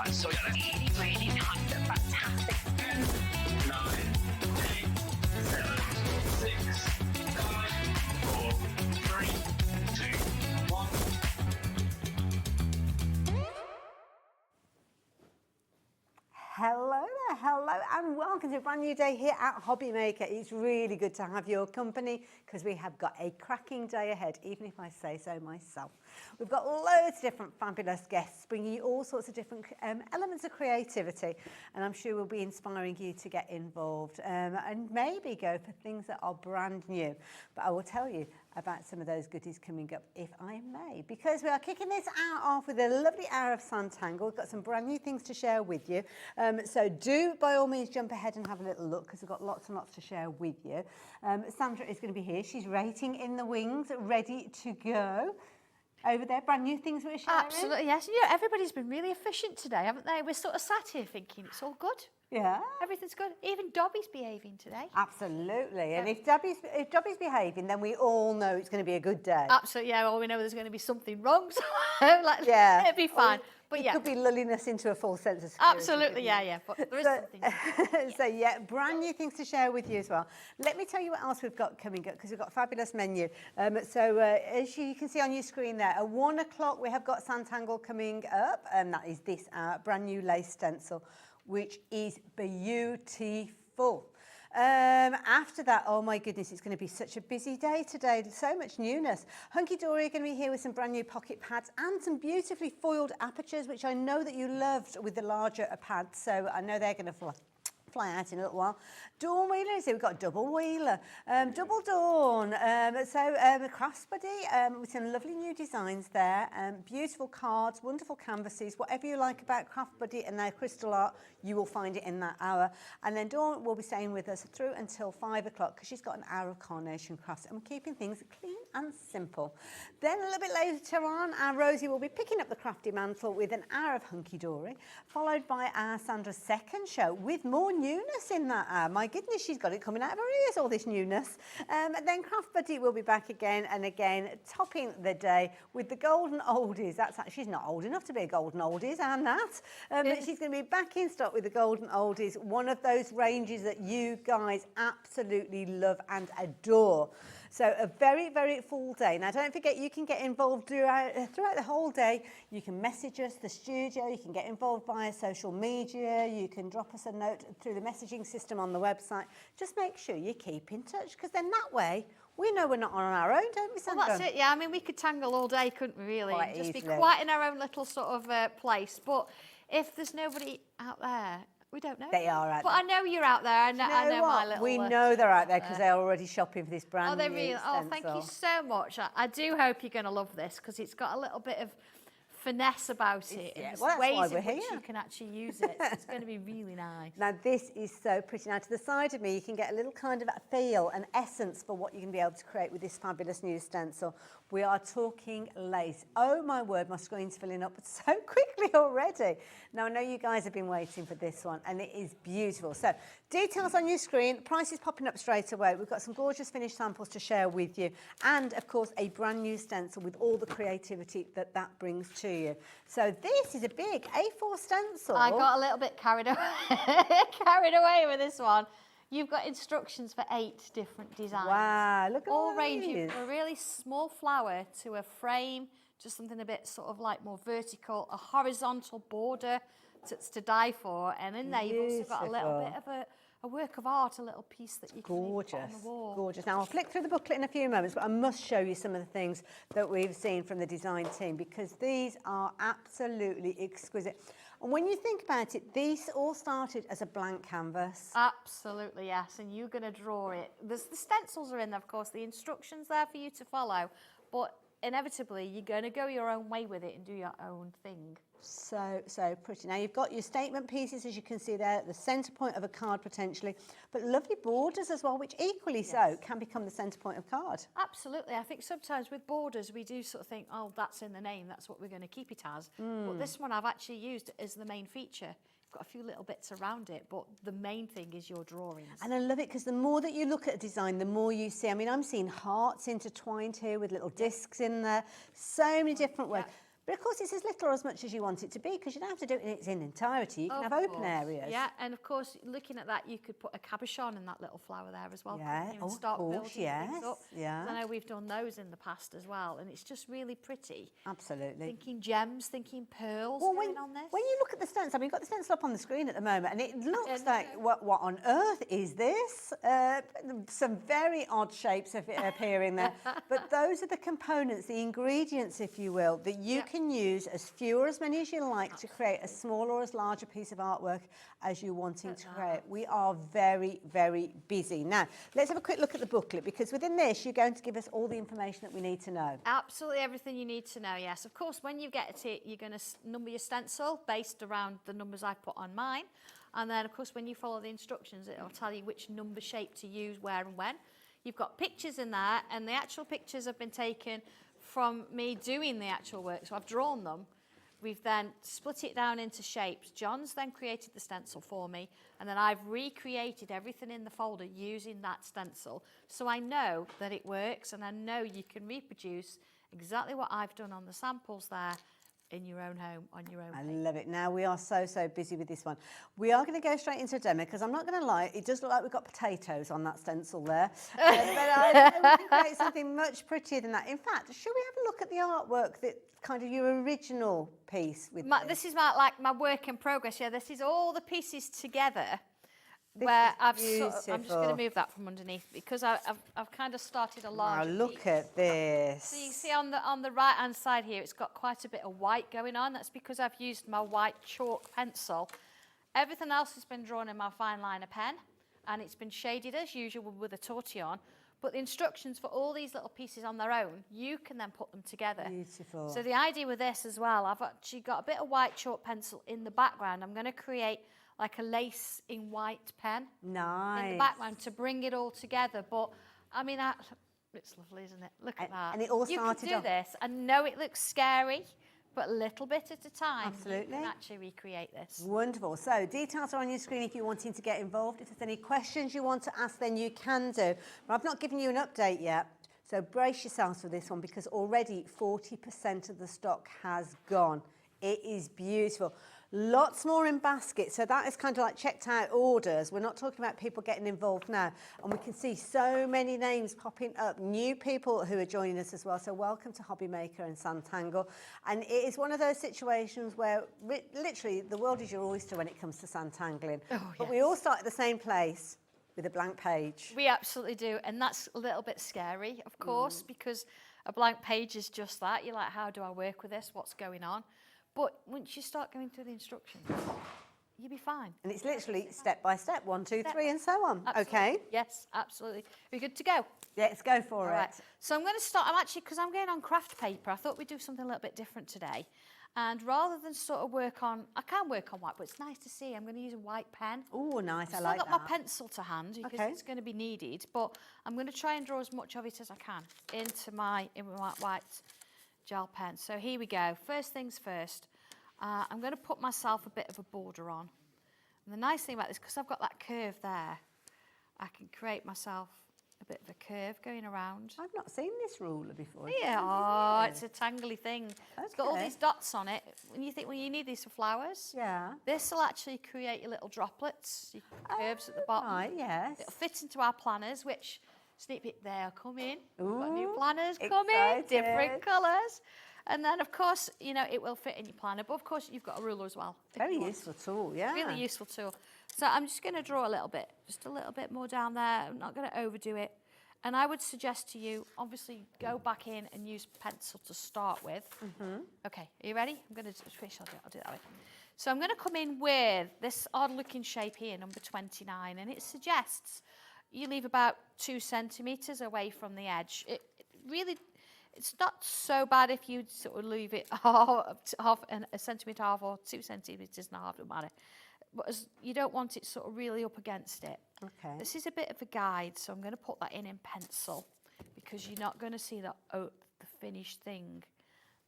Right, so really, really nice and fantastic. 10, 9, 8, 7, 6, 5, 4, 3, 2, 1. Hello there, hello and welcome to a brand new day here at Hobby Maker. It's really good to have your company because we have got a cracking day ahead, even if I say so myself. We've got loads of different fabulous guests bringing you all sorts of different elements of creativity, and I'm sure we'll be inspiring you to get involved and maybe go for things that are brand new. But I will tell you about some of those goodies coming up, if I may, because we are kicking this hour off with a lovely hour of Sanntangle. We've got some brand new things to share with you. So do, by all means, jump ahead and have a little look because we've got lots and lots to share with you. Sandra is going to be here. She's rating in the wings, ready to go. Over there, brand new things we're sharing. Absolutely, yes. You know, everybody's been really efficient today, haven't they? We're sort of sat here thinking it's all good. Yeah. Everything's good. Even Dobby's behaving today. Absolutely. And if Dobby's behaving, then we all know it's going to be a good day. Absolutely, yeah. Well, we know there's going to be something wrong, so like, Yeah. it'll be fine. But it yeah. could be lulling us into a full sense of security. Absolutely, yeah. But there is something. So yeah, brand new things to share with you as well. Let me tell you what else we've got coming up because we've got a fabulous menu. As you can see on your screen there, at 1 o'clock we have got Sanntangle coming up, and that is this brand new lace stencil, which is beautiful. After that, oh my goodness, it's going to be such a busy day today. So much newness. Hunkydory are going to be here with some brand new pocket pads and some beautifully foiled apertures, which I know that you loved with the larger pads. So I know they're going to fly out in a little while. Dawn Wheeler is here. We've got a double wheeler, double dawn. Crafts Buddy with some lovely new designs there. Beautiful cards, wonderful canvases. Whatever you like about Craft Buddy and their crystal art, you will find it in that hour. And then Dawn will be staying with us through until 5 o'clock because she's got an hour of Carnation Crafts, and we're keeping things clean and simple. Then a little bit later on, our Rosie will be picking up the crafty mantle with an hour of Hunkydory, followed by our Sandra's second show with more newness in that hour. My goodness, she's got it coming out of her ears, all this newness. And then Craft Buddy will be back again and again, topping the day with the golden oldies. She's not old enough to be a golden oldies, and that. But she's going to be back in stock with the golden oldies, one of those ranges that you guys absolutely love and adore. So a very, very full day. Now, don't forget, you can get involved throughout the whole day. You can message us, the studio. You can get involved via social media. You can drop us a note through the messaging system on the website. Just make sure you keep in touch, because then that way we know we're not on our own, don't we, Sandra? Well, that's it, yeah. I mean, we could tangle all day, couldn't we, really? Quite Just be easily. quite in our own little sort of place. But if there's nobody out there, we don't know. They are out But there. I know you're out there. I know my little... We know they're out there because they're already shopping for this brand new Oh, they really... Oh, thank you so much. I do hope you're going to love this because it's got a little bit of finesse about it. Yeah, and well, that's ways why in we're which here. you can actually use it. So it's going to be really nice. Now, this is so pretty. Now, to the side of me, you can get a little kind of a feel, an essence for what you can be able to create with this fabulous new stencil. We are talking lace. Oh, my word, my screen's filling up so quickly already. Now, I know you guys have been waiting for this one, and it is beautiful. So, details on your screen, prices popping up straight away. We've got some gorgeous finished samples to share with you, and, of course, a brand new stencil with all the creativity that brings to you. So, this is a big A4 stencil. I got a little bit carried away with this one. You've got instructions for 8 different designs. Wow, look at all ranging from a really small flower to a frame, just something a bit sort of like more vertical, a horizontal border to die for, and in there you've also got a little bit of a work of art, a little piece that you can put on the wall. Gorgeous. Now, I'll flick through the booklet in a few moments, but I must show you some of the things that we've seen from the design team because these are absolutely exquisite. And when you think about it, these all started as a blank canvas. Absolutely, yes, and you're going to draw it. The stencils are in there, of course, the instructions there for you to follow, but inevitably you're going to go your own way with it and do your own thing. So pretty. Now, you've got your statement pieces, as you can see there, at the centre point of a card potentially, but lovely borders as well, which equally so can become the centre point of card. Absolutely. I think sometimes with borders, we do sort of think, oh, that's in the name, that's what we're going to keep it as. But this one I've actually used as the main feature. Got a few little bits around it, but the main thing is your drawings. And I love it because the more that you look at a design, the more you see. I mean, I'm seeing hearts intertwined here with little discs in there. So many different ways. But of course, it's as little or as much as you want it to be, because you don't have to do it in its entirety. You can Of have open course. areas. Yeah, and of course, looking at that, you could put a cabochon in that little flower there as well. Yeah, couldn't you, and of start course, building yes, things up. yeah. 'Cause I know we've done those in the past as well, and it's just really pretty. Absolutely. Thinking gems, thinking pearls Well, going on this. when you look at the stencil, I mean, you've got the stencil up on the screen at the moment, and it looks And- like, what on earth is this? Some very odd shapes appearing there. But those are the components, the ingredients, if you will, that you Yep. can use as few or as many as you like to create as small or as large a piece of artwork as you're wanting to create. We are very, very busy. Now, let's have a quick look at the booklet, because within this, you're going to give us all the information that we need to know. Absolutely everything you need to know, yes. Of course, when you get to it, you're going to number your stencil based around the numbers I put on mine. And then, of course, when you follow the instructions, it'll tell you which number shape to use, where and when. You've got pictures in there, and the actual pictures have been taken from me doing the actual work. So I've drawn them. We've then split it down into shapes. John's then created the stencil for me, and then I've recreated everything in the folder using that stencil. So I know that it works, and I know you can reproduce exactly what I've done on the samples there in your own home, on your own I paper. love it. Now, we are so busy with this one. We are going to go straight into a demo, because I'm not going to lie, it does look like we've got potatoes on that stencil there. But I know we can create something much prettier than that. In fact, should we have a look at the artwork, that kind of your original piece with This is my work in progress. Yeah, this is all the pieces together. This Where is I'm just going beautiful. to move that from underneath, because I've kind of started a Now, larger look piece. at this. So you see on the right hand side here, it's got quite a bit of white going on. That's because I've used my white chalk pencil. Everything else has been drawn in my fine liner pen, and it's been shaded as usual with a tortillon. But the instructions for all these little pieces on their own, you can then put them together. Beautiful. So the idea with this as well, I've actually got a bit of white chalk pencil in the background. I'm going to create like a lace in white pen Nice. in the background to bring it all together. But I mean, it's lovely, isn't it? Look at that. And it all you started can do off- this. I know it looks scary, but a little bit at a time, Absolutely. you can actually recreate this. Wonderful. So details are on your screen if you're wanting to get involved. If there's any questions you want to ask, then you can do. But I've not given you an update yet. So brace yourselves for this one, because already 40% of the stock has gone. It is beautiful. Lots more in baskets. So that is kind of like checked out orders. We're not talking about people getting involved now. And we can see so many names popping up, new people who are joining us as well. So welcome to Hobby Maker and Sanntangle. And it is one of those situations where literally the world is your oyster when it comes to Sanntangling. But we all start at the same place with a blank page. We absolutely do. And that's a little bit scary, of course, because a blank page is just that. You're like, how do I work with this? What's going on? But once you start going through the instructions, you'll be fine. And it's literally step by step, 1, 2, 3, and so on. Absolutely. Okay, Yes, absolutely. We're good to go. let's go for All it. right. So I'm going to start. Because I'm going on craft paper, I thought we'd do something a little bit different today. And rather than sort of I can work on white, but it's nice to see. I'm going to use a white pen. Oh, nice. I I've like got that. my pencil to hand because Okay. it's going to be needed. But I'm going to try and draw as much of it as I can into my white gel pen. So here we go. First things first. I'm going to put myself a bit of a border on. And the nice thing about this, because I've got that curve there, I can create myself a bit of a curve going around. I've not seen this ruler before. Yeah, oh, it's a tangly thing. It's got all Okay. these dots on it. When you think, well, you need these for flowers. Yeah. This will actually create your little droplets, your curves at the bottom. Right, yes. It'll fit into our planners, which sneak peek, they'll come in. We've got new Ooh, planners coming, excited. different colours. And then, of course, you know, it will fit in your planner. But, of course, you've got a ruler as well. if Very you want. useful tool, yeah. Really useful tool. So I'm just going to draw a little bit, just a little bit more down there. I'm not going to overdo it. And I would suggest to you, obviously, go back in and use pencil to start with. Okay, are you ready? I'm going to switch. I'll do it that way. So I'm going to come in with this odd-looking shape here, number 29, and it suggests you leave about 2 centimetres away from the edge. It really, it's not so bad if you sort of leave it half a centimetre half or 2 centimetres and a half, don't matter. But you don't want it sort of really up against it. Okay. This is a bit of a guide, so I'm going to put that in pencil because you're not going to see the finished thing.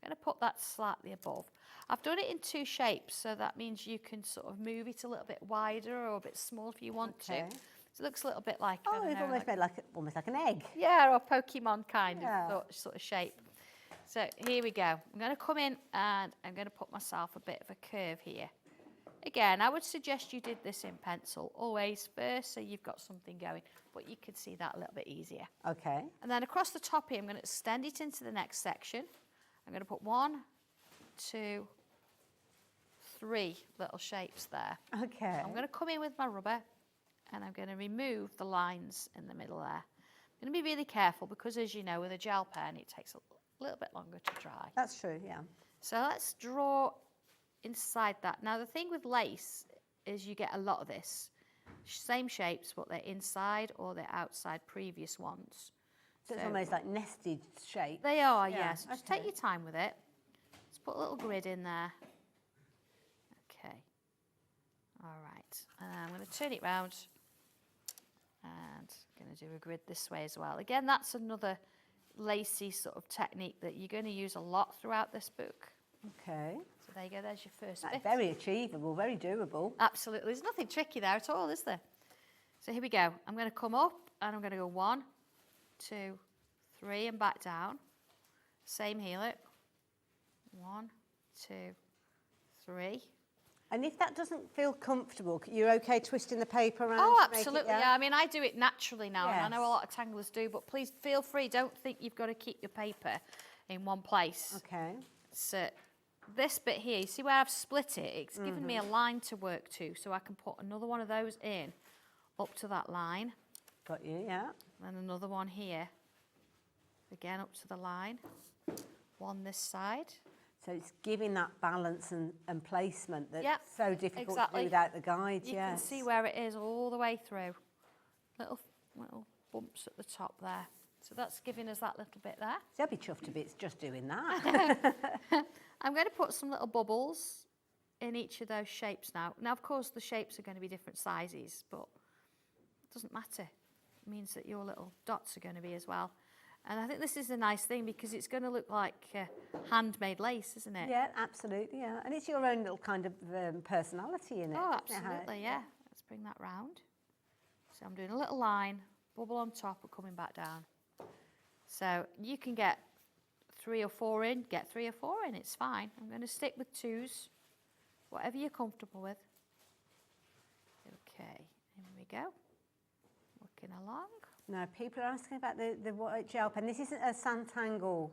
I'm going to put that slightly above. I've done it in 2 shapes, so that means you can sort of move it a little bit wider or a bit small if you want to. Okay. So it looks a little bit like, I Oh, don't you've know, almost like- made almost like an egg. yeah, or Pokemon kind Yeah. of sort of shape. So here we go. I'm going to come in and I'm going to put myself a bit of a curve here. Again, I would suggest you did this in pencil always first, so you've got something going, but you could see that a little bit easier. Okay. And then across the top here, I'm going to extend it into the next section. I'm going to put 1, 2, 3 little shapes there. Okay. I'm going to come in with my rubber and I'm going to remove the lines in the middle there. I'm going to be really careful because, as you know, with a gel pen, it takes a little bit longer to dry. That's true, yeah. So let's draw inside that. Now, the thing with lace is you get a lot of this. Same shapes, but they're inside or they're outside previous ones. So it's almost like nested shape. They are, Yeah, yes. Just take your time with it. Let's put a little grid in there. Okay. All right. And I'm going to turn it round and I'm going to do a grid this way as well. Again, that's another lacy sort of technique that you're going to use a lot throughout this book. Okay. So there you go, there's your first That's bit. very achievable, very doable. Absolutely, there's nothing tricky there at all, is there? So here we go. I'm going to come up and I'm going to go 1, 2, 3 and back down. Same heel it. 1, 2, 3. And if that doesn't feel comfortable, you're okay twisting the paper around? Oh, to make it, absolutely, yeah. I mean, I do it naturally now, and I know a Yes. lot of tanglers do, but please feel free. Don't think you've got to keep your paper in one place. Okay. So this bit here, you see where I've split it? It's given me a line to work to, so I can put another one of those in up to that line. Got you, yeah. And another one here, again up to the line. One this side. So it's giving that balance and placement that's Yep, so difficult to exactly. do without the guide, You yes. can see where it is all the way through. Little bumps at the top there. So that's giving us that little bit there. So I'd be chuffed to bits just doing that. I'm going to put some little bubbles in each of those shapes now. Now, of course, the shapes are going to be different sizes, but it doesn't matter. It means that your little dots are going to be as well. And I think this is a nice thing because it's going to look like handmade lace, isn't it? Yeah, absolutely, yeah. And it's your own little kind of personality in it. Oh, isn't it, how- absolutely, yeah. Let's bring that round. So I'm doing a little line, bubble on top and coming back down. So you can get 3 or 4 in, get 3 or 4 in, it's fine. I'm going to stick with 2s, whatever you're comfortable with. Okay, here we go. Working along. No, people are asking about the white gel pen. This isn't a Sanntangle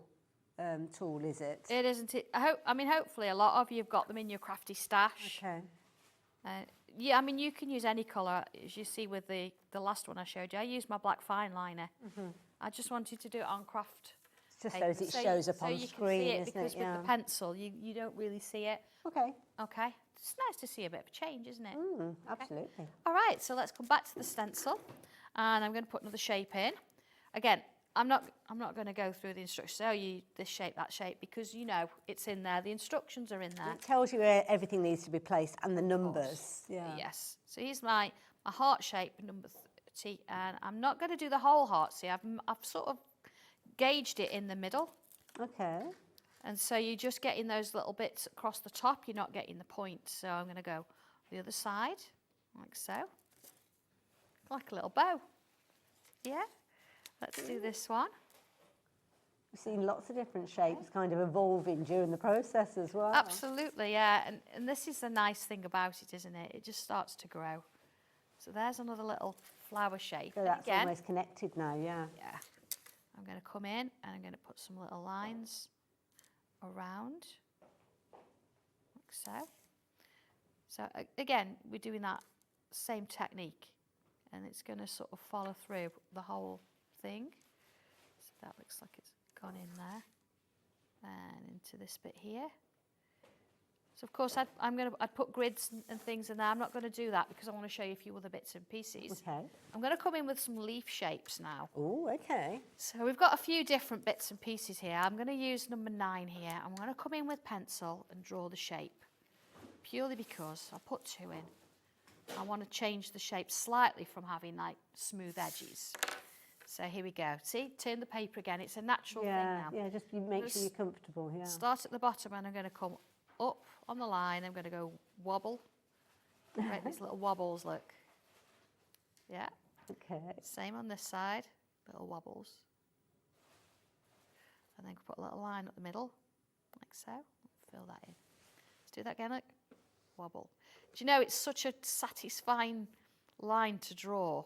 tool, is it? It isn't it. I mean, hopefully a lot of you have got them in your crafty stash. Okay. Yeah, I mean, you can use any colour. As you see with the last one I showed you, I used my black fine liner. I just wanted to do it on craft Just paper. so it shows up on so you screen, can see it, isn't because it? with Yeah. the pencil, you don't really see it. Okay. Okay, it's nice to see a bit of a change, isn't it? Absolutely. All right, so let's come back to the stencil, and I'm going to put another shape in. Again, I'm not going to go through the instructions. Oh, you this shape, that shape, because you know it's in there. The instructions are in there. It tells you where everything needs to be placed and the numbers. Yeah. Yes. So here's my heart shape, number 30, and I'm not going to do the whole heart. See, I've sort of gauged it in the middle. Okay. And so you're just getting those little bits across the top. You're not getting the point. So I'm going to go the other side, like so. Like a little bow. Yeah? Let's do this one. We've seen lots of different shapes kind of evolving during the process as well. Absolutely, yeah. And this is the nice thing about it, isn't it? It just starts to grow. So there's another little flower shape. So And that's again, almost connected now, yeah. yeah. I'm going to come in and I'm going to put some little lines around, like so. So again, we're doing that same technique, and it's going to sort of follow through the whole thing. So that looks like it's gone in there and into this bit here. So of course I'd put grids and things in there. I'm not going to do that because I want to show you a few other bits and pieces. Okay. I'm going to come in with some leaf shapes now. Oh, okay. So we've got a few different bits and pieces here. I'm going to use number 9 here. I'm going to come in with pencil and draw the shape, purely because I'll put 2 in. I want to change the shape slightly from having like smooth edges. So here we go. See, turn the paper again. It's a natural thing now. Yeah, just you make sure you're comfortable, yeah. Start at the bottom and I'm going to come up on the line. I'm going to go wobble. Make these little wobbles, look. Yeah. Okay. Same on this side, little wobbles. and then put a little line up the middle, like so. Fill that in. Let's do that again, look. Wobble. Do you know it's such a satisfying line to draw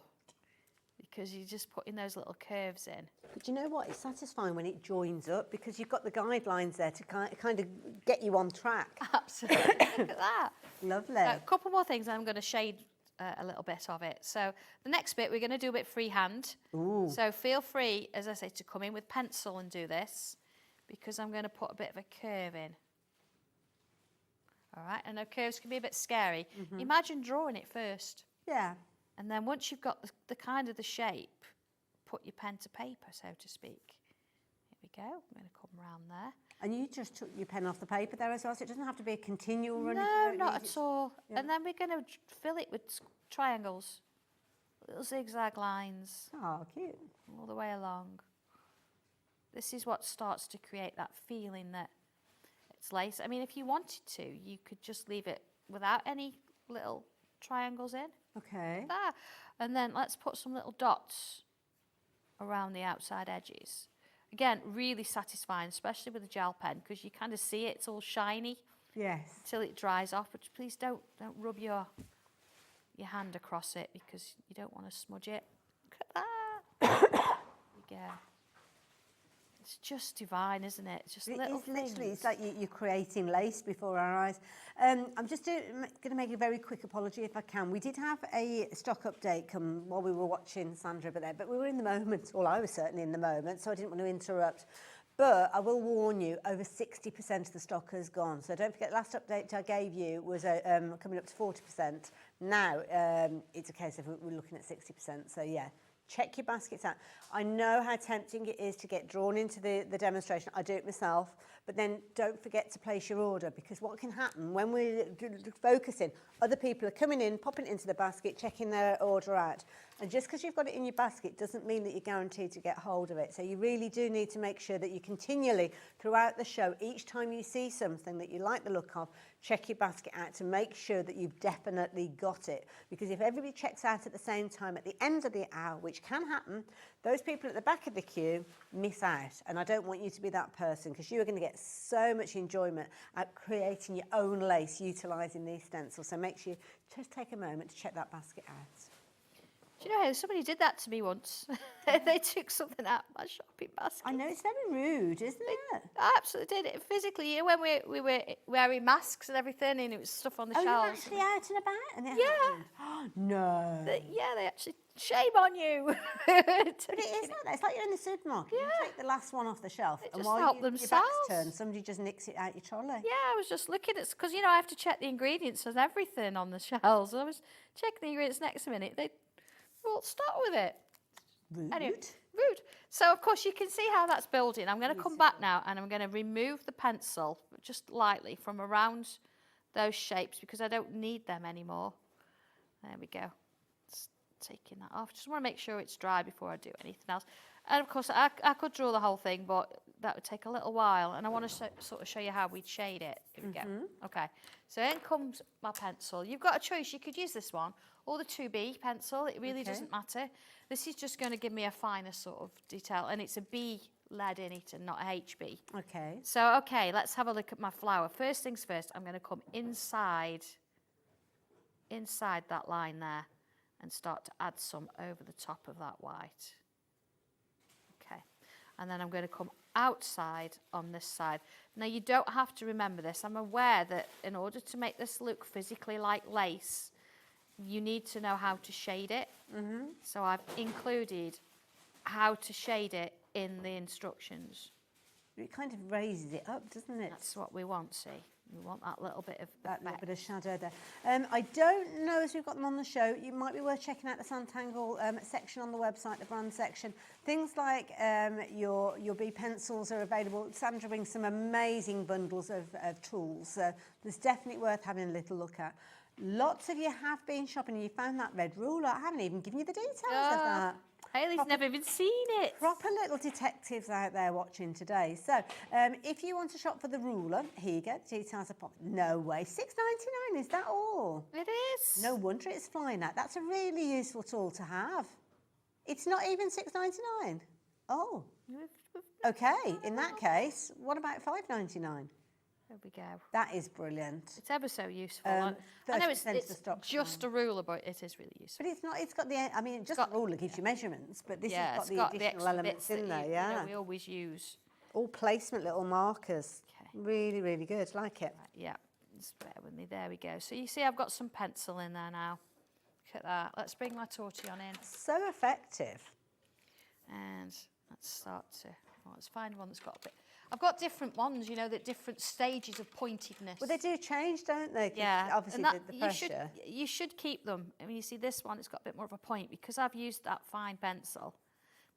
because you're just putting those little curves in. But do you know what? It's satisfying when it joins up because you've got the guidelines there to kind of get you on track. Absolutely. Look at that. Lovely. A couple more things, and I'm going to shade a little bit of it. So the next bit, we're going to do a bit freehand. Ooh. So feel free, as I say, to come in with pencil and do this because I'm going to put a bit of a curve in. All right, I know curves can be a bit scary. Imagine drawing it first. Yeah. And then once you've got the kind of the shape, put your pen to paper, so to speak. Here we go. I'm going to come around there. And you just took your pen off the paper there as well, so it doesn't have to be a continual running. No, not at all. Yeah. And then we're going to fill it with triangles, little zigzag lines, Oh, cute. all the way along. This is what starts to create that feeling that it's lace. I mean, if you wanted to, you could just leave it without any little triangles in. Okay. Ah, and then let's put some little dots around the outside edges. Again, really satisfying, especially with a gel pen, because you kind of see it, it's all shiny Yes. until it dries off. But please don't rub your hand across it because you don't want to smudge it. Look at that. There we go. It's just divine, isn't it? It's just It little is literally, things. it's like you're creating lace before our eyes. I'm just going to make a very quick apology if I can. We did have a stock update come while we were watching Sandra over there, but we were in the moment, well, I was certainly in the moment, so I didn't want to interrupt. But I will warn you, over 60% of the stock has gone. So don't forget, last update I gave you was coming up to 40%. Now it's a case of we're looking at 60%. So yeah, check your baskets out. I know how tempting it is to get drawn into the demonstration. I do it myself. But then don't forget to place your order, because what can happen when we're focusing, other people are coming in, popping it into the basket, checking their order out. And just because you've got it in your basket doesn't mean that you're guaranteed to get hold of it. So you really do need to make sure that you continually, throughout the show, each time you see something that you like the look of, check your basket out to make sure that you've definitely got it. Because if everybody checks out at the same time at the end of the hour, which can happen, those people at the back of the queue miss out. And I don't want you to be that person, because you are going to get so much enjoyment at creating your own lace utilising these stencils. So make sure you just take a moment to check that basket out. Do you know, somebody did that to me once. They took something out of my shopping basket. I know, it's very rude, isn't it? I absolutely did it physically. You know, when we were wearing masks and everything, and it was stuff on the Oh, you're shelves. actually out and about? And it Yeah. happened? No. They actually, shame on you. But it is like that. It's like you're in the supermarket. You Yeah. take the last one off the shelf, They and just while help your back's themselves. turned, somebody just nicks it out your trolley. Yeah, I was just looking at, because, you know, I have to check the ingredients and everything on the shelves. I was checking the ingredients next minute. They won't start with it. Rude. Anyway, rude. So, of course, you can see how that's building. I'm going to come back now, and I'm going to remove the pencil just lightly from around those shapes, because I don't need them anymore. There we go. Just taking that off. Just want to make sure it's dry before I do anything else. And, of course, I could draw the whole thing, but that would take a little while. And I want to sort of show you how we'd shade it. Here we go. Okay. So in comes my pencil. You've got a choice. You could use this one or the 2B pencil. It really doesn't matter. This is just going to give me a finer sort of detail. And it's a B lead in it and not a HB. Okay. So, okay, let's have a look at my flower. First things first, I'm going to come inside that line there and start to add some over the top of that white. Okay, and then I'm going to come outside on this side. Now, you don't have to remember this. I'm aware that in order to make this look physically like lace, you need to know how to shade it. So I've included how to shade it in the instructions. It kind of raises it up, doesn't it? That's what we want, see. We want that little bit of That little effect. bit of shadow there. I don't know as we've got them on the show. You might be worth checking out the Sanntangle section on the website, the brand section. Things like your B pencils are available. Sandra brings some amazing bundles of tools. So there's definitely worth having a little look at. Lots of you have been shopping and you found that red ruler. I haven't even given you the details of that. Hayley's never even seen it. Proper little detectives out there watching today. So if you want to shop for the ruler, here you go. The details are popped. No way. $6.99, is that all? It is. No wonder it's flying out. That's a really useful tool to have. It's not even $6.99. Oh. We've Okay, in that case, what about $5.99? There we go. That is brilliant. It's ever so useful. I know it's 30% of the stock just a ruler, but it is really useful. But it's not, it's got the, I mean, just a ruler gives you measurements, but this Yeah, has it's got the additional extra elements bits in that there, you yeah. know, we always use. All placement little markers. Okay. Really, really good, like it. Right, yeah, just bear with me. There we go. So you see I've got some pencil in there now. Look at that. Let's bring my tortillon in. So effective. And let's start to, well, let's find one that's got a bit. I've got different ones, you know, that different stages of pointedness. Well, they do change, don't they? 'Cause Yeah, obviously and that, the pressure. you should keep them. I mean, you see this one, it's got a bit more of a point because I've used that fine pencil.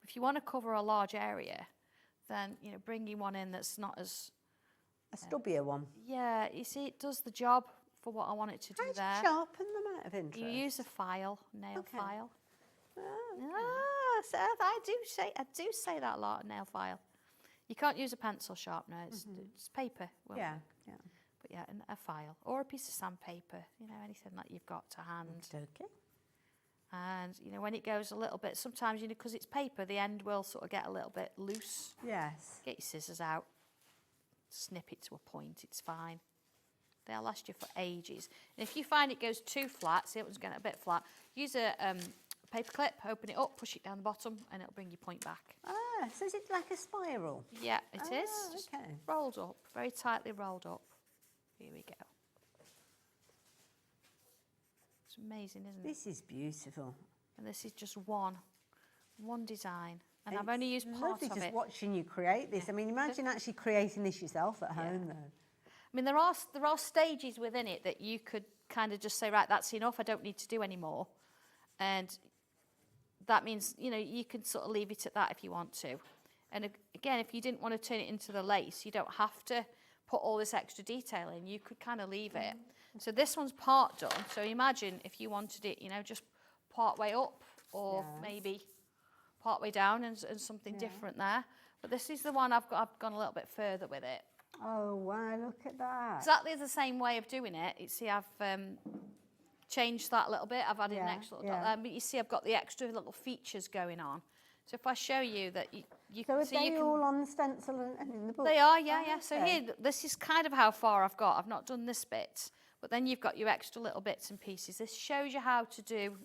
If you want to cover a large area, then, you know, bringing one in that's not as... A stubbier one. Yeah, you see, it does the job for what I want it to do How do there. you sharpen them out of interest? You use a file, nail Okay. file. Oh, okay. Ah, so I do say that a lot, a nail file. You can't use a pencil sharpener, it's paper. won't Yeah, work. yeah. But yeah, a file or a piece of sandpaper, you know, anything that you've got to hand. Okay. And, you know, when it goes a little bit, sometimes, you know, because it's paper, the end will sort of get a little bit loose. Yes. Get your scissors out, snip it to a point, it's fine. They'll last you for ages. And if you find it goes too flat, see it was getting a bit flat, use a paper clip, open it up, push it down the bottom, and it'll bring your point back. Ah, so is it like a spiral? Yeah, it is. Ah, Just okay. rolled up, very tightly rolled up. Here we go. It's amazing, isn't it? This is beautiful. And this is just one design. And I've only used part lovely of just it. watching you create this. I mean, imagine actually creating this yourself at home, though. I mean, there are stages within it that you could kind of just say, right, that's enough, I don't need to do any more. And that means, you know, you can sort of leave it at that if you want to. And again, if you didn't want to turn it into the lace, you don't have to put all this extra detail in. You could kind of leave it. So this one's part done. So imagine if you wanted it, you know, just part way up or maybe part way down and something different there. But this is the one I've gone a little bit further with it. Oh, wow, look at that. Exactly the same way of doing it. You see, I've changed that a little bit. I've added an extra little dot there. But you see, I've got the extra little features going on. So if I show you that you So can are see, they all on the stencil and in the book? they are, yeah, Oh, yeah. So okay. here, this is kind of how far I've got. I've not done this bit, but then you've got your extra little bits and pieces. This shows you how to do,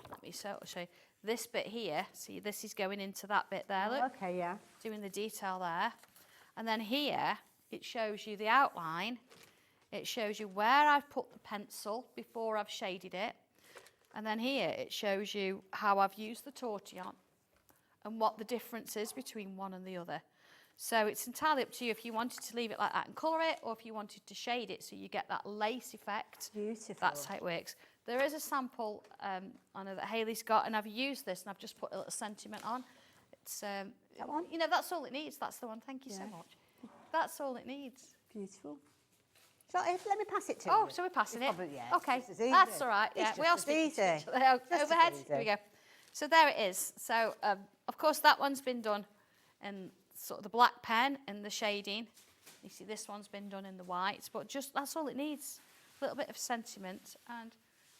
let me show you, this bit here. See, this is going into that bit there, look. Okay, yeah. Doing the detail there. And then here, it shows you the outline. It shows you where I've put the pencil before I've shaded it. And then here, it shows you how I've used the tortillon and what the difference is between one and the other. So it's entirely up to you if you wanted to leave it like that and colour it, or if you wanted to shade it so you get that lace effect. Beautiful. That's how it works. There is a sample I know that Hayley's got, and I've used this and I've just put a little sentiment on. It's That one? you know, that's all it needs. That's the one. Thank you so Yeah. much. That's all it needs. Beautiful. Let me pass it to you. Oh, so we're passing It's it. probably- yeah, Okay, it's just as easy. that's all right. It's Yeah, just we all as speak to easy. each other. Just as Overhead. easy. Here we go. So there it is. So of course that one's been done in sort of the black pen and the shading. You see this one's been done in the whites, but just that's all it needs. A little bit of sentiment and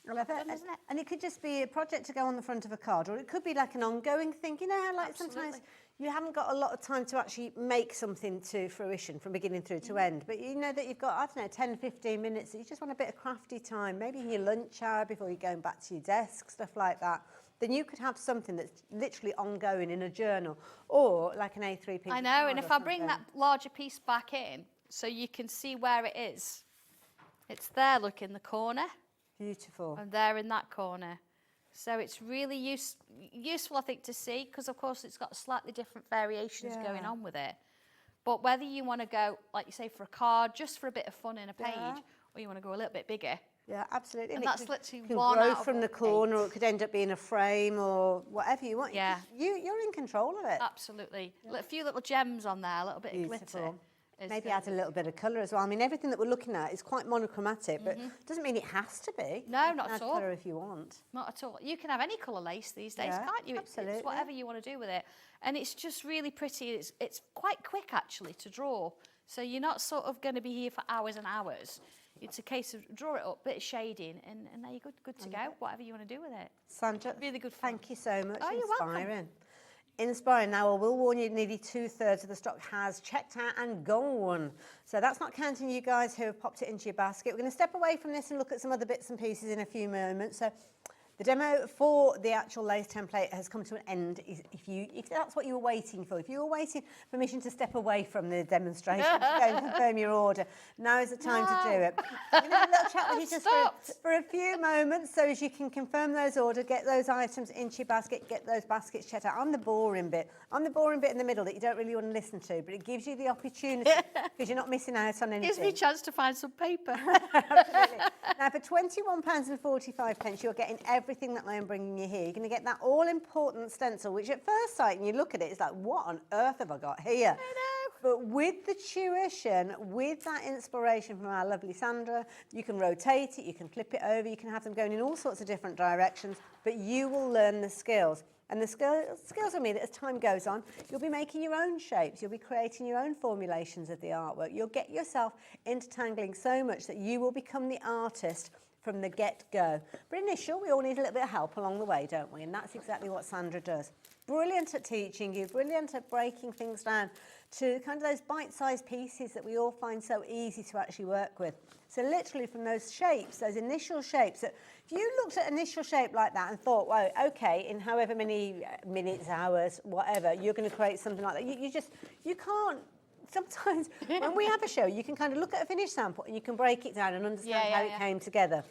I love it. Fun, isn't it? And it could just be a project to go on the front of a card, or it could be like an ongoing thing. You know how like sometimes Absolutely. you haven't got a lot of time to actually make something to fruition from beginning through to end, but you know that you've got, I don't know, 10, 15 minutes that you just want a bit of crafty time, maybe in your lunch hour before you're going back to your desk, stuff like that. Then you could have something that's literally ongoing in a journal, or like an A3 piece. I know, and if I bring that larger piece back in so you can see where it is. It's there, look, in the corner. Beautiful. And there in that corner. So it's really useful, I think, to see, because of course it's got slightly different variations going on with it. But whether you want to go, like you say, for a card, just for a bit of fun in a page, or you want to go a little bit bigger. Yeah, absolutely. And it that's could- literally can one grow out of from the corner, or it could end up being a frame, or whatever you want. Yeah. You're in control of it. Absolutely. A few little gems on there, a little bit of glitter. Beautiful. is Maybe the- add a little bit of colour as well. I mean, everything that we're looking at is quite monochromatic, but doesn't mean it has to be. No, You can not at add all. colour if you want. Not at all. You can have any colour lace these days, Yeah, can't you? absolutely. It's whatever you want to do with it. And it's just really pretty. It's quite quick, actually, to draw. So you're not sort of going to be here for hours and hours. It's a case of draw it up, bit of shading, and there you're good to go, whatever you want to do with it. Sandra, Really good fun. thank you so much. Oh, you're welcome. Inspiring. Inspiring. Now, I will warn you, nearly 2/3 of the stock has checked out and gone. So that's not counting you guys who have popped it into your basket. We're going to step away from this and look at some other bits and pieces in a few moments. So the demo for the actual lace template has come to an end. If that's what you were waiting for, if you were waiting for permission to step away from the demonstration to go and confirm your order, now is the time to do it. I'm going to have a little chat with you just for a few moments so as you can confirm those orders, get those items into your basket, get those baskets checked out. I'm the boring bit. I'm the boring bit in the middle that you don't really want to listen to, but it gives you the opportunity because you're not missing out on anything. Gives me a chance to find some paper. Absolutely. Now, for £21.45, you're getting everything that I am bringing you here. You're going to get that all-important stencil, which at first sight, when you look at it, it's like, what on earth have I got here? I know. But with the tuition, with that inspiration from our lovely Sandra, you can rotate it, you can flip it over, you can have them going in all sorts of different directions, but you will learn the skills. And the skills will mean that as time goes on, you'll be making your own shapes, you'll be creating your own formulations of the artwork. You'll get yourself into tangling so much that you will become the artist from the get-go. But initially, we all need a little bit of help along the way, don't we? And that's exactly what Sandra does. Brilliant at teaching you, brilliant at breaking things down to kind of those bite-sized pieces that we all find so easy to actually work with. So literally from those shapes, those initial shapes, that if you looked at an initial shape like that and thought, well, okay, in however many minutes, hours, whatever, you're going to create something like that, you can't. Sometimes when we have a show, you can kind of look at a finished sample and you can break it down and understand how it came together.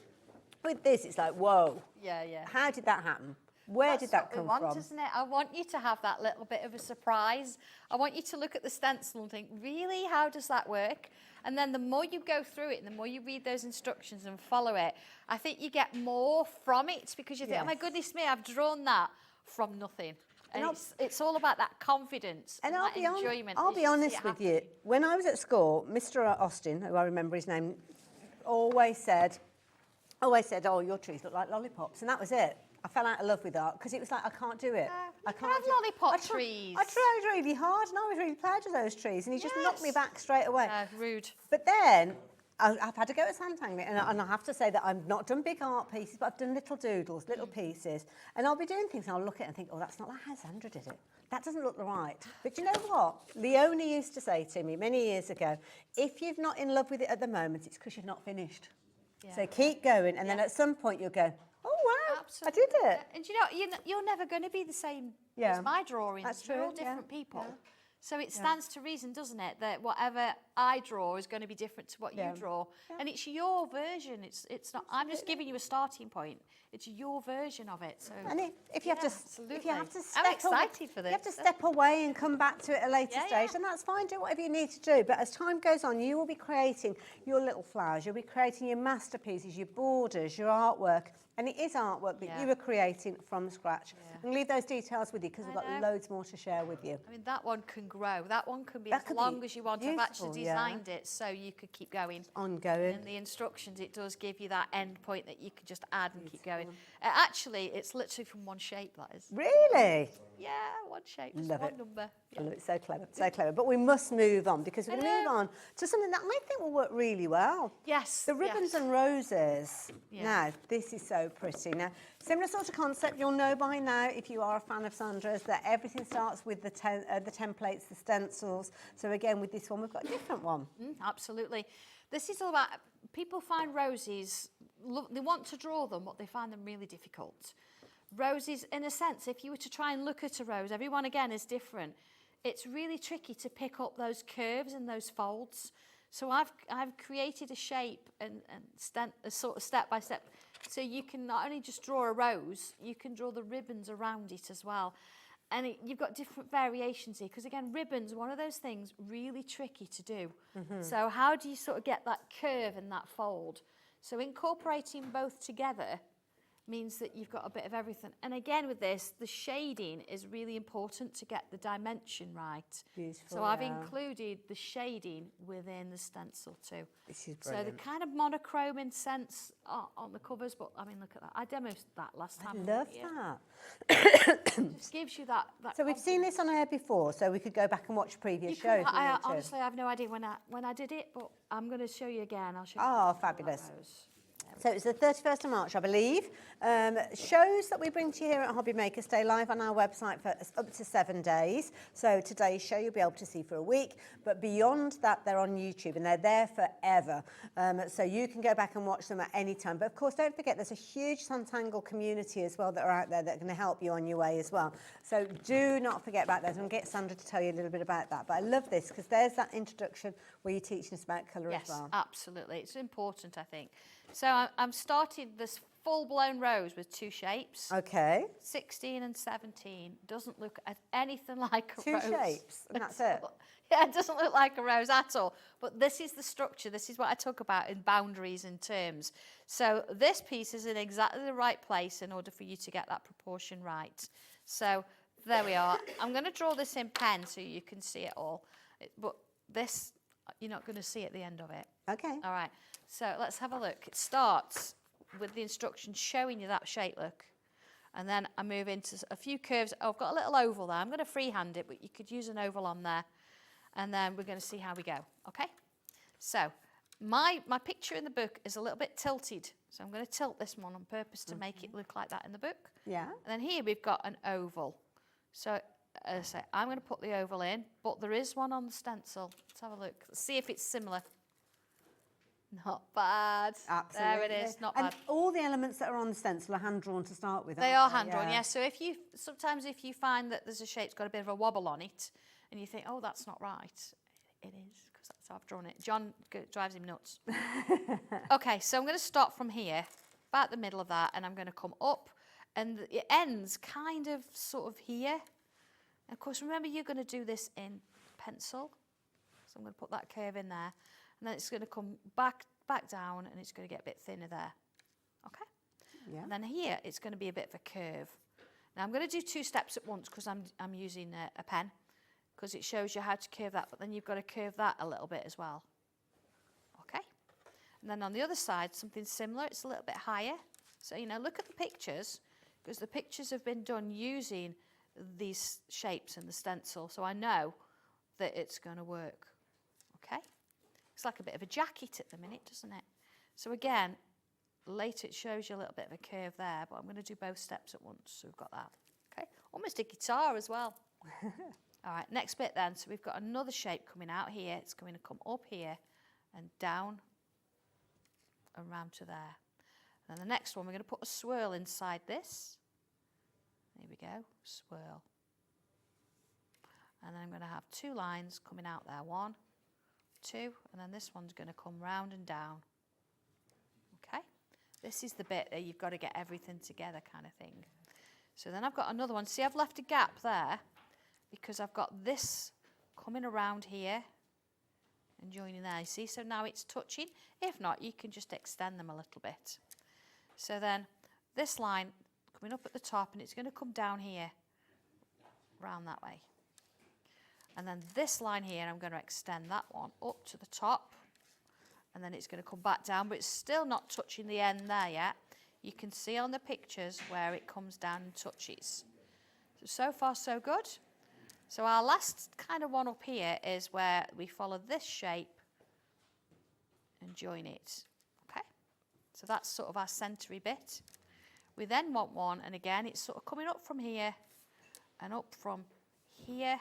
With this, it's like, whoa. Yeah, yeah. How did that happen? Where did that come from? Isn't it? I want you to have that little bit of a surprise. I want you to look at the stencil and think, really, how does that work? And then the more you go through it and the more you read those instructions and follow it, I think you get more from it because you think, oh my goodness me, I've drawn that from nothing. And it's all about that confidence and that enjoyment. I'll be honest with you. When I was at school, Mr. Austin, who I remember his name, always said, oh, your trees look like lollipops. And that was it. I fell out of love with art because it was like, I can't do it. I can't have lollipop trees. I tried really hard and I was really proud of those trees. And he just knocked me back straight away. Rude. But then I've had to go at Sanntangle, and I have to say that I've not done big art pieces, but I've done little doodles, little pieces. And I'll be doing things and I'll look at it and think, oh, that's not like how Sandra did it. That doesn't look right. But you know what? Leonie used to say to me many years ago, if you're not in love with it at the moment, it's because you've not finished. Yeah. So keep going, and then at some point you'll go, oh, wow, absolutely. I did it. Yeah. And you know, you're never going to be the same as my drawings. That's true. We're all different people. Yeah. So it stands to reason, doesn't it, that whatever I draw is going to be different to what you draw. Yeah. And it's your version. It's not. I'm just giving you a starting point. It's your version of it. So and if you have to, if you have to step I'm excited for this. You have to step away and come back to it at a later stage, and that's fine. Do whatever you need to do. But as time goes on, you will be creating your little flowers. You'll be creating your masterpieces, your borders, your artwork. And it is artwork that you are creating from scratch. Yeah. And leave those details with you because we've got loads more to share with you. I mean, that one can grow. That one can be as long as you want. I've actually designed it so you could keep going. It's ongoing. And the instructions, it does give you that end point that you can just add and keep going. Actually, it's literally from one shape, that is. Really? Yeah, one shape, just Love one it. number. Yeah. It's so clever, so clever. But we must move on because we're going to move on to something that I think will work really well. Yes. The ribbons and roses. Yeah. Now, this is so pretty. Now, similar sort of concept, you'll know by now, if you are a fan of Sandra's, that everything starts with the templates, the stencils. So again, with this one, we've got a different one. Absolutely. This is all about, people find roses, they want to draw them, but they find them really difficult. Roses, in a sense, if you were to try and look at a rose, everyone again is different. It's really tricky to pick up those curves and those folds. So I've created a shape and a sort of step by step. So you can not only just draw a rose, you can draw the ribbons around it as well. And you've got different variations here, because again, ribbons, one of those things really tricky to do. So how do you sort of get that curve and that fold? So incorporating both together means that you've got a bit of everything. And again with this, the shading is really important to get the dimension right. Beautiful, so I've included the shading within the stencil too. This is brilliant. So the kind of monochrome in sense on the covers, but I mean, look at that. I demoed that last time. I love that. It just gives you that so we've seen this on air before, so we could go back and watch previous shows. Honestly, I have no idea when I did it, but I'm going to show you again. I'll show you. Oh, fabulous. So it's the 31st of March, I believe. Shows that we bring to you here at Hobby Maker stay live on our website for up to 7 days. So today's show you'll be able to see for a week, but beyond that they're on YouTube and they're there forever. So you can go back and watch them at any time. But of course, don't forget there's a huge Sanntangle community as well that are out there that are going to help you on your way as well. So do not forget about those. I'm going to get Sandra to tell you a little bit about that. But I love this because there's that introduction where you're teaching us about colour as well. Yes, absolutely. It's important, I think. So I'm starting this full-blown rose with 2 shapes. Okay. 16 and 17. Doesn't look anything like a 2 rose. 2 shapes, and that's it. Yeah, it doesn't look like a rose at all. But this is the structure. This is what I talk about in boundaries and terms. So this piece is in exactly the right place in order for you to get that proportion right. So there we are. I'm going to draw this in pen so you can see it all. But this, you're not going to see at the end of it. Okay. All right. So let's have a look. It starts with the instructions showing you that shape look. And then I move into a few curves. Oh, I've got a little oval there. I'm going to freehand it, but you could use an oval on there. And then we're going to see how we go. Okay? So my picture in the book is a little bit tilted. So I'm going to tilt this one on purpose to make it look like that in the book. Yeah. And then here we've got an oval. So as I say, I'm going to put the oval in, but there is one on the stencil. Let's have a look. Let's see if it's similar. Not bad. Absolutely. There it is, not and bad. all the elements that are on the stencil are hand-drawn to start with, They aren't are hand-drawn, Yeah. yes. So sometimes if you find that there's a shape's got a bit of a wobble on it, and you think, oh, that's not right, it is, because that's how I've drawn it. John drives him nuts. Okay, so I'm going to start from here, about the middle of that, and I'm going to come up, and it ends kind of sort of here. And of course, remember, you're going to do this in pencil. So I'm going to put that curve in there. And then it's going to come back down, and it's going to get a bit thinner there. Okay? Yeah. And then here, it's going to be a bit of a curve. Now, I'm going to do 2 steps at once because I'm using a pen, because it shows you how to curve that, but then you've got to curve that a little bit as well. Okay? And then on the other side, something similar. It's a little bit higher. So, look at the pictures, because the pictures have been done using these shapes in the stencil, so I know that it's going to work. Okay? It's like a bit of a jacket at the minute, doesn't it? So again, later it shows you a little bit of a curve there, but I'm going to do both steps at once, so we've got that. Okay? Almost a guitar as well. All right, next bit then. So we've got another shape coming out here. It's going to come up here and down and round to there. And the next one, we're going to put a swirl inside this. There we go, swirl. And then I'm going to have 2 lines coming out there. 1, 2, and then this one's going to come round and down. Okay? This is the bit that you've got to get everything together kind of thing. So then I've got another one. See, I've left a gap there because I've got this coming around here and joining there. You see? So now it's touching. If not, you can just extend them a little bit. So then this line coming up at the top, and it's going to come down here, round that way. And then this line here, I'm going to extend that one up to the top, and then it's going to come back down, but it's still not touching the end there yet. You can see on the pictures where it comes down and touches. So far, so good. So our last kind of one up here is where we follow this shape and join it. Okay? So that's sort of our centery bit. We then want one, and again, it's sort of coming up from here and up from here.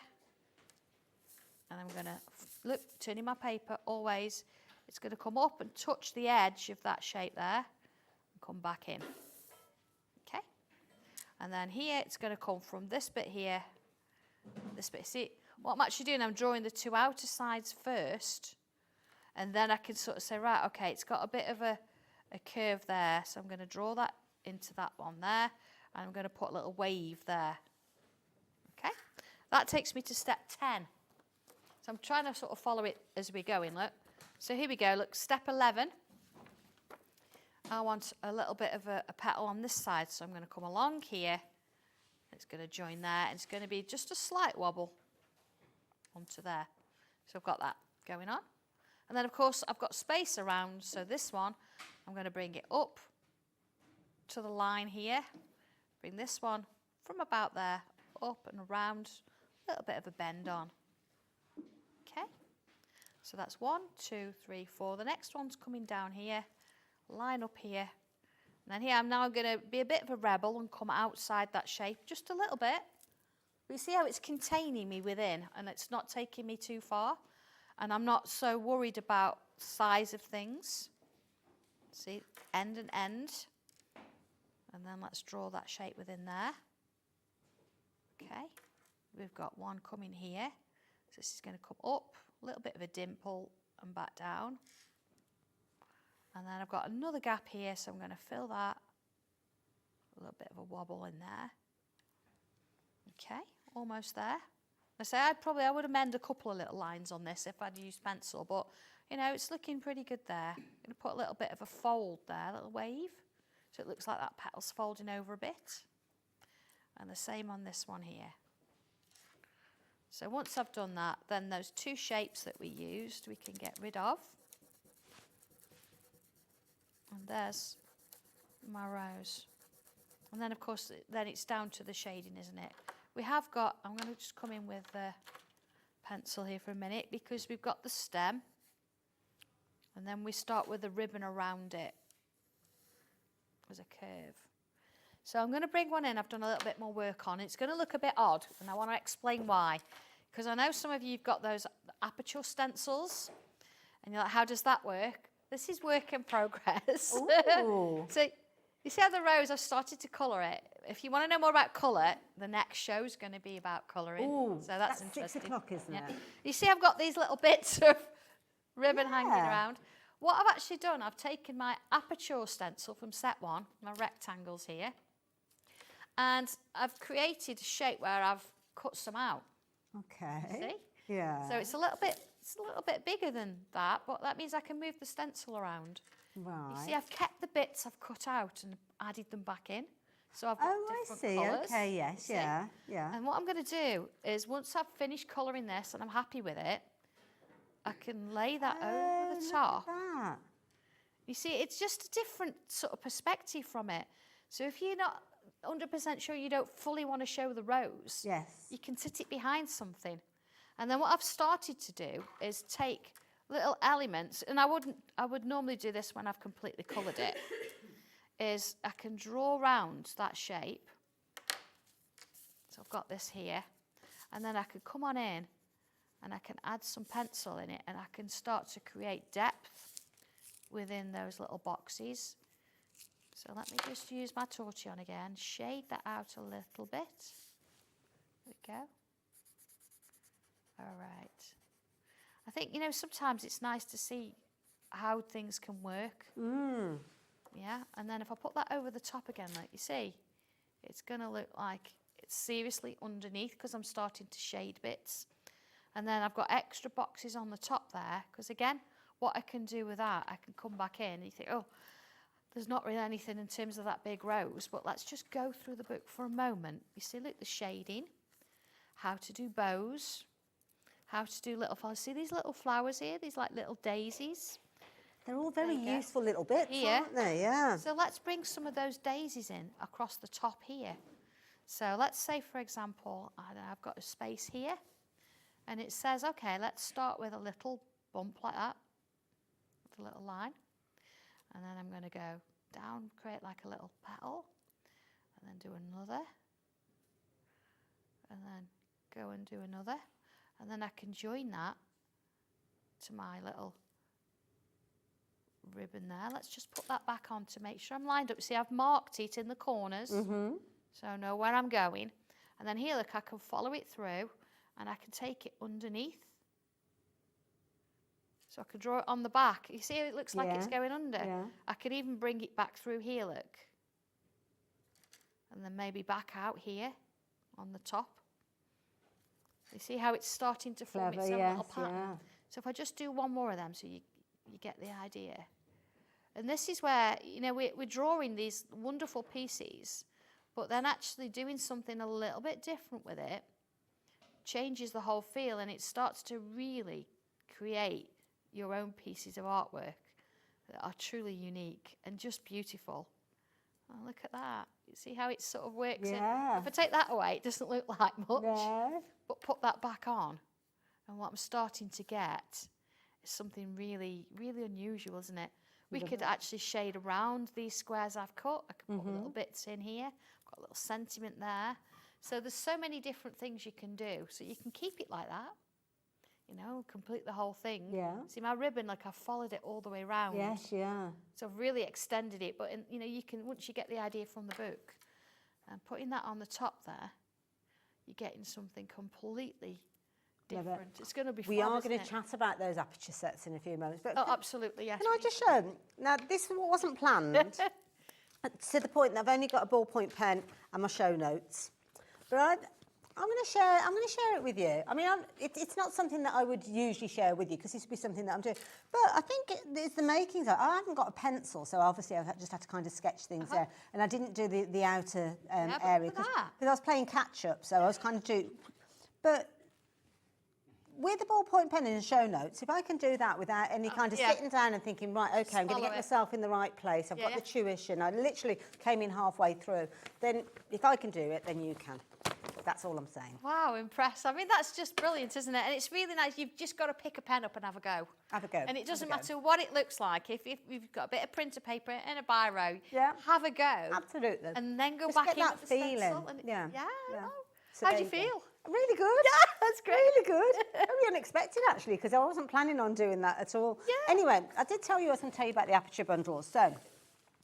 And I'm going to, look, turning my paper always, it's going to come up and touch the edge of that shape there and come back in. Okay? And then here, it's going to come from this bit here, this bit. See, what I'm actually doing, I'm drawing the 2 outer sides first, and then I can sort of say, right, okay, it's got a bit of a curve there, so I'm going to draw that into that one there, and I'm going to put a little wave there. Okay? That takes me to step 10. So I'm trying to sort of follow it as we're going, look. So here we go, look, step 11. I want a little bit of a petal on this side, so I'm going to come along here. It's going to join there, and it's going to be just a slight wobble onto there. So I've got that going on. And then, of course, I've got space around, so this one, I'm going to bring it up to the line here. Bring this one from about there, up and around, a little bit of a bend on. Okay, so that's 1, 2, 3, 4. The next one's coming down here, line up here. And then here I'm now going to be a bit of a rebel and come outside that shape just a little bit. But you see how it's containing me within and it's not taking me too far. And I'm not so worried about size of things. See, end and end. And then let's draw that shape within there. Okay, we've got one coming here. So this is going to come up, a little bit of a dimple and back down. And then I've got another gap here, so I'm going to fill that. A little bit of a wobble in there. Okay, almost there. I say I would amend a couple of little lines on this if I'd used pencil, but you know, it's looking pretty good there. I'm going to put a little bit of a fold there, a little wave. So it looks like that petal's folding over a bit. And the same on this one here. So once I've done that, then those two shapes that we used, we can get rid of. And there's my rose. And then, of course, then it's down to the shading, isn't it? We have got, I'm going to just come in with the pencil here for a minute because we've got the stem. And then we start with the ribbon around it as a curve. So I'm going to bring one in. I've done a little bit more work on it. It's going to look a bit odd, and I want to explain why. Because I know some of you have got those aperture stencils, and you're like, how does that work? This is work in progress. Ooh. So you see how the rose, I've started to colour it. If you want to know more about colour, the next show is going to be about colouring. Ooh, so that's that's interesting. 6 o'clock, isn't it? You see I've got these little bits of ribbon hanging around. What I've actually done, I've taken my aperture stencil from set 1, my rectangles here, and I've created a shape where I've cut some out. Okay. See? Yeah. So it's a little bit bigger than that, but that means I can move the stencil around. Right. You see, I've kept the bits I've cut out and added them back in. So I've got I different see. colours. Okay, yes, See? yeah, yeah. And what I'm going to do is once I've finished colouring this and I'm happy with it, I can lay that over the top. Look at that. You see, it's just a different sort of perspective from it. So if you're not 100% sure you don't fully want to show the rose, Yes. you can sit it behind something. And then what I've started to do is take little elements, and I would normally do this when I've completely coloured it, is I can draw around that shape. So I've got this here, and then I can come on in and I can add some pencil in it, and I can start to create depth within those little boxes. So let me just use my torchon again, shade that out a little bit. There we go. All right. I think, you know, sometimes it's nice to see how things can work. Mm. Yeah, and then if I put that over the top again, like you see, it's going to look like it's seriously underneath because I'm starting to shade bits. And then I've got extra boxes on the top there because, again, what I can do with that, I can come back in and you think, oh, there's not really anything in terms of that big rose, but let's just go through the book for a moment. You see, look, the shading, how to do bows, how to do little flowers. See these little flowers here, these like little daisies? They're all very There you go. useful little bits, Here. aren't they? Yeah. So let's bring some of those daisies in across the top here. So let's say, for example, I've got a space here, and it says, okay, let's start with a little bump like that, with a little line. And then I'm going to go down, create like a little petal, and then do another, and then go and do another. And then I can join that to my little ribbon there. Let's just put that back on to make sure I'm lined up. See, I've marked it in the corners, so I know where I'm going. And then here, look, I can follow it through, and I can take it underneath. So I can draw it on the back. You see how it looks like it's going under? Yeah. I can even bring it back through here, look. And then maybe back out here on the top. You see how it's starting to form its own little pattern? Yeah. So if I just do one more of them so you get the idea. And this is where, you know, we're drawing these wonderful pieces, but then actually doing something a little bit different with it changes the whole feel, and it starts to really create your own pieces of artwork that are truly unique and just beautiful. Oh, look at that. You see how it sort of works in? Yeah. If I take that away, it doesn't look like much. No. But put that back on, and what I'm starting to get is something really, really unusual, isn't it? We could actually shade around these squares I've cut. I can put little bits in here. I've got a little sentiment there. So there's so many different things you can do. So you can keep it like that, you know, complete the whole thing. Yeah. See my ribbon, like I've followed it all the way around. Yes, yeah. So I've really extended it. But, you know, you can, once you get the idea from the book, and putting that on the top there, you're getting something completely different. It's going to be fun. We are going to chat about those aperture sets in a few moments. But absolutely, yes. can I just show? Now, this wasn't planned to the point that I've only got a ballpoint pen and my show notes. But I'm going to share it with you. I mean, it's not something that I would usually share with you because this would be something that I'm doing. But I think it's the makings. I haven't got a pencil, so obviously I've just had to kind of sketch things there. And I didn't do the outer area because I was playing catch up, so I was kind of doing. But with a ballpoint pen and show notes, if I can do that without any kind of sitting down and thinking, right, okay, I'm going to get myself in the right place, I've got the tuition, I literally came in halfway through, then if I can do it, then you can. That's all I'm saying. Wow, impressed. I mean, that's just brilliant, isn't it? And it's really nice. You've just got to pick a pen up and have a go. Have a go. And it doesn't matter what it looks like. If you've got a bit of printer paper and a biro, have a go. Absolutely. And then go just back get in that with the feeling. stencil. And Yeah. So how do you feel? Really good. Yeah, that's great. Really good. Very unexpected, actually, because I wasn't planning on doing that at all. Yeah. Anyway, I did tell you I was going to tell you about the aperture bundles. So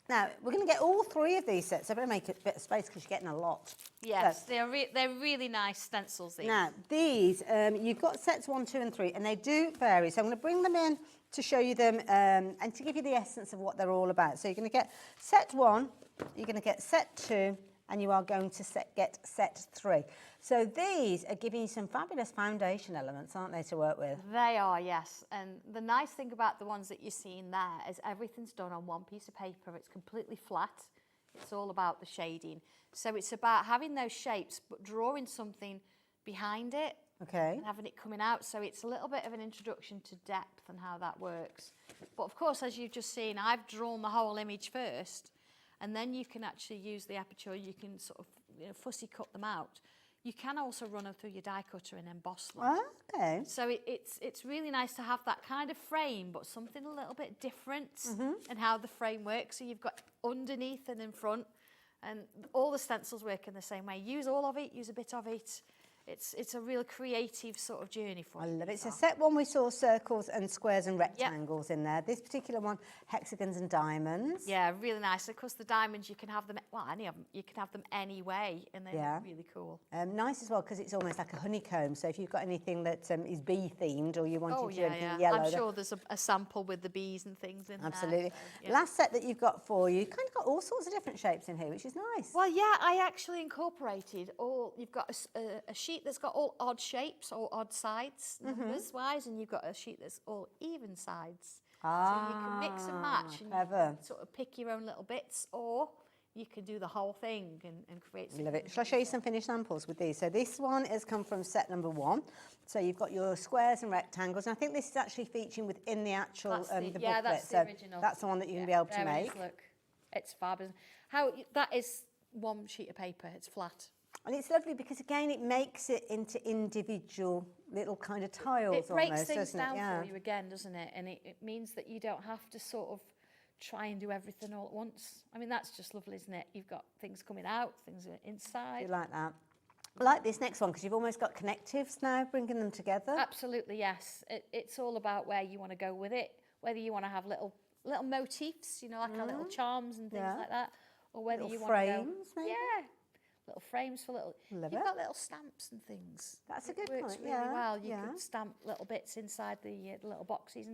now we're going to get all three of these sets. I better make a bit of space because you're getting a lot. Yes, they're really nice stencils, these. Now, these, you've got sets 1, 2 and 3, and they do vary. So I'm going to bring them in to show you them and to give you the essence of what they're all about. So you're going to get set 1, you're going to get set 2, and you are going to get set 3. So these are giving you some fabulous foundation elements, aren't they, to work with? They are, yes. And the nice thing about the ones that you're seeing there is everything's done on one piece of paper. It's completely flat. It's all about the shading. So it's about having those shapes, but drawing something behind it. Okay. And having it coming out. So it's a little bit of an introduction to depth and how that works. But of course, as you've just seen, I've drawn the whole image first. And then you can actually use the aperture. You can sort of fussy cut them out. You can also run them through your die cutter and emboss them. Oh, okay. So it's really nice to have that kind of frame, but something a little bit different and how the frame works. So you've got underneath and in front, and all the stencils work in the same way. Use all of it, use a bit of it. It's a real creative sort of journey for you. I love it. So set 1 we saw circles and squares and rectangles in there. This particular one, hexagons and diamonds. Yeah, really nice. Of course, the diamonds, you can have them, well, any of them, you can have them any way, and they're really cool. Nice as well, because it's almost like a honeycomb. So if you've got anything that is bee themed or you wanted to do anything yellow. I'm sure there's a sample with the bees and things in there. Absolutely. So, Last set that you've got for you, kind of got all sorts of different shapes in here, which is nice. Well, yeah, I actually incorporated you've got a sheet that's got all odd shapes, all odd sides, numbers-wise, and you've got a sheet that's all even sides. So you can mix and match and you can sort of pick your own little bits, or you can do the whole thing and create something. Love it. Shall I show you some finished samples with these? So this one has come from set number 1. So you've got your squares and rectangles, and I think this is actually featuring within the actual the booklet. That's the original. That's the one that you're going to be able to There it make. is, look, it's fabulous. That is one sheet of paper. It's flat. And it's lovely because, again, it makes it into individual little kind of tiles It breaks almost, things doesn't it? down for you again, doesn't it? And it means that you don't have to sort of try and do everything all at once. I mean, that's just lovely, isn't it? You've got things coming out, things inside. You like that? I like this next one because you've almost got connectives now, bringing them together. Absolutely, yes. It's all about where you want to go with it, whether you want to have little motifs, you know, like our little charms and things like that, or whether little you want to go... frames, maybe? Yeah. Little frames for little... You've got little stamps and things. That's a good It works point, really well. You could stamp little bits inside the little boxes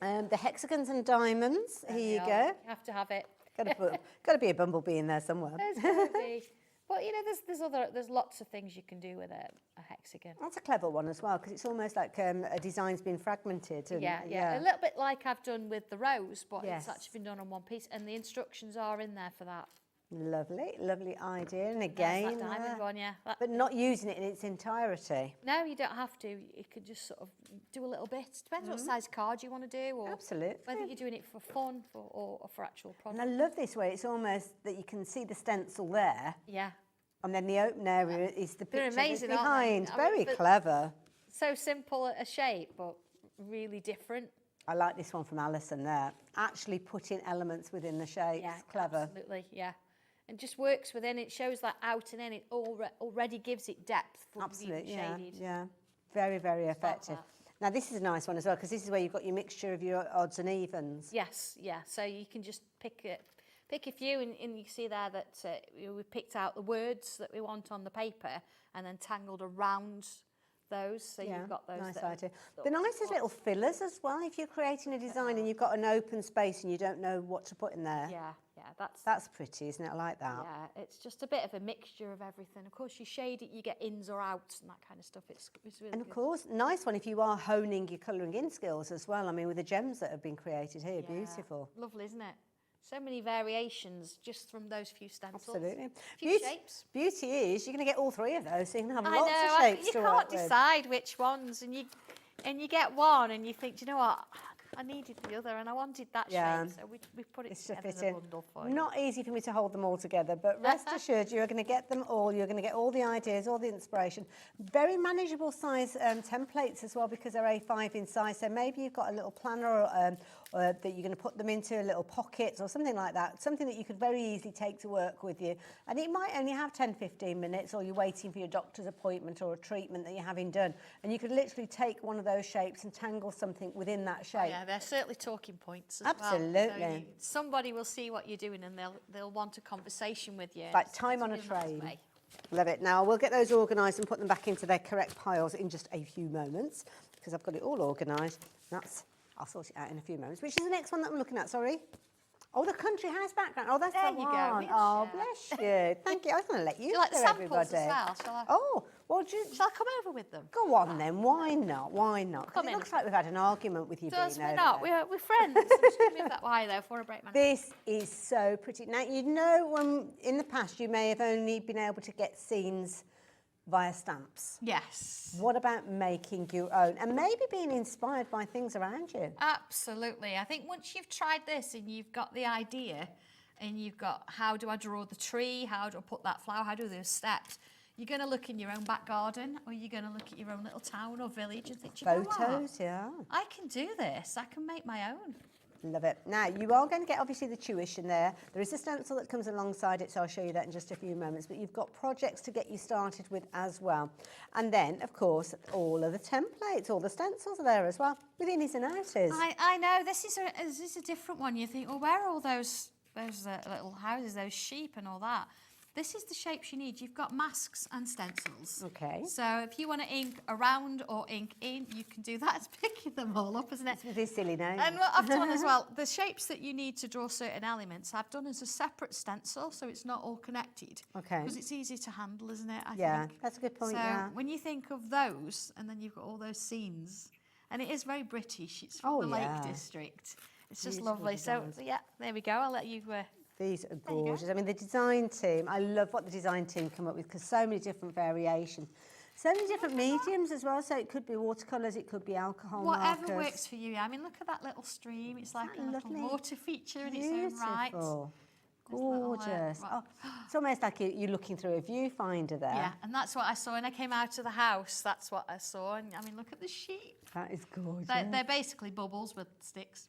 and The hexagons and diamonds. Here you go. You have to have it. Got to be a bumblebee in there somewhere. There's got to be. But you know, there's lots of things you can do with a hexagon. That's a clever one as well because it's almost like a design's been fragmented. And, Yeah. A little bit like I've done with the rose, but it's actually been done on one piece, and the instructions are in there for that. Lovely, lovely idea. And again, That diamond one, yeah. but not using it in its entirety. No, you don't have to. You could just sort of do a little bit. Depends what size card you want to do, or Absolutely. whether you're doing it for fun or for actual product. And I love this way. It's almost that you can see the stencil there. Yeah. And then the open area is the They're picture that's amazing, aren't behind. they? Very clever. So simple a shape, but really different. I like this one from Alison there. Actually putting elements within the shapes. Yeah, Clever. absolutely, yeah. And just works within it, shows that out and in, it already gives it depth for Absolutely, even shaded. yeah. Very, very effective. Now this is a nice one as well, because this is where you've got your mixture of your odds and evens. Yes, yeah. So you can just pick a few, and you see there that we picked out the words that we want on the paper, and then tangled around those. So you've got those. Nice idea. The nicest little fillers as well. If you're creating a design and you've got an open space and you don't know what to put in there. Yeah, that's pretty, isn't it? I like that. Yeah, it's just a bit of a mixture of everything. Of course, you shade it, you get ins or outs and that kind of stuff. It's really And of good. course, nice one if you are honing your colouring in skills as well. I mean, with the gems that have been created here, beautiful. Lovely, isn't it? So many variations just from those few stencils. Absolutely. Few shapes. Beauty is you're going to get all three of those, so you can have I lots know, of shapes you to can't work with. decide which ones, and you get one, and you think, do you know what? I needed the other, and I wanted that shape, so we put it together as a bundle for you. Not easy for me to hold them all together, but rest assured you are going to get them all. You're going to get all the ideas, all the inspiration. Very manageable size templates as well, because they're A5 in size. So maybe you've got a little planner that you're going to put them into, little pockets or something like that, something that you could very easily take to work with you. And it might only have 10, 15 minutes, or you're waiting for your doctor's appointment or a treatment that you're having done. And you could literally take one of those shapes and tangle something within that shape. Yeah, they're certainly talking points as Absolutely. well. So somebody will see what you're doing, and they'll want a conversation with you. Like time on a train. Love it. Now, we'll get those organised and put them back into their correct piles in just a few moments, because I've got it all organised. I'll sort it out in a few moments. Which is the next one that I'm looking at, sorry? Oh, the country house background. Oh, that's There the you one. go. Oh, bless you. Thank you. I was going to let you Do you like the show samples everybody. as well? Shall I? Oh, well, Shall I come over with them? go on then. Why not? Why not? 'Cause Come it in. looks like we've had an argument with you Does being we're over not. there. We're friends. I'm just going to move that way, though, for a break, man. This is so pretty. Now, you know, when in the past you may have only been able to get scenes via stamps. Yes. What about making your own and maybe being inspired by things around you? Absolutely. I think once you've tried this and you've got the idea and you've got how do I draw the tree, how do I put that flower, how do I do those steps, you're going to look in your own back garden, or you're going to look at your own little town or village and think, "Do you know what? Photos, yeah. I can do this. I can make my own." Love it. Now, you are going to get, obviously, the tuition there. There is a stencil that comes alongside it, so I'll show you that in just a few moments. But you've got projects to get you started with as well. And then, of course, all of the templates, all the stencils are there as well, with innies and outies. I know. This is a different one. You think, well, where are all those little houses, those sheep and all that? This is the shapes you need. You've got masks and stencils. Okay. So if you want to ink around or ink in, you can do that. It's picking them all up, isn't it? With this silly name. And what I've done as well, the shapes that you need to draw certain elements, I've done as a separate stencil, so it's not all connected. Okay. Because it's easy to handle, isn't it? I think. That's a good point, So yeah. when you think of those, and then you've got all those scenes, and it is very British. It's from Oh, the yeah. Lake District. It's just Beautiful lovely. designs. So yeah, there we go. I'll let you. These are you go. gorgeous. I mean, the design team, I love what the design team come up with, because so many different variations. So many different mediums as well. So it could be watercolours, it could be alcohol Whatever markers. works for you. I mean, look at that little stream. It's like a that little lovely? water feature in its own right. Beautiful. There's little, Gorgeous. well- It's almost like you're looking through a viewfinder there. Yeah, and that's what I saw when I came out of the house. That's what I saw. And I mean, look at the sheep. That is gorgeous. They're basically bubbles with sticks.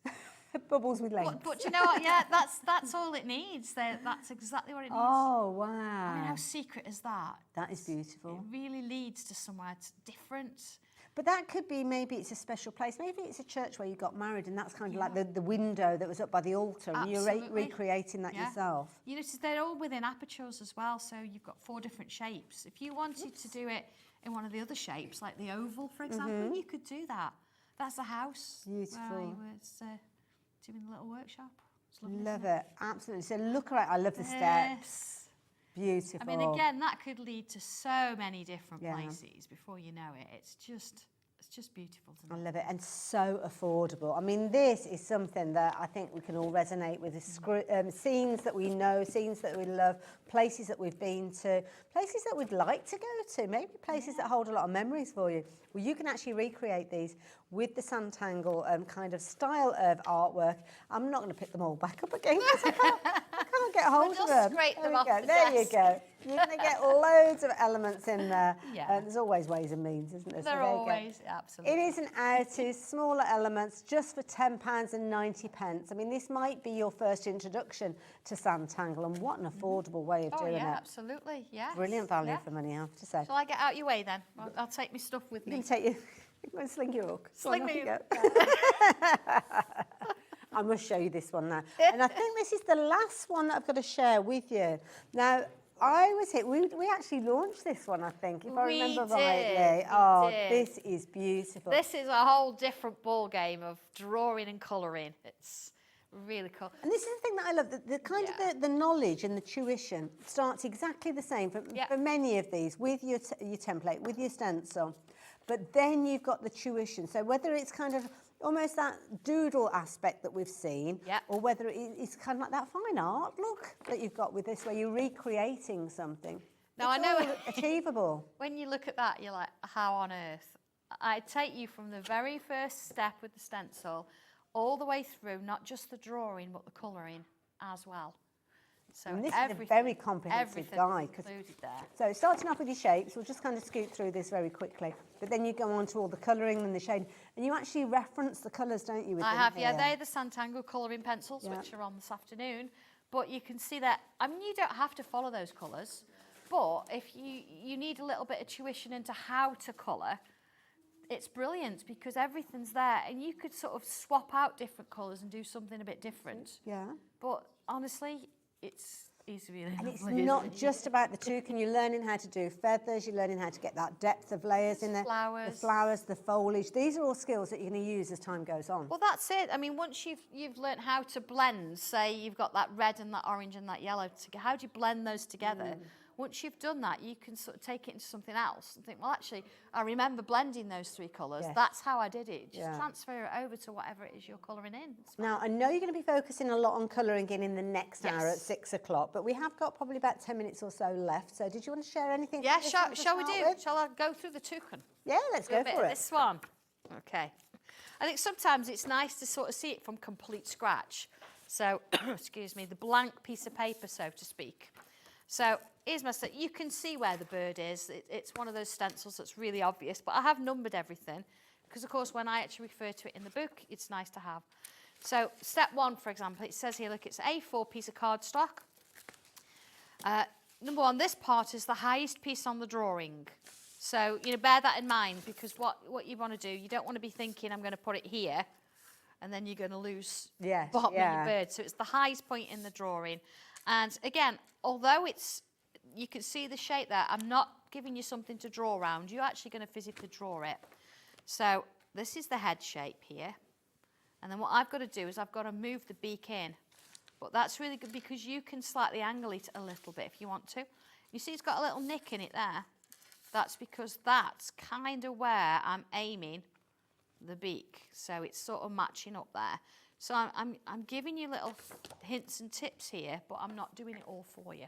Bubbles with length. But you know what? Yeah, that's all it needs. That's exactly what it needs. Oh, I mean, wow. how secret is that? That is beautiful. It really leads to somewhere different. But that could be, maybe it's a special place. Maybe it's a church where you got married and that's kind of like the window that was up by the altar and you're Absolutely. recreating that Yeah. yourself. You notice they're all within apertures as well, so you've got 4 different shapes. If you wanted to do it in one of the other shapes, like the oval, for example, you could do that. That's a house. Beautiful. Where you were doing the little workshop. It's lovely, Love isn't it. Absolutely. So look around. I love the steps. Yes. Beautiful. I mean, again, that could lead to so many different Yeah. places before you know it. It's just beautiful to I me. love it, and so affordable. I mean, this is something that I think we can all resonate with. The scenes that we know, scenes that we love, places that we've been to, places that we'd like to go to, maybe places that hold a lot of memories for you. Well, you can actually recreate these with the Sanntangle kind of style of artwork. I'm not going to pick them all back up again because I can't on, get hold We'll of just them. scrape There them we off go. the There you desk. go. You're going to get loads of elements in there. Yeah. There's always ways and means, isn't there? So They're there you go. always, absolutely. It is an artist, smaller elements, just for £10.90. I mean, this might be your first introduction to Sanntangle, and what an affordable way of Oh, doing yeah, it. absolutely, yes. Brilliant value yeah. for money, I have to say. Shall I get out your way then? I'll take my stuff with You me. can take your, you can sling your hook. Go on, Sling off me you go. hook. I must show you this one now. And I think this is the last one that I've got to share with you. Now, I was here, we actually launched this one, I think, if I We remember did, rightly. we Oh, did. this is beautiful. This is a whole different ball game of drawing and colouring. It's really cool. And this is the thing that I love, the kind Yeah. of the knowledge and the tuition starts exactly the same for many of these, with your template, with your stencil. But then you've got the tuition. So whether it's kind of almost that doodle aspect that we've seen, or whether it's kind of like that fine art look that you've got with this, where you're recreating something. Now, It's I know all achievable. when you look at that, you're like, how on earth? I take you from the very first step with the stencil all the way through, not just the drawing, but the colouring as well. So And this is a very comprehensive guide. Included there. So starting off with your shapes, we'll just kind of scoot through this very quickly. But then you go on to all the colouring and the shade. And you actually reference the colours, don't you? With I them have, yeah, here? they're the Sanntangle colouring pencils, which are on this afternoon. But you can see that, I mean, you don't have to follow those colours. But if you need a little bit of tuition into how to colour, it's brilliant because everything's there. And you could sort of swap out different colours and do something a bit different. Yeah. But honestly, it's really And it's lovely, not isn't it? just about the toucan. You're learning how to do feathers. You're learning how to get that depth of layers in there. Flowers. The flowers, the foliage. These are all skills that you're going to use as time goes on. Well, that's it. I mean, once you've learnt how to blend, say you've got that red and that orange and that yellow, how do you blend those together? Once you've done that, you can sort of take it into something else and think, well, actually, I remember blending those three colours. Yes. That's how I did it. Just Yeah. transfer it over to whatever it is you're colouring in. It's Now, I know you're going to be focusing a lot on colouring in the next hour at Yes. 6 o'clock, but we have got probably about 10 minutes or so left. So did you want to share anything? Yeah, for this one to shall we start do? with? Shall I go through the toucan? Yeah, let's Do a go bit for of it. this one. Okay. I think sometimes it's nice to sort of see it from complete scratch. So, excuse me, the blank piece of paper, so to speak. So here's my set. You can see where the bird is. It's one of those stencils that's really obvious, but I have numbered everything because, of course, when I actually refer to it in the book, it's nice to have. So step one, for example, it says here, look, it's A4 piece of cardstock. Number one, this part is the highest piece on the drawing. So, bear that in mind because what you want to do, you don't want to be thinking, I'm going to put it here, and then you're going to lose Yes, bottom of yeah. your bird. So it's the highest point in the drawing. And again, although you can see the shape there, I'm not giving you something to draw around. You're actually going to physically draw it. So this is the head shape here. And then what I've got to do is I've got to move the beak in. But that's really good because you can slightly angle it a little bit if you want to. You see it's got a little nick in it there. That's because that's kind of where I'm aiming the beak. So it's sort of matching up there. So I'm giving you little hints and tips here, but I'm not doing it all for you.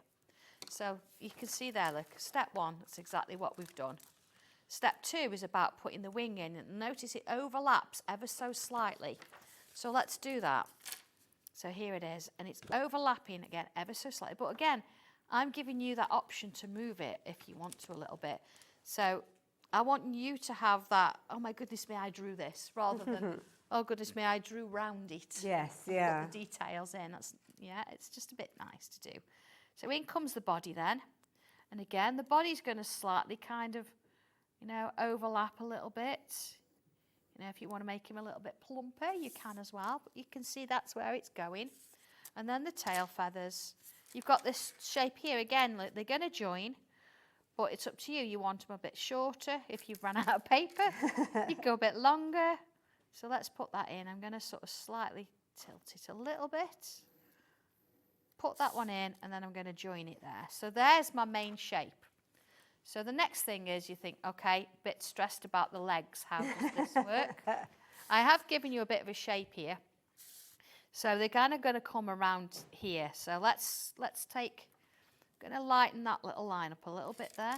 So you can see there, look, step one, that's exactly what we've done. Step two is about putting the wing in, and notice it overlaps ever so slightly. So let's do that. So here it is, and it's overlapping again ever so slightly. But again, I'm giving you that option to move it if you want to a little bit. So I want you to have that, oh my goodness me, I drew this, rather than, oh goodness me, I drew round it. Yes, Put yeah. the details in. It's just a bit nice to do. So in comes the body then. And again, the body's going to slightly kind of, overlap a little bit. If you want to make him a little bit plumper, you can as well. But you can see that's where it's going. And then the tail feathers. You've got this shape here. Again, look, they're going to join. But it's up to you. You want them a bit shorter. If you've run out of paper, you go a bit longer. So let's put that in. I'm going to sort of slightly tilt it a little bit. Put that one in, and then I'm going to join it there. So there's my main shape. So the next thing is you think, okay, a bit stressed about the legs. How does this work? I have given you a bit of a shape here. So they're kind of going to come around here. So let's take, I'm going to lighten that little line up a little bit there.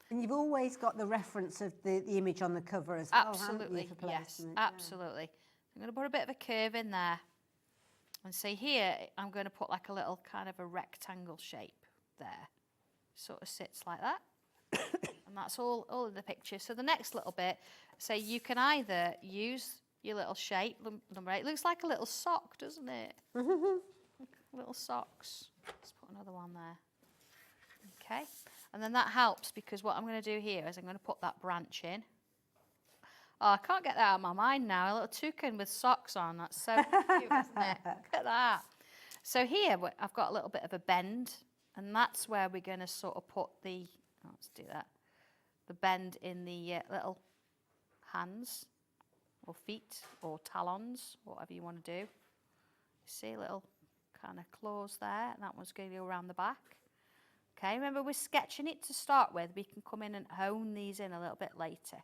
And you've always got the reference of the image on the cover as well, haven't you, Absolutely, for yes, placement? absolutely. I'm going to put a bit of a curve in there. And see here, I'm going to put like a little kind of a rectangle shape there. Sort of sits like that. And that's all in the picture. So the next little bit, say you can either use your little shape, number 8. It looks like a little sock, doesn't it? Little socks. Let's put another one there. Okay. And then that helps because what I'm going to do here is I'm going to put that branch in. Oh, I can't get that out of my mind now. A little toucan with socks on. That's so cute, isn't it? Look at that. So here I've got a little bit of a bend, and that's where we're going to sort of put the, let's do that, the bend in the little hands or feet or talons, whatever you want to do. See a little kind of claws there, and that one's going to go around the back. Okay, remember we're sketching it to start with. We can come in and hone these in a little bit later.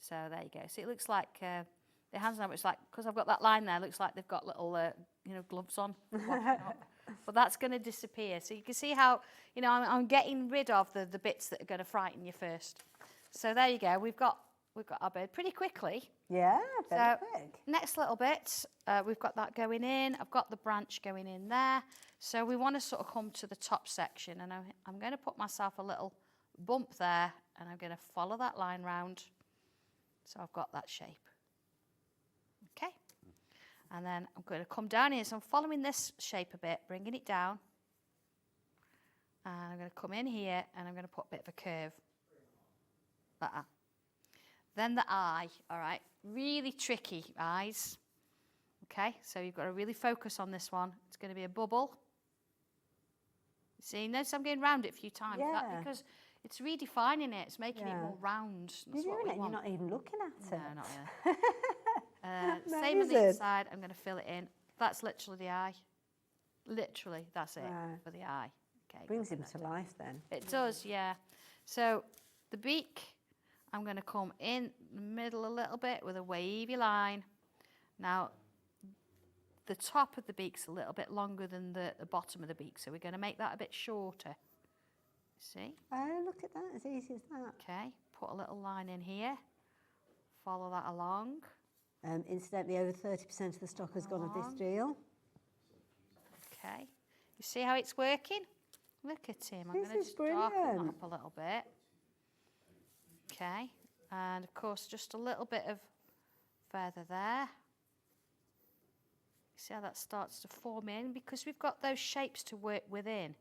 So there you go. See, it looks like the hands now, it's like, because I've got that line there, it looks like they've got little, gloves on. But that's going to disappear. So you can see how, I'm getting rid of the bits that are going to frighten you first. So there you go. We've got our bird pretty quickly. Yeah, very quick. Next little bit, we've got that going in. I've got the branch going in there. So we want to sort of come to the top section, and I'm going to put myself a little bump there, and I'm going to follow that line round. So I've got that shape. Okay. And then I'm going to come down here. So I'm following this shape a bit, bringing it down. And I'm going to come in here, and I'm going to put a bit of a curve. Like that. Then the eye, all right. Really tricky eyes. Okay, so you've got to really focus on this one. It's going to be a bubble. See, notice I'm going round it a few times. Yeah. That's because it's redefining it. It's making it more round. That's You're what doing we it, want. you're not even looking at it. No, not really. Same on the other side. I'm going to fill it in. That's literally the eye. Literally, that's it for the eye. Okay. Brings him to life then. It does, yeah. So the beak, I'm going to come in the middle a little bit with a wavy line. Now, the top of the beak's a little bit longer than the bottom of the beak, so we're going to make that a bit shorter. See? Oh, look at that, as easy as that. Okay, put a little line in here. Follow that along. Incidentally, over 30% of the stock has gone of this deal. Okay. You see how it's working? Look at him. I'm going to just darken that up a little bit. Okay. And, of course, just a little bit of feather there. See how that starts to form in? Because we've got those shapes to work within,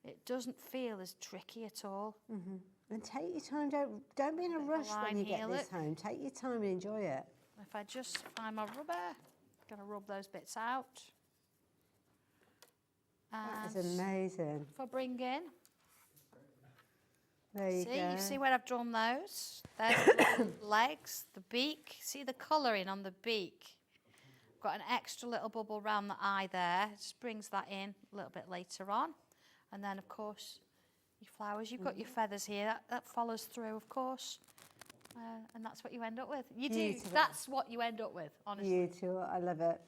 it doesn't feel as tricky at all. Mm-hmm. And take your time. Don't be in a rush when you get this home. Take your time and enjoy it. If I just find my rubber, I'm going to rub those bits out. That is amazing. If I bring in, there you go. You see where I've drawn those? There's the legs, the beak. See the colouring on the beak? Got an extra little bubble around the eye there. Just brings that in a little bit later on. And then, of course, your flowers. You've got your feathers here. That follows through, of course. And that's what you end up with. You do. That's what you end up with, honestly. Beautiful. I love it.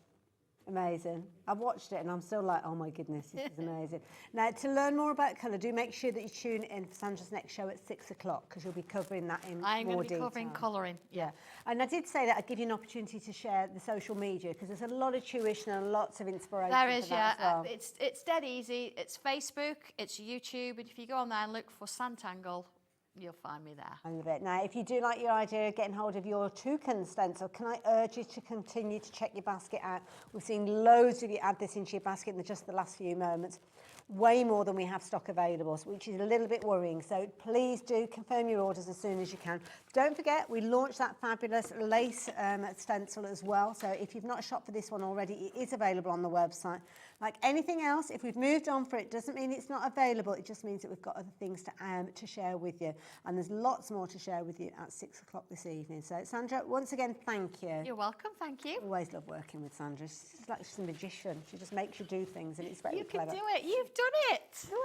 Amazing. I've watched it and I'm still like, oh my goodness, this is amazing. Now, to learn more about colour, do make sure that you tune in for Sandra's next show at 6 o'clock because you'll be covering that in more detail. I'm going to be covering colouring. Yeah. And I did say that I'd give you an opportunity to share the social media because there's a lot of tuition and lots of inspiration. There is, for that as well. It's dead easy. It's Facebook, it's YouTube, and if you go on there and look for Sanntangle, you'll find me there. I love it. Now, if you do like your idea of getting hold of your toucan stencil, can I urge you to continue to check your basket out? We've seen loads of you add this into your basket in just the last few moments. Way more than we have stock available, which is a little bit worrying. So please do confirm your orders as soon as you can. Don't forget, we launched that fabulous lace stencil as well. So if you've not shopped for this one already, it is available on the website. Like anything else, if we've moved on for it, doesn't mean it's not available. It just means that we've got other things to share with you. And there's lots more to share with you at 6 o'clock this evening. So Sandra, once again, thank you. You're welcome, thank you. Always love working with Sandra. She's like she's a magician. She just makes you do things and it's very clever. You can do it. You've done it. Well,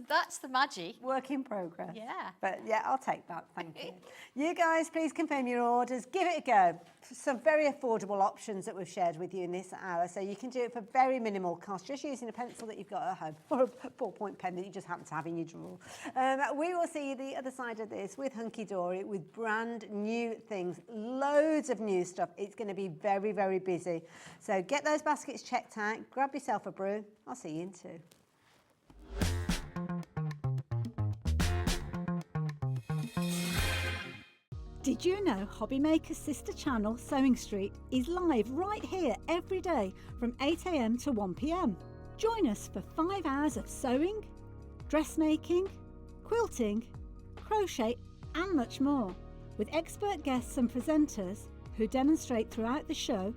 That's the magic. Work in progress. Yeah. But yeah, I'll take that. Thank you. You guys, please confirm your orders. Give it a go. Some very affordable options that we've shared with you in this hour. So you can do it for very minimal cost, just using a pencil that you've got at home or a ballpoint pen that you just happen to have in your drawer. We will see you the other side of this with Hunkydory, with brand new things, loads of new stuff. It's going to be very, very busy. So get those baskets checked out, grab yourself a brew. I'll see you in 2. Did you know Hobbymaker's sister channel, Sewing Street, is live right here every day from 8 AM to 1 PM? Join us for 5 hours of sewing, dressmaking, quilting, crochet and much more. With expert guests and presenters who demonstrate throughout the show,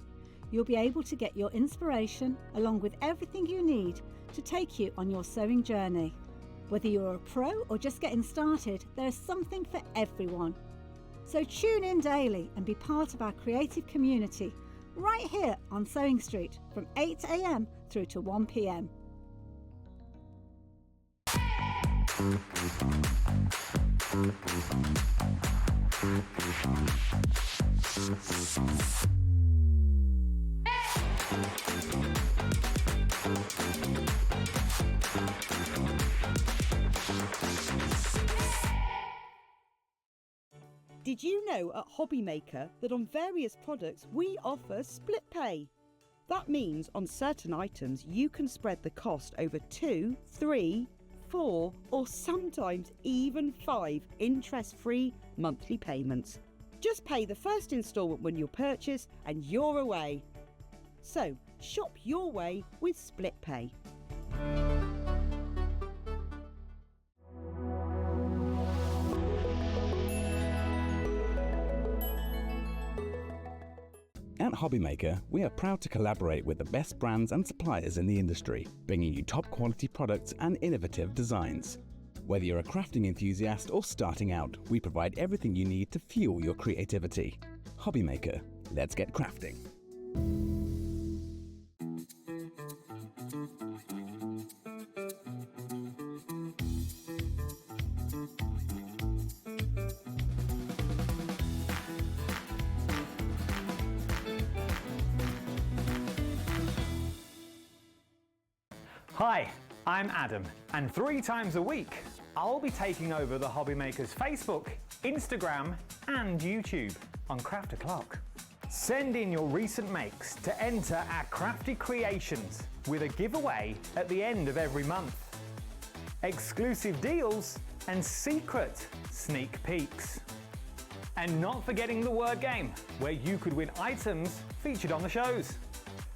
you'll be able to get your inspiration along with everything you need to take you on your sewing journey. Whether you're a pro or just getting started, there's something for everyone. So tune in daily and be part of our creative community right here on Sewing Street from 8 AM through to 1 PM. Did you know at Hobbymaker that on various products we offer split pay? That means on certain items you can spread the cost over 2, 3, 4 or sometimes even 5 interest-free monthly payments. Just pay the first instalment when you purchase and you're away. So shop your way with split pay. At Hobbymaker, we are proud to collaborate with the best brands and suppliers in the industry, bringing you top quality products and innovative designs. Whether you're a crafting enthusiast or starting out, we provide everything you need to fuel your creativity. Hobbymaker, let's get crafting. Hi, I'm Adam, and 3 times a week I'll be taking over the Hobbymaker's Facebook, Instagram and YouTube on Craft O'Clock. Send in your recent makes to enter our crafty creations with a giveaway at the end of every month. Exclusive deals and secret sneak peeks. And not forgetting the word game, where you could win items featured on the shows.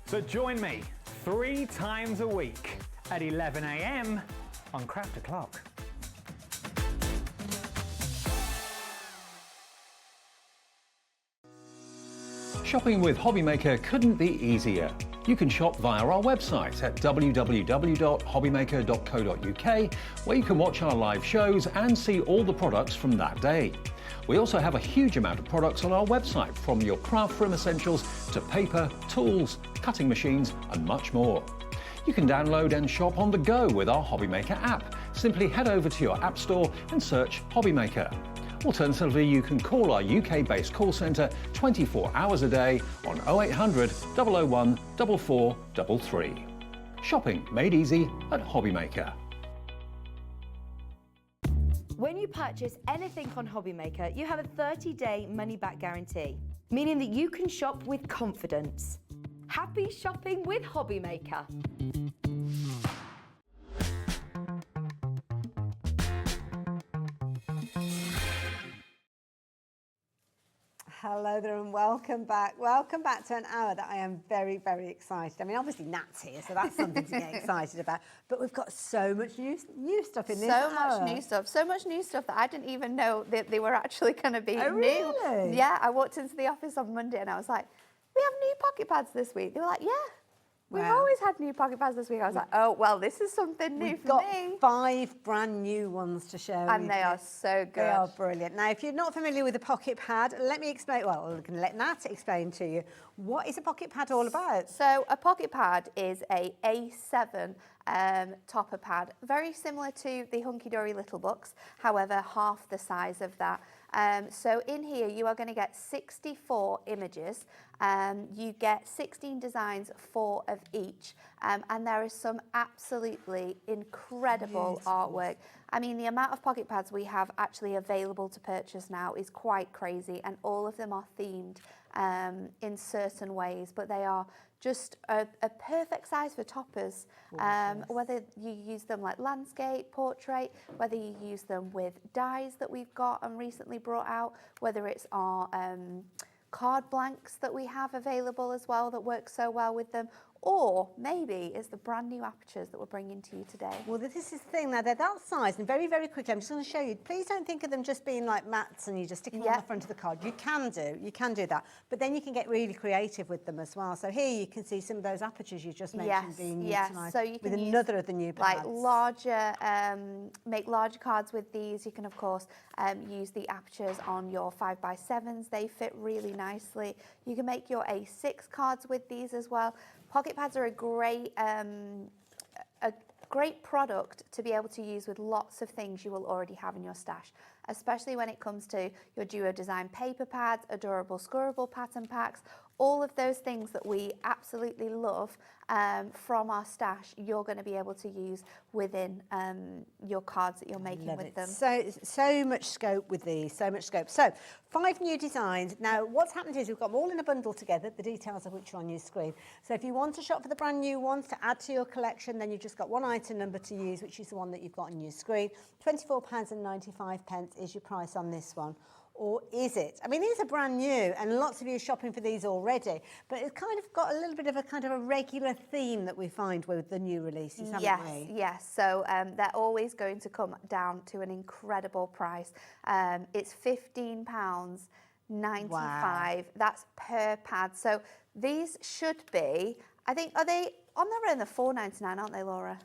So join me 3 times a week at 11 AM on Craft O'Clock. Shopping with Hobbymaker couldn't be easier. You can shop via our website at www.hobbymaker.co.uk, where you can watch our live shows and see all the products from that day. We also have a huge amount of products on our website, from your craft room essentials to paper, tools, cutting machines and much more. You can download and shop on the go with our Hobbymaker app. Simply head over to your app store and search Hobbymaker. Alternatively, you can call our UK-based call centre 24 hours a day on 0800 001 4433. Shopping made easy at Hobbymaker. When you purchase anything on Hobbymaker, you have a 30-day money-back guarantee, meaning that you can shop with confidence. Happy shopping with Hobbymaker. Hello there and welcome back. Welcome back to an hour that I am very, very excited. I mean, obviously Nat's here, so that's something to get excited about. But we've got so much new stuff in this hour. So much new stuff that I didn't even know that they were actually going to be new. Really? Yeah, I walked into the office on Monday and I was like, we have new pocket pads this week. They were like, yeah. We've Wow. always had new pocket pads this week. I was like, oh, well, this is something new We've for got me. 5 brand new ones to share And with they you. are so good. They are brilliant. Now, if you're not familiar with a pocket pad, let me explain, well, I'm going to let Nat explain to you, what is a pocket pad all about? So a pocket pad is a A7 topper pad, very similar to the Hunkydory little books, however, half the size of that. So in here, you are going to get 64 images. You get 16 designs, 4 of each. And there is some absolutely incredible artwork. I mean, the amount of pocket pads we have actually available to purchase now is quite crazy, and all of them are themed in certain ways, but they are just a perfect size for toppers, whether you use them like landscape, portrait, whether you use them with dies that we've got and recently brought out, whether it's our card blanks that we have available as well that work so well with them, or maybe it's the brand new apertures that we're bringing to you today. Well, this is the thing now, they're that size, and very, very quickly, I'm just going to show you. Please don't think of them just being like mats and you just stick them on the front of the card. You can do that, but then you can get really creative with them as well. So here you can see some of those apertures you just mentioned being utilised so you with can another of the new pads. Like larger, make larger cards with these. You can of course use the apertures on your 5x7s. They fit really nicely. You can make your A6 cards with these as well. Pocket pads are a great product to be able to use with lots of things you will already have in your stash, especially when it comes to your duo design paper pads, adorable scoreable pattern packs, all of those things that we absolutely love from our stash, you're going to be able to use within your cards that you're making with them. So much scope with these, so much scope. So 5 new designs. Now, what's happened is we've got them all in a bundle together, the details of which are on your screen. So if you want to shop for the brand new ones to add to your collection, then you've just got one item number to use, which is the one that you've got on your screen. £24.95 is your price on this one. Or is it? I mean, these are brand new, and lots of you are shopping for these already, but it's kind of got a little bit of a kind of a regular theme that we find with the new releases, haven't we? Yes. So they're always going to come down to an incredible price. It's £15.95. Wow. That's per pad. So these should be, I think, are they on their own? They're £4.99, aren't they, Laura?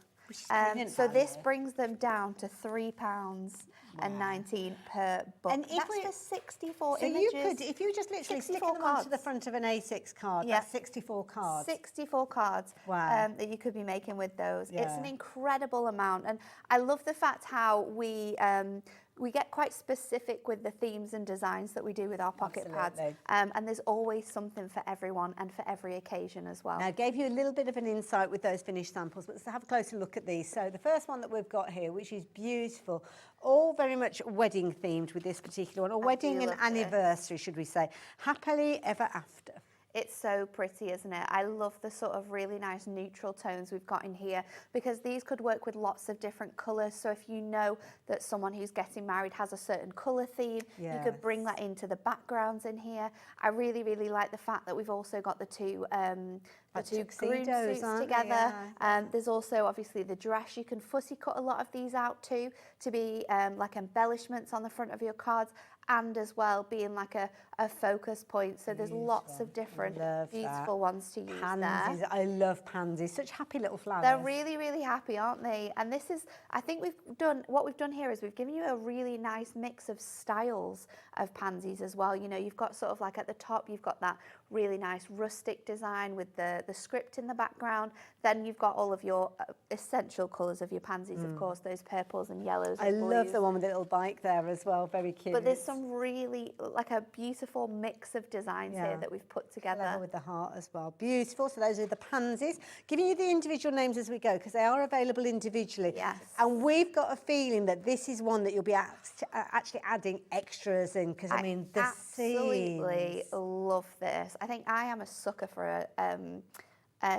So this brings them down to £3.19 per book. And that's for 64 images. So you could, if you just literally stick them onto the front of an A6 card, that's 64 cards. 64 cards that you could be making with those. Yeah. It's an incredible amount. And I love the fact how we get quite specific with the themes and designs that we do with our pocket pads. And there's always something for everyone and for every occasion as well. Now, I gave you a little bit of an insight with those finished samples, but let's have a closer look at these. So the first one that we've got here, which is beautiful, all very much wedding themed with this particular one, or wedding and anniversary, should we say. Happily ever after. It's so pretty, isn't it? I love the sort of really nice neutral tones we've got in here, because these could work with lots of different colours. So if you know that someone who's getting married has a certain colour theme, you could bring that into the backgrounds in here. I really, really like the fact that we've also got the two groom suits together. There's also obviously the dress. You can fussy cut a lot of these out too, to be like embellishments on the front of your cards, and as well being like a focus point. So there's lots of different beautiful ones to use pansies. there. I love pansies. Such happy little flowers. They're really, really happy, aren't they? And this is, I think what we've done here is we've given you a really nice mix of styles of pansies as well. You know, you've got sort of like at the top, you've got that really nice rustic design with the script in the background. Then you've got all of your essential colours of your pansies, of course, those purples and yellows. I love the one with the little bike there as well, very cute. But there's some really, like a beautiful mix of designs here that we've put together. Clever with the heart as well. Beautiful. So those are the pansies. Giving you the individual names as we go, because they are available individually. Yes. And we've got a feeling that this is one that you'll be actually adding extras in, because I mean, the absolutely love this. I think I am a sucker for a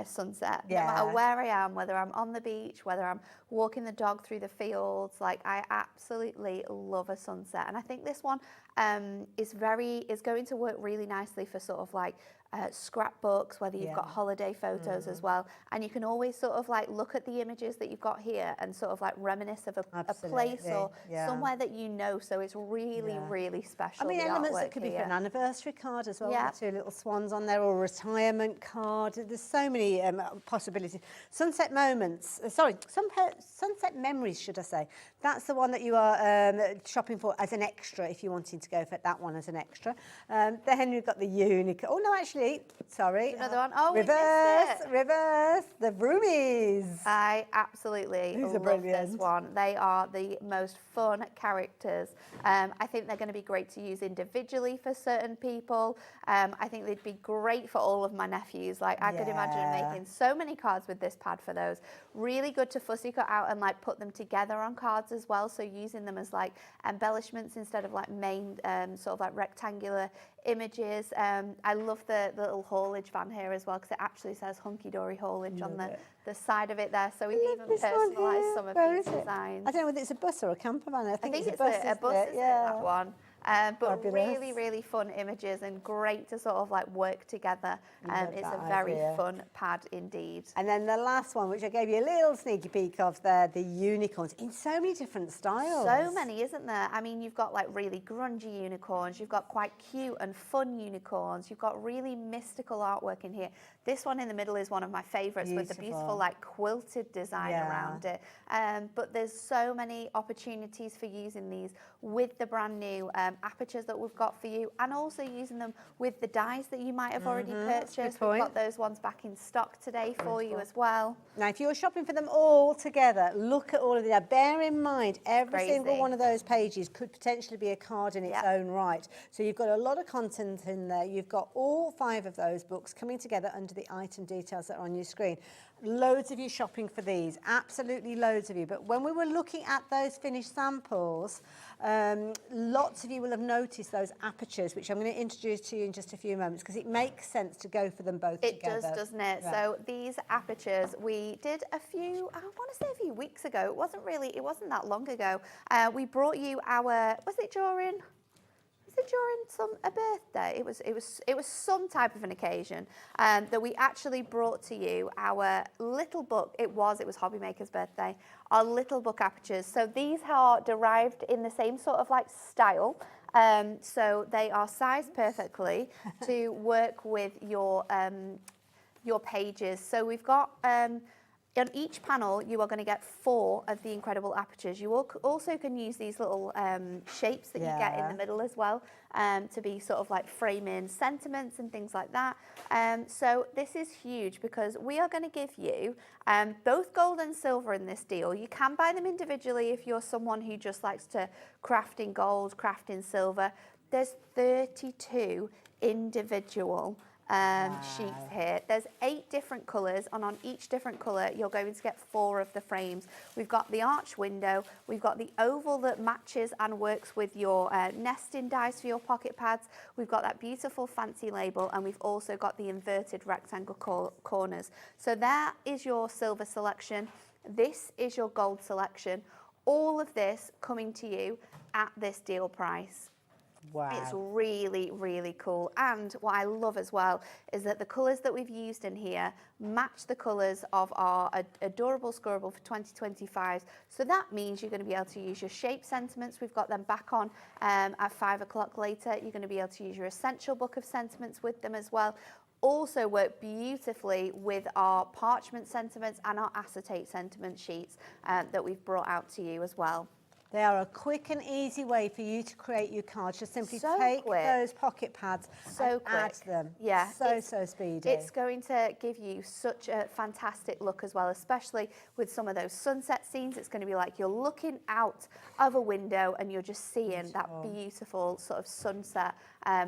sunset. No matter where I am, whether I'm on the beach, whether I'm walking the dog through the fields, like I absolutely love a sunset. And I think this one is going to work really nicely for sort of like scrapbooks, whether you've got holiday photos as well. And you can always sort of like look at the images that you've got here and sort of like reminisce of a place or somewhere that you know. So it's really, really special. I mean, the elements artwork that could be for here. an anniversary card as well, Yeah. with 2 little swans on there, or a retirement card. There's so many possibilities. Sunset moments, sunset memories, should I say. That's the one that you are shopping for as an extra, if you're wanting to go for that one as an extra. Then we've got the unicorn. Oh, no, actually, sorry. Another one. Oh, we reverse, missed it. reverse, the Broomies. I absolutely These are love this brilliant. one. They are the most fun characters. I think they're going to be great to use individually for certain people. I think they'd be great for all of my nephews. Like, I could imagine making so many cards with this pad for those. Really good to fussy cut out and like put them together on cards as well. So using them as like embellishments instead of like main sort of like rectangular images. I love the little haulage van here as well, because it actually says Hunkydory haulage on the side of it there. So we've even personalised some of these designs. I don't know whether it's a bus or a camper van. I think it's a bus, a bus, isn't it, that one? But Fabulous. really, really fun images and great to sort of like work together. It's a very fun pad indeed. And then the last one, which I gave you a little sneaky peek of there, the unicorns, in so many different styles. So many, isn't there? I mean, you've got like really grungy unicorns, you've got quite cute and fun unicorns, you've got really mystical artwork in here. This one in the middle is one of my favourites with the beautiful like quilted design around it. But there's so many opportunities for using these with the brand new apertures that we've got for you, and also using them with the dies that you might have already purchased. We've got those ones back in stock today for you as well. Now, if you're shopping for them all together, look at all of them. Now, bear in mind, every single one of those pages could potentially be a card in its own right. So you've got a lot of content in there. You've got all 5 of those books coming together under the item details that are on your screen. Loads of you shopping for these, absolutely loads of you. But when we were looking at those finished samples, lots of you will have noticed those apertures, which I'm going to introduce to you in just a few moments, because it makes sense to go for them both together. It does, doesn't it? Yeah. So these apertures, we did a few, I want to say a few weeks ago. It wasn't that long ago. We brought you our, was it during a birthday? It was some type of an occasion that we actually brought to you our little book. It was Hobby Maker's birthday. Our little book apertures. So these are derived in the same sort of like style. So they are sized perfectly to work with your pages. So we've got on each panel, you are going to get 4 of the incredible apertures. You also can use these little shapes that you get in the middle as well to be sort of like framing sentiments and things like that. So this is huge, because we are going to give you both gold and silver in this deal. You can buy them individually if you're someone who just likes to craft in gold, craft in silver. There's 32 individual sheets here. There's 8 different colours, and on each different colour you're going to get 4 of the frames. We've got the arch window, we've got the oval that matches and works with your nesting dies for your pocket pads, we've got that beautiful fancy label, and we've also got the inverted rectangle corners. So that is your silver selection, this is your gold selection, all of this coming to you at this deal price. Wow. It's really, really cool. And what I love as well is that the colours that we've used in here match the colours of our Adorable Scorable for 2025. So that means you're going to be able to use your shape sentiments. We've got them back on at 5 o'clock later. You're going to be able to use your essential book of sentiments with them as well. Also work beautifully with our parchment sentiments and our acetate sentiment sheets that we've brought out to you as well. They are a quick and easy way for you to create your cards. Just simply take those pocket pads and add them. Yeah. So speedy. It's going to give you such a fantastic look as well, especially with some of those sunset scenes. It's going to be like you're looking out of a window and you're just seeing that beautiful sort of sunset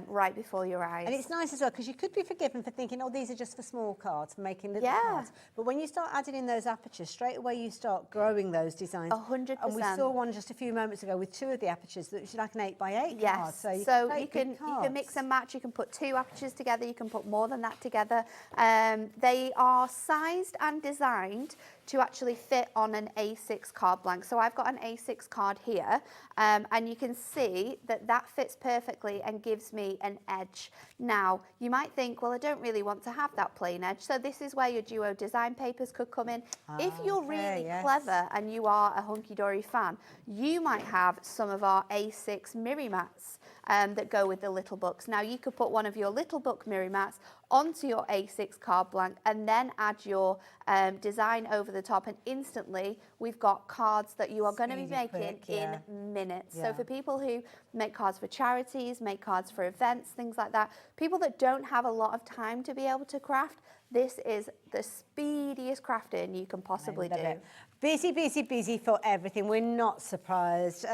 right before your eyes. And it's nice as well, because you could be forgiven for thinking, oh, these are just for small cards, for making little cards. But when you start adding in those apertures, straight away you start growing those designs. 100%. And we saw one just a few moments ago with 2 of the apertures that was like an 8x8 card. So you can mix and match. You can put 2 apertures together. You can put more than that together. They are sized and designed to actually fit on an A6 card blank. So I've got an A6 card here, and you can see that that fits perfectly and gives me an edge. Now, you might think, well, I don't really want to have that plain edge. So this is where your duo design papers could come in. If you're really clever and you are a Hunkydory fan, you might have some of our A6 mirror mats that go with the little books. Now, you could put one of your little book mirror mats onto your A6 card blank and then add your design over the top, and instantly we've got cards that you are going to be making in minutes. So for people who make cards for charities, make cards for events, things like that, people that don't have a lot of time to be able to craft, this is the speediest crafting you can possibly do. Busy, busy, busy for everything. We're not surprised.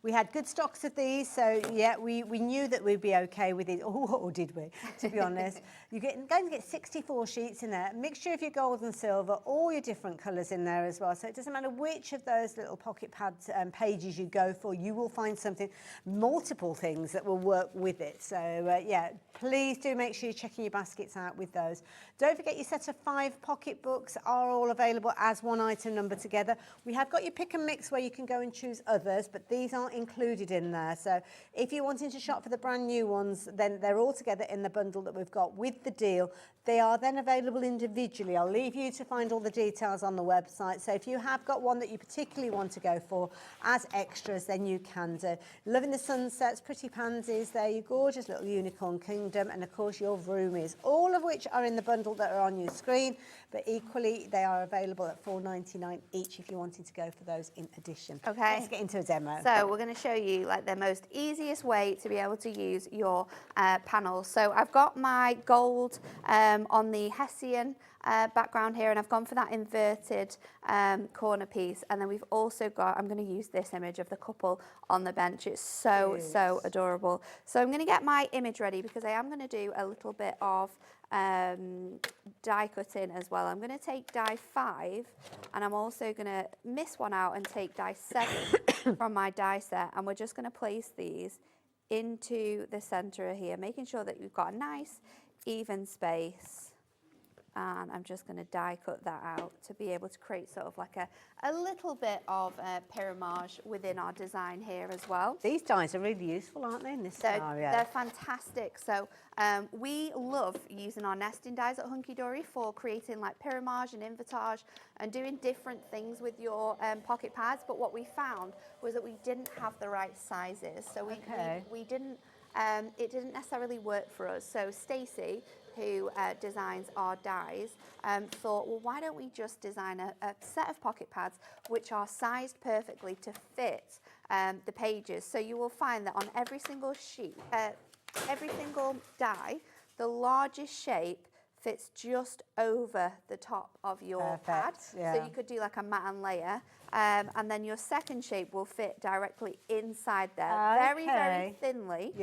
We had good stocks of these, so yeah, we knew that we'd be okay with it. Or did we, to be honest? You're going to get 64 sheets in there, a mixture of your gold and silver, all your different colours in there as well. So it doesn't matter which of those little pocket pads pages you go for, you will find something, multiple things that will work with it. So yeah, please do make sure you're checking your baskets out with those. Don't forget your set of 5 pocket books are all available as one item number together. We have got your pick and mix where you can go and choose others, but these aren't included in there. So if you're wanting to shop for the brand new ones, then they're all together in the bundle that we've got with the deal. They are then available individually. I'll leave you to find all the details on the website. So if you have got one that you particularly want to go for as extras, then you can do. Loving the sunsets, pretty pansies there, your gorgeous little unicorn kingdom, and of course your roomies, all of which are in the bundle that are on your screen, but equally they are available at $4.99 each if you're wanting to go for those in addition. Okay. Let's get into a demo. So we're going to show you like the most easiest way to be able to use your panels. So I've got my gold on the Hessian background here, and I've gone for that inverted corner piece, and then we've also got, I'm going to use this image of the couple on the bench. It's so adorable. So I'm going to get my image ready because I am going to do a little bit of die cutting as well. I'm going to take die 5, and I'm also going to miss one out and take die 7 from my die set, and we're just going to place these into the center here, making sure that you've got a nice even space. And I'm just going to die cut that out to be able to create sort of like a little bit of pyramage within our design here as well. These dies are really useful, aren't they, in this scenario? They're fantastic. So we love using our nesting dies at Hunkydory for creating like pyramage and invertage and doing different things with your pocket pads. But what we found was that we didn't have the right sizes. So we didn't, it didn't necessarily work for us. So Stacey, who designs our dies, thought, well, why don't we just design a set of pocket pads which are sized perfectly to fit the pages. So you will find that on every single sheet, every single die, the largest shape fits just over the top of your pad. So you could do like a mat and layer, and then your second shape will fit directly inside there, very thinly.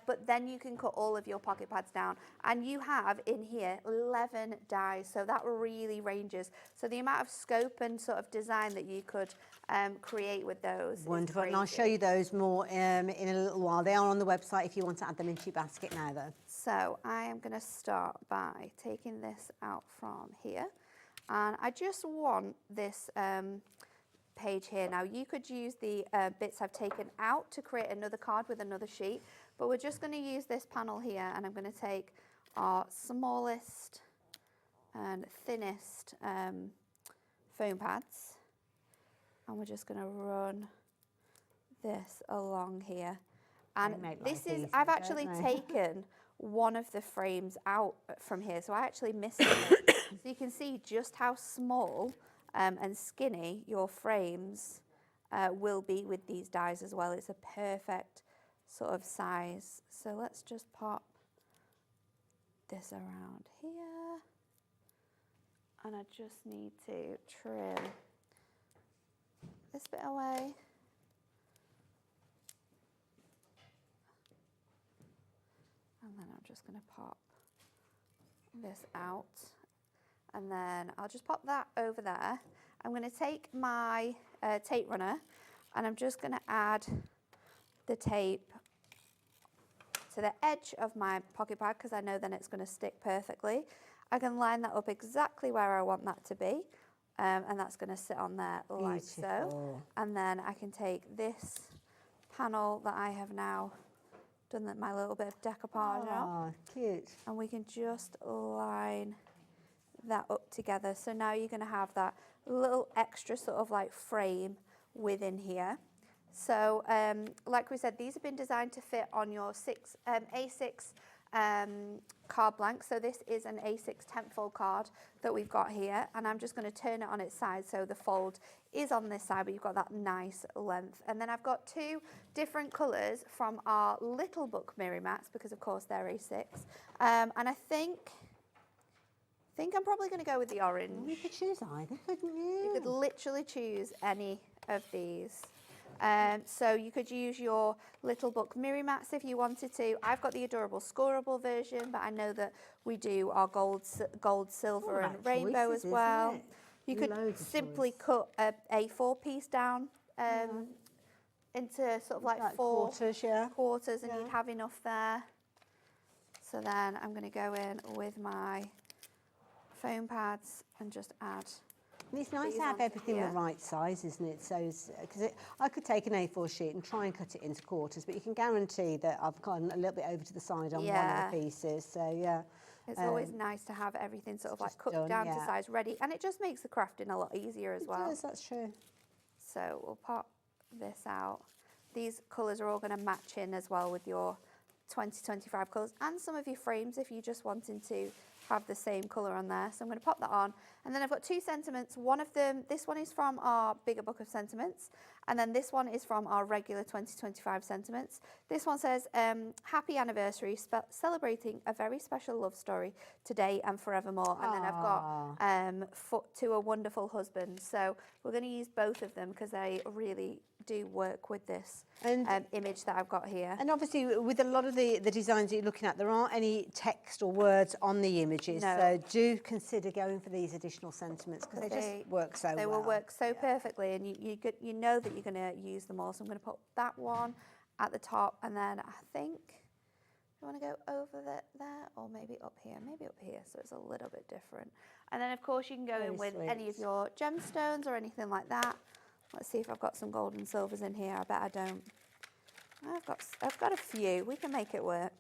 But then you can cut all of your pocket pads down, and you have in here 11 dies, so that really ranges. So the amount of scope and sort of design that you could create with those. Wonderful, and I'll show you those more in a little while. They are on the website if you want to add them into your basket now though. So I am going to start by taking this out from here, and I just want this page here. Now you could use the bits I've taken out to create another card with another sheet, but we're just going to use this panel here, and I'm going to take our smallest and thinnest foam pads, and we're just going to run this along here. And this is, I've actually taken one of the frames out from here, so I actually missed it. So you can see just how small and skinny your frames will be with these dies as well. It's a perfect sort of size. So let's just pop this around here, and I just need to trim this bit away. And then I'm just going to pop this out, and then I'll just pop that over there. I'm going to take my tape runner, and I'm just going to add the tape to the edge of my pocket pad because I know then it's going to stick perfectly. I can line that up exactly where I want that to be, and that's going to sit on there like so. And then I can take this panel that I have now done my little bit of decoupage on. Cute. And we can just line that up together. So now you're going to have that little extra sort of like frame within here. So like we said, these have been designed to fit on your A6 card blank. So this is an A6 10th fold card that we've got here, and I'm just going to turn it on its side so the fold is on this side, but you've got that nice length. And then I've got two different colours from our little book mirror mats, because of course they're A6, and I think I'm probably going to go with the orange. You could choose either, couldn't you? You could literally choose any of these. So you could use your little book mirror mats if you wanted to. I've got the adorable scoreable version, but I know that we do our gold, silver and rainbow as well. You could simply cut a A4 piece down into sort of like four quarters, and you'd have enough there. So then I'm going to go in with my foam pads and just add. And it's nice to have everything the right size, isn't it? So, because I could take an A4 sheet and try and cut it into quarters, but you can guarantee that I've gone a little bit over to the side on one of the pieces. So yeah, it's always nice to have everything sort of like cut down to size ready, and it just makes the crafting a lot easier as well. Yes, that's true. So we'll pop this out. These colours are all going to match in as well with your 2025 colours, and some of your frames if you're just wanting to have the same colour on there. So I'm going to pop that on, and then I've got two sentiments. One of them, this one is from our bigger book of sentiments, and then this one is from our regular 2025 sentiments. This one says, happy anniversary, celebrating a very special love story today and forevermore. And then I've got foot to a wonderful husband. So we're going to use both of them because they really do work with this image that I've got here. And obviously with a lot of the designs that you're looking at, there aren't any text or words on the images, so do consider going for these additional sentiments because they just work so well. They will work so perfectly, and you know that you're going to use them all. So I'm going to put that one at the top, and then I think I want to go over there, or maybe up here, so it's a little bit different. And then of course you can go in with any of your gemstones or anything like that. Let's see if I've got some gold and silvers in here. I bet I don't. I've got a few. We can make it work.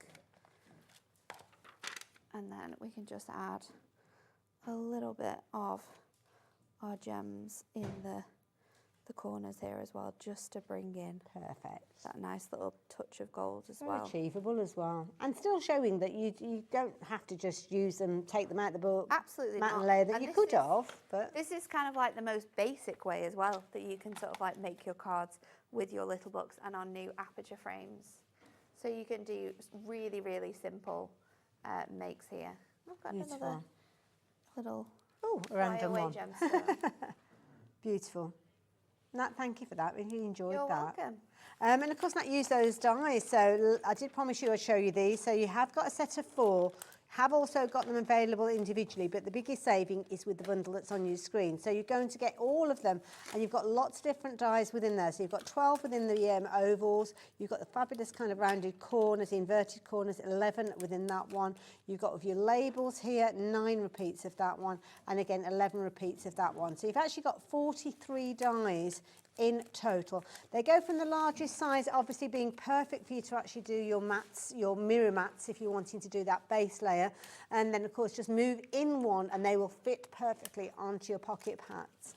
And then we can just add a little bit of our gems in the corners here as well, just to bring in that nice little touch of gold as well. Achievable as well, and still showing that you don't have to just use them, take them out the book, absolutely matte not. and layer that you could have. But this is kind of like the most basic way as well that you can sort of like make your cards with your little books and our new Aperture frames. So you can do really, really simple makes here. I've got another little random one. gemstone. Beautiful. Nat, thank you for that. We really enjoyed You're that. welcome. And of course, Nat used those dies. So I did promise you I'd show you these. So you have got a set of 4. Have also got them available individually, but the biggest saving is with the bundle that's on your screen. So you're going to get all of them, and you've got lots of different dies within there. So you've got 12 within the ovals. You've got the fabulous kind of rounded corners, inverted corners, 11 within that one. You've got with your labels here, 9 repeats of that one, and again 11 repeats of that one. So you've actually got 43 dies in total. They go from the largest size, obviously being perfect for you to actually do your mats, your mirror mats, if you're wanting to do that base layer, and then of course just move in one and they will fit perfectly onto your pocket pads.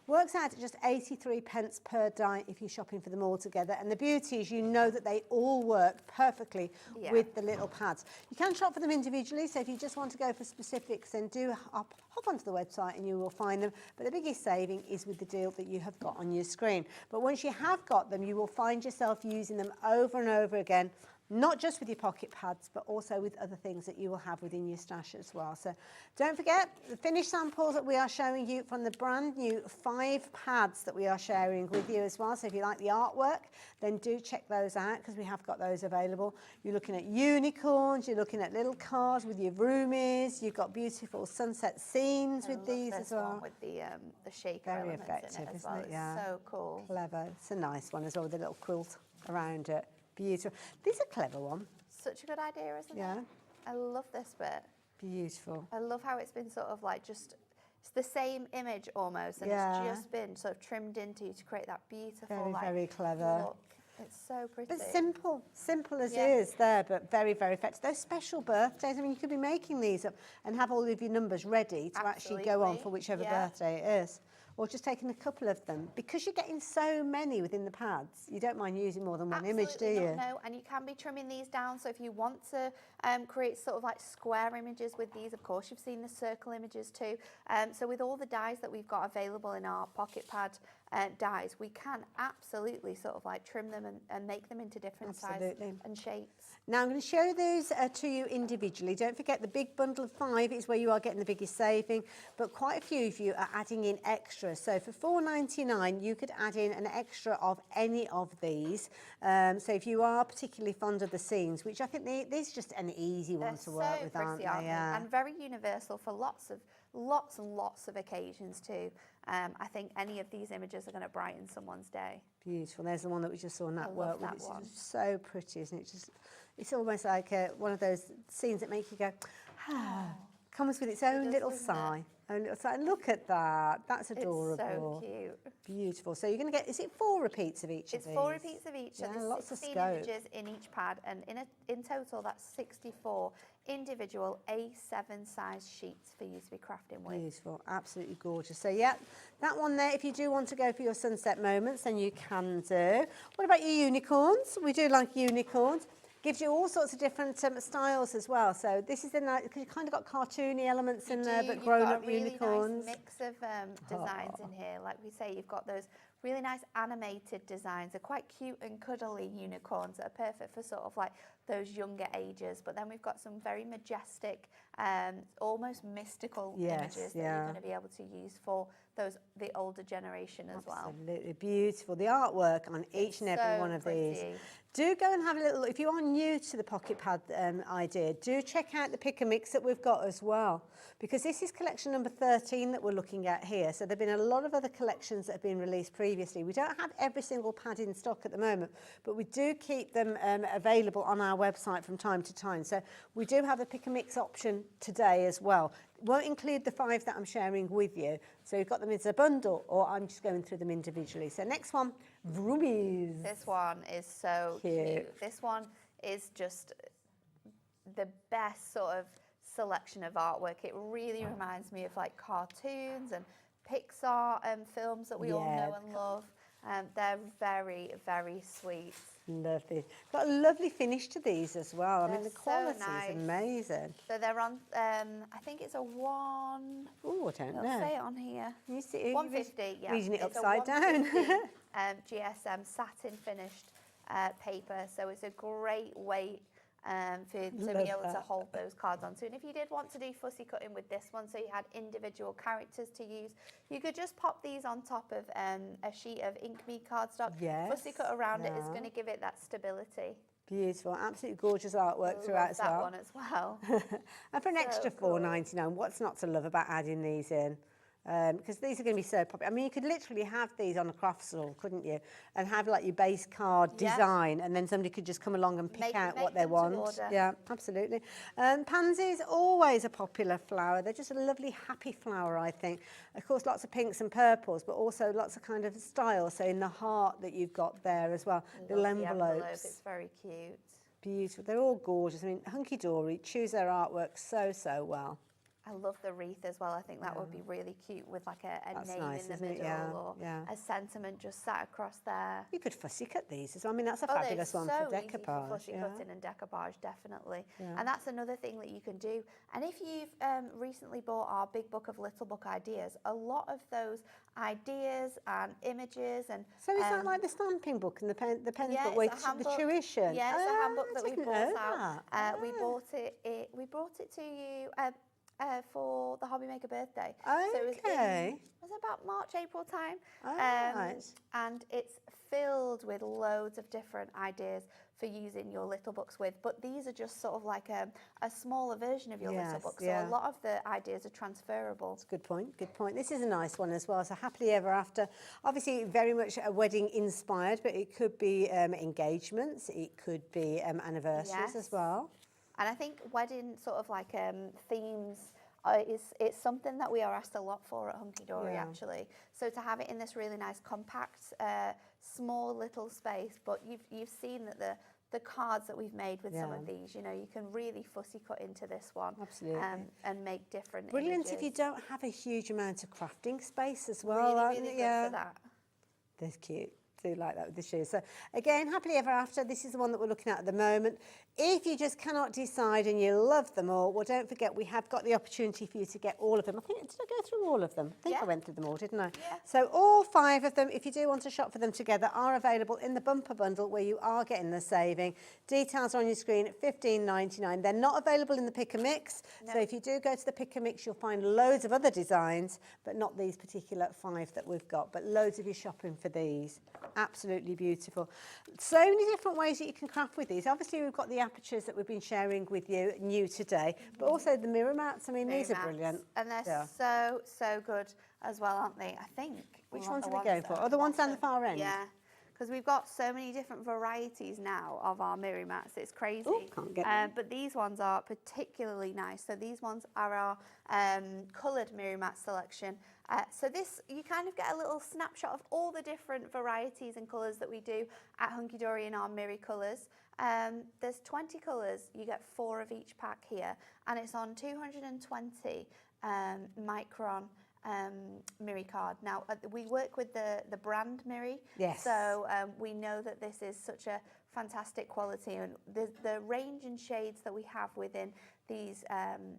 Works out at just 83 pence per die if you're shopping for them all together. And the beauty is you know that they all work perfectly with the little pads. You can shop for them individually, so if you just want to go for specifics, then do hop onto the website and you will find them. But the biggest saving is with the deal that you have got on your screen. But once you have got them, you will find yourself using them over and over again, not just with your pocket pads, but also with other things that you will have within your stash as well. So don't forget the finished samples that we are showing you from the brand new 5 pads that we are sharing with you as well. So if you like the artwork, then do check those out because we have got those available. You're looking at unicorns, you're looking at little cars with your roomies, you've got beautiful sunset scenes with these as well. With the shaker very elements effective, in it as isn't well. it? Yeah. It's so cool. Clever. It's a nice one as well with a little quilt around it. Beautiful. This is a clever one. Such a good idea, isn't it? Yeah. I love this bit. Beautiful. I love how it's been sort of like just it's the same image almost, and it's just been sort of trimmed into to create that beautiful, Very clever. look. It's so pretty. But simple as is there, but very, very effective. Those special birthdays, I mean, you could be making these up and have all of your numbers ready to actually go on for whichever birthday it is. Or just taking a couple of them. Because you're getting so many within the pads, you don't mind using more than one image, do you? No, and you can be trimming these down. So if you want to create sort of like square images with these, of course, you've seen the circle images too. So with all the dies that we've got available in our pocket pad dies, we can absolutely sort of like trim them and make them into different sizes and shapes. Now I'm going to show those to you individually. Don't forget the big bundle of 5 is where you are getting the biggest saving, but quite a few of you are adding in extras. So for £4.99 you could add in an extra of any of these. So if you are particularly fond of the scenes, which I think these are just an easy one to work with, aren't they? And very universal for lots and lots of occasions too. I think any of these images are going to brighten someone's day. Beautiful. There's the one that we just saw in that work with. It's one. just so pretty, isn't it? It's almost like one of those scenes that make you go, comes with its own little sigh. And look at that. That's adorable. It's so cute. Beautiful. So you're going to get, is it 4 repeats of each of these? It's 4 repeats of each. So Yeah, there's lots 16 of scope. images in each pad, and in total that's 64 individual A7 size sheets for you to be crafting with. Beautiful, absolutely gorgeous. So yeah, that one there, if you do want to go for your sunset moments, then you can do. What about your unicorns? We do like unicorns. Gives you all sorts of different styles as well. So this is the nice, because you've kind of got cartoony elements in there, but grown-up unicorns. You've got a really nice mix of designs in here. Like we say, you've got those really nice animated designs. They're quite cute and cuddly unicorns that are perfect for sort of like those younger ages. But then we've got some very majestic, almost mystical images that you're going to be able to use for the older generation as well. Absolutely beautiful. The artwork on each and every one of these. Do go and have a little look. If you are new to the pocket pad idea, do check out the pick and mix that we've got as well, because this is collection number 13 that we're looking at here. So there have been a lot of other collections that have been released previously. We don't have every single pad in stock at the moment, but we do keep them available on our website from time to time. So we do have a pick and mix option today as well. Won't include the 5 that I'm sharing with you. So you've got them as a bundle, or I'm just going through them individually. So next one, Vroomies. This one is so cute. This one is just the best sort of selection of artwork. It really reminds me of like cartoons and Pixar films that we all know and love. They're very, very sweet. Lovely. Got a lovely finish to these as well. They're I mean, the quality nice. is amazing. So they're on, I think it's a 1... Oh, I don't It'll know. say it on here. You see, 150, yeah. Reading it It's a upside down. 150, GSM satin finished paper. So it's a great weight to be able to hold those cards onto. And if you did want to do fussy cutting with this one, so you had individual characters to use, you could just pop these on top of a sheet of Ink Me cardstock. Fussy cut around it is going to give it that stability. Beautiful, absolutely gorgeous artwork throughout as well. That one as well. And for an extra £4.99, what's not to love about adding these in? Because these are going to be so popular. I mean, you could literally have these on a craft stall, couldn't you? And have like your base card design, and then somebody could just come along and pick out what they want. Yeah, absolutely. Pansies, always a popular flower. They're just a lovely, happy flower, I think. Of course, lots of pinks and purples, but also lots of kind of style. So in the heart that you've got there as well. Little envelopes. It's very cute. Beautiful. They're all gorgeous. I mean, Hunkydory choose their artwork so, so well. I love the wreath as well. I think that would be really cute with like a name in the middle, or a sentiment just sat across there. You could fussy cut these as well. I mean, that's a fabulous one for decoupage. Easy for fussy cutting and decoupage, definitely. And that's another thing that you can do. And if you've recently bought our Big Book of Little Book Ideas, a lot of those ideas and images and... So is that like the stamping book and the pen book, the tuition? Yeah, it's a handbook that we brought out. We brought it to you... for the Hobby Maker birthday. Okay. So it was about March, April time. Right. And it's filled with loads of different ideas for using your little books with. But these are just sort of like a smaller version of your little book. So a lot of the ideas are transferable. That's a good point, good point. This is a nice one as well. So Happily Ever After. Obviously very much a wedding inspired, but it could be engagements. It could be anniversaries as well. And I think wedding sort of like themes it's something that we are asked a lot for at Hunkydory, Yeah. actually. So to have it in this really nice, compact, small little space, but you've seen that the cards that we've made with some of these, you know, you can really fussy cut into this one. Absolutely. And make different Brilliant images. if you don't have a huge amount of crafting space as well. Really, aren't really they? good for that. They're cute. Do like that with the shoes. So again, happily ever after. This is the one that we're looking at the moment. If you just cannot decide and you love them all, well, don't forget we have got the opportunity for you to get all of them. I think, did I go through all of them? I think I went through them all, didn't I? Yeah. So all 5 of them, if you do want to shop for them together, are available in the bumper bundle where you are getting the saving. Details are on your screen at $15.99. They're not available in the pick and mix. No. So if you do go to the pick and mix, you'll find loads of other designs, but not these particular 5 that we've got, but loads of you shopping for these. Absolutely beautiful. So many different ways that you can craft with these. Obviously, we've got the apertures that we've been sharing with you new today, but also the mirror mats. I mean, these are brilliant. And they're so good as well, aren't they? I think. Which ones are we going for? Oh, the ones down the far end? Yeah, because we've got so many different varieties now of our mirror mats. It's crazy. Oh, can't get them. But these ones are particularly nice. So these ones are our coloured mirror mat selection. So this, you kind of get a little snapshot of all the different varieties and colours that we do at Hunkydory in our mirror colours. There's 20 colours, you get 4 of each pack here, and it's on 220 micron mirror card. Now, we work with the brand mirror, so we know that this is such a fantastic quality, and the range and shades that we have within these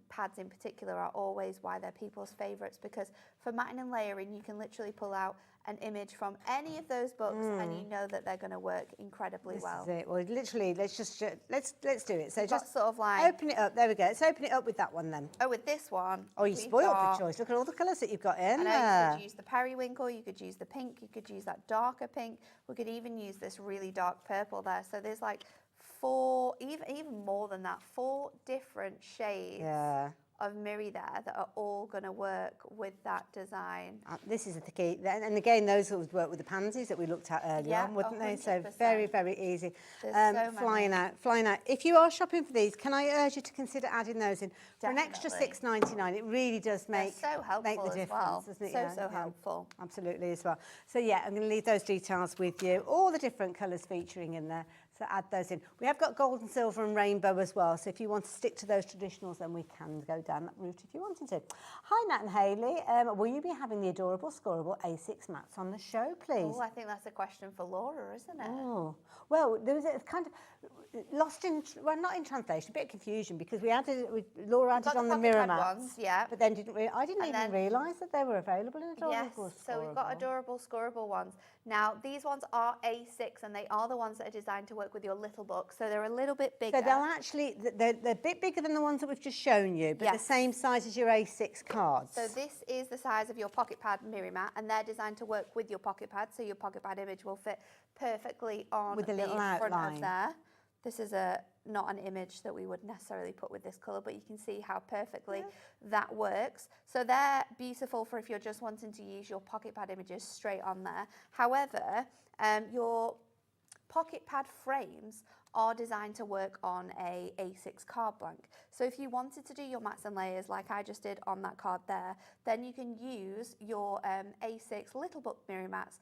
pads in particular are always why they're people's favourites, because for matting and layering you can literally pull out an image from any of those books and you know that they're going to work incredibly well. This is it. Well, literally, let's do it. So just sort of like open it up. There we go. Let's open it up with that one then. Oh, with this one. Oh, you spoiled the choice. Look at all the colours that you've got in I know, there. you could use the periwinkle, you could use the pink, you could use that darker pink. We could even use this really dark purple there. So there's like 4, even more than that, 4 different shades of mirror there that are all going to work with that design. This is the key. And again, those would work with the pansies that we looked at earlier on, wouldn't they? So very, very easy. Flying out. If you are shopping for these, can I urge you to consider adding those in? For an extra $6.99, it really does make the difference, doesn't it? So helpful. Absolutely as well. So yeah, I'm going to leave those details with you. All the different colours featuring in there. So add those in. We have got gold and silver and rainbow as well. So if you want to stick to those traditionals, then we can go down that route if you wanted to. Hi, Nat and Hayley. Will you be having the adorable, scoreable A6 mats on the show, please? Oh, I think that's a question for Laura, isn't it? Oh, well, there was a kind of lost in, well, not in translation, a bit of confusion because Laura added on the mirror mats. Ones, yeah. But then I didn't even realise that they were available in adorable, Yes, so we've got adorable, scoreable ones. Now, these ones are A6 and they are the ones that are designed to work with your little book. So they're a little bit bigger. So they'll actually, they're a bit bigger than the ones that we've just shown you, but the same size as your A6 cards. So this is the size of your pocket pad mirror mat, and they're designed to work with your pocket pad, so your pocket pad image will fit perfectly on with a little front outline. of there. This is not an image that we would necessarily put with this colour, but you can see how perfectly that works. So they're beautiful for if you're just wanting to use your pocket pad images straight on there. However, your pocket pad frames are designed to work on a A6 card blank. So if you wanted to do your mats and layers like I just did on that card there, then you can use your A6 little book mirror mats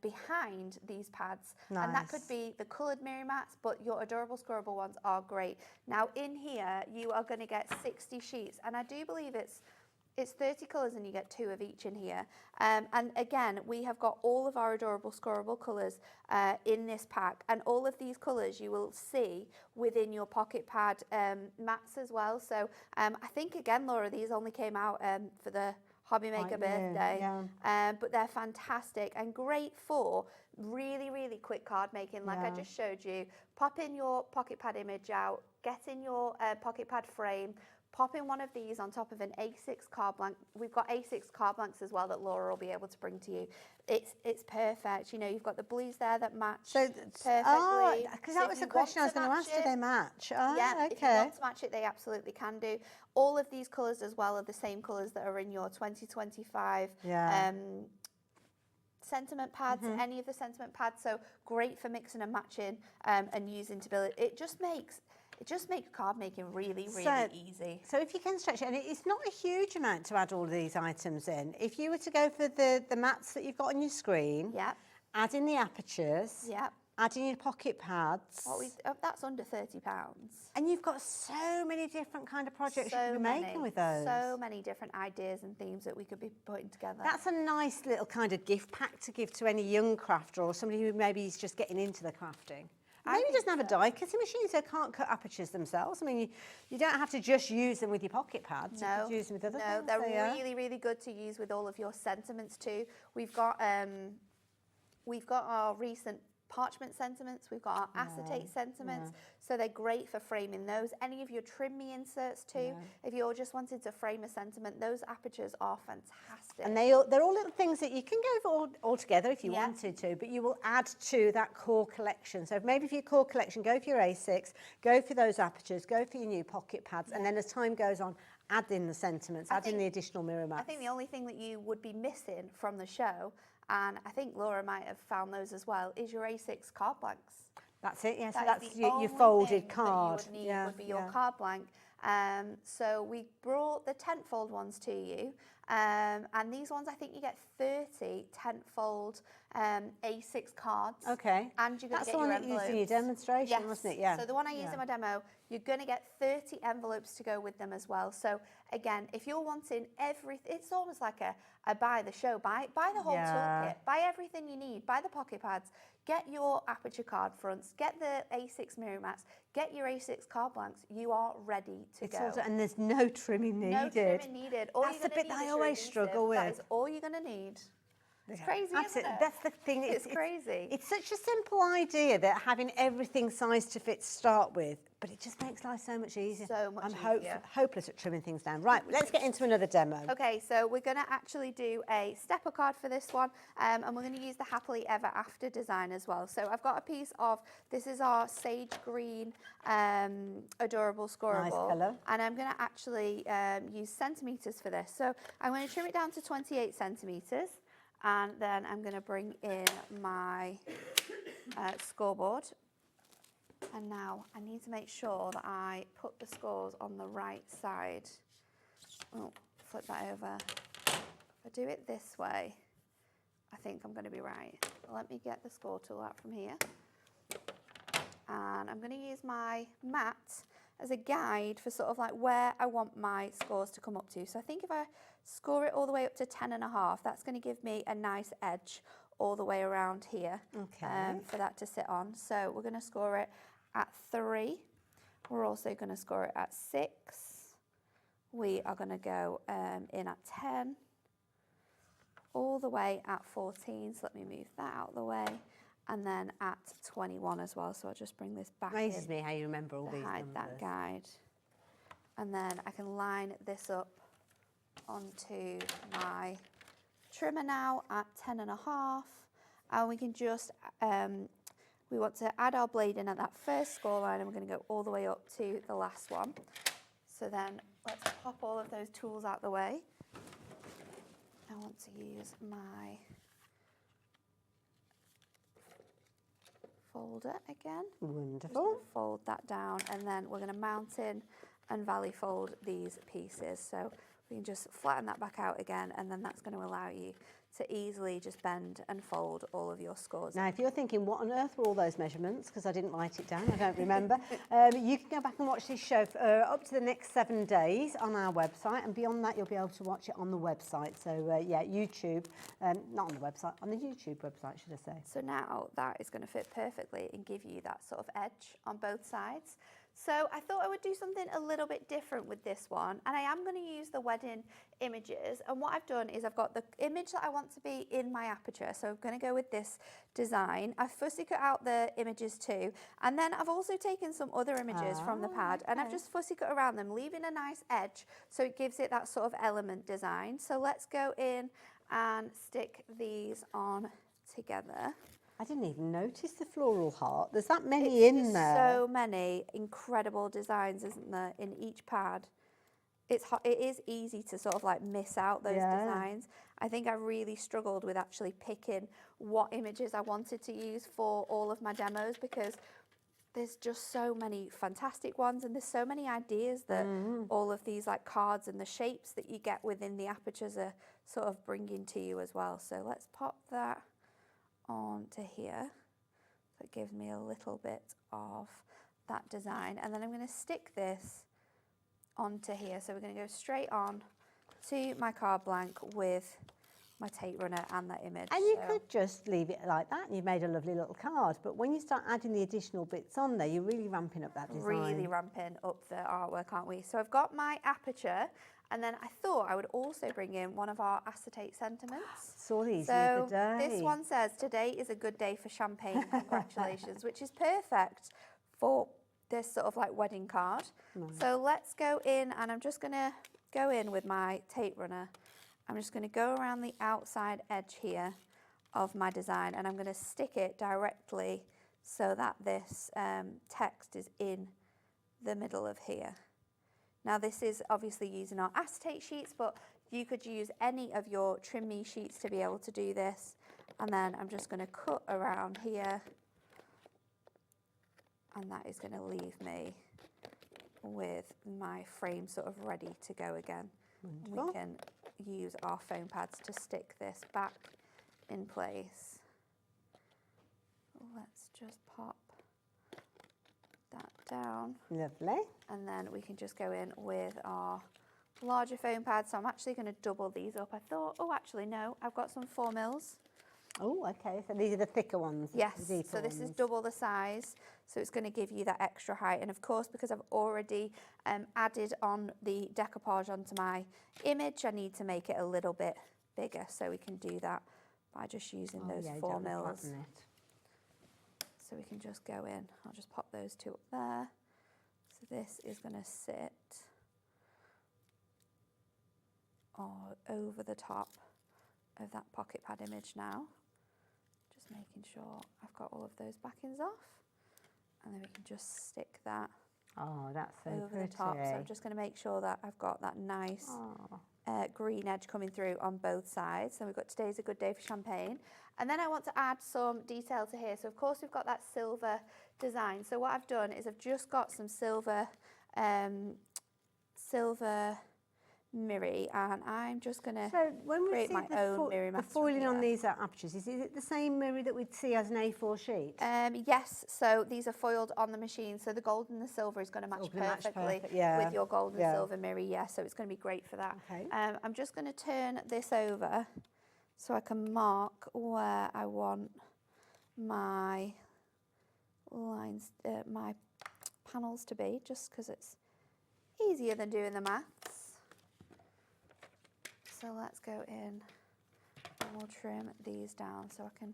behind these pads. Nice. And that could be the coloured mirror mats, but your adorable scoreable ones are great. Now in here you are going to get 60 sheets, and I do believe it's 30 colours and you get 2 of each in here. And again, we have got all of our adorable scoreable colours in this pack, and all of these colours you will see within your pocket pad mats as well. So I think again, Laura, these only came out for the Hobby Maker birthday, but they're fantastic and great for really, really quick card making like I just showed you. Pop in your pocket pad image out, get in your pocket pad frame, pop in one of these on top of an A6 card blank. We've got A6 card blanks as well that Laura will be able to bring to you. It's perfect. You know, you've got the blues there that match perfectly. Because that was the question I was going to ask, do they match? Yeah, if you want to match it, they absolutely can do. All of these colours as well are the same colours that are in your 2025 sentiment pads, any of the sentiment pads. So great for mixing and matching and using to build it. It just makes it just makes card making really, really easy. So if you can stretch it, and it's not a huge amount to add all of these items in. If you were to go for the mats that you've got on your screen, add in the apertures, add in your pocket pads. That's under £30. And you've got so many different kind of projects you could be making with those. So many different ideas and themes that we could be putting together. That's a nice little kind of gift pack to give to any young crafter or somebody who maybe is just getting into the crafting. Maybe doesn't have a die cutting machine, so can't cut apertures themselves. I mean, you don't have to just use them with your pocket pads. No, you could use them with other things. they're really, really good to use with all of your sentiments too. We've got our recent parchment sentiments, we've got our acetate sentiments, so they're great for framing those. Any of your trim me inserts too, if you're just wanting to frame a sentiment, those apertures are fantastic. And they're all little things that you can go for all together if you wanted to, but you will add to that core collection. So maybe for your core collection, go for your A6, go for those apertures, go for your new pocket pads, and then as time goes on, add in the sentiments, add in the additional mirror mats. I think the only thing that you would be missing from the show, and I think Laura might have found those as well, is your A6 card blanks. That's it, yeah. So That that's is the your only folded thing card. that you would need would be your card blank. So we brought the tent-fold ones to you, and these ones I think you get 30 tent-fold A6 cards. Okay. And you're going to get your envelopes. That's the one that you used in your demonstration, wasn't it? Yeah. So the one I used in my demo, you're going to get 30 envelopes to go with them as well. So again, if you're wanting everything, it's almost like a buy the show, buy the whole toolkit, buy everything you need, buy the pocket pads, get your Aperture Card Fronts, get the A6 mirror mats, get your A6 card blanks, you are ready to go. Also, and there's no trimming needed. No trimming needed. All That's you're the gonna bit that need I is always your struggle adhesive. with. That is all you're going to need. It's crazy, isn't it? That's the thing. It's crazy. It's such a simple idea that having everything sized to fit to start with, but it just makes life so much easier. So much I'm easier. hopeless at trimming things down. Right, let's get into another demo. Okay, so we're going to actually do a stepper card for this one, and we're going to use the Happily Ever After design as well. So I've got a piece of, this is our sage green adorable scorable. Nice colour. And I'm going to actually use centimetres for this. So I'm going to trim it down to 28 centimetres, and then I'm going to bring in my scoreboard. And now I need to make sure that I put the scores on the right side. Oh, flip that over. If I do it this way, I think I'm going to be right. Let me get the score tool out from here. And I'm going to use my mat as a guide for sort of like where I want my scores to come up to. So I think if I score it all the way up to 10.5, that's going to give me a nice edge all the way around here for that to sit on. So we're going to score it at 3. We're also going to score it at 6. We are going to go in at 10, all the way at 14. So let me move that out of the way. And then at 21 as well. So I'll just bring this back. Amazes me how you remember all these numbers. That guide. And then I can line this up onto my trimmer now at 10.5. And we can just, we want to add our blade in at that first score line, and we're going to go all the way up to the last one. So then let's pop all of those tools out the way. I want to use my folder again. Wonderful. Fold that down, and then we're going to mount in and valley fold these pieces. So we can just flatten that back out again, and then that's going to allow you to easily just bend and fold all of your scores. Now, if you're thinking, what on earth were all those measurements, because I didn't write it down, I don't remember, you can go back and watch this show for, up to the next 7 days on our website, and beyond that, you'll be able to watch it on the website. So, yeah, YouTube, not on the website, on the YouTube website, should I say. So now that is going to fit perfectly and give you that sort of edge on both sides. So I thought I would do something a little bit different with this one, and I am going to use the wedding images. And what I've done is I've got the image that I want to be in my aperture, so I'm going to go with this design. I've fussy cut out the images too, and then I've also taken some other images from the pad, and I've just fussy cut around them, leaving a nice edge so it gives it that sort of element design. So let's go in and stick these on together. I didn't even notice the floral heart. There's that many in there. So many incredible designs, isn't there, in each pad. It is easy to sort of like miss out those designs. I think I really struggled with actually picking what images I wanted to use for all of my demos, because there's just so many fantastic ones, and there's so many ideas that all of these like cards and the shapes that you get within the apertures are sort of bringing to you as well. So let's pop that onto here. So it gives me a little bit of that design, and then I'm going to stick this onto here. So we're going to go straight on to my card blank with my tape runner and that image. And you could just leave it like that and you've made a lovely little card, but when you start adding the additional bits on there, you're really ramping up that design. Really ramping up the artwork, aren't we? So I've got my aperture, and then I thought I would also bring in one of our acetate sentiments. Saw these so the other day. This one says, today is a good day for champagne, congratulations, which is perfect for this sort of like wedding card. So let's go in, and I'm just gonna go in with my tape runner. I'm just going to go around the outside edge here of my design, and I'm going to stick it directly so that this text is in the middle of here. Now this is obviously using our acetate sheets, but you could use any of your Trim Me sheets to be able to do this. And then I'm just going to cut around here, and that is going to leave me with my frame sort of ready to go again. Wonderful. We can use our foam pads to stick this back in place. Let's just pop that down. Lovely. And then we can just go in with our larger foam pads. So I'm actually going to double these up. I thought, oh, actually, no, I've got some 4mm. Oh, okay. So these are the thicker ones. Yes. The So this is double the size. So it's going to give you that extra height. And of course, because I've already added on the decoupage onto my image, I need to make it a little bit bigger. So we can do that by just using those 4mm. So we can just go in. I'll just pop those two up there. So this is going to sit over the top of that pocket pad image now. Just making sure I've got all of those backings off, and then we can just stick that that's so over pretty. the top. So I'm just going to make sure that I've got that nice green edge coming through on both sides. So we've got today's a good day for champagne. And then I want to add some detail to here. So of course we've got that silver design. So what I've done is I've just got some silver mirror, and I'm just going to create my own mirror master. The foiling on these apertures, is it the same mirror that we'd see as an A4 sheet? Yes, so these are foiled on the machine, so the gold and the silver is going to match perfectly with your gold and silver mirror, so it's going to be great for that. Okay. I'm just going to turn this over so I can mark where I want my lines, my panels to be, just because it's easier than doing the maths. So let's go in and we'll trim these down so I can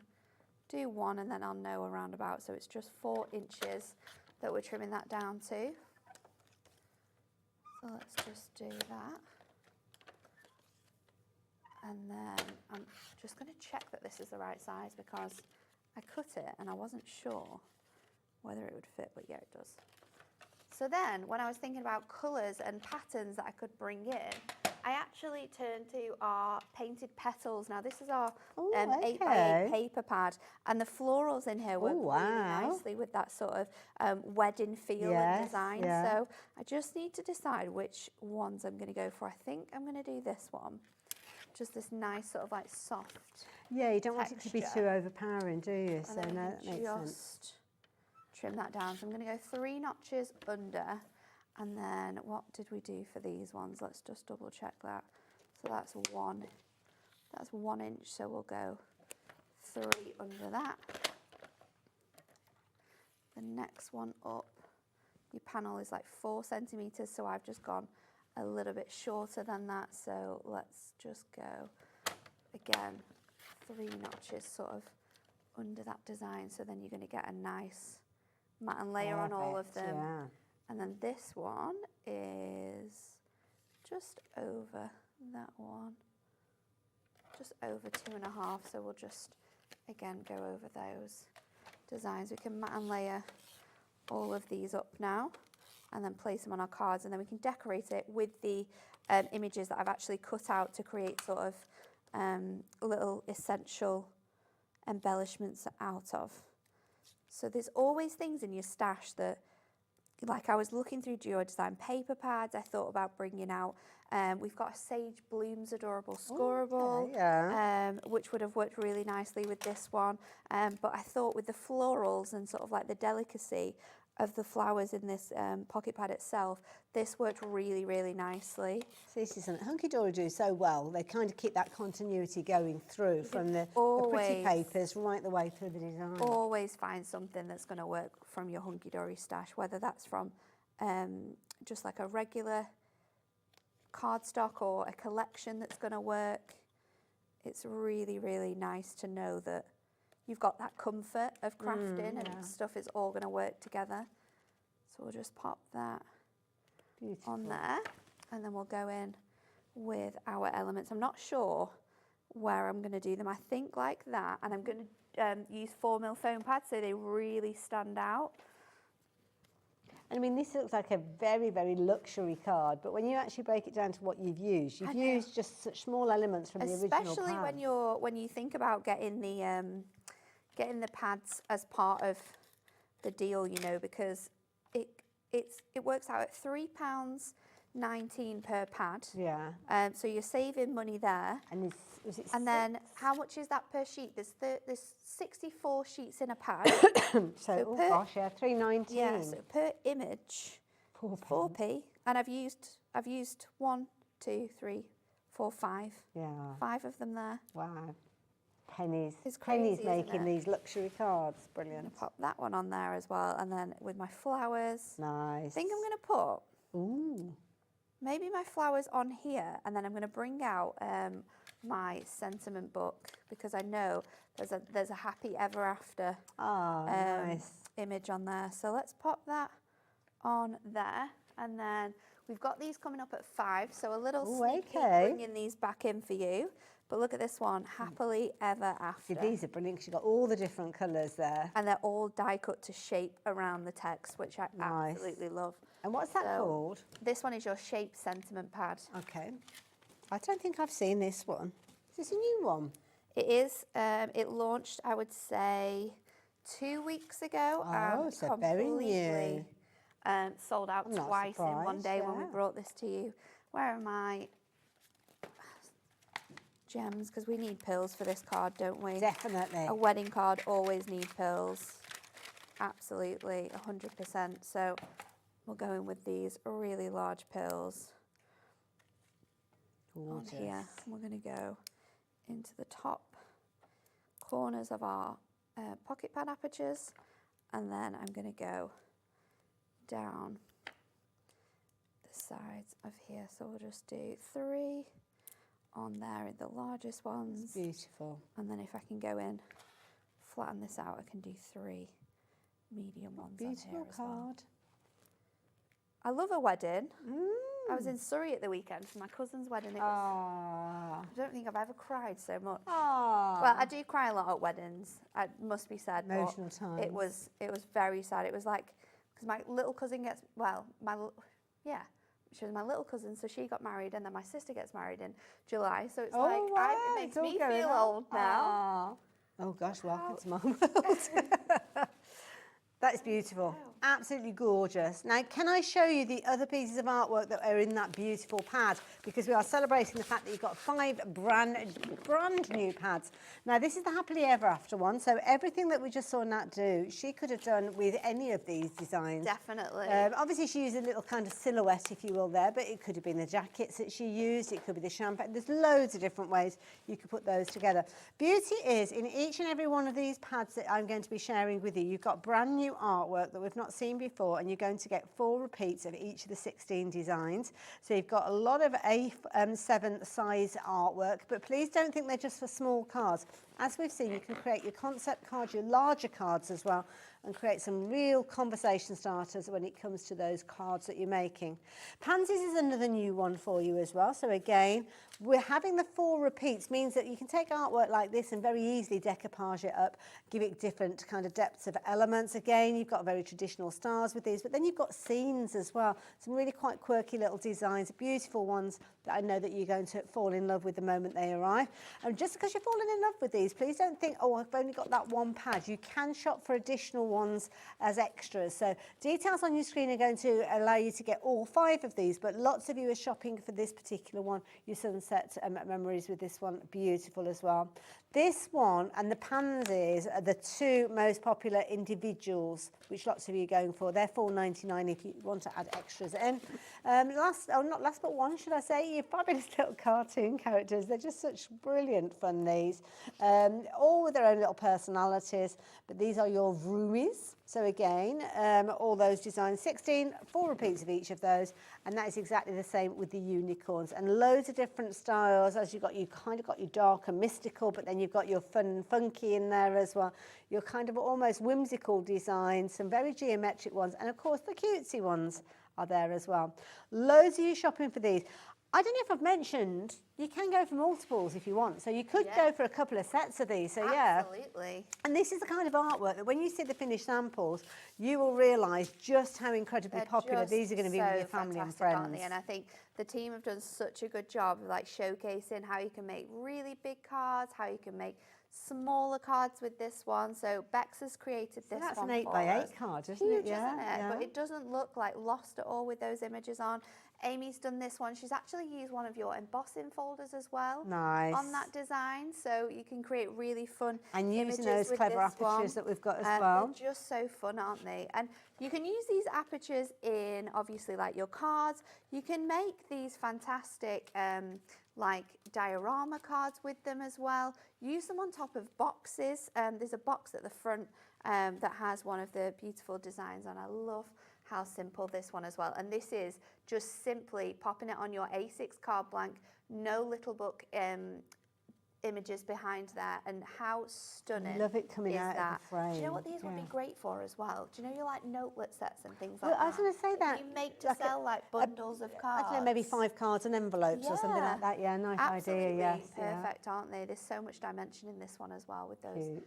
do one, and then I'll know a roundabout. So it's just 4 inches that we're trimming that down to. So let's just do that. And then I'm just going to check that this is the right size, because I cut it and I wasn't sure whether it would fit, but yeah, it does. So then when I was thinking about colours and patterns that I could bring in, I actually turned to our painted petals. Now this is our 8x8 paper pad, and the florals in here work really nicely with that sort of wedding feel and design. So I just need to decide which ones I'm going to go for. I think I'm going to do this one. Just this nice sort of like soft Yeah, you don't want it to be texture. too overpowering, do you? And So then no, we that can makes sense. just trim that down. So I'm going to go 3 notches under. And then what did we do for these ones? Let's just double check that. So that's 1 inch, so we'll go 3 under that. The next one up, your panel is like 4 centimetres, so I've just gone a little bit shorter than that. So let's just go, again, 3 notches sort of under that design. So then you're going to get a nice matte and layer on all of them. Yeah. And then this one is just over that one, just over 2.5. So we'll just, again, go over those designs. We can matte and layer all of these up now, and then place them on our cards, and then we can decorate it with the images that I've actually cut out to create sort of little essential embellishments out of. So there's always things in your stash that, like I was looking through Duo Design paper pads, I thought about bringing out, we've got a Sage Blooms Adorable Scoreable, which would have worked really nicely with this one. But I thought with the florals and sort of like the delicacy of the flowers in this pocket pad itself, this worked really, really nicely. So this is something Hunkydory do so well. They kind of keep that continuity going through from the pretty papers right the way through the design. Always find something that's going to work from your Hunkydory stash, whether that's from just like a regular cardstock or a collection that's going to work. It's really, really nice to know that you've got that comfort of crafting and stuff is all going to work together. So we'll just pop that on there, and then we'll go in with our elements. I'm not sure where I'm going to do them. I think like that, and I'm going to use 4mm foam pads so they really stand out. And I mean, this looks like a very, very luxury card, but when you actually break it down to what you've used just such small elements from the original pad. Especially when you think about getting the pads as part of the deal, you know, because it works out at £3.19 per pad. Yeah. So you're saving money there. And then how much is that per sheet? There's 64 sheets in a pad. so oh gosh, yeah, £3.19. Yeah. So per image, 4p. And I've used 1, 2, 3, 4, 5. Yeah. 5 of them there. Wow. Pennies. It's crazy, Pennies making these luxury cards. Brilliant. I'm going to pop that one on there as well. And then with my flowers. Nice. I think I'm going to put ooh, maybe my flowers on here. And then I'm going to bring out my sentiment book, because I know there's a happy ever after nice image on there. So let's pop that on there. And then we've got these coming up at 5. So a little sneak peek, bringing these back in for you. But look at this one, Happily Ever After. These are brilliant because you've got all the different colours there. And they're all die cut to shape around the text, which I absolutely love. And what's that called? This one is your Shape Sentiment Pad. Okay. I don't think I've seen this one. Is this a new one? It is. It launched, I would say, 2 weeks ago. Oh, so very new. Sold out twice in one day when we brought this to you. Where are my gems? Because we need pills for this card, don't we? Definitely. A wedding card always needs pills. Absolutely, 100%. So we'll go in with these really large pills. Gorgeous. On here. We're going to go into the top corners of our pocket pad apertures, and then I'm going to go down the sides of here. So we'll just do 3 on there, the largest ones. Beautiful. And then if I can go in, flatten this out, I can do 3 medium ones. Beautiful card. I love a wedding. I was in Surrey at the weekend for my cousin's wedding. It was, I don't think I've ever cried so much. Well, I do cry a lot at weddings, it must be said. Emotional times. It was very sad. It was like, because my little cousin gets, she was my little cousin, so she got married, and then my sister gets married in July. So it's it makes me feel old now. Oh gosh, welcome to my world. That is beautiful. Absolutely gorgeous. Now, can I show you the other pieces of artwork that are in that beautiful pad? Because we are celebrating the fact that you've got 5 brand new pads. Now, this is the Happily Ever After one. So everything that we just saw Nat do, she could have done with any of these designs. Definitely. Obviously, she used a little kind of silhouette, if you will, there, but it could have been the jackets that she used. It could be the champagne. There's loads of different ways you could put those together. Beauty is, in each and every one of these pads that I'm going to be sharing with you, you've got brand new artwork that we've not seen before, and you're going to get 4 repeats of each of the 16 designs. So you've got a lot of A7 size artwork, but please don't think they're just for small cards. As we've seen, you can create your concept cards, your larger cards as well, and create some real conversation starters when it comes to those cards that you're making. Pansies is another new one for you as well. So again, we're having the 4 repeats, means that you can take artwork like this and very easily decoupage it up, give it different kind of depths of elements. Again, you've got very traditional stars with these, but then you've got scenes as well. Some really quite quirky little designs, beautiful ones that I know that you're going to fall in love with the moment they arrive. And just because you're falling in love with these, these, please don't think, oh, I've only got that one pad. You can shop for additional ones as extras. So details on your screen are going to allow you to get all 5 of these, but lots of you are shopping for this particular one. Your sunset memories with this one, beautiful as well. This one and the pansies are the 2 most popular individuals, which lots of you are going for. They're $4.99 if you want to add extras in. Not last but one, should I say, your fabulous little cartoon characters. They're just such brilliant fun, these. All with their own little personalities, but these are your roomies. So again, all those designs, 16, 4 repeats of each of those, and that is exactly the same with the unicorns, and loads of different styles. As you kind of got your dark and mystical, but then you've got your fun and funky in there as well. Your kind of almost whimsical designs, some very geometric ones, and of course the cutesy ones are there as well. Loads of you shopping for these. I don't know if I've mentioned, you can go for multiples if you want. So you could go for a couple of sets of these. So Absolutely. And this is the kind of artwork that when you see the finished samples, you will realise just how incredibly popular these are going to be with your family and friends. Aren't they? And I think the team have done such a good job of like showcasing how you can make really big cards, how you can make smaller cards with this one. So Bex has created this one. That's an 8x8 card, isn't Huge, it? isn't it? But it doesn't look like lost at all with those images on. Amy's done this one. She's actually used one of your embossing folders as well. Nice. On that design, so you can create really fun and images using those with clever this apertures one. that we've got as well. They're just so fun, aren't they? And you can use these apertures in obviously like your cards. You can make these fantastic like diorama cards with them as well. Use them on top of boxes. There's a box at the front that has one of the beautiful designs on. I love how simple this one as well. And this is just simply popping it on your A6 card blank, no little book images behind there, and how stunning. Love it coming is out that. of the frame. Do you know what these would be great for as well? Do you know your like notelet sets and things Well, like that? I was going to say that. You make to sell like bundles of cards. I don't know, maybe 5 cards and envelopes or something like that. Yeah, nice idea. Yes, perfect, aren't they? There's so much dimension in this one as well with those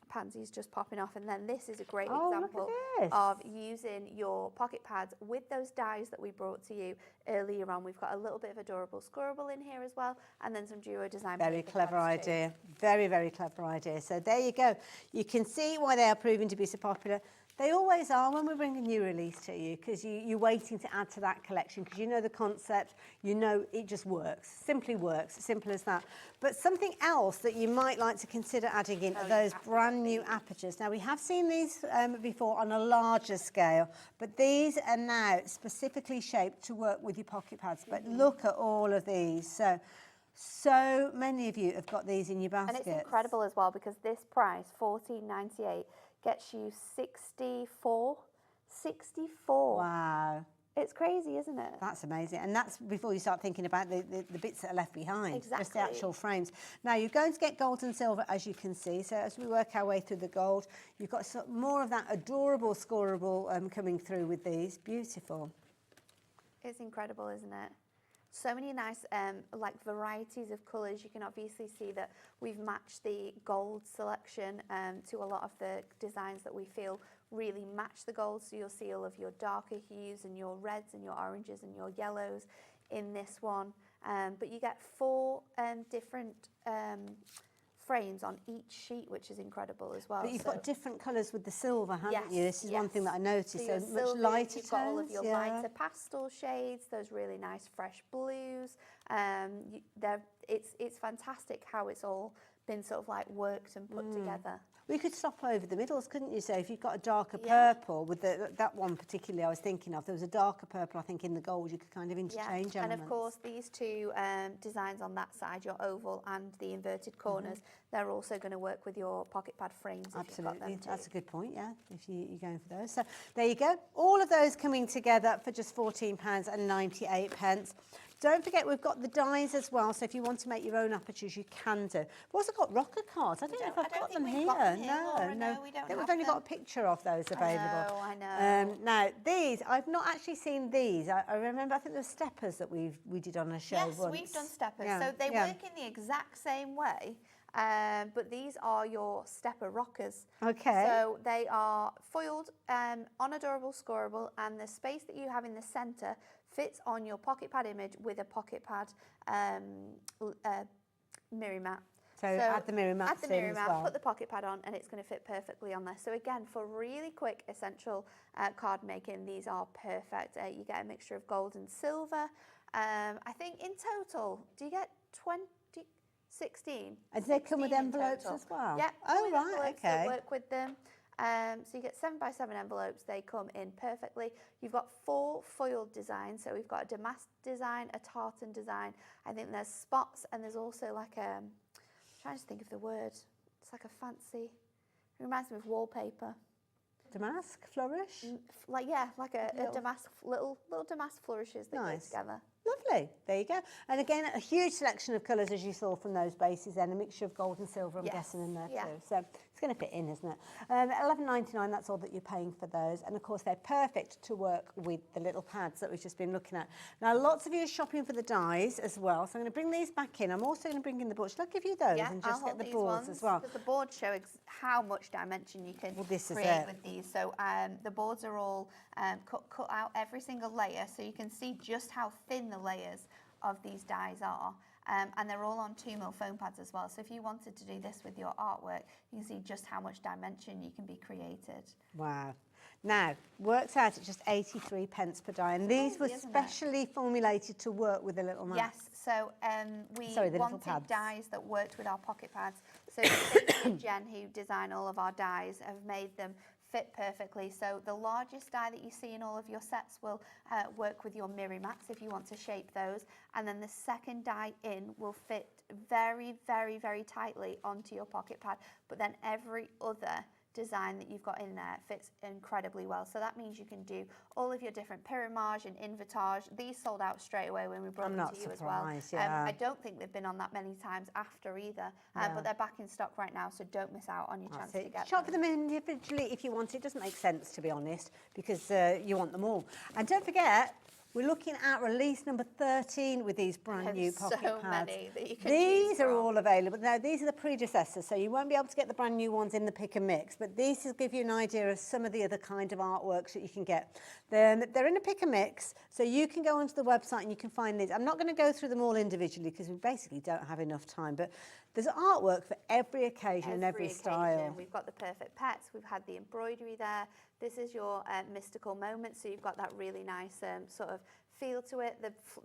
pansies just popping off. And then this is a great example of using your pocket pads with those dies that we brought to you earlier on. We've got a little bit of adorable scribble in here as well, and then some duo design. Very clever idea. Very, very clever idea. So there you go. You can see why they are proving to be so popular. They always are when we bring a new release to you, because you're waiting to add to that collection, because you know the concept, you know it just works, simply works, simple as that. But something else that you might like to consider adding in are those brand new apertures. Now, we have seen these before on a larger scale, but these are now specifically shaped to work with your pocket pads. But look at all of these. So many of you have got these in your basket. And it's incredible as well, because this price, $14.98, gets you 64. Wow. It's crazy, isn't it? That's amazing. And that's before you start thinking about the bits that are left behind. Exactly. Just the actual frames. Now, you're going to get gold and silver, as you can see. So as we work our way through the gold, you've got more of that adorable scoreable coming through with these. Beautiful. It's incredible, isn't it? So many nice like varieties of colours. You can obviously see that we've matched the gold selection to a lot of the designs that we feel really match the gold. So you'll see all of your darker hues and your reds and your oranges and your yellows in this one. But you get 4 different frames on each sheet, which is incredible as well. But you've got different colours with the silver, haven't you? This is one thing that I noticed. So much silvers, lighter you've got all of tones, your lighter pastel shades, those really nice fresh blues. It's fantastic how it's all been sort of like worked and put together. We could swap over the middles, couldn't you? So if you've got a darker purple, with that one particularly I was thinking of, there was a darker purple, I think, in the gold, you could kind of interchange elements. And of course, these 2 designs on that side, your oval and the inverted corners, they're also going to work with your pocket pad frames. Absolutely, that's a good point, yeah, if you're going for those. So there you go. All of those coming together for just £14.98. Don't forget, we've got the dies as well, so if you want to make your own apertures, you can do. We've also got rocker cards. I don't know if I've got them here. No, we don't. We've only got a picture of those available. I know. Now, these, I've not actually seen these. I remember, I think there were steppers that we did on a show once. Yes, we've done steppers. So they work in the exact same way. But these are your stepper rockers. Okay. So they are foiled on adorable scoreable, and the space that you have in the centre fits on your pocket pad image with a pocket pad mirror mat. So add the mirror mats add the mirror in mat, as well. put the pocket pad on, and it's going to fit perfectly on there. So again, for really quick essential card making, these are perfect. You get a mixture of gold and silver. I think in total, do you get 16? And do they come with 16 in envelopes total. as well? Yeah. Oh, with right, envelopes that okay. work with them. So you get 7x7 envelopes. They come in perfectly. You've got 4 foiled designs. So we've got a damask design, a tartan design. I think there's spots, and there's also like a, I'm trying to think of the word. It's like a fancy, it reminds me of wallpaper. Damask, flourish? Like, yeah, like a damask, little damask flourishes that Nice. go together. Lovely, there you go. And again, a huge selection of colours, as you saw from those bases then, a mixture of gold and silver, I'm Yes, guessing, in there yeah. too. So it's going to fit in, isn't it? $11.99, that's all that you're paying for those. And of course, they're perfect to work with the little pads that we've just been looking at. Now, lots of you are shopping for the dies as well, so I'm going to bring these back in. I'm also going to bring in the boards. Should I give you those Yeah, and I'll just get hold the these boards ones, as well? because the boards show how much dimension you can Well, this is create it. with these. So the boards are all cut out every single layer, so you can see just how thin the layers of these dies are. And they're all on 2mm foam pads as well. So if you wanted to do this with your artwork, you can see just how much dimension you can be created. Wow. Now, works out at just 83 pence per die. And these were Crazy, isn't it? specially formulated to work with the little mats. Yes, so we Sorry, the little wanted pads. dies that worked with our pocket pads. So Jen, who designed all of our dies, have made them fit perfectly. So the largest die that you see in all of your sets will work with your mirror mats if you want to shape those. And then the second die in will fit very, very, very tightly onto your pocket pad. But then every other design that you've got in there fits incredibly well. So that means you can do all of your different pyramage and invertage. These sold out straight away when we brought them to you as well. Yeah. I don't think they've been on that many times after either, but they're back in stock right now, so don't miss out on your chance to get Shop them. for them individually if you want. It doesn't make sense, to be honest, because you want them all. And don't forget, we're looking at release number 13 with these brand new pocket so pads. many that you can These choose are from. all available. Now, these are the predecessors, so you won't be able to get the brand new ones in the pick and mix, but these will give you an idea of some of the other kind of artworks that you can get. They're in a pick and mix, so you can go onto the website and you can find these. I'm not going to go through them all individually because we basically don't have enough time, but there's artwork for every occasion and every style. We've got the perfect pets, we've had the embroidery there. This is your mystical moment, so you've got that really nice sort of feel to it.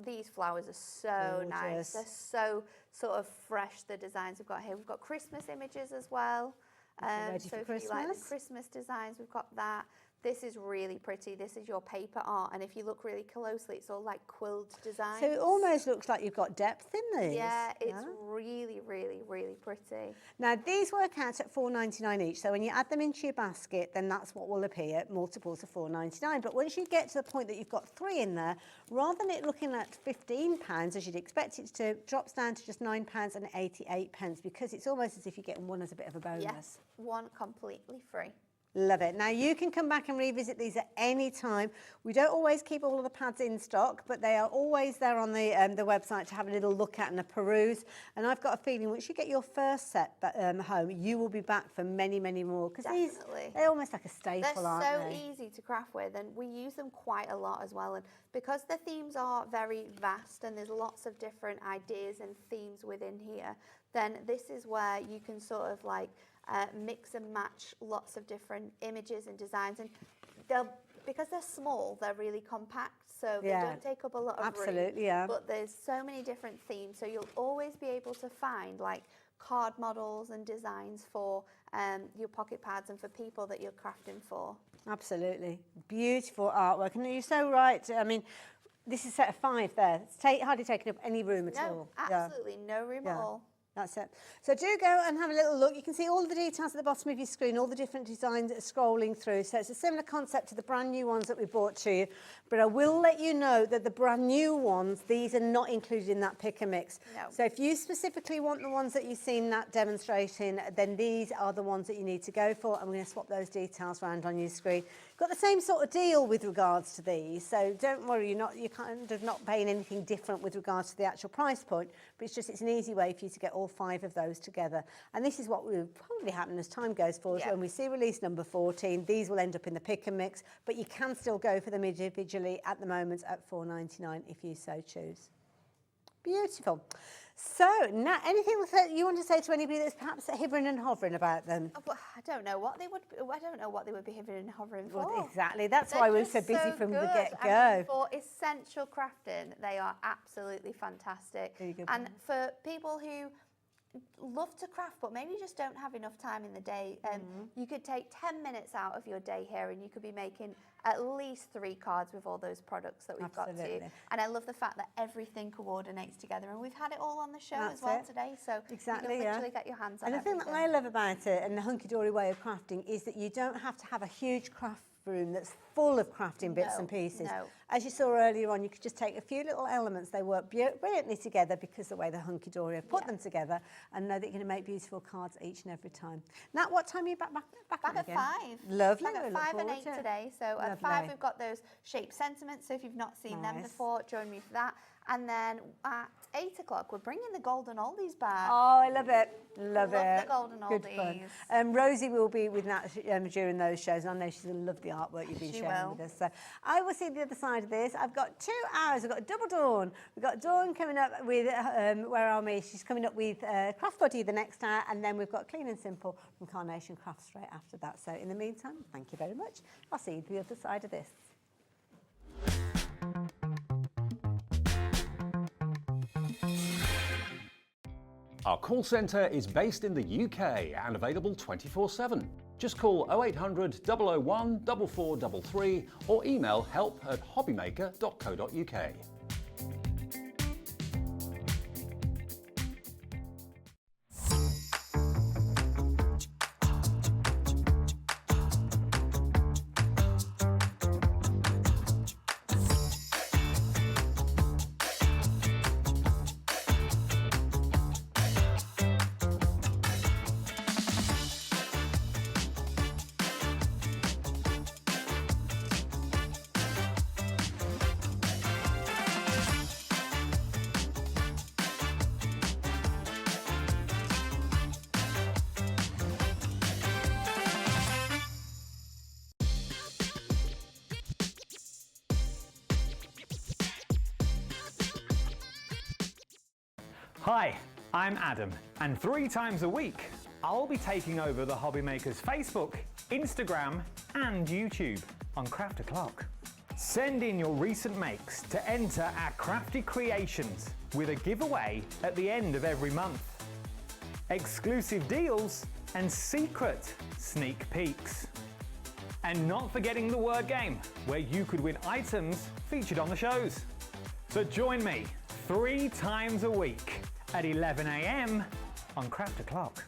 These flowers are so nice. They're so sort of fresh, the designs we've got here. We've got Christmas images as well. Ready So for if you like the Christmas? Christmas designs, we've got that. This is really pretty. This is your paper art, and if you look really closely, it's all like quilled designs. So it almost looks like you've got depth in these. Yeah, it's really, really, really pretty. Now, these work out at £4.99 each. So when you add them into your basket, then that's what will appear, multiples of £4.99. But once you get to the point that you've got 3 in there, rather than it looking at £15, as you'd expect it to, drops down to just £9.88, because it's almost as if you're getting one as a bit of a bonus. Yes, one completely free. Love it. Now, you can come back and revisit these at any time. We don't always keep all of the pads in stock, but they are always there on the website to have a little look at and a peruse. And I've got a feeling once you get your first set home, you will be back for many, many more. Because they're almost like a staple, aren't they? They're so easy to craft with, and we use them quite a lot as well. And because the themes are very vast and there's lots of different ideas and themes within here, then this is where you can sort of like mix and match lots of different images and designs, and because they're small, they're really compact, so they don't take up a lot of room. But there's so many different themes, so you'll always be able to find like card models and designs for your pocket pads and for people that you're crafting for. Absolutely. Beautiful artwork. And you're so right. I mean, this is a set of 5 there. It's hardly taking up any room at all. Absolutely no room at all. That's it. So do go and have a little look. You can see all the details at the bottom of your screen, all the different designs that are scrolling through. So it's a similar concept to the brand new ones that we brought to you. But I will let you know that the brand new ones, these are not included in that pick and mix. No. So if you specifically want the ones that you've seen that demonstrating, then these are the ones that you need to go for. I'm going to swap those details around on your screen. Got the same sort of deal with regards to these, so don't worry, you're kind of not paying anything different with regards to the actual price point, but it's an easy way for you to get all 5 of those together. And this is what will probably happen as time goes forward. When we see release number 14, these will end up in the pick and mix, but you can still go for them individually at the moment at £4.99 if you so choose. Beautiful. So, Nat, anything that you want to say to anybody that's perhaps hovering and hovering about them? Well, I don't know what they would. I don't know what they would be hovering and hovering for. Well, exactly. That's They're why we were so just busy from the good. get-go. I mean, for essential crafting, they are absolutely fantastic. There you go, And for people who love to craft but maybe just don't have enough time in the day, you could take 10 minutes out of your day here and you could be making at least 3 cards with all those products that we've got to. Absolutely. And I love the fact that everything coordinates together, and we've had it all on the show That's as well it. today, so Exactly, you can yeah. literally get your hands on And the thing that I love about it and the Hunkydory way of crafting is that you don't have to have a huge craft room that's full of crafting bits and pieces. No. As you saw earlier on, you could just take a few little elements. They work brilliantly together because the way the Hunkydory have put them together, and know that you're going to make beautiful cards each and every time. Nat, what time are you back Back at again? 5. Lovely. Back We at look 5 and forward 8 to it. today. So at 5 Lovely. we've got those shaped sentiments. So if you've not seen them Nice. before, join me for that. And then at 8 o'clock we're bringing the golden oldies back. Oh, I love it. Love Love it. the golden Good fun. oldies. Rosie will be with Nat during those shows. I know she's going to love the artwork you've been She sharing will. with us. So I will see the other side of this. I've got 2 hours. I've got double Dawn. We've got Dawn coming up with, where are we? She's coming up with Craft Buddy the next hour. And then we've got Clean and Simple from Carnation Crafts straight after that. So in the meantime, thank you very much. I'll see you the other side of this. Our call centre is based in the UK and available 24/7. Just call 0800 001 4433 or email help@hobbymaker.co.uk. Hi, I'm Adam, and 3 times a week I'll be taking over the Hobby Makers Facebook, Instagram and YouTube on Craft O'Clock. Send in your recent makes to enter our crafty creations with a giveaway at the end of every month. Exclusive deals and secret sneak peeks. And not forgetting the word game, where you could win items featured on the shows. So join me 3 times a week at 11 AM on Craft O'Clock.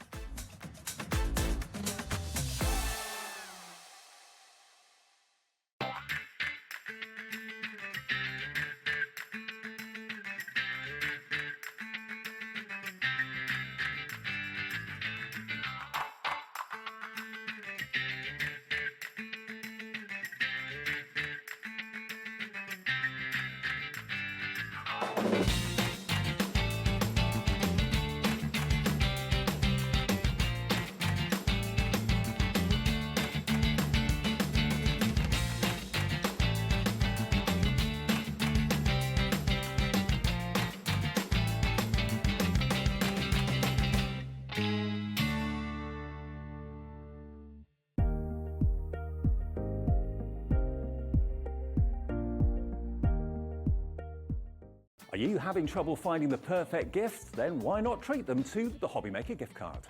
Are you having trouble finding the perfect gift? Then why not treat them to the Hobby Maker gift card?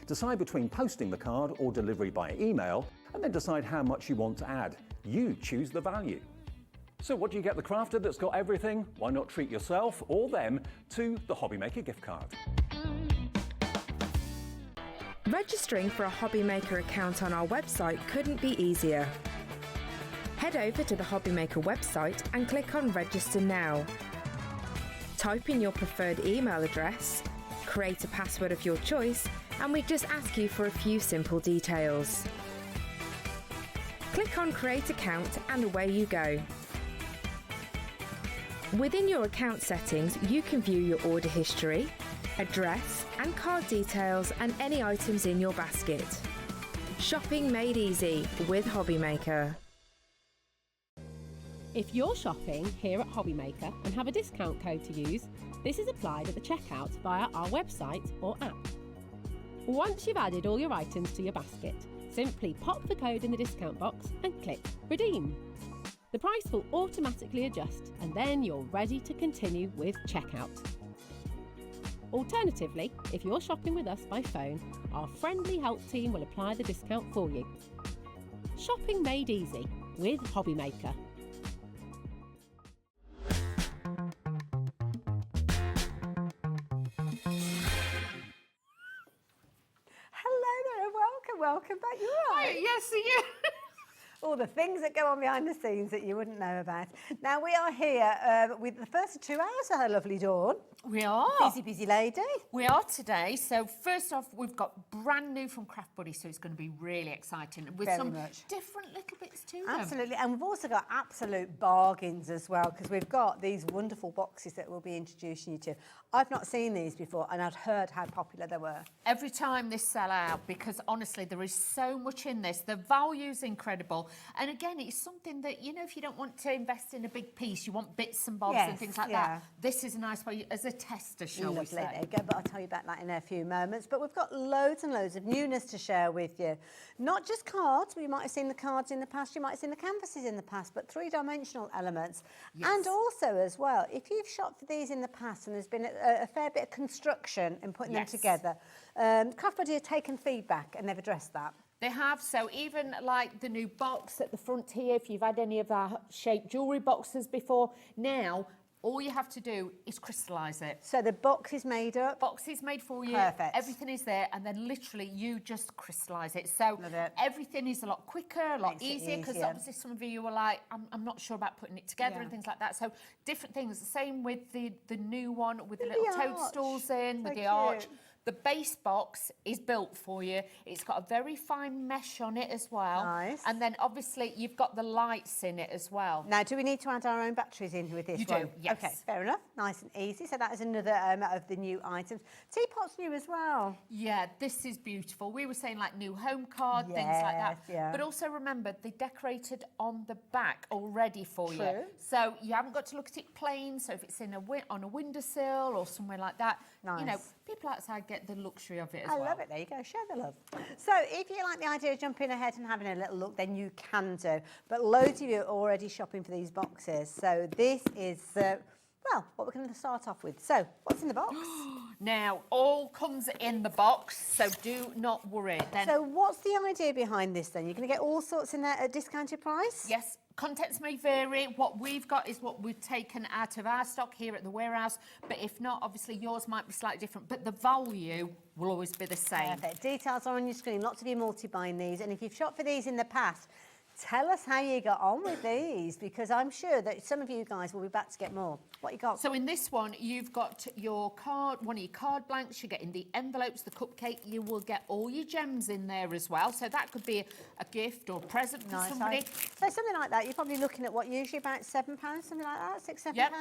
Decide between posting the card or delivery by email, and then decide how much you want to add. You choose the value. So what do you get the crafter that's got everything? Why not treat yourself or them to the Hobby Maker gift card? Registering for a Hobby Maker account on our website couldn't be easier. Head over to the Hobby Maker website and click on Register Now. Type in your preferred email address, create a password of your choice, and we just ask you for a few simple details. Click on Create Account and away you go. Within your account settings, you can view your order history, address and card details and any items in your basket. Shopping made easy with Hobby Maker. If you're shopping here at Hobbymaker and have a discount code to use, this is applied at the checkout via our website or app. Once you've added all your items to your basket, simply pop the code in the discount box and click Redeem. The price will automatically adjust and then you're ready to continue with checkout. Alternatively, if you're shopping with us by phone, our friendly help team will apply the discount for you. Shopping made easy with Hobbymaker. Hello there, welcome back. You're right. Yes, you. All the things that go on behind the scenes that you wouldn't know about. Now we are here with the first 2 hours of her lovely Dawn. We are. Busy lady. We are today. So first off, we've got brand new from Craft Buddy, so it's going to be really exciting with Very some much. different little bits to them. Absolutely, and we've also got absolute bargains as well, because we've got these wonderful boxes that we'll be introducing you to. I've not seen these before, and I'd heard how popular they were. Every time they sell out, because honestly, there is so much in this. The value's incredible. And again, it's something that, you know, if you don't want to invest in a big piece, you want bits and bobs and things like that, this is a nice way as a tester, shall we say. There you go, but I'll tell you about that in a few moments. But we've got loads and loads of newness to share with you. Not just cards, we might have seen the cards in the past, you might have seen the canvases in the past, but three-dimensional elements. Yes. And also as well, if you've shopped for these in the past and there's been a fair bit of construction in putting them together, Craft Buddy have taken feedback and they've addressed that. They have, so even like the new box at the front here, if you've had any of our shaped jewellery boxes before, now all you have to do is crystallise it. So the box is made up? Box is made for you. Perfect. Everything is there, and then literally you just crystallise it. So everything is a lot quicker, a lot easier, because obviously some of you were like, I'm not sure about putting it together and things like that. So different things. The same with the new one with the little toadstools in, with the arch. The base box is built for you. It's got a very fine mesh on it as well. Nice. And then obviously you've got the lights in it as well. Now, do we need to add our own batteries in with this one? You do, yes. Okay, fair enough. Nice and easy. So that is another of the new items. Teapot's new as well. Yeah, this is beautiful. We were saying like new home card, things like that. Yeah. But also remember, they decorated on the back already for you. So you haven't got to look at it plain. So if it's in on a windowsill or somewhere like that, you know, people outside get the luxury of it as well. I love it. There you go. Share the love. So if you like the idea of jumping ahead and having a little look, then you can do. But loads of you are already shopping for these boxes. So this is, well, what we're going to start off with. So what's in the box? Now, all comes in the box, so do not worry. Then, so what's the idea behind this then? You're going to get all sorts in there at a discounted price? Yes. Contents may vary. What we've got is what we've taken out of our stock here at the warehouse. But if not, obviously yours might be slightly different. But the value will always be the same. Perfect. Details are on your screen. Lots of you multi-buying these. And if you've shopped for these in the past, tell us how you got on with these, because I'm sure that some of you guys will be back to get more. What you got? So in this one, you've got your card, one of your card blanks. You're getting the envelopes, the cupcake. You will get all your gems in there as well. So that could be a gift or a present for somebody. So something like that, you're probably looking at what, usually about £7, something like that, £6, £7? Yep,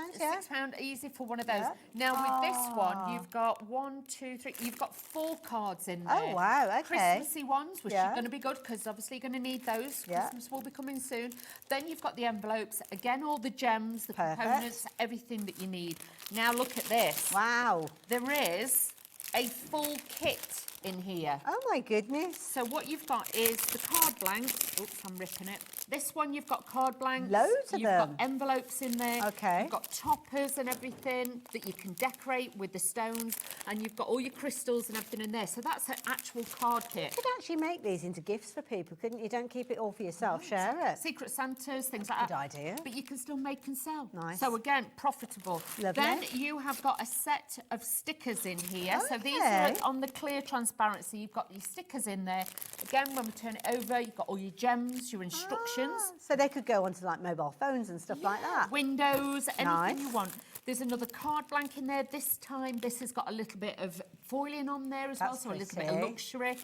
£6 easy for one of those. Now with this one, you've got 1, 2, 3. You've got 4 cards in there. Oh wow, okay. Christmassy ones, which are going to be good because obviously you're going to need those. Christmas will be coming soon. Then you've got the envelopes. Again, all the gems, the components, everything that you need. Now look at this. Wow. There is a full kit in here. Oh my goodness. So what you've got is the card blank. Oops, I'm ripping it. This one, you've got card blanks. Loads of them. You've got envelopes in there. Okay. You've got toppers and everything that you can decorate with the stones. And you've got all your crystals and everything in there. So that's an actual card kit. You could actually make these into gifts for people, couldn't you? Don't keep it all for yourself. Share it. Secret Santas, things like that. Good idea. But you can still make and sell. Nice. So again, profitable. Lovely. Then you have got a set of stickers in here. So these are on the clear transparency. You've got your stickers in there. Again, when we turn it over, you've got all your gems, your instructions. So they could go onto like mobile phones and stuff like that. Windows, anything you want. There's another card blank in there. This time, this has got a little bit of foiling on there as well, so a little bit of luxury.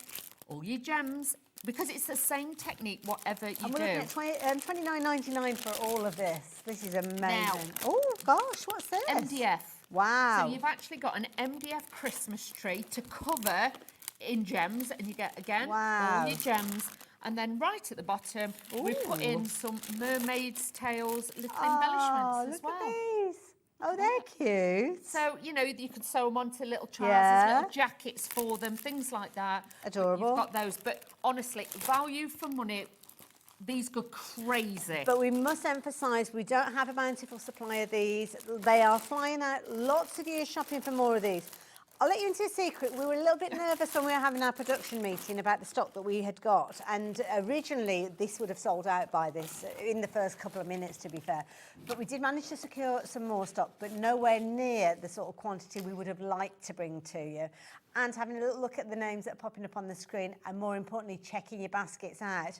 All your gems, because it's the same technique, whatever you do. And we're looking at $29.99 for all of this. This is amazing. Now, oh gosh, what's this? MDF. Wow. So you've actually got an MDF Christmas tree to cover in gems, and you get, again, all your gems. And then right at the bottom, we've put in some mermaids' tails, little Oh, embellishments as look well. at these. Oh, they're cute. So, you know, you could sew them onto little trousers, Yeah. little jackets for them, things like that. Adorable. You've got those. But honestly, value for money, these go crazy. But we must emphasise we don't have a bountiful supply of these. They are flying out. Lots of you are shopping for more of these. I'll let you into a secret. We were a little bit nervous when we were having our production meeting about the stock that we had got. And originally, this would have sold out by this in the first couple of minutes, to be fair. But we did manage to secure some more stock, but nowhere near the sort of quantity we would have liked to bring to you. And having a little look at the names that are popping up on the screen, and more importantly, checking your baskets out,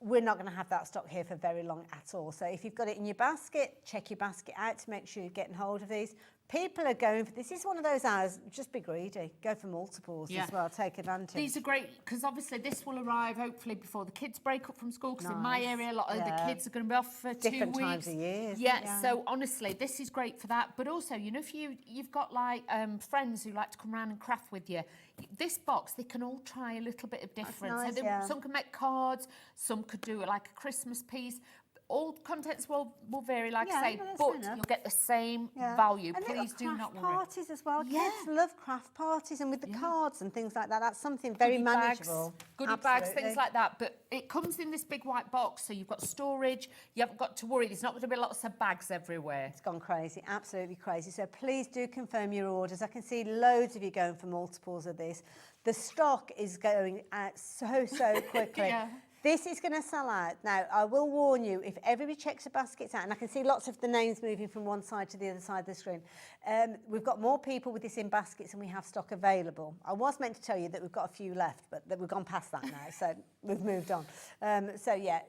we're not going to have that stock here for very long at all. So if you've got it in your basket, check your basket out to make sure you're getting hold of these. People are going for this. Is one of those hours, just be greedy. Go for multiples as well, take advantage. These are great because obviously this will arrive hopefully before the kids break up from school, because in my area a lot of the kids are going to be off for 2 weeks. Different times of year. Yeah, so honestly this is great for that. But also, you know, if you've got like friends who like to come around and craft with you, this box, they can all try a little bit of different. Nice, so some can make cards, some could do it like a Christmas piece. All contents will vary, like I say, but you'll get the same value. And Please do not worry. Parties as well. Kids love craft parties, and with the cards and things like that, that's something very manageable. Goodie bags, things like that. But it comes in this big white box, so you've got storage. You haven't got to worry. There's not going to be lots of bags everywhere. It's gone crazy, absolutely crazy. So please do confirm your orders. I can see loads of you going for multiples of this. The stock is going out so quickly. This is going to sell out. Now, I will warn you, if everybody checks the baskets out, and I can see lots of the names moving from one side to the other side of the screen, we've got more people with this in baskets than we have stock available. I was meant to tell you that we've got a few left, but we've gone past that now, so we've moved on. So, yeah.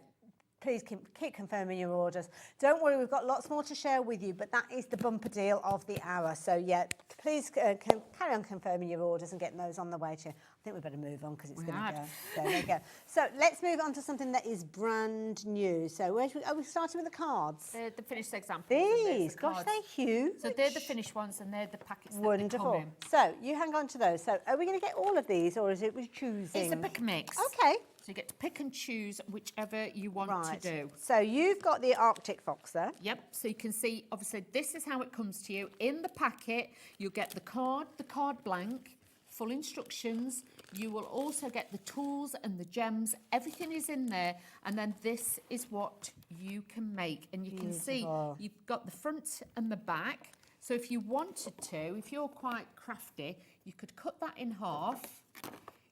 Please keep confirming your orders. Don't worry, we've got lots more to share with you, but that is the bumper deal of the hour. So, yeah, please carry on confirming your orders and getting those on the way to you. I think we better move on because it's going to go. So, there you go. So, let's move on to something that is brand new. So, are we starting with the cards? They're the finished examples. These, gosh, they're huge. So, they're the finished ones and they're the packets that Wonderful. they come in. So, you hang on to those. So, are we going to get all of these, or is it we're choosing? It's a pick and mix. Okay. So you get to pick and choose whichever you want to do. So you've got the Arctic Fox there. Yep. So you can see, obviously, this is how it comes to you. In the packet, you'll get the card blank, full instructions. You will also get the tools and the gems. Everything is in there. And then this is what you can make. And you can see you've got the front and the back. So if you wanted to, if you're quite crafty, you could cut that in half.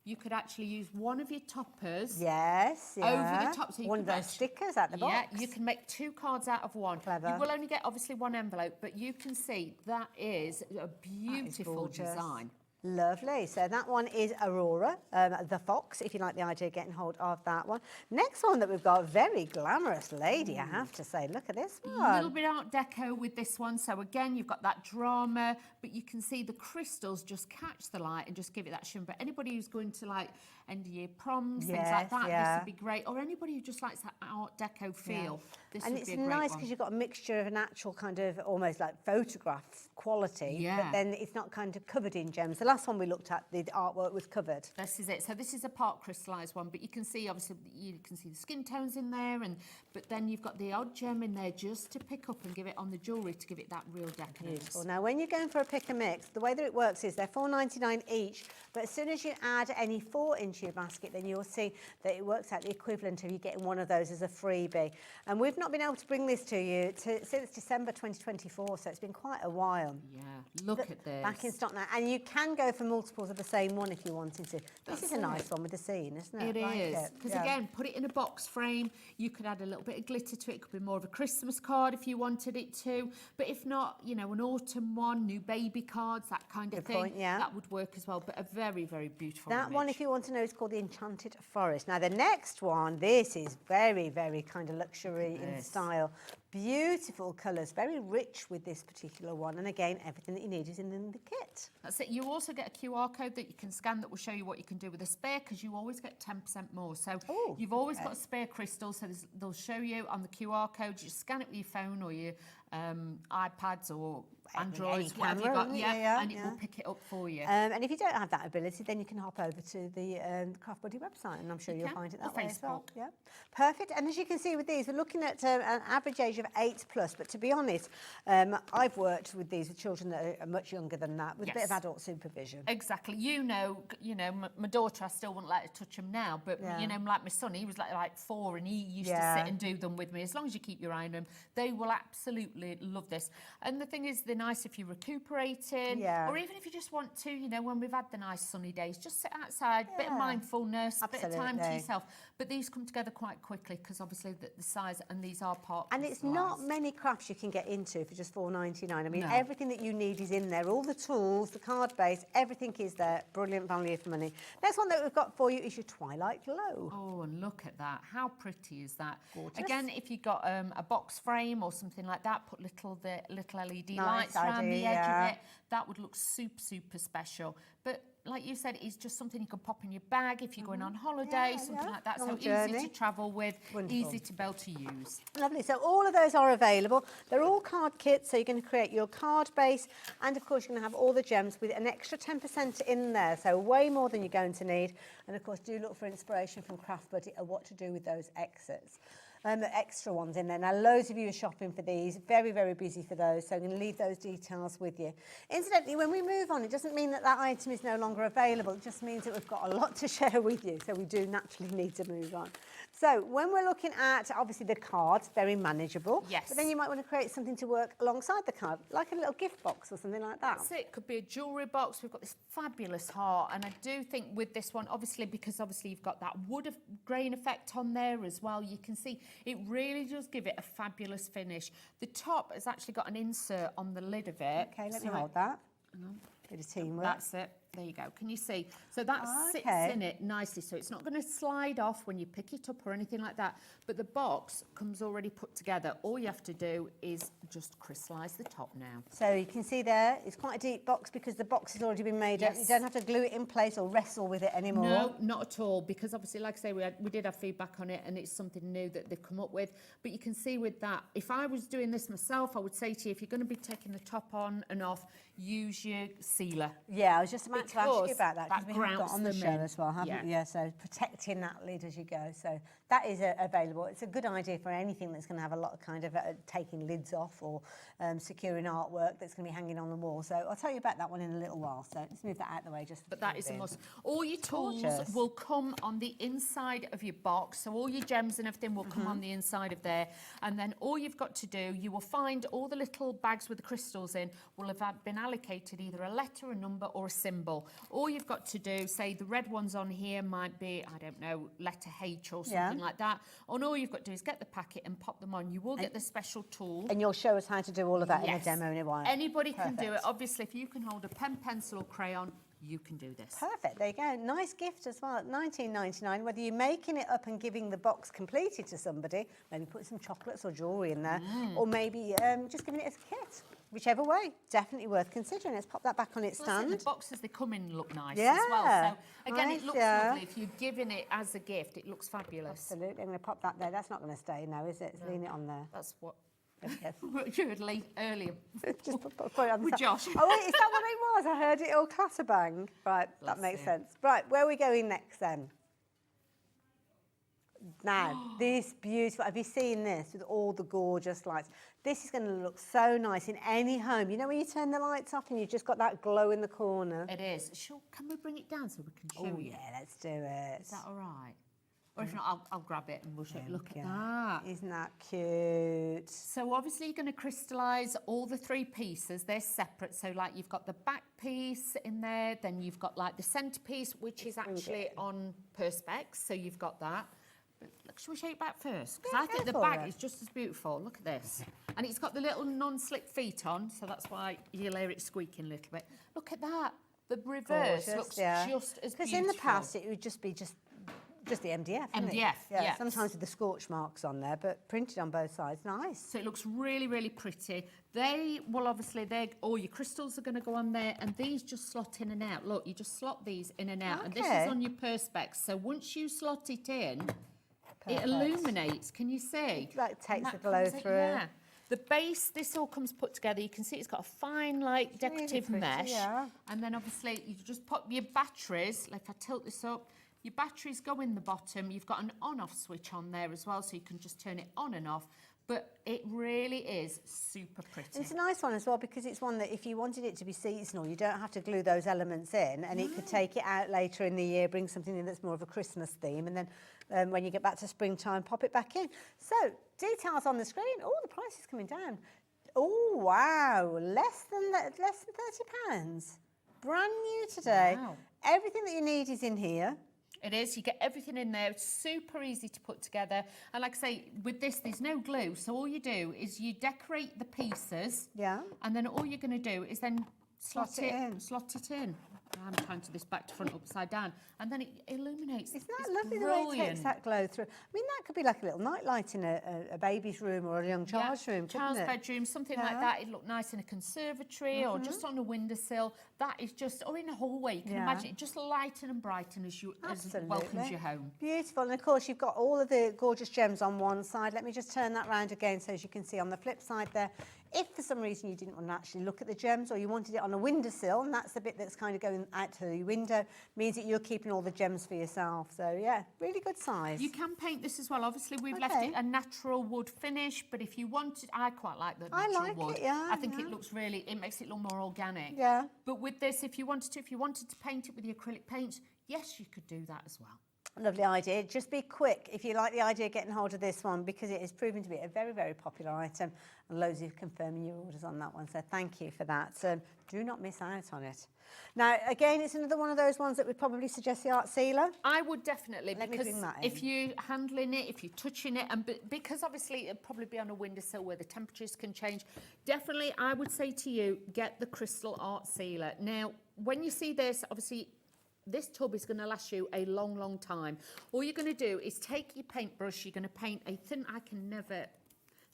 You could actually use one of your toppers over the top. So you one of those stickers at the box. Yeah, you can make 2 cards out of one. Clever. You will only get, obviously, one envelope, but you can see that is a beautiful design. Lovely. So that one is Aurora, the fox, if you like the idea of getting hold of that one. Next one that we've got, very glamorous lady, I have to say. Look at this one. A little bit Art Deco with this one. So again, you've got that drama, but you can see the crystals just catch the light and just give it that shimmer. But anybody who's going to like end of year proms, things like that, this would be great. Or anybody who just likes that Art Deco feel, this would be a great one. And it's nice because you've got a mixture of an actual kind of almost like photograph quality, but then it's not kind of covered in gems. The last one we looked at, the artwork was covered. This is it. So this is a part crystallised one, but you can see, obviously, you can see the skin tones in there, but then you've got the odd gem in there just to pick up and give it on the jewellery to give it that real decadence. Beautiful. Now, when you're going for a pick and mix, the way that it works is they're $4.99 each, but as soon as you add any 4 into your basket, then you'll see that it works out the equivalent of you getting one of those as a freebie. And we've not been able to bring this to you since December 2024, so it's been quite a while. Yeah, look at this. Back in stock now. And you can go for multiples of the same one if you wanted to. This is a nice one with the scene, isn't it? It is. Because again, put it in a box frame. You could add a little bit of glitter to it. It could be more of a Christmas card if you wanted it to. But if not, you know, an autumn one, new baby cards, that kind of thing. That would work as well. But a very, very beautiful That image. one, if you want to know, is called the Enchanted Forest. Now, the next one, this is very, very kind of luxury in style. Beautiful colours, very rich with this particular one. And again, everything that you need is in the kit. That's it. You also get a QR code that you can scan that will show you what you can do with a spare, because you always get 10% more. So you've always got a spare crystal, so they'll show you on the QR code. You just scan it with your phone or your iPads or Androids, whatever you got, and it will pick it up for you. And if you don't have that ability, then you can hop over to the Craft Buddy website, and I'm sure you'll find it that way as well. Yeah, perfect. And as you can see with these, we're looking at an average age of 8+. But to be honest, I've worked with these with children that are much younger than that, with a bit of adult supervision. Exactly. You know, my daughter, I still wouldn't let her touch them now, but like my son, he was like 4, and he used to sit and do them with me. As long as you keep your eye on them, they will absolutely love this. And the thing is, they're nice if you're recuperating, or even if you just want to, when we've had the nice sunny days, just sit outside, bit of mindfulness, a bit of time to yourself. But these come together quite quickly because obviously the size, and these are part. And it's not many crafts you can get into for just $4.99. I mean, everything that you need is in there. All the tools, the card base, everything is there. Brilliant value for money. Next one that we've got for you is your Twilight Glow. Oh, and look at that. How pretty is that? Gorgeous. Again, if you've got a box frame or something like that, put little LED lights around the edge of it. That would look super, super special. But like you said, it's just something you can pop in your bag if you're going on holiday, something like that. So easy to travel with, easy to be able to use. Lovely. So all of those are available. They're all card kits, so you're going to create your card base, and of course you're going to have all the gems with an extra 10% in there, so way more than you're going to need. And of course, do look for inspiration from Craft Buddy of what to do with those extras. The extra ones in there. Now, loads of you are shopping for these. Very, very busy for those. So I'm going to leave those details with you. Incidentally, when we move on, it doesn't mean that that item is no longer available. It just means that we've got a lot to share with you. So we do naturally need to move on. So when we're looking at, obviously, the cards, very manageable. Yes. But then you might want to create something to work alongside the card, like a little gift box or something like that. That's it. It could be a jewellery box. We've got this fabulous heart. And I do think with this one, obviously, because obviously you've got that wood grain effect on there as well, you can see it really does give it a fabulous finish. The top has actually got an insert on the lid of it. Okay, let me hold that. Bit of teamwork. That's it. There you go. Can you see? So that sits in it nicely. So it's not going to slide off when you pick it up or anything like that. But the box comes already put together. All you have to do is just crystallise the top now. So you can see there, it's quite a deep box because the box has already been made up. You don't have to glue it in place or wrestle with it anymore. No, not at all. Because obviously, like I say, we did have feedback on it, and it's something new that they've come up with. But you can see with that, if I was doing this myself, I would say to you, if you're going to be taking the top on and off, use your sealer. Yeah, I was just about to ask you about that because we have got on the show as well, haven't we? Yeah, so protecting that lid as you go. So that is available. It's a good idea for anything that's going to have a lot of kind of taking lids off or securing artwork that's going to be hanging on the wall. So I'll tell you about that one in a little while. So let's move that out of the way just. But that is a must. All your tools will come on the inside of your box. So all your gems and everything will come on the inside of there. And then all you've got to do, you will find all the little bags with the crystals in will have been allocated either a letter, a number or a symbol. All you've got to do, say the red ones on here might be, I don't know, letter H or something like that. And all you've got to do is get the packet and pop them on. You will get the special tool. And you'll show us how to do all of that in a demo in a while. Anybody can do it. Obviously, if you can hold a pen, pencil or crayon, you can do this. Perfect, there you go. Nice gift as well at $19.99. Whether you're making it up and giving the box completed to somebody, maybe put some chocolates or jewellery in there, or maybe just giving it as a kit. Whichever way, definitely worth considering. Let's pop that back on its stand. The boxes they come in look nice as well. So again, it looks lovely. If you're giving it as a gift, it looks fabulous. Absolutely. I'm going to pop that there. That's not going to stay now, is it? Lean it on there. That's what. Yes. You heard earlier. Just put it on with Josh. Oh, wait, is that what it was? I heard it all clatterbang. Right, that makes sense. Right, where are we going next then? Now, this beautiful, have you seen this with all the gorgeous lights? This is going to look so nice in any home. You know when you turn the lights off and you've just got that glow in the corner? It is. Sure, can we bring it down so we can show you? Yeah, let's do it. Is that all right? Or if not, I'll grab it and we'll show you. Look at that. Isn't that cute? So obviously you're going to crystallise all the 3 pieces. They're separate. So like you've got the back piece in there, then you've got like the centre piece, which is actually on Perspex. So you've got that. But look, shall we show it back first? Because I think the back is just as beautiful. Look at this. And it's got the little non-slip feet on, so that's why you'll hear it squeaking a little bit. Look at that. The reverse looks just as beautiful. Because in the past it would just be Just the MDF, isn't it? MDF, yeah. Sometimes with the scorch marks on there, but printed on both sides. Nice. So it looks really, really pretty. They will obviously, all your crystals are going to go on there, and these just slot in and out. Look, you just slot these in and out, and this is on your perspex. So once you slot it in, it illuminates. Can you see? That takes the glow through. Yeah. The base, this all comes put together. You can see it's got a fine, like, decorative mesh. Yeah. And then obviously you just put your batteries. Like, if I tilt this up, your batteries go in the bottom. You've got an on-off switch on there as well, so you can just turn it on and off. But it really is super pretty. It's a nice one as well, because it's one that if you wanted it to be seasonal, you don't have to glue those elements in, and it could take it out later in the year, bring something in that's more of a Christmas theme, and then when you get back to springtime, pop it back in. So, details on the screen. Oh, the price is coming down. Oh, wow, less than £30. Brand new today. Wow. Everything that you need is in here. It is. You get everything in there. It's super easy to put together. And like I say, with this, there's no glue. So all you do is you decorate the pieces. Yeah. And then all you're going to do is then slot it in. I'm trying to this back to front upside down, and then it illuminates. Isn't that lovely the way it takes that glow through? I mean, that could be like a little night light in a baby's room or a young child's room, child's couldn't it? bedroom, something like that. It'd look nice in a conservatory or just on a windowsill. That is just, or in a hallway. You can imagine it just lighten and brighten as it welcomes you home. Beautiful. And of course, you've got all of the gorgeous gems on one side. Let me just turn that round again so as you can see on the flip side there. If for some reason you didn't want to actually look at the gems, or you wanted it on a windowsill, and that's the bit that's kind of going out to the window, means that you're keeping all the gems for yourself. So yeah, really good size. You can paint this as well. Obviously, we've left it a natural wood finish, but if you wanted, I quite like the natural wood. I think it looks really, it makes it look more organic. Yeah. But with this, if you wanted to paint it with the acrylic paints, yes, you could do that as well. Lovely idea. Just be quick if you like the idea of getting hold of this one, because it is proven to be a very, very popular item, and loads of you confirming your orders on that one. So thank you for that. Do not miss out on it. Now, again, it's another one of those ones that we'd probably suggest the art sealer. I would definitely, Let me because bring that in. if you're handling it, if you're touching it, and because obviously it'll probably be on a windowsill where the temperatures can change, definitely I would say to you, get the crystal art sealer. Now, when you see this, obviously, this tub is going to last you a long, long time. All you're going to do is take your paintbrush, you're going to paint a thin,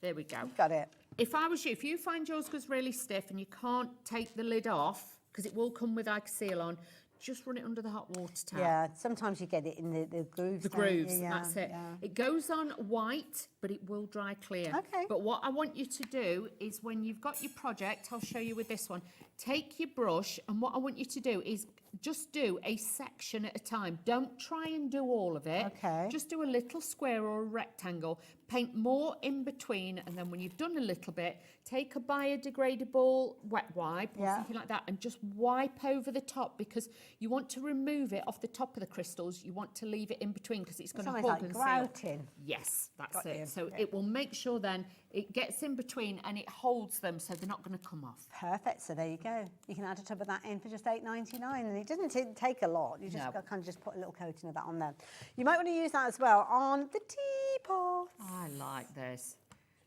there we go. Got it. If I was you, if you find yours goes really stiff and you can't take the lid off, because it will come with like a seal on, just run it under the hot water tap. Yeah, sometimes you get it in the grooves. The grooves, that's it. Yeah. It goes on white, but it will dry clear. Okay. But what I want you to do is when you've got your project, I'll show you with this one, take your brush, and what I want you to do is just do a section at a time. Don't try and do all of it. Okay. Just do a little square or a rectangle. Paint more in between, and then when you've done a little bit, take a biodegradable wet wipe or something like that and just wipe over the top, because you want to remove it off the top of the crystals. You want to leave it in between because it's going to hug and seal. Grouting. Yes, that's it. So it will make sure then it gets in between and it holds them so they're not going to come off. Perfect. So there you go. You can add a tub of that in for just $8.99, and it doesn't take a lot. You just kind of just put a little coating of that on there. You might want to use that as well on the teapots. I like this.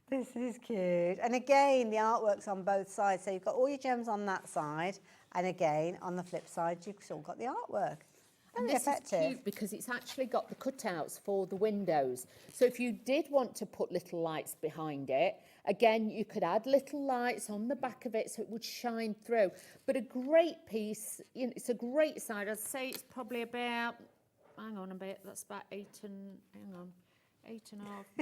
This is cute. And again, the artwork's on both sides. So you've got all your gems on that side, and again, on the flip side, you've still got the artwork. And this is cute because it's actually got the cutouts for the windows. So if you did want to put little lights behind it, again, you could add little lights on the back of it so it would shine through. But a great piece, you know, it's a great side. I'd say it's probably about, hang on a bit, that's about 8.5.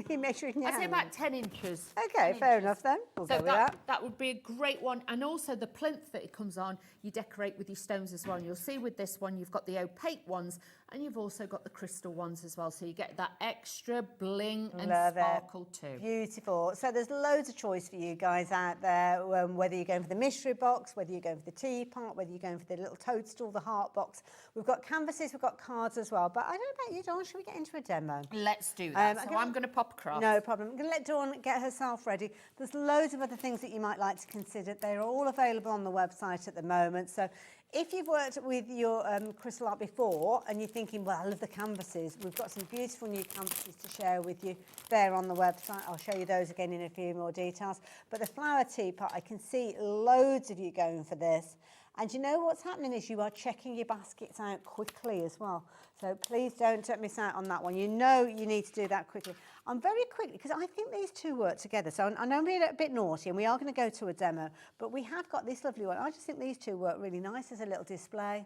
You're measuring I'd say about 10 inches. Okay, fair enough then. We'll go with that. That would be a great one. And also the plinth that it comes on, you decorate with your stones as well. And you'll see with this one, you've got the opaque ones and you've also got the crystal ones as well. So you get that extra bling and sparkle too. Beautiful. So there's loads of choice for you guys out there, whether you're going for the mystery box, whether you're going for the teapot, whether you're going for the little toadstool, the heart box. We've got canvases, we've got cards as well. But I don't know about you, Dawn, should we get into a demo? Let's do that. So I'm going to pop across. No problem. I'm going to let Dawn get herself ready. There's loads of other things that you might like to consider. They're all available on the website at the moment. So if you've worked with your crystal art before and you're thinking, well, I love the canvases, we've got some beautiful new canvases to share with you there on the website. I'll show you those again in a few more details. But the flower teapot, I can see loads of you going for this. And you know what's happening is you are checking your baskets out quickly as well. So please don't miss out on that one. You know you need to do that quickly. I'm very quickly, because I think these two work together. So I know we're a bit naughty and we are going to go to a demo, but we have got this lovely one. I just think these two work really nice as a little display.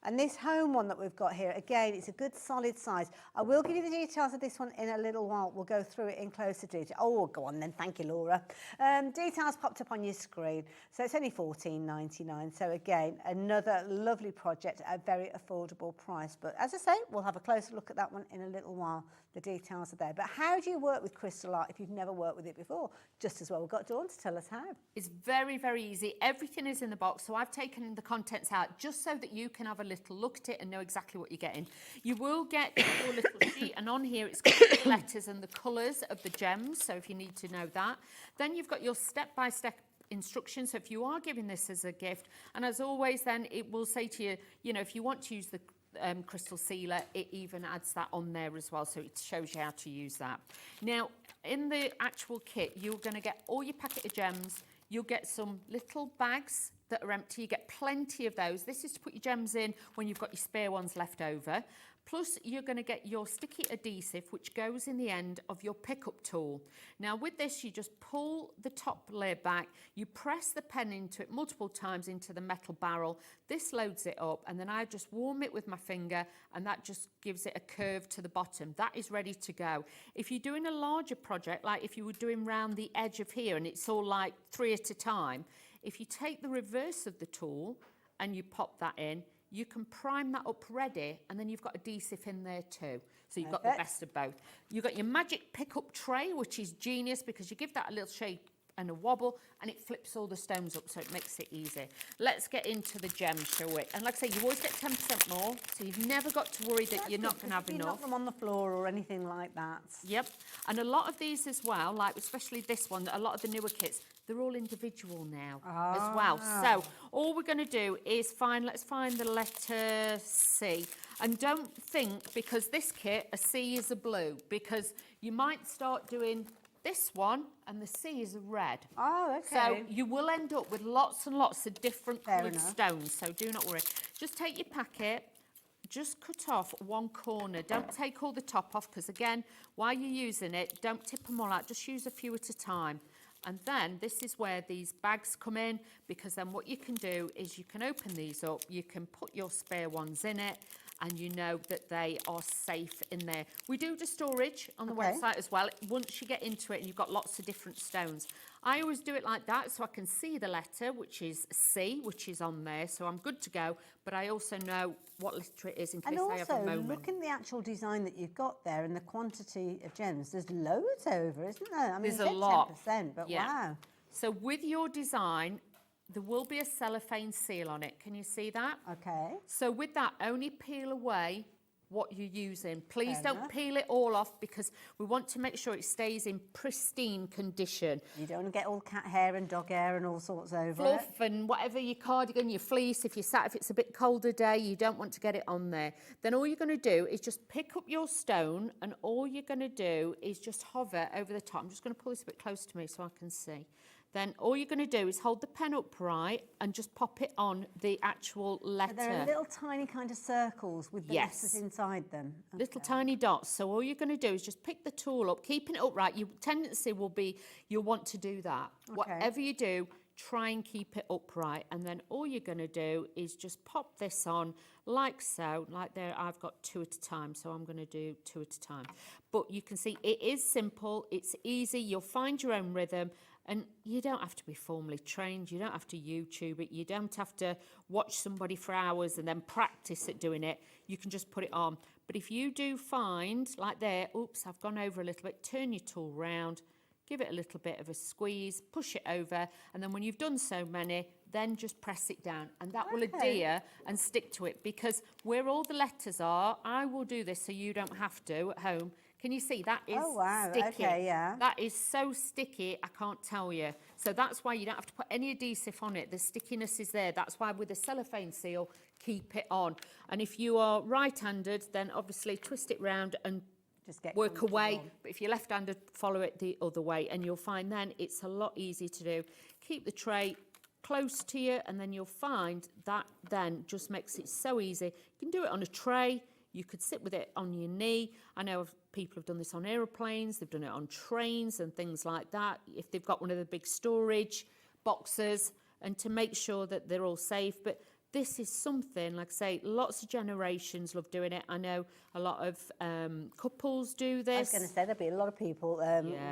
And this home one that we've got here, again, it's a good solid size. I will give you the details of this one in a little while. We'll go through it in closer detail. Oh, go on then. Thank you, Laura. Details popped up on your screen. So it's only $14.99. So again, another lovely project at a very affordable price. But as I say, we'll have a closer look at that one in a little while. The details are there. But how do you work with crystal art if you've never worked with it before? Just as well, we've got Dawn to tell us how. It's very, very easy. Everything is in the box, so I've taken the contents out just so that you can have a little look at it and know exactly what you're getting. You will get your little sheet, and on here it's got the letters and the colours of the gems, so if you need to know that. Then you've got your step-by-step instructions, so if you are giving this as a gift, and as always then it will say to you, you know, if you want to use the crystal sealer, it even adds that on there as well, so it shows you how to use that. Now, in the actual kit, you're going to get all your packet of gems. You'll get some little bags that are empty. You get plenty of those. This is to put your gems in when you've got your spare ones left over. Plus, you're going to get your sticky adhesive, which goes in the end of your pickup tool. Now, with this, you just pull the top layer back, you press the pen into it multiple times into the metal barrel. This loads it up, and then I just warm it with my finger, and that just gives it a curve to the bottom. That is ready to go. If you're doing a larger project, like if you were doing round the edge of here, and it's all like 3 at a time, if you take the reverse of the tool and you pop that in, you can prime that up ready, and then you've got adhesive in there too. So you've got the best of both. You've got your magic pickup tray, which is genius because you give that a little shape and a wobble, and it flips all the stones up, so it makes it easy. Let's get into the gems, shall we? And like I say, you always get 10% more, so you've never got to worry that you're not going to have enough. Not them on the floor or anything like that. Yep. And a lot of these as well, like especially this one, a lot of the newer kits, they're all individual now as well. So all we're going to do is let's find the letter C. And don't think, because this kit, a C is a blue, because you might start doing this one and the C is a red. Oh, okay. So you will end up with lots and lots of different coloured stones, so do not worry. Just take your packet, just cut off one corner. Don't take all the top off, because again, while you're using it, don't tip them all out, just use a few at a time. And then this is where these bags come in, because then what you can do is you can open these up, you can put your spare ones in it, and you know that they are safe in there. We do the storage on the website as well. Once you get into it and you've got lots of different stones. I always do it like that so I can see the letter, which is C, which is on there, so I'm good to go. But I also know what letter it is in case I have a moment. And also, look at the actual design that you've got there and the quantity of gems. There's loads over, isn't there? I mean, there's a lot. 10%, but wow. So with your design, there will be a cellophane seal on it. Can you see that? Okay. So with that, only peel away what you're using. Please don't peel it all off, because we want to make sure it stays in pristine condition. You don't want to get all cat hair and dog hair and all sorts over Fluff and whatever, your cardigan, your fleece, if it's a bit colder day, you don't want to get it on there. Then all you're going to do is just pick up your stone, and all you're going to do is just hover over the top. I'm just going to pull this a bit close to me so I can see. Then all you're going to do is hold the pen upright and just pop it on the actual letter. So there are little tiny kind of circles with the letters inside them. Little tiny dots. So all you're going to do is just pick the tool up, keeping it upright. Your tendency will be you'll want to do that. Whatever you do, try and keep it upright. And then all you're going to do is just pop this on like so. Like there, I've got 2 at a time, so I'm going to do 2 at a time. But you can see it is simple. It's easy. You'll find your own rhythm. And you don't have to be formally trained, you don't have to YouTube it, you don't have to watch somebody for hours and then practice at doing it. You can just put it on. But if you do find, like there, oops, I've gone over a little bit, turn your tool round, give it a little bit of a squeeze, push it over, and then when you've done so many, then just press it down, and that will adhere and stick to it, because where all the letters are, I will do this so you don't have to at home. Can you see that is sticky? Okay, yeah. That is so sticky, I can't tell you. So that's why you don't have to put any adhesive on it. The stickiness is there. That's why with a cellophane seal, keep it on. And if you are right-handed, then obviously twist it round and just work away. But if you're left-handed, follow it the other way, and you'll find then it's a lot easier to do. Keep the tray close to you, and then you'll find that then just makes it so easy. You can do it on a tray. You could sit with it on your knee. I know people have done this on aeroplanes, they've done it on trains and things like that, if they've got one of the big storage boxes, and to make sure that they're all safe. But this is something, like I say, lots of generations love doing it. I know a lot of couples do this. I was going to say, there'll be a lot of people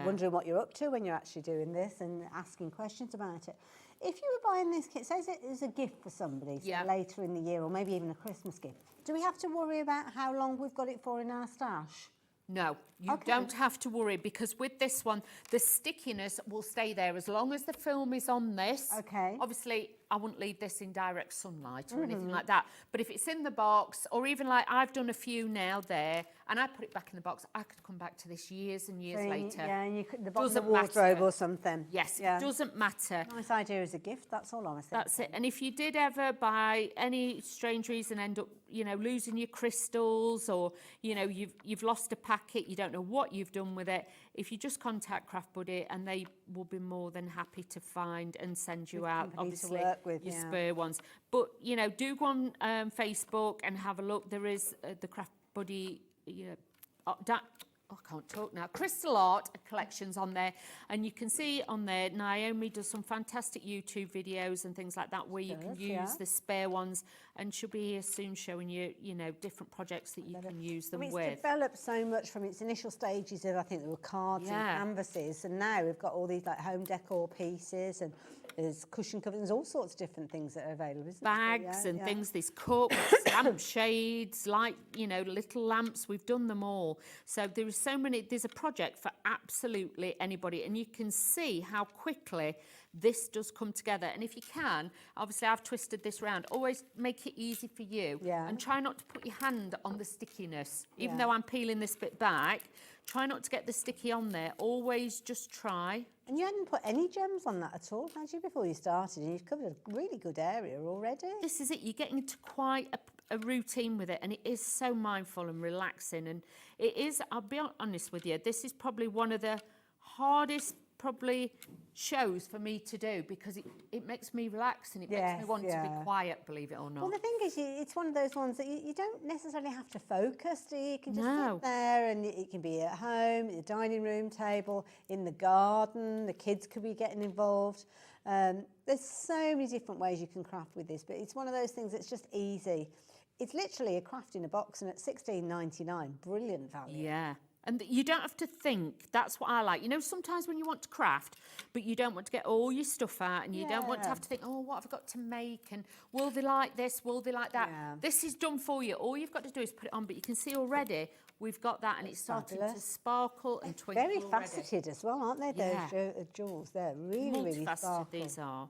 wondering what you're up to when you're actually doing this and asking questions about it. If you were buying this kit, say it was a gift for somebody later in the year, or maybe even a Christmas gift, do we have to worry about how long we've got it for in our stash? No, you don't have to worry, because with this one, the stickiness will stay there as long as the film is on this. Okay. Obviously, I wouldn't leave this in direct sunlight or anything like that. But if it's in the box, or even like I've done a few now there, and I put it back in the box, I could come back to this years and years later. Yeah, and you could the bottom of the wardrobe or something. Yes, it doesn't matter. Nice idea as a gift, that's all I was thinking. That's it. And if you did ever, by any strange reason, end up, you know, losing your crystals, or, you know, you've lost a packet, you don't know what you've done with it, if you just contact Craft Buddy, and they will be more than happy to find and send you out, obviously, your spare ones. But, you know, do go on Facebook and have a look. There is the Craft Buddy, I can't talk now, crystal art collections on there, and you can see on there Naomi does some fantastic YouTube videos and things like that where you can use the spare ones, and she'll be here soon showing you, you know, different projects that you can use them with. It's developed so much from its initial stages of, I think there were cards and canvases, and now we've got all these like home decor pieces, and there's cushion covers, there's all sorts of different things that are available, isn't Bags and things, there's cups, lampshades, like, you know, little lamps, we've done them all. So there is so many, there's a project for absolutely anybody, and you can see how quickly this does come together. And if you can, obviously I've twisted this round, always make it easy for you, and try not to put your hand on the stickiness. Even though I'm peeling this bit back, try not to get the sticky on there, always just try. And you hadn't put any gems on that at all, had you, before you started? And you've covered a really good area already. This is it, you're getting into quite a routine with it, and it is so mindful and relaxing. And it is, I'll be honest with you, this is probably one of the hardest shows for me to do, because it makes me relax, and it makes me want to be quiet, believe it or not. Well, the thing is, it's one of those ones that you don't necessarily have to focus, do you? You can just sit there, and it can be at home, at the dining room table, in the garden, the kids could be getting involved. There's so many different ways you can craft with this, but it's one of those things that's just easy. It's literally a craft in a box, and at $16.99, brilliant value. Yeah. And you don't have to think. That's what I like. You know, sometimes when you want to craft, but you don't want to get all your stuff out, and you don't want to have to think, oh, what have I got to make? And will they like this? Will they like that? Yeah. This is done for you. All you've got to do is put it on. But you can see already we've got that, and it's starting to sparkle and twinkle already. Very faceted as well, aren't they? Those jewels, they're really sparkle. These are.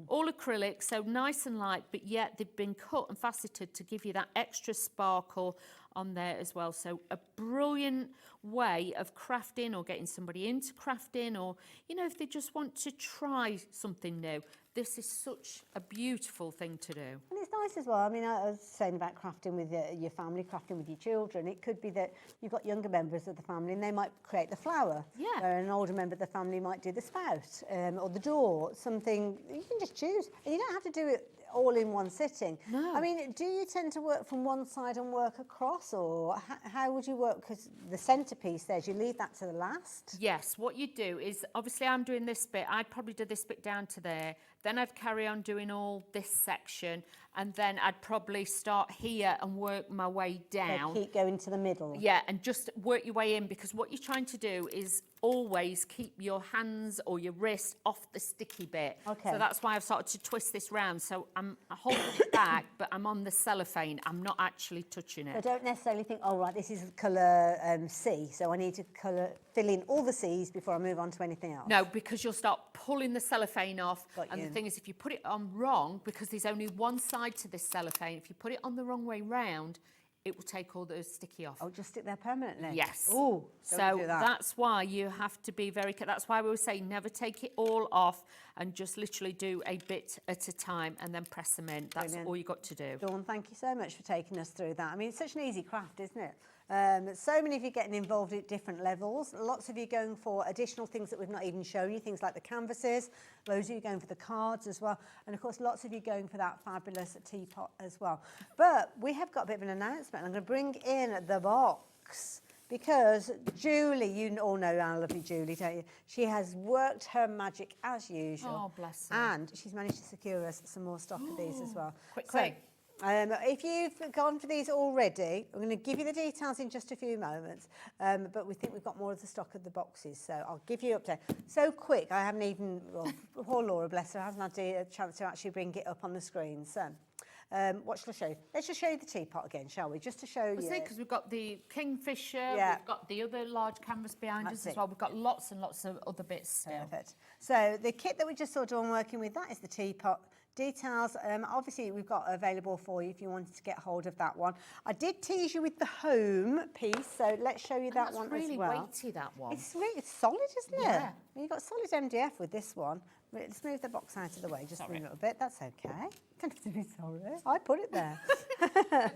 All acrylic, so nice and light, but yet they've been cut and faceted to give you that extra sparkle on there as well. So a brilliant way of crafting, or getting somebody into crafting, or, you know, if they just want to try something new, this is such a beautiful thing to do. And it's nice as well. I mean, I was saying about crafting with your family, crafting with your children. It could be that you've got younger members of the family, and they might create the flower. Yeah. Where an older member of the family might do the spout, or the door, something. You can just choose. And you don't have to do it all in one sitting. No. I mean, do you tend to work from one side and work across, or how would you work? Because the centrepiece there, do you leave that to the last? Yes, what you do is, obviously I'm doing this bit, I'd probably do this bit down to there, then I'd carry on doing all this section, and then I'd probably start here and work my way down. So keep going to the middle. Yeah, and just work your way in, because what you're trying to do is always keep your hands or your wrist off the sticky bit. Okay. So that's why I've started to twist this round. So I'm holding it back, but I'm on the cellophane. I'm not actually touching it. I don't necessarily think, oh, right, this is colour C, so I need to fill in all the C's before I move on to anything else. No, because you'll start pulling the cellophane off. And the thing is, if you put it on wrong, because there's only one side to this cellophane, if you put it on the wrong way round, it will take all the sticky off. Oh, just stick there permanently? Yes. Oh, so that's why you have to be very careful. That's why we always say never take it all off, and just literally do a bit at a time and then press them in. That's all you got to do. Dawn, thank you so much for taking us through that. I mean, it's such an easy craft, isn't it? So many of you getting involved at different levels. Lots of you going for additional things that we've not even shown you, things like the canvases. Loads of you going for the cards as well. And of course, lots of you going for that fabulous teapot as well. But we have got a bit of an announcement. I'm going to bring in the box because Julie, you all know our lovely Julie, don't you? She has worked her magic as usual. Oh, bless her. And she's managed to secure us some more stock of these as well. Quick. If you've gone for these already, I'm going to give you the details in just a few moments, but we think we've got more of the stock of the boxes, so I'll give you an update. So quick, I haven't even, well, poor Laura, bless her, hasn't had a chance to actually bring it up on the screen. So, what shall I show you? Let's just show you the teapot again, shall we? Just to show you. Because we've got the Kingfisher, Yeah. we've got the other large canvas behind That's us as it. well. We've got lots and lots of other bits still. Perfect. So the kit that we just saw Dawn working with, that is the teapot. Details, obviously we've got available for you if you wanted to get hold of that one. I did tease you with the home piece, so let's show you that one as well. It's really weighty, that one. It's really solid, isn't it? Yeah. You've got solid MDF with this one. Let's move the box out of the way just a little bit. That's okay. Don't have to be sorry. I put it there.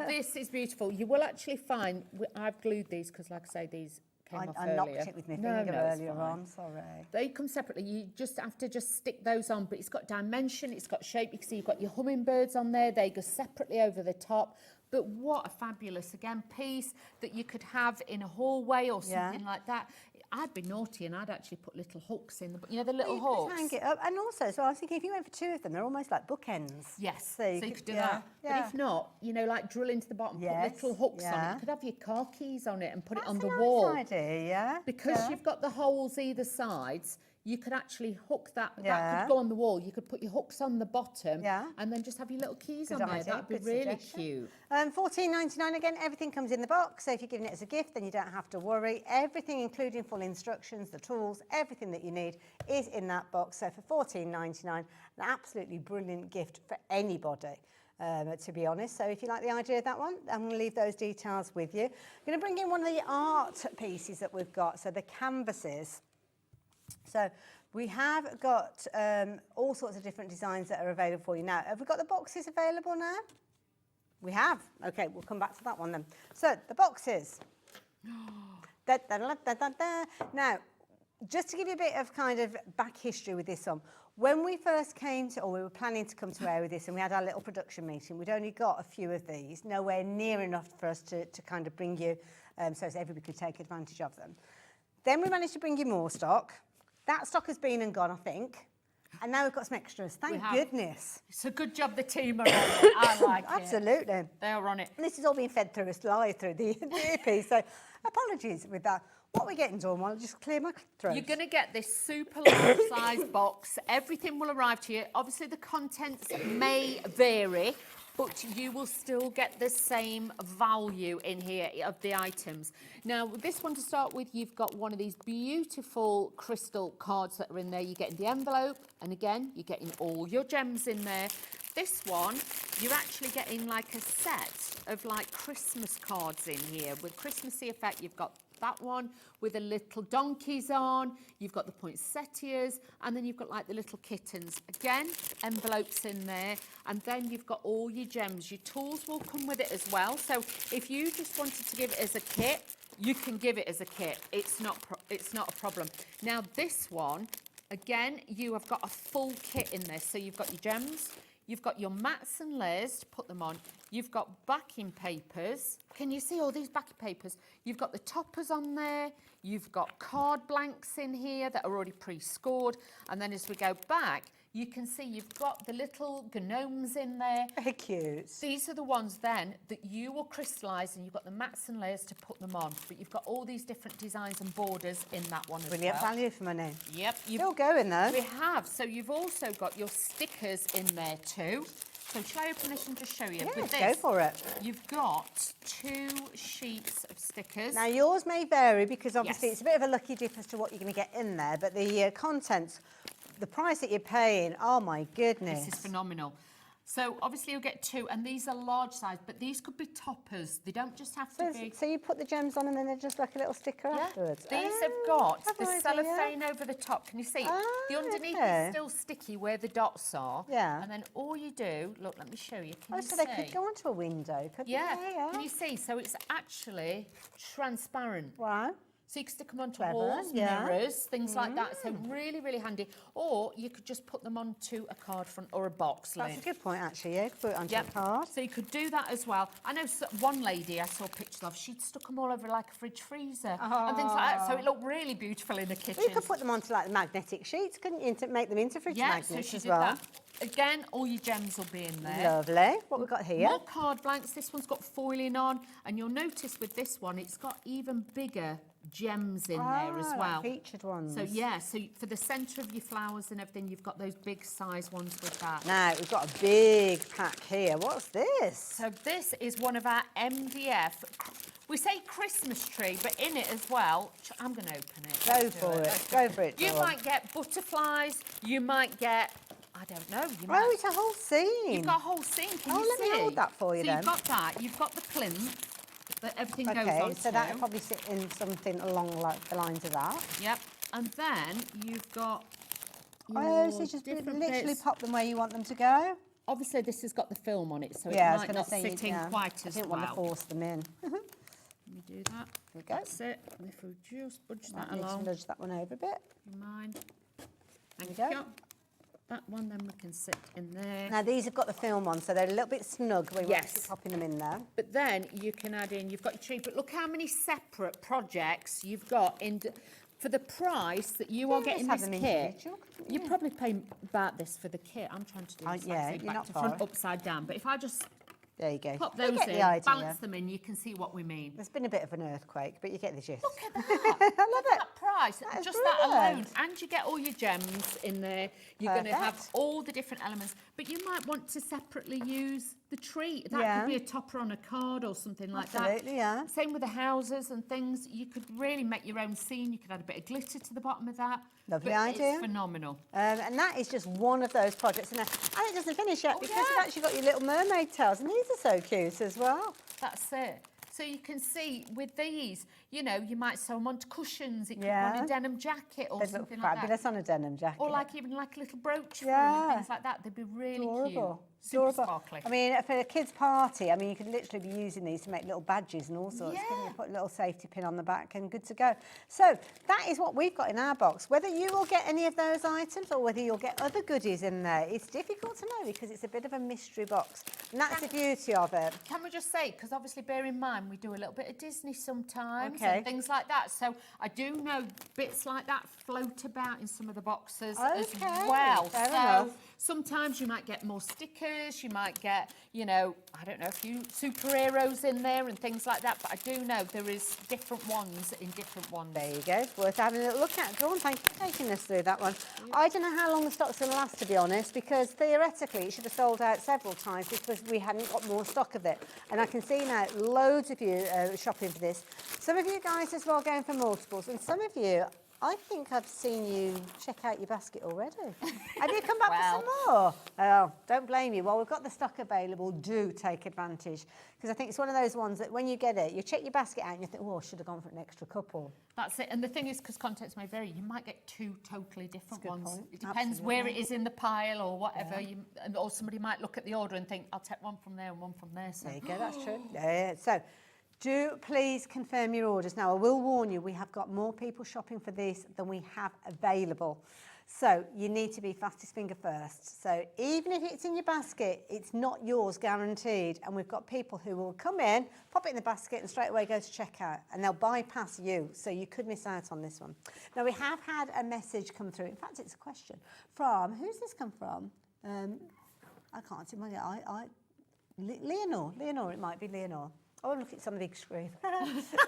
This is beautiful. You will actually find, I've glued these because, like I say, these came off earlier. I knocked it with my finger earlier on, sorry. They come separately. You just have to stick those on, but it's got dimension, it's got shape. You can see you've got your hummingbirds on there. They go separately over the top. But what a fabulous, again, piece that you could have in a hallway or something like that. I'd be naughty and I'd actually put little hooks in the, you know, the little hooks. Hang it up. And also, so I was thinking, if you went for two of them, they're almost like bookends. Yes, so you could do that. Yeah. But if not, you know, like drill into the bottom, put little hooks on it. You could have your car keys on it and put it on the wall. That's a nice idea, yeah. Because you've got the holes either sides, you could actually hook that. That could go on the wall. You could put your hooks on the bottom and then just have your little keys on there. That'd be really cute. $14.99 again. Everything comes in the box. So if you're giving it as a gift, then you don't have to worry. Everything, including full instructions, the tools, everything that you need is in that box. So for $14.99, an absolutely brilliant gift for anybody. To be honest. So if you like the idea of that one, I'm going to leave those details with you. I'm going to bring in one of the art pieces that we've got. So the canvases. So we have got all sorts of different designs that are available for you now. Have we got the boxes available now? We have. Okay, we'll come back to that one then. So the boxes. Now, just to give you a bit of kind of back history with this one, when we first came to, or we were planning to come to air with this, and we had our little production meeting, we'd only got a few of these, nowhere near enough for us to kind of bring you, so everybody could take advantage of them. Then we managed to bring you more stock. That stock has been and gone, I think. And now we've got some extras. Thank goodness. It's a good job the team are on it. I like it. Absolutely. They are on it. And this is all being fed through us live through the earpiece, so apologies with that. What are we getting, Dawn? I'll just clear my throat. You're going to get this super large size box. Everything will arrive to you. Obviously, the contents may vary, but you will still get the same value in here of the items. Now, this one to start with, you've got one of these beautiful crystal cards that are in there. You're getting the envelope, and again, you're getting all your gems in there. This one, you're actually getting like a set of like Christmas cards in here with Christmassy effect. You've got that one with the little donkeys on, you've got the poinsettias, and then you've got like the little kittens. Again, envelopes in there, and then you've got all your gems. Your tools will come with it as well. So if you just wanted to give it as a kit, you can give it as a kit. It's not a problem. Now this one, again, you have got a full kit in this. So you've got your gems, you've got your mats and layers to put them on. You've got backing papers. Can you see all these backing papers? You've got the toppers on there. You've got card blanks in here that are already pre-scored. And then as we go back, you can see you've got the little gnomes in there. Very cute. These are the ones then that you will crystallise, and you've got the mats and layers to put them on. But you've got all these different designs and borders in that one as well. Brilliant value for money. Yep. Still going though. We have. So you've also got your stickers in there too. So shall I open this and just show you? Yeah, With this, go for it. You've got 2 sheets of stickers. Now yours may vary because obviously it's a bit of a lucky dip as to what you're going to get in there, but the contents, the price that you're paying, oh my goodness. This is phenomenal. So obviously you'll get 2, and these are large size, but these could be toppers. They don't just have to be. So you put the gems on and then they're just like a little sticker afterwards? These have got the idea. cellophane over the top. Can you see? The underneath is still sticky where the dots are. Yeah. And then all you do, look, let me show you. Can you so see? they could go onto a window, couldn't they? Yeah. Can you see? So it's actually transparent. Wow. So you can stick them onto walls, mirrors, things like that. So really, really handy. Or you could just put them onto a card front or a box lid. That's a good point, actually. Yeah, put it onto a card. So you could do that as well. I know one lady I saw pictures of, she'd stuck them all over like a fridge freezer and things like that. So it looked really beautiful in the kitchen. Well, you could put them onto like the magnetic sheets, couldn't you, to make them into fridge magnets so she as did well. that. Again, all your gems will be in there. Lovely. What we've got here? More card blanks. This one's got foiling on, and you'll notice with this one, it's got even bigger gems in there as well. Like featured ones. So so for the centre of your flowers and everything, you've got those big size ones with that. Now, we've got a big pack here. What's this? So this is one of our MDF. We say Christmas tree, but in it as well, I'm going to open it. Go for it. Go for it. You might get butterflies. You might get, I don't know. It's a whole scene. You've got a whole scene. Can you see? Let me hold that for you then. You've got that. You've got the plinth that everything goes on Okay, so that'll probably sit in something along like the lines of that. Yep. And then you've got so just literally pop them where you want them to go. Obviously, this has got the film on it, so it I was might gonna not say, fit in quite as well. I didn't want to force them in. Let me do that. There we go. That's it. And if we just budge that Need to along. nudge that one over a bit. You mind? There we go. That one, then we can sit in there. Now these have got the film on, so they're a little bit snug when we're actually popping them in there. But then you can add in, you've got your tree, but look how many separate projects you've got in for the price that you are getting this kit. You probably pay about this for the kit. I'm trying to do this back to front, upside down. But if I just there you go. Pop those in, balance them in, you can see what we mean. There's been a bit of an earthquake, but you get the gist. Look at that. I love it. That price, just that alone. And you get all your gems in there. You're going to have all the different elements. But you might want to separately use the tree. That could be a topper on a card or something like that. Absolutely, yeah. Same with the houses and things. You could really make your own scene. You could add a bit of glitter to the bottom of that. Lovely idea. It's phenomenal. And that is just one of those projects. And it doesn't finish yet because you've actually got your little mermaid tails. And these are so cute as well. That's it. So you can see with these, you know, you might sew them onto cushions. It could be on a denim jacket or something like that. Fabulous on a denim jacket. Or like even like a little brooch for them and things like that. They'd be really cute. Super sparkly. I mean, for a kid's party, I mean, you could literally be using these to make little badges and all sorts. Couldn't you? Put a little safety pin on the back and good to go. So that is what we've got in our box. Whether you will get any of those items or whether you'll get other goodies in there, it's difficult to know because it's a bit of a mystery box. And that's the beauty of it. Can we just say, because obviously bear in mind, we do a little bit of Disney sometimes and things like that. So I do know bits like that float about in some of the boxes as well. Fair enough. Sometimes you might get more stickers, you might get, you know, I don't know, a few superheroes in there and things like that, but I do know there is different ones in different ones. There you go. It's worth having a little look at. Dawn, thank you for taking us through that one. I don't know how long the stock's going to last, to be honest, because theoretically it should have sold out several times because we hadn't got more stock of it. And I can see now loads of you shopping for this. Some of you guys as well going for multiples, and some of you, I think I've seen you check out your basket already. Have you come back for some more? Oh, don't blame you. Well, we've got the stock available. Do take advantage. Because I think it's one of those ones that when you get it, you check your basket out and you think, oh, I should have gone for an extra couple. That's it. And the thing is, because contents may vary, you might get two totally different ones. Point. It depends where it is in the pile or whatever. Or somebody might look at the order and think, I'll take one from there and one from there. So. There you go, that's true. Yeah. So, do please confirm your orders. Now, I will warn you, we have got more people shopping for this than we have available. So, you need to be fastest finger first. So, even if it's in your basket, it's not yours guaranteed. And we've got people who will come in, pop it in the basket and straight away go to checkout. And they'll bypass you. So, you could miss out on this one. Now, we have had a message come through. In fact, it's a question from, who's this come from? I can't see my Leonore, it might be Leonore. Oh, look, it's on the big screen.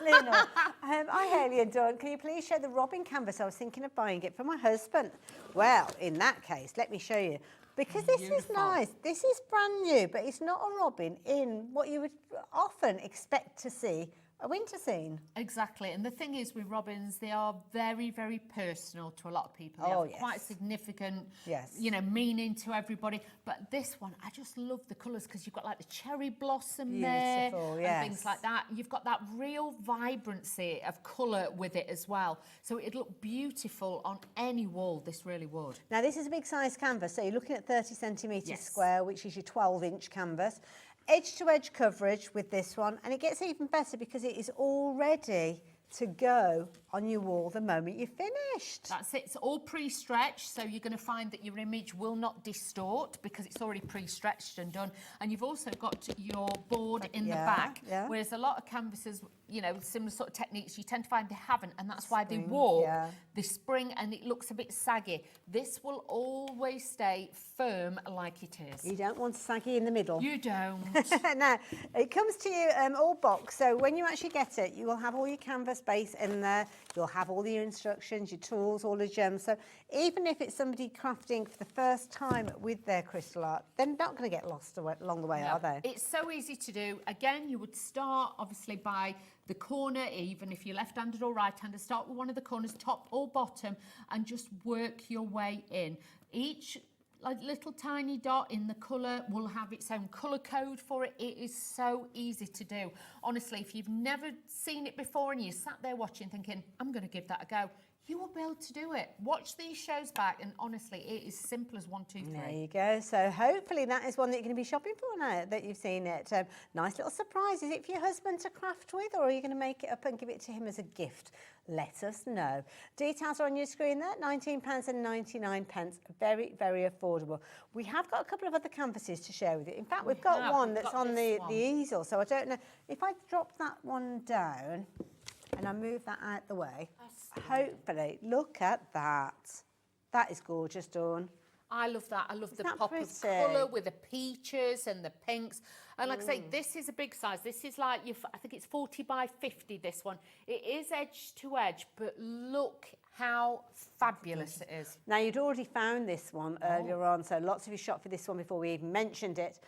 Leonore. Hi, Haley and Dawn. Can you please show the robin canvas? I was thinking of buying it for my husband. Well, in that case, let me show you. Because this is nice. This is brand new, but it's not a robin in what you would often expect to see a winter scene. Exactly, and the thing is with robins, they are very, very personal to a lot of people. They Oh, have quite yes. significant, Yes. you know, meaning to everybody. But this one, I just love the colours because you've got like the cherry blossom there Beautiful, and things yes. like that. You've got that real vibrancy of colour with it as well. So it'd look beautiful on any wall, this really would. Now this is a big size canvas, so you're looking at 30 centimetres Yes. square, which is your 12-inch canvas. Edge to edge coverage with this one, and it gets even better because it is all ready to go on your wall the moment you're finished. That's it, it's all pre-stretched, so you're going to find that your image will not distort because it's already pre-stretched and done. And you've also got your board in the back, whereas a lot of canvases, you know, with similar sort of techniques, you tend to find they haven't, and that's why they warp, they spring, and it looks a bit saggy. This will always stay firm like it is. You don't want saggy in the middle. You don't. Now, it comes to you all boxed, so when you actually get it, you will have all your canvas base in there, you'll have all your instructions, your tools, all the gems. So even if it's somebody crafting for the first time with their crystal art, they're not going to get lost along the way, are they? It's so easy to do. Again, you would start obviously by the corner, even if you're left-handed or right-handed, start with one of the corners, top or bottom, and just work your way in. Each like little tiny dot in the colour will have its own colour code for it. It is so easy to do. Honestly, if you've never seen it before and you sat there watching thinking, I'm going to give that a go, you will be able to do it. Watch these shows back, and honestly, it is simple as 1, 2, 3. There you go. So hopefully that is one that you're going to be shopping for now that you've seen it. Nice little surprise. Is it for your husband to craft with, or are you going to make it up and give it to him as a gift? Let us know. Details are on your screen there, £19.99. Very, very affordable. We have got a couple of other canvases to share with you. In fact, we've got one that's on the easel, so I don't know. If I drop that one down and I move that out the way, hopefully, look at that. That is gorgeous, Dawn. I love that. I love the pop of colour with the peaches and the pinks. And like I say, this is a big size. This is like, I think it's 40 by 50, this one. It is edge to edge, but look how fabulous it is. Now, you'd already found this one earlier on, so lots of you shot for this one before we even mentioned it.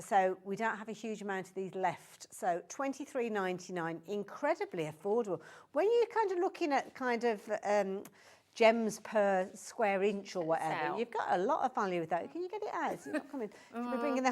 So we don't have a huge amount of these left. So £23.99, incredibly affordable. When you're kind of looking at kind of gems per square inch or whatever, you've got a lot of value with that. Can you get it out? It's not coming. Should we bring in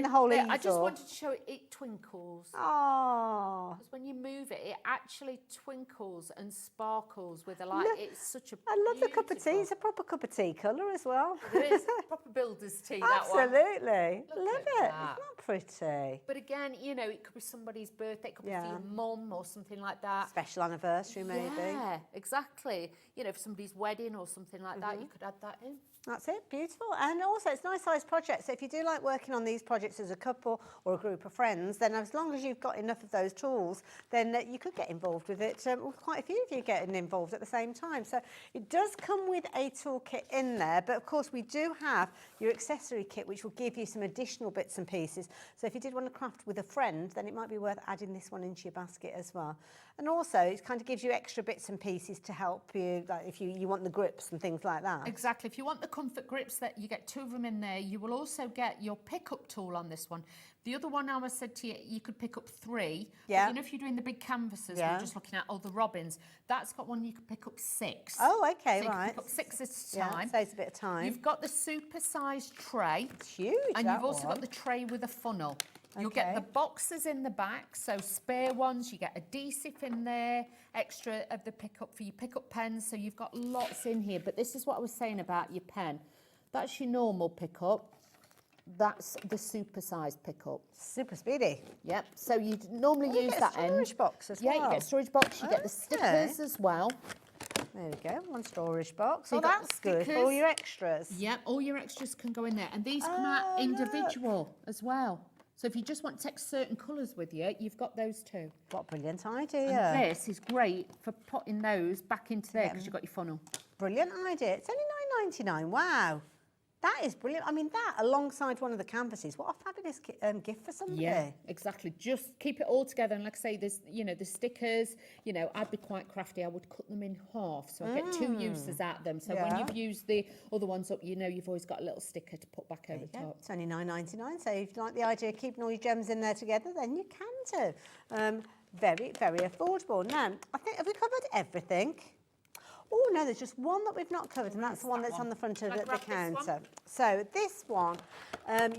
the whole easel? I just wanted to show it. It twinkles. Oh. Because when you move it, it actually twinkles and sparkles with a light. It's such a I love the cup of tea. It's a proper cup of tea colour as well. It is proper builder's tea, that one. Absolutely. Love it. that. Isn't that pretty? But again, you know, it could be somebody's birthday, it could be for your mum or something like that. Special anniversary, maybe. Yeah, exactly. You know, for somebody's wedding or something like that, you could add that in. That's it, beautiful. And also, it's a nice size project. So if you do like working on these projects as a couple or a group of friends, then as long as you've got enough of those tools, then you could get involved with it. Quite a few of you getting involved at the same time. So it does come with a toolkit in there, but of course we do have your accessory kit, which will give you some additional bits and pieces. So if you did want to craft with a friend, then it might be worth adding this one into your basket as well. And also, it kind of gives you extra bits and pieces to help you, like if you want the grips and things like that. Exactly. If you want the comfort grips, that you get 2 of them in there. You will also get your pickup tool on this one. The other one I said to you, you could pick up 3. Yeah. But you know, if you're doing the big canvases, we're just looking at all the robins, that's got one you could pick up 6. Oh, okay, so you right. can pick up 6 at a time. Yeah, saves a bit of time. You've got the super-sized tray. It's huge, And you've also got the tray with a funnel. You'll get the boxes in the back, so spare ones. You get adhesive in there, extra of the pickup for your pickup pens. So you've got lots in here. But this is what I was saying about your pen. That's your normal pickup. That's the super-sized pickup. Super speedy. Yep. So you normally use that end. Storage box as well. Yeah, you get a storage box. You get the stickers as well. There we go, one storage box. So Oh, that's good for all your extras. Yep, all your extras can go in there. And these come out individual as well. So if you just want to take certain colours with you, you've got those too. What a brilliant idea. And this is great for putting those back into there because you've got your funnel. Brilliant idea. It's only £9.99. Wow. That is brilliant. I mean, that alongside one of the canvases, what a fabulous gift for somebody. Yeah, exactly. Just keep it all together. And like I say, there's, you know, the stickers, you know, I'd be quite crafty. I would cut them in half so I get 2 uses out of them. So when you've used the other ones up, you know you've always got a little sticker to put back over top. It's only £9.99. So if you like the idea of keeping all your gems in there together, then you can too. Very, very affordable. Now, I think, have we covered everything? Oh, no, there's just one that we've not covered, and that's the one that's on the front of the counter. So this one,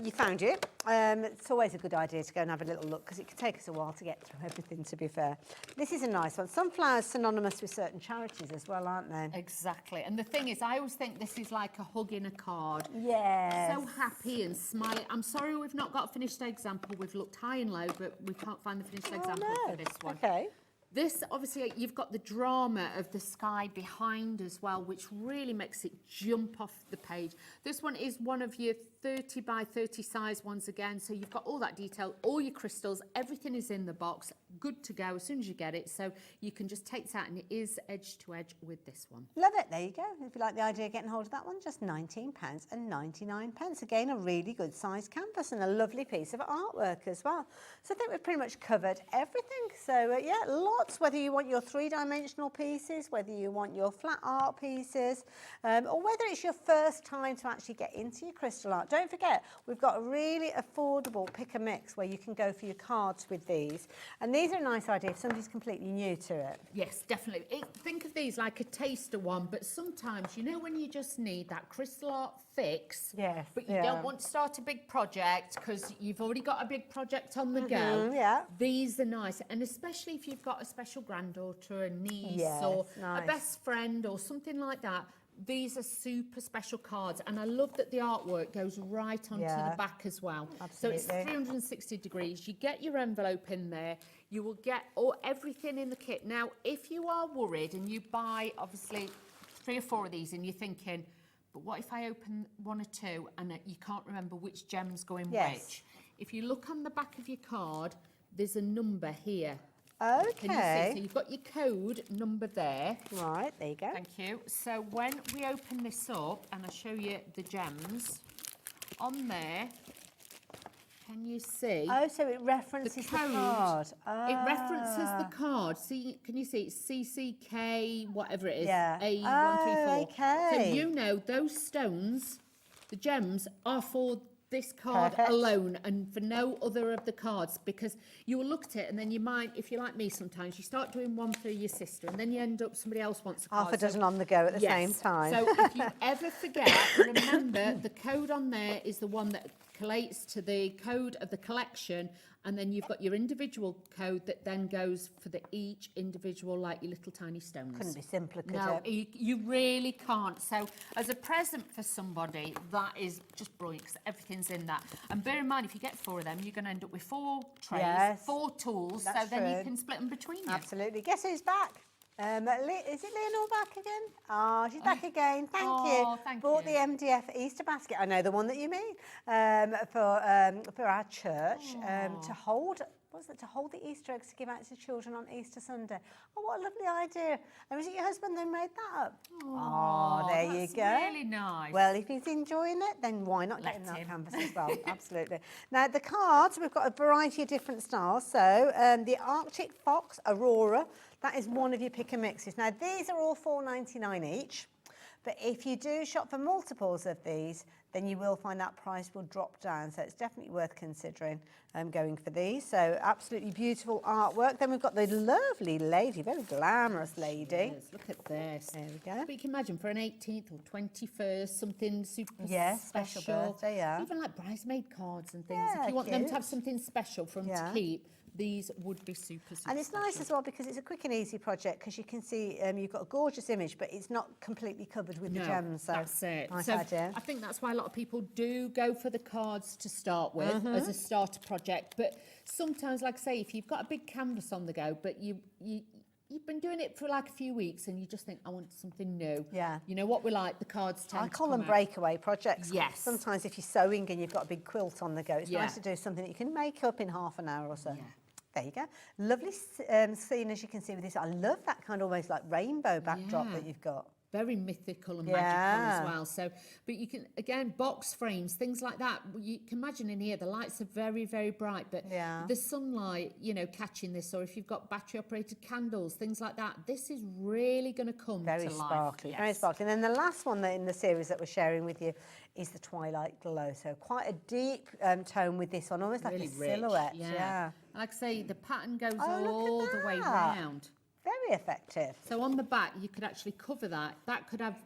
you found it. It's always a good idea to go and have a little look because it could take us a while to get through everything, to be fair. This is a nice one. Sunflowers synonymous with certain charities as well, aren't they? Exactly. And the thing is, I always think this is like a hug in a card. Yes. So happy and smiling. I'm sorry we've not got a finished example. We've looked high and low, but we can't find the finished example for this one. Okay. This, obviously, you've got the drama of the sky behind as well, which really makes it jump off the page. This one is one of your 30 by 30 size ones again. So you've got all that detail, all your crystals, everything is in the box, good to go as soon as you get it. So you can just take it out, and it is edge to edge with this one. Love it. There you go. If you like the idea of getting hold of that one, just £19.99. Again, a really good size canvas and a lovely piece of artwork as well. So I think we've pretty much covered everything. So yeah, lots, whether you want your three-dimensional pieces, whether you want your flat art pieces, or whether it's your first time to actually get into your crystal art. Don't forget, we've got a really affordable pick and mix where you can go for your cards with these. And these are a nice idea if somebody's completely new to it. Yes, definitely. Think of these like a taster one, but sometimes, you know, when you just need that crystal art fix, yes, but you don't want to start a big project because you've already got a big project on the go. Yeah. These are nice, and especially if you've got a special granddaughter, a niece, or a best friend or something like that. These are super special cards, and I love that the artwork goes right onto the back as well. Absolutely. So it's 360 degrees. You get your envelope in there. You will get everything in the kit. Now, if you are worried and you buy, obviously, 3 or 4 of these and you're thinking, but what if I open 1 or 2 and you can't remember which gems go in which? If you look on the back of your card, there's a number here. Okay. Can you see? So you've got your code number there. Right, there you go. Thank you. So when we open this up and I show you the gems, on there, can you see? Oh, so it references the card. It references the card. See, can you see? It's CCK, whatever it is. Yeah. A134. Okay. So you know those stones, the gems, are for this card alone and for no other of the cards, because you will look at it and then you might, if you're like me sometimes, you start doing one for your sister and then you end up somebody else wants a card. Half a dozen on the go at the same time. So if you ever forget, remember the code on there is the one that collates to the code of the collection, and then you've got your individual code that then goes for each individual, like your little tiny stones. Couldn't be simpler, could No, it? you really can't. So as a present for somebody, that is just brilliant because everything's in that. And bear in mind, if you get 4 of them, you're going to end up with 4 trays, 4 tools, so then you can split them between you. Absolutely. Guess who's back? Is it Leonore back again? Oh, she's back again. Thank you. Bought the MDF Easter basket. I know the one that you mean. For our church to hold. What was it? To hold the Easter eggs to give out to children on Easter Sunday. Oh, what a lovely idea. And was it your husband that made that up? Oh, there you go. That's really nice. Well, if he's enjoying it, then why not get in that canvas as well? Absolutely. Now, the cards, we've got a variety of different styles. So, the Arctic Fox Aurora, that is one of your pick and mixes. Now, these are all $4.99 each. But if you do shop for multiples of these, then you will find that price will drop down. So it's definitely worth considering going for these. So absolutely beautiful artwork. Then we've got the lovely lady, very glamorous lady. Yes, look at this. There we go. But you can imagine for an 18th or 21st, something super special birthday, yeah. Even like bridesmaid cards and things. Yeah, if you want them to cute. have something special for them to keep, these would be super And it's special. nice as well because it's a quick and easy project because you can see you've got a gorgeous image, but it's not completely covered with the gems. So that's it. Nice so idea. I think that's why a lot of people do go for the cards to start with as a starter project. But sometimes, like I say, if you've got a big canvas on the go, but you've been doing it for like a few weeks and you just think, I want something new. Yeah. You know what we like, the cards tend I call to them come out. breakaway projects. Yes. Sometimes if you're sewing and you've got a big quilt on the go, it's nice to do something that you can make up in half an hour or so. Yeah. There you go. Lovely scene, as you can see with this. I love that kind of almost like rainbow backdrop that you've got. Very mythical and magical as well. So, but you can, again, box frames, things like that. You can imagine in here, the lights are very, very bright, but the sunlight, you know, catching this, or if you've got battery operated candles, things like that, this is really going to come very to life. Sparkly, very sparkly. And then the last one that in the series that we're sharing with you is the Twilight Glow. So quite a deep tone with this one, almost Really like a rich, silhouette. yeah. Like I say, the pattern goes Oh, look all at the way that. round. Very effective. So on the back, you could actually cover that. That could have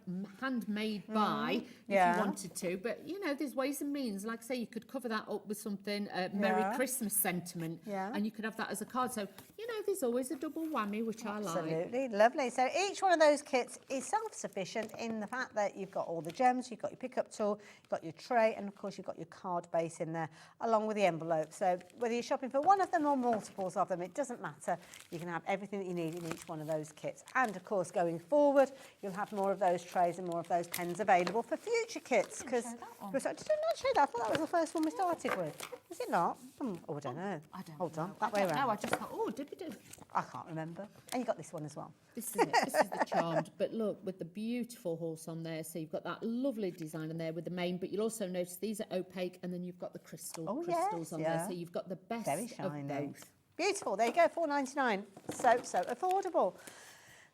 handmade by if yeah. you wanted to. But, you know, there's ways and means. Like I say, you could cover that up with something, Merry Christmas sentiment. Yeah. And you could have that as a card. So, you know, there's always a double whammy, which I like. Absolutely, lovely. So each one of those kits is self-sufficient in the fact that you've got all the gems, you've got your pickup tool, you've got your tray, and of course you've got your card base in there, along with the envelope. So whether you're shopping for one of them or multiples of them, it doesn't matter. You can have everything that you need in each one of those kits. And of course, going forward, you'll have more of those trays and more of those pens available for future kits. Because did I not show that? I thought that was the first one we started with. Was it not? Oh, I don't know. Hold on, that way around. No, I just thought, oh, did we do? I can't remember. And you got this one as well. This is it. This is the Charmed. But look, with the beautiful horse on there. So you've got that lovely design in there with the mane. But you'll also notice these are opaque, and then you've got the crystals on there. So you've got the best of both. Beautiful. There you go. $4.99. So affordable.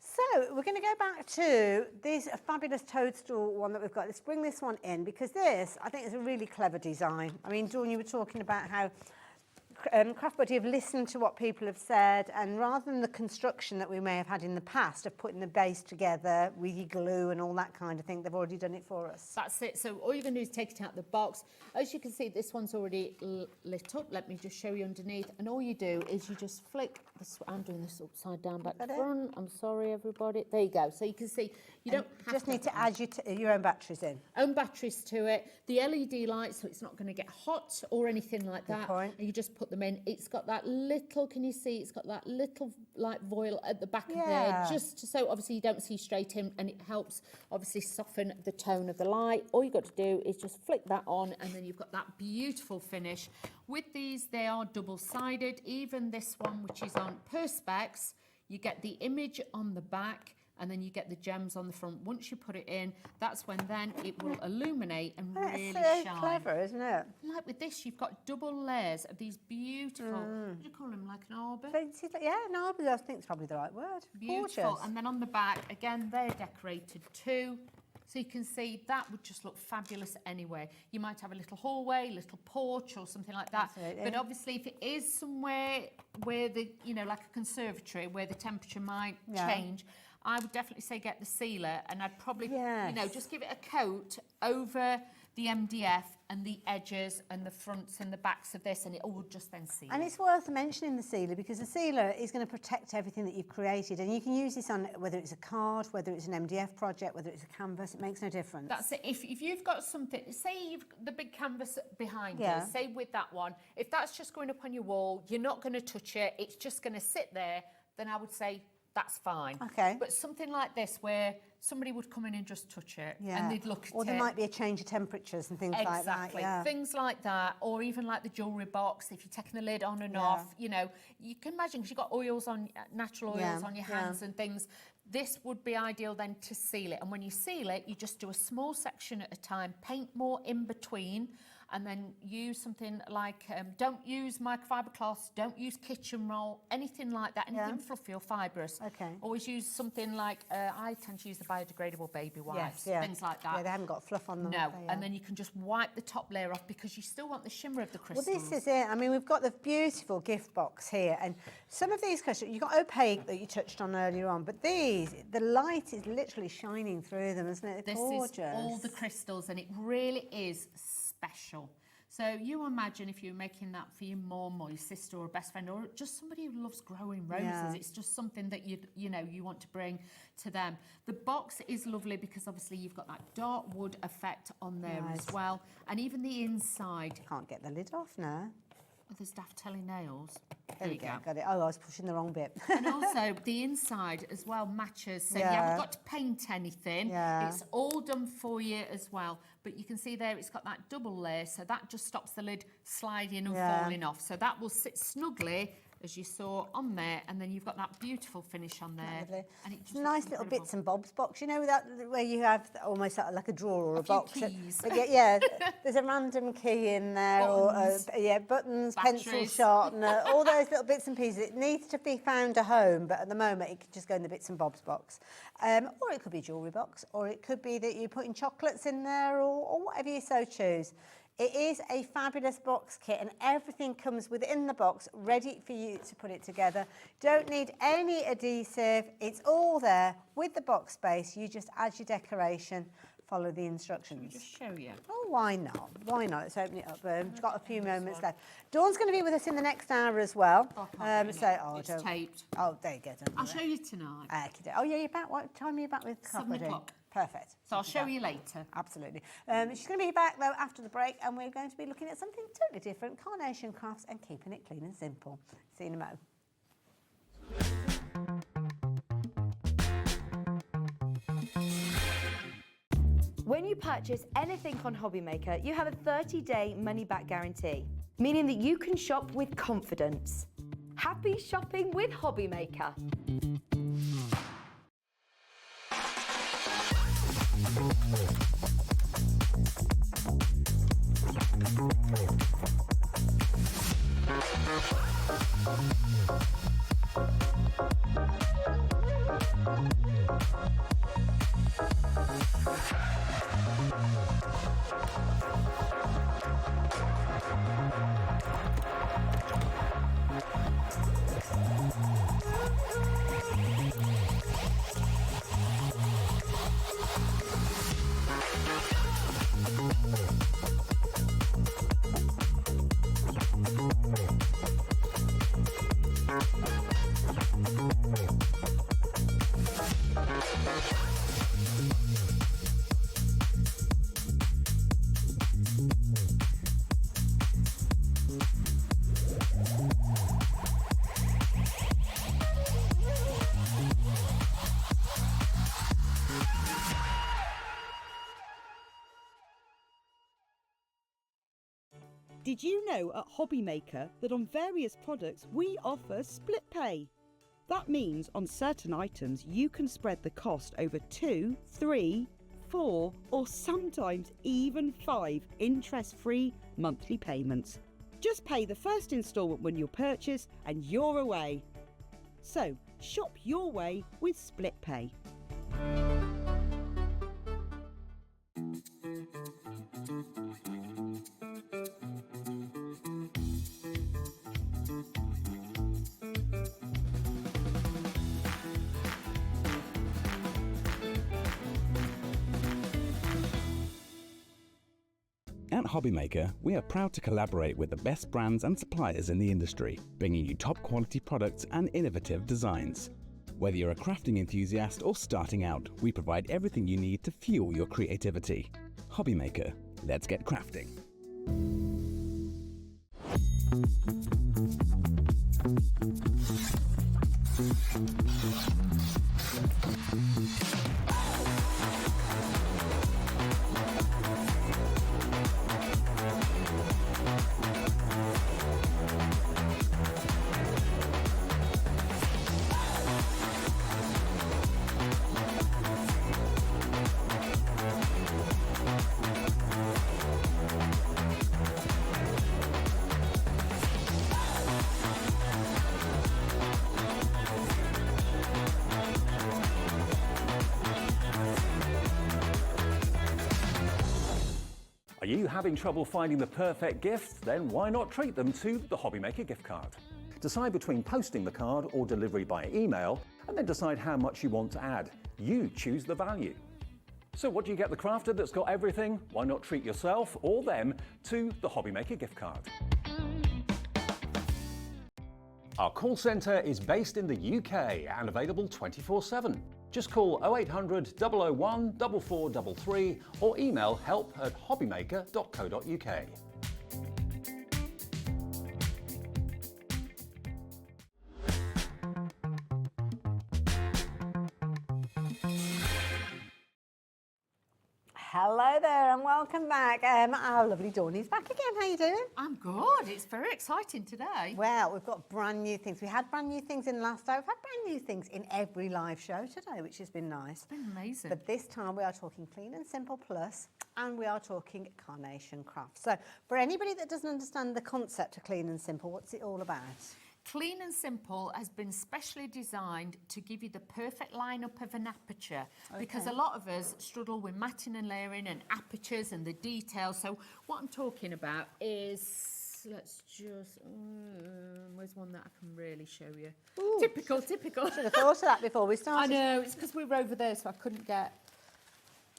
So we're going to go back to this fabulous toadstool one that we've got. Let's bring this one in because this, I think, is a really clever design. I mean, Dawn, you were talking about how Craft Buddy have listened to what people have said, and rather than the construction that we may have had in the past of putting the base together with your glue and all that kind of thing, they've already done it for us. That's it. So all you're going to do is take it out of the box. As you can see, this one's already lit up. Let me just show you underneath. And all you do is you just flick this. I'm doing this upside down back to front. I'm sorry, everybody. There you go. So you can see you don't just need to add your own batteries in. Own batteries to it. The LED lights, so it's not going to get hot or anything like that. Good point. And you just put them in. It's got that little, can you see, it's got that little like voil at the back of there, just so obviously you don't see straight in, and it helps obviously soften the tone of the light. All you've got to do is just flick that on, and then you've got that beautiful finish. With these, they are double-sided. Even this one, which is on Perspex, you get the image on the back, and then you get the gems on the front. Once you put it in, that's when then it will illuminate and really so shine. Clever, isn't it? Like with this, you've got double layers of these beautiful, what do you call them, like an arbor? Yeah, an arbor, I think it's probably the right word. Beautiful. Gorgeous. And then on the back, again, they're decorated too. So you can see that would just look fabulous anywhere. You might have a little hallway, little porch or something like that. Absolutely. But obviously if it is somewhere where the, you know, like a conservatory where the temperature might change, I would definitely say get the sealer, and I'd probably, you know, just give it a coat over the MDF and the edges and the fronts and the backs of this, and it all would just then seal. And it's worth mentioning the sealer because the sealer is going to protect everything that you've created, and you can use this on whether it's a card, whether it's an MDF project, whether it's a canvas. It makes no difference. That's it. If you've got something, say you've the big canvas behind you, say with that one, if that's just going up on your wall, you're not going to touch it, it's just going to sit there, then I would say that's fine. Okay. But something like this where somebody would come in and just touch it and they'd look at it. Or there might be a change of temperatures and things like that. Exactly. Things like that, or even like the jewellery box, if you're taking the lid on and off, you know, you can imagine because you've got oils on, natural oils on your hands and things. This would be ideal then to seal it. And when you seal it, you just do a small section at a time, paint more in between, and then use something like, don't use microfiber cloths, don't use kitchen roll, anything like that, anything fluffy or fibrous. Okay. Always use something like, I tend to use the biodegradable baby wipes, things like that. Yeah, they haven't got fluff on them. No, and then you can just wipe the top layer off because you still want the shimmer of the crystals. Well, this is it. I mean, we've got the beautiful gift box here, and some of these crystals, you've got opaque that you touched on earlier on, but these, the light is literally shining through them, isn't it? They're gorgeous. This is all the crystals, and it really is special. So you imagine if you're making that for your mum or your sister or best friend or just somebody who loves growing roses, it's just something that you want to bring to them. The box is lovely because obviously you've got that dark wood effect on there as well, and even the inside. Can't get the lid off now. Oh, there's daft telly nails. There we go. Got it. Oh, I was pushing the wrong bit. And also the inside as well matches, so you haven't got to paint anything. It's all done for you as well. But you can see there it's got that double layer, so that just stops the lid sliding and falling off. So that will sit snugly, as you saw on there, and then you've got that beautiful finish on there. Lovely. And it just nice little bits and bobs box. You know that where you have almost like a drawer or a box. Keys. There's a random key in there, Buttons. or buttons, Batteries. pencil sharpener, all those little bits and pieces. It needs to be found a home, but at the moment it can just go in the bits and bobs box. Or it could be a jewellery box, or it could be that you're putting chocolates in there, or whatever you so choose. It is a fabulous box kit and everything comes within the box ready for you to put it together. Don't need any adhesive. It's all there with the box space. You just add your decoration, follow the instructions. Just show you. Oh, why not? Why not? Let's open it up. We've got a few moments left. Dawn's going to be with us in the next hour as well. It's taped. Oh, there you go. I'll show you tonight. Oh, yeah, you're back. What time are you back with 7 o'clock. Perfect. So I'll show you later. Absolutely. She's going to be back, though, after the break, and we're going to be looking at something totally different, Carnation Crafts, and keeping it clean and simple. See you in a mo. When you purchase anything on Hobbymaker, you have a 30-day money-back guarantee, meaning that you can shop with confidence. Happy shopping with Hobbymaker. Did you know at Hobbymaker that on various products we offer split pay? That means on certain items you can spread the cost over 2, 3, 4 or sometimes even 5 interest-free monthly payments. Just pay the first instalment when you purchase and you're away. So shop your way with split pay. At Hobbymaker, we are proud to collaborate with the best brands and suppliers in the industry, bringing you top quality products and innovative designs. Whether you're a crafting enthusiast or starting out, we provide everything you need to fuel your creativity. Hobbymaker, let's get crafting. Are you having trouble finding the perfect gift? Then why not treat them to the Hobbymaker gift card? Decide between posting the card or delivery by email, and then decide how much you want to add. You choose the value. So what do you get the crafter that's got everything? Why not treat yourself or them to the Hobbymaker gift card? Our call centre is based in the UK and available 24/7. Just call 0800 001 4433 or email help@hobbymaker.co.uk. Hello there and welcome back. Our lovely Dawn's back again. How you doing? I'm good. It's very exciting today. Well, we've got brand new things. We had brand new things in last time. We've had brand new things in every live show today, which has been nice. It's been amazing. But this time we are talking Clean and Simple Plus, and we are talking Carnation Crafts. So for anybody that doesn't understand the concept of Clean and Simple, what's it all about? Clean and Simple has been specially designed to give you the perfect lineup of an aperture, because a lot of us struggle with matting and layering and apertures and the details. So what I'm talking about is, let's just, where's one that I can really show you? Ooh, typical. Should have thought of that before we started. I know, it's because we were over there, so I couldn't get.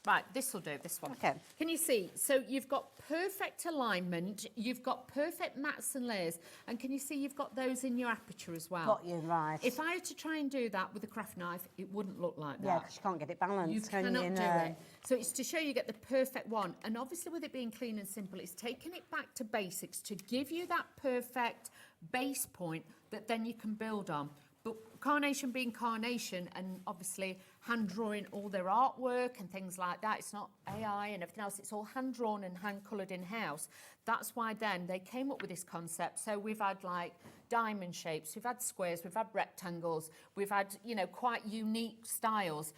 Right, this will do, this one. Okay. Can you see? So you've got perfect alignment, you've got perfect mats and layers, and can you see you've got those in your aperture as well? Got you, right. If I had to try and do that with a craft knife, it wouldn't look like that. Yeah, because you can't get it balanced. You can cannot you? do No. it. So it's to show you get the perfect one. And obviously with it being clean and simple, it's taking it back to basics to give you that perfect base point that then you can build on. But Carnation being Carnation, and obviously hand drawing all their artwork and things like that, it's not AI and everything else, it's all hand drawn and hand coloured in house. That's why then they came up with this concept. So we've had like diamond shapes, we've had squares, we've had rectangles, we've had, you know, quite unique styles.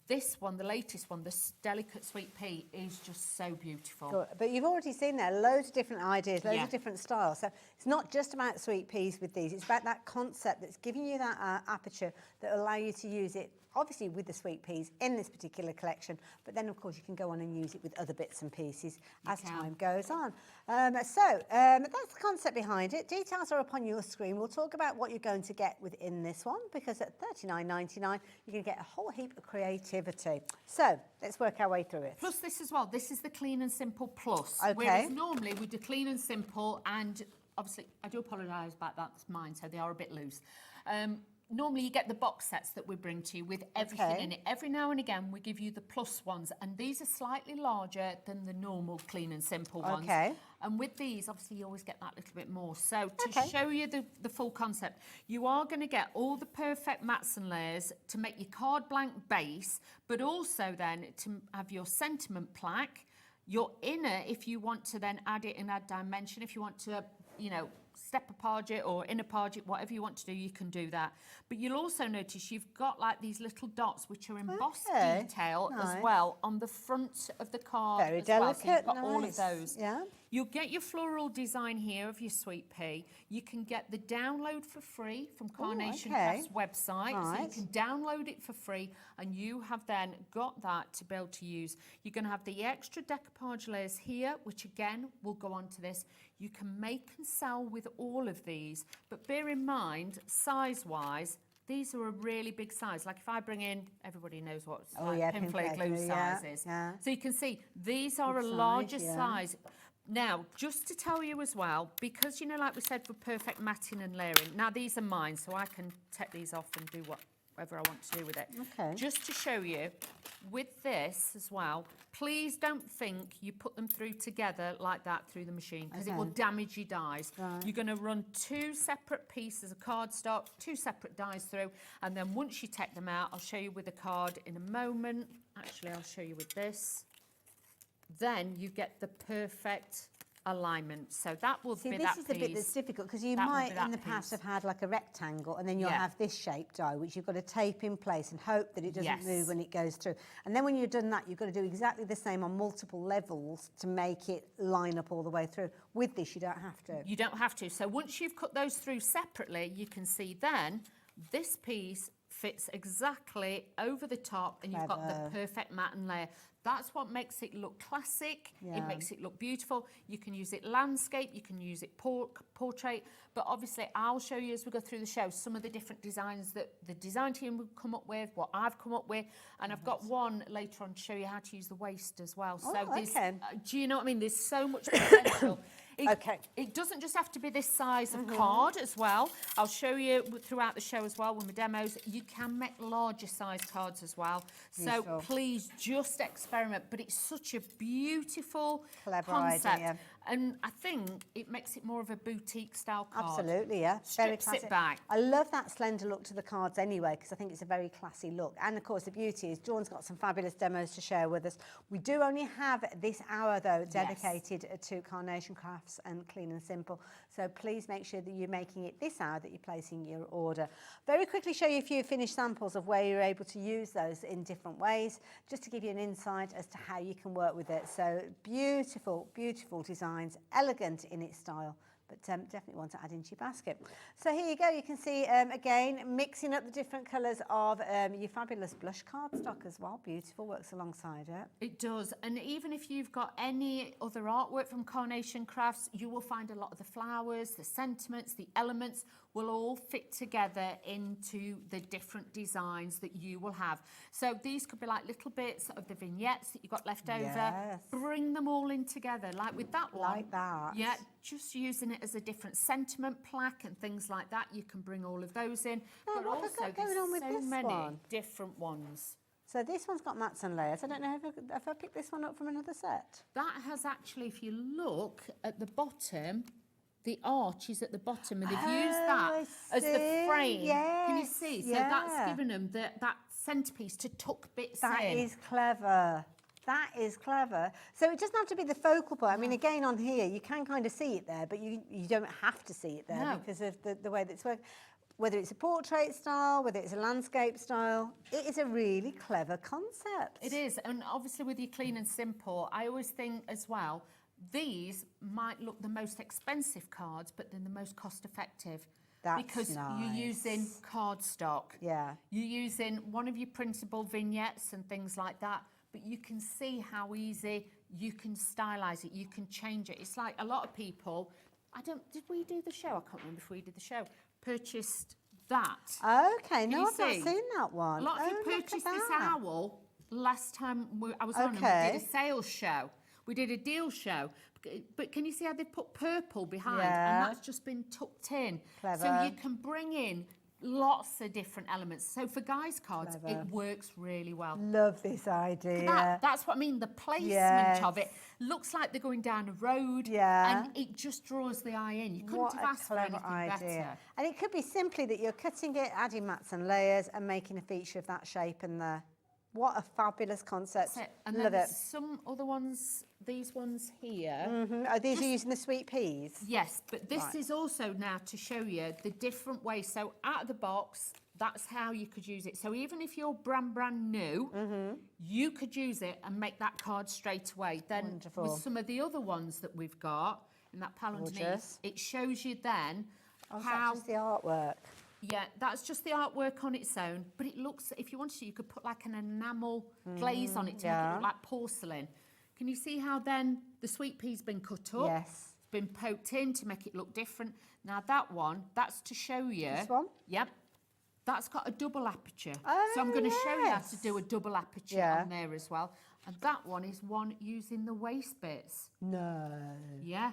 This one, the latest one, this delicate sweet pea, is just so beautiful. Good. But you've already seen there loads of different ideas, loads of different styles. So it's not just about sweet peas with these, it's about that concept that's giving you that aperture that will allow you to use it, obviously with the sweet peas in this particular collection, but then of course you can go on and use it with other bits and pieces as time goes on. That's the concept behind it. Details are up on your screen. We'll talk about what you're going to get within this one, because at $39.99 you're going to get a whole heap of creativity. So let's work our way through it. Plus this as well, this is the Clean and Simple Plus. Okay. Whereas normally we do Clean and Simple, and obviously I do apologise about that, that's mine, so they are a bit loose. Normally you get the box sets that we bring to you with everything in it. Every now and again we give you the plus ones, and these are slightly larger than the normal Clean and Simple ones. And with these, obviously you always get that little bit more. So to show you the full concept, you are going to get all the perfect mats and layers to make your card blank base, but also then to have your sentiment plaque, your inner, if you want to then add it and add dimension, if you want to, you know, step apart it or inner part it, whatever you want to do, you can do that. But you'll also notice you've got like these little dots which are embossed detail as well on the front of the card. Very as well. delicate. So you've got all of those. Yeah. You'll get your floral design here of your sweet pea. You can get the download for free from Carnation Crafts website. So you can download it for free, and you have then got that to be able to use. You're going to have the extra decoupage layers here, which again will go on to this. You can make and sell with all of these, but bear in mind, size-wise, these are a really big size. Like if I bring in, everybody knows what pinflake glue size is. So you can see these are a larger size. Now, just to tell you as well, because, you know, like we said, for perfect matting and layering, now these are mine, so I can take these off and do whatever I want to do with it. Just to show you, with this as well, please don't think you put them through together like that through the machine, because it will damage your dies. You're going to run two separate pieces of cardstock, two separate dies through, and then once you take them out, I'll show you with the card in a moment. Actually, I'll show you with this. Then you get the perfect alignment. So that will be that piece. This is the bit that's difficult, because you might in the past have had like a rectangle, and then you'll have this shape die, which you've got to tape in place and hope that it doesn't move when it goes through. And then when you've done that, you've got to do exactly the same on multiple levels to make it line up all the way through. With this, you don't have to. You don't have to. So once you've cut those through separately, you can see then this piece fits exactly over the top, and you've got the perfect mat and layer. That's what makes it look classic. It makes it look beautiful. You can use it landscape, you can use it portrait, but obviously I'll show you as we go through the show some of the different designs that the design team would come up with, what I've come up with, and I've got one later on to show you how to use the waist as well. So do you know what I mean? There's so much potential. It doesn't just have to be this size of card as well. I'll show you throughout the show as well with my demos. You can make larger size cards as well. So please just experiment. But it's such a beautiful concept. And I think it makes it more of a boutique style card. Absolutely, yeah. Very classic. It back. I love that slender look to the cards anyway, because I think it's a very classy look. And of course, the beauty is Dawn's got some fabulous demos to share with us. We do only have this hour, though, dedicated to Carnation Crafts and Clean and Simple. So please make sure that you're making it this hour that you're placing your order. Very quickly show you a few finished samples of where you're able to use those in different ways, just to give you an insight as to how you can work with it. So beautiful, beautiful designs, elegant in its style. but definitely one to add into your basket. So here you go. You can see, again, mixing up the different colours of your fabulous blush cardstock as well. Beautiful, works alongside it. It does. And even if you've got any other artwork from Carnation Crafts, you will find a lot of the flowers, the sentiments, the elements will all fit together into the different designs that you will have. So these could be like little bits of the vignettes that you got left over. Yes. Bring them all in together, like with that one. Like that. Yeah, just using it as a different sentiment plaque and things like that. You can bring all of those in. Oh, but what have also we got going on with there's so this many one? different ones. So this one's got mats and layers. I don't know if I picked this one up from another set. That has actually, if you look at the bottom, the arch is at the bottom, and they've used that as the frame. Yes, Can you see? So that's given them that centerpiece to tuck bits in. That is clever. That is clever. So it doesn't have to be the focal point. I mean, again, on here, you can kind of see it there, but you don't have to see it there because of the way that's working. Whether it's a portrait style, whether it's a landscape style, it is a really clever concept. It is, and obviously with your clean and simple, I always think as well, these might look the most expensive cards, but they're the most cost effective. That's because nice. you're using cardstock. Yeah. You're using one of your printable vignettes and things like that, but you can see how easy you can stylize it, you can change it. It's like a lot of people, did we do the show? I can't remember if we did the show. Purchased that. Okay, no, I've not seen that one. A lot of you purchased this owl last time I was on, and we did a sales show. We did a deal show. But can you see how they put purple behind? Yeah. And that's just been tucked in. Clever. So you can bring in lots of different elements. So for guys' cards, it works really well. Love this idea. That's what I mean, the placement of it. Looks like they're going down a road. Yeah. And it just draws the eye in. You couldn't have asked for anything better. And it could be simply that you're cutting it, adding mats and layers and making a feature of that shape in there. What a fabulous concept. That's it. And Love then it. there's some other ones, these ones here. Are these using the sweet peas? Yes, but this is also now to show you the different ways. So out of the box, that's how you could use it. So even if you're brand new, you could use it and make that card straight away. Then Wonderful. with some of the other ones that we've got in that pile underneath, it shows you then how... That's just the artwork. Yeah, that's just the artwork on its own, but it looks, if you wanted to, you could put like an enamel glaze on it to make it look like porcelain. Can you see how then the sweet pea's been cut up? Yes. It's been poked in to make it look different. Now that one, that's to show you. This one? Yep. That's got a double aperture. So I'm going to show you how to do a double aperture on there as well. And that one is one using the waist bits. No. Yeah.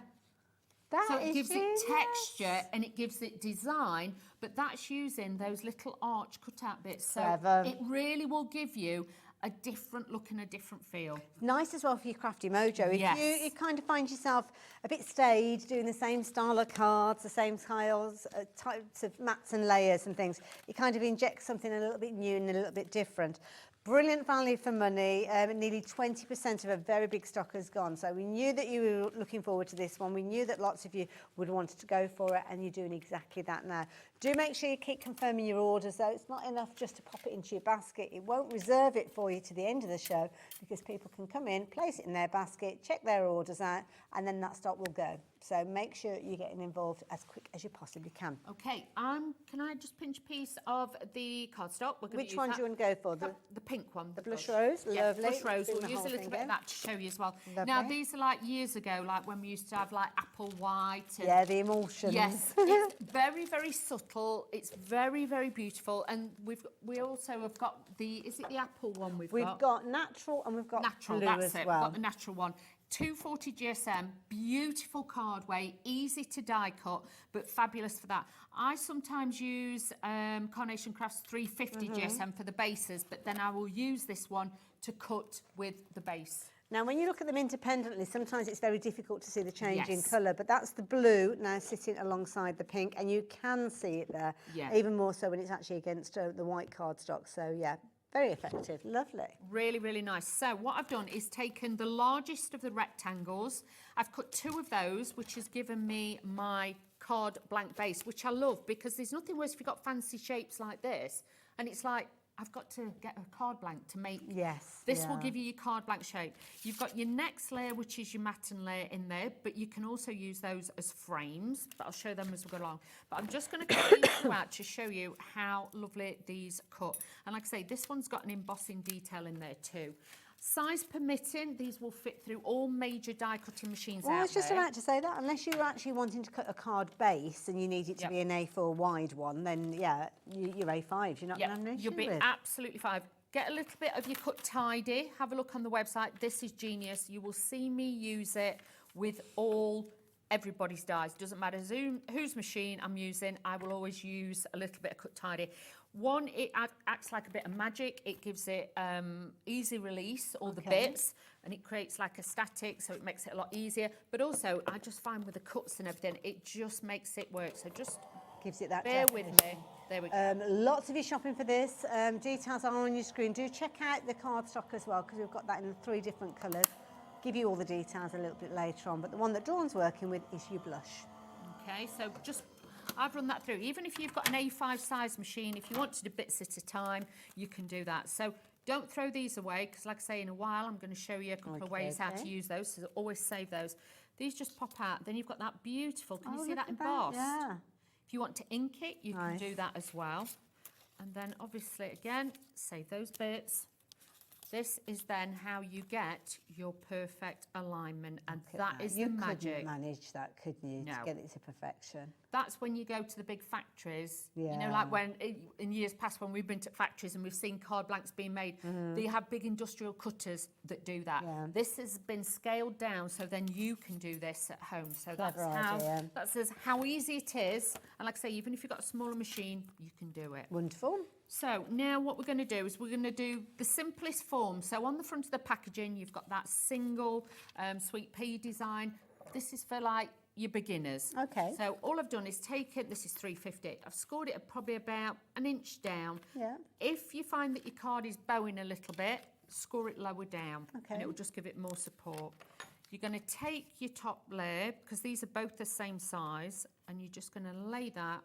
So it gives it texture and it gives it design, but that's using those little arch cutout bits. Clever. So it really will give you a different look and a different feel. Nice as well for your crafty mojo. If you kind of find yourself a bit staid doing the same style of cards, the same styles, types of mats and layers and things, you kind of inject something a little bit new and a little bit different. Brilliant value for money. Nearly 20% of a very big stock has gone. So we knew that you were looking forward to this one. We knew that lots of you would want to go for it, and you're doing exactly that now. Do make sure you keep confirming your orders, though. It's not enough just to pop it into your basket. It won't reserve it for you to the end of the show, because people can come in, place it in their basket, check their orders out, and then that stock will go. So make sure you're getting involved as quick as you possibly can. Okay, can I just pinch a piece of the cardstock? Which one do you want to go for? The pink one. The blush rose? Yeah, Lovely. blush rose. Doing We'll the use a whole little thing bit of in. that to show you as well. Lovely. Now, these are like years ago, like when we used to have like apple white. And yeah, the emulsions. Yes, it's very, very subtle. It's very, very beautiful. And we also have got is it the apple one we've got? We've got natural and we've got natural, blue that's as it. well. We've got the natural one. 240 GSM, beautiful card weight, easy to die cut, but fabulous for that. I sometimes use Carnation Crafts 350 GSM for the bases, but then I will use this one to cut with the base. Now, when you look at them independently, sometimes it's very difficult to see the change in colour, but that's the blue now sitting alongside the pink, and you can see it there, even more so when it's actually against the white cardstock. So, yeah, very effective. Lovely. Really, really nice. So what I've done is taken the largest of the rectangles. I've cut 2 of those, which has given me my card blank base, which I love, because there's nothing worse if you've got fancy shapes like this, and it's like I've got to get a card blank to make. Yes. This will give you your card blank shape. You've got your next layer, which is your matten layer in there, but you can also use those as frames, but I'll show them as we go along. But I'm just going to cut these two out to show you how lovely these cut. And like I say, this one's got an embossing detail in there too. Size permitting, these will fit through all major die cutting machines out there. Well, I was just about to say that, unless you're actually wanting to cut a card base and you need it to be an A4 wide one, then yeah, your A5s, you're not going to have an issue You'll be with. absolutely fine. Get a little bit of your cut tidy, have a look on the website. This is genius. You will see me use it with everybody's dies. Doesn't matter whose machine I'm using, I will always use a little bit of cut tidy. One, it acts like a bit of magic. It gives it easy release, all the bits, and it creates like a static, so it makes it a lot easier. But also, I just find with the cuts and everything, it just makes it work. So just gives it that bear with me. There we go. Lots of you shopping for this. Details are on your screen. Do check out the card stock as well, because we've got that in 3 different colours. Give you all the details a little bit later on, but the one that Dawn's working with is your blush. Okay, so just I've run that through. Even if you've got an A5 size machine, if you want to do bits at a time, you can do that. So don't throw these away, because like I say, in a while, I'm going to show you a couple of ways how to use those, so always save those. These just pop out. Then you've got that beautiful, can you see that embossed? Yeah. If you want to ink it, you can do that as well. And then obviously, again, save those bits. This is then how you get your perfect alignment, and that is the magic. You couldn't manage that, could you, to get it to perfection? That's when you go to the big factories. You know, like when in years past when we've been to factories and we've seen card blanks being made, they have big industrial cutters that do that. This has been scaled down, so then you can do this at home. So that's how easy it is. And like I say, even if you've got a smaller machine, you can do it. Wonderful. So now what we're going to do is we're going to do the simplest form. So on the front of the packaging, you've got that single sweet pea design. This is for like your beginners. Okay. So all I've done is taken, this is 350. I've scored it at probably about an inch down. Yeah. If you find that your card is bowing a little bit, score it lower down. Okay. And it will just give it more support. You're going to take your top layer, because these are both the same size, and you're just going to lay that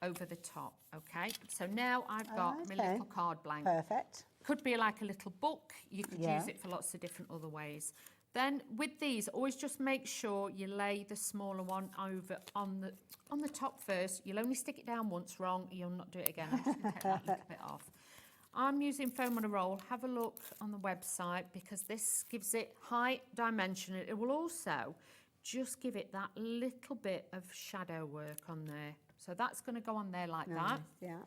over the top, okay? So now I've got my little card blank. Perfect. Could be like a little book. You could use it for lots of different other ways. Then with these, always just make sure you lay the smaller one over on the top first. You'll only stick it down once. Wrong, you'll not do it again. I'm just going to take that little bit off. I'm using foam on a roll. Have a look on the website, because this gives it high dimension. It will also just give it that little bit of shadow work on there. So that's going to go on there like that. Yeah.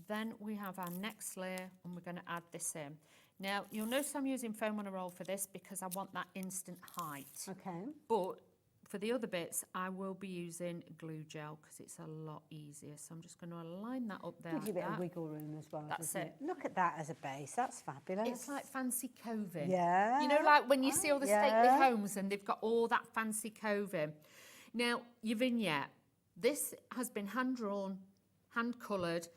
Then we have our next layer, and we're going to add this in. Now, you'll notice I'm using foam on a roll for this because I want that instant height. Okay. But for the other bits, I will be using glue gel because it's a lot easier. So I'm just going to align that up there. Gives you a bit of wiggle room as well. That's it. Look at that as a base. That's fabulous. It's like fancy coving. Yeah. You know, like when you see all the stately homes and they've got all that fancy coving. Now, your vignette. This has been hand-drawn, hand-coloured.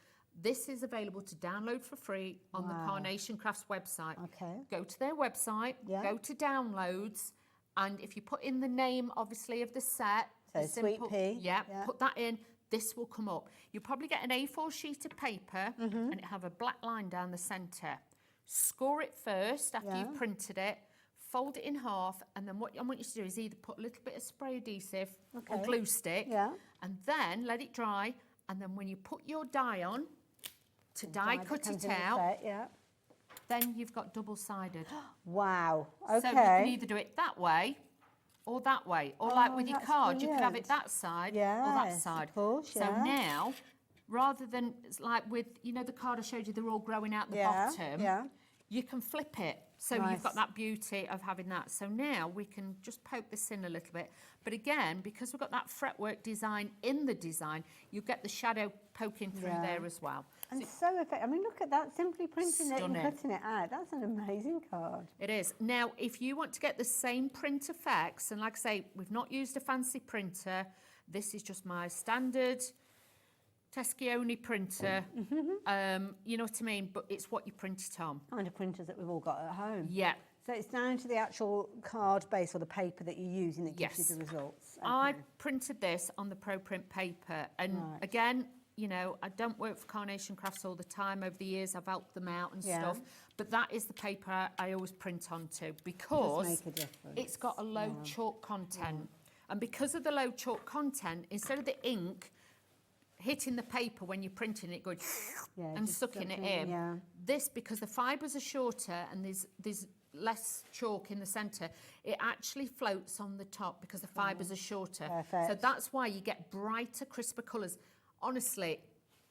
This is available to download for free on the Carnation Crafts website. Okay. Go to their website, go to downloads, and if you put in the name, obviously, of the set, so sweet pea. Put that in, this will come up. You'll probably get an A4 sheet of paper, and it have a black line down the centre. Score it first after you've printed it. Fold it in half, and then what I want you to do is either put a little bit of spray adhesive or glue stick, and then let it dry, and then when you put your die on to die cut it out, then you've got double-sided. Wow, okay. So you can either do it that way or that way, or like with your card, you can have it that side or that side. Of course, so now, rather than like with, you know, the card I showed you, they're all growing out the bottom, you can flip it. So you've got that beauty of having that. So now we can just poke this in a little bit. But again, because we've got that fretwork design in the design, you get the shadow poking through there as well. And so effective. I mean, look at that, simply printing it and Stunning. cutting it out. That's an amazing card. It is. Now, if you want to get the same print effects, and like I say, we've not used a fancy printer. This is just my standard Teschioni printer, you know what I mean, but it's what you print it on. Kind of printers that we've all got at home. Yeah. So it's down to the actual card base or the paper that you're using that gives you the results. Okay. I printed this on the ProPrint paper, and again, you know, I don't work for Carnation Crafts all the time. Over the years, I've helped them out and stuff. But that is the paper I always print onto because make a difference. it's got a low chalk content. And because of the low chalk content, instead of the ink hitting the paper when you're printing it, going and sucking it in, this, because the fibres are shorter and there's less chalk in the centre, it actually floats on the top because the fibres are shorter. Perfect. So that's why you get brighter, crisper colours. Honestly,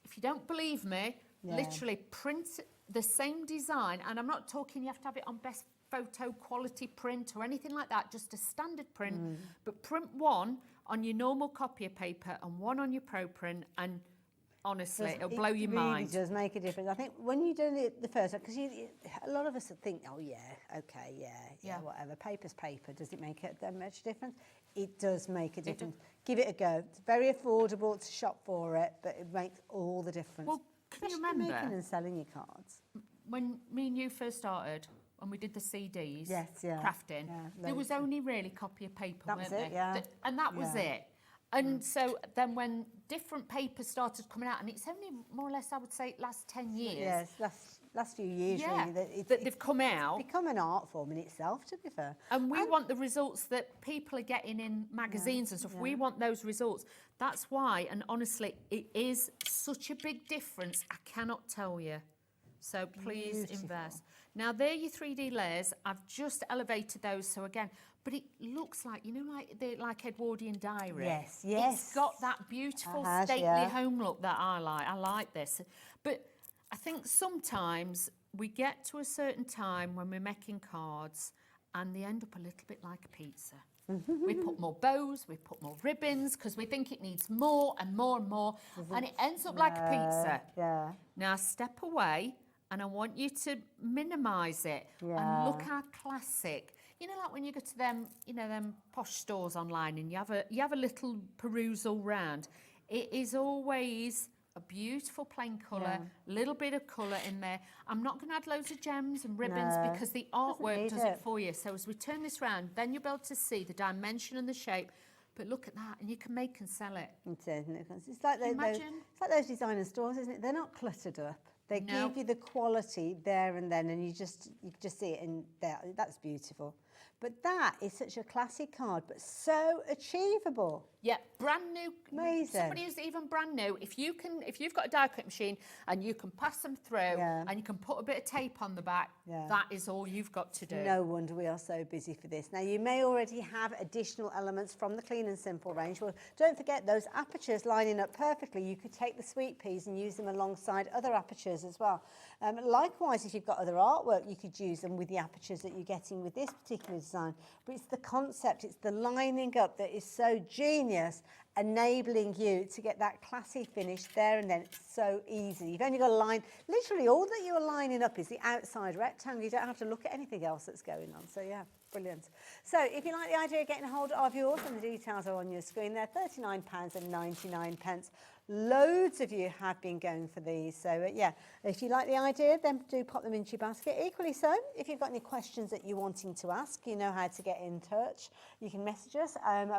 if you don't believe me, literally print the same design, and I'm not talking you have to have it on best photo quality print or anything like that, just a standard print, but print one on your normal copier paper and one on your pro print, and honestly, it'll blow your mind. It really does make a difference. I think when you're doing it the first time, because a lot of us think, oh yeah, okay, yeah, whatever, paper's paper. Does it make that much difference? It does make a difference. Give it a go. It's very affordable to shop for it, but it makes all the difference. Well, can you Especially remember making and selling your cards? when me and you first started, when we did the CDs, Yes, crafting, there was only really copier paper, That weren't was it, there? yeah. And that was it. And so then when different papers started coming out, and it's only more or less, I would say, last 10 years. Yes, last few years really. That they've come out. It's become an art form in itself, to be fair. And we want the results that people are getting in magazines and stuff. We want those results. That's why, and honestly, it is such a big difference. I cannot tell you. So please invest. Now, they're your 3D layers. I've just elevated those. So again, but it looks like, you know, like Edwardian diary. Yes. It's got that beautiful, stately home look that I like. I like this. But I think sometimes we get to a certain time when we're making cards and they end up a little bit like a pizza. We put more bows, we put more ribbons because we think it needs more and more and more, and it ends up like a pizza. Now step away, and I want you to minimise it and look how classic. You know, like when you go to them, you know, them posh stores online, and you have a little perusal round. It is always a beautiful plain colour, little bit of colour in there. I'm not going to add loads of gems and ribbons because the artwork does it for you. So as we turn this round, then you'll be able to see the dimension and the shape. But look at that, and you can make and sell it. It's like those designer stores, isn't it? They're not cluttered up. They give you the quality there and then, and you just see it in there. That's beautiful. But that is such a classic card, but so achievable. Yeah, brand new. Amazing. Somebody who's even brand new, if you've got a die cut machine and you can pass them through and you can put a bit of tape on the back, that is all you've got to do. No wonder we are so busy for this. Now, you may already have additional elements from the Clean and Simple range. Well, don't forget those apertures lining up perfectly. You could take the sweet peas and use them alongside other apertures as well. Likewise, if you've got other artwork, you could use them with the apertures that you're getting with this particular design. But it's the concept, it's the lining up that is so genius, enabling you to get that classy finish there and then. It's so easy. You've only got a line, literally all that you're lining up is the outside rectangle. You don't have to look at anything else that's going on. So yeah, brilliant. So if you like the idea of getting a hold of yours, and the details are on your screen there, £39.99. Loads of you have been going for these. So yeah, if you like the idea, then do pop them into your basket. Equally so, if you've got any questions that you're wanting to ask, you know how to get in touch. You can message us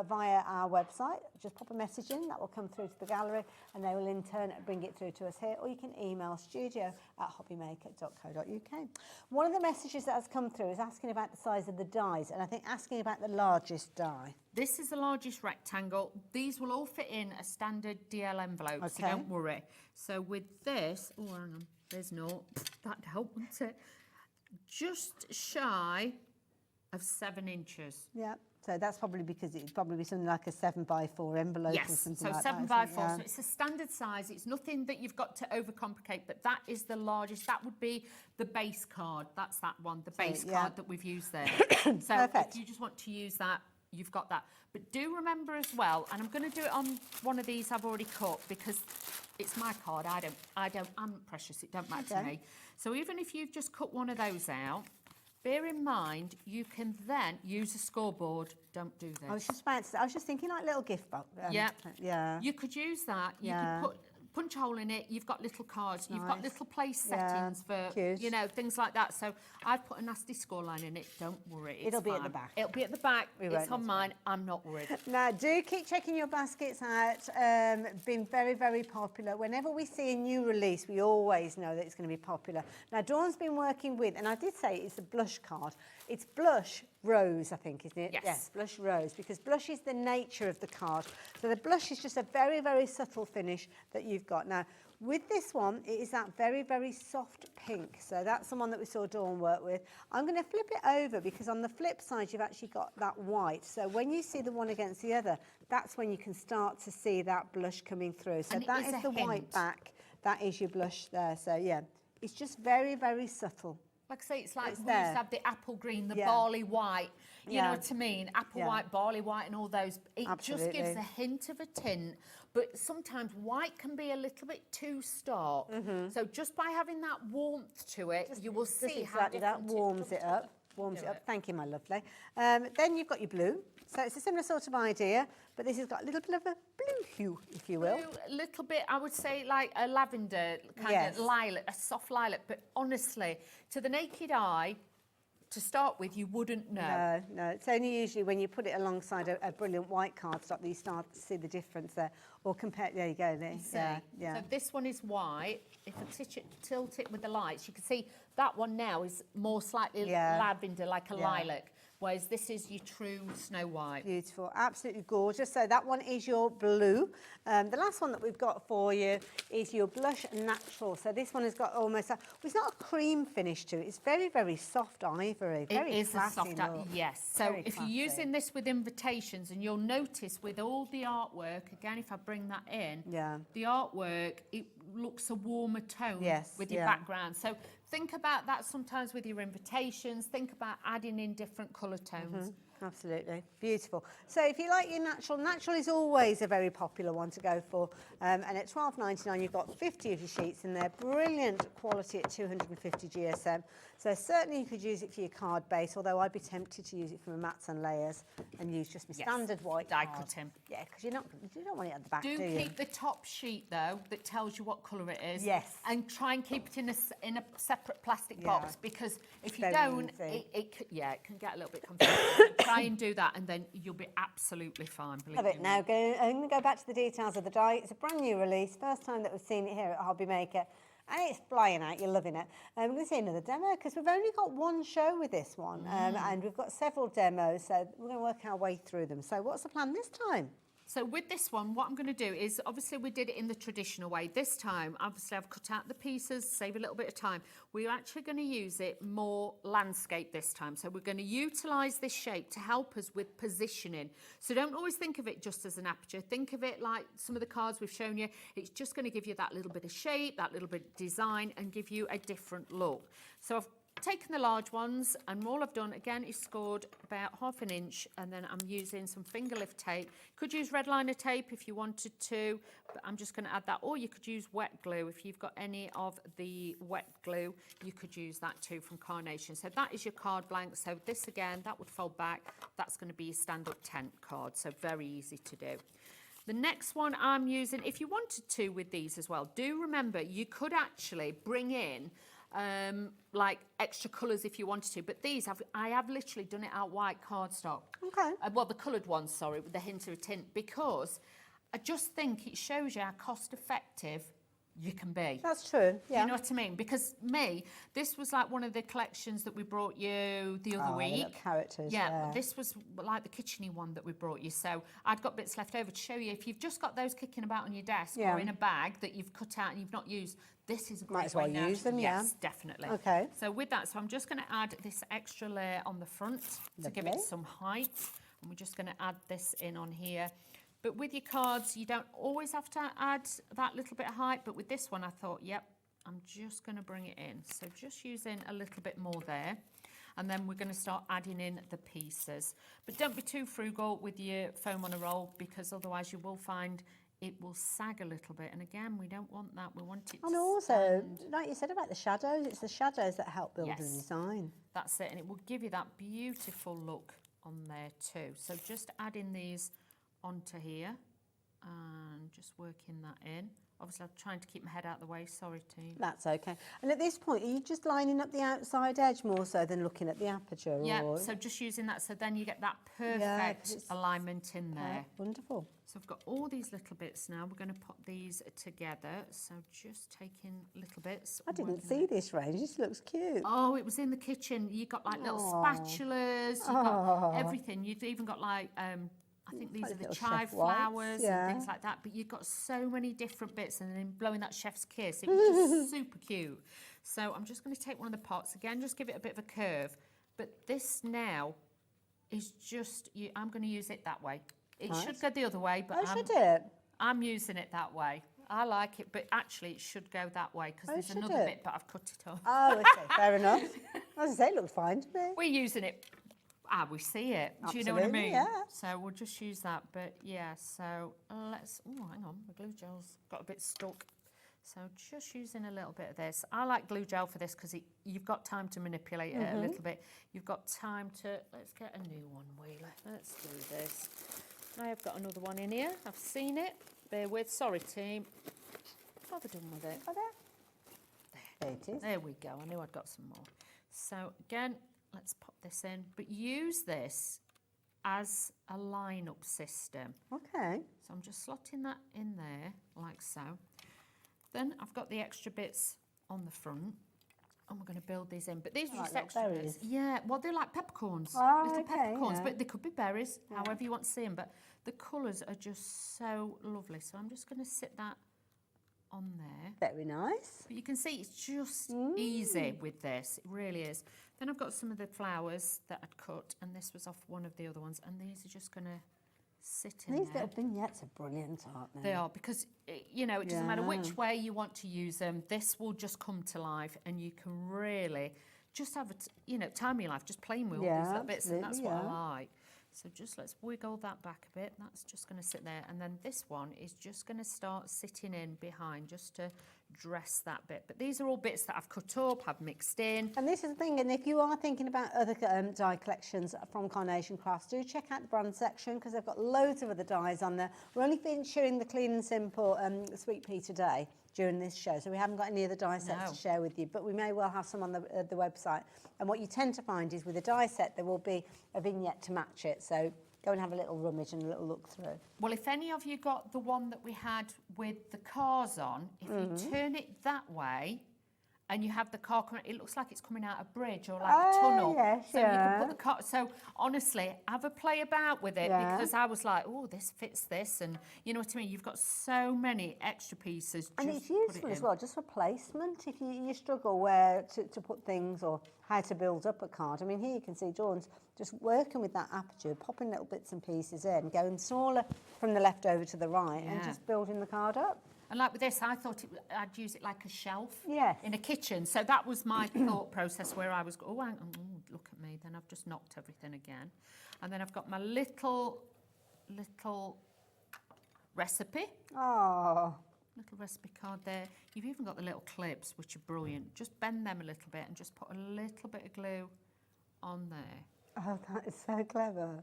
via our website. Just pop a message in, that will come through to the gallery, and they will in turn bring it through to us here, or you can email studio@hobbymaker.co.uk. One of the messages that has come through is asking about the size of the dies, and I think asking about the largest die. This is the largest rectangle. These will all fit in a standard DL envelope, so don't worry. So with this, oh, hang on, there's no, that'd help, wouldn't it? Just shy of 7 inches. Yeah, so that's probably because it'd probably be something like a 7x4 envelope or something like that. Yes, so 7x4, so it's a standard size. It's nothing that you've got to overcomplicate, but that is the largest. That would be the base card. That's that one, the base card that we've used there. So if you just want to use that, you've got that. But do remember as well, and I'm going to do it on one of these I've already cut because it's my card. I'm precious. It don't matter to me. So even if you've just cut one of those out, bear in mind you can then use a scoreboard. Don't do this. I was just thinking like little gift box. Yeah. You could use that. You could punch a hole in it, you've got little cards, you've got Nice. little place Yeah, settings for, cute. you know, things like that. So I've put a nasty scoreline in it, don't worry, it's It'll be at the fine. back. It'll be at the back, won't it's on need to mine, I'm not worried. Now, do keep checking your baskets out. Been very, very popular. Whenever we see a new release, we always know that it's going to be popular. Now, Dawn's been working with, and I did say it's a blush card. It's blush rose, I think, isn't it? Yes. Blush rose, because blush is the nature of the card. So the blush is just a very, very subtle finish that you've got. Now, with this one, it is that very, very soft pink. So that's the one that we saw Dawn work with. I'm going to flip it over because on the flip side, you've actually got that white. So when you see the one against the other, that's when you can start to see that blush coming through. So And it that is is a the white hint. back. That is your blush there. So yeah, it's just very, very subtle. Like I say, it's like It's we used there. to have the apple green, the Yeah. barley white, you know Yeah. what I mean? Apple Yeah. white, barley white and all those. It just gives Absolutely. a hint of a tint, but sometimes white can be a little bit too stark. So just by having that warmth to it, you will Just see how exactly that different warms it up. Warms it up. Thank you, my lovely. Then you've got your blue. So it's a similar sort of idea, but this has got a little bit of a blue hue, if you will. Blue, a little bit, I would say like a lavender, kind Yes. of lilac, a soft lilac, but honestly, to the naked eye, to start with, you wouldn't know. No, no. It's only usually when you put it alongside a brilliant white cardstock that you start to see the difference there. Or compare, there you go, there. Yeah, yeah. So this one is white. If I tilt it with the lights, you can see that one now is more slightly Yeah. lavender, like a Yeah. lilac, whereas this is your true Snow White. Beautiful, absolutely gorgeous. So that one is your blue. The last one that we've got for you is your blush natural. So this one has got almost, it's not a cream finish to it. It's very, very soft ivory. Very It is a classy soft, look. yes. So Very if you're classy. using this with invitations, and you'll notice with all the artwork, again, if I bring that in, the artwork, it looks a warmer tone Yes, with your yeah. background. So think about that sometimes with your invitations. Think about adding in different colour tones. Absolutely, beautiful. So if you like your natural, natural is always a very popular one to go for. And at £12.99, you've got 50 of your sheets in there. Brilliant quality at 250 GSM. So certainly you could use it for your card base, although I'd be tempted to use it for my mats and layers and use just my standard white die card. cutting. Yeah, because you don't want it at the back, do Do you? keep the top sheet though that tells you what colour it is. Yes. And try and keep it in a separate plastic Yeah. box, because if you Very don't, easy. it can get a little bit confusing. Try and do that, and then you'll be absolutely fine. Believe Love it. me. Now, I'm going to go back to the details of the die. It's a brand new release, first time that we've seen it here at Hobby Maker, and it's flying out. You're loving it. We're going to see another demo because we've only got one show with this one, and we've got several demos, so we're going to work our way through them. So what's the plan this time? So with this one, what I'm going to do is, obviously we did it in the traditional way. This time, obviously I've cut out the pieces, save a little bit of time. We're actually going to use it more landscape this time. So we're going to utilise this shape to help us with positioning. So don't always think of it just as an aperture. Think of it like some of the cards we've shown you. It's just going to give you that little bit of shape, that little bit of design, and give you a different look. So I've taken the large ones, and all I've done again is scored about ½ an inch, and then I'm using some finger lift tape. Could use red liner tape if you wanted to, but I'm just going to add that, or you could use wet glue. If you've got any of the wet glue, you could use that too from Carnation. So that is your card blank. So this again, that would fold back. That's going to be your stand-up tent card, so very easy to do. The next one I'm using, if you wanted to with these as well, do remember you could actually bring in like extra colours if you wanted to, but these I have literally done it out white cardstock. Okay. Well, the coloured ones, sorry, with the hint of a tint, because I just think it shows you how cost effective you can be. That's true, yeah. You know what I mean? Because this was like one of the collections that we brought you the other The week. little characters, yeah. This was like the kitcheny one that we brought you. So I'd got bits left over to show you. If you've just got those kicking about on your desk Yeah. or in a bag that you've cut out and you've not used, this is a great Might as well way now use to- them, yeah. Yes, definitely. Okay. So with that, so I'm just going to add this extra layer on the front to give it Lovely. some height. And we're just going to add this in on here. But with your cards, you don't always have to add that little bit of height. But with this one, I thought, yep, I'm just going to bring it in. So just using a little bit more there. And then we're going to start adding in the pieces. But don't be too frugal with your foam on a roll, because otherwise you will find it will sag a little bit. And again, we don't want that. We want it to And also, stand. like you said about the shadows, it's the shadows that help build the Yes. design. That's it. And it will give you that beautiful look on there too. So just adding these onto here and just working that in. Obviously, I'm trying to keep my head out of the way. Sorry, team. That's okay. And at this point, are you just lining up the outside edge more so than looking at the aperture? Yeah, or? so just using that, so then you get that 'cause perfect it's alignment in there. Wonderful. So I've got all these little bits now. We're going to put these together. So just taking little bits. I didn't working see it. this range. This looks cute. Oh, it was in the kitchen. You got like little Aw. spatulas. You got everything. You've even got like, I think these Like are the little chive chef wipes, flowers yeah. and things like that. But you've got so many different bits, and then blowing that chef's kiss. It was just super cute. So I'm just going to take one of the pots again, just give it a bit of a curve. But this now is just, I'm going to use it that way. It should go the other way, but should it? I'm using it that way. I like it, but actually it should go that way because there's should another it? bit, but I've cut it off. Oh, okay, fair enough. As I say, it looks fine to me. We're using it how we see it. Do you know what I Absolutely, mean? yeah. So we'll just use that. But yeah, so let's, oh, hang on, the glue gel's got a bit stuck. So just using a little bit of this. I like glue gel for this because you've got time to manipulate it a little bit. You've got time to, let's get a new one, Wheeler. Let's do this. I have got another one in here. I've seen it. Bear with. Sorry, team. What have I done with it? There it is. There we go. I knew I'd got some more. So again, let's pop this in. But use this as a line-up system. Okay. So I'm just slotting that in there, like so. Then I've got the extra bits on the front. And we're going to build these in. But these are Like just little extra berries. bits. Yeah, well, they're like peppercorns. Oh, little okay, peppercorns. yeah. But they could be berries, however you want to see them. But the colours are just so lovely. So I'm just going to sit that on there. Very nice. But you can see it's just easy with this. It really is. Then I've got some of the flowers that I'd cut. And this was off one of the other ones. And these are just going to sit in These there. little vignettes are brilliant, aren't they? They are, because, you know, it doesn't matter which way you want to use them, this will just come to life and you can really just have, time in your life, just playing with all these little bits, and that's what I like. So just let's wiggle that back a bit. That's just going to sit there. And then this one is just going to start sitting in behind just to dress that bit. But these are all bits that I've cut up, have mixed in. And this is the thing, and if you are thinking about other dye collections from Carnation Crafts, do check out the brand section because they've got loads of other dyes on there. We're only featuring the Clean and Simple Sweet Pea today during this show, so we haven't got any other dye sets to share with you, but we may well have some on the website. And what you tend to find is with a dye set, there will be a vignette to match it. So go and have a little rummage and a little look through. Well, if any of you got the one that we had with the cars on, if you turn it that way and you have the car coming, it looks like it's coming out a bridge or like a tunnel. Yes, so you can put the car. So honestly, have a play about with it because I was like, oh, this fits this, and you know what I mean. You've got so many extra pieces. And just it's useful as well, just for placement. If you struggle where to put things or how to build up a card. I mean, here you can see Dawn's just working with that aperture, popping little bits and pieces in, going smaller from the left over to the right, and just building the card up. And like with this, I thought I'd use it like a shelf in a kitchen. So that was my thought process where I was, oh, hang on, look at me. Then I've just knocked everything again. And then I've got my little recipe. Oh. Little recipe card there. You've even got the little clips, which are brilliant. Just bend them a little bit and just put a little bit of glue on there. Oh, that is so clever.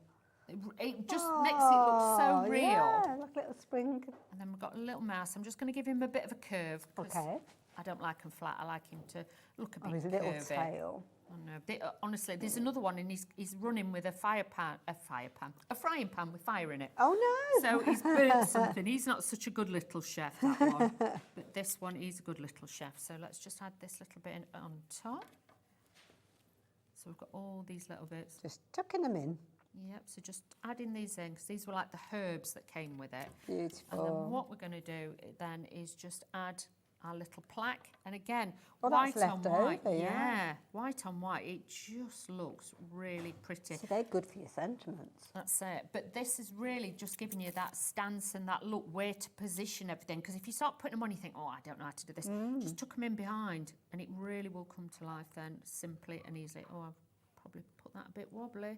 It just makes it look so real. Yeah, like a little spring. And then we've got a little mouse. I'm just going to give him a bit of a curve. Okay. I don't like him flat. I like him to look a bit his little curvy. tail. I know. Honestly, there's another one, and he's running with a frying pan with fire in it. Oh no! So he's burnt something. He's not such a good little chef, that one. But this one, he's a good little chef. So let's just add this little bit on top. So we've got all these little bits. Just tucking them in. Yep, so just adding these in, because these were like the herbs that came with it. Beautiful. And then what we're going to do then is just add our little plaque. And again, Oh, white that's on left white. over, yeah. White on white. It just looks really pretty. So they're good for your sentiments. That's it. But this is really just giving you that stance and that look, where to position everything. Because if you start putting them on, you think, oh, I don't know how to do this. Just tuck them in behind, and it really will come to life then, simply and easily. Oh, I've probably put that a bit wobbly.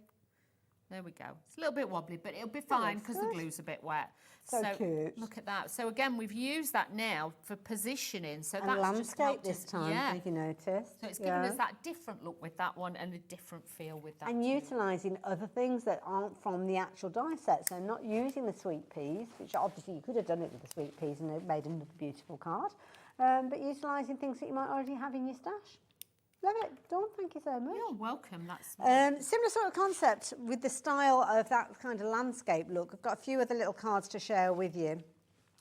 There we go. It's a little bit wobbly, but it'll be fine because the glue's a bit wet. So cute. Look at that. So again, we've used that now for positioning. So And that's just landscape helped this us- time, yeah. if you noticed. So it's given us that different look with that one and a different feel with that. And too. utilising other things that aren't from the actual die set. So not using the sweet peas, which obviously you could have done it with the sweet peas and it made another beautiful card. But utilising things that you might already have in your stash. Love it. Dawn, thank you so much. You're welcome. That's Similar sort of concept with the style of that kind of landscape look. I've got a few other little cards to share with you.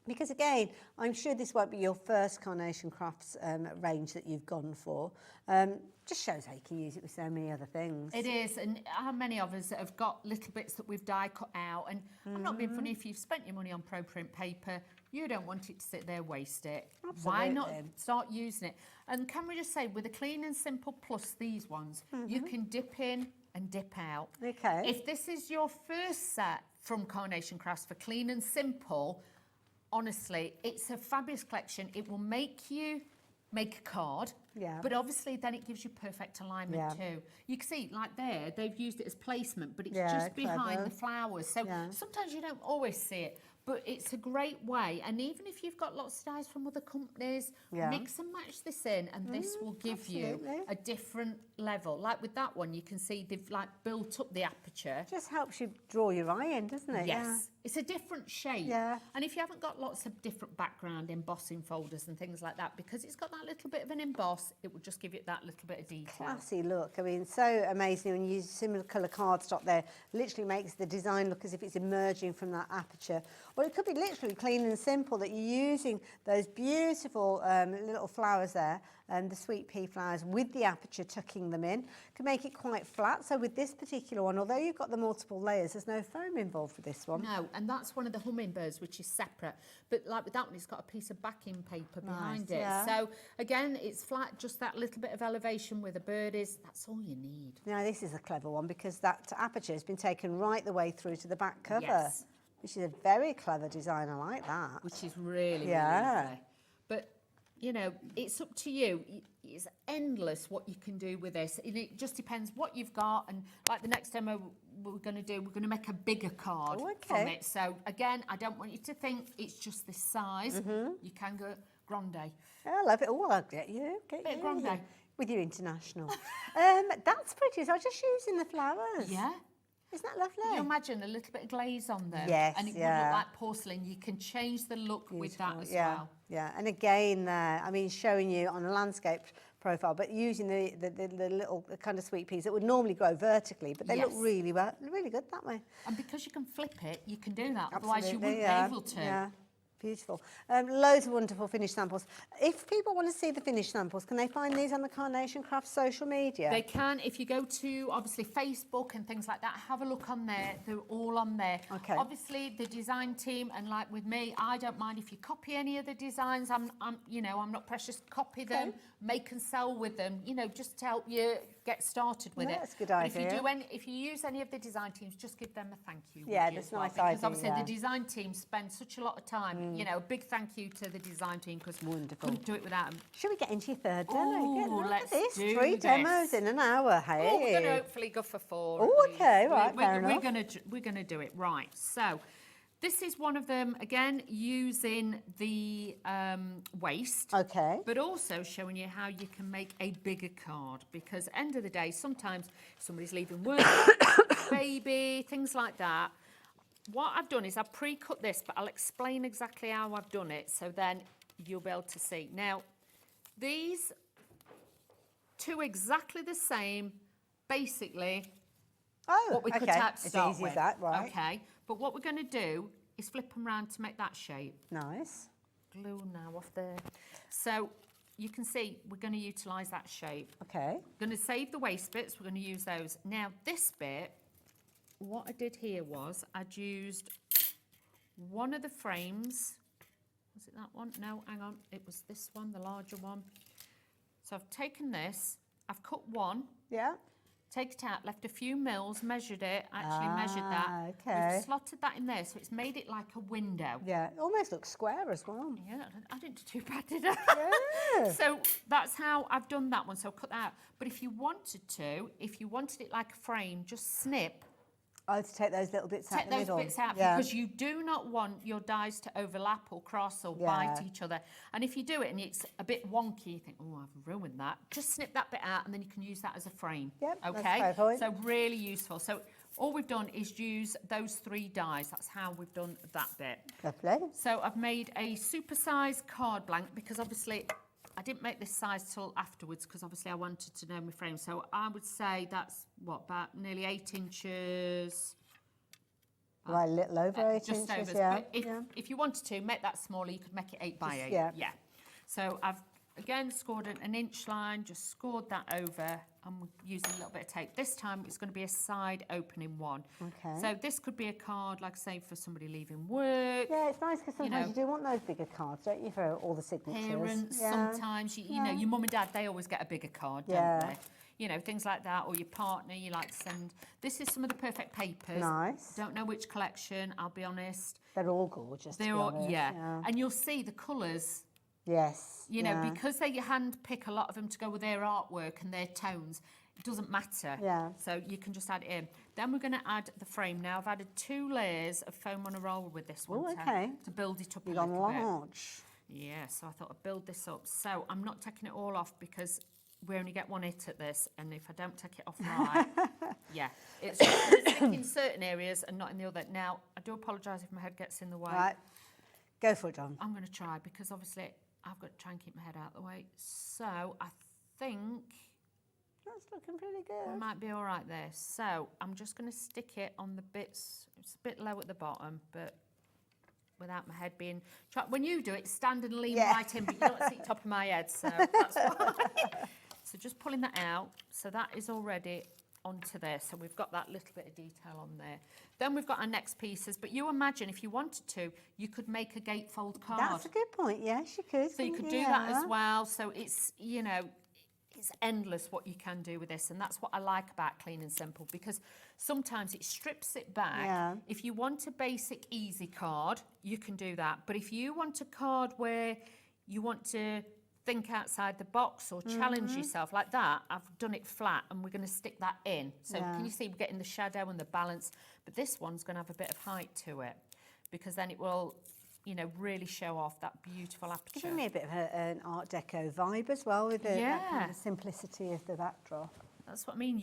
Because again, I'm sure this won't be your first Carnation Crafts range that you've gone for. Just shows how you can use it with so many other things. It is, and how many of us have got little bits that we've die cut out, and I'm not being funny, if you've spent your money on pro print paper, you don't want it to sit there, waste it. Why not start using it? And can we just say, with the Clean and Simple plus these ones, you can dip in and dip out. Okay. If this is your first set from Carnation Crafts for Clean and Simple, honestly, it's a fabulous collection. It will make you make a card, but obviously then it gives you perfect alignment too. You can see, like there, they've used it as placement, but it's just behind the flowers. So sometimes you don't always see it, but it's a great way. And even if you've got lots of dies from other companies, mix and match this in, and this will give you a different level. Like with that one, you can see they've like built up the aperture. Just helps you draw your eye in, doesn't it? Yes. It's a different shape. Yeah. And if you haven't got lots of different background embossing folders and things like that, because it's got that little bit of an emboss, it will just give it that little bit of detail. Classy look. I mean, so amazing when you use similar colour cardstock there. Literally makes the design look as if it's emerging from that aperture. Or it could be literally Clean and Simple, that you're using those beautiful little flowers there, the sweet pea flowers with the aperture tucking them in. Can make it quite flat. So with this particular one, although you've got the multiple layers, there's no foam involved with this one. No, and that's one of the hummingbirds, which is separate. But like with that one, it's got a piece of backing paper behind it. yeah. So again, it's flat, just that little bit of elevation where the bird is. That's all you need. Now this is a clever one because that aperture has been taken right the way through to the back cover. Yes. Which is a very clever design. I like that. Which is really, really lovely. But, you know, it's up to you. It's endless what you can do with this. It just depends what you've got. And like the next demo we're going to do, we're going to make a bigger card from it. So, again, I don't want you to think it's just this size. You can go grande. I love it. Oh, I'll get you. Bit of grande. With your international. That's pretty. So I'm just using the flowers. Yeah. Isn't that lovely? Can you imagine a little bit of glaze on them? Yes, and it would look like porcelain. You can change the look with that as well. Yeah, and again there, I mean, showing you on a landscape profile, but using the little kind of sweet peas that would normally grow vertically, but they look really good that way. And because you can flip it, you can do that. Absolutely, Otherwise you wouldn't be able to. Yeah. Beautiful. Loads of wonderful finished samples. If people want to see the finished samples, can they find these on the Carnation Crafts social media? They can. If you go to, obviously, Facebook and things like that, have a look on there. They're all on there. Okay. Obviously, the design team, and like with me, I don't mind if you copy any of the designs. I'm not precious. Copy them, make and sell with them, just to help you get started with it. That's a good idea. If you use any of the design teams, just give them a thank you. Yeah, that's nice idea. Because obviously the design team spend such a lot of time. A big thank you to the design team because couldn't do it without them. Should we get into your third demo? Oh, let's do 3 this. demos in an hour. Hey. Oh, we're going to hopefully go for 4. Oh, okay, right, fair enough. We're going to do it right. So this is one of them, again, using the waste. Okay. But also showing you how you can make a bigger card because end of the day, sometimes somebody's leaving work, baby, things like that. What I've done is I've pre-cut this, but I'll explain exactly how I've done it so then you'll be able to see. Now, these two exactly the same, basically, what we cut out to start as easy with. as that, right. Okay, but what we're going to do is flip them around to make that shape. Nice. Glue now off there. So you can see we're going to utilise that shape. Okay. We're going to save the waste bits, we're going to use those. Now, this bit, what I did here was I'd used one of the frames. Was it that one? No, hang on. It was this one, the larger one. So I've taken this, I've cut one. Yeah. Take it out, left a few mils, measured it, measured that. Okay. We've slotted that in there, so it's made it like a window. Yeah, it almost looks square as well. Yeah, I didn't do too bad, did I? Yeah. So that's how I've done that one, so I'll cut that out. But if you wanted it like a frame, just snip Oh, to take those little bits out Take the those middle. bits out because you do not want your dies to overlap or cross or bite each other. And if you do it and it's a bit wonky, you think, oh, I've ruined that. Just snip that bit out and then you can use that as a frame. Yep, okay? that's a fair point. So really useful. So all we've done is use those 3 dies. That's how we've done that bit. Lovely. So I've made a supersized card blank because obviously I didn't make this size till afterwards because obviously I wanted to know my frame. So I would say that's, what, about nearly 8 inches. Right, a little over 8 just inches, over. But if you wanted to make that smaller, you could make it 8 by 8. Yeah. So I've again scored an inch line, just scored that over. I'm using a little bit of tape. This time it's going to be a side opening one. Okay. So this could be a card, like say, for somebody leaving work. Yeah, it's nice because sometimes you do want those bigger cards, don't you, for all the signatures? Parents, sometimes, you know, your mum and dad, they always get a bigger card, don't they? You know, things like that, or your partner, you like to send. This is some of the perfect papers. Nice. Don't know which collection, I'll be honest. They're all gorgeous. They're all, and you'll see the colours. Yes. You know, because they hand pick a lot of them to go with their artwork and their tones, it doesn't matter. Yeah. So you can just add it in. Then we're going to add the frame. Now I've added 2 layers of foam on a roll with this one to build it up a little large. bit. Yeah, so I thought I'd build this up. So I'm not taking it all off because we only get 1 hit at this, and if I don't take it off right, it's just in certain areas and not in the other. Now, I do apologise if my head gets in the way. Right, go for it, John. I'm going to try because obviously I've got to try and keep my head out of the way. So I think that's looking pretty good. We might be all right there. So I'm just going to stick it on the bits. It's a bit low at the bottom, but without my head being... When you do it, stand and lean right in, but you don't see the top of my head, so that's why. So just pulling that out. So that is already onto there. So we've got that little bit of detail on there. Then we've got our next pieces. But you imagine if you wanted to, you could make a gatefold card. That's a good point. Yes, you could. So you could do that as well. So it's, you know, it's endless what you can do with this. And that's what I like about Clean and Simple, because sometimes it strips it back. Yeah. If you want a basic easy card, you can do that. But if you want a card where you want to think outside the box or challenge yourself like that, I've done it flat and we're going to stick that in. So can you see we're getting the shadow and the balance, but this one's going to have a bit of height to it because then it will, you know, really show off that beautiful aperture. Giving me a bit of an Art Deco vibe as well with that kind of simplicity of the backdrop. That's what I mean.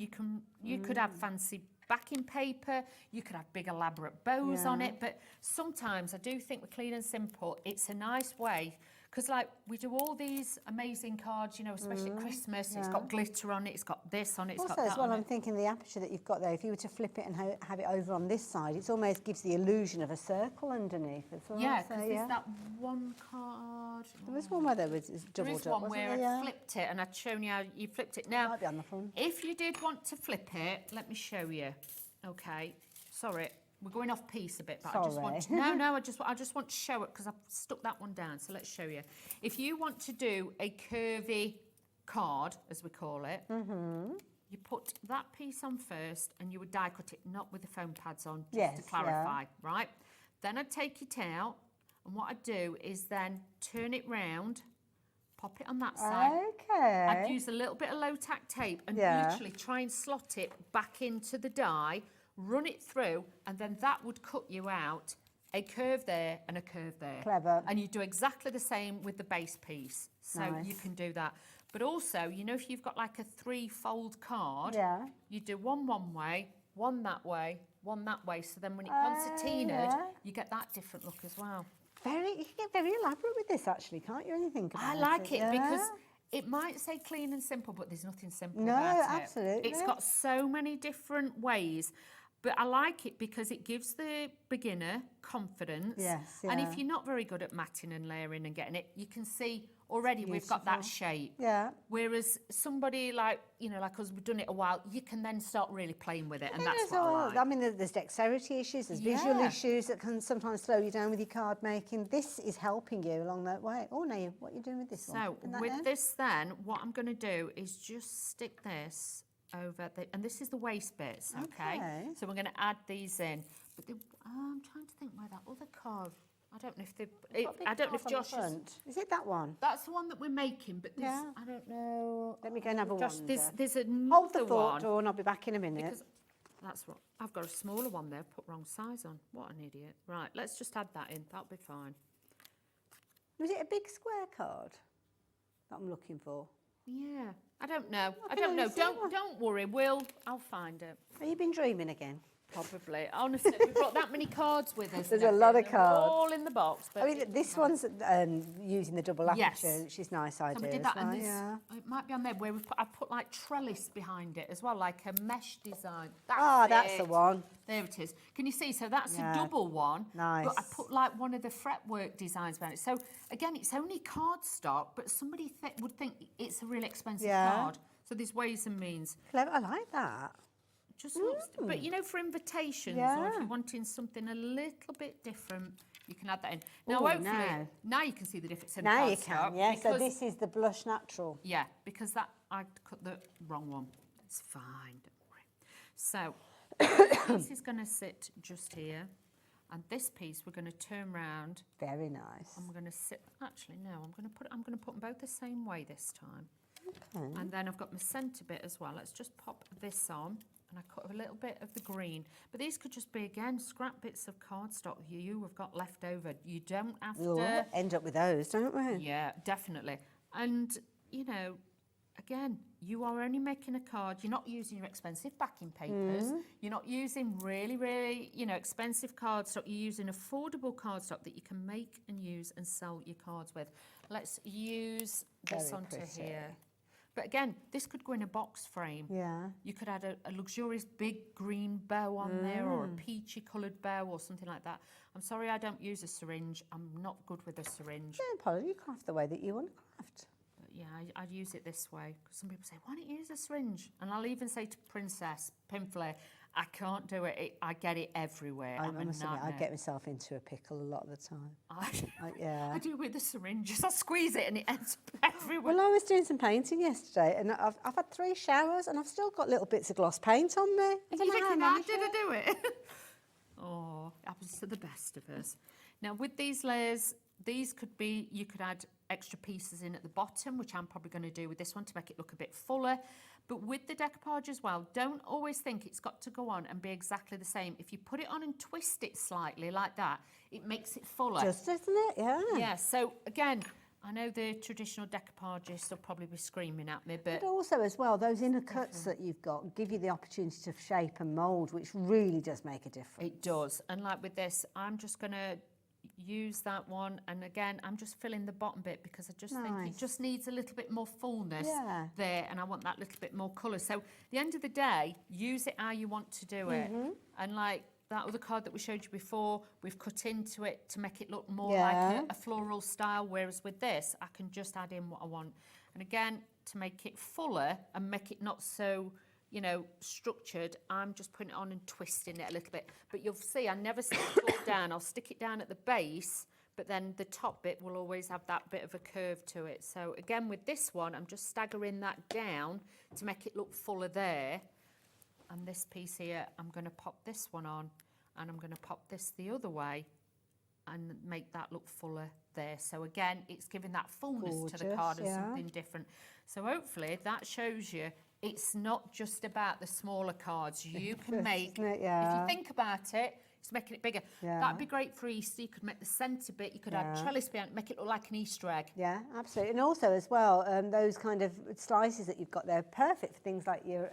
You could have fancy backing paper, you could have big elaborate bows on it, but sometimes I do think with Clean and Simple, it's a nice way. Because, like, we do all these amazing cards, you know, especially at Christmas. It's got glitter on it, it's got this on it, it's also, got that as well, on I'm it. thinking the aperture that you've got there, if you were to flip it and have it over on this side, it almost gives the illusion of a circle underneath as well. Yeah, so, because there's that one card. There was one where there was doubled There is one up, where I flipped it and I'd shown you how you flipped it. Now, might be on the front. if you did want to flip it, let me show you. Okay, sorry. We're going off piece a bit, but I just want to, I just want to show it because I've stuck that one down. So let's show you. If you want to do a curvy card, as we call it, you put that piece on first and you would die cut it, not with the foam pads on, just to clarify, right? Then I'd take it out, and what I'd do is then turn it round, pop it on that side. Okay. I'd use a little bit of low tack tape and literally try and slot it back into the die, run it through, and then that would cut you out a curve there and a curve there. Clever. And you do exactly the same with the base piece. So you can do that. But also, you know, if you've got like a 3-fold card, you do one way, one that way, one that way. So then when it concertinaed, you get that different look as well. You can get very elaborate with this, actually, can't you? When you think about it. I like it because it might say Clean and Simple, but there's nothing simple about it. No, absolutely. It's got so many different ways. But I like it because it gives the beginner confidence. Yes, And if you're not very good at matting and layering and getting it, you can see already we've got that shape. Yeah. Whereas somebody like, you know, like us, we've done it a while, you can then start really playing with it, and that's what I like. I mean, there's dexterity issues, there's visual issues that can sometimes slow you down with your card making. This is helping you along that way. Oh, no, what are you doing with this one? So with this then, what I'm going to do is just stick this over and this is the waist bits, okay? So we're going to add these in. But I'm trying to think where that other card, I don't know if I don't know if Josh is it that one? That's the one that we're making, but there's, I don't know. Let me go and have a Josh, wander. there's another Hold the thought, one. Dawn, I'll be back in a minute. Because That's what, I've got a smaller one there, put wrong size on. What an idiot. Right, let's just add that in, that'll be fine. Was it a big square card that I'm looking for? Yeah, I don't know. I don't know. Don't worry. I'll find it. Have you been dreaming again? Probably. Honestly, we brought that many cards with us. There's a lot of They're cards. all in the box. But I mean, this one's using the double aperture, Yes. which is nice idea. So we did that, as well, and this, yeah. it might be on there where I've put like trellis behind it as well, like a mesh design. That's the one. There it is. Can you see? So that's Yeah. a double one. Nice. But I put like one of the fretwork designs behind it. So again, it's only cardstock, but somebody would think it's a really expensive card. So there's ways and means. Clever. I like that. Just looks, but you know, for invitations or if you're wanting something a little bit different, you can add that in. Now, Ooh, hopefully, now you can see the difference in Now you cardstock, can, yeah. So because- this is the blush natural. Yeah, because that I cut the wrong one. It's fine, don't worry. So this is going to sit just here, and this piece we're going to turn round. Very nice. And we're going to sit. Actually, no, I'm going to put them both the same way this time. Okay. And then I've got my centre bit as well. Let's just pop this on. And I cut a little bit of the green. But these could just be, again, scrap bits of cardstock you have got left over. You don't have We'll to... end up with those, don't we? Yeah, definitely. And, you know, again, you are only making a card. You're not using your expensive backing papers. You're not using really, really, you know, expensive cardstock. You're using affordable cardstock that you can make and use and sell your cards with. Let's use this Very onto pretty. here. But again, this could go in a box frame. Yeah. You could add a luxurious big green bow on there, or a peachy coloured bow or something like that. I'm sorry I don't use a syringe. I'm not good with a syringe. Don't apologise, you craft the way that you want to craft. But yeah, I'd use it this way. Because some people say, why don't you use a syringe? And I'll even say to Princess Pinflay, I can't do it. I get it everywhere. I I'm a must admit, I nightmare. get myself into a pickle a lot of the time. Yeah. I do with the syringes. I squeeze it and it ends up everywhere. Well, I was doing some painting yesterday, and I've had 3 showers, and I've still got little bits of gloss paint on me. I And don't you're know how thinking, I how managed did I it. do it? Oh, it happens to the best of us. Now, with these layers, these could be, you could add extra pieces in at the bottom, which I'm probably going to do with this one to make it look a bit fuller. But with the decoupage as well, don't always think it's got to go on and be exactly the same. If you put it on and twist it slightly like that, it makes it fuller. Just, isn't it? Yeah. Yeah, so again, I know the traditional decoupagists will probably be screaming at me, but But also as well, those inner cuts that you've got give you the opportunity to shape and mould, which really does make a difference. it does. And like with this, I'm just going to use that one, and again I'm just filling the bottom bit because I just think Nice. it just needs a little bit more fullness Yeah. there, and I want that little bit more colour. So at the end of the day, use it how you want to do it. And like that other card that we showed you before, we've cut into it to make it look more Yeah. like a floral style, whereas with this I can just add in what I want. And again, to make it fuller and make it not so, you know, structured, I'm just putting it on and twisting it a little bit. But you'll see, I never stick it down. I'll stick it down at the base, but then the top bit will always have that bit of a curve to it. So again, with this one, I'm just staggering that down to make it look fuller there. And this piece here, I'm going to pop this one on, and I'm going to pop this the other way and make that look fuller there. So again, it's giving that fullness to the Gorgeous, card as yeah. something different. So hopefully that shows you it's not just about the smaller cards. You can make, Isn't it? if Yeah. you think about it, it's making it bigger. Yeah. That'd be great for Easter. You could make the centre bit, you could add Yeah. trellis behind it, make it look like an Easter egg. Yeah, absolutely. And also as well, those kind of slices that you've got there, perfect for things like your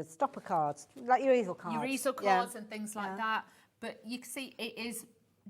stopper cards, like your easel cards. Your easel Yeah. cards and things like that. But you can see it is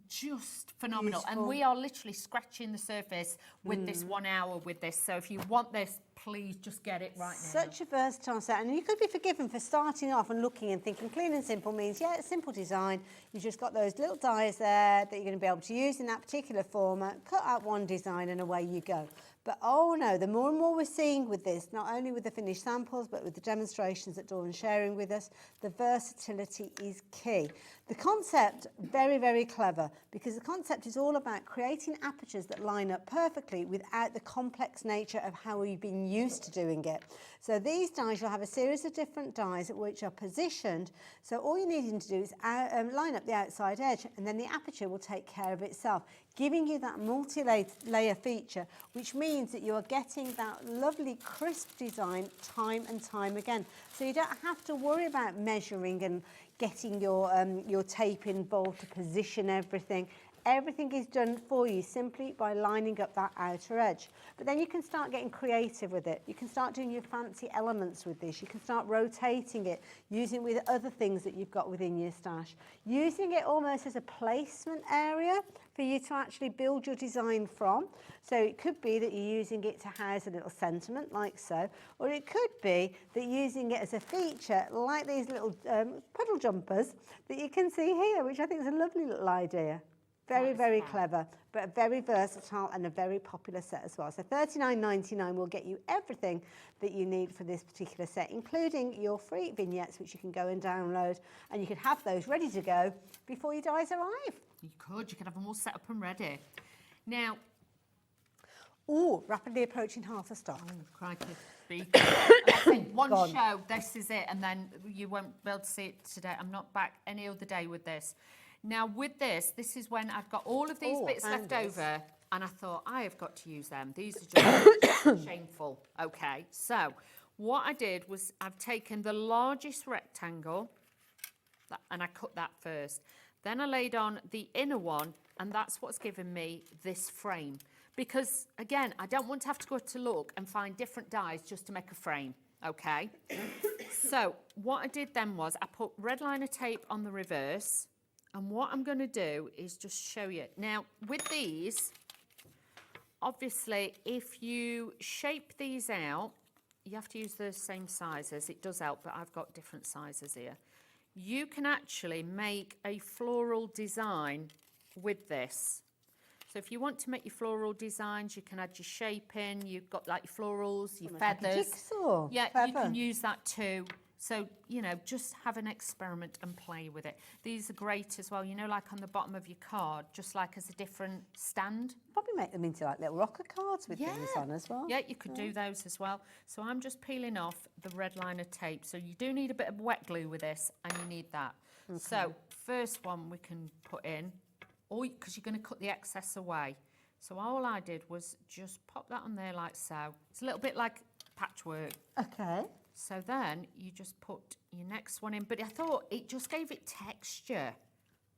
just phenomenal. And Beautiful. we are literally scratching the surface with this 1 hour with this. So if you want this, please just get it right now. Such a versatile set, and you could be forgiven for starting off and looking and thinking clean and simple means, yeah, it's simple design. You've just got those little dies there that you're going to be able to use in that particular format, cut out one design and away you go. But oh no, the more and more we're seeing with this, not only with the finished samples, but with the demonstrations that Dawn's sharing with us, the versatility is key. The concept, very, very clever, because the concept is all about creating apertures that line up perfectly without the complex nature of how we've been used to doing it. So these dies, you'll have a series of different dies which are positioned. So all you're needing to do is line up the outside edge, and then the aperture will take care of itself, giving you that multi-layer feature, which means that you are getting that lovely crisp design time and time again. So you don't have to worry about measuring and getting your tape involved to position everything. Everything is done for you simply by lining up that outer edge. But then you can start getting creative with it. You can start doing your fancy elements with this. You can start rotating it, using it with other things that you've got within your stash. Using it almost as a placement area for you to actually build your design from. So it could be that you're using it to house a little sentiment like so, or it could be that you're using it as a feature like these little puddle jumpers that you can see here, which I think is a lovely little idea. Very, very clever, but a very versatile and a very popular set as well. So $39.99 will get you everything that you need for this particular set, including your free vignettes, which you can go and download, and you could have those ready to go before your dies arrive. You could have them all set up and ready. Now, rapidly approaching half a stock. Oh, crikey. I think one show, this is it, and then you won't be able to see it today. I'm not back any other day with this. Now with this is when I've got all of these bits left over, and I thought, I have got to use them. These are just shameful. Okay, so what I did was I've taken the largest rectangle, and I cut that first. Then I laid on the inner one, and that's what's given me this frame. Because, again, I don't want to have to go to look and find different dies just to make a frame, okay? So what I did then was I put red liner tape on the reverse, and what I'm going to do is just show you. Now, with these, obviously, if you shape these out, you have to use the same sizes. It does help, but I've got different sizes here. You can actually make a floral design with this. So if you want to make your floral designs, you can add your shaping. You've got like your florals, your feathers. Like a jigsaw. Yeah, Clever. you can use that too. So, you know, just have an experiment and play with it. These are great as well, you know, like on the bottom of your card, just like as a different stand. Probably make them into like little rocker cards with things on as well. Yeah, you could do those as well. So I'm just peeling off the red liner tape. So you do need a bit of wet glue with this, and you need that. Okay. So first one we can put in, because you're going to cut the excess away. So all I did was just pop that on there like so. It's a little bit like patchwork. Okay. So then you just put your next one in, but I thought it just gave it texture.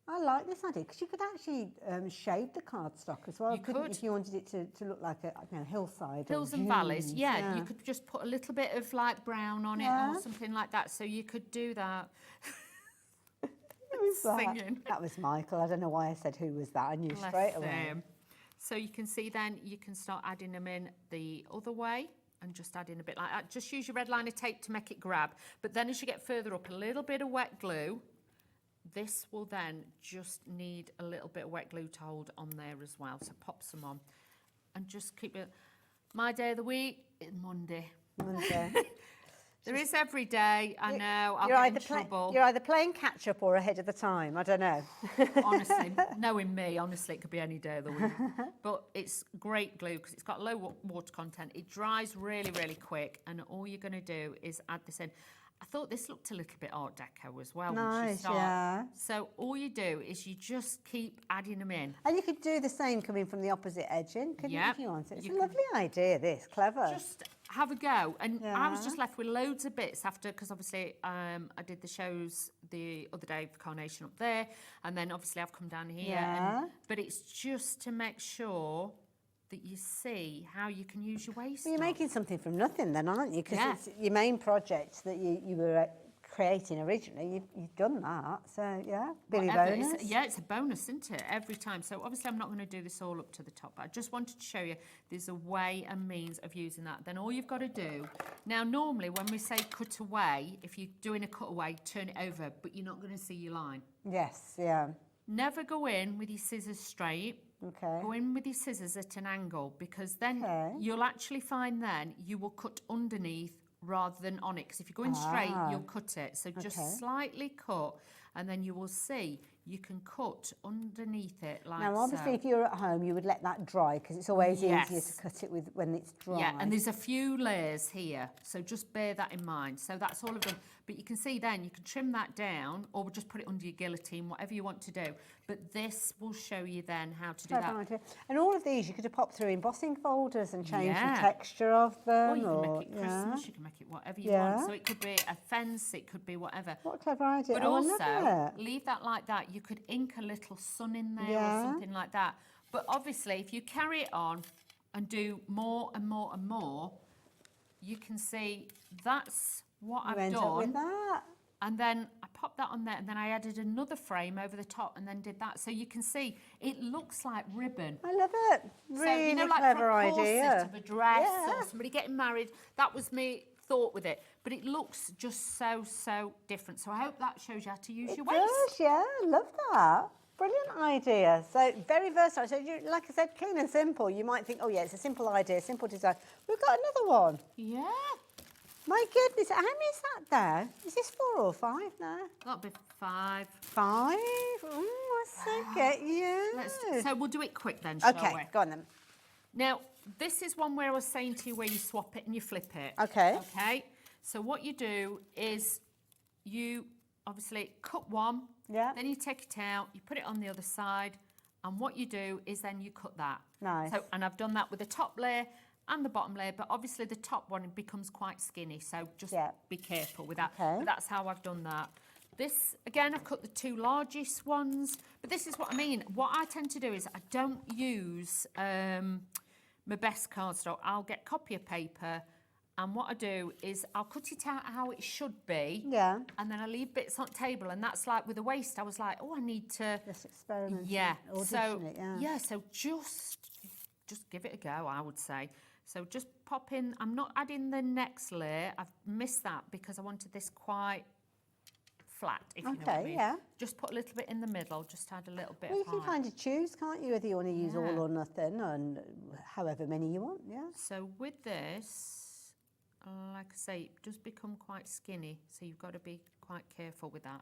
I like this idea, because you could actually shade the cardstock as well. You could. If you wanted it to look like a hillside. Hills and valleys, yeah. You could just put a little bit of like brown on it or something like that. So you could do that. Who was that? Singing. That was Michael. I don't know why I said who was that. I knew straight away. So you can see then you can start adding them in the other way. And just add in a bit like that. Just use your red liner tape to make it grab. But then as you get further up, a little bit of wet glue. This will then just need a little bit of wet glue to hold on there as well. So pop some on. And just keep it. My day of the week is Monday. Monday. There is every day, I know, I'll get in trouble. You're either playing catch-up or ahead of the time, I don't know. Honestly, knowing me, honestly, it could be any day of the week. But it's great glue because it's got low water content. It dries really, really quick, and all you're going to do is add this in. I thought this looked a little bit Art Deco as well. Nice, yeah. So all you do is you just keep adding them in. And you could do the same coming from the opposite edge in, couldn't you, if you want it? It's You a lovely idea, this. Clever. Just have a go. And I was just left with loads of bits after, because obviously I did the shows the other day for Carnation up there, and then obviously I've come down here. Yeah. But it's just to make sure that you see how you can use your waste. Well, you're making something from nothing then, aren't you? Because Yeah. it's your main project that you were creating originally. You've done that, so yeah, Billy Whatever. bonus. It's a bonus, isn't it? Every time. So obviously I'm not going to do this all up to the top, but I just wanted to show you there's a way and means of using that. Then all you've got to do, now normally when we say cut away, if you're doing a cutaway, turn it over, but you're not going to see your line. Yes, yeah. Never go in with your scissors straight. Okay. Go in with your scissors at an angle, because then you'll actually find then you will cut underneath rather than on it, because if you're going straight, you'll cut it. So just slightly cut, and then you will see you can cut underneath it like Now, obviously, so. if you're at home, you would let that dry because it's always Yes. easier to cut it with when it's dry. Yeah, and there's a few layers here, so just bear that in mind. So that's all of them. But you can see then, you can trim that down or just put it under your guillotine, whatever you want to do. But this will show you then how to do Clever that. idea. And all of these you could have popped through embossing folders and changed Yeah. the texture of them. Or you can make it Christmas, you can make it whatever you want. So it could be a fence, it could be whatever. What a clever idea. But Oh, I also, love it. leave that like that. You could ink a little sun in there Yeah. or something like that. But obviously, if you carry it on and do more and more and more, you can see that's what You I've end done. up with that. And then I popped that on there, and then I added another frame over the top and then did that. So you can see it looks like ribbon. I love it. Really So, you know, like clever for a corset idea. of a dress Yeah. or somebody getting married, that was me thought with it. But it looks just so different. So I hope that shows you how to use your It waist. does, yeah. I love that. Brilliant idea. So very versatile. So you, like I said, clean and simple. You might think, oh yeah, it's a simple idea, simple design. We've got another one. Yeah. My goodness, how many is that there? Is this 4 or 5 now? That'll be 5. 5? I so get you. So we'll do it quick then, shall we? Okay, go on then. Now, this is one where I was saying to you where you swap it and you flip it. Okay. Okay. So what you do is you obviously cut one, Yeah. then you take it out, you put it on the other side, and what you do is then you cut that. Nice. So, and I've done that with the top layer and the bottom layer, but obviously the top one becomes quite skinny, so just be careful with that. Okay. But that's how I've done that. This, again, I've cut the 2 largest ones, but this is what I mean. What I tend to do is I don't use my best cardstock. I'll get copier paper, and what I do is I'll cut it out how it should be. Yeah. And then I leave bits on the table, and that's like with the waist, I was like, oh, I need to... Just experiment. Yeah. Audition it, yeah. So just give it a go, I would say. So just pop in, I'm not adding the next layer, I've missed that because I wanted this quite flat, if you know what I Okay, mean. yeah. Just put a little bit in the middle, just add a little bit Well, you of can height. kind of choose, can't you, whether you want to use all Yeah. or nothing, and however many you want, yeah. So with this, like I say, it does become quite skinny, so you've got to be quite careful with that.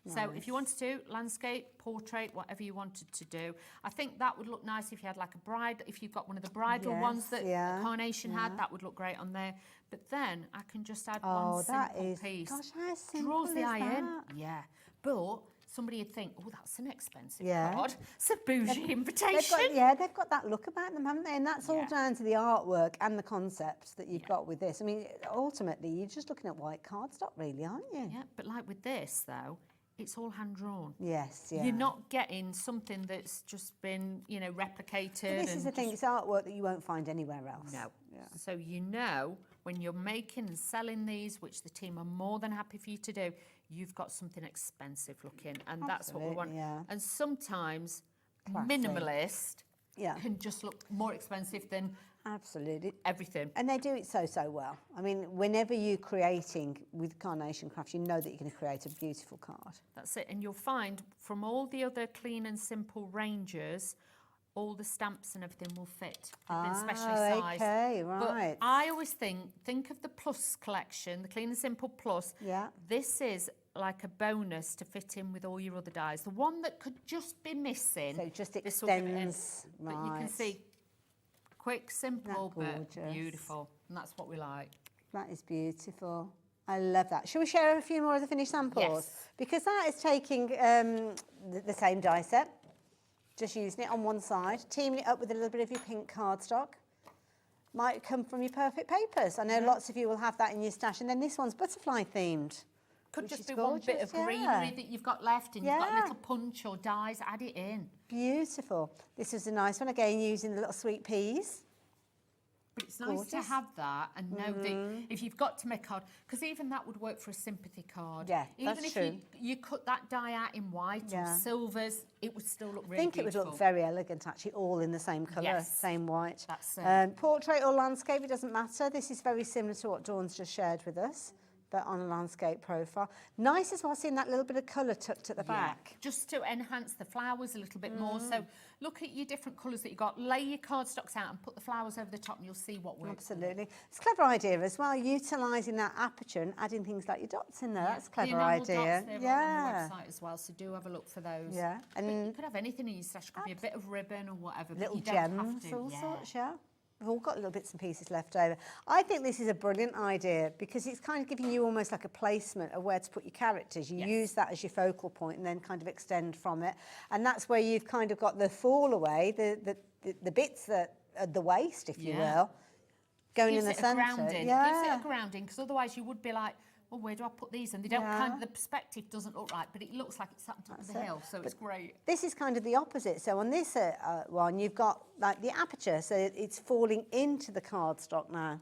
So if you wanted to, landscape, portrait, whatever you wanted to do, I think that would look nice if you had like a bride, if you've got one of the bridal ones that Carnation had, that would look great on there. But then I can just add one simple piece. Gosh, how simple Draws the is eye in. that? Yeah. But somebody would think, oh, that's an expensive Yeah. card. It's a bougie They've invitation. they've got that look about them, haven't they? And that's all down to the artwork and the concept that you've got with this. I mean, ultimately, you're just looking at white cardstock, really, aren't you? Yeah, but like with this, though, it's all hand-drawn. Yes, yeah. You're not getting something that's just been, you know, replicated. But this is and the thing, just- it's artwork that you won't find anywhere else. No. Yeah. So you know when you're making and selling these, which the team are more than happy for you to do, you've got something expensive looking, and that's what we want. Absolutely, yeah. And sometimes Classy. minimalist Yeah. can just look more expensive than Absolutely. everything. And they do it so well. I mean, whenever you're creating with Carnation Crafts, you know that you're going to create a beautiful card. That's it. And you'll find from all the other clean and simple ranges, all the stamps and everything will fit. They've been specially sized. Okay, right. But I always think of the Plus collection, the Clean and Simple Plus. Yeah. This is like a bonus to fit in with all your other dies. The one that could just be missing. So it just this will give it in. extends, But you can right. see, quick, simple, but gorgeous? beautiful. And that's what we like. That is beautiful. I love that. Shall we share a few more of the finished samples? Yes. Because that is taking the same die set, just using it on one side, teaming it up with a little bit of your pink cardstock. Might come from your perfect papers. I know lots of you will have that in your stash. And then this one's butterfly themed. Could which just is be one bit of gorgeous, greenery that you've got left and you've got a Yeah. little punch or dies, add it in. Beautiful. This is a nice one, again, using the little sweet peas. But it's nice to Gorgeous. have that and know that if you've got to make a card, because even that would work for a sympathy card. Yeah, even that's if true. you cut that die out in white or Yeah. silvers, it would still look really I think it would beautiful. look very elegant, actually, all in the same colour, Yes. same white. That's it. Portrait or landscape, it doesn't matter. This is very similar to what Dawn's just shared with us. on a landscape profile. Nice as well, seeing that little bit of colour tucked at the back. Just to enhance the flowers a little bit more. So look at your different colours that you got, lay your cardstocks out and put the flowers over the top and you'll see what works. Absolutely. It's a clever idea as well, utilising that aperture and adding things like your dots in there. That's a clever idea. Dots, they're on the website as well, so do have a look for those. Yeah. And you could have anything in your stash. It could be a bit of ribbon or whatever. Little but you don't have gems, to. all sorts, yeah. We've all got little bits and pieces left over. I think this is a brilliant idea because it's kind of giving you almost like a placement of where to put your characters. You use that as your focal point and then kind of extend from it. And that's where you've kind of got the fall away, the bits that are the waist, if you will, going in the centre. Gives it a grounding, because otherwise you would be like, well, where do I put these? And they don't kind of, the perspective doesn't look right, but it looks like it's up top of the hill, so it's great. This is kind of the opposite. So on this one, you've got like the aperture, so it's falling into the cardstock now.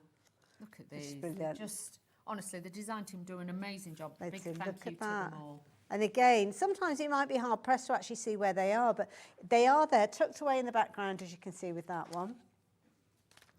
Look at these. Just, honestly, the design team do an amazing job. Big thank you to them all. And again, sometimes it might be hard pressed to actually see where they are, but they are there, tucked away in the background, as you can see with that one.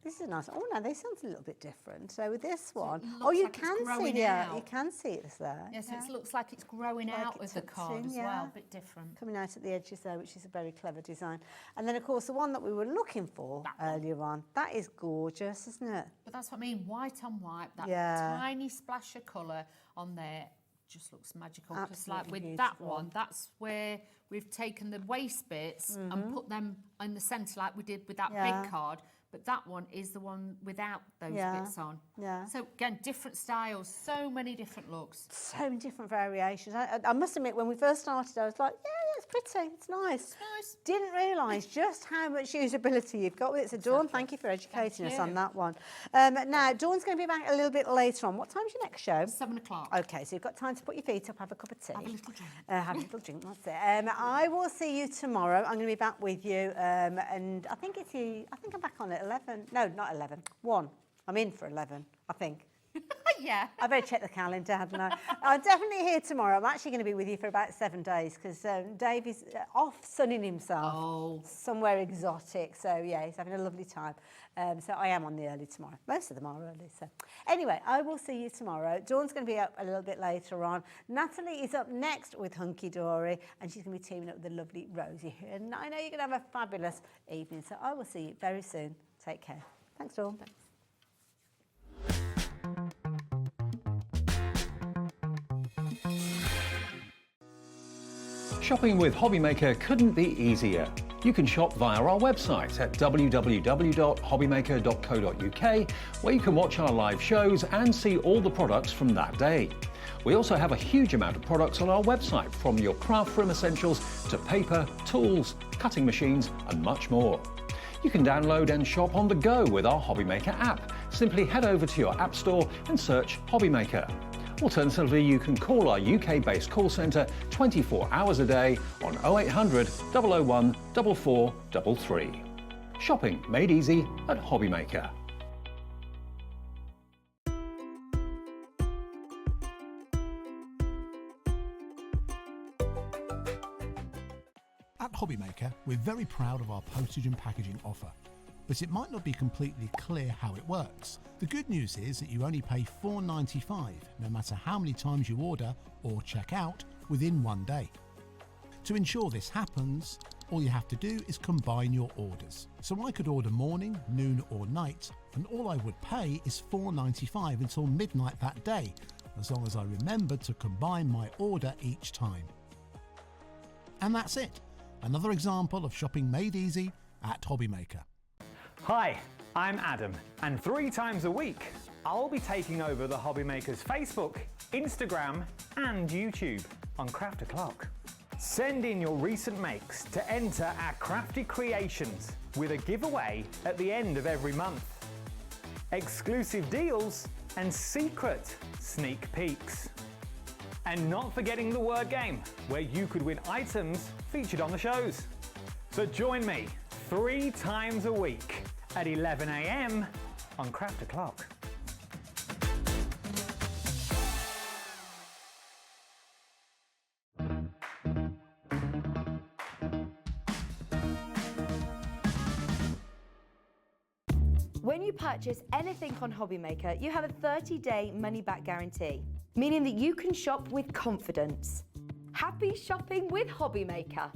This is nice. Oh no, this sounds a little bit different. So with this one, you can see, you can see it's there. Yes, it looks like it's growing out of the card as well, a bit different. Coming out at the edges there, which is a very clever design. And then of course the one that we were looking for earlier on, that is gorgeous, isn't it? But that's what I mean, white on white, that tiny splash of colour on there just looks magical. Because like with that one, that's where we've taken the waist bits and put them in the centre like we did with that big card. But that one is the one without those bits on. Yeah. So again, different styles, so many different looks. So many different variations. I must admit, when we first started, I was like, yeah, it's pretty, it's nice. It's nice. Didn't realise just how much usability you've got with it. So Dawn, thank you for educating us on that one. Now, Dawn's going to be back a little bit later on. What time's your next show? 7 o'clock. Okay, so you've got time to put your feet up, have a cup of tea. Have a little drink. Have a little drink, that's it. I will see you tomorrow. I'm going to be back with you. And I think I'm back on at 11. No, not 11. 1. I'm in for 11, I think. Yeah. I better check the calendar, hadn't I? I'm definitely here tomorrow. I'm actually going to be with you for about 7 days because Dave is off sunning himself somewhere exotic. So, yeah, he's having a lovely time. So I am on the early tomorrow. Most of them are early. So anyway, I will see you tomorrow. Dawn's going to be up a little bit later on. Natalie is up next with Hunkydory and she's going to be teaming up with the lovely Rosie. And I know you're going to have a fabulous evening. So I will see you very soon. Take care. Thanks, Dawn. Thanks. Shopping with Hobbymaker couldn't be easier. You can shop via our website at www.hobbymaker.co.uk, where you can watch our live shows and see all the products from that day. We also have a huge amount of products on our website, from your craft room essentials to paper, tools, cutting machines and much more. You can download and shop on the go with our Hobbymaker app. Simply head over to your app store and search Hobbymaker. Alternatively, you can call our UK-based call centre 24 hours a day on 0800 001 4433. Shopping made easy at Hobbymaker. At Hobbymaker, we're very proud of our postage and packaging offer, but it might not be completely clear how it works. The good news is that you only pay $4.95 no matter how many times you order or check out within 1 day. To ensure this happens, all you have to do is combine your orders. So I could order morning, noon or night, and all I would pay is $4.95 until midnight that day, as long as I remembered to combine my order each time. And that's it. Another example of shopping made easy at Hobbymaker. Hi, I'm Adam, and 3 times a week I'll be taking over the Hobbymakers Facebook, Instagram and YouTube on Craft O'Clock. Send in your recent makes to enter our crafty creations with a giveaway at the end of every month. Exclusive deals and secret sneak peeks. And not forgetting the word game, where you could win items featured on the shows. So join me 3 times a week at 11 AM on Craft O'Clock. When you purchase anything on Hobbymaker, you have a 30-day money-back guarantee. meaning that you can shop with confidence. Happy shopping with Hobby Maker.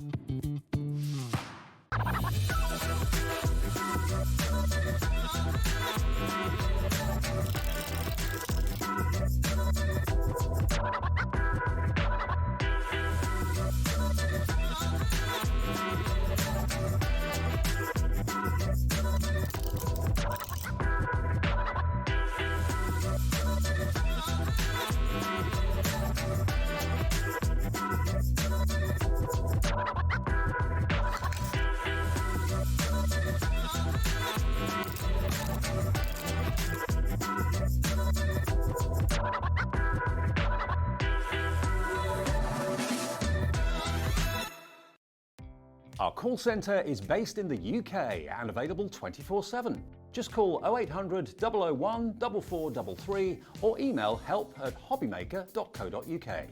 Our call centre is based in the UK and available 24/7. Just call 0800 001 4433 or email help@hobbymaker.co.uk.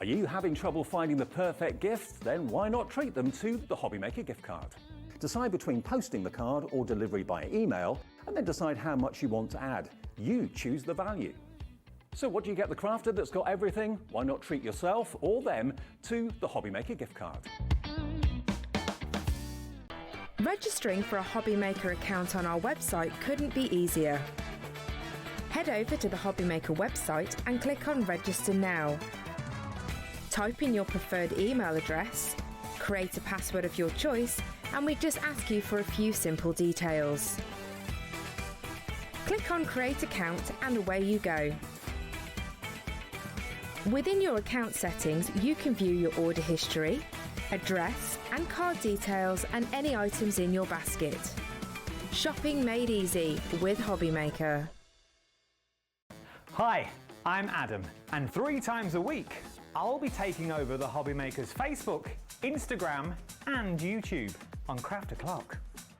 Are you having trouble finding the perfect gift? Then why not treat them to the Hobby Maker gift card? Decide between posting the card or delivery by email, and then decide how much you want to add. You choose the value. So what do you get the crafter that's got everything? Why not treat yourself or them to the Hobby Maker gift card? Registering for a Hobby Maker account on our website couldn't be easier. Head over to the Hobby Maker website and click on Register Now. Type in your preferred email address, create a password of your choice, and we just ask you for a few simple details. Click on Create Account and away you go. Within your account settings, you can view your order history, address and card details and any items in your basket. Shopping made easy with Hobby Maker. Hi, I'm Adam, and 3 times a week, I'll be taking over the Hobby Maker's Facebook, Instagram and YouTube on Craft O'Clock.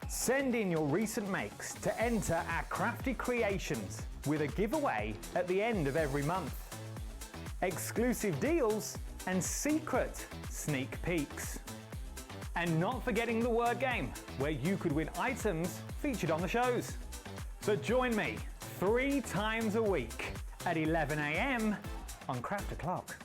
Send in your recent makes to enter our crafty creations with a giveaway at the end of every month. Exclusive deals and secret sneak peeks. And not forgetting the word game, where you could win items featured on the shows. So join me 3 times a week at 11 AM on Craft O'Clock.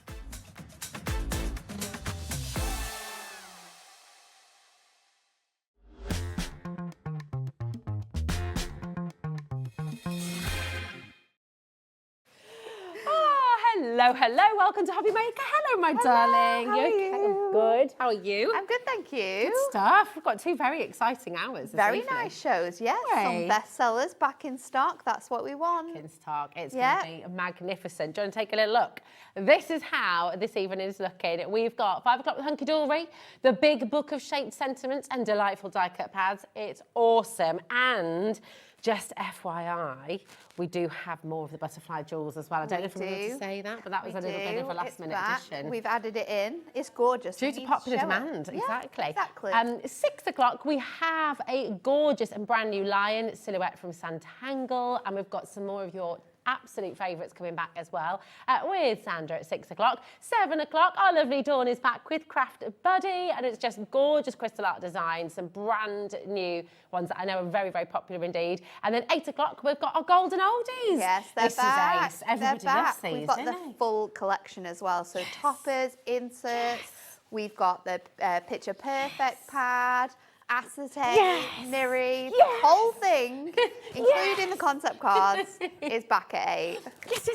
Hello, hello, welcome to Hobby Maker. Hello, my darling. How are you? I'm good. How are you? I'm good, thank you. Good stuff. We've got 2 very exciting hours this Very evening. nice shows, yes. Right. Some bestsellers back in stock. That's what we want. In stock. It's Yeah. going to be magnificent. Do you want to take a little look? This is how this evening is looking. We've got 5 o'clock with Hunkydory, the big book of shaped sentiments and delightful die-cut pads. It's awesome. And just FYI, we do have more of the butterfly jewels as well. I don't know if I'm going to say that, but that was a little bit of a last-minute addition. We've added it in. It's gorgeous. Due to popular demand, Yeah, exactly. exactly. 6 o'clock, we have a gorgeous and brand new lion silhouette from Sanntangle, and we've got some more of your absolute favourites coming back as well with Sandra at 6 o'clock. 7 o'clock, our lovely Dawn is back with Craft Buddy, and it's just gorgeous crystal art designs, some brand new ones that I know are very, very popular indeed. And then 8 o'clock, we've got our golden oldies. Yes, they're back. This is ace. Everybody loves these, We've got don't the they? full collection as well. So toppers, inserts. We've got the Picture Perfect pad, acetate, mirror, the whole thing, including the concept cards, is back at 8. Yes.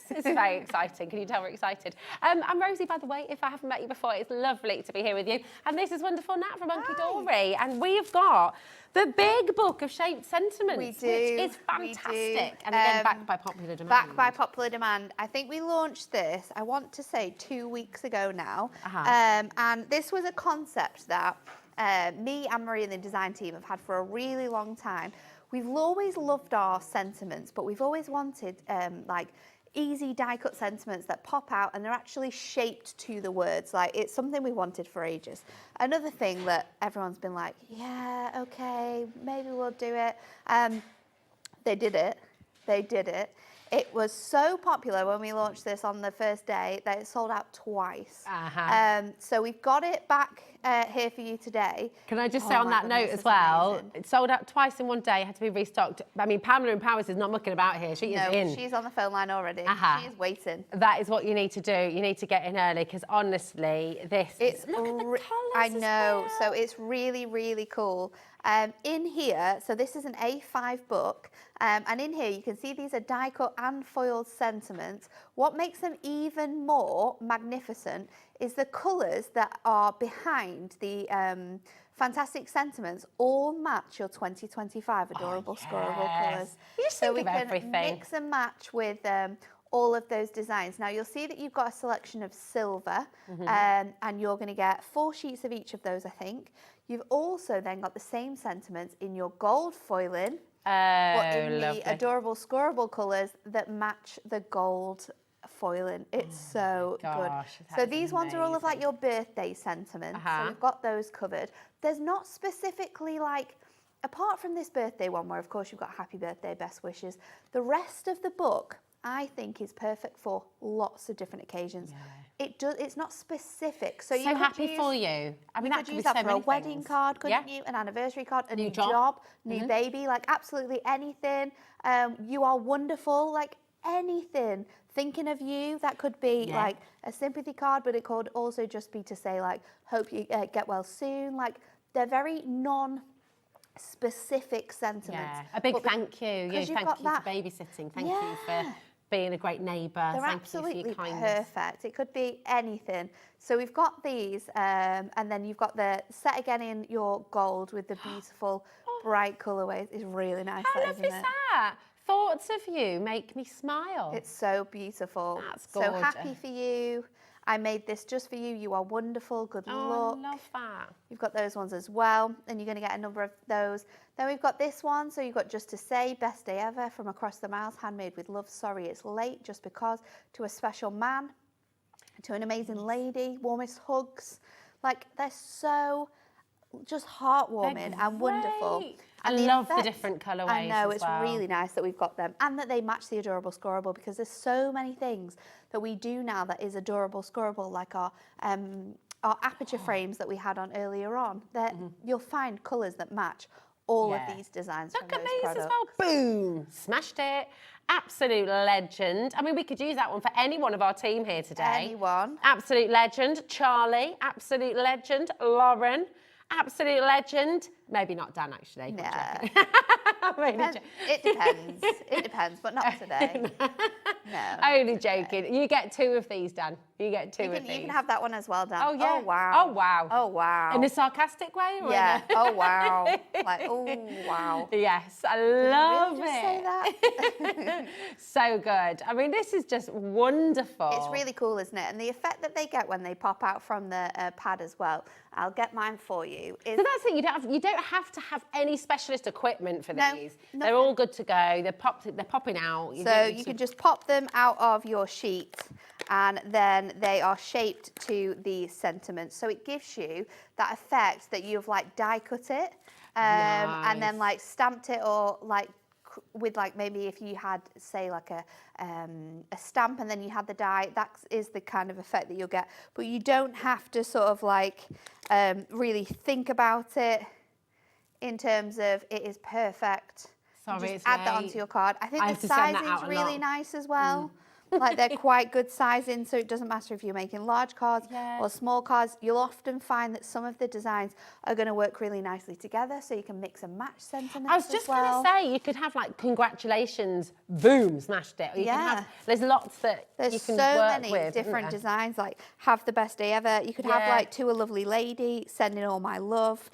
It's very exciting. Can you tell we're excited? I'm Rosie, by the way. If I haven't met you before, it's lovely to be here with you. And this is wonderful Nat from Hunkydory. And we've got the big book of shaped sentiments, We do. which is fantastic. And again, backed by popular demand. Backed by popular demand. I think we launched this, I want to say 2 weeks ago now. And this was a concept that me, Anne-Marie and the design team have had for a really long time. We've always loved our sentiments, but we've always wanted like easy die-cut sentiments that pop out and they're actually shaped to the words. Like, it's something we wanted for ages. Another thing that everyone's been like, yeah, okay, maybe we'll do it. They did it. It was so popular when we launched this on the first day that it sold out twice. So we've got it back here for you today. Can I just say on that note as well, amazing. it sold out twice in one day, had to be restocked. I mean, Pamela in Powers is not mucking about here. She is in. She's on the phone line already. She is waiting. That is what you need to do. You need to get in early because honestly, look at the colours. I know. So it's really, really cool. In here, so this is an A5 book, and in here you can see these are die cut and foiled sentiments. What makes them even more magnificent is the colours that are behind the fantastic sentiments all match your 2025 adorable scorable colours. So we can mix and match with all of those designs. Now you'll see that you've got a selection of silver, and you're going to get 4 sheets of each of those, I think. You've also then got the same sentiments in your gold foiling, but in the adorable scorable colours that match the gold foiling. It's so good. So these ones are all of like your birthday sentiments. So we've got those covered. There's not specifically like, apart from this birthday one where of course you've got happy birthday, best wishes, the rest of the book I think is perfect for lots of different occasions. It's not specific. So you happy for you. I mean, that could use be so that for many a wedding things. card, couldn't you? An anniversary card, a new job, new baby, like absolutely anything. You are wonderful, like anything. Thinking of you, that could be like a sympathy card, but it could also just be to say like, hope you get well soon. Like they're very non-specific sentiments. Yeah, a big thank you. Thank you for babysitting. Thank you for being a great neighbour. They're Thank you for your kindness. perfect. It could be anything. So we've got these, and then you've got the set again in your gold with the beautiful bright colourways. It's really nice. How lovely is that? Thoughts of you make me smile. It's so beautiful. That's gorgeous. So happy for you. I made this just for you. You are wonderful. Good luck. I love that. You've got those ones as well, and you're going to get a number of those. Then we've got this one. So you've got Just to Say, Best Day Ever from Across the Miles, handmade with love. Sorry it's late, just because. To a special man, to an amazing lady, warmest hugs. Like they're so just heartwarming and wonderful. I love the different colourways. I know, it's really nice that we've got them and that they match the adorable scorable, because there's so many things that we do now that is adorable scorable, like our aperture frames that we had on earlier on. That you'll find colours that match all of these designs. Look at these as well. Boom! Smashed it. Absolute legend. I mean, we could use that one for any one of our team here today. Anyone. Absolute legend. Charlie. Absolute legend. Lauren. Absolute legend. Maybe not Dan, actually. No. It depends. It depends, but not today. No. Only joking. You get 2 of these, Dan. You get 2 of these. You can have that one as well, Dan. Oh, yeah. Oh, wow. Oh, wow. Oh, wow. In a sarcastic way? Or yeah. Oh, wow. Like, oh, wow. Yes, I love really it. Say that? So good. I mean, this is just wonderful. It's really cool, isn't it? And the effect that they get when they pop out from the pad as well, I'll get mine for you. So that's it. You don't have to have any specialist equipment for these. Nothing. They're all good to go. They're popping out. You can just pop them out of your sheet, and then they are shaped to the sentiments. So it gives you that effect that you've like die cut it, and then like stamped it, or like with like maybe if you had say like a stamp and then you had the die, that is the kind of effect that you'll get. But you don't have to sort of like really think about it in terms of it is perfect. Sorry, just add that onto your card. I think the sizing's really nice as well. Like they're quite good sizing, so it doesn't matter if you're making large cards or small cards. You'll often find that some of the designs are going to work really nicely together, so you can mix and match sentiments. I was just going to say, you could have like congratulations, boom, smashed it. Or you can have, there's lots that you can work with. There's so many different designs, like have the best day ever. You could have like to a lovely lady, sending all my love.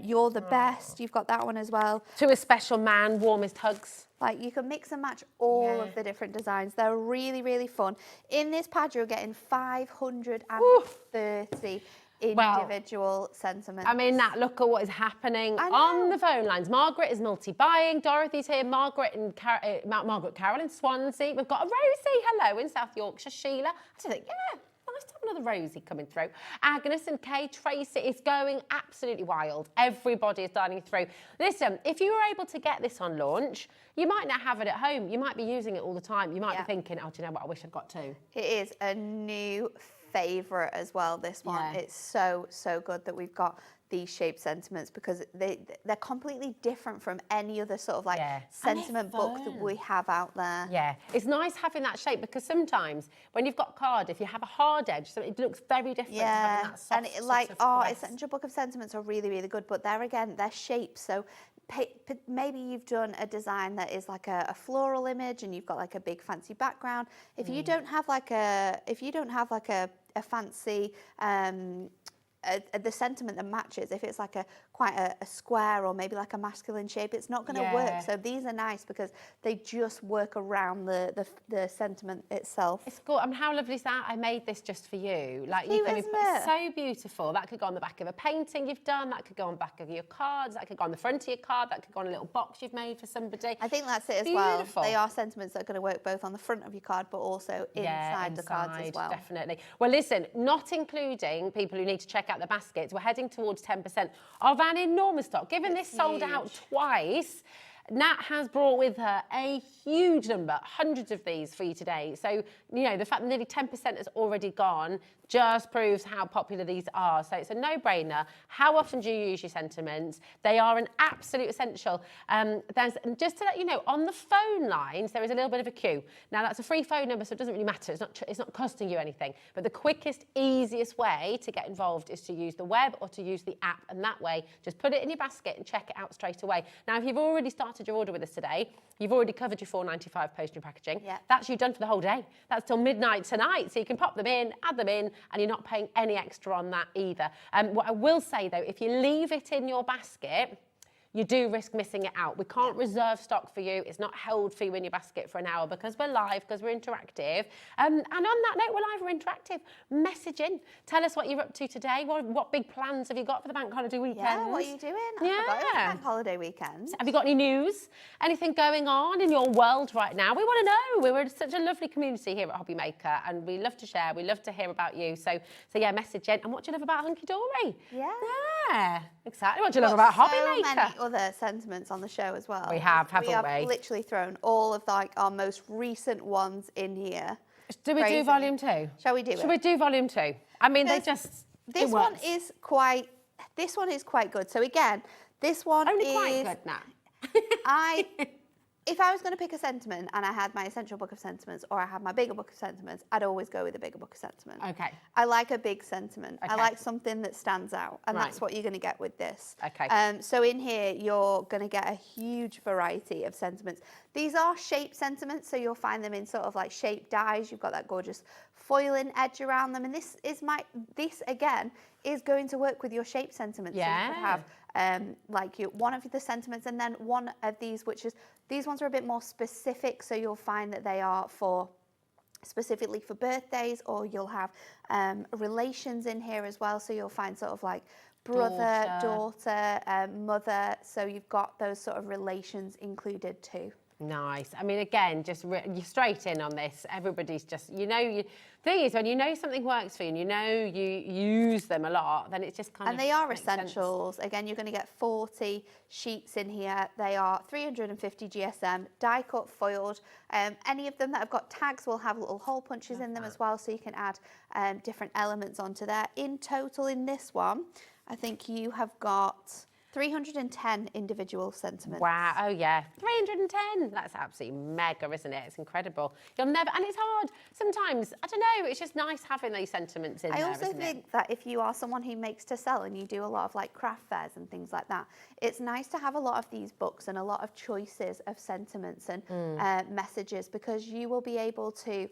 You're the best. You've got that one as well. To a special man, warmest hugs. Like you can mix and match all of the different designs. They're really, really fun. In this pad, you're getting 530 individual sentiments. I mean, look at what is happening on the phone lines. Margaret is multi-buying. Dorothy's here. Margaret Carol in Swansea. We've got a Rosie, hello, in South Yorkshire. Sheila. I think, nice to have another Rosie coming through. Agnes and Kay, Tracy, it's going absolutely wild. Everybody is dining through. Listen, if you were able to get this on launch, you might not have it at home. You might be using it all the time. You might be thinking, oh, do you know what? I wish I'd got two. It is a new favourite as well, this one. Yeah. It's so good that we've got these shape sentiments, because they're completely different from any other sort of like sentiment book that we have out there. Yeah, it's nice having that shape, because sometimes when you've got card, if you have a hard edge, so it looks very different. To having that soft, and it, like our press. Essential Book of Sentiments are really good, but there again, they're shapes. So maybe you've done a design that is like a floral image, and you've got like a big fancy background. If you don't have like a fancy the sentiment that matches, if it's like quite a square or maybe like a masculine shape, it's not going to work. So these are nice because they just work around the sentiment itself. It's cool. I mean, how lovely is that? I made this just for you. Like, you can, it's so beautiful. That could go on the back of a painting you've done. That could go on the back of your cards. That could go on the front of your card. That could go on a little box you've made for somebody. I think that's it as well. They are sentiments that are going to work both on the front of your card, but also inside the cards as well. Definitely. Well, listen, not including people who need to check out the baskets, we're heading towards 10% of an enormous stock. Given this sold out twice, Nat has brought with her a huge number, hundreds of these for you today. So, you know, the fact that nearly 10% has already gone just proves how popular these are. So it's a no-brainer. How often do you use your sentiments? They are an absolute essential. Just to let you know, on the phone lines, there is a little bit of a queue. Now, that's a free phone number, so it doesn't really matter. It's not costing you anything. But the quickest, easiest way to get involved is to use the web or to use the app. And that way, just put it in your basket and check it out straight away. Now, if you've already started your order with us today, you've already covered your £4.95 postage and packaging. Yeah. That's you done for the whole day. That's till midnight tonight. So you can pop them in, add them in, and you're not paying any extra on that either. What I will say, though, if you leave it in your basket, you do risk missing it out. We can't reserve stock for you. It's not held for you in your basket for an hour because we're live, because we're interactive. And on that note, we're live, we're interactive. Message in. Tell us what you're up to today. What big plans have you got for the bank holiday weekend? Yeah, what are you doing? I forgot it was bank holiday weekend. Have you got any news? Anything going on in your world right now? We want to know. We're such a lovely community here at Hobby Maker, and we love to share. We love to hear about you. So yeah, message in. And what do you love about Hunkydory? Yeah, exactly. What do you love about Hobby Maker? Many other sentiments on the show as well. We have, haven't we? We have literally thrown all of like our most recent ones in here. Do we do volume 2? Shall we do it? Shall we do volume 2? I mean, this one is quite good. So again, this one only is quite good now. If I was going to pick a sentiment and I had my Essential Book of Sentiments or I had my bigger book of sentiments, I'd always go with the bigger book of sentiments. Okay. I like a big sentiment. I like something that stands out, and that's what you're going to get with this. Okay. So in here, you're going to get a huge variety of sentiments. These are shape sentiments, so you'll find them in sort of like shape dies. You've got that gorgeous foiling edge around them, and this again is going to work with your shape sentiments. Yeah. So you could have one of the sentiments and then one of these, which is, these ones are a bit more specific, so you'll find that they are specifically for birthdays, or you'll have relations in here as well, so you'll find sort of like brother, daughter, mother, so you've got those sort of relations included too. Nice. I mean, again, just you're straight in on this. Everybody's just, thing is, when you know something works for you and you know you use them a lot, then it's just kind of. And they are essentials. Again, you're going to get 40 sheets in here. They are 350 GSM, die cut, foiled. Any of them that have got tags will have little hole punches in them as well, so you can add different elements onto there. In total, in this one, I think you have got 310 individual sentiments. Wow, oh yeah, 310. That's absolutely mega, isn't it? It's incredible. You'll never, and it's hard. Sometimes, I don't know, it's just nice having those sentiments in there, I also think that if you are someone who makes to sell and you do a lot of like craft fairs and things like that, it's nice to have a lot of these books and a lot of choices of sentiments and messages, because you will be able to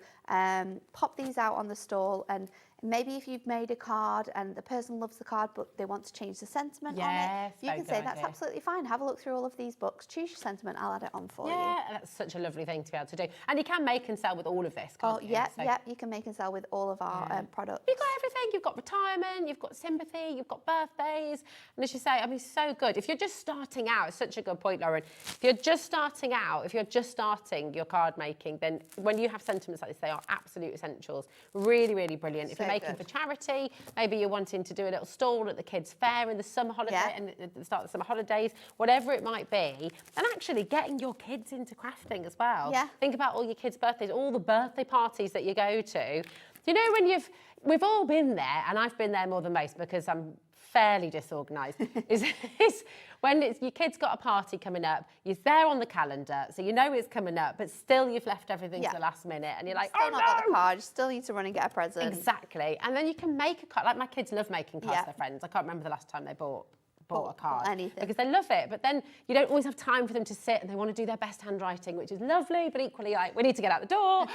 pop these out on the stall, and maybe if you've made a card and the person loves the card but they want to change the sentiment on it, you can say that's absolutely fine. Have a look through all of these books, choose your sentiment, I'll add it on for you. Yeah, that's such a lovely thing to be able to do. And you can make and sell with all of this, can't you? Yeah, you can make and sell with all of our products. You've got everything. You've got retirement, you've got sympathy, you've got birthdays. And as you say, I mean, so good. If you're just starting out, it's such a good point, Lauren. If you're just starting out, if you're just starting your card making, then when you have sentiments like this, they are are absolute essentials. Really, really brilliant. If So you're making good. for charity, maybe you're wanting to do a little stall at the kids' fair in the summer holiday and at the start of the summer holidays, whatever it might be, and actually getting your kids into crafting as well. Yeah. Think about all your kids' birthdays, all the birthday parties that you go to. You know, when we've all been there, and I've been there more than most because I'm fairly disorganised, is when your kid's got a party coming up, you're there on the calendar, so you know it's coming up, but still you've left everything to the last minute, and you're like, Still oh not got the no! card, you still need to run and get a present. Exactly, and then you can make a card. Like my kids love making cards for their friends. I can't remember the last time they bought a card anything. because they love it, but then you don't always have time for them to sit and they want to do their best handwriting, which is lovely, but equally like we need to get out the door.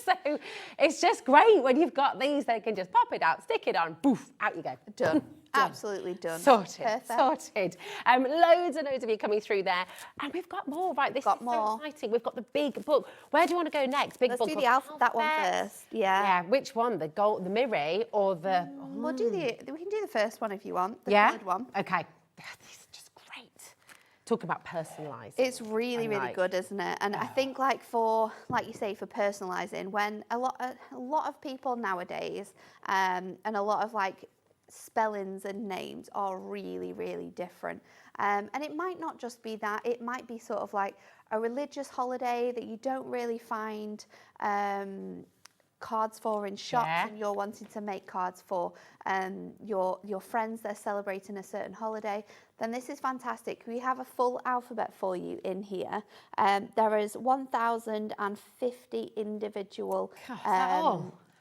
So it's just great when you've got these, they can just pop it out, stick it on, poof, out you go. Done. Absolutely done. Sorted. Perfect. Sorted. Loads and loads of you coming through there, and we've got more. Right, this is more. so exciting. We've got the big book. Where do you want to go next? Big Let's book. do of the that one alphabets? first. Yeah. Yeah. Which one? The gold, the Miri, or the? We'll do we can do the first one if you want. The Yeah. third one. Okay. These are just great. Talk about personalising. It's really, really like- good, isn't it? And I think, like you say, for personalising, when a lot of people nowadays, and a lot of like spellings and names are really, really different. And it might not just be that; it might be sort of like a religious holiday that you don't really find cards for in shops, and you're wanting to make cards for your friends that are celebrating a certain holiday, then this is fantastic. We have a full alphabet for you in here. There is 1,050 individual.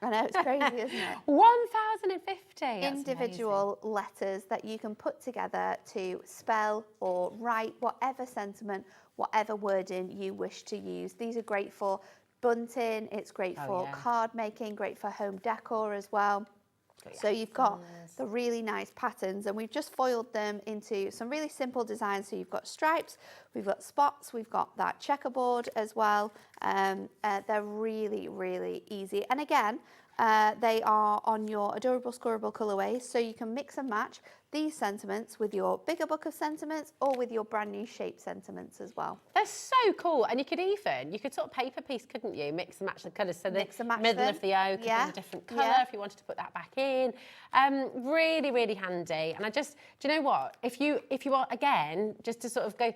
I know, it's crazy, isn't it? 1,050 individual letters that you can put together to spell or write whatever sentiment, whatever wording you wish to use. These are great for bunting, it's great for card making, great for home decor as well. So you've got the really nice patterns, and we've just foiled them into some really simple designs. So you've got stripes, we've got spots, we've got that checkerboard as well. They're really, really easy. And again, they are on your adorable scorable colourways, so you can mix and match these sentiments with your bigger book of sentiments or with your brand new shape sentiments as well. They're so cool, and you could sort of paper piece, couldn't you? Mix and match the colours, so the middle of the O could be a different colour if you wanted to put that back in. Really, really handy. And do you know what? If you are, again, just to sort of go,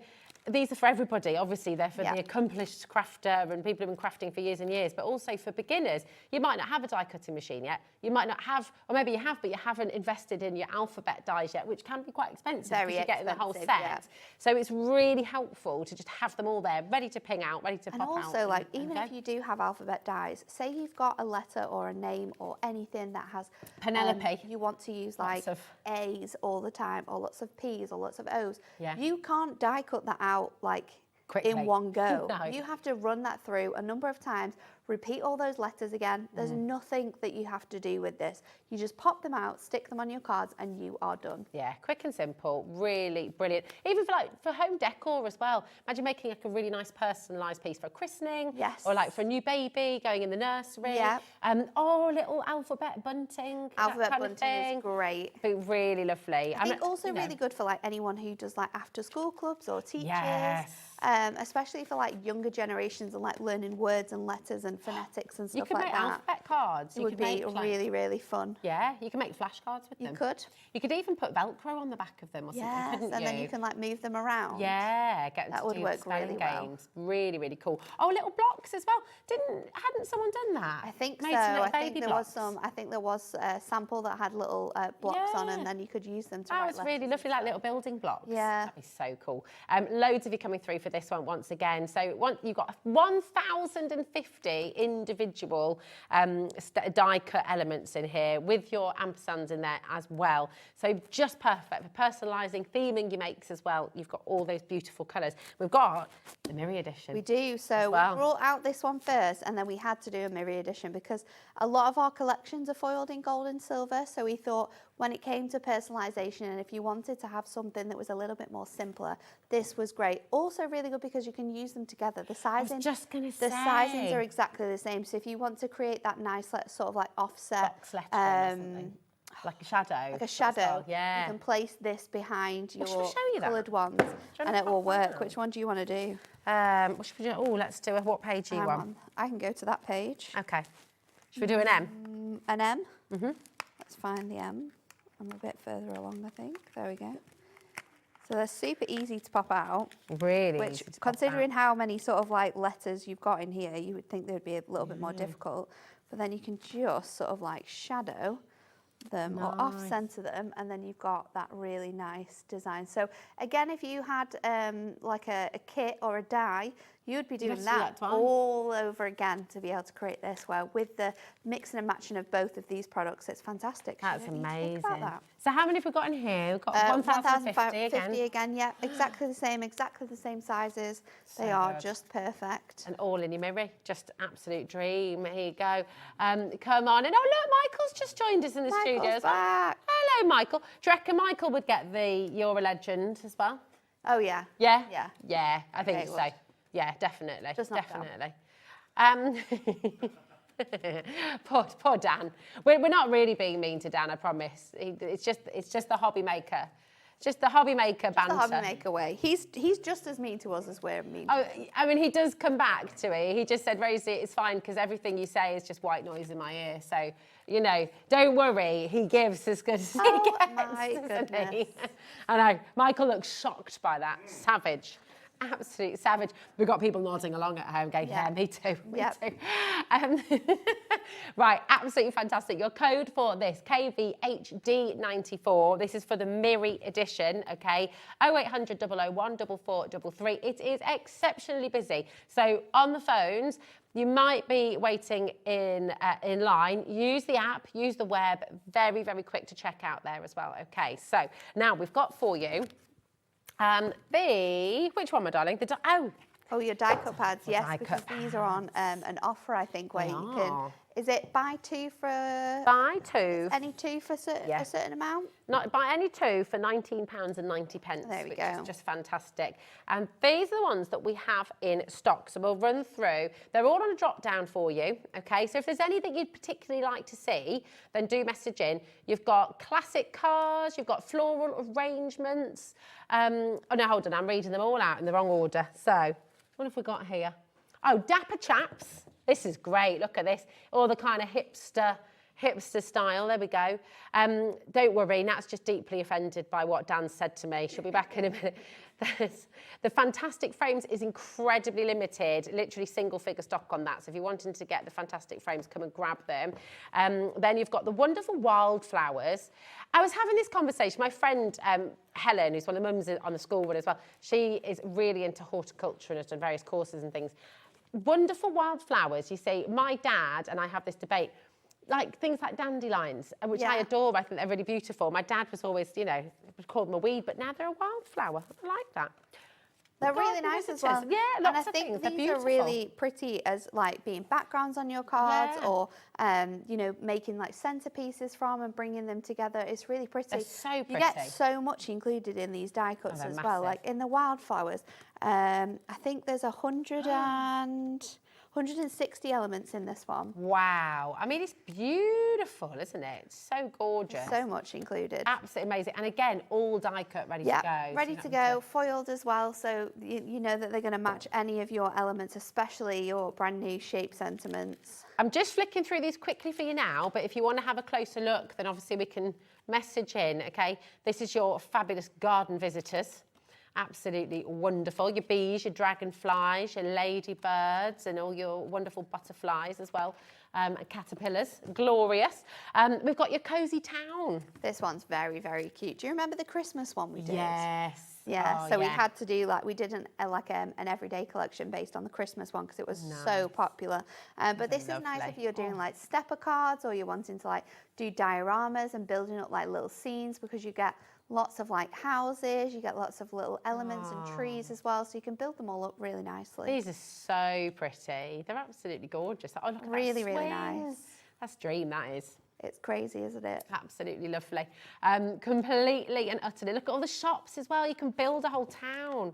these are for everybody. Obviously, they're for the accomplished crafter and people who've been crafting for years and years, but also for beginners. You might not have a die cutting machine yet. You might not have, or maybe you have, but you haven't invested in your alphabet dies yet, which can be quite expensive because you get the whole set. So it's really helpful to just have them all there, ready to ping out, ready to pop out. And also, like, even if you do have alphabet dies, say you've got a letter or a name or anything that has Penelope. You want to use like A's all the time, or lots of P's or lots of O's. Yeah. You can't die cut that out like quickly in one go. No. You have to run that through a number of times, repeat all those letters again. There's nothing that you have to do with this. You just pop them out, stick them on your cards, and you are done. Yeah, quick and simple, really brilliant. Even for home decor as well. Imagine making like a really nice personalised piece for a christening. Yes. Or like for a new baby going in the nursery. Yeah. Or a little alphabet bunting. Alphabet that kind of bunting thing. is great. Be really lovely. I think also really good for like anyone who does like after school clubs or teachers. Yes. Especially for like younger generations and like learning words and letters and phonetics and stuff like that. You could make alphabet cards. It would be really, really fun. Yeah, you can make flashcards with them. You could. You could even put Velcro on the back of them or something, couldn't you? And then you can like move them around. Yeah, get them that to would do work spelling really well. games. Really, really cool. Oh, little blocks as well. Hadn't someone done that? I think Made so. some little I think baby there blocks. was some. I think there was a sample that had little blocks on, and then you could use them to That write was really lovely, like little building blocks. Yeah. That'd be so cool. Loads of you coming through for this one once again. So you've got 1,050 individual die cut elements in here with your ampersands in there as well. So just perfect for personalising, theming your makes as well. You've got all those beautiful colours. We've got the Miri edition. We do. So we brought out this one first, and then we had to do a Miri edition because a lot of our collections are foiled in gold and silver. So we thought when it came to personalisation, and if you wanted to have something that was a little bit more simpler, this was great. Also really good because you can use them together. The sizing, the sizings are exactly the same. So if you want to create that nice sort of like offset, box lettering or something. Like a shadow. Like a shadow. Style, yeah. You can place this behind your should we show you that? coloured ones and it will work. Which one do you want to do? What should we do? Oh, let's do what page do you Hang want? on. I can go to that page. Okay. Should we do an M? An M? Mm-hmm. Let's find the M. I'm a bit further along, I think. There we go. So they're super easy to pop out. Really which, easy to considering how many sort of like letters you've got in here, you would think they would be a little bit more difficult. But then you can just sort of like shadow them or off-center them, and then you've got that really nice design. So again, if you had like a kit or a die, you'd be doing that all over again to be able to create this. Well, with the mixing and matching of both of these products, it's fantastic. That's amazing. That. So how many have we got in here? We've got 1,050 again. Yeah, exactly the same sizes. They are just perfect. And all in your mirror, just absolute dream. Here you go. Come on, and oh look, Michael's just joined us in the studio as well. Back. Hello, Michael. Do you reckon Michael would get the You're a Legend as well? Oh yeah. Yeah? Yeah. Yeah, I think so. Would. Yeah, definitely. Just not definitely. Poor Dan. We're not really being mean to Dan, I promise. It's just the hobby maker. Just the hobby maker banter. The hobby maker way. He's just as mean to us as we're mean. Oh, I mean, he does come back to it. He just said, Rosie, it's fine because everything you say is just white noise in my ear. So, you know, don't worry. He gives as good as he gets. My goodness. He? I know. Michael looks shocked by that. Savage. Absolute savage. We've got people nodding along at home going, yeah, me too, me too. Right, absolutely fantastic. Your code for this, KVHD94. This is for the Miri edition, okay? 0800 001 4433. It is exceptionally busy. So on the phones, you might be waiting in line. Use the app, use the web. Very, very quick to check out there as well. Okay, so now we've got for you which one, my darling? Oh, your die cut pads, yes, because these are on an offer, I think, where you can. Is it buy two for? Buy two. Any two for a certain amount? Not buy any two for £19.90. There we which go. is just fantastic. And these are the ones that we have in stock. So we'll run through. They're all on a drop down for you. Okay. So if there's anything you'd particularly like to see, then do message in. You've got classic cars. You've got floral arrangements. Oh no, hold on. I'm reading them all out in the wrong order. So what have we got here? Oh, Dapper Chaps. This is great. Look at this. All the kind of hipster style. There we go. Don't worry, Nat's just deeply offended by what Dan said to me. She'll be back in a minute. The Fantastic Frames is incredibly limited, literally single figure stock on that. So if you're wanting to get the Fantastic Frames, come and grab them. Then you've got the wonderful wildflowers. I was having this conversation. My friend Helen, who's one of the mums on the school run as well, she is really into horticulture and has done various courses and things. Wonderful wildflowers. You see, my dad and I have this debate, like things like dandelions, which I adore. I think they're really beautiful. My dad was always, you know, called them a weed, but now they're a wildflower. I like that. They're really nice as well. Yeah, lots of things. They're these beautiful. are really pretty as like being backgrounds on your cards or, you know, making like centerpieces from and bringing them together. It's really pretty. They're so pretty. You get so much included in these die cuts as well. Like in the wildflowers, I think there's 160 elements in this one. Wow. I mean, it's beautiful, isn't it? It's so gorgeous. So much included. Absolutely amazing. And again, all die cut ready to go. Ready to go, foiled as well. So you know that they're going to match any of your elements, especially your brand new shape sentiments. I'm just flicking through these quickly for you now, but if you want to have a closer look, then obviously we can message in, okay? This is your fabulous garden visitors. Absolutely wonderful. Your bees, your dragonflies, your ladybirds, and all your wonderful butterflies as well. And caterpillars, glorious. We've got your cosy town. This one's very, very cute. Do you remember the Christmas one we did? Yes. Yeah, so we had to do like, we did an everyday collection based on the Christmas one because it was so popular. But this is nice if you're doing like stepper cards or you're wanting to like do dioramas and building up like little scenes, because you get lots of like houses, you get lots of little elements and trees as well, so you can build them all up really nicely. These are so pretty. They're absolutely gorgeous. Oh, look at really, that really nice. That's dream, that is. It's crazy, isn't it? Absolutely lovely. Completely and utterly. Look at all the shops as well. You can build a whole town.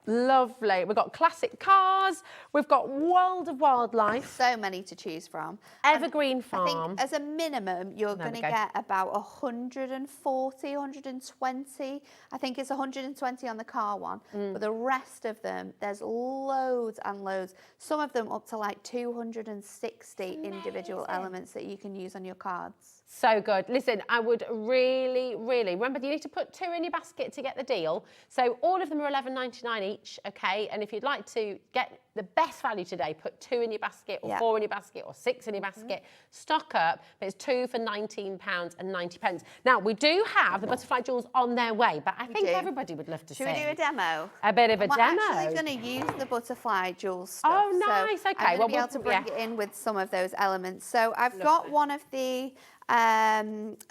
Lovely. We've got classic cars. We've got World of Wildlife. So many to choose from. Evergreen Farm. I think as a minimum, you're going to get about 140, 120. I think it's 120 on the car one. But the rest of them, there's loads and loads. Some of them up to like 260 individual elements that you can use on your cards. So good. Listen, I would really, remember you need to put 2 in your basket to get the deal. So all of them are $11.99 each, okay? And if you'd like to get the best value today, put 2 in your basket or 4 in your basket or 6 in your basket. Stock up, but it's 2 for £19.90. Now, we do have the butterfly jewels on their way, but I think everybody would love to see. Should we do a demo? A bit of a demo. I'm actually going to use the butterfly jewel stuff. Oh, nice. So Okay. I'm going to be able to bring it in with some of those elements. So I've got one of the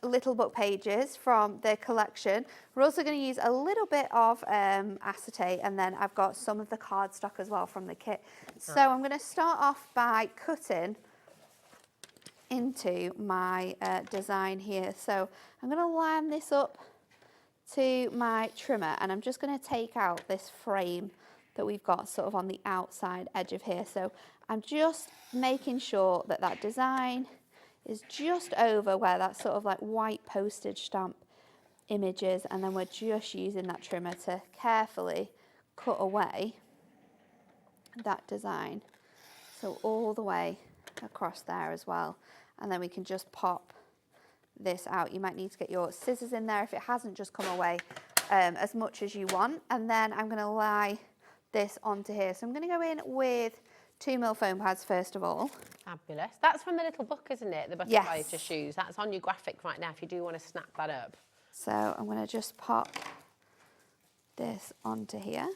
little book pages from the collection. We're also going to use a little bit of acetate, and then I've got some of the cardstock as well from the kit. So I'm going to start off by cutting into my design here. So I'm going to line this up to my trimmer, and I'm just going to take out this frame that we've got sort of on the outside edge of here. So I'm just making sure that that design is just over where that sort of like white postage stamp image is, and then we're just using that trimmer to carefully cut away that design. So all the way across there as well. And then we can just pop this out. You might need to get your scissors in there if it hasn't just come away as much as you want. And then I'm going to lie this onto here. So I'm going to go in with 2mm foam pads first of all. Fabulous. That's from the little book, isn't it? The butterfly you've just used. That's on your graphic right now if you do want to snap that up. So I'm going to just pop this onto here.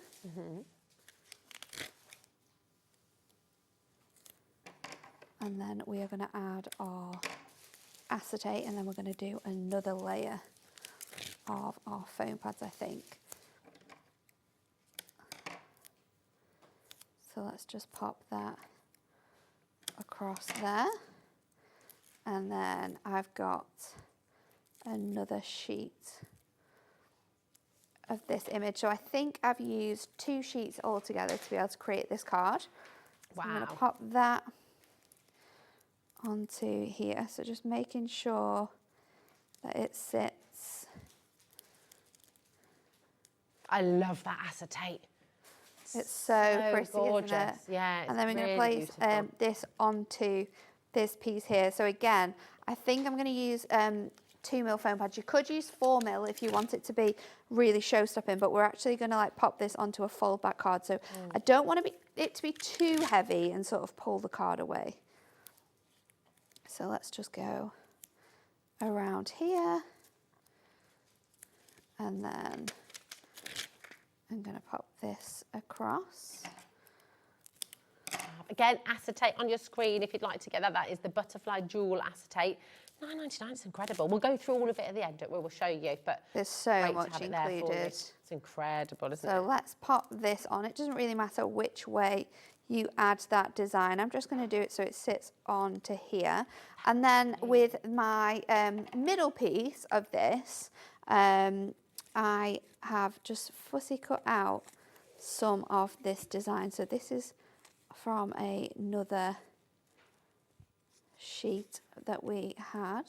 And then we are going to add our acetate, and then we're going to do another layer of our foam pads, I think. So let's just pop that across there. And then I've got another sheet of this image. So I think I've used 2 sheets all together to be able to create this card. So I'm going to pop that onto here. So just making sure that it sits. I love that acetate. It's so pretty, gorgeous. isn't it? Yeah, it's and then we're really going to place this onto this piece here. So again, I think I'm going to use 2mm foam pads. You could use 4mm if you want it to be really show-stopping, but we're actually going to like pop this onto a fold-back card. So I don't want it to be too heavy and sort of pull the card away. So let's just go around here, and then I'm going to pop this across. Again, acetate on your screen if you'd like to get that. That is the butterfly jewel acetate. $9.99 is incredible. We'll go through all of it at the end. We'll show you, but there's so much included. It's incredible, isn't it? So let's pop this on. It doesn't really matter which way you add that design. I'm just going to do it so it sits onto here. And then with my middle piece of this, I have just fussy cut out some of this design. So this is from another sheet that we had,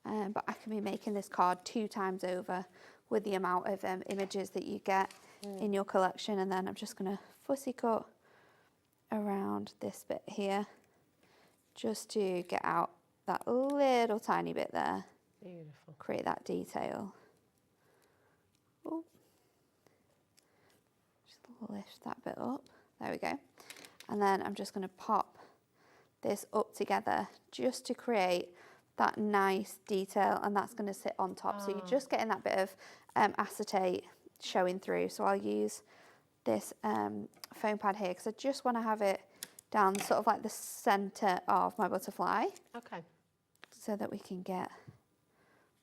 but I can be making this card 2 times over with the amount of images that you get in your collection. And then I'm just going to fussy cut around this bit here just to get out that little tiny bit there. Beautiful. Create that detail. Ooh. Just lift that bit up. There we go. And then I'm just going to pop this up together just to create that nice detail, and that's going to sit on top. So you're just getting that bit of acetate showing through. So I'll use this foam pad here because I just want to have it down sort of like the centre of my butterfly. Okay. So that we can get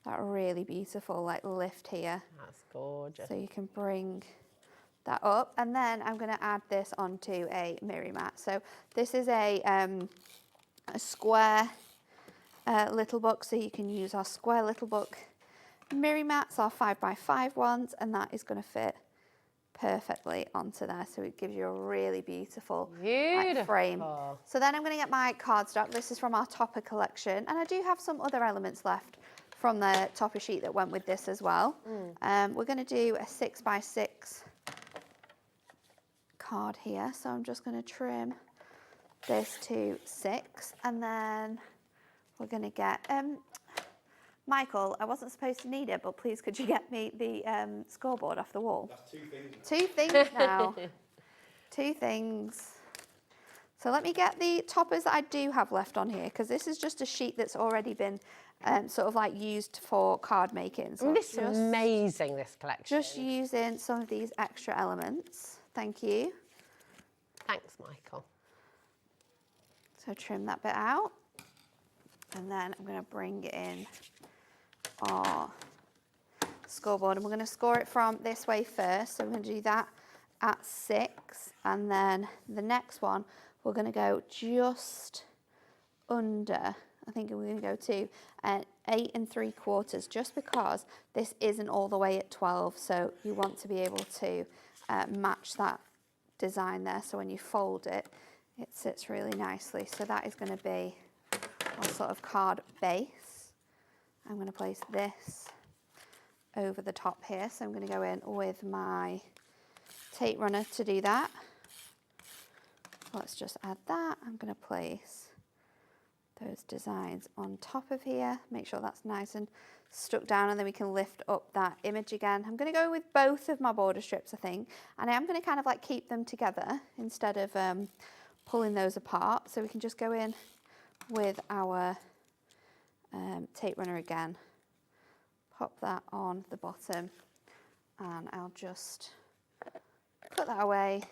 that really beautiful like lift here. That's gorgeous. So you can bring that up, and then I'm going to add this onto a mirror mat. So this is a square little book, so you can use our square little book mirror mats, our 5x5 ones, and that is going to fit perfectly onto there, so it gives you a really beautiful like, frame. So then I'm going to get my cardstock. This is from our topper collection, and I do have some other elements left from the topper sheet that went with this as well. We're going to do a 6x6 card here, so I'm just going to trim this to 6, and then we're going to get Michael, I wasn't supposed to need it, but please could you get me the scoreboard off the wall? That's 2 things. 2 things now. 2 things. So let me get the toppers that I do have left on here, because this is just a sheet that's already been sort of like used for card making. So this is amazing, this collection. Just using some of these extra elements. Thank you. Thanks, Michael. So trim that bit out. And then I'm going to bring in our scoreboard, and we're going to score it from this way first. So we're going to do that at 6, and then the next one we're going to go just under, I think we're going to go to 8 3/4, just because this isn't all the way at 12, so you want to be able to match that design there, so when you fold it, it sits really nicely. So that is going to be our sort of card base. I'm going to place this over the top here, so I'm going to go in with my tape runner to do that. Let's just add that. I'm going to place those designs on top of here, make sure that's nice and stuck down, and then we can lift up that image again. I'm going to go with both of my border strips, I think, and I am going to kind of like keep them together instead of pulling those apart, so we can just go in with our tape runner again, pop that on the bottom, and I'll just put that away.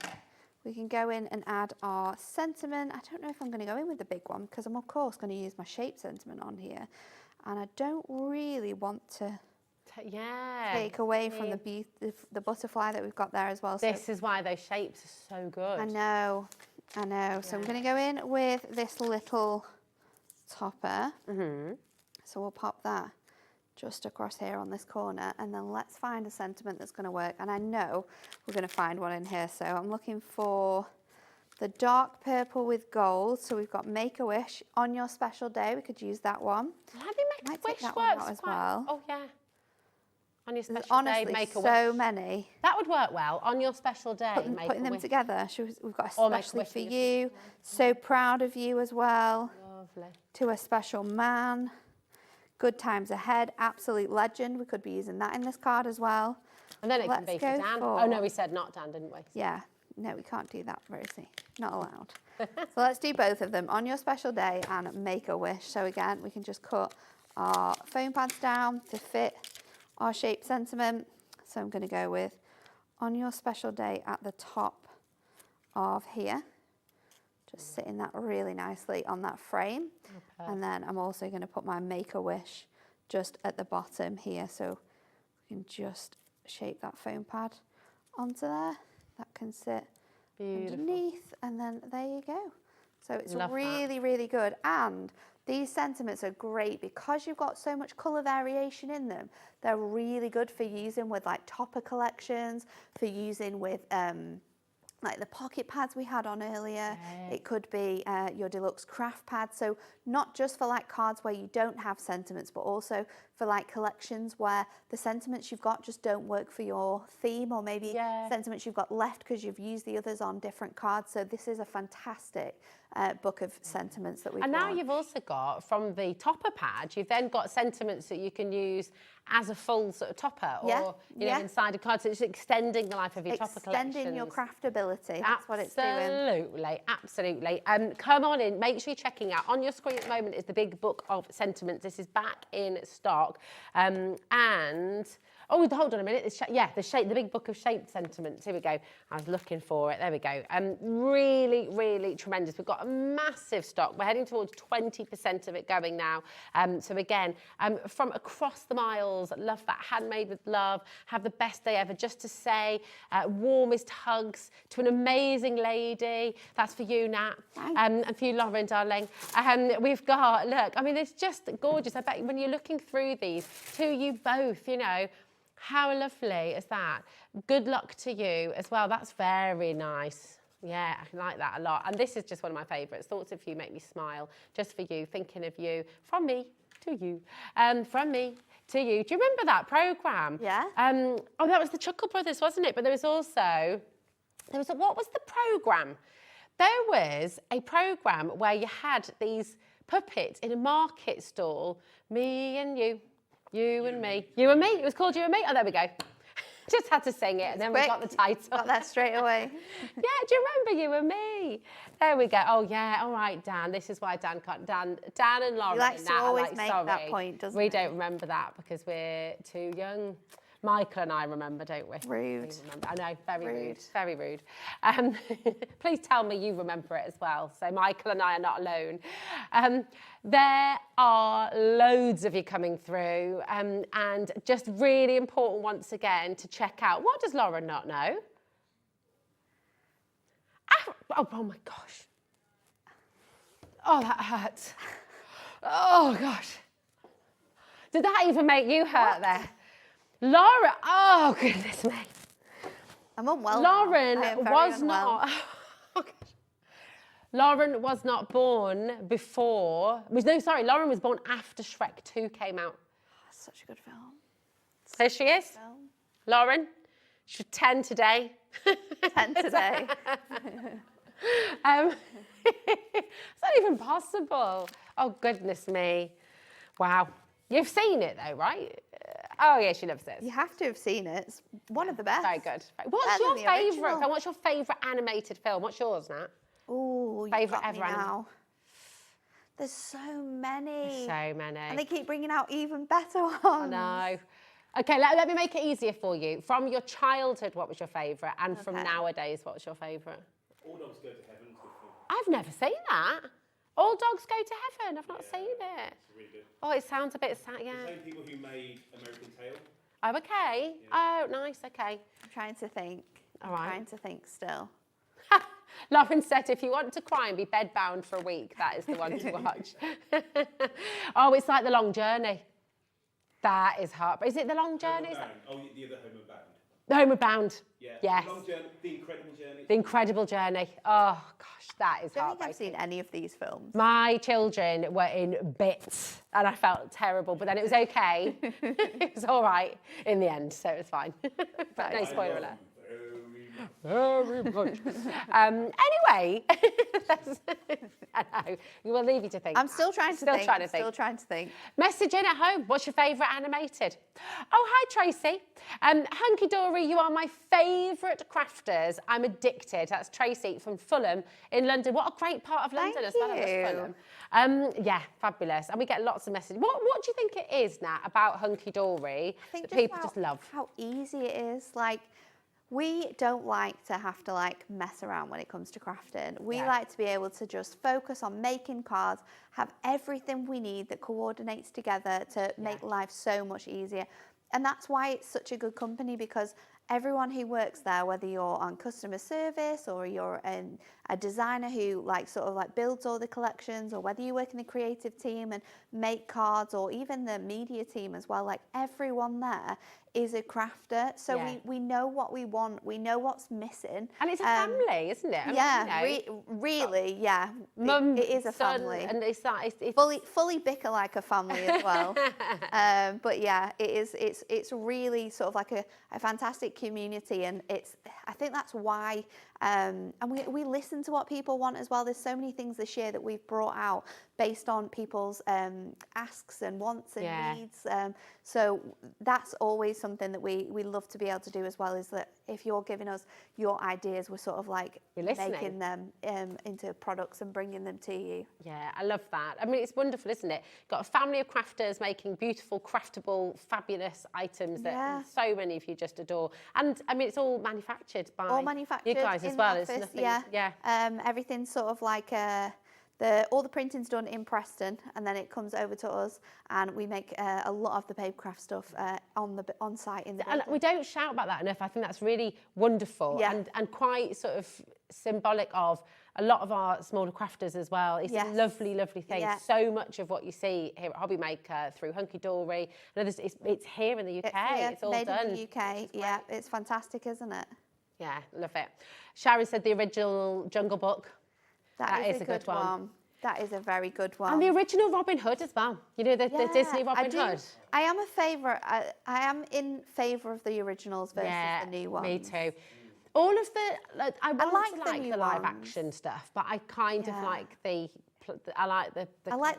We can go in and add our sentiment. I don't know if I'm going to go in with the big one, because I'm of course going to use my shape sentiment on here, and I don't really want to take away from the butterfly that we've got there as well. This is why those shapes are so good. I know. So I'm going to go in with this little topper. So we'll pop that just across here on this corner, and then let's find a sentiment that's going to work. And I know we're going to find one in here, so I'm looking for the dark purple with gold. So we've got Make-A-Wish. On Your Special Day, we could use that one. Have you Make-A-Wish works as well? Oh yeah. On your special day, Make-A-Wish. So many. That would work well. On your special day, putting them together. We've got Especially For You. So Proud of You as well. Lovely. To a Special Man. Good Times Ahead, Absolute Legend. We could be using that in this card as well. And then it can be for Dan. Oh no, we said not Dan, didn't we? Yeah, no, we can't do that, Rosie. Not allowed. So let's do both of them. On Your Special Day and Make-A-Wish. So again, we can just cut our foam pads down to fit our shape sentiment. So I'm going to go with On Your Special Day at the top of here. Just sitting that really nicely on that frame. Okay. And then I'm also going to put my Make-A-Wish just at the bottom here, so we can just shape that foam pad onto there. That can sit underneath, and then there you go. So it's really good. And these sentiments are great because you've got so much colour variation in them. They're really good for using with like topper collections, for using with like the pocket pads we had on earlier. It could be your deluxe craft pad. So not just for like cards where you don't have sentiments, but also for like collections where the sentiments you've got just don't work for your theme, or maybe sentiments you've got left because you've used the others on different cards. So this is a fantastic book of sentiments that we've got. And now you've also got, from the topper pad, you've then got sentiments that you can use as a full sort of topper, or you know, inside a card. So it's extending the life of your topper collection. Extending your craftability. That's what it's doing. Absolutely. Come on in. Make sure you're checking out. On your screen at the moment is the big book of sentiments. This is back in stock. And hold on a minute. The big book of shape sentiments. Here we go. I was looking for it. There we go. Really tremendous. We've got a massive stock. We're heading towards 20% of it going now. So again, from across the miles, love that. Handmade with love. Have the best day ever. Just to say, warmest hugs to an amazing lady. That's for you, Nat. And for you, Lauren, darling. We've got, look, I mean, it's just gorgeous. I bet when you're looking through these, to you both, you know, How lovely is that? Good luck to you as well. That's very nice. Yeah, I like that a lot. And this is just one of my favourites. Thoughts of you make me smile. Just for you, thinking of you. From me to you. From me to you. Do you remember that programme? Yeah. Oh, that was the Chuckle Brothers, wasn't it? But there was also, what was the programme? There was a programme where you had these puppets in a market stall. Me and you. You and me. You and me. It was called You and Me. Oh, there we go. Just had to sing it, and then we got the title. Got that straight away. Yeah, do you remember You and Me? There we go. Oh, yeah. All right, Dan. This is why Dan can't. Dan and Lauren. He likes to always like, make sorry, that point, doesn't we he? don't remember that because we're too young. Michael and I remember, don't we? Rude. We remember. I know, very rude. Rude. Very rude. Please tell me you remember it as well. So Michael and I are not alone. There are loads of you coming through, and just really important once again to check out. What does Lauren not know? Oh my gosh. Oh, that hurts. Oh gosh. Did that even make you hurt there? Laura, oh goodness me. I'm unwell. Lauren was unwell. not. Oh, gosh. Lauren was not born before. No, sorry, Lauren was born after Shrek 2 came out. Such a good film. There she is. Lauren, she's 10 today. 10 today. It's not even possible. Oh, goodness me. Wow. You've seen it though, right? Oh, yeah, she loves this. You have to have seen it. It's one of the best. Very good. What's your favourite film? What's your favourite animated film? What's yours, Nat? Oh, favourite ever now. There's so many. So many. And they keep bringing out even better ones. I know. Okay, let me make it easier for you. From your childhood, what was your favourite? And from nowadays, what was your favourite? All Dogs Go to Heaven. I've never seen that. All Dogs Go to Heaven. I've not seen it. It's really good. Oh, it sounds a bit sad, yeah. The same people who made American Tail. Oh, okay. Yeah. Oh, nice, okay. I'm trying to think. All right. I'm trying to think still. Lauren said, if you want to cry and be bedbound for a week, that is the one to watch. Oh, it's like The Long Journey. That is hard. Is it The Long Journey? Oh, the other Homeward Bound. The Homeward Bound. Yeah. Yes. The Long Journey, The Incredible Journey. The Incredible Journey. Oh, gosh, that is I don't heartbreaking. think I've seen any of these films. My children were in bits and I felt terrible, but then it was okay. It was all right in the end, so it was fine. But no spoiler alert. Very much. Anyway, I know. We'll leave you to think. I'm still trying to think. Still trying to think. Message in at home. What's your favourite animated? Oh, hi, Tracy. Hunkydory, you are my favourite crafters. I'm addicted. That's Tracy from Fulham in London. What a great part of London as well as Fulham. Yeah, fabulous. And we get lots of messages. What do you think it is, Nat, about Hunkydory that people just love? How easy it is. Like, we don't like to have to mess around when it comes to crafting. We like to be able to just focus on making cards, have everything we need that coordinates together to make life so much easier. And that's why it's such a good company, because everyone who works there, whether you're on customer service or you're a designer who builds all the collections, or whether you work in the creative team and make cards, or even the media team as well, everyone there is a crafter. So we know what we want, we know what's missing. And it's a family, isn't it? Really, yeah. Mum, it is a son, family. And it's fully bicker like a family as well. But yeah, it's really sort of like a fantastic community, and I think that's why, and we listen to what people want as well. There's so many things this year that we've brought out based on people's asks and wants and needs. So that's always something that we love to be able to do as well, is that if you're giving us your ideas, we're sort of making them into products and bringing them to you. Yeah, I love that. I mean, it's wonderful, isn't it? Got a family of crafters making beautiful, craftable, fabulous items that so many of you just adore. And I mean, it's all manufactured by you guys as well. Office, it's nothing, everything's sort of all the printing's done in Preston, and then it comes over to us, and we make a lot of the papercraft stuff on site in the building. And we don't shout about that enough. I think that's really wonderful and quite sort of symbolic of a lot of our smaller crafters as well. It's a lovely, lovely thing. Yeah. So much of what you see here at Hobby Maker through Hunkydory and others, it's here in the UK. It's all made done. in the UK. Yeah, it's fantastic, isn't it? Yeah, love it. Sharon said the original Jungle Book. That is a good one. That is a very good one. And the original Robin Hood as well. You know, the Disney Robin Hood. I am a favourite. I am in favour of the originals versus the new ones. Me too. All of the, I like the new live ones. action stuff, but I kind of like I like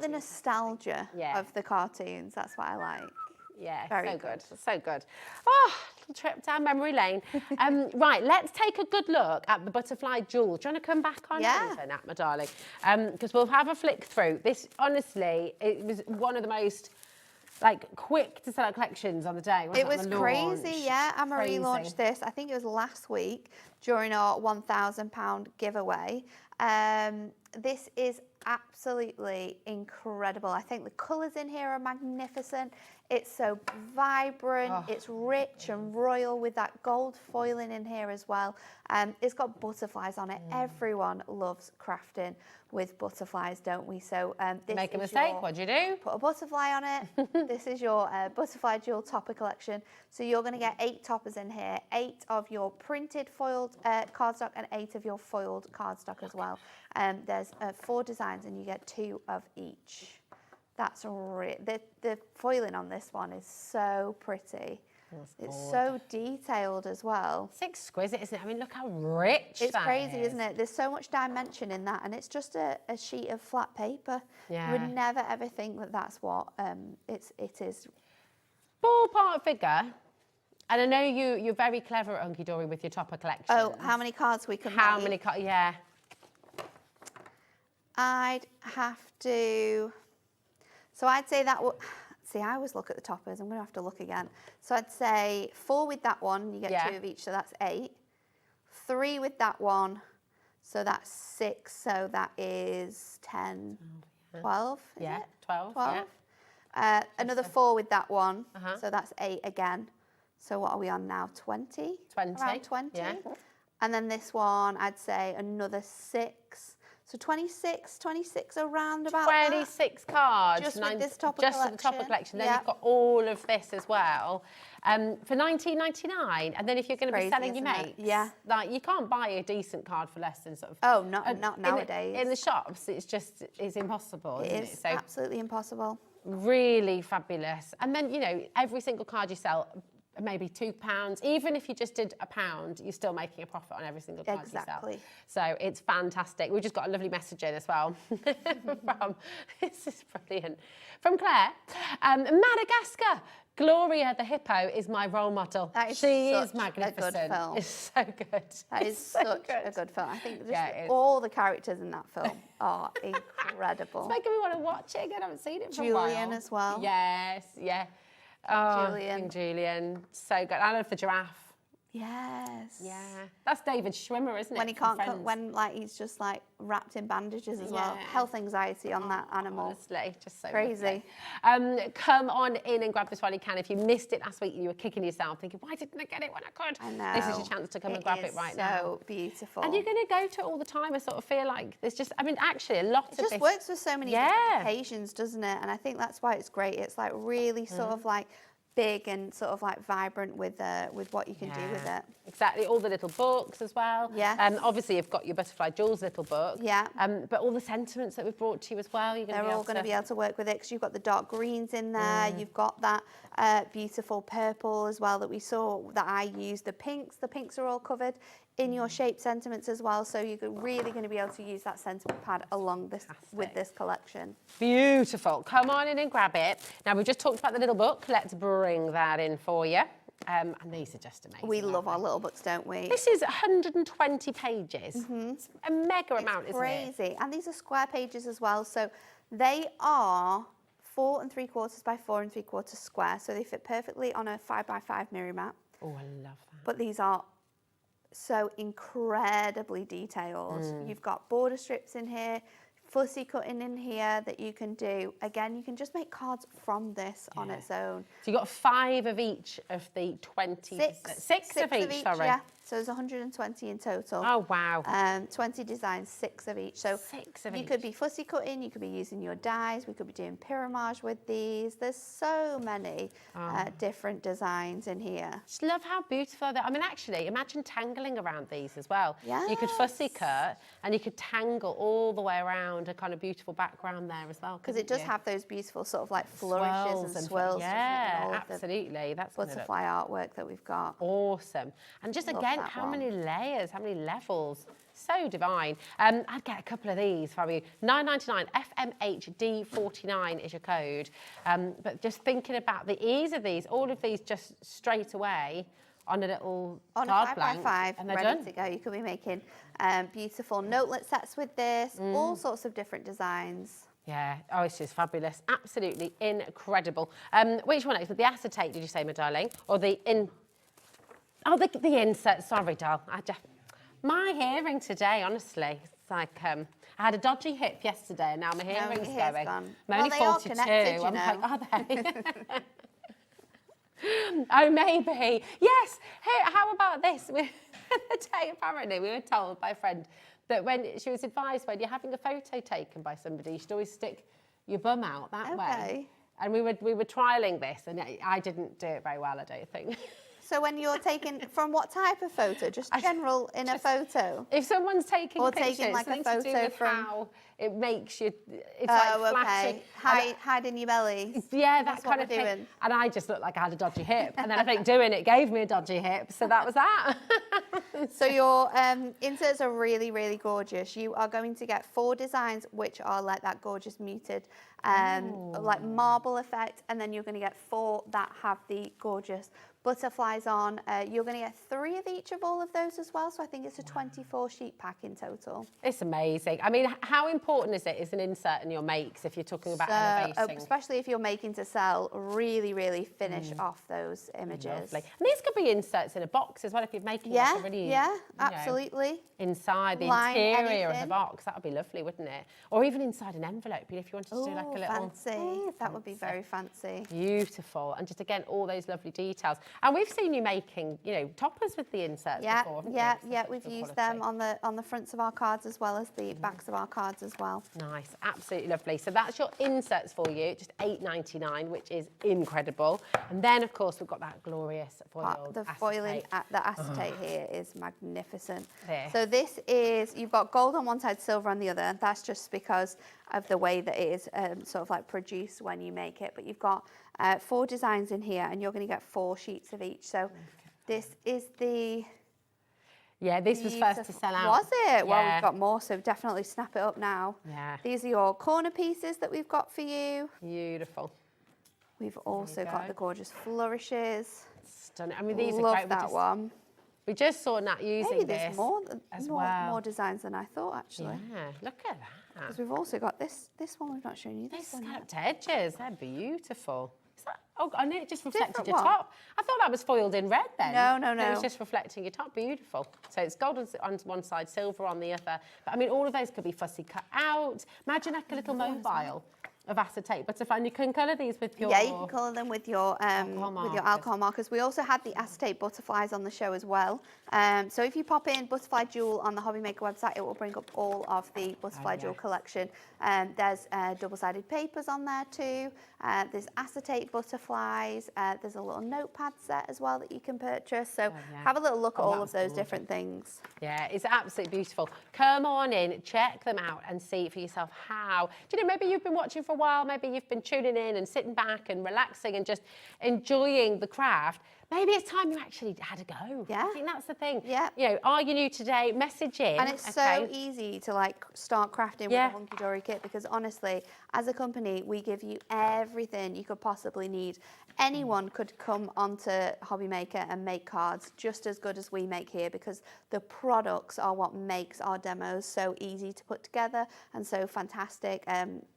the nostalgia of the cartoons. That's what I like. Yeah, very so good. So good. Oh, little trip down memory lane. Right, let's take a good look at the butterfly jewels. Do you want to come back on over, Nat, my darling? Because we'll have a flick through. This, honestly, it was one of the most quick to sell out collections on the day. It was crazy, yeah. Anne-Marie launched this, I think it was last week, during our £1,000 giveaway. This is absolutely incredible. I think the colours in here are magnificent. It's so vibrant, it's rich and royal with that gold foiling in here as well. It's got butterflies on it. Everyone loves crafting with butterflies, don't we? So this make a mistake, what do you do? Put a butterfly on it. This is your butterfly jewel topper collection. So you're going to get 8 toppers in here, 8 of your printed foiled cardstock and 8 of your foiled cardstock as well. There's 4 designs and you get 2 of each. That's the foiling on this one is so pretty. It's so detailed as well. It's exquisite, isn't it? I mean, look how rich it's that crazy, is. Isn't it? There's so much dimension in that, and it's just a sheet of flat paper. Yeah. You would never ever think that that's what it is. Ballpark figure, and I know you're very clever at Hunkydory with your topper collection. Oh, how many cards we can make? How many cards? Yeah. I'd have to. So I'd say that would. See, I always look at the toppers. I'm going to have to look again. So I'd say 4 with that one, you get 2 of each, so that's 8. 3 with that one, so that's 6, so that is 10, 12, is it? 12. 12. Yeah. Another 4 with that one, so that's 8 again. So what are we on now, 20? 20. Around 20. Yeah. And then this one, I'd say another 6. So 26 around about 26 cards. Just with this topper collection. Just for the topper collection. Then you've got all of this as well for $19.99. And then if you're going to be selling your mates, you can't buy a decent card for less than sort of. Oh, not nowadays. In the shops, it's impossible. It is absolutely impossible. Really fabulous. And then every single card you sell. Maybe £2. Even if you just did £1, you're still making a profit on every single card you sell. So it's fantastic. We've just got a lovely message in as well this is brilliant. From Claire, Madagascar. Gloria the hippo is my role model. She is magnificent. A good film. It's so good. That is such a good film. I think just all the characters in that film are incredible. It's making me want to watch it again. I haven't seen it for a while. Julian as well. Yes, yeah. King Julian, so good. I love the giraffe. Yes. Yeah. That's David Schwimmer, isn't it? When he can't cook, when he's just wrapped in bandages as well. Health anxiety on that animal. Honestly, just so crazy. Come on in and grab this while you can. If you missed it last week, you were kicking yourself, thinking, why didn't I get it when I could? I know. This is your chance to come and grab it right now. So beautiful. And you're going to go to it all the time. I sort of feel like there's just, actually a lot of this. It just works for so many different occasions, doesn't it? And I think that's why it's great. It's really sort of big and sort of vibrant with what you can do with it. Exactly, all the little books as well. Yeah. Obviously you've got your Butterfly Jewels little book. Yeah. But all the sentiments that we've brought to you as well. They're all going to be able to work with it because you've got the dark greens in there. You've got that beautiful purple as well that we saw that I used. The pinks are all covered in your shape sentiments as well. So you're really going to be able to use that sentiment pad along with this collection. Beautiful. Come on in and grab it. Now we've just talked about the little book. Let's bring that in for you. And these are just amazing. We love our little books, don't we? This is 120 pages. It's a mega amount, isn't it? Crazy. And these are square pages as well. So they are 4 3/4 by 4 3/4 square. So they fit perfectly on a 5x5 mirror mat. Oh, I love that. But these are so incredibly detailed. You've got border strips in here, fussy cutting in here that you can do. Again, you can just make cards from this on its own. So you've got 5 of each of the 20. 6 of each, sorry. Yeah. So there's 120 in total. Oh, wow. 20 designs, 6 of each. So you could be fussy cutting, you could be using your dies, we could be doing pyramage with these. There's so many different designs in here. Just love how beautiful they are. I mean, actually, imagine tangling around these as well. Yes. You could fussy cut and you could tangle all the way around a kind of beautiful background there as well. Because it does have those beautiful sort of like flourishes and swirls. Yeah, absolutely. That's butterfly artwork that we've got. Awesome. And just again, how many layers, how many levels. So divine. I'd get a couple of these for you. $9.99, FMHD49 is your code. But just thinking about the ease of these, all of these just straight away on a little on card a 5x5, blank, and they're ready done. to go. You could be making beautiful notelet sets with this, all sorts of different designs. Yeah, oh, it's just fabulous. Absolutely incredible. Which one is it? The acetate, did you say, my darling? Or the Oh, the insert. Sorry, doll. My hearing today, honestly, it's like I had a dodgy hip yesterday, and now my hearing's going. Gone. I'm only 42. I'm like, are they? Oh, maybe. Yes. Hey, how about this? The day, apparently, we were told by a friend that when she was advised when you're having a photo taken by somebody, you should always stick your bum out that way. And we were trialling this, and I didn't do it very well, I don't think. So when you're taking, from what type of photo? Just general in a photo? If someone's taking or pictures, taking like a photo from how it makes you, it's like flashing. Hiding your belly. Yeah, that's kind what of we're thing. doing. And I just looked like I had a dodgy hip. And then I think doing it gave me a dodgy hip. So that was that. So your inserts are really, really gorgeous. You are going to get 4 designs, which are like that gorgeous muted, like marble effect. And then you're going to get 4 that have the gorgeous butterflies on. You're going to get 3 of each of all of those as well. So I think it's a 24 sheet pack in total. It's amazing. I mean, how important is it as an insert in your makes if you're talking about elevating? Especially if you're making to sell, really, really finish off those images. Lovely. And these could be inserts in a box as well if you're making like a really, absolutely. Inside the interior of the box, that would be lovely, wouldn't it? Or even inside an envelope, if you wanted to do like a little... fancy. That would be very fancy. Beautiful. And just again, all those lovely details. And we've seen you making, you know, toppers with the inserts before, haven't we? Yeah, we've used them on the fronts of our cards as well as the backs of our cards as well. Nice, absolutely lovely. So that's your inserts for you, just $8.99, which is incredible. And then, of course, we've got that glorious foiled the acetate. foiling, the acetate here is magnificent. There. So this is, you've got gold on one side, silver on the other. That's just because of the way that it is sort of like produced when you make it. But you've got 4 designs in here, and you're going to get 4 sheets of each. So this is the... Yeah, this was first to sell out. Was it? Well, we've got more, so definitely snap it up now. Yeah. These are your corner pieces that we've got for you. Beautiful. We've also got the gorgeous flourishes. Stunning. I mean, these Love are great. that one. We just saw Nat using Maybe this there's more designs than I thought, actually. Yeah, look at that. Because we've also got this one we've not shown you. This one. Scalloped edges, they're beautiful. Is that, oh, I know it just reflected Different your one. top. I thought that was foiled in red then. No. It was just reflecting your top. Beautiful. So it's gold on one side, silver on the other. But I mean, all of those could be fussy cut out. Imagine like a little mobile of acetate butterfly, and you can colour these with your... Yeah, you can colour them with your alcohol markers. We also had the acetate butterflies on the show as well. So if you pop in Butterfly Jewel on the Hobby Maker website, it will bring up all of the Butterfly Jewel collection. There's double-sided papers on there too. There's acetate butterflies. There's a little notepad set as well that you can purchase. So have a little look at all of those different things. Yeah, it's absolutely beautiful. Come on in, check them out and see for yourself how. Do you know, maybe you've been watching for a while, maybe you've been tuning in and sitting back and relaxing and just enjoying the craft. Maybe it's time you actually had a go. Yeah. I think that's the thing. Yeah. You know, are you new today? Message in. And it's so easy to like start crafting with a Hunkydory kit, because honestly, as a company, we give you everything you could possibly need. Anyone could come onto Hobby Maker and make cards just as good as we make here, because the products are what makes our demos so easy to put together and so fantastic,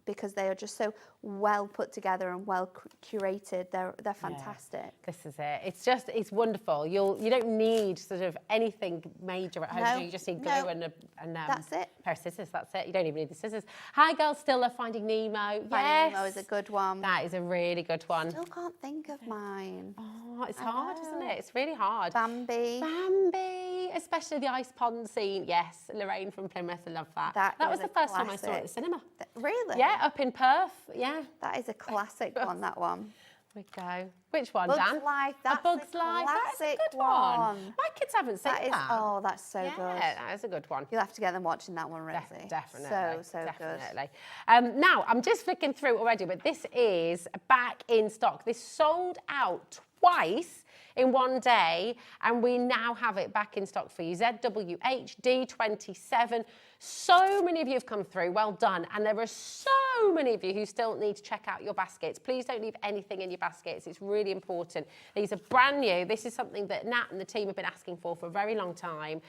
because they are just so well put together and well curated. They're fantastic. This is it. It's it's wonderful. You don't need sort of anything major at home. No, Do you? You just need glue no. and That's it. pair of scissors. That's it. You don't even need the scissors. Hi, girls. Still love Finding Nemo. Finding Nemo is a good one. That is a really good one. Still can't think of mine. Oh, it's hard, isn't it? It's really hard. Bambi. Bambi, especially the ice pond scene. Yes, Lorraine from Plymouth. I love that. That was the first time I saw it at the cinema. Really? Yeah, up in Perth. Yeah. That is a classic one, that one. We go. Which one, Bug's Dan? Life. That's a Bug's a Life. That's a classic good one. one. My kids haven't seen that. Oh, that's so good. Yeah, that is a good one. You'll have to get them watching that one, Rosie. Definitely. So definitely. Now, I'm just flicking through already, but this is back in stock. This sold out twice in one day, and we now have it back in stock for you. ZWHD27. So many of you have come through. Well done. And there are so many of you who still need to check out your baskets. Please don't leave anything in your baskets. It's really important. These are brand new. This is something that Nat and the team have been asking for a very long time.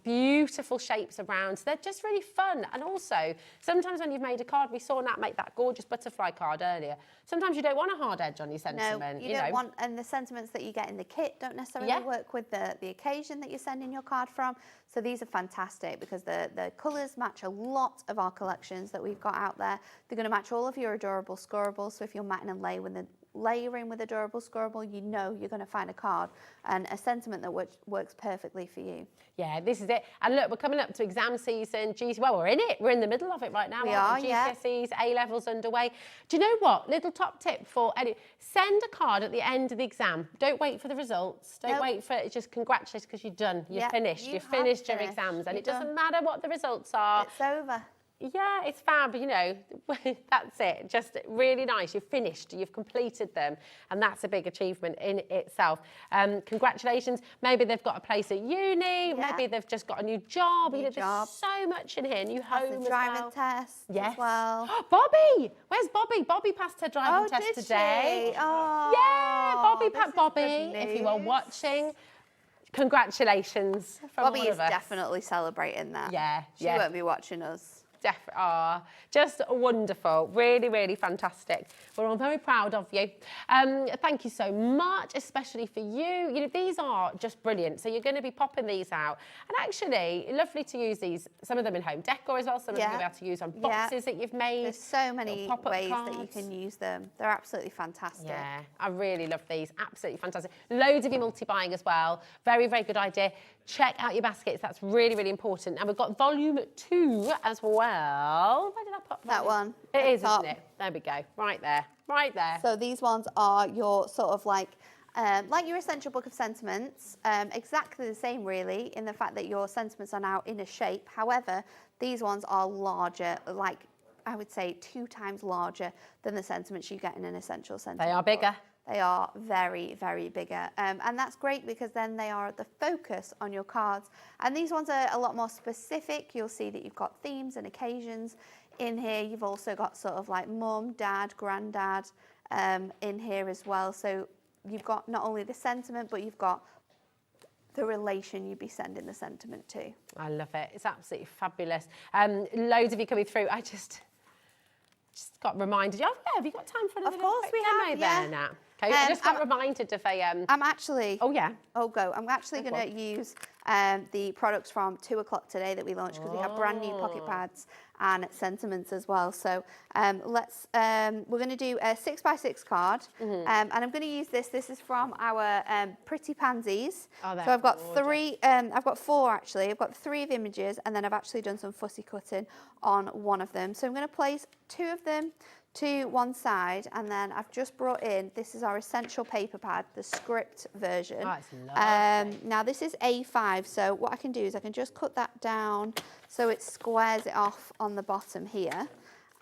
Beautiful shapes around. They're just really fun. And also, sometimes when you've made a card, we saw Nat make that gorgeous butterfly card earlier. Sometimes you don't want a hard edge on your sentiment. No, you don't want, and the sentiments that you get in the kit don't necessarily work with the occasion that you're sending your card from. So these are fantastic because the colours match a lot of our collections that we've got out there. They're going to match all of your adorable scorables. So if you're matting and layering with adorable scorable, you know you're going to find a card and a sentiment that works perfectly for you. Yeah, this is it. And look, we're coming up to exam season. Well, we're in it. We're in the middle of it right now. We are, GCSEs, A-levels underway. Do you know what? Little top tip for send a card at the end of the exam. Don't wait for the results. Don't wait for it. Just congratulate because you're done. You're finished. You've finished your exams. And it doesn't matter what the results are. It's over. Yeah, it's fab, you know, that's it. Just really nice. You've finished, you've completed them, and that's a big achievement in itself. Congratulations. Maybe they've got a place at uni, maybe they've just got a new job. There's so much in here. New home as driving well. test as well. Bobby! Where's Bobby? Bobby passed her driving test today. Oh, yeah, Bobby, if you are watching. Congratulations from Bobby all is of us. definitely celebrating that. Yeah, She won't be watching us. Just wonderful, really, really fantastic. We're all very proud of you. Thank you so much, especially for you. You know, these are just brilliant. So you're going to be popping these out. And actually, lovely to use these, some of them in home decor as well, some of them you'll be able to use on boxes that you've made. There's so many ways that you can use them. They're absolutely fantastic. Yeah, I really love these, absolutely fantastic. Loads of you multi-buying as well. Very, very good idea. Check out your baskets, that's really, really important. And we've got volume 2 as well. Where did I put that one? It is, isn't it? There we go, right there, right there. So these ones are your sort of like your essential book of sentiments, exactly the same really in the fact that your sentiments are now in a shape. However, these ones are larger, like I would say 2 times larger than the sentiments you get in an essential sentiment. They are bigger. They are very, very bigger. And that's great because then they are the focus on your cards. And these ones are a lot more specific. You'll see that you've got themes and occasions in here. You've also got sort of like mum, dad, granddad in here as well. So you've got not only the sentiment, but you've got the relation you'd be sending the sentiment to. I love it. It's absolutely fabulous. Loads of you coming through. I just got reminded. Oh, yeah, have you got time for another? Of course we have, there, Nat. Okay, I just got reminded of a... I'm actually... Oh, yeah. Oh, go. I'm actually going to use the products from 2 o'clock today that we launched because we have brand new pocket pads and sentiments as well. So we're going to do a 6x6 card and I'm going to use this. This is from our Pretty Pansies. Oh, so I've got 3, I've got 4 actually. I've got 3 of images and then I've actually done some fussy cutting on one of them. So I'm going to place 2 of them to one side, and then I've just brought in, this is our essential paper pad, the script version. Oh, it's lovely. Now this is A5, so what I can do is I can just cut that down so it squares it off on the bottom here.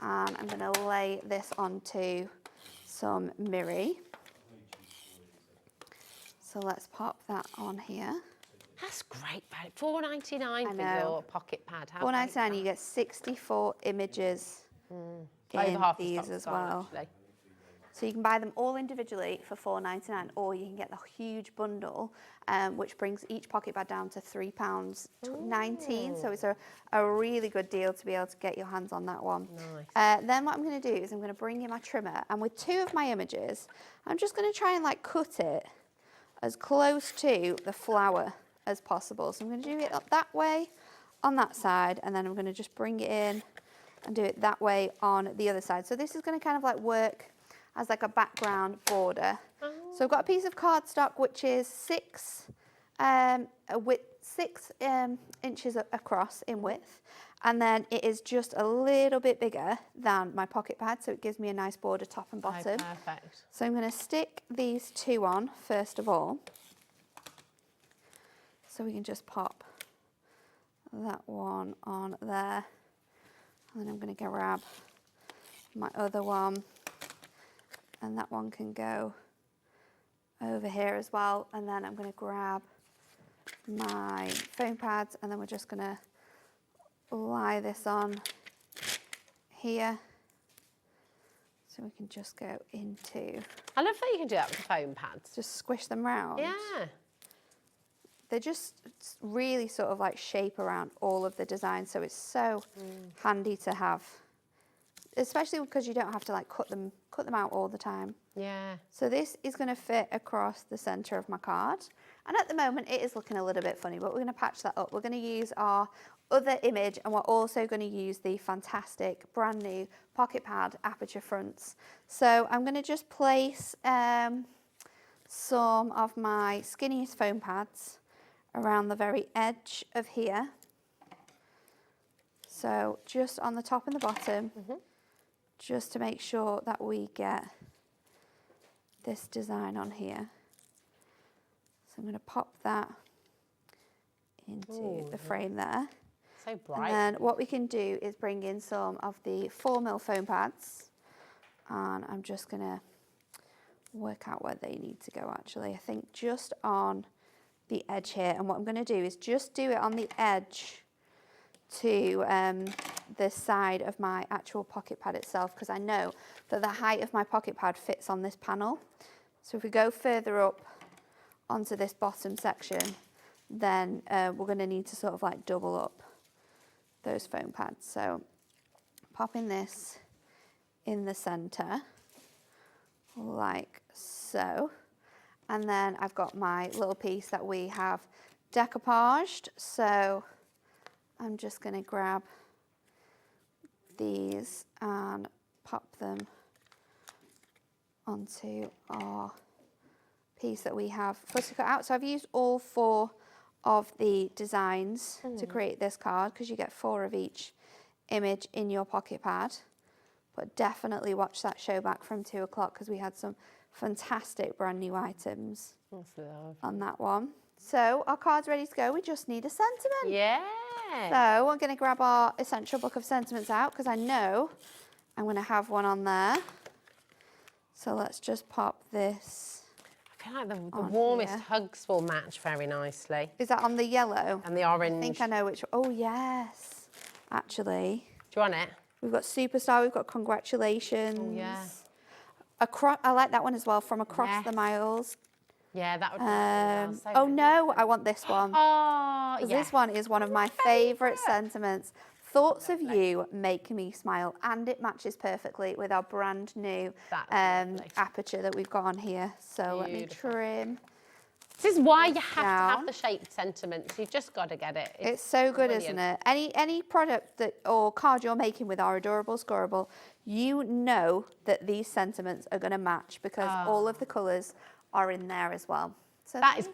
And I'm going to lay this onto some Miri. So let's pop that on here. That's great, babe. $4.99 for your pocket pad. $4.99, you get 64 images. In Over half these as well. So you can buy them all individually for $4.99, or you can get the huge bundle, which brings each pocket bag down to £3.19. So it's a really good deal to be able to get your hands on that one. Nice. Then what I'm going to do is I'm going to bring in my trimmer, and with 2 of my images, I'm just going to try and like cut it as close to the flower as possible. So I'm going to do it up that way on that side, and then I'm going to just bring it in and do it that way on the other side. So this is going to kind of like work as like a background border. So I've got a piece of cardstock which is 6 inches across in width, and then it is just a little bit bigger than my pocket pad, so it gives me a nice border top and bottom. Oh, perfect. So I'm going to stick these 2 on first of all. So we can just pop that one on there. And then I'm going to grab my other one, and that one can go over here as well. And then I'm going to grab my foam pads, and then we're just going to lie this on here. So we can just go into... I love that you can do that with the foam pads. Just squish them round. Yeah. They just really sort of like shape around all of the designs, so it's so handy to have, especially because you don't have to like cut them out all the time. Yeah. So this is going to fit across the centre of my card, and at the moment it is looking a little bit funny, but we're going to patch that up. We're going to use our other image, and we're also going to use the fantastic brand new pocket pad Aperture Fronts. So I'm going to just place some of my skinniest foam pads around the very edge of here. So just on the top and the bottom, just to make sure that we get this design on here. So I'm going to pop that into the frame there. So bright. And then what we can do is bring in some of the 4mm foam pads, and I'm just going to work out where they need to go actually. I think just on the edge here, and what I'm going to do is just do it on the edge to the side of my actual pocket pad itself, because I know that the height of my pocket pad fits on this panel. So if we go further up onto this bottom section, then we're going to need to sort of like double up those foam pads. So popping this in the centre like so. And then I've got my little piece that we have decoupaged. So I'm just going to grab these and pop them onto our piece that we have fussy cut out. So I've used all 4 of the designs to create this card, because you get 4 of each image in your pocket pad. But definitely watch that show back from 2 o'clock, because we had some fantastic brand new items on that one. So our card's ready to go. We just need a sentiment. Yeah. So we're going to grab our essential book of sentiments out, because I know I'm going to have one on there. So let's just pop this. I feel like the warmest hugs will match very nicely. Is that on the yellow? And the orange. I think I know which. Oh yes, actually. Do you want it? We've got Superstar, we've got Congratulations. Oh, yeah. I like that one as well, From Across the Miles. Yeah, that would be really nice. Oh no, I want this one. Oh, yeah. This one is one of my favourite sentiments. Thoughts of you make me smile, and it matches perfectly with our brand new aperture that we've got on here. So let me trim. This is why you have to have the shaped sentiments. You've just got to get it. It's so good, isn't it? Any product that or card you're making with our adorable Scorable, you know that these sentiments are going to match, because all of the colours are in there as well. So that is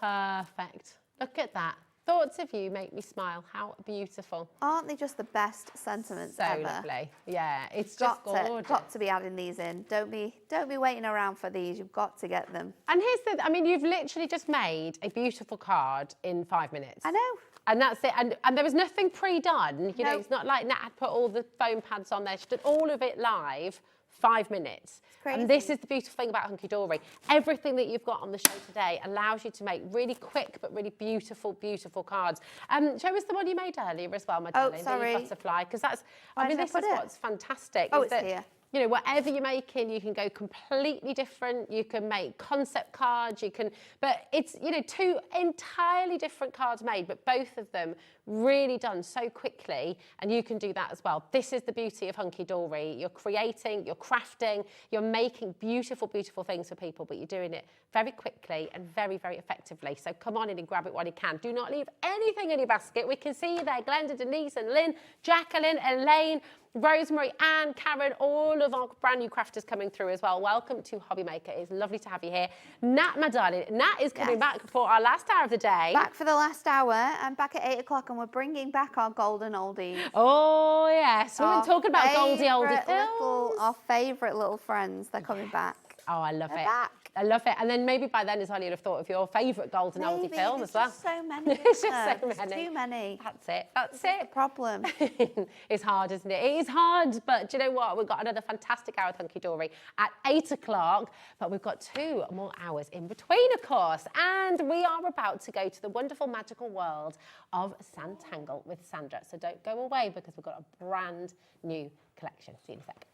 perfect. Look at that. Thoughts of you make me smile. How beautiful. Aren't they just the best sentiments So ever? lovely. Yeah, it's just gorgeous. Got to be adding these in. Don't be waiting around for these. You've got to get them. And here's the, I mean, you've literally just made a beautiful card in 5 minutes. I know. And that's it. And there was nothing pre-done. You know, it's not like Nat had put all the foam pads on there. She did all of it live, 5 minutes. And this is the beautiful thing about Hunkydory. Everything that you've got on the show today allows you to make really quick but really beautiful, beautiful cards. Show us the one you made earlier as well, my darling. sorry. The butterfly, because that's, I mean, this is what's fantastic. Oh, it's here. you know, whatever you're making, you can go completely different. You can make concept cards, but it's, you know, 2 entirely different cards made, but both of them really done so quickly, and you can do that as well. This is the beauty of Hunkydory. You're creating, you're crafting, you're making beautiful, beautiful things for people, but you're doing it very quickly and very, very effectively. So come on in and grab it while you can. Do not leave anything in your basket. We can see you there, Glenda, Denise and Lynn, Jacqueline, Elaine, Rosemary and Karen, all of our brand new crafters coming through as well. Welcome to Hobby Maker. It's lovely to have you here. Nat, my darling, Nat is coming back for our last hour of the day. Back for the last hour. I'm back at 8 o'clock and we're bringing back our golden oldies. Oh, yes. We've been talking about goldie oldie films. Our favourite little friends, they're coming back. Oh, I love They're it. back. I love it. And then maybe by then as well, you'd have thought of your favourite golden oldie film as well. There's so many. There's just so many. Too many. That's it. That's it. The problem. It's hard, isn't it? It is hard, but do you know what? We've got another fantastic hour with Hunkydory at 8 o'clock, but we've got 2 more hours in between, of course. And we are about to go to the wonderful, magical world of Sanntangle with Sandra. So don't go away because we've got a brand new collection. See you in a sec.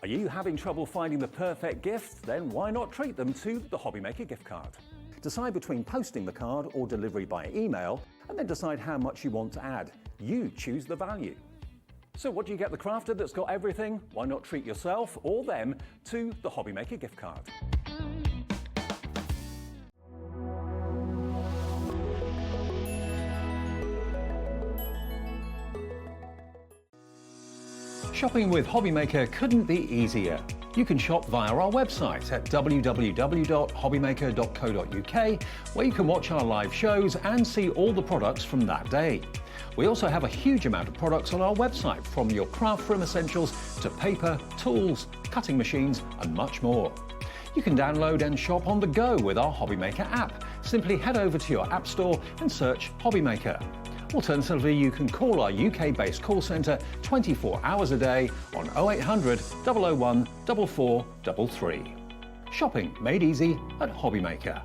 Are you having trouble finding the perfect gift? Then why not treat them to the Hobby Maker gift card? Decide between posting the card or delivery by email, and then decide how much you want to add. You choose the value. So what do you get the crafter that's got everything? Why not treat yourself or them to the Hobby Maker gift card? Shopping with Hobby Maker couldn't be easier. You can shop via our website at www.hobbymaker.co.uk, where you can watch our live shows and see all the products from that day. We also have a huge amount of products on our website, from your craft room essentials to paper, tools, cutting machines and much more. You can download and shop on the go with our Hobby Maker app. Simply head over to your app store and search Hobby Maker. Alternatively, you can call our UK-based call centre 24 hours a day on 0800 001 4433. Shopping made easy at Hobby Maker.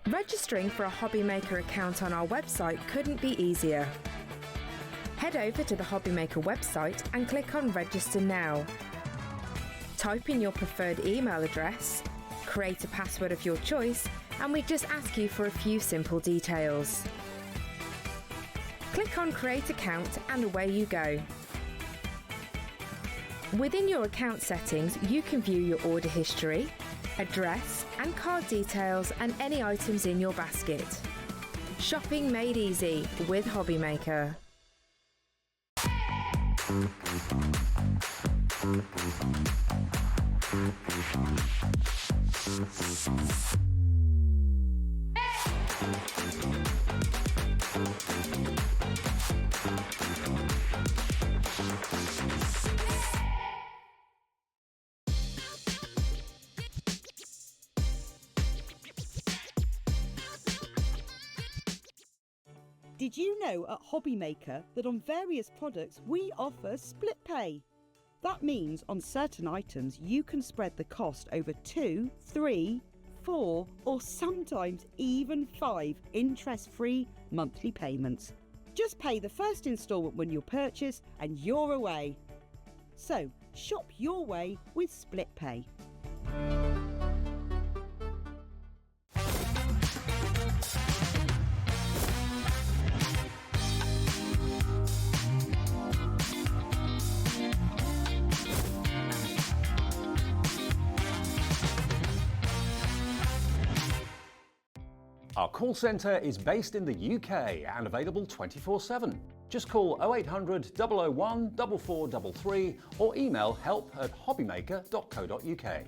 Registering for a Hobby Maker account on our website couldn't be easier. Head over to the Hobby Maker website and click on Register Now. Type in your preferred email address, create a password of your choice, and we just ask you for a few simple details. Click on Create Account and away you go. Within your account settings, you can view your order history, address and card details and any items in your basket. Shopping made easy with Hobby Maker. Did you know at Hobby Maker that on various products we offer split pay? That means on certain items you can spread the cost over 2, 3, 4 or sometimes even 5 interest-free monthly payments. Just pay the first instalment when you purchase and you're away. So shop your way with split pay. Our call centre is based in the UK and available 24/7. Just call 0800 001 4433 or email help@hobbymaker.co.uk.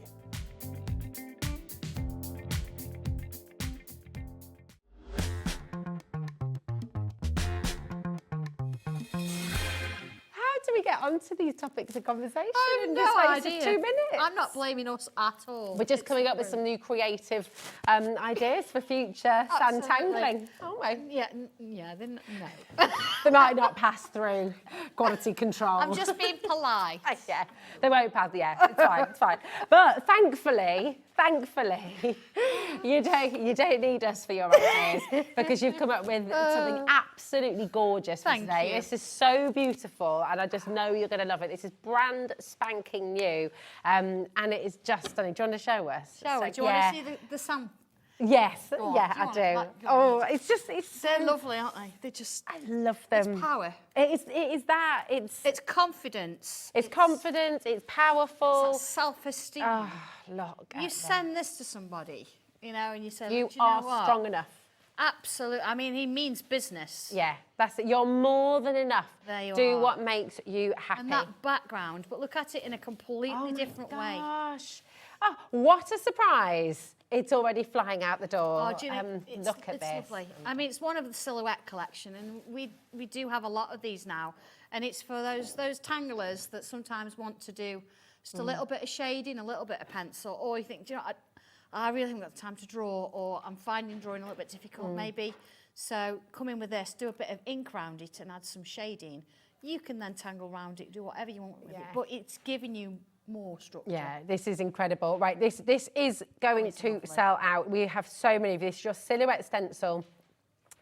onto these topics of conversation in no the space idea. of 2 minutes? I'm not blaming us at all. We're just coming up with some new creative ideas for future Sanntangling, aren't we? Yeah, then no. They might not pass through quality control. I'm just being polite. Yeah, they won't pass. Yeah, it's fine, it's fine. But thankfully, you don't need us for your ideas because you've come up with something absolutely gorgeous for today. This is so beautiful, and I just know you're going to love it. This is brand spanking new, and it is just stunning. Do you want to show us? Do you want to see the sample? Yes, Oh, yeah, I do. Oh, they're lovely, aren't they? They just, I love them. It's power. It is that. It's confidence. It's confidence. It's powerful. It's self-esteem. Oh, look. You send this to somebody, you know, and you say, you "Do you know are what? strong enough. Absolutely. I mean, he means business. Yeah, that's it. You're more than enough. There you Do are. what makes you happy. And that background, but look at it in a completely different way. Gosh. Oh, what a surprise. It's already flying out the door. Oh, do you know, look at it's this. lovely. I mean, it's one of the silhouette collection, and we do have a lot of these now. And it's for those tanglers that sometimes want to do just a little bit of shading, a little bit of pencil, or you think, do you know, I really haven't got the time to draw, or I'm finding drawing a little bit difficult maybe. So come in with this, do a bit of ink around it and add some shading. You can then tangle around it, do whatever you want with it, but it's giving you more structure. Yeah, this is incredible. Right, this is going to sell out. We have so many of this. Your silhouette stencil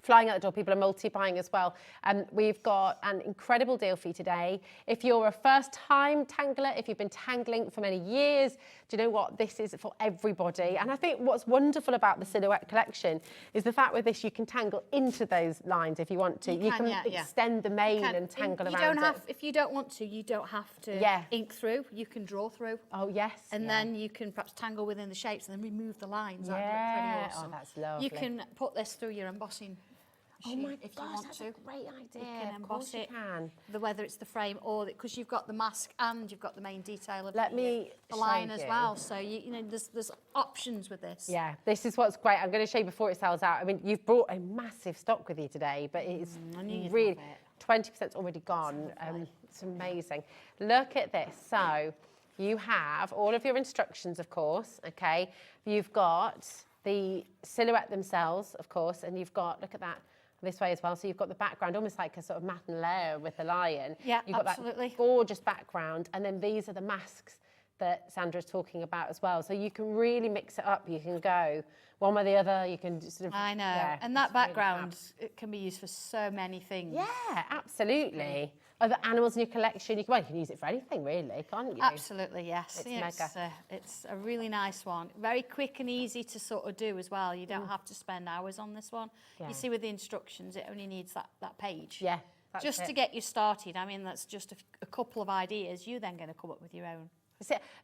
flying out the door. People are multi-buying as well. We've got an incredible deal for you today. If you're a first-time tangler, if you've been tangling for many years, do you know what? This is for everybody. And I think what's wonderful about the silhouette collection is the fact with this you can tangle into those lines if you want to. You can extend the mane and tangle around it. If you don't want to, you don't have to ink through. You can draw through. Oh, yes. And then you can perhaps tangle within the shapes and then remove the lines. Yeah. That'd be pretty awesome. Oh, that's lovely. You can put this through your embossing Oh my if gosh, you want that's to. a great idea. You can emboss it. Can. Whether it's the frame or because you've got the mask and you've got the main detail of the line as well. So you know there's options with this. Yeah, this is what's great. I'm going to show you before it sells out. I mean, you've brought a massive stock with you today, but it's really 20%'s already gone. It's amazing. Look at this. So you have all of your instructions, of course. Okay, you've got the silhouette themselves, of course, and you've got look at that. This way as well, so you've got the background almost like a sort of matte layer with the lion. Yeah, you've got absolutely. That gorgeous background, and then these are the masks that Sandra's talking about as well. So you can really mix it up. You can go one way or the other. You can just sort of. I know, and that background it can be used for so many things. Yeah, absolutely. Other animals in your collection, you can use it for anything really, can't you? Absolutely, yes. It's mega. It's a really nice one. Very quick and easy to sort of do as well. You don't have to spend hours on this one. Yeah. You see with the instructions, it only needs that page. Yeah, just to get you started. I mean, that's just a couple of ideas. You're then going to come up with your own.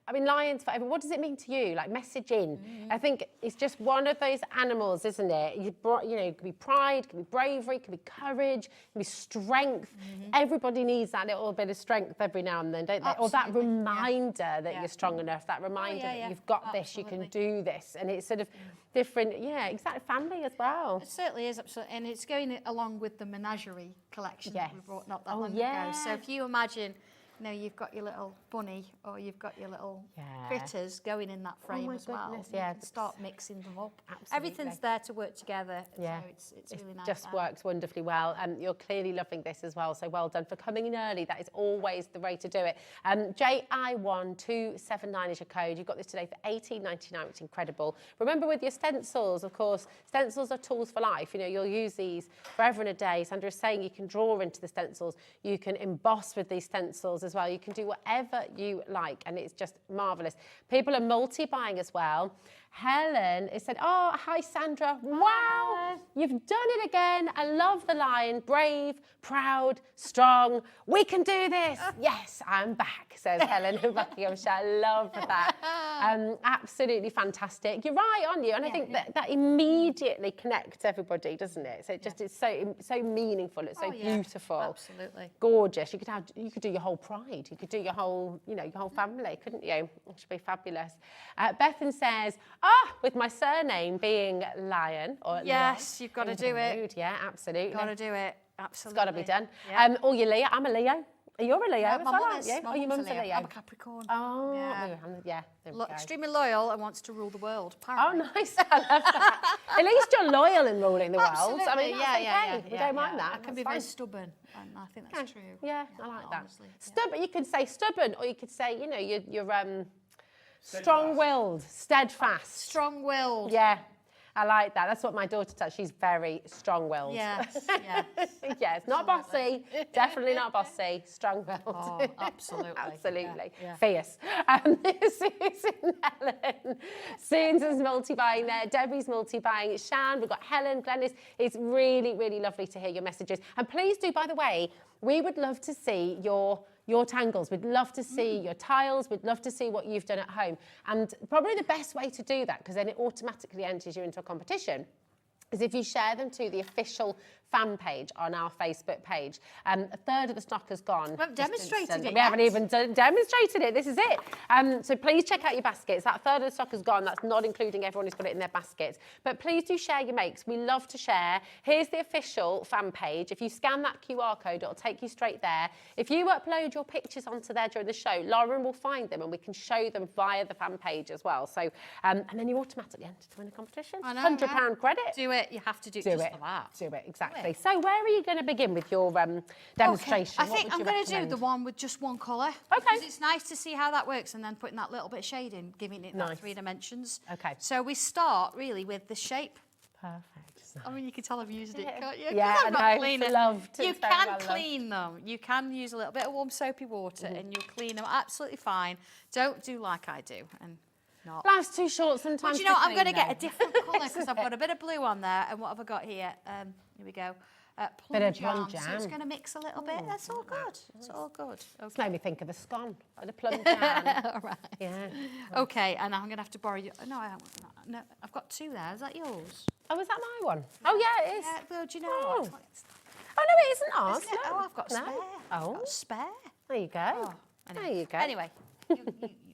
I mean, lions for everyone. What does it mean to you? Like, message in. I think it's just one of those animals, isn't it? You know, it can be pride, it can be bravery, it can be courage, it can be strength. Everybody needs that little bit of strength every now and then, don't they? Absolutely. Or that reminder that you're strong enough, that reminder that you've got this, you can do this. And it's sort of different, exactly, family as well. It certainly is, absolutely. And it's going along with the menagerie collection that we brought not that long ago. So if you imagine... You know, you've got your little bunny or you've got your little critters going in that frame as well. You can start mixing them up. Absolutely. Everything's there to work together. Yeah. So it's really nice. It just works wonderfully well. And you're clearly loving this as well. So well done for coming in early. That is always the way to do it. JI1279 is your code. You've got this today for $18.99, which is incredible. Remember with your stencils, of course, stencils are tools for life. You know, you'll use these forever and a day. Sandra is saying you can draw into the stencils. You can emboss with these stencils as well. You can do whatever you like, and it's just marvellous. People are multi-buying as well. Helen has said, oh, hi, Sandra. Wow, you've done it again. I love the lion. Brave, proud, strong. We can do this. Yes, I'm back, says Helen in Buckinghamshire. I love that. Absolutely fantastic. You're right, aren't you? And I think that immediately connects everybody, doesn't it? So it just is so meaningful. It's so beautiful. Absolutely. Gorgeous. You could do your whole pride. You could do your whole, your whole family, couldn't you? It should be fabulous. Bethan says, with my surname being Lion or yes, you've got to do it. Yeah, absolutely. Got to do it. Absolutely. It's got to be done. Yeah. Or you're Leo. I'm a Leo. You're a Leo Yeah, as my well, mum aren't is. you? My Oh, your mum's mum's a Leo. I'm a Capricorn. Oh, Yeah. yeah. There we go. Extremely loyal and wants to rule the world. Oh, Apparently. nice. I love that. At least you're loyal in ruling the world. I mean, Absolutely, that's okay. We don't mind that. I can be very stubborn, and I think that's true. Yeah, I like that. Honestly, Stubborn. You could say stubborn, or you could say, you know, you're strong-willed, steadfast. Strong-willed. Yeah. I like that. That's what my daughter does. She's very strong-willed. Yes, yes, not bossy. Definitely not bossy. Strong-willed. Oh, absolutely. Absolutely. Yeah. Fierce. Susan, Helen. Susan's multi-buying there. Debbie's multi-buying. Shan. We've got Helen, Glenys. It's really, really lovely to hear your messages. And please do, by the way, we would love to see your tangles. We'd love to see your tiles. We'd love to see what you've done at home. And probably the best way to do that, because then it automatically enters you into a competition, is if you share them to the official fan page on our Facebook page. A third of the stock has gone. We haven't demonstrated it We haven't yet. even demonstrated it. This is it. So please check out your baskets. That third of the stock has gone. That's not including everyone who's got it in their baskets. But please do share your makes. We love to share. Here's the official fan page. If you scan that QR code, it'll take you straight there. If you upload your pictures onto there during the show, Lauren will find them and we can show them via the fan page as well. So, and then you automatically enter to win a competition. I know, £100 credit. Do it. You have to do it Do just it. for that. Do it, exactly. So where are you going to begin with your demonstration? Okay. I think I'm going to do the one with just one colour. Okay. Because it's nice to see how that works and then putting that little bit of shade in, giving it Nice. that 3 dimensions. Okay. So we start really with the shape. Perfect. I mean, you can tell I've used it, can't you? 'Cause Yeah, I'm I not know. cleaning. It's loved. You It's very can well loved. clean them. You can use a little bit of warm soapy water and you'll clean them absolutely fine. Don't do like I do and not. Life's too short sometimes. But you know, to I'm going to clean, get a though. different colour because I've got a bit of blue on there. And what have I got here? Here we go. Plum Bit of jam. plum So it's jam. going to mix a little bit. That's all good. It's all good. It's made me think of a scone. Bit of plum jam. All right. Yeah. Okay, and I'm going to have to borrow you. No, I haven't. No, I've got 2 there. Is that yours? Oh, is that my one? Oh, yeah, it is. Yeah, well, do you know Oh. what? Oh, no, it isn't ours. Isn't it? No. Oh, I've got No. spare. I've Oh. got spare. There you go. Oh, There you go. Anyway, you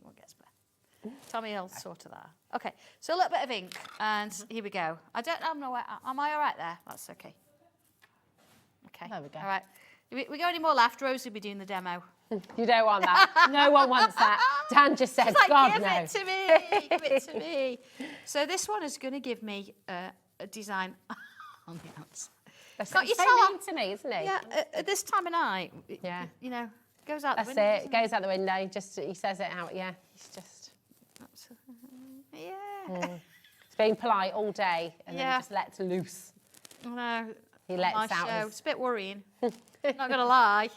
won't get spare. Tommy will sort of that. Okay, so a little bit of ink, and here we go. I know where, am I all right there? That's okay. Okay. There we go. All right. We got any more left? Rose will be doing the demo. You don't want that. No one wants that. Dan just said, She's like, God, give no. it to me, give it to me. So this one is going to give me a design on the outside. That's Can't you so tell? mean to me, isn't he? Yeah, at this time of night, Yeah. you know, goes out That's the window. it. It goes out the window. Just he says it out. Yeah. He's just. Yeah. He's being polite all day and then Yeah. just lets loose. No. He lets Nice out show. his- It's a bit worrying. Not going to lie.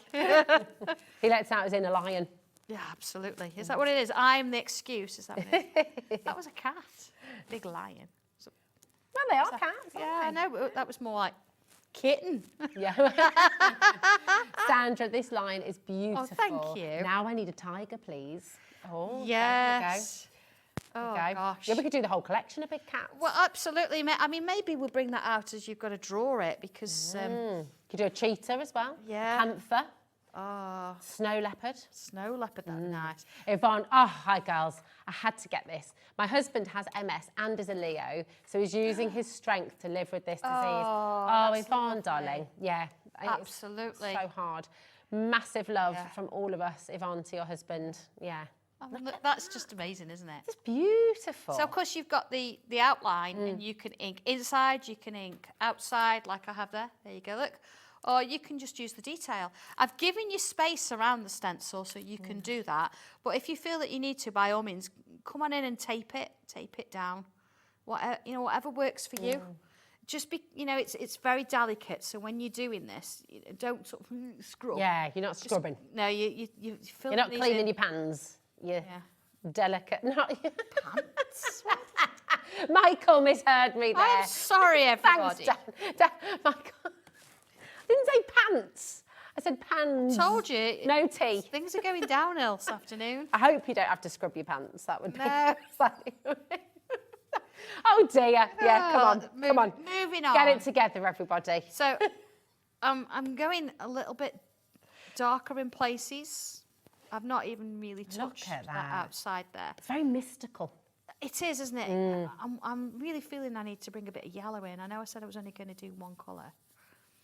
He lets out his inner lion. Yeah, absolutely. Is that what it is? I'm the excuse. Is that what it is? That was a cat. Big lion. Well, they are cats. Yeah, I know. But that was more like kitten. Yeah. Sandra, this line is beautiful. Oh, thank you. Now I need a tiger, please. Oh, Yes. Oh, there we go. gosh. Yeah, we could do the whole collection of big cats. Well, absolutely. I mean, maybe we'll bring that out as you've got to draw it because... Could do a cheetah as well. Yeah. Panther. Oh, Snow leopard. snow leopard, that's nice. Yvonne, oh, hi girls. I had to get this. My husband has MS and is a Leo, so he's using his strength to live with this disease. Oh, that's Yvonne, lovely. darling. Yeah. it's Absolutely. So hard. Massive love Yeah. from all of us, Yvonne, to your husband. Yeah. I mean, look, that's just amazing, isn't it? It's beautiful. So, of course, you've got the outline and you can ink inside, you can ink outside, like I have there. There you go, look. Or you can just use the detail. I've given you space around the stencil so you can do that. But if you feel that you need to, by all means, come on in and tape it down. Whatever works for you. Just be, it's very delicate. So when you're doing this, don't sort of scrub. Yeah, you're not scrubbing. No, you fill You're not these cleaning in. your pans. You're Yeah. delicate. Not Michael misheard me there. I'm sorry, everybody. Thanks, Dan. Michael. I didn't say pants. I said pans. Told you. No tea. Things are going downhill this afternoon. I hope you don't have to scrub your pants. That would be No. slightly... Oh dear. Yeah, come on. Moving on. Get it together, everybody. So, I'm going a little bit darker in places. I've not even really touched at that that. outside there. It's very mystical. It is, isn't it? I'm really feeling I need to bring a bit of yellow in. I know I said I was only going to do one colour.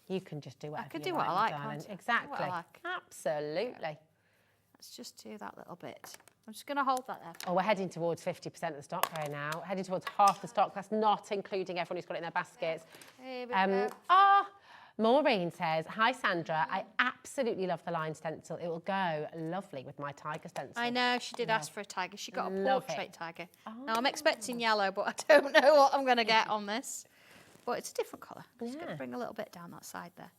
You can just do whatever I can you do what I like, darling. can't I? Exactly. Do what I like. Absolutely. Let's just do that little bit. I'm just going to hold that there. Oh, we're heading towards 50% of the stock going now. Heading towards half the stock. That's not including everyone who's got it in their baskets. Here we go. Maureen says, hi Sandra, I absolutely love the line stencil. It will go lovely with my tiger stencil. I know, she did ask for a tiger. She got a Love portrait it. tiger. Now, I'm expecting yellow, but I don't know what I'm going to get on this. But it's a different colour. I'm just going to bring a little bit down that side there.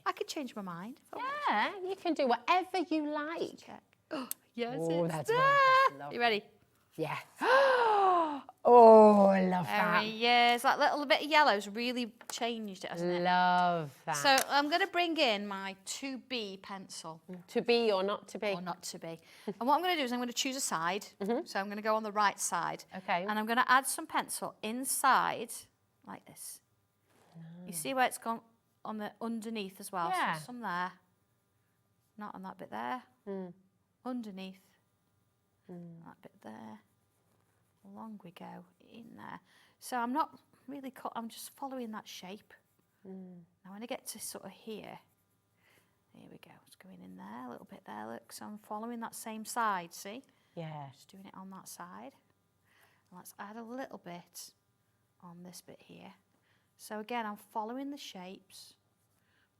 I could change my mind. Yeah, you can do whatever you like. Oh, yes, Oh, it's that's there. lovely. You ready? Yeah. Oh, I love that. Yes, that little bit of yellow's really changed it, hasn't it? Love that. So I'm going to bring in my to be pencil. To be or not to be? Or not to be. And what I'm going to do is I'm going to choose a side. So I'm going to go on the right side. Okay. And I'm going to add some pencil inside, like this. You see where it's gone on the underneath as well? Yeah. So some there. Not on that bit there. Underneath. That bit there. Along we go, in there. So I'm not really I'm just following that shape. Now when I get to sort of here we go, it's going in there, a little bit there, look. So I'm following that same side, see? Yeah. Just doing it on that side. And let's add a little bit on this bit here. So again, I'm following the shapes.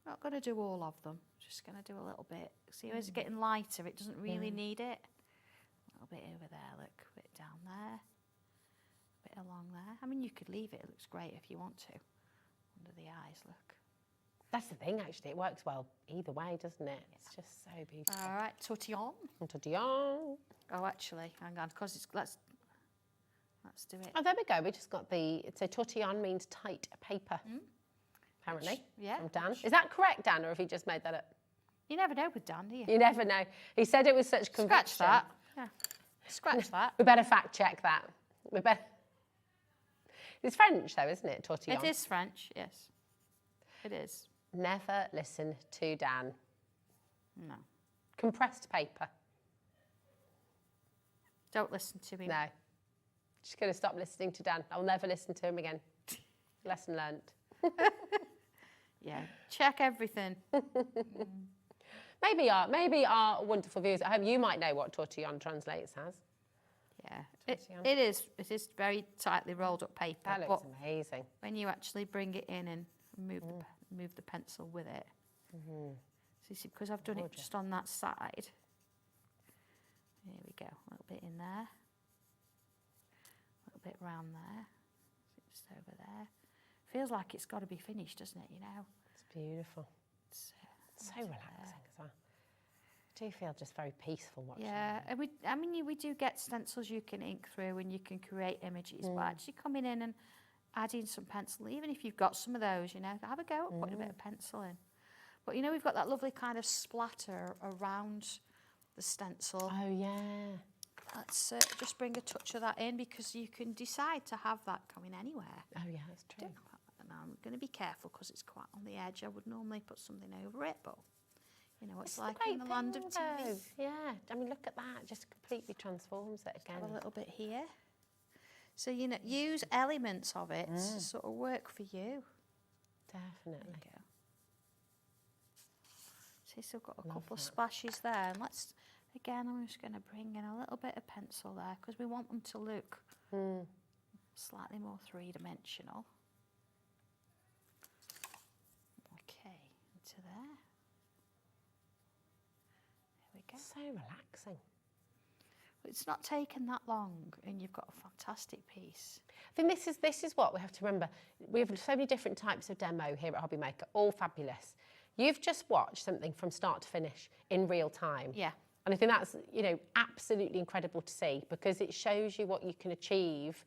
I'm not going to do all of them, just going to do a little bit. See, as it's getting lighter, it doesn't really need it. A little bit over there, look, a bit down there. Bit along there. I mean, you could leave it. It looks great if you want to. Under the eyes, look. That's the thing, actually. It works well either way, doesn't it? Yeah. It's just so beautiful. All right, tortillon. Tortillon. Oh, actually, hang on, because it's let's do it. Oh, there we go. We just got so tortillon means tight paper, apparently. Yeah. From Dan. Is that correct, Dan, or have you just made that up? You never know with Dan, do you? You never know. He said it was such conviction. Scratch that. Yeah. Scratch that. We better fact check that. We better. It's French, though, isn't it? Tortillon. It is French, yes. It is. Never listen to Dan. No. Compressed paper. Don't listen to me. No. Just going to stop listening to Dan. I'll never listen to him again. Lesson learnt. Yeah. Check everything. Maybe our wonderful viewers at home, you might know what tortillon translates as. Yeah, it is very tightly rolled up paper. That looks amazing. When you actually bring it in and move the pencil with it, so you see, because I've done it just on that side. Here we go, a little bit in there, a little bit round there, just over there. Feels like it's got to be finished, doesn't it? You know. It's beautiful. It's so relaxing as well. I do feel just very peaceful watching. Yeah, and we do get stencils you can ink through and you can create images, but actually coming in and adding some pencil, even if you've got some of those, you know, have a go at putting a bit of pencil in. But you know, we've got that lovely kind of splatter around the stencil. Oh yeah. Let's just bring a touch of that in because you can decide to have that going anywhere. Oh yeah, that's true. Now I'm going to be careful because it's quite on the edge. I would normally put something over it, but you know, it's like in the land of TV. Yeah, I mean, look at that. Just completely transforms it again. Have a little bit here. So, you know, use elements of it to sort of work for you. Definitely. There you go. See, so I've got a couple of splashes there. And let's, again, I'm just going to bring in a little bit of pencil there because we want them to look slightly more three-dimensional. Okay, into there. So relaxing. It's not taken that long and you've got a fantastic piece. I think this is what we have to remember. We have so many different types of demo here at Hobby Maker, all fabulous. You've just watched something from start to finish in real time. Yeah. And I think that's, you know, absolutely incredible to see because it shows you what you can achieve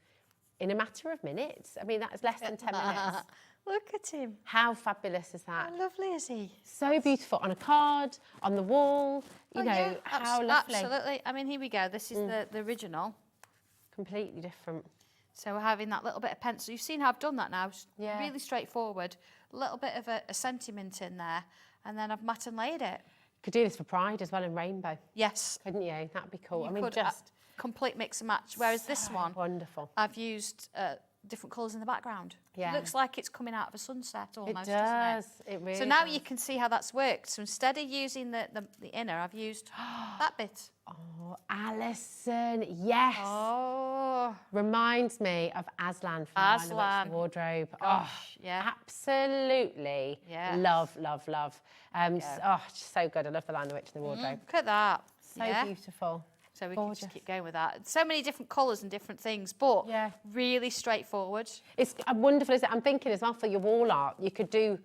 in a matter of minutes. I mean, that is less than 10 minutes. Look at him. How fabulous is that? How lovely is he? So beautiful. On a card, on the wall, you know, yeah, how lovely. Absolutely. I mean, here we go. This is the original. Completely different. So we're having that little bit of pencil. You've seen how I've done that now. Yeah. Really straightforward. A little bit of a sentiment in there. And then I've matte and laid it. Could do this for Pride as well in rainbow. Yes. Couldn't you? That'd be cool. You I mean, could, just... complete mix and match. Whereas this one... Wonderful. I've used different colours in the background. Yeah. It looks like it's coming out of a sunset almost, It doesn't does. it? It really So now does. you can see how that's worked. So instead of using the inner, I've used that bit. Oh, Alison, yes. Oh. Reminds me of Aslan from Lion the Witch and the Wardrobe. Gosh, yeah. Absolutely. Yeah. Love, love, love. Just so good. I love the Lion the Witch and the Wardrobe. Look at that. So beautiful. So we can just keep going with that. So many different colours and different things, but really straightforward. It's wonderful, isn't it? I'm thinking as well for your wall art, you could do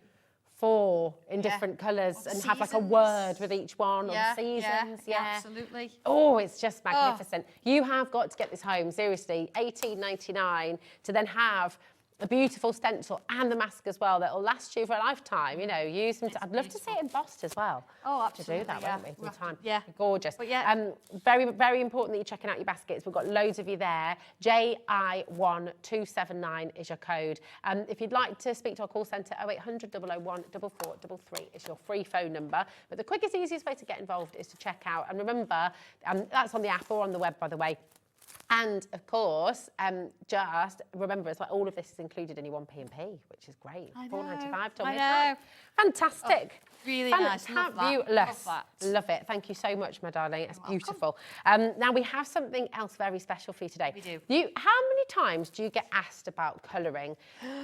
4 in different colours and have like a word with each one, or seasons. Yeah, absolutely. Oh, it's just magnificent. You have got to get this home, seriously. $18.99 to then have a beautiful stencil and the mask as well that will last you for a lifetime. You know, use them. I'd love to see it embossed as well. Oh, absolutely. To do that, won't we? Some time. Yeah. Gorgeous. But yeah. Very, very important that you're checking out your baskets. We've got loads of you there. JI1279 is your code. If you'd like to speak to our call centre, 0800 001 4433 is your free phone number. But the quickest, easiest way to get involved is to check out. And remember, that's on the app or on the web, by the way. And of course, just remember as well, all of this is included in your 1P&P, which is great. $4.95 till midnight. Fantastic. Really nice. Love that. Fabulous. Love that. Love it. Thank you so much, my darling. It's beautiful. Now we have something else very special for you today. We do. How many times do you get asked about colouring?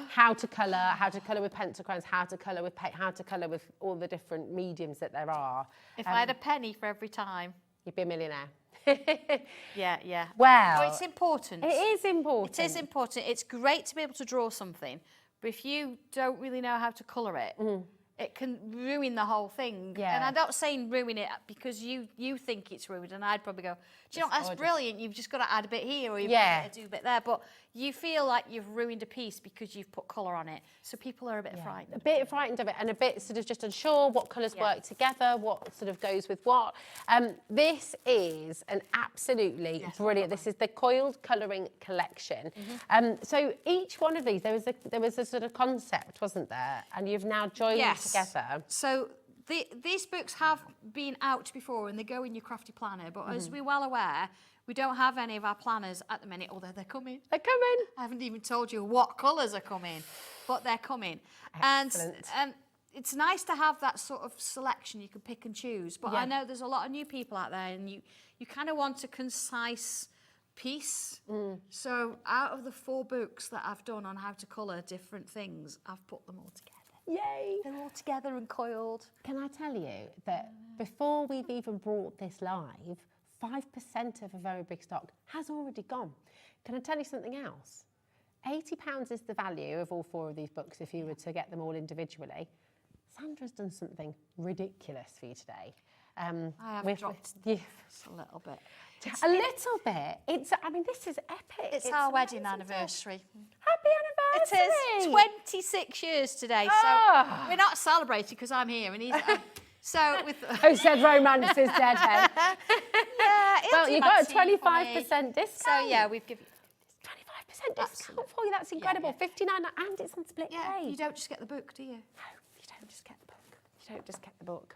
How to colour with pencil crayons, how to colour with paint, how to colour with all the different mediums that there are? If I had a penny for every time, you'd be a millionaire. Yeah. Well, it's important. It is important. It is important. It's great to be able to draw something, but if you don't really know how to colour it, it can ruin the whole thing. Yeah. And I'm not saying ruin it because you think it's ruined, and I'd probably go, do you know, that's brilliant, you've just got to add a bit here or you've got to do a bit there. But you feel like you've ruined a piece because you've put colour on it. So people are a bit frightened. A bit frightened of it and a bit sort of just unsure what colours work together, what sort of goes with what. This is an absolutely brilliant, this is the Coiled Colouring Collection. So each one of these, there was a sort of concept, wasn't there? And you've now joined together. So these books have been out before and they go in your crafty planner, but as we're well aware, we don't have any of our planners at the minute, although they're coming. They're coming. I haven't even told you what colours are coming, but they're coming. Excellent. And it's nice to have that sort of selection you can pick and choose, but I know there's a lot of new people out there and you kind of want a concise piece. So out of the 4 books that I've done on how to colour different things, I've put them all together. Yay! They're all together and coiled. Can I tell you that before we've even brought this live, 5% of a very big stock has already gone. Can I tell you something else? £80 is the value of all 4 of these books if you were to get them all individually. Sandra's done something ridiculous for you today. I have dropped a little bit. A little bit. I mean, this is epic. It's our wedding anniversary. Happy anniversary! It is 26 years today, so we're not celebrating because I'm here and he's... So with who said romance is dead, hen? Well, you got a 25% discount. So yeah, we've given 25% discount for you. That's incredible. $59 and it's on split pay. You don't just get the book, do you? No, you don't just get the book. You don't just get the book.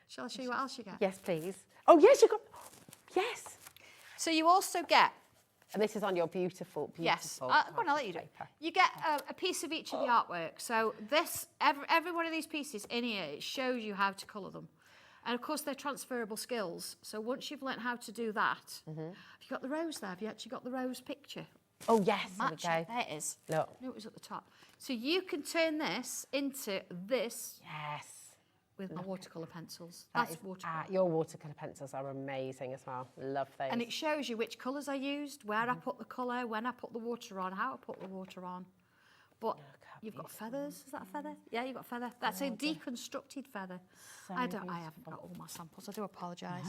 Shall I show you what else you get? Yes, please. Oh yes, you got. Yes. So you also get. And this is on your beautiful. Yes, I'll let you do it. You get a piece of each of the artwork. So every one of these pieces in here, it shows you how to colour them. And of course, they're transferable skills. So once you've learnt how to do that, have you got the rose there? Have you actually got the rose picture? Oh, yes, there we There go. it is. Look. No, it was at the top. So you can turn this into this. Yes. With my watercolour pencils. That's watercolour. Your watercolour pencils are amazing as well. Love those. And it shows you which colours I used, where I put the colour, when I put the water on, how I put the water on. But you've got feathers. Is that a feather? Yeah, you've got a feather. That's a deconstructed feather. I haven't got all my samples. I do apologise.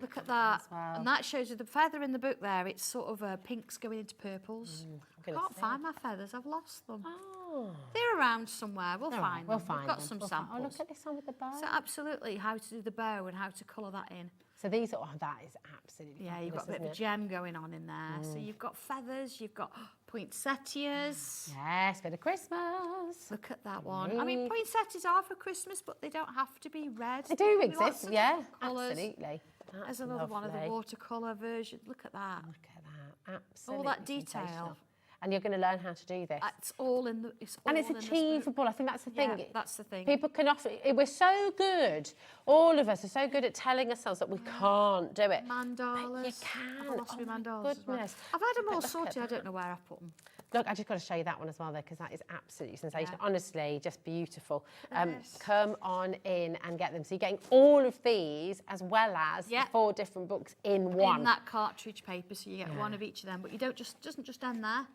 Look at that. Well. And that shows you the feather in the book there. It's sort of pinks going into purples. I can't find my feathers. I've lost them. Oh. They're around somewhere. We'll find them. We'll We've got some samples. Oh, look at this one with the bow. So absolutely, how to do the bow and how to colour that in. So these are, that is absolutely Yeah, you've got a bit of a gem going on in there. So you've got feathers, you've got poinsettias. Yes, bit of Christmas. Look at that one. I mean, poinsettias are for Christmas, but they don't have to be red. They do exist, yeah, absolutely. That's There's another one of the watercolour version. Look at that. Look at that, absolutely. All that detail. and you're going to learn how to do this. It's all in the. It's all And it's in this achievable. I think that's the thing. Yeah, that's the thing. People can offer. We're so good. All of us are so good at telling ourselves that we can't do it. Mandalas. But you can. I've lost Oh my my mandalas as well. goodness. I've had them all But look sorted. at I don't that. know where I put them. Look, I just got to show you that one as well, though, because that is absolutely sensational. Yeah. Honestly, just beautiful. Yes. Come on in and get them. So you're getting all of these as well as the 4 different books in one. In that cartridge paper, so you get one of each of them. But you don't doesn't just end there,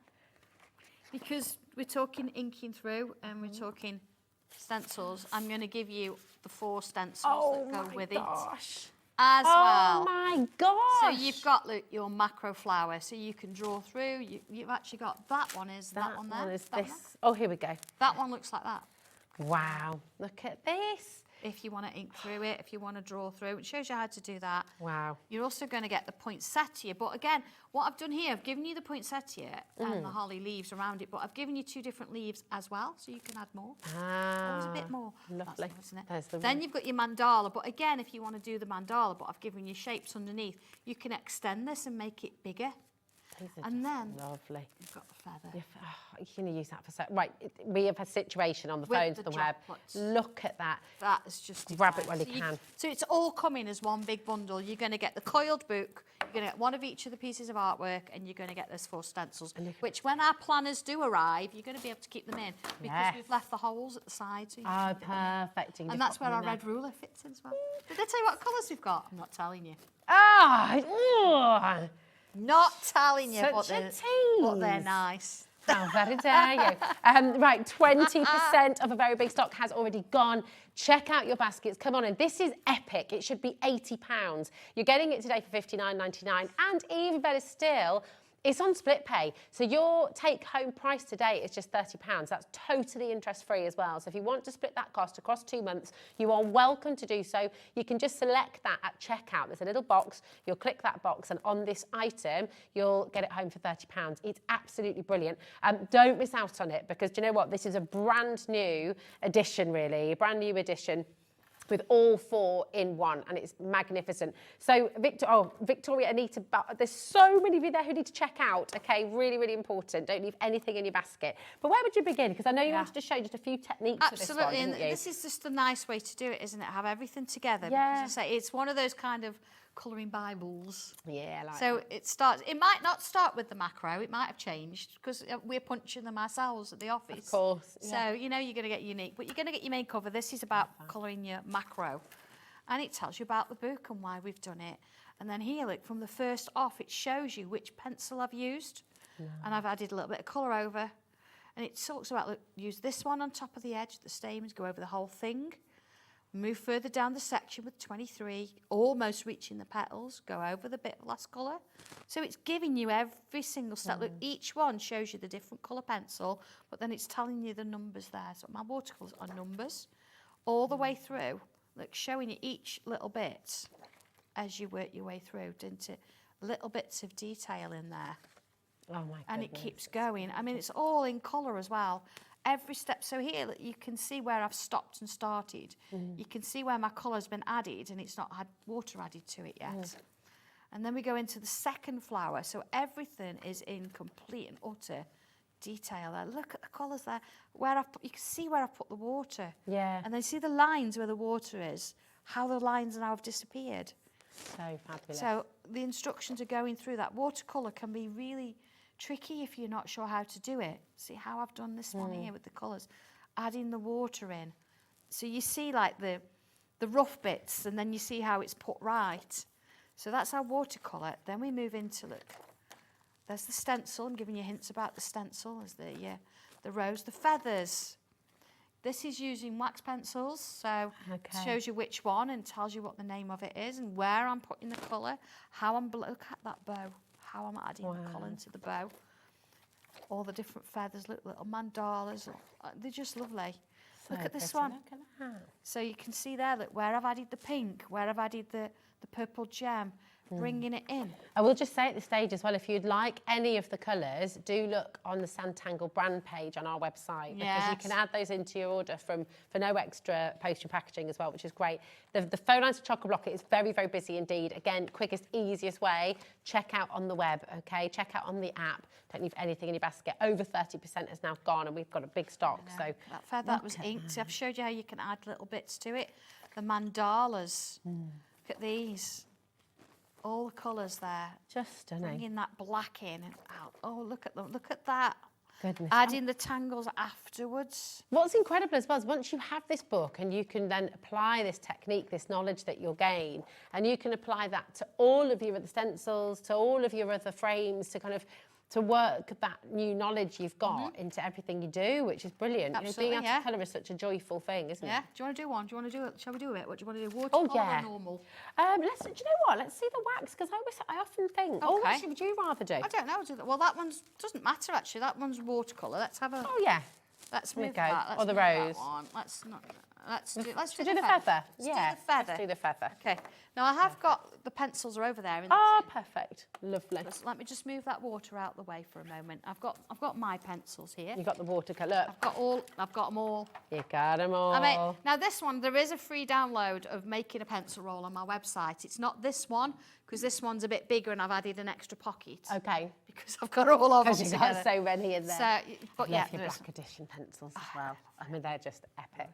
because we're talking inking through and we're talking stencils. I'm going to give you the 4 stencils that go with it as well. Oh my gosh! So you've got your macro flower, so you can draw through. You've actually got that one. Is that one there? One is That one this. there? Oh, here we go. That one looks like that. Wow! Look at this. If you want to ink through it, if you want to draw through, it shows you how to do that. Wow. You're also going to get the poinsettia. But again, what I've done here, I've given you the poinsettia and the holly leaves around it, but I've given you 2 different leaves as well, so you can add more. Always a bit more. Lovely. That's nice, isn't it? There's the Then one. you've got your mandala. But again, if you want to do the mandala, but I've given you shapes underneath, you can extend this and make it bigger. These are And just then lovely. you've got the feather. You're going to use that for right. We have a situation on the With phones the of the web. droplets. Look at that. That is just Grab it divine. while you can. So it's all coming as one big bundle. You're going to get the coiled book, you're going to get one of each of the pieces of artwork, and you're going to get those 4 stencils, which when our planners do arrive, you're going to be able to keep them in because Yes. we've left the holes at the side. So you Oh, can fit them in. perfect. You can And just that's pop where our them in red ruler fits in as well. Did I tell you what colours we've got? I'm not telling you. Ah, Not telling you, Such but a they're tease. nice. How very dare you. Right, 20% of a very big stock has already gone. Check out your baskets. Come on in. This is epic. It should be £80. You're getting it today for $59.99. And even better still, it's on split pay. So your take-home price today is just £30. That's totally interest-free as well. So if you want to split that cost across 2 months, you are welcome to do so. You can just select that at checkout. There's a little box. You'll click that box, and on this item, you'll get it home for £30. It's absolutely brilliant. Don't miss out on it, because do you know what? This is a brand new edition, really, a brand new edition with all 4 in one, and it's magnificent. So, Victoria, Anita, there's so many of you there who need to check out, okay? Really, really important. Don't leave anything in your basket. But where would you begin? Because I know you wanted to show just a few techniques Absolutely, for this one, and didn't you? this is just a nice way to do it, isn't it? Have everything together. Yeah. Because I say it's one of those kind of colouring Bibles. Yeah, I like so that. it might not start with the macro, it might have changed, because we're punching them ourselves at the office. Of course, yeah. So, you know, you're going to get unique, but you're going to get your main cover. This is about colouring your macro. And it tells you about the book and why we've done it. And then here, look, from the first off, it shows you which pencil I've used. And I've added a little bit of colour over. And it talks about, look, use this one on top of the edge, the stamens, go over the whole thing. Move further down the section with 23, almost reaching the petals, go over the bit of last colour. So it's giving you every single step. Look, each one shows you the different colour pencil, but then it's telling you the numbers there. So my watercolours are numbers all the way through. Look, showing you each little bit as you work your way through, into little bits of detail in there. Oh my goodness. And it keeps going. I mean, it's all in colour as well. Every step. So here, look, you can see where I've stopped and started. You can see where my colour's been added and it's not had water added to it yet. And then we go into the second flower. So everything is in complete and utter detail there. Look at the colours there. You can see where I've put the water. Yeah. And then see the lines where the water is, how the lines now have disappeared. So fabulous. So the instructions are going through that. Watercolour can be really tricky if you're not sure how to do it. See how I've done this one here with the colours, adding the water in. So you see like the rough bits, and then you see how it's put right. So that's our watercolour. Then we move into, look, there's the stencil. I'm giving you hints about the stencil as the rose, the feathers. This is using wax pencils, so it shows you which one and tells you what the name of it is and where I'm putting the colour, how I'm, look at that bow, how I'm adding the colour into the bow. All the different feathers, little mandalas, they're just lovely. So look at this pretty, one. look at that. So you can see there, look, where I've added the pink, where I've added the purple gem, bringing it in. I will just say at this stage as well, if you'd like any of the colours, do look on the Sanntangle brand page on our website, because you can add those into your order for no extra postage packaging as well, which is great. The phone lines to Chock-a-Block is very, very busy indeed. Again, quickest, easiest way, check out on the web, okay? Check out on the app. Don't leave anything in your basket. Over 30% has now gone, and we've got a big stock. So that feather that was inked. I've showed you how you can add little bits to it. The mandalas. Look at these. All the colours there. Just stunning. Bringing that black in and out. Oh, look at them. Look at that. Goodness. Adding the tangles afterwards. What's incredible as well is once you have this book and you can then apply this technique, this knowledge that you'll gain, and you can apply that to all of your other stencils, to all of your other frames, to kind of to work that new knowledge you've got into everything you do, which is brilliant. Absolutely, you know, being able to colour is such a joyful thing, isn't it? Yeah. Do you want to do one? Do you want to do it? Shall we do it? What do you want to do? Watercolor or normal? Do you know what? Let's see the wax, because I often think, oh, Okay. actually, would you rather do? I don't know. Well, that one's doesn't matter actually. That one's watercolor. Let's have a. Oh yeah. Let's There we move go. that. Let's Or the move that rose. one. Let's not. Let's do Should the feather. Let's do the feather. Let's do the feather. Okay. Now I have got the pencils are over there. Perfect. Lovely. Let me just move that water out the way for a moment. I've got my pencils here. You got the watercolour. I've got them all. You got them all. I mean, now this one, there is a free download of making a pencil roll on my website. It's not this one, because this one's a bit bigger and I've added an extra pocket. Okay. Because I've got all of them Because you've together. got so many in there. So, but I yeah, love your there is. black edition pencils as well. I mean, they're just epic.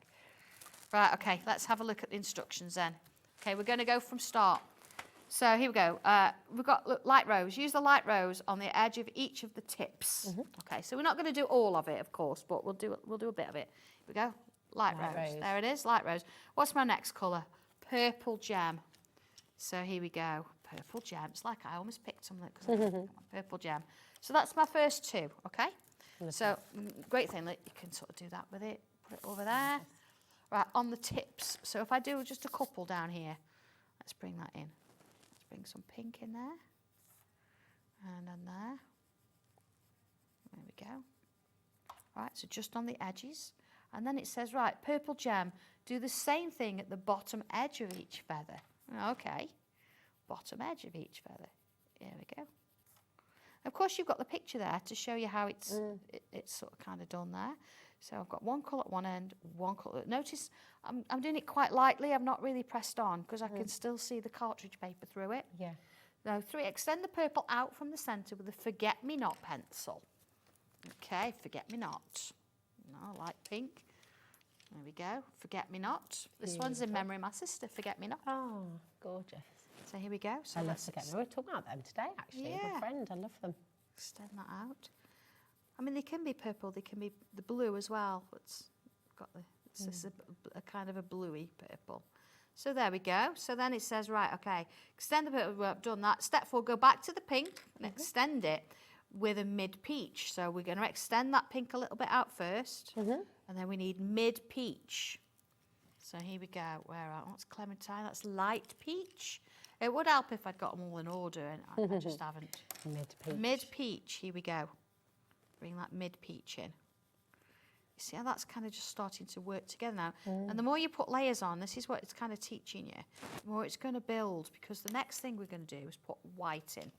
Right, okay, let's have a look at the instructions then. Okay, we're going to go from start. So here we go. We've got light rose. Use the light rose on the edge of each of the tips. Okay, so we're not going to do all of it, of course, but we'll do a bit of it. Here we go. Light rose. There it is, light rose. What's my next colour? Purple gem. So here we go. Purple gem. It's like I almost picked something. Purple gem. So that's my first two, okay? So great thing that you can sort of do that with it. Put it over there. Right, on the tips. So if I do just a couple down here, let's bring that in. Let's bring some pink in there. And then there. There we go. Right, so just on the edges. And then it says, right, purple gem, do the same thing at the bottom edge of each feather. Okay. Bottom edge of each feather. There we go. Of course, you've got the picture there to show you how it's sort of kind of done there. So I've got one colour at one end, one colour. Notice I'm doing it quite lightly. I've not really pressed on because I can still see the cartridge paper through it. Yeah. Now, 3, extend the purple out from the centre with a forget-me-not pencil. Okay, forget-me-not. No, light pink. There we go, forget-me-not. This one's in memory of my sister, forget-me-not. Oh, gorgeous. So here we go. So I love let's forget-me. We were talking about them today, actually. Yeah. My friend, I love them. Extend that out. I mean, they can be purple, they can be the blue as well. It's got it's just a kind of a bluey purple. So there we go. So then it says, right, okay, extend the purple, I've done that. Step 4, go back to the pink and extend it with a mid-peach. So we're going to extend that pink a little bit out first. And then we need mid-peach. So here we go. What's clementine? That's light peach. It would help if I'd got them all in order, and I just haven't. Mid-peach. Mid-peach, here we go. Bring that mid-peach in. You see how that's kind of just starting to work together now? And the more you put layers on, this is what it's kind of teaching you, the more it's going to build, because the next thing we're going to do is put white in.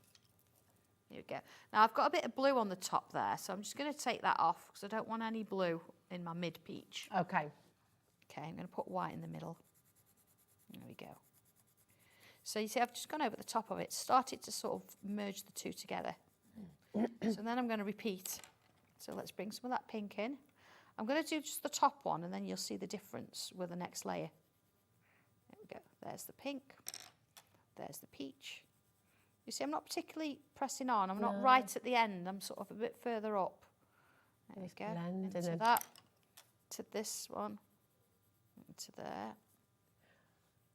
Here we go. Now, I've got a bit of blue on the top there, so I'm just going to take that off, because I don't want any blue in my mid-peach. Okay. Okay, I'm going to put white in the middle. There we go. So you see, I've just gone over the top of it, started to sort of merge the two together. So then I'm going to repeat. So let's bring some of that pink in. I'm going to do just the top one, and then you'll see the difference with the next layer. There we go. There's the pink. There's the peach. You see, I'm not particularly pressing on. I'm not right at the end. I'm sort of a bit further up. There we go. Into that, to this one, into there.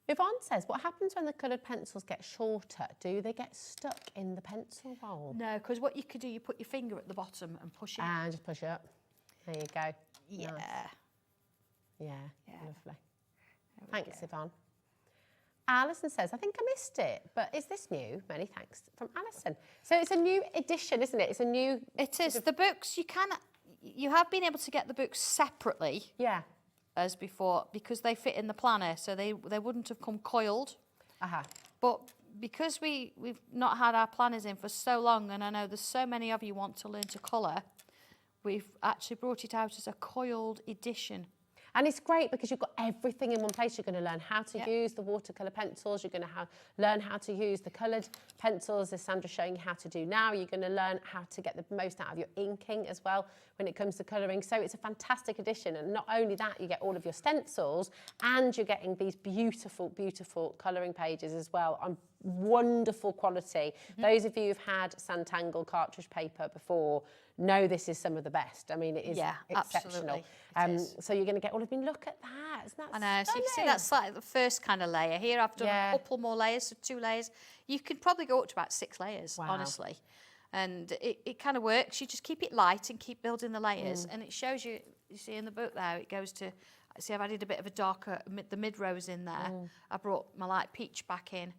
Yvonne says, what happens when the coloured pencils get shorter? Do they get stuck in the pencil roll? No, because what you could do, you put your finger at the bottom and push it. And just push it up. There you go. Yeah. Nice. Yeah, lovely. Thanks, Yvonne. Alison says, I think I missed it, but is this new? Many thanks from Alison. So it's a new edition, isn't it? It's a new... It is. The books, you have been able to get the books separately. Yeah. As before, because they fit in the planner, so they wouldn't have come coiled. But because we've not had our planners in for so long, and I know there's so many of you want to learn to colour, we've actually brought it out as a coiled edition. And it's great because you've got everything in one place. You're going to learn how to use the watercolour pencils. You're going to learn how to use the coloured pencils, as Sandra's showing you how to do now. You're going to learn how to get the most out of your inking as well when it comes to colouring. So it's a fantastic edition. And not only that, you get all of your stencils and you're getting these beautiful, beautiful colouring pages as well on wonderful quality. Those of you who've had Sanntangle cartridge paper before know this is some of the best. I mean, it is exceptional. So you're going to get all of them. Look at that. Isn't that I know. stunning? So you can see that's like the first kind of layer. Here I've done a couple more layers, so 2 layers. You could probably go up to about 6 layers, honestly. And it kind of works. You just keep it light and keep building the layers. And it shows you, you see in the book there, it goes to, see I've added a bit of a darker, the mid-rows in there. I brought my light peach back in.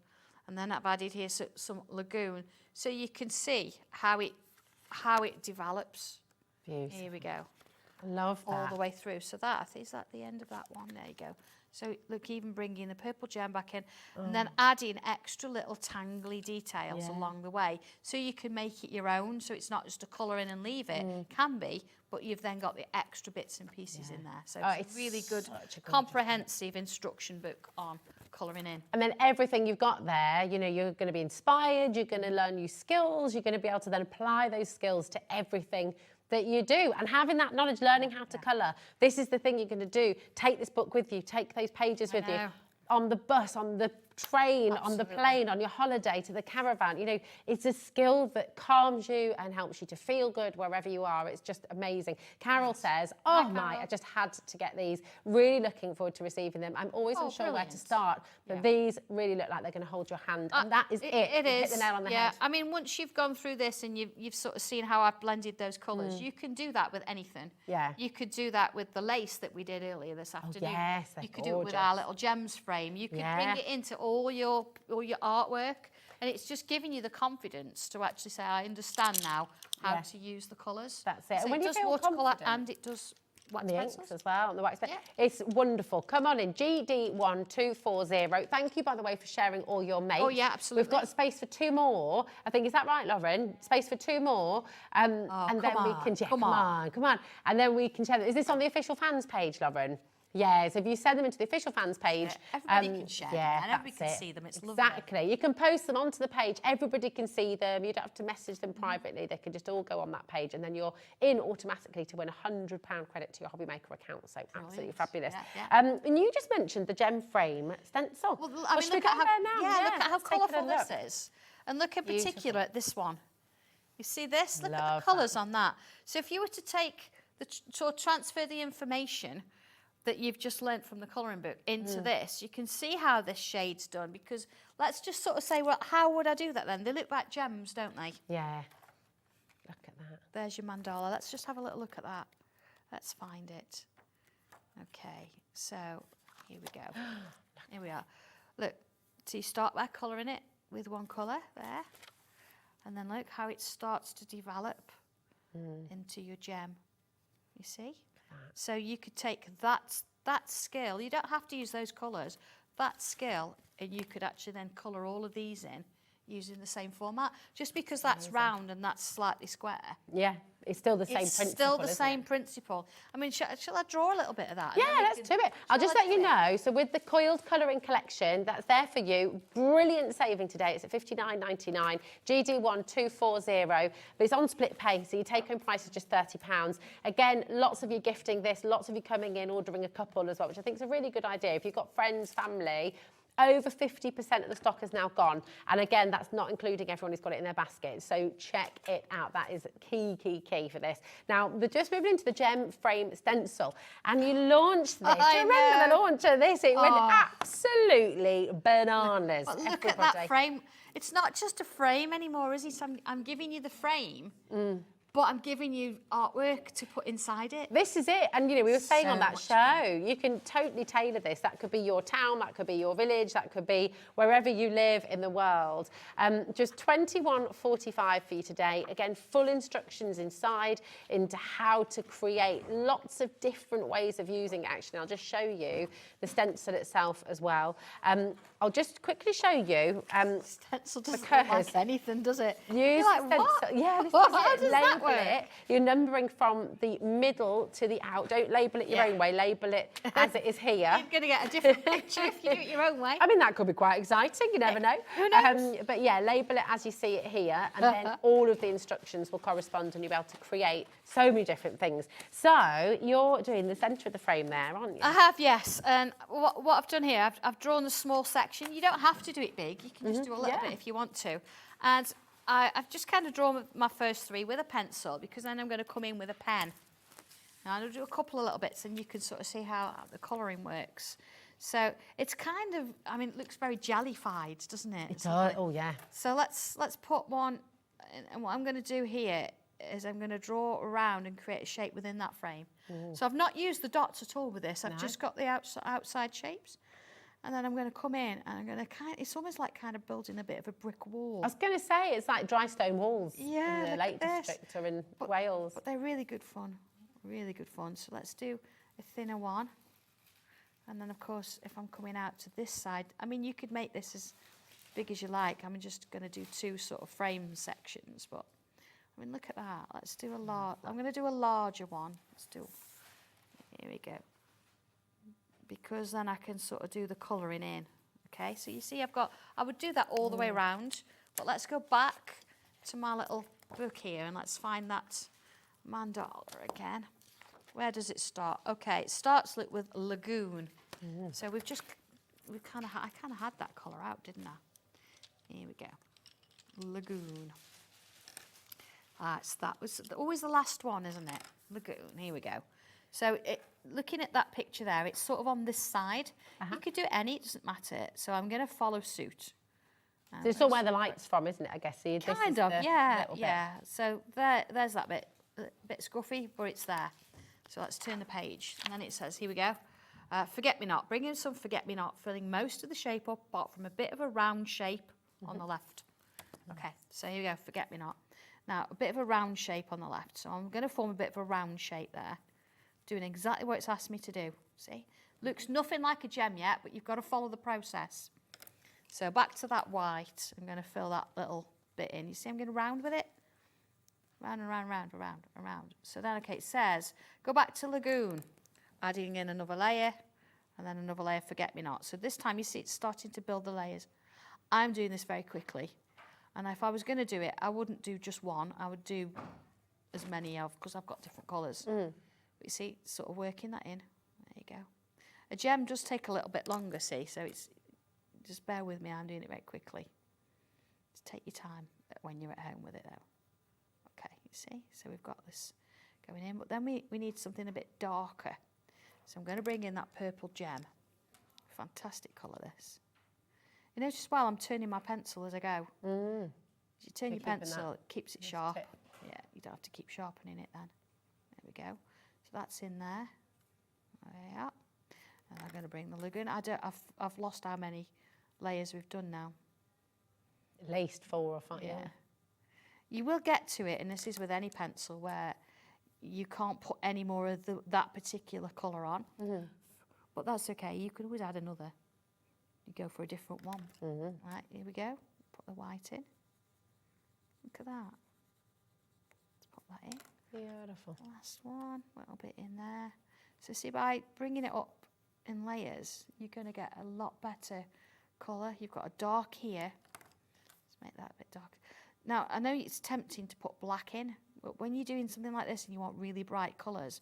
And then I've added here some lagoon. So you can see how it develops. Beautiful. Here we go. I love that. All the way through. So that is that the end of that one. There you go. So look, even bringing the purple gem back in and then adding extra little tangly details along the way. So you can make it your own. So it's not just a colour in and leave it. Can be, but you've then got the extra bits and pieces in there. So it's a really good, comprehensive instruction book on colouring in. And then everything you've got there, you know, you're going to be inspired, you're going to learn new skills, you're going to be able to then apply those skills to everything that you do. And having that knowledge, learning how to colour, this is the thing you're going to do. Take this book with you, take those pages with you. On the bus, on the train, on the plane, on your holiday, to the caravan. You know, it's a skill that calms you and helps you to feel good wherever you are. It's just amazing. Carol says, oh my, I just had to get these. Really looking forward to receiving them. I'm always unsure where to start, but these really look like they're going to hold your hand. And that is it. It is. Hit the nail on the head. I mean, once you've gone through this and you've sort of seen how I've blended those colours, you can do that with anything. Yeah. You could do that with the lace that we did earlier this afternoon. Yes, you could do it with our little gems frame. You could bring it into all your artwork, and it's just giving you the confidence to actually say, I understand now how to use the colours. That's it. So And when it you does feel watercolour confident, and it does wax the pencils inks as well, and the wax It's wonderful. Come on in, GD1240. Thank you, by the way, for sharing all your mates. Oh, yeah, absolutely. We've got space for 2 more. I think, is that right, Lauren? Space for 2 more. And then we can... Come on. And then we can share them. Is this on the official fans page, Lauren? Yes, if you send them into the official fans page, everybody can share them and everybody can see them. It's lovely. Exactly. You can post them onto the page. Everybody can see them. You don't have to message them privately. They can just all go on that page, and then you're in automatically to win a £100 credit to your Hobby Maker account. So absolutely fabulous. And you just mentioned the gem frame stencil. Well, I mean, look at how colourful this is, and look in particular at this one. You see this? Look at the colours on that. So if you were to take transfer the information that you've just learnt from the colouring book into this, you can see how this shade's done, because let's just sort of say, well, how would I do that then? They look like gems, don't they? Yeah. Look at that. There's your mandala. Let's just have a little look at that. Let's find it. Okay, so here we go. Here we are. Look, so you start by colouring it with one colour there, and then look how it starts to develop into your gem. You see? So you could take that skill, you don't have to use those colours, that skill, and you could actually then colour all of these in using the same format. Just because that's round and that's slightly square. Yeah, it's still the same principle. It's still the same principle. I mean, shall I draw a little bit of that? Yeah, let's do it. I'll just let you know, so with the coiled colouring collection, that's there for you. Brilliant saving today. It's at $59.99, GD1240, but it's on split pay, so your take-home price is just £30. Again, lots of you gifting this, lots of you coming in, ordering a couple as well, which I think is a really good idea. If you've got friends, family, over 50% of the stock is now gone. And again, that's not including everyone who's got it in their basket. So check it out. That is key for this. Now, we're just moving into the gem frame stencil. And you launched this. Do you remember the launch of this? It went absolutely bananas. But look at that frame. It's not just a frame anymore, is it? I'm giving you the frame, but I'm giving you artwork to put inside it. This is it. And, you know, we were saying on that much show, you can totally tailor this. That could be your town, that could be your village, that could be wherever you live in the world. Just $21.45 for you today. Again, full instructions inside into how to create lots of different ways of using it. Actually, I'll just show you the stencil itself as well. I'll just quickly show you. Stencil doesn't look like anything, does it? Use like, stencil. what? Yeah, this How is does it. that Label work? it. You're numbering from the middle to the out. Don't label it your own way. Label it as it is here. You're going to get a different picture if you do it your own way. I mean, that could be quite exciting. You never know. Who knows? But yeah, label it as you see it here, and then all of the instructions will correspond, and you'll be able to create so many different things. So you're doing the centre of the frame there, aren't you? I have, yes. And what I've done here, I've drawn a small section. You don't have to do it big. You can just do a little bit if you want to. And I've just kind of drawn my first three with a pencil, because then I'm going to come in with a pen. Now I'll do a couple of little bits, and you can sort of see how the colouring works. So it's kind of, I mean, it looks very jellified, doesn't it? It does. Oh yeah. So let's put one, and what I'm going to do here is I'm going to draw around and create a shape within that frame. So I've not used the dots at all with this. I've just got the outside shapes. And then I'm going to come in and I'm going to it's almost like kind of building a bit of a brick wall. I was going to say, it's like dry stone walls in the look Lake at this. District or in Wales. But they're really good fun, really good fun. So let's do a thinner one. And then, of course, if I'm coming out to this side, I mean, you could make this as big as you like. I'm just going to do two sort of frame sections. But, I mean, look at that. Let's do I'm going to do a larger one. Here we go. Because then I can sort of do the colouring in. Okay, so you see I would do that all the way around, but let's go back to my little book here and let's find that mandala again. Where does it start? Okay, it starts with lagoon. So I kind of had that colour out, didn't I? Here we go. Lagoon. So that was always the last one, isn't it? Lagoon, here we go. So looking at that picture there, it's sort of on this side. You could do any, it doesn't matter. So I'm going to follow suit. So it's all where the light's from, isn't it, I guess? So Kind of, yeah. So there's that bit. A bit scruffy, but it's there. So let's turn the page. And then it says, here we go. Forget-me-not. Bring in some forget-me-not, filling most of the shape up, apart from a bit of a round shape on the left. Okay, so here we go, forget-me-not. Now, a bit of a round shape on the left. So I'm going to form a bit of a round shape there. Doing exactly what it's asked me to do. See? Looks nothing like a gem yet, but you've got to follow the process. So back to that white. I'm going to fill that little bit in. You see I'm going round with it? Round and round, round, around, around. So then, okay, it says, go back to lagoon. Adding in another layer, and then another layer, forget-me-not. So this time, you see it's starting to build the layers. I'm doing this very quickly. And if I was going to do it, I wouldn't do just one. I would do as many of, because I've got different colours. But you see, sort of working that in. There you go. A gem does take a little bit longer, see, so it's just bear with me, I'm doing it very quickly. Just take your time when you're at home with it, though. Okay, you see, so we've got this going in, but then we need something a bit darker. So I'm going to bring in that purple gem. Fantastic colour, this. You notice while I'm turning my pencil as I go. As you turn your pencil, it keeps it sharp. Yeah, you don't have to keep sharpening it then. There we go. So that's in there. Yeah. And I'm going to bring the lagoon. I've lost how many layers we've done now. At least 4 or 5. Yeah. You will get to it, and this is with any pencil, where you can't put any more of that particular colour on. But that's okay. You can always add another. You go for a different one. Right, here we go. Put the white in. Look at that. Let's put that in. Beautiful. Last one, a little bit in there. So see, by bringing it up in layers, you're going to get a lot better colour. You've got a dark here. Let's make that a bit darker. Now, I know it's tempting to put black in, but when you're doing something like this and you want really bright colours,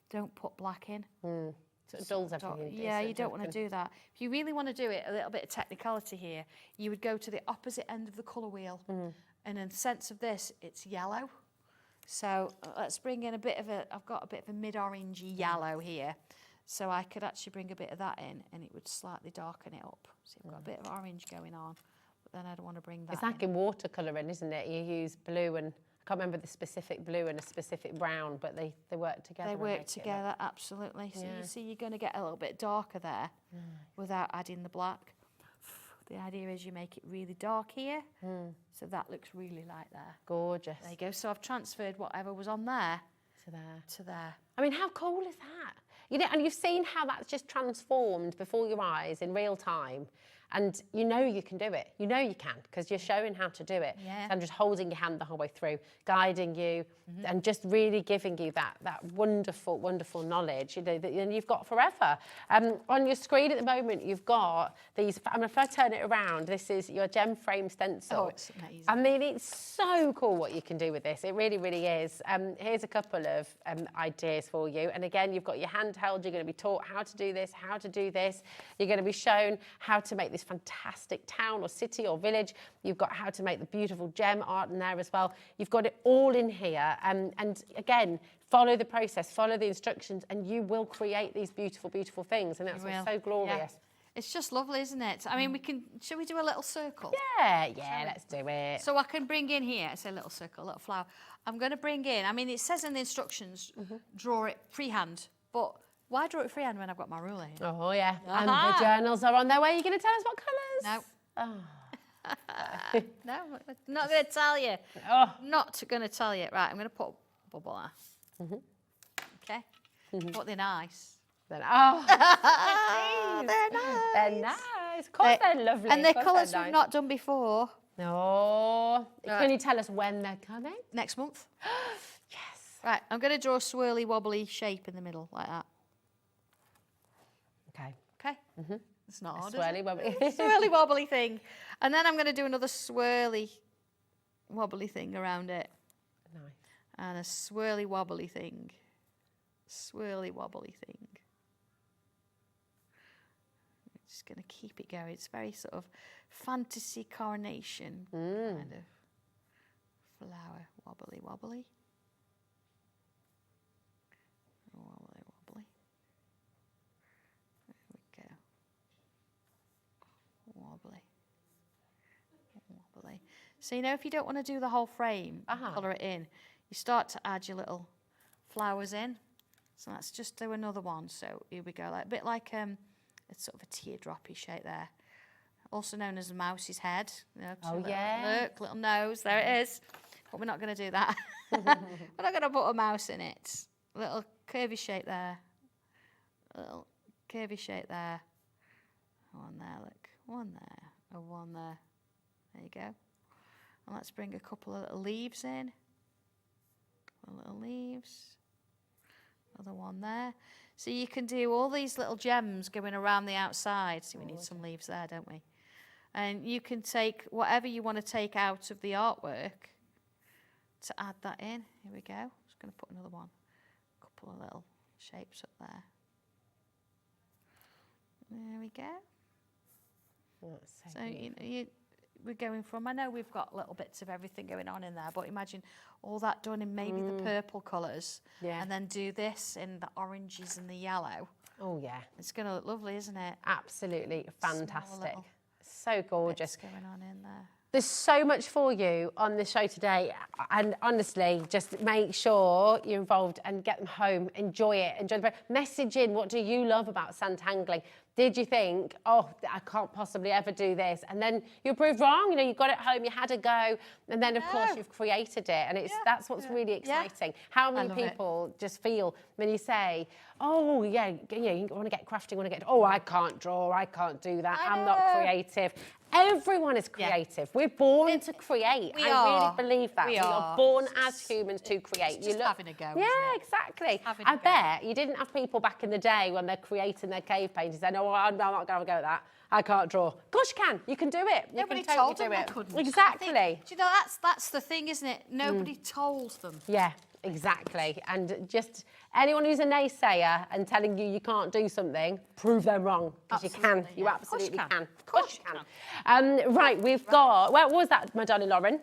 don't put black in. So it dulls everything. Yeah, you don't want to do that. If you really want to do it, a little bit of technicality here, you would go to the opposite end of the colour wheel. And in the sense of this, it's yellow. So let's bring in a bit of I've got a bit of a mid-orangey yellow here. So I could actually bring a bit of that in and it would slightly darken it up. So you've got a bit of orange going on, but then I don't want to bring that It's like in watercolouring, isn't it? You use blue and can't remember the specific blue and a specific brown, but they work together. They and work make it together, absolutely. So Yeah. you see, you're going to get a little bit darker there without adding the black. The idea is you make it really dark here, so that looks really light there. Gorgeous. There you go. So I've transferred whatever was on there to there. To there. I mean, how cool is that? You know, and you've seen how that's just transformed before your eyes in real time. And you know you can do it. You know you can, because you're showing how to do it. Yeah. Sandra's holding your hand the whole way through, guiding you, and just really giving you that wonderful, wonderful knowledge, you know, that you've got forever. On your screen at the moment, you've got these, I mean, if I turn it around, this is your gem frame stencil. Oh, it's amazing. I mean, it's so cool what you can do with this. It really, really is. Here's a couple of ideas for you. And again, you've got your handheld. You're going to be taught how to do this, how to do this. You're going to be shown how to make this fantastic town or city or village. You've got how to make the beautiful gem art in there as well. You've got it all in here. And again, follow the process, follow the instructions, and you will create these beautiful, beautiful things. And that's what's so glorious. Yeah. It's just lovely, isn't it? I mean, shall we do a little circle? Yeah, let's do it. So I can bring in here, it's a little circle, a little flower. I'm going to bring in, I mean, it says in the instructions, draw it freehand, but why draw it freehand when I've got my ruler here? Oh, yeah. And the journals are on their way. You're going to tell us what colours? No. Oh. No, I'm not going to tell you. Oh. Not going to tell you. Right, I'm going to put a bubble there. Okay. But they're nice. They're nice. They're nice. Of course they're lovely. And they're Of course colours they're we've nice. not done before. No. Can you tell us when they're coming? Next month. Yes. Right, I'm going to draw a swirly wobbly shape in the middle, like that. Okay. Okay. It's not hard, Swirly wobbly. Swirly wobbly thing. And then I'm going to do another swirly wobbly thing around it. Nice. And a swirly wobbly thing. Swirly wobbly thing. I'm just going to keep it going. It's very sort of fantasy carnation kind of flower. Wobbly wobbly. Wobbly wobbly. There we go. Wobbly. Wobbly. So, you know, if you don't want to do the whole frame, colour it in, you start to add your little flowers in. So let's just do another one. So here we go, like a bit like it's sort of a teardroppy shape there. Also known as a mouse's head. You know, look, little nose, there it is. But we're not going to do that. We're not going to put a mouse in it. A little curvy shape there. A little curvy shape there. One there, look. One there. One there. There you go. And let's bring a couple of little leaves in. Little leaves. Another one there. So you can do all these little gems going around the outside. See, we need some leaves there, don't we? And you can take whatever you want to take out of the artwork to add that in. Here we go. Just going to put another one. A couple of little shapes up there. There we go. So you know, we're going from, I know we've got little bits of everything going on in there, but imagine all that done in maybe the purple colours, and then do this in the oranges and the yellow. Oh, yeah. It's going to look lovely, isn't it? Absolutely fantastic. So gorgeous. What's going on in there? There's so much for you on the show today, and honestly, just make sure you're involved and get them home. Enjoy it. Enjoy the message in. What do you love about Sanntangling? Did you think, oh, I can't possibly ever do this? And then you proved wrong. You know, you got it home, you had a go, and then of course you've created it, and that's what's really exciting. How many people just feel when you say, oh yeah, you want to get crafting, oh, I can't draw, I can't do that, I'm not creative. Everyone is creative. We're born to create. I really believe that. We are born as humans to create. Just having a go. Yeah, exactly. I bet you didn't have people back in the day when they're creating their cave paintings saying, oh, I'm not going to go at that. I can't draw. Of course you can. You can do it. Nobody can told totally them do they it. couldn't. Exactly. Do you know, that's the thing, isn't it? Nobody told them. Yeah, exactly. And just anyone who's a naysayer and telling you can't do something, prove them wrong. Because you can. You absolutely can. Of course you can. Right, we've got, what was that, my darling Lauren?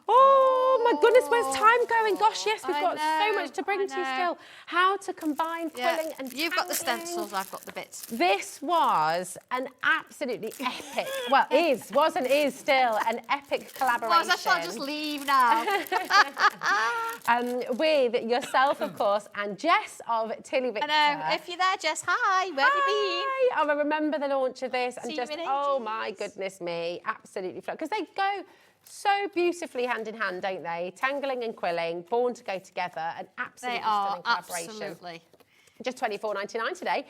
Oh my goodness, where's time going? Gosh, yes, we've got so much to bring to you still. How to combine quilling and You've got the tangling. stencils, I've got the bits. This was an absolutely epic, well, is still an epic collaboration. I shall just leave now. With yourself, of course, and Jess of Tilly Victor. Hello, if you're there, Jess, hi, where have you been? I remember the launch of this and See you just, in oh ages. my goodness me, absolutely fun. Because they go so beautifully hand in hand, don't they? Tangling and quilling, born to go together, an absolutely stunning collaboration. Absolutely. Just $24.99 today,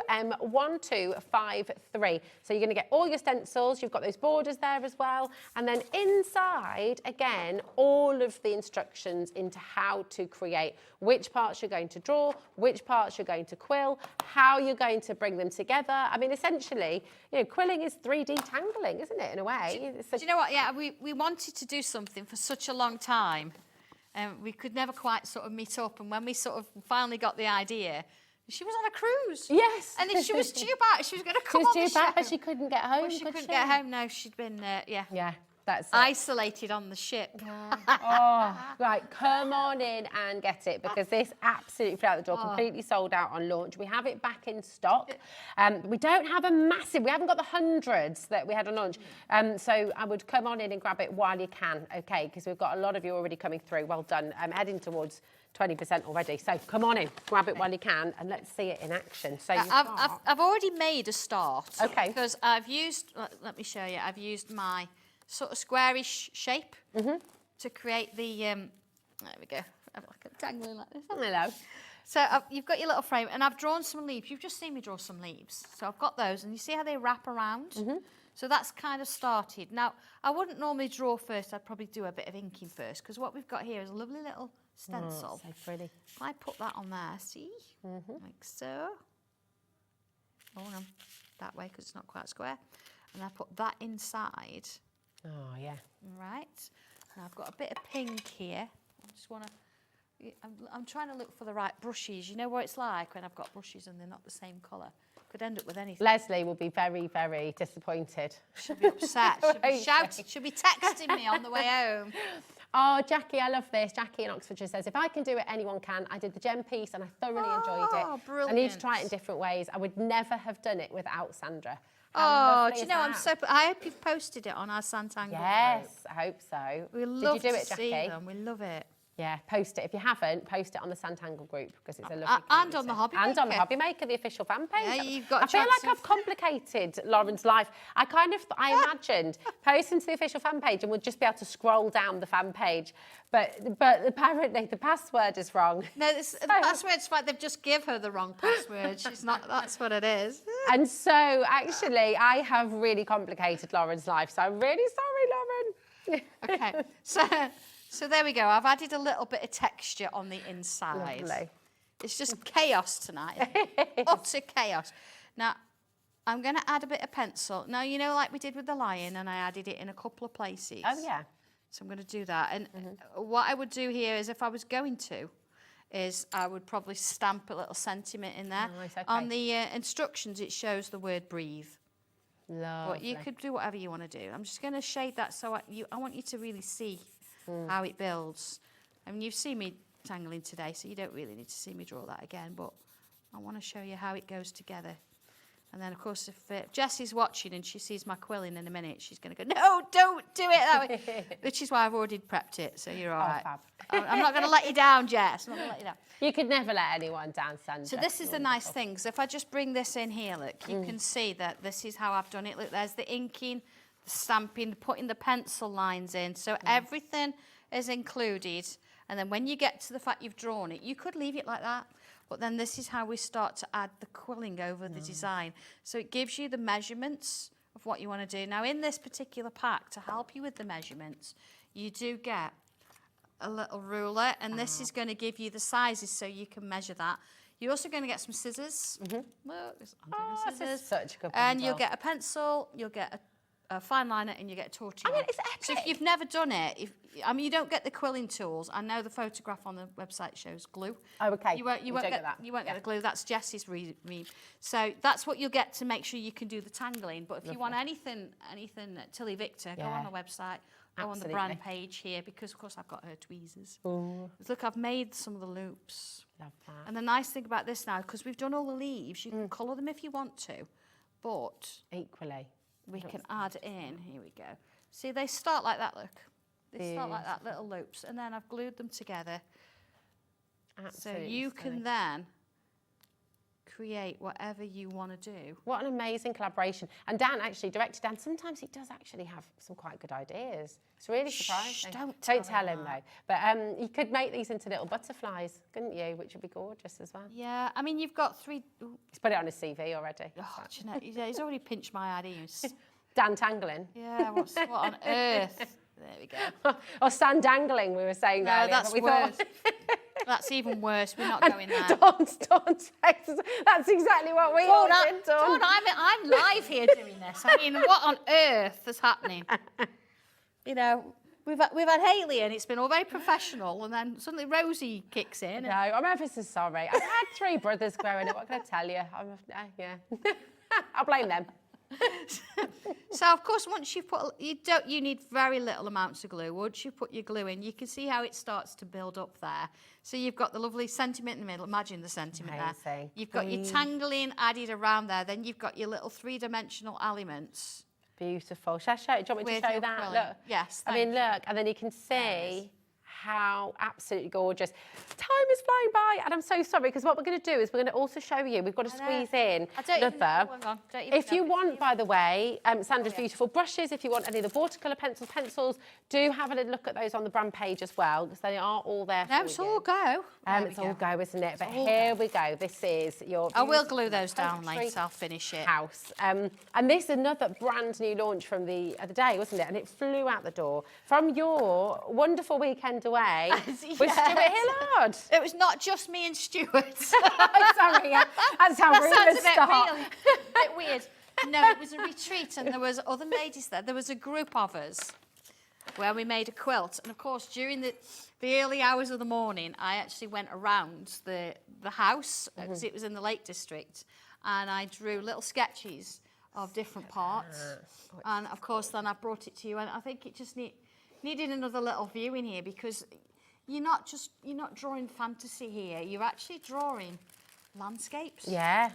QM1253. So you're going to get all your stencils, you've got those borders there as well, and then inside, again, all of the instructions into how to create, which parts you're going to draw, which parts you're going to quill, how you're going to bring them together. I mean, essentially, you know, quilling is 3D tangling, isn't it, in a way? Do you know what? Yeah, we wanted to do something for such a long time. We could never quite sort of meet up, and when we sort of finally got the idea, she was on a cruise. Yes. And if she was due back, she was going to come on the show. She was due back, but she couldn't get home, Well, she couldn't get home. No, she'd been, Yeah, that's it. isolated on the ship. Oh, right, come on in and get it, because this absolutely flew out the door, completely sold out on launch. We have it back in stock. We don't have we haven't got the hundreds that we had on launch. So I would come on in and grab it while you can, okay, because we've got a lot of you already coming through. Well done. I'm heading towards 20% already. So come on in, grab it while you can, and let's see it in action. So I've already made a start. Okay. Because I've used, let me show you, I've used my sort of squarish shape to create the, there we go, I'm tangling like this. Hello. So you've got your little frame, and I've drawn some leaves. You've just seen me draw some leaves. So I've got those, and you see how they wrap around? So that's kind of started. Now, I wouldn't normally draw first. I'd probably do a bit of inking first, because what we've got here is a lovely little stencil. So pretty. If I put that on there, see? Like so. Oh, no, that way, because it's not quite square. And I put that inside. Oh, yeah. Right. And I've got a bit of pink here. I just want to... I'm trying to look for the right brushes. You know what it's like when I've got brushes and they're not the same colour. Could end up with anything. Leslie will be very, very disappointed. She'll be upset. She'll be shouting. She'll be texting me on the way home. Oh, Jackie, I love this. Jackie in Oxfordshire says, if I can do it, anyone can. I did the gem piece and I thoroughly enjoyed it. Brilliant. I need to try it in different ways. I would never have done it without Sandra. Oh, do you know, I'm so... I hope you've posted it on our Sanntangle group. Yes, I hope so. We love Did you do to it, Jackie? see them. We love it. Yeah, post it. If you haven't, post it on the Sanntangle group, because it's a lovely and on the Hobby Maker. And on the Hobby Maker, the official fan page. Yeah, you've got I feel like I've complicated Lauren's life. I imagined posting to the official fan page and would just be able to scroll down the fan page. But apparently the password is wrong. No, the password's fine. They've just give her the wrong password. She's not... That's what it is. And so, actually, I have really complicated Lauren's life. So I'm really sorry, Lauren. Okay, so there we go. I've added a little bit of texture on the inside. Lovely. It's just chaos tonight. Utter chaos. Now, I'm going to add a bit of pencil. Now, you know, like we did with the lion, and I added it in a couple of places. Oh, yeah. So I'm going to do that. And what I would do here is, if I was going to, is I would probably stamp a little sentiment in there. Nice, okay. On the instructions, it shows the word breathe. Lovely. But you could do whatever you want to do. I'm just going to shade that so I want you to really see how it builds. I mean, you've seen me tangling today, so you don't really need to see me draw that again, but I want to show you how it goes together. And then, of course, if Jessie's watching and she sees my quilling in a minute, she's going to go, no, don't do it that way. Which is why I've already prepped it, so you're all right. Fab. I'm not going to let you down, Jess. I'm not going to let you down. You could never let anyone down, Sandra. So this is the nice thing. So if I just bring this in here, look, you can see that this is how I've done it. Look, there's the inking, the stamping, putting the pencil lines in. So everything is included. And then when you get to the fact you've drawn it, you could leave it like that. But then this is how we start to add the quilling over the design. So it gives you the measurements of what you want to do. Now, in this particular pack, to help you with the measurements, you do get a little ruler, and this is going to give you the sizes so you can measure that. You're also going to get some scissors. Look, this is such a good and pencil. you'll get a pencil, you'll get a fine liner, and you get a tortilla. I mean, it's epic. So if you've never done it, you don't get the quilling tools. I know the photograph on the website shows glue. Oh, okay. You won't get that. You won't get the glue. That's Jessie's read. So that's what you'll get to make sure you can do the tangling. But if you want anything Tilly Victor, go on the website. go on the brand page here, because of course I've got her tweezers. Look, I've made some of the loops. Love that. And the nice thing about this now, because we've done all the leaves, you can colour them if you want to, but equally we can add in, here we go. See, they start like that, look. They start like that, little loops, and then I've glued them together. Absolutely so you stunning. can then create whatever you want to do. What an amazing collaboration. And Dan, actually, director Dan, sometimes he does actually have some quite good ideas. It's really surprising. Don't tell him though. But you could make these into little butterflies, couldn't you? Which would be gorgeous as well. Yeah, I mean, you've got 3... He's put it on his CV already. Oh, do you know, he's already pinched my ideas. Dan-tangling. Yeah, what on earth? There we go. Or Sanntangle, we were saying No, earlier. that's but we worse. thought... That's even worse. We're not going there. Dawn's that's exactly what we all did, Dawn. Dawn, I'm live here doing this. I mean, what on earth is happening? You know, we've had Hayley and it's been all very professional, and then suddenly Rosie kicks in. No, I'm ever so sorry. I've had 3 brothers growing up. What can I tell you? Yeah. I'll blame them. So of course, once you put, you need very little amounts of glue. Once you put your glue in, you can see how it starts to build up there. So you've got the lovely sentiment in the middle. Imagine the sentiment there. You've got your tangling added around there. Then you've got your little 3-dimensional elements. Beautiful. Shall I show? Do you want me to show that? Acrylic. Look. Yes. I mean, look, and then you can see how absolutely gorgeous. Time is flying by, and I'm so sorry, because what we're going to do is we're going to also show you, we've got to squeeze in another. If you want, by the way, Sandra's beautiful brushes, if you want any of the watercolour pencils, do have a look at those on the brand page as well, because they are all there for you. It's all go. It's all go, isn't it? But here we go. This is your... I will glue those down later. I'll finish it. House. And this is another brand new launch from the other day, wasn't it? And it flew out the door from your wonderful weekend away with Stuart Hillard. It was not just me and Stuart. Sorry, that's how rumours start. A bit weird. No, it was a retreat and there was other ladies there. There was a group of us where we made a quilt. And of course, during the early hours of the morning, I actually went around the house because it was in the Lake District, and I drew little sketches of different parts. And of course, then I brought it to you, and I think it just needed another little view in here, because you're not drawing fantasy here. You're actually drawing landscapes. Yeah.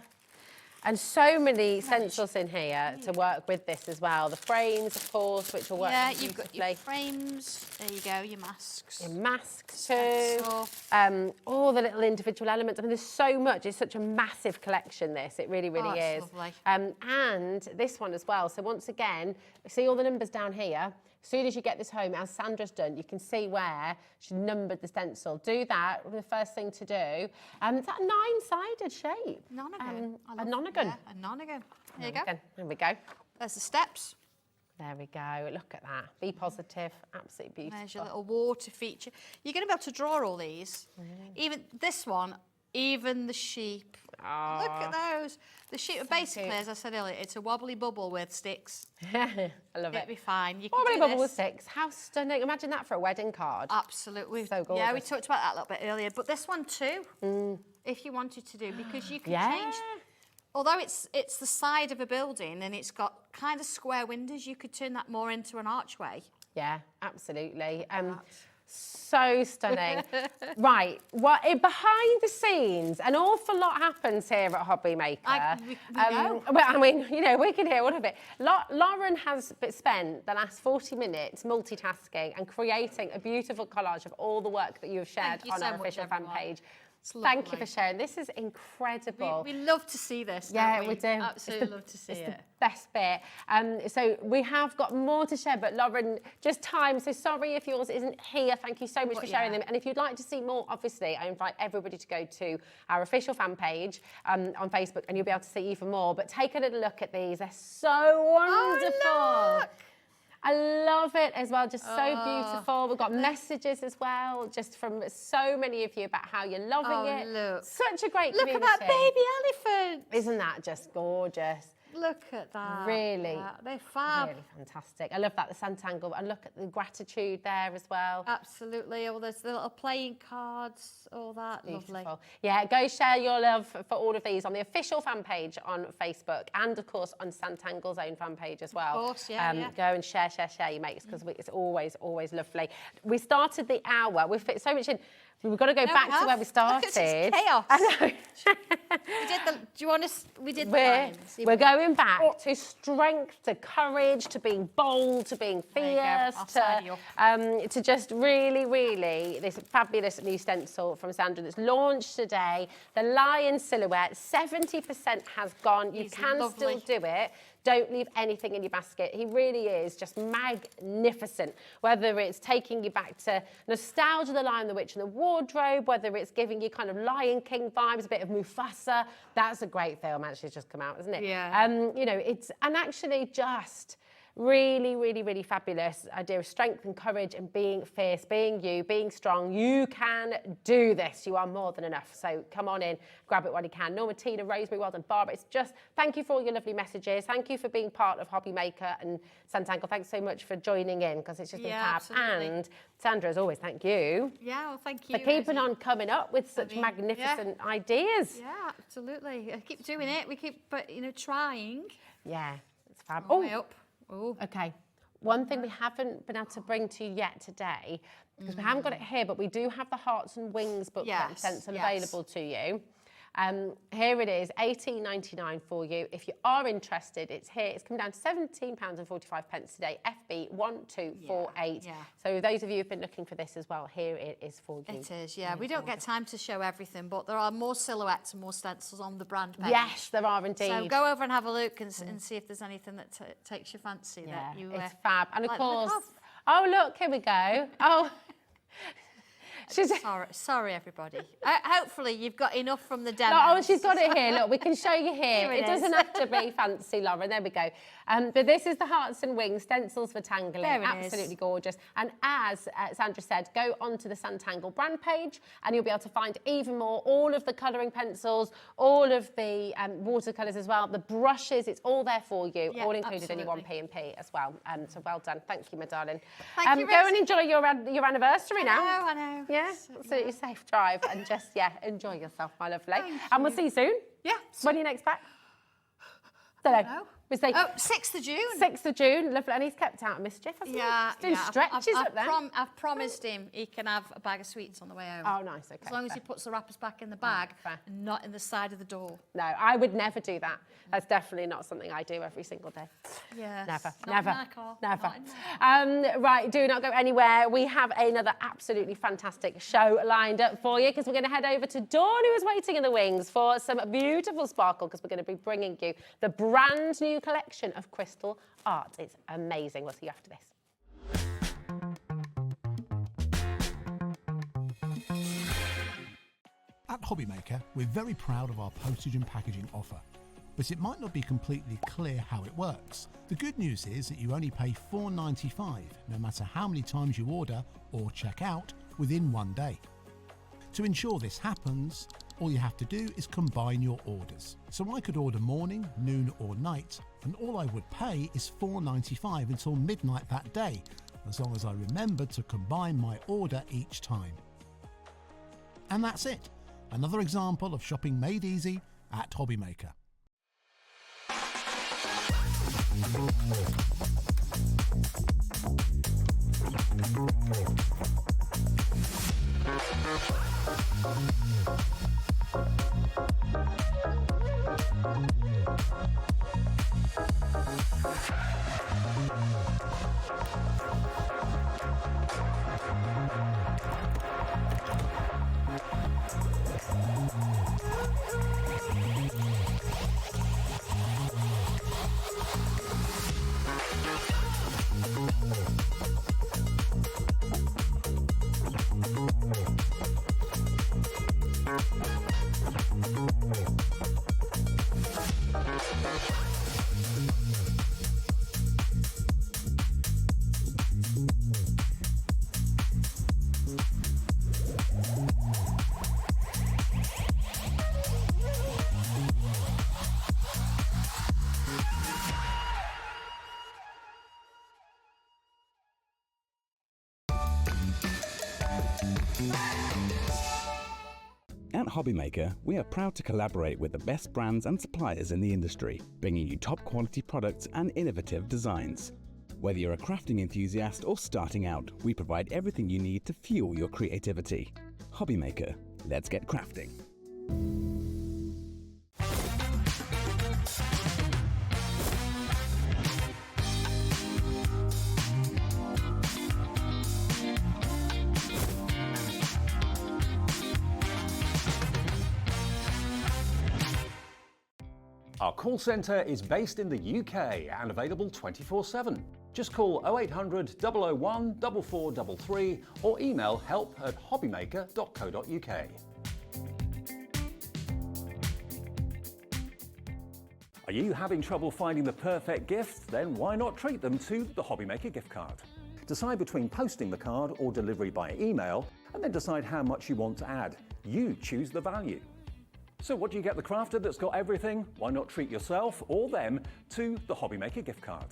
And so many stencils in here to work with this as well. The frames, of course, which will work beautifully. You've got your frames. There you go, your masks. Your masks too. All the little individual elements. I mean, there's so much. It's such a massive collection, this. It really, really is. Lovely. And this one as well. So once again, see all the numbers down here. As soon as you get this home, as Sandra's done, you can see where she numbered the stencil. Do that, the first thing to do. It's that 9-sided shape. Nonagon. A nonagon. Yeah, a nonagon. There you go. There we go. There's the steps. There we go. Look at that. Be positive. Absolutely beautiful. There's your little water feature. You're going to be able to draw all these. Even this one, even the sheep. Oh, look at those. The sheep, basically, as I said earlier, it's a wobbly bubble with sticks. I love it. It'll be fine. You wobbly can bubble with sticks. How stunning. Imagine that for a wedding card. Absolutely. So gorgeous. Yeah, we talked about that a little bit earlier. But this one too, if you wanted to do, because you can change. Although it's the side of a building and it's got kind of square windows, you could turn that more into an archway. Yeah, absolutely. So stunning. Right, behind the scenes, an awful lot happens here at Hobby Maker. We know. Well, I mean, you know, we can hear all of it. Lauren has spent the last 40 minutes multitasking and creating a beautiful collage of all the work that you have shared on our official fan page. Thank you for sharing. This is incredible. We love to see this. Yeah, don't we do. Absolutely love to see it. It's the best bit. So we have got more to share, but Lauren, just time. So sorry if yours isn't here. Thank you so much for sharing them. And if you'd like to see more, obviously, I invite everybody to go to our official fan page on Facebook, and you'll be able to see even more. But take a little look at these. They're so wonderful. Oh, look. I love it as well, just so beautiful. We've got messages as well, just from so many of you about how you're loving it. Look. Such a great community. Look at that baby elephant. Isn't that just gorgeous? Look at that. Really, they're fab. Really fantastic. I love that, the Sanntangle, and look at the gratitude there as well. Absolutely. All those little playing cards, all that. Beautiful. Lovely. Yeah, go share your love for all of these on the official fan page on Facebook and, of course, on Sanntangle's own fan page as well. Of course, yeah, Go and share your mates, because it's always lovely. We started the hour. We've fit so much in. We've got to go back to where we started. Look, it's chaos. I know. Do you want us? We did the lines. We're going back to strength, to courage, to being bold, to being fierce, to just really this fabulous new stencil from Sandra that's launched today. The lion silhouette, 70% has gone. You can still do it. Don't leave anything in your basket. He really is just magnificent. Whether it's taking you back to nostalgia, The Lion, the Witch and the Wardrobe, whether it's giving you kind of Lion King vibes, a bit of Mufasa. That's a great film, actually, it's just come out, isn't it? Yeah. You know, and actually just really fabulous idea of strength and courage and being fierce, being you, being strong. You can do this. You are more than enough. So come on in, grab it while you can. Norma, Tina, Rosemary, well done, Barbara. It's just, thank you for all your lovely messages. Thank you for being part of Hobby Maker and Sanntangle. Thanks so much for joining in, because it's just been fab. Absolutely. And Sandra, as always, thank you. Yeah, well, thank you. For keeping on coming up with such magnificent ideas. Yeah, absolutely. Keep doing it. We keep, trying. Yeah, it's fab. All the way up. Ooh. Okay. One thing we haven't been able to bring to you yet today, because we haven't got it here, but we do have the Hearts and Wings booklet stencil available to you. Here it is, $18.99 for you. If you are interested, it's here. It's come down to £17.45 today, FB 1248. So those of you who've been looking for this as well, here it is for you. It is, yeah. We don't get time to show everything, but there are more silhouettes and more stencils on the brand page. Yes, there are indeed. So go over and have a look and see if there's anything that takes your fancy. That you, it's fab. And of like course, oh look, here we go. Oh. Sorry, everybody. Hopefully you've got enough from the demo. Oh, she's got it here. Look, we can show you here. It doesn't have to be fancy, Lauren. There we go. But this is the Hearts and Wings stencils for tangling. Absolutely gorgeous. And as Sandra said, go onto the Sanntangle brand page and you'll be able to find even more. All of the colouring pencils, all of the watercolours as well, the brushes, it's all there for you, all included in your 1P&P as well. So well done. Thank you, my darling. Thank you, go and enjoy your anniversary now. I know. Yeah, absolutely safe drive and just, enjoy yourself, my lovely. And we'll see you soon. Yeah. When are you next back? Don't know. We say 6th of June. 6th of June, lovely. And he's kept out of mischief, hasn't he? Yeah. He's doing stretches up there. I've promised him he can have a bag of sweets on the way home. Oh, nice, okay. As long as he puts the wrappers back in the bag and not in the side of the door. No, I would never do that. That's definitely not something I do every single day. Yes. Never. Right, do not go anywhere. We have another absolutely fantastic show lined up for you, because we're going to head over to Dawn, who is waiting in the wings for some beautiful sparkle, because we're going to be bringing you the brand new collection of crystal art. It's amazing. We'll see you after this. At Hobby Maker, we're very proud of our postage and packaging offer, but it might not be completely clear how it works. The good news is that you only pay $4.95 no matter how many times you order or check out within 1 day. To ensure this happens, all you have to do is combine your orders. So I could order morning, noon or night, and all I would pay is $4.95 until midnight that day, as long as I remember to combine my order each time. And that's it. Another example of shopping made easy at Hobby Maker. Hobbymaker, we are proud to collaborate with the best brands and suppliers in the industry, bringing you top quality products and innovative designs. Whether you're a crafting enthusiast or starting out, we provide everything you need to fuel your creativity. Hobbymaker, let's get crafting. Our call centre is based in the UK and available 24/7. Just call 0800 001 4433 or email help@hobbymaker.co.uk. Are you having trouble finding the perfect gift? Then why not treat them to the Hobbymaker gift card? Decide between posting the card or delivery by email, and then decide how much you want to add. You choose the value. So what do you get the crafter that's got everything? Why not treat yourself or them to the Hobbymaker gift card?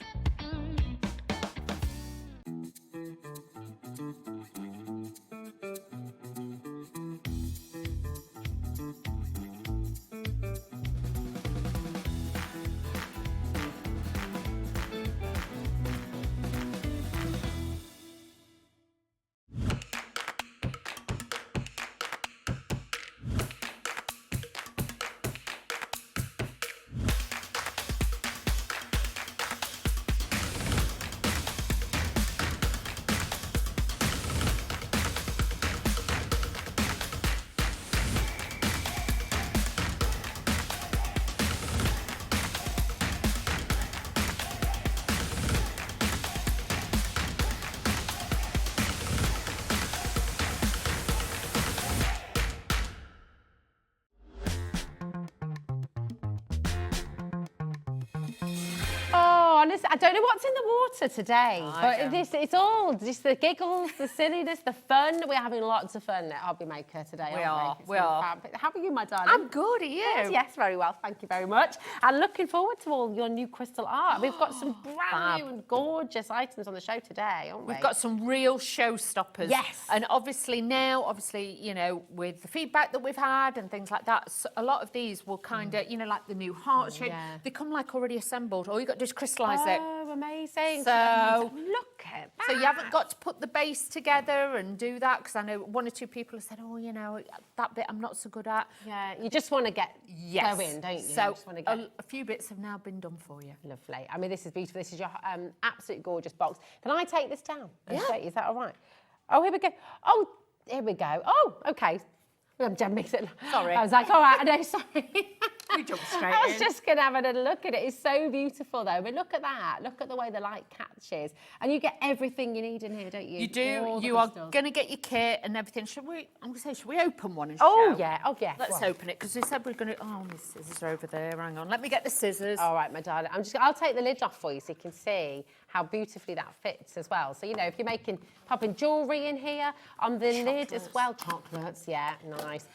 Honestly, I don't know what's in the water today, but it's all just the giggles, the silliness, the fun. We're having lots of fun at Hobbymaker today, aren't we? We are. How are you, my darling? I'm good, are you? Good, yes, very well. Thank you very much. And looking forward to all your new crystal art. We've got some brand new and gorgeous items on the show today, aren't we? We've got some real showstoppers. Yes. And obviously now, you know, with the feedback that we've had and things like that, so a lot of these will kind of, you know, like the new heart shape, they come like already assembled. All you got to do is crystallise it. Oh, amazing. So look at that. So you haven't got to put the base together and do that, because I know one or two people have said, oh, you know, that bit I'm not so good at. Yeah, you just want to get going, don't you? So You just want to get... a few bits have now been done for you. Lovely. I mean, this is beautiful. This is your absolute gorgeous box. Can I take this down? Yeah. Is that all right? Oh, here we go. Oh, here we go. Oh, okay. I'm mixing. Sorry. I was like, all right, I know, sorry. We jumped straight I was just going to have a little look at it. It's so beautiful, though. But look at that. Look at the way the light catches. And you get everything you need in here, don't you? You do. You are going to get your kit and everything. Should we open one and show? Oh, yeah. Let's open it, because we said we're going to... Oh, my scissors are over there. Hang on. Let me get the scissors. All right, my darling. I'll take the lid off for you so you can see how beautifully that fits as well. So, you know, if you're popping jewellery in here on the lid as well. Chocolates, yeah, nice.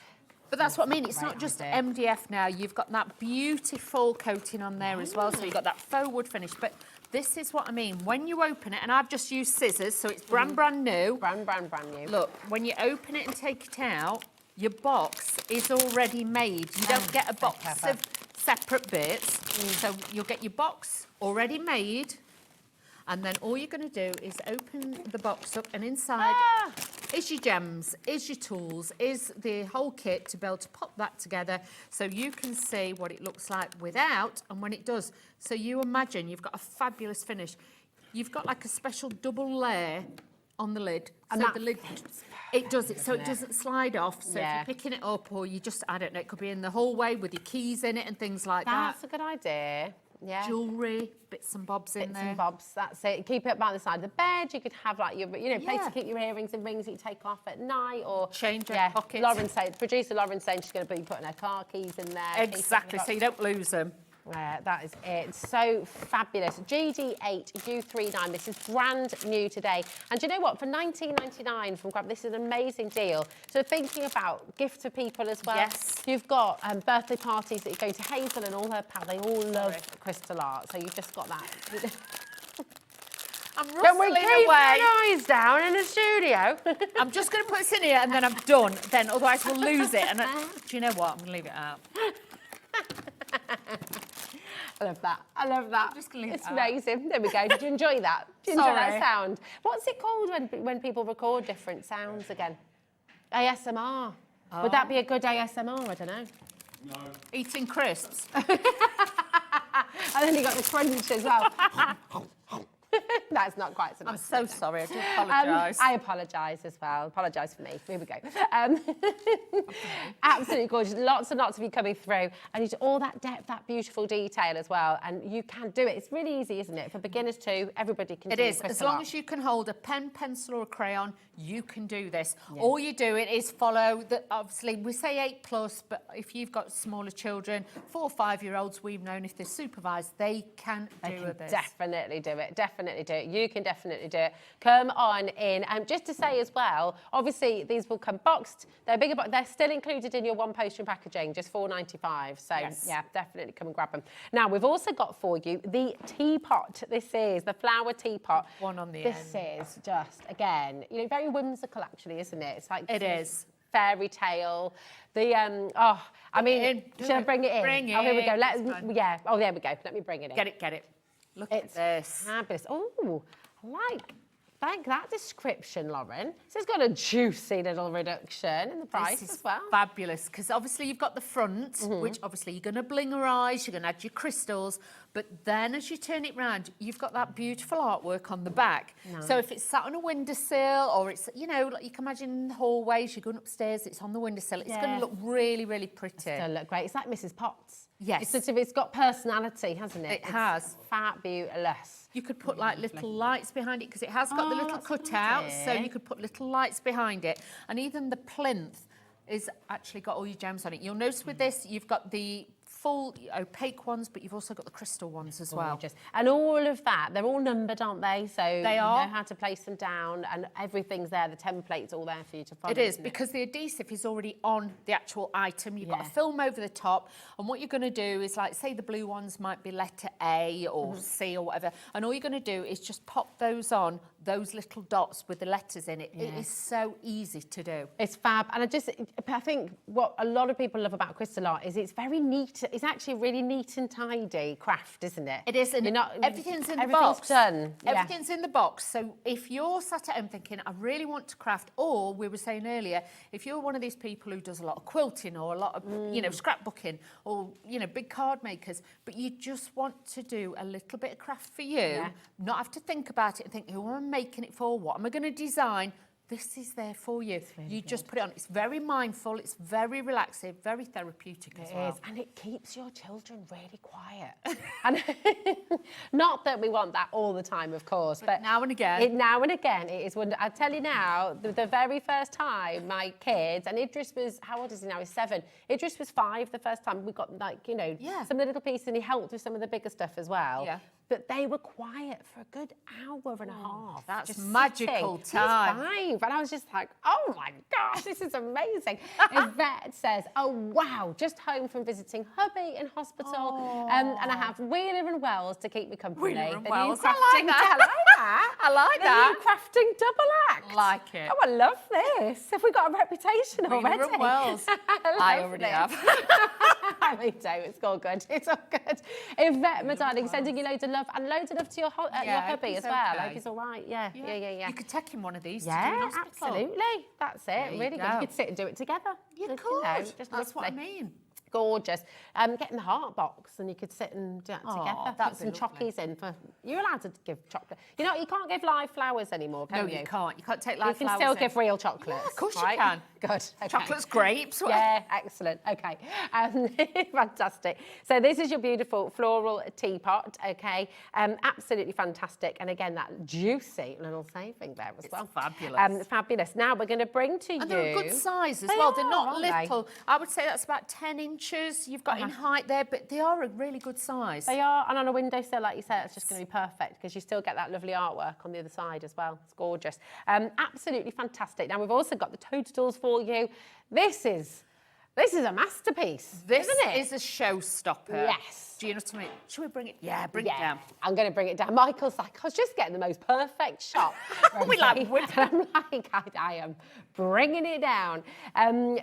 But that's what I mean. It's not just MDF now. You've got that beautiful coating on there as well. So you've got that faux wood finish. But this is what I mean. When you open it, and I've just used scissors, so it's brand new. Brand new. Look, when you open it and take it out, your box is already made. You don't get a box of separate bits. So you'll get your box already made. And then all you're going to do is open the box up, and inside is your gems, is your tools, is the whole kit to be able to pop that together so you can see what it looks like without and when it does. So you imagine you've got a fabulous finish. You've got like a special double layer on the lid. And so that the lid, it does it, so it doesn't slide off. So if you're picking it up, or you just, I don't know, it could be in the hallway with your keys in it and things like that. That's a good idea. Yeah. Jewellery, bits and bobs in there. Bits and bobs, that's it. Keep it by the side of the bed. You could have like your, place to keep your earrings and rings that you take off at night, or change your pockets. Producer Lauren's saying she's going to be putting her car keys in there. Exactly, so you don't lose them. Yeah, that is it. So fabulous. GD8U39. This is brand new today. And do you know what? For $19.99 from Grab, this is an amazing deal. So thinking about gift for people as well. Yes. You've got birthday parties that you're going to Hazel and all her pals. They all love crystal art. So you've just got that. I'm Can we rustling keep away. the noise down in the studio? I'm just going to put this in here and then I'm done. Then otherwise we'll lose it. And do you know what? I'm going to leave it out. I love that. I love that. I'm just gonna leave it's it out. amazing. There we go. Did you enjoy that? Did you enjoy that Sorry. sound? What's it called when people record different sounds again? ASMR. Would that be a good ASMR? I don't know. No. Eating crisps. And then you got the crunch as well. That's not quite so I'm nice. so sorry. I do apologise. I apologise as well. Apologise for me. Here we go. Absolutely gorgeous. Lots and lots of you coming through. And you do all that depth, that beautiful detail as well. And you can do it. It's really easy, isn't it? For beginners too, everybody can It do is. As crystal long art. as you can hold a pen, pencil or a crayon, you can do this. All you do it is follow the, obviously we say 8+, but if you've got smaller children, 4 or 5-year-olds, we've known if they're supervised, they can do this. Definitely do it. Definitely do it. You can definitely do it. Come on in. And just to say as well, obviously these will come boxed. They're bigger, but they're still included in your one postage packaging, just $4.95. So yeah, definitely come and grab them. Now we've also got for you the teapot. This is the flower teapot. One on the This end. is just, again, you know, very whimsical actually, isn't it? It's like It is. Fairy tale. The I mean, should I bring it in? Bring Oh, here we go. it. Let's It's fine. yeah. Oh, there we go. Let me bring it in. Get it. Look It's at this. fabulous. Oh, I like that description, Lauren. So it's got a juicy little reduction in the price This is as well. fabulous because obviously you've got the front, which obviously you're going to blingerize, you're going to add your crystals, but then as you turn it round, you've got that beautiful artwork on the back. So if it's sat on a windowsill or it's, you know, like you can imagine in the hallways, you're going upstairs, it's on the windowsill, it's going to look really, really pretty. It's going to look great. It's like Mrs. Potts. Yes. It's sort of, it's got personality, hasn't it? It has. Fabulous. You could put like little lights behind it because it has got the little that's a good cutouts, so idea. you could put little lights behind it. And even the plinth is actually got all your gems on it. You'll notice with this, you've got the full opaque ones, but you've also got the crystal ones as well. Gorgeous. And all of that, they're all numbered, aren't they? So They you are. know how to place them down and everything's there. The template's all there for you to follow. It is, isn't because the adhesive is already on the actual item. You've got Yeah. a film over the top, and what you're going to do is, like, say the blue ones might be letter A or C or whatever, and all you're going to do is just pop those on, those little dots with the letters in it. It is so easy to do. It's fab. And I think what a lot of people love about crystal art is it's very neat. It's actually really neat and tidy craft, isn't it? It is, and everything's in the box. Done. Yeah. Everything's in the box. So if you're sat at home thinking, I really want to craft, or we were saying earlier, if you're one of these people who does a lot of quilting or a lot of, you know, scrapbooking or, you know, big card makers, but you just want to do a little bit of craft for you, not have to think about it and think, who am I making it for? What am I going to design? This is there for you. You just put it on. It's very mindful. It's very relaxing, very therapeutic as well. It is, and it keeps your children really quiet. And not that we want that all the time, of course, but now and again. Now and again, it is wonderful. I tell you now, the very first time my kids, and Idris was, how old is he now? He's 7. Idris was 5 the first time. We got, like, you know, some of the little pieces, and he helped with some of the bigger stuff as well. Yeah. But they were quiet for a good hour and a half. That's just magical sitting. time. He was 5, and I was just like, oh my gosh, this is amazing. Yvette says, oh wow, just home from visiting hubby in hospital, and I have Wheeler and Wells to keep me company. Wheeler and The Wells, new I like crafting, that. I like that. I like the that. new crafting double act. Like it. Oh, I love this. Have we got a reputation Wheeler already? and Wells. I already have. Me too. It's all good. It's all good. Yvette, my darling, sending you loads of love and loads of love to your hubby as well. I hope he's all right. Yeah. You could take him one of these to do Yeah, in hospital. absolutely. That's it. There you Really good. go. You could sit and do it together. You Just, could. know, just That's what I lovely. mean. Gorgeous. Getting the heart box, and you could sit and do that together. that'd Put be some lovely. chockies in for. You're allowed to give chocolate. You know, you can't give live flowers anymore, can No, you? you can't. You can't take live You can flowers still in. give real chocolates. Yeah, of course right? you can. Good. Okay. Chocolate's grapes. Yeah, excellent. Okay, fantastic. So this is your beautiful floral teapot. Okay, absolutely fantastic. And again, that juicy little saving there as well. Fabulous. Fabulous. Now we're going to bring to you. And they're a good size as They well. They're are, not aren't they? little. I would say that's about 10 inches you've got in height there, but they are a really good size. They are, and on a windowsill, like you said, it's just going to be perfect because you still get that lovely artwork on the other side as well. It's gorgeous. Absolutely fantastic. Now, we've also got the toadstools for you. This is This is a masterpiece, This isn't it? is a showstopper. Yes. Do you know what I mean? Should we bring it? Yeah, bring it down. I'm going to bring it down. Michael's like, I was just getting the most perfect shot. We like and I'm like, I am bringing it down.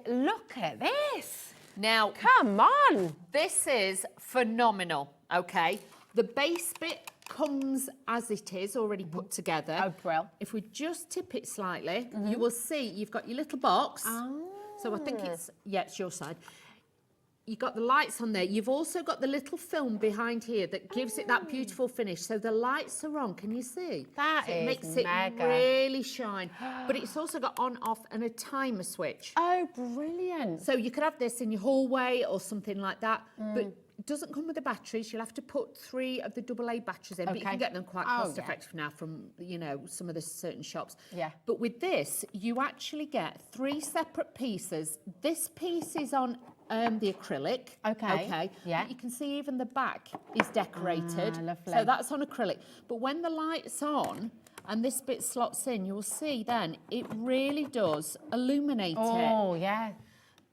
Look at this. Now, come on. This is phenomenal, okay? The base bit comes as it is, already put together. Oh, brill. If we just tip it slightly, you will see you've got your little box. So I think it's your side. You've got the lights on there. You've also got the little film behind here that gives it that beautiful finish. So the lights are on. Can you see? That so is it makes mega. it really shine. But it's also got on, off, and a timer switch. Oh, brilliant. So you could have this in your hallway or something like that. But it doesn't come with the batteries. You'll have to put 3 of the AA batteries in, but you can get them quite cost effective now from, you know, some of the certain shops. Yeah. But with this, you actually get 3 separate pieces. This piece is on the acrylic. Okay. Yeah. But you can see even the back is decorated. Lovely. So that's on acrylic. But when the light's on and this bit slots in, you'll see then it really does illuminate it. Oh, yeah.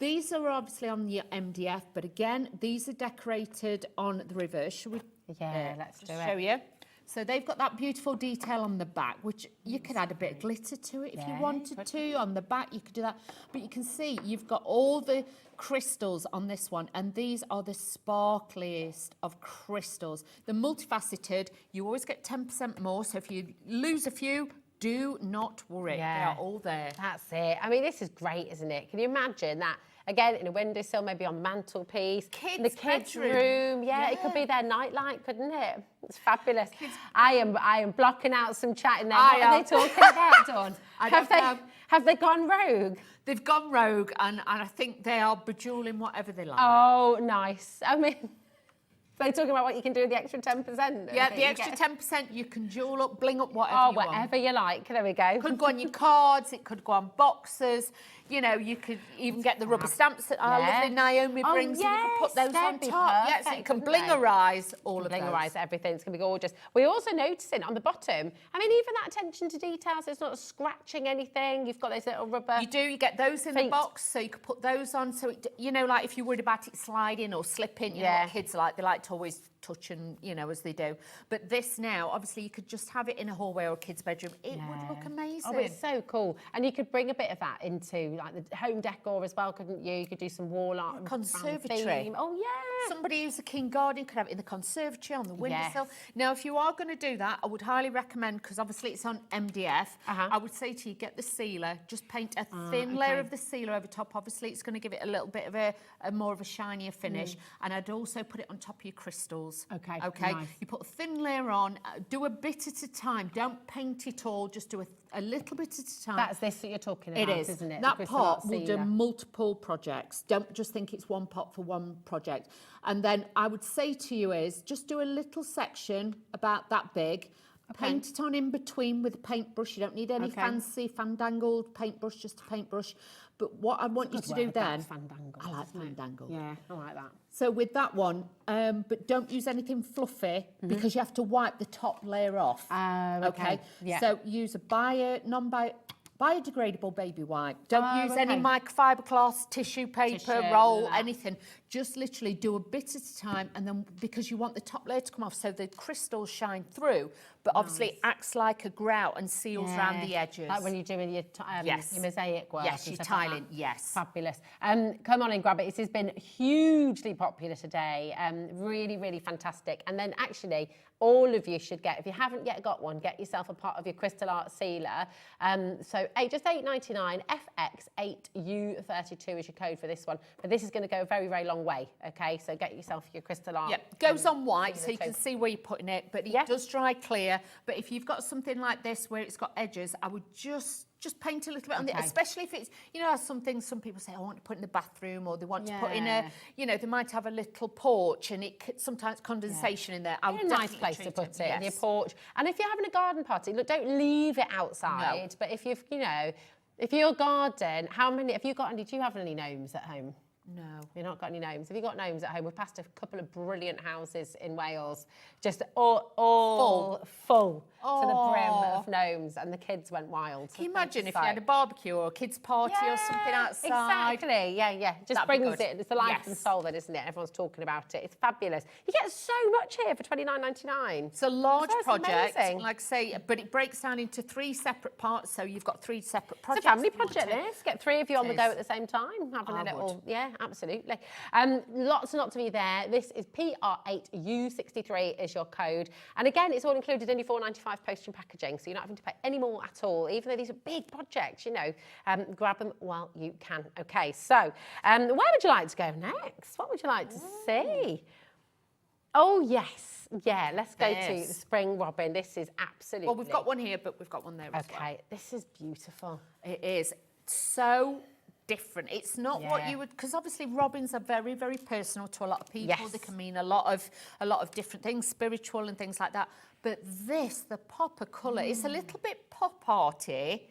These are obviously on your MDF, but again, these are decorated on the reverse. Shall we? Yeah, let's do it. Show you. So they've got that beautiful detail on the back, which you could add a bit of glitter to it if you wanted to. On the back, you could do that. But you can see you've got all the crystals on this one, and these are the sparkliest of crystals. The multifaceted, you always get 10% more. So if you lose a few, do not worry. They are all there. That's it. I mean, this is great, isn't it? Can you imagine that? Again, in a windowsill, maybe on the mantelpiece. In the kids' room. Yeah, it could be their nightlight, couldn't it? It's fabulous. I am blocking out some chat in there. What are they talking about, Dawn? Have they gone rogue? They've gone rogue, and I think they are bejeweling whatever they like. Oh, nice. I mean, they're talking about what you can do with the extra 10%. Yeah, the extra 10% you can jewel up, bling up, whatever you want. Whatever you like. There we go. Could go on your cards, it could go on boxes. You know, you could even get the rubber stamps that our lovely Naomi brings, and you can put those on top. Yes, so you can blingerise all of those. Blingerise everything, it's going to be gorgeous. We're also noticing on the bottom, I mean, even that attention to detail, so it's not scratching anything. You've got those little rubber. You do, you get those in the box, so you could put those on. So, you know, like if you're worried about it sliding or slipping, you know what kids are like, they like to always touch and, you know, as they do. But this now, obviously, you could just have it in a hallway or a kid's bedroom. It would look amazing. Oh, it's so cool. And you could bring a bit of that into, like, the home decor as well, couldn't you? You could do some wall art. Conservatory. Oh, yeah. Somebody who's a keen guardian could have it in the conservatory, on the windowsill. Now, if you are going to do that, I would highly recommend, because obviously it's on MDF, I would say to you, get the sealer, just paint a thin layer of the sealer over top. Obviously, it's going to give it a little bit of a more of a shinier finish. And I'd also put it on top of your crystals. Okay. Nice. You put a thin layer on, do a bit at a time. Don't paint it all, just do a little bit at a time. That's this that you're talking about, isn't it? That pot will do multiple projects. Don't just think it's one pot for one project. And then I would say to you is, just do a little section about that big. Paint it on in between with a paintbrush. You don't need any fancy fandangled paintbrush, just a paintbrush. But what I want you to do then... I like fandangle. Yeah, I like that. So with that one, but don't use anything fluffy because you have to wipe the top layer off. Okay. Yeah. So use a biodegradable baby wipe. Don't use any microfiber cloths, tissue paper, roll, anything. Just literally do a bit at a time, and then because you want the top layer to come off so the crystals shine through, but obviously it acts like a grout and seals around the edges. Like when you're doing your mosaic work. Yes, your tiling, yes. Fabulous. Come on and grab it. This has been hugely popular today. Really, really fantastic. And then actually, all of you should get, if you haven't yet got one, get yourself a part of your crystal art sealer. So just $8.99, FX8U32 is your code for this one. But this is going to go a very, very long way, okay? So get yourself your crystal art. Yep, goes on white so you can see where you're putting it, but it does dry clear. But if you've got something like this where it's got edges, I would just paint a little bit on it, especially if it's, you know, some things some people say, I want to put in the bathroom, or they want to put in a, you know, they might have a little porch and it sometimes condensation in there. I would a nice place to put it, in your porch. And if you're having a garden party, look, don't leave it outside. No. But if you've, you know, if your garden, how many, if you got any, do you have any gnomes at home? No. You've not got any gnomes. Have you got gnomes at home? We've passed a couple of brilliant houses in Wales, just all full to the brim of gnomes, and the kids went wild. Can you imagine if you had a barbecue or a kids' party or something outside? Exactly, yeah. Just brings it. It's the life and soul of it, isn't it? Everyone's talking about it. It's fabulous. You get so much here for £29.99. It's a large That's project, amazing. like I say, but it breaks down into 3 separate parts, so you've got 3 separate projects. It's a family project, this. Get 3 of you on the go at the same time, having I a little, would. yeah, absolutely. Lots and lots of you there. This is PR8U63 is your code. And again, it's all included in your £4.95 postage and packaging, so you're not having to pay any more at all, even though these are big projects, you know. Grab them while you can. Okay, so where would you like to go next? What would you like to see? Oh, yes. Yeah, let's go to the spring robin. This is absolutely... Well, we've got one here, but we've got one there as well. Okay, this is beautiful. It is so different. It's not what you would, because obviously robins are very, very personal to a lot of people. Yes. They can mean a lot of different things, spiritual and things like that. But this, the pop of colour, it's a little bit pop arty.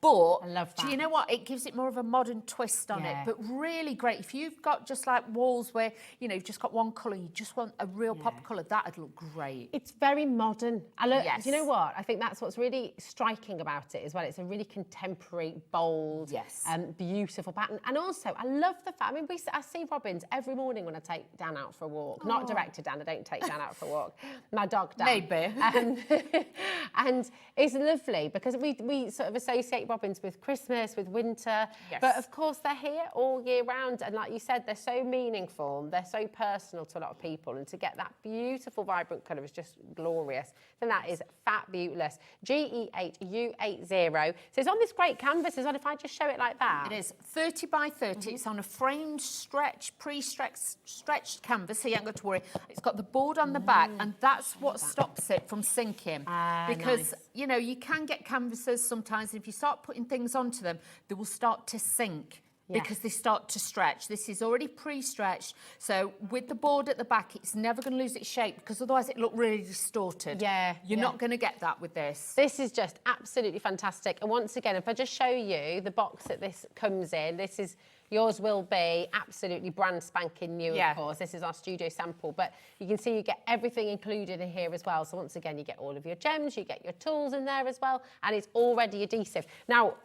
But I love that. do you know what? It gives it more of a modern twist on it, but really great. If you've got just like walls where, you know, you've just got one colour, you just want a real pop of colour, that'd look great. It's very modern. Do you know what? I think that's what's really striking about it as well. It's a really contemporary, bold, beautiful pattern. And also, I love the fact, I mean, I see robins every morning when I take Dan out for a walk. Not directed Dan, I don't take Dan out for a walk. My dog, Dan. Maybe. And it's lovely because we sort of associate robins with Christmas, with winter, but of course they're here all year round, and like you said, they're so meaningful, they're so personal to a lot of people, and to get that beautiful vibrant colour is just glorious. And that is fabulous. GE8U80. So it's on this great canvas as well. If I just show it like that, it is 30 by 30. It's on a framed pre-stretched canvas, so you ain't got to worry. It's got the board on the back, and that's what stops it from sinking. Because you know, you can get canvases sometimes, and if you start putting things onto them, they will start to sink. Because they start to stretch. This is already pre-stretched, so with the board at the back, it's never going to lose its shape, because otherwise it look really distorted. You're not going to get that with this. This is just absolutely fantastic. And once again, if I just show you the box that this comes in, this is... Yours will be absolutely brand spanking new, of course. This is our studio sample, but you can see you get everything included in here as well. So once again, you get all of your gems, you get your tools in there as well, and it's already adhesive. Now,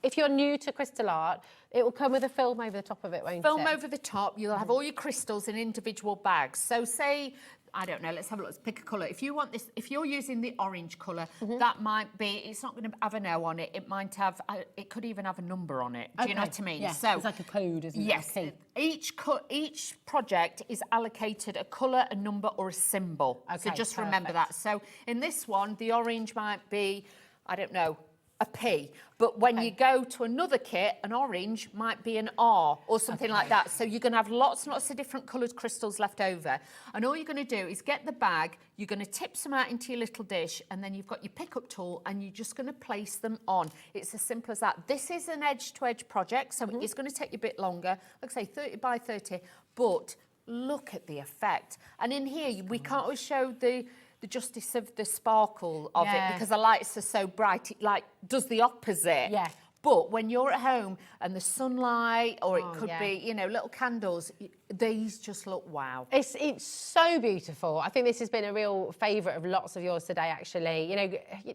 if you're new to crystal art, it will come with a film over the top of it, won't it? Film over the top. You'll have all your crystals in individual bags. So say... I don't know, let's have a look, let's pick a colour. If you want this, if you're using the orange colour, that might be, it's not going to have an O on it, it might have, it could even have a number on it. Do you know what I mean? Yeah, so, it's like a code, isn't it? Yes, each project is allocated a colour, a number or a symbol. So just remember that. So in this one, the orange might be, I don't know, a P, but when you go to another kit, an orange might be an R or something like that. So you're going to have lots and lots of different coloured crystals left over. And all you're going to do is get the bag, you're going to tip some out into your little dish, and then you've got your pickup tool, and you're just going to place them on. It's as simple as that. This is an edge-to-edge project, so it's going to take you a bit longer, like I say, 30 by 30, but look at the effect. And in here, we can't always show the justice of the sparkle of it, because the lights are so bright, it like does the opposite. But when you're at home and the sunlight, or it could be, you know, little candles, these just look wow. It's so beautiful. I think this has been a real favourite of lots of yours today, actually. You know,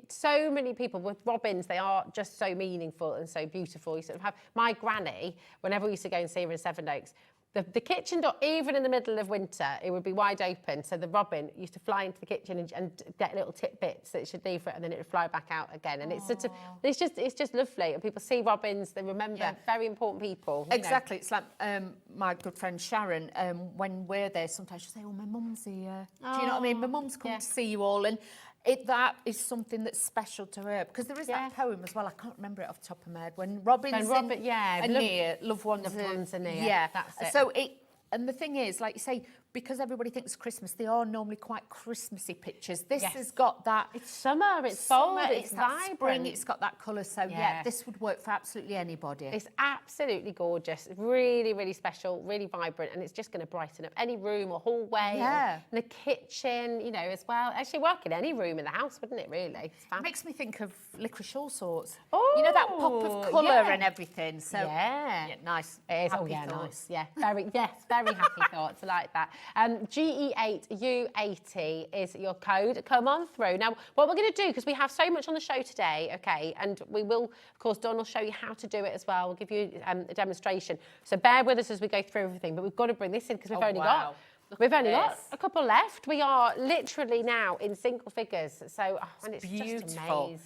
so many people with robins, they are just so meaningful and so beautiful. You sort of have my granny, whenever we used to go and see her in Sevenoaks, the kitchen door, even in the middle of winter, it would be wide open. So the robin used to fly into the kitchen and get little tidbits that it should leave for it, and then it would fly back out again. And it's sort of, it's just lovely. And people see robins, they remember very important people. Exactly. It's like my good friend Sharon, when we're there, sometimes she'll say, oh, my mum's here. Do you know what I mean? My mum's come to see you all. And that is something that's special to her, because there is that poem as well. I can't remember it off the top of my head. When Robin's are near, loved ones are near. That's it. Yeah, so and the thing is, like you say, because everybody thinks Christmas, they are normally quite Christmassy pictures. This Yes. has got that. It's summer, it's bold, it's that vibrant. spring, it's got that colour. So yeah, Yeah. this would work for absolutely anybody. It's absolutely gorgeous. It's really, really special, really vibrant, and it's just going to brighten up any room or hallway Yeah. or in the kitchen, you know, as well. Actually, work in any room in the house, wouldn't it, really? It's fab. Makes me think of licorice all sorts. Oh, you know, that pop of colour yeah. and everything. So Yeah. nice. It is. Happy Oh, yeah, thoughts. nice. Yeah, very, yes, very happy thoughts. I like that. GE8U80 is your code. Come on through. Now, what we're going to do, because we have so much on the show today, okay, and we will, of course, Dawn will show you how to do it as well. We'll give you a demonstration. So bear with us as we go through everything, but we've got to bring this in because we've only got a couple left. We are literally now in single figures. So, and it's beautiful. just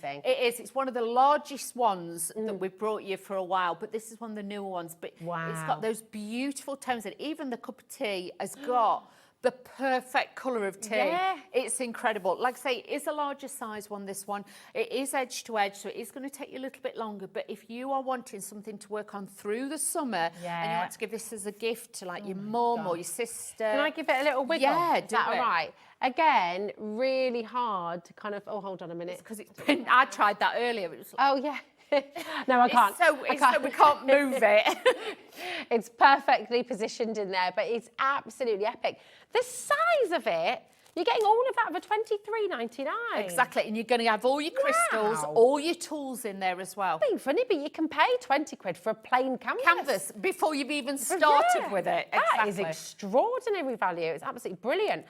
amazing. It is. It's one of the largest ones that we've brought you for a while, but this is one of the newer ones. But it's got those beautiful tones, and even the cup of tea has got the perfect colour of tea. Yeah. It's incredible. Like I say, it is a larger size one, this one. It is edge to edge, so it is going to take you a little bit longer. But if you are wanting something to work on through the summer and you want to give this as a gift to like your mum or your sister. Can I give it a little wiggle? Yeah, Is that do it. all right? Again, really hard to kind of, oh, hold on a minute. Because it's been, I tried that earlier. It was like, oh, yeah. No, I can't. So we can't move it. It's perfectly positioned in there, but it's absolutely epic. The size of it, you're getting all of that for $23.99. Exactly, and you're going to have all your crystals, all your tools in there as well. Being funny, but you can pay 20 quid for a plain canvas. Before you've even started with it. That is extraordinary value. It's absolutely brilliant.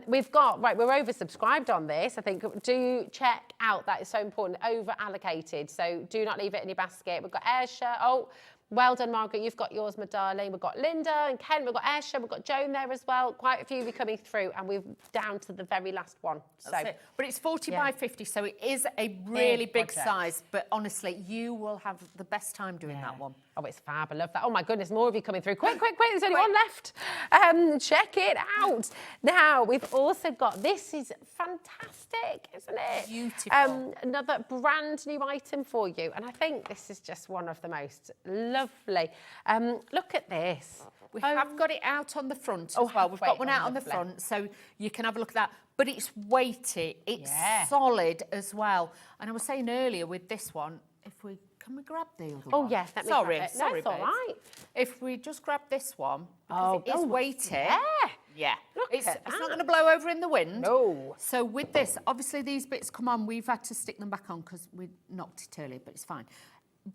We've got, right, we're oversubscribed on this. I think do check out, that is so important, over allocated. So do not leave it in your basket. We've got Ayrshire. Oh, well done, Margaret. You've got yours, my darling. We've got Linda and Ken. We've got Ayrshire. We've got Joan there as well. Quite a few of you coming through, and we're down to the very last one. That's it. But it's 40 by 50, so it is a really big size. But honestly, you will have the best time doing that one. Oh, it's fab. I love that. Oh, my goodness, more of you coming through. Quick, quick, quick. There's only one left. Check it out. Now, we've also got, this is fantastic, isn't it? Beautiful. Another brand new item for you. And I think this is just one of the most lovely. Look at this. We have got it out on the front as well. We've got one out on the front, so you can have a look at that. But it's weighty. It's solid as well. And I was saying earlier with this one, can we grab the other one? Oh, yes. Let me Sorry, grab it. sorry, That's all babes. right. If we just grab this one, because it is weighty. Yeah. It's not going to blow over in the wind. No. So with this, obviously these bits come on. We've had to stick them back on because we knocked it earlier, but it's fine.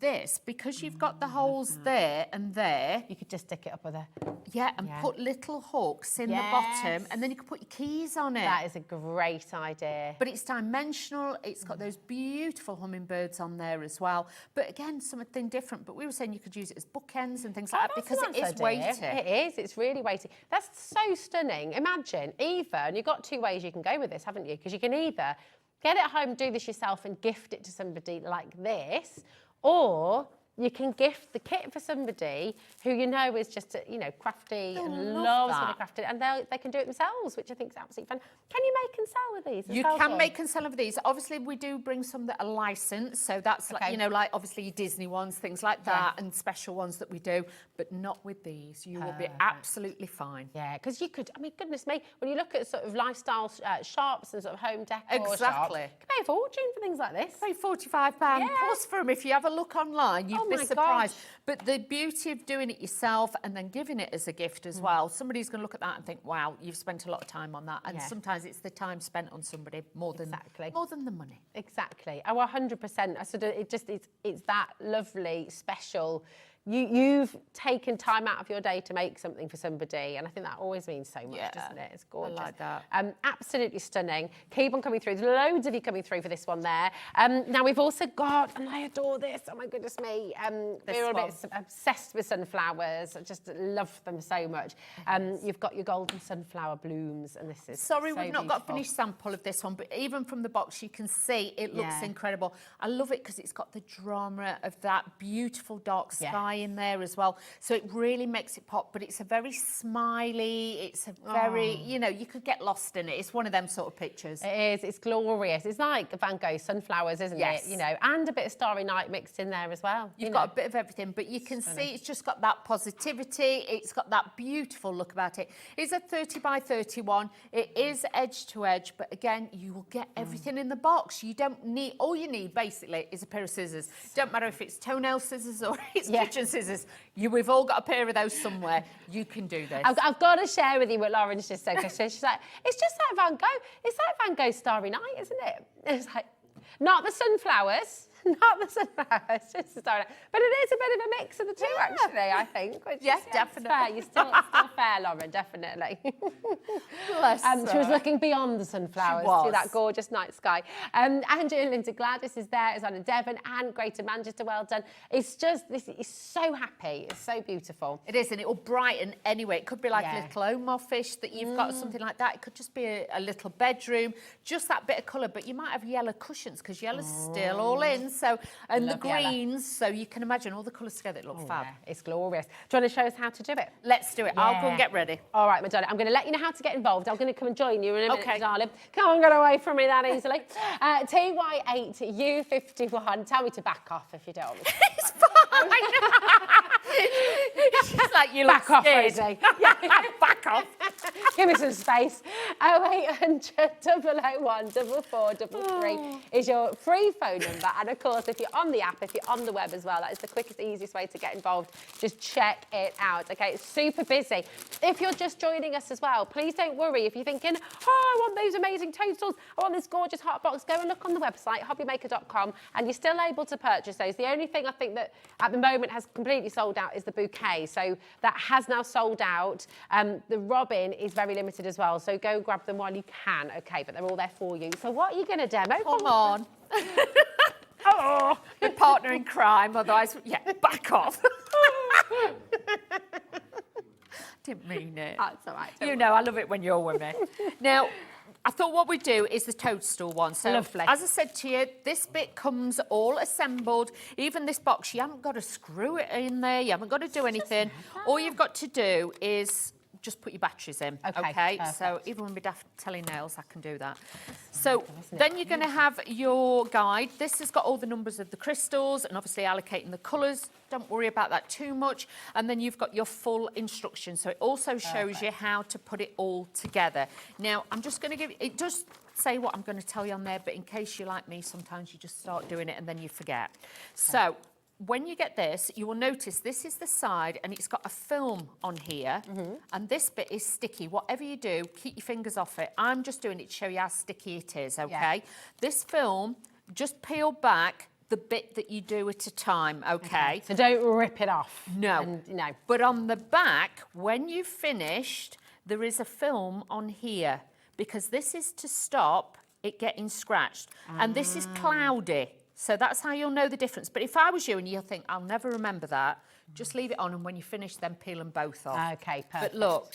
This, because you've got the holes there and there. You could just stick it up with a... Yeah, and put little hooks in the bottom, and then you can put your keys on it. That is a great idea. But it's dimensional. It's got those beautiful hummingbirds on there as well. But again, something different. But we were saying you could use it as bookends and things like that because it is weighty. It is. It's really weighty. That's so stunning. Imagine, and you've got two ways you can go with this, haven't you? Because you can either get it home, do this yourself and gift it to somebody like this, or you can gift the kit for somebody who you know is just, crafty and loves to be crafted, and they can do it themselves, which I think is absolutely fun. Can you make and sell with these? You can make and sell with these. Obviously, we do bring some that are licensed, so that's like, like obviously your Disney ones, things like that, and special ones that we do, but not with these. You will be absolutely fine. Yeah, because you could, goodness me, when you look at sort of lifestyle shops and sort of home decor shops, Exactly. you can pay a fortune for things like this. Pay £45 plus for them. If you have a look online, you'd be surprised. Gosh. But the beauty of doing it yourself and then giving it as a gift as well, somebody's going to look at that and think, wow, you've spent a lot of time on that. And sometimes it's the time spent on somebody more than the money. Exactly. Oh, 100%. I sort of, it's that lovely, special. You've taken time out of your day to make something for somebody, and I think that always means so much, doesn't it? It's gorgeous. I like that. Absolutely stunning. Keep on coming through. There's loads of you coming through for this one there. Now we've also got, and I adore this. Oh my goodness me. We're a bit obsessed with sunflowers. I just love them so much. You've got your golden sunflower blooms, and this is Sorry, so we've not got a beautiful. finished sample of this one, but even from the box, you can see it looks incredible. I love it because it's got the drama of that beautiful dark sky in there as well. So it really makes it pop, but it's a very smiley, it's a very, you know, you could get lost in it. It's one of them sort of pictures. It is, it's glorious. It's like Van Gogh's sunflowers, isn't it? You know, and a bit of Starry Night mixed in there as well. You've got a bit of everything, but you can see it's just got that positivity. It's got that beautiful look about it. It's a 30 by 31. It is edge to edge, but again, you will get everything in the box. You don't need, all you need basically is a pair of scissors. Don't matter if it's toenail scissors or it's kitchen scissors. We've all got a pair of those somewhere. You can do this. I've got to share with you what Lauren's just said, because she's like, it's just like Van Gogh. It's like Van Gogh's Starry Night, isn't it? It's like, not the sunflowers, not the sunflowers, just the Starry Night. But it is a bit of a mix of the two, actually, I think. Yes, definitely. Fair. You're still fair, Lauren, definitely. Bless her. She was looking beyond the sunflowers to that gorgeous night sky. Andrew and Linda Gladys is there, as on in Devon and Greater Manchester. Well done. It's just, this is so happy. It's so beautiful. It is, and it will brighten anyway. It could be like a little home office that you've got, something like that. It could just be a little bedroom, just that bit of colour, but you might have yellow cushions because yellow's still all in. So, and the greens, so you can imagine all the colours together. It looks fab. It's glorious. Do you want to show us how to do it? Let's do it. I'll go and get ready. All right, my darling. I'm going to let you know how to get involved. I'm going to come and join you in a minute, darling. Come on, get away from me that easily. TY8U51. Tell me to back off if you don't want me to. It's fine. She's like, you look scared. Back off. Give me some space. 0800 001 4433 is your free phone number. And of course, if you're on the app, if you're on the web as well, that is the quickest, easiest way to get involved. Just check it out. Okay, it's super busy. If you're just joining us as well, please don't worry. If you're thinking, oh, I want those amazing toadstools, I want this gorgeous hot box, go and look on the website, hobbymaker.com, and you're still able to purchase those. The only thing I think that at the moment has completely sold out is the bouquet. So that has now sold out. The robin is very limited as well, so go grab them while you can, okay, but they're all there for you. So what are you going to demo? Come on. Oh, your partner in crime, otherwise, back off. Didn't mean it. That's all right. You know, I love it when you're with me. Now, I thought what we'd do is the toadstool one. So, lovely. As I said to you, this bit comes all assembled. Even this box, you haven't got to screw it in there. You haven't got to do anything. All you've got to do is just put your batteries in. Okay. So even with my daft telly nails, I can do that. So then you're going to have your guide. This has got all the numbers of the crystals and obviously allocating the colours. Don't worry about that too much. And then you've got your full instructions. So it also shows you how to put it all together. Now, I'm just going to give it does say what I'm going to tell you on there, but in case you're like me, sometimes you just start doing it and then you forget. So when you get this, you will notice this is the side and it's got a film on here and this bit is sticky. Whatever you do, keep your fingers off it. I'm just doing it to show you how sticky it is, okay? This film, just peel back the bit that you do at a time, okay? So don't rip it off. No. No. But on the back, when you've finished, there is a film on here because this is to stop it getting scratched. And this is cloudy. So that's how you'll know the difference. But if I was you and you'll think, I'll never remember that, just leave it on and when you finish, then peel them both off. Okay, perfect. But look,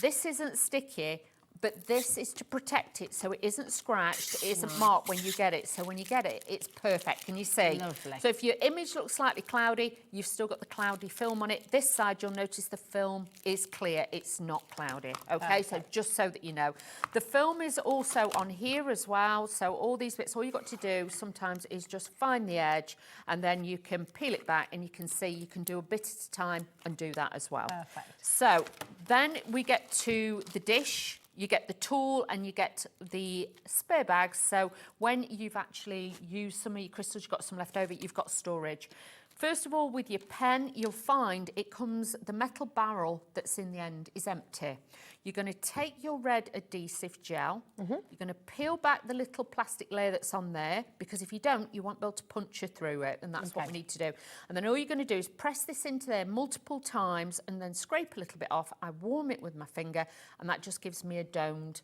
this isn't sticky, but this is to protect it so it isn't scratched, it isn't marked when you get it. So when you get it, it's perfect. Can you see? Lovely. So if your image looks slightly cloudy, you've still got the cloudy film on it. This side, you'll notice the film is clear. It's not cloudy. Okay, so just so that you know. The film is also on here as well. So all these bits, all you've got to do sometimes is just find the edge and then you can peel it back and you can see you can do a bit at a time and do that as well. Perfect. So then we get to the dish. You get the tool and you get the spare bags. So when you've actually used some of your crystals, you've got some left over, you've got storage. First of all, with your pen, you'll find it comes, the metal barrel that's in the end is empty. You're going to take your red adhesive gel. You're going to peel back the little plastic layer that's on there, because if you don't, you won't be able to puncture through it, and that's what we need to do. And then all you're going to do is press this into there multiple times and then scrape a little bit off. I warm it with my finger, and that just gives me a domed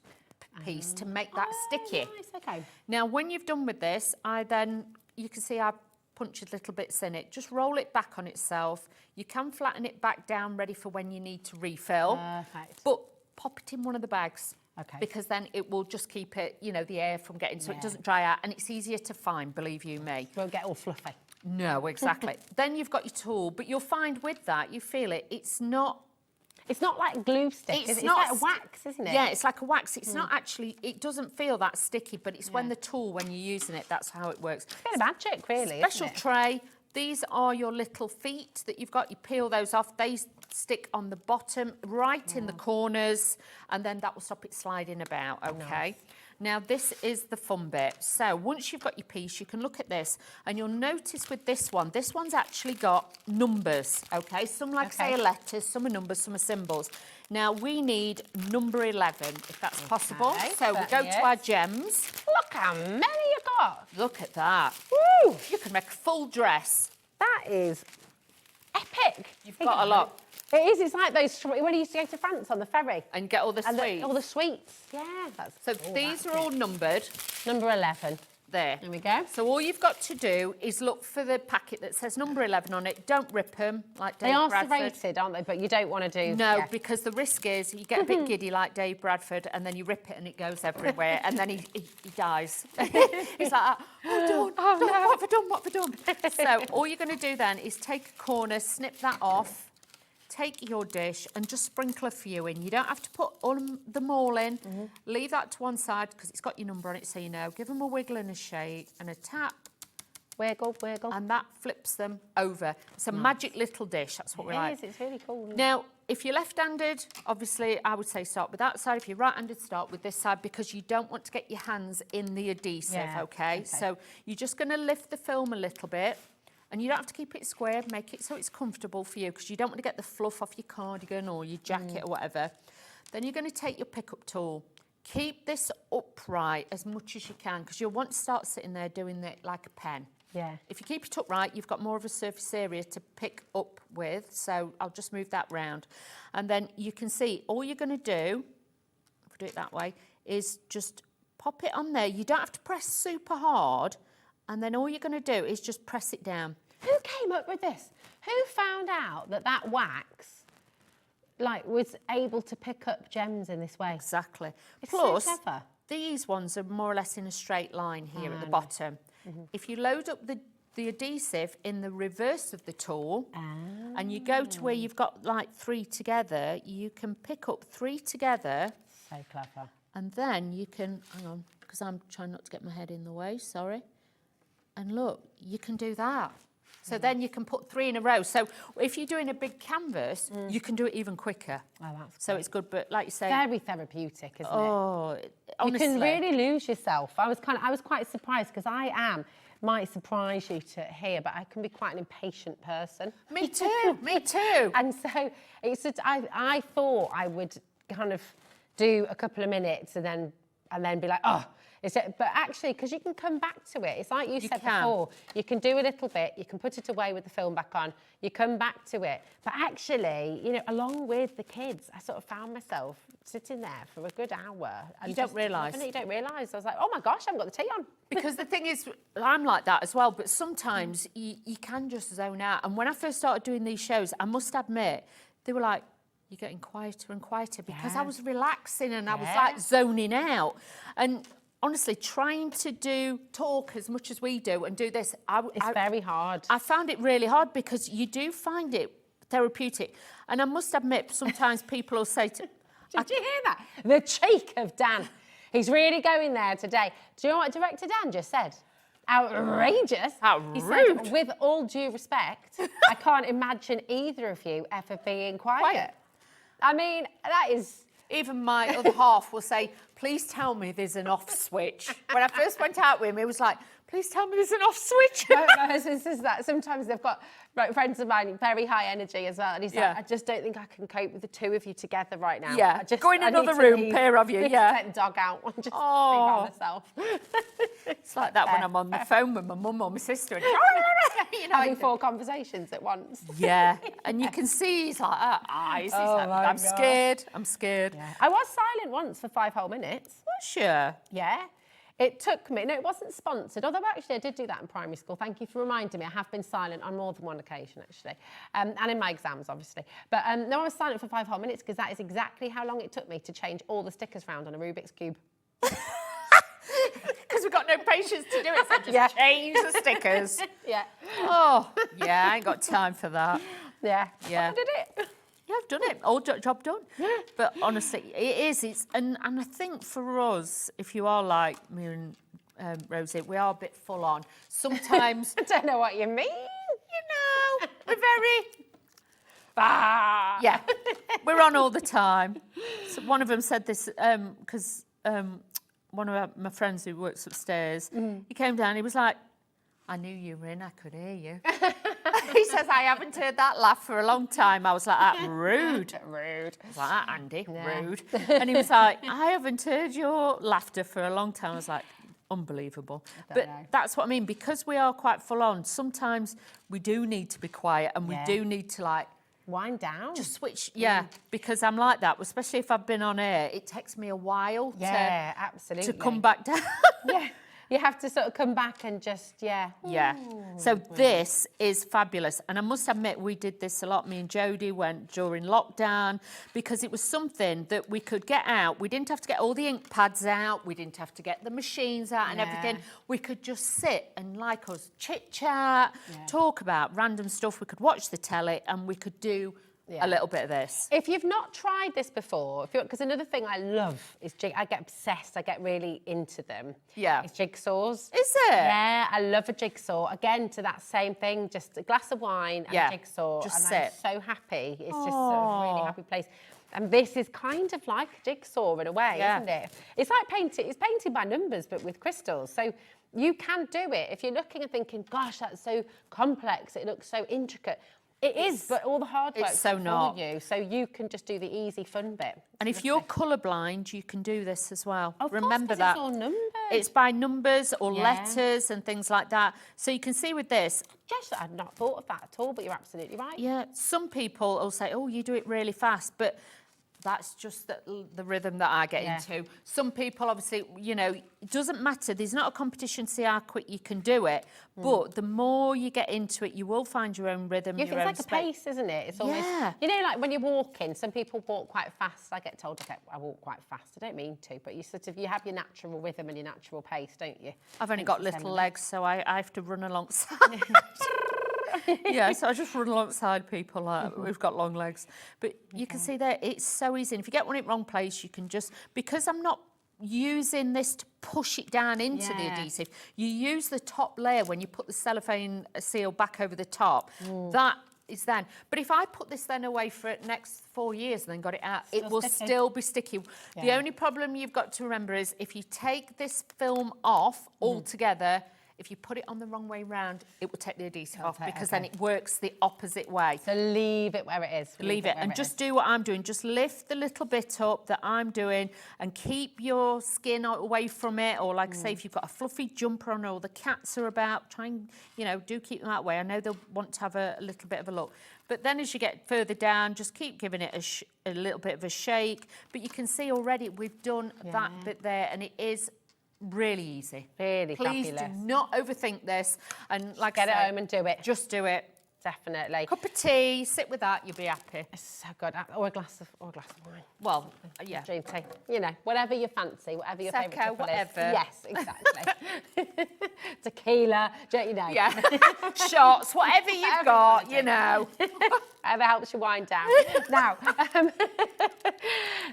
piece to make that sticky. Nice, okay. Now, when you've done with this, you can see I punctured little bits in it. Just roll it back on itself. You can flatten it back down, ready for when you need to refill. Perfect. But pop it in one of the bags. Okay. Because then it will just keep it, you know, the air from getting, so it doesn't dry out, and it's easier to find, believe you me. Won't get all fluffy. No, exactly. Then you've got your tool, but you'll find with that, you feel it, it's not like glue stick, is it? It's like a wax, isn't it? Yeah, it's like a wax. It's not actually, it doesn't feel that sticky, but it's when the tool, when you're using it, that's how it works. It's a bit of magic, really, Special isn't it? tray. These are your little feet that you've got. You peel those off. They stick on the bottom, right in the corners, and then that will stop it sliding about, okay? Nice. Now, this is the fun bit. So once you've got your piece, you can look at this, and you'll notice with this one's actually got numbers, okay? Some say are letters, some are numbers, some are symbols. Now, we need number 11, if that's possible. So we go to our gems. Look how many you got. Look at that. Woo! You can make a full dress. That is epic. You've got a lot. It is. It's like those when you used to go to France on the ferry and get all the sweets. All the sweets. Yeah. So these are all numbered. Number 11. There. There we go. So all you've got to do is look for the packet that says number 11 on it. Don't rip them like Dave Bradford. They are serrated, aren't they? But you don't want to do... No, because the risk is you get a bit giddy like Dave Bradford and then you rip it and it goes everywhere and then he dies. He's like, oh, no. What have I done? So all you're going to do then is take a corner, snip that off, take your dish and just sprinkle a few in. You don't have to put them all in. Leave that to one side because it's got your number on it, so you know. Give them a wiggle and a shake and a tap. Wiggle, wiggle. And that flips them over. It's a magic little dish. That's what we like. It is. It's really cool. Now, if you're left-handed, obviously, I would say start with that side. If you're right-handed, start with this side because you don't want to get your hands in the adhesive, okay? So you're just going to lift the film a little bit. And you don't have to keep it square, make it so it's comfortable for you because you don't want to get the fluff off your cardigan or your jacket or whatever. Then you're going to take your pickup tool. Keep this upright as much as you can because you'll want to start sitting there doing it like a pen. Yeah. If you keep it upright, you've got more of a surface area to pick up with. So I'll just move that round. And then you can see all you're going to do, if we do it that way, is just pop it on there. You don't have to press super hard. And then all you're going to do is just press it down. Who came up with this? Who found out that wax, was able to pick up gems in this way? Exactly. It's Plus, so clever. These ones are more or less in a straight line here at the bottom. If you load up the adhesive in the reverse of the tool and you go to where you've got like 3 together, you can pick up 3 together. So clever. And then you can, hang on, because I'm trying not to get my head in the way, sorry. And look, you can do that. So then you can put 3 in a row. So if you're doing a big canvas, you can do it even quicker. Oh, that's so it's good, but like you say... Very therapeutic, isn't it? Oh, honestly. You can really lose yourself. I was quite surprised because might surprise you to hear, but I can be quite an impatient person. Me too, me too. And so I thought I would kind of do a couple of minutes and then be like, oh, but actually, because you can come back to it, it's like you said before, you can do a little bit, you can put it away with the film back on, you come back to it. But actually, along with the kids, I sort of found myself sitting there for a good hour. And you don't realise. You don't realise. I was like, oh my gosh, I haven't got the tea on. Because the thing is, I'm like that as well, but sometimes you can just zone out. And when I first started doing these shows, I must admit, they were like, you're getting quieter and quieter because I was relaxing and I was like zoning out. And honestly, trying to talk as much as we do and do this... It's very hard. I found it really hard because you do find it therapeutic. And I must admit, sometimes people will say to... Did you hear that? The cheek of Dan. He's really going there today. Do you know what Director Dan just said? Outrageous. How he rude. Said, with all due respect, I can't imagine either of you ever being quiet. I mean, that is... Even my other half will say, please tell me there's an off switch. When I first went out with him, it was like, please tell me there's an off switch. This is that. Sometimes they've got friends of mine, very high energy as well. And he's like, I just don't think I can cope with the 2 of you together right now. Yeah, go in another room, pair of you, Take the dog out and just be by myself. It's like that when I'm on the phone with my mum or my sister. And having 4 conversations at once. Yeah, and you can see he's like, eyes. He's like, I'm scared. Yeah. I was silent once for 5 whole minutes. Was you? Yeah. It took me, no, it wasn't sponsored, although actually I did do that in primary school. Thank you for reminding me. I have been silent on more than one occasion, actually, and in my exams, obviously. But no, I was silent for 5 whole minutes because that is exactly how long it took me to change all the stickers round on a Rubik's Cube. Because we've got no patience to do it, so just change the stickers. Yeah. Oh, yeah, I ain't got time for that. Yeah. Yeah. I did it. Yeah, I've done it. All job done. Yeah. But honestly, and I think for us, if you are like me and Rosie, we are a bit full on. Sometimes I don't know what you mean. You know, we're very yeah, we're on all the time. So one of them said this because one of my friends who works upstairs, he came down. He was like, "I knew you were in. I could hear you." He says, "I haven't heard that laugh for a long time." I was like, rude. Rude. I was like, Andy, rude. And he was like, "I haven't heard your laughter for a long time." I was like, unbelievable. But that's what I mean, because we are quite full on, sometimes we do need to be quiet and we do need to like wind down. Just switch, because I'm like that, especially if I've been on air, it takes me a while absolutely. to come back down. Yeah. You have to sort of come back and just, Yeah. So this is fabulous. And I must admit, we did this a lot. Me and Jodie went during lockdown because it was something that we could get out. We didn't have to get all the ink pads out. We didn't have to get the machines out and everything. We could just sit and like us chit-chat, talk about random stuff. We could watch the telly and we could do a little bit of this. If you've not tried this before, because another thing I love is I get obsessed, I get really into them. Yeah. It's jigsaws. Is it? Yeah, I love a jigsaw. Again, to that same thing, just a glass of wine and a jigsaw. Just and sit. I'm so happy. It's just sort of a really happy place. And this is kind of like a jigsaw in a way, isn't it? It's like painting. It's painted by numbers, but with crystals. So you can do it. If you're looking and thinking, gosh, that's so complex, it looks so intricate. It is, but all the hard work it's so not. you, so you can just do the easy, fun bit. And if you're colourblind, you can do this as well. Of Remember course, that. It's all numbers. It's by numbers or letters and things like that. So you can see with this. Yes, I'd not thought of that at all, but you're absolutely right. Yeah, some people will say, oh, you do it really fast, but that's just the rhythm that I get into. Some people, obviously, you know, it doesn't matter. There's not a competition to see how quick you can do it, but the more you get into it, you will find your own rhythm, your own It's like a pace, isn't it? It's almost, you know, like when you're walking, some people walk quite fast. I get told I walk quite fast. I don't mean to, but you you have your natural rhythm and your natural pace, don't you? I've only got little legs, so I have to run alongside. Yeah, so I just run alongside people who've got long legs. But you can see there, it's so easy. And if you get one in the wrong place, you can just, because I'm not using this to push it down into the adhesive, you use the top layer when you put the cellophane seal back over the top. That is then. But if I put this then away for the next 4 years and then got it out, it will still be sticky. The only problem you've got to remember is if you take this film off altogether, if you put it on the wrong way round, it will take the adhesive off because then it works the opposite way. So leave it where it is. Leave it and just do what I'm doing. Just lift the little bit up that I'm doing and keep your skin away from it. Or like I say, if you've got a fluffy jumper on or the cats are about, try and, you know, do keep them that way. I know they'll want to have a little bit of a look. But then as you get further down, just keep giving it a little bit of a shake. But you can see already we've done that bit there and it is really easy. Really Please fabulous. do not overthink this. And like Get I say, it home and do it. Just do it. Definitely. Cup of tea, sit with that, you'll be happy. It's so good. Or a glass of wine. Well, yeah. Dream tea. You know, whatever you fancy, whatever your favourite couple whatever. is. Yes, exactly. Tequila, you know. Yeah. Shots, whatever you've got, you know. Whatever helps you wind down.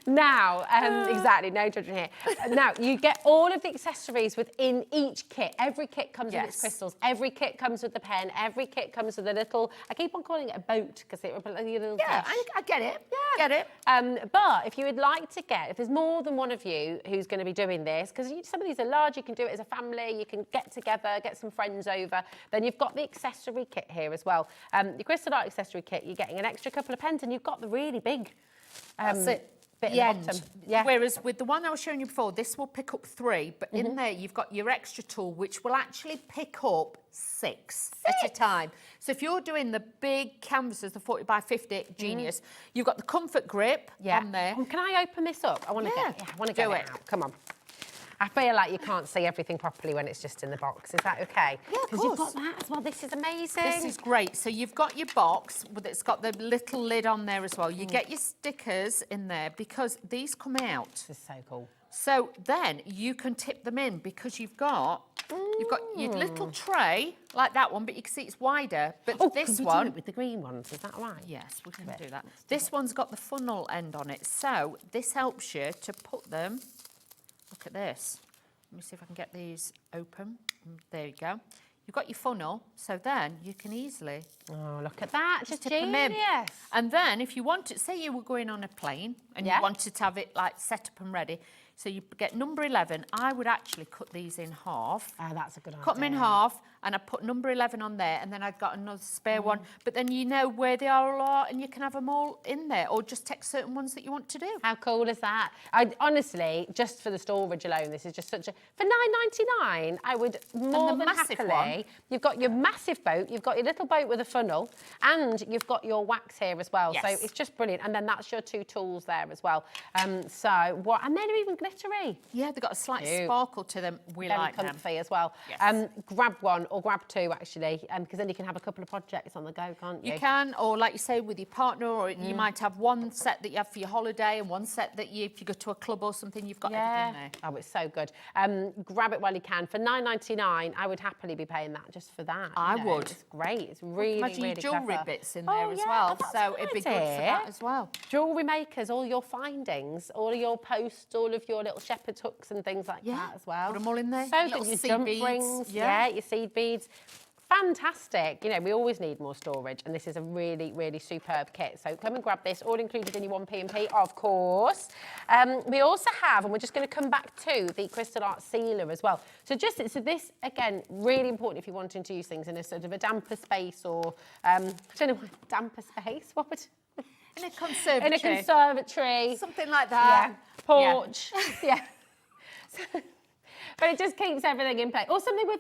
Now, exactly, no judging here. Now, you get all of the accessories within each kit. Every kit comes with its crystals. Every kit comes with the pen. Every kit comes with a little, I keep on calling it a boat because it would be like a little Yeah, fish. I get it. Yeah. Get it. But if you would like to if there's more than one of you who's going to be doing this, because some of these are large, you can do it as a family, you can get together, get some friends over, then you've got the accessory kit here as well. The Crystal Art accessory kit, you're getting an extra couple of pens and you've got the really big That's it. bit The at end. the bottom. Yeah. Whereas with the one I was showing you before, this will pick up 3, but in there you've got your extra tool, which will actually pick up 6 at a time. So if you're doing the big canvases, the 40 by 50, genius, you've got the comfort grip on there. Can I open this up? I want to get it out. Come on. I feel like you can't see everything properly when it's just in the box. Is that okay? Yeah, of Because you've got that as well. This is amazing. This is great. So you've got your box, but it's got the little lid on there as well. You get your stickers in there because these come out. This is so cool. So then you can tip them in because you've got your little tray like that one, but you can see it's wider. But this can we one do it with the green ones, is that right? Yes, we can do that. This one's got the funnel end on it, so this helps you to put them. Look at this. Let me see if I can get these open. There you go. You've got your funnel, so then you can easily... Oh, look at that, just tip them in. genius. And then if you want to, say you were going on a plane and you wanted to have it like set up and ready, so you get number 11, I would actually cut these in half. Oh, that's a good idea. Cut them in half, and I put number 11 on there, and then I've got another spare one. But then you know where they are all, and you can have them all in there, or just take certain ones that you want to do. How cool is that? Honestly, just for the storage alone, this is just such a... For $9.99, I would more than happily... One. You've got your massive boat, you've got your little boat with a funnel, and you've got your wax here as well. Yes. So it's just brilliant. And then that's your 2 tools there as well. And they're even glittery. Yeah, they've got a slight sparkle to them. We Very like them. comfy as well. Yes. Grab one or grab 2 actually, because then you can have a couple of projects on the go, can't you? You can, or like you say, with your partner, or you might have one set that you have for your holiday and one set that if you go to a club or something, you've got everything there. Oh, it's so good. Grab it while you can. For $9.99, I would happily be paying that just for that. I would. It's great. It's really, Imagine really your jewellery clever. bits in there as well. So it'd be good for that as well. Jewellery makers, all your findings, all of your posts, all of your little shepherd's hooks and things like that as well. Put them all in there. So Little good. Your seed jump beads. rings, your seed beads. Fantastic. You know, we always need more storage, and this is a really, really superb kit. So come and grab this, all included in your 1P&P, of course. We also have, and we're just going to come back to the crystal art sealer as well. So this, again, really important if you're wanting to use things in a sort of a damper space or, I don't know, damper space? What would... In a conservatory. In a conservatory. Something like that. Yeah. Porch. Yeah. But it just keeps everything in place. Or something with,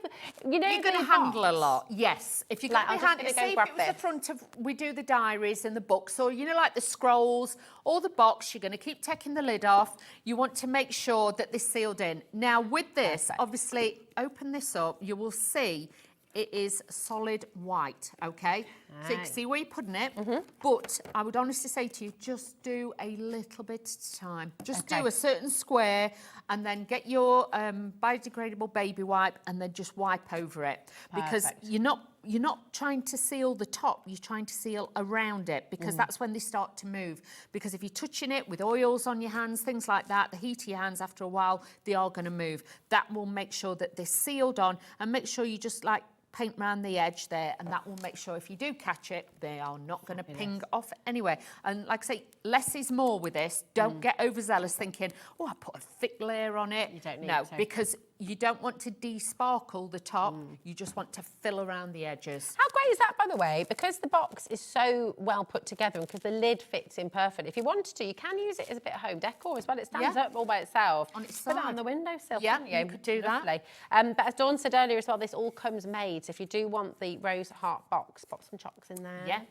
you know, you're going to handle a lot. Yes. If you're going to handle, say if it was the front of, we do the diaries and the books, or, you know, like the scrolls or the box, you're going to keep taking the lid off. You want to make sure that they're sealed in. Now, with this, obviously, open this up, you will see it is solid white, okay? So you can see where you're putting it, but I would honestly say to you, just do a little bit at a time. Just do a certain square and then get your biodegradable baby wipe and then just wipe over it. Because you're not trying to seal the top, you're trying to seal around it, because that's when they start to move. Because if you're touching it with oils on your hands, things like that, the heat of your hands after a while, they are going to move. That will make sure that they're sealed on, and make sure you just like paint around the edge there, and that will make sure if you do catch it, they are not going to ping off anyway. And like I say, less is more with this. Don't get overzealous thinking, oh, I put a thick layer on it. You don't need to. because you don't want to de-sparkle the top. You just want to fill around the edges. How great is that, by the way? Because the box is so well put together and because the lid fits in perfect. If you wanted to, you can use it as a bit of home decor as well. It stands up all by itself. On its Put side. it on the windowsill, Yeah, can't you? you could do Lovely. that. But as Dawn said earlier as well, this all comes made. So if you do want the rose heart box, pop some chocks in there. Yeah.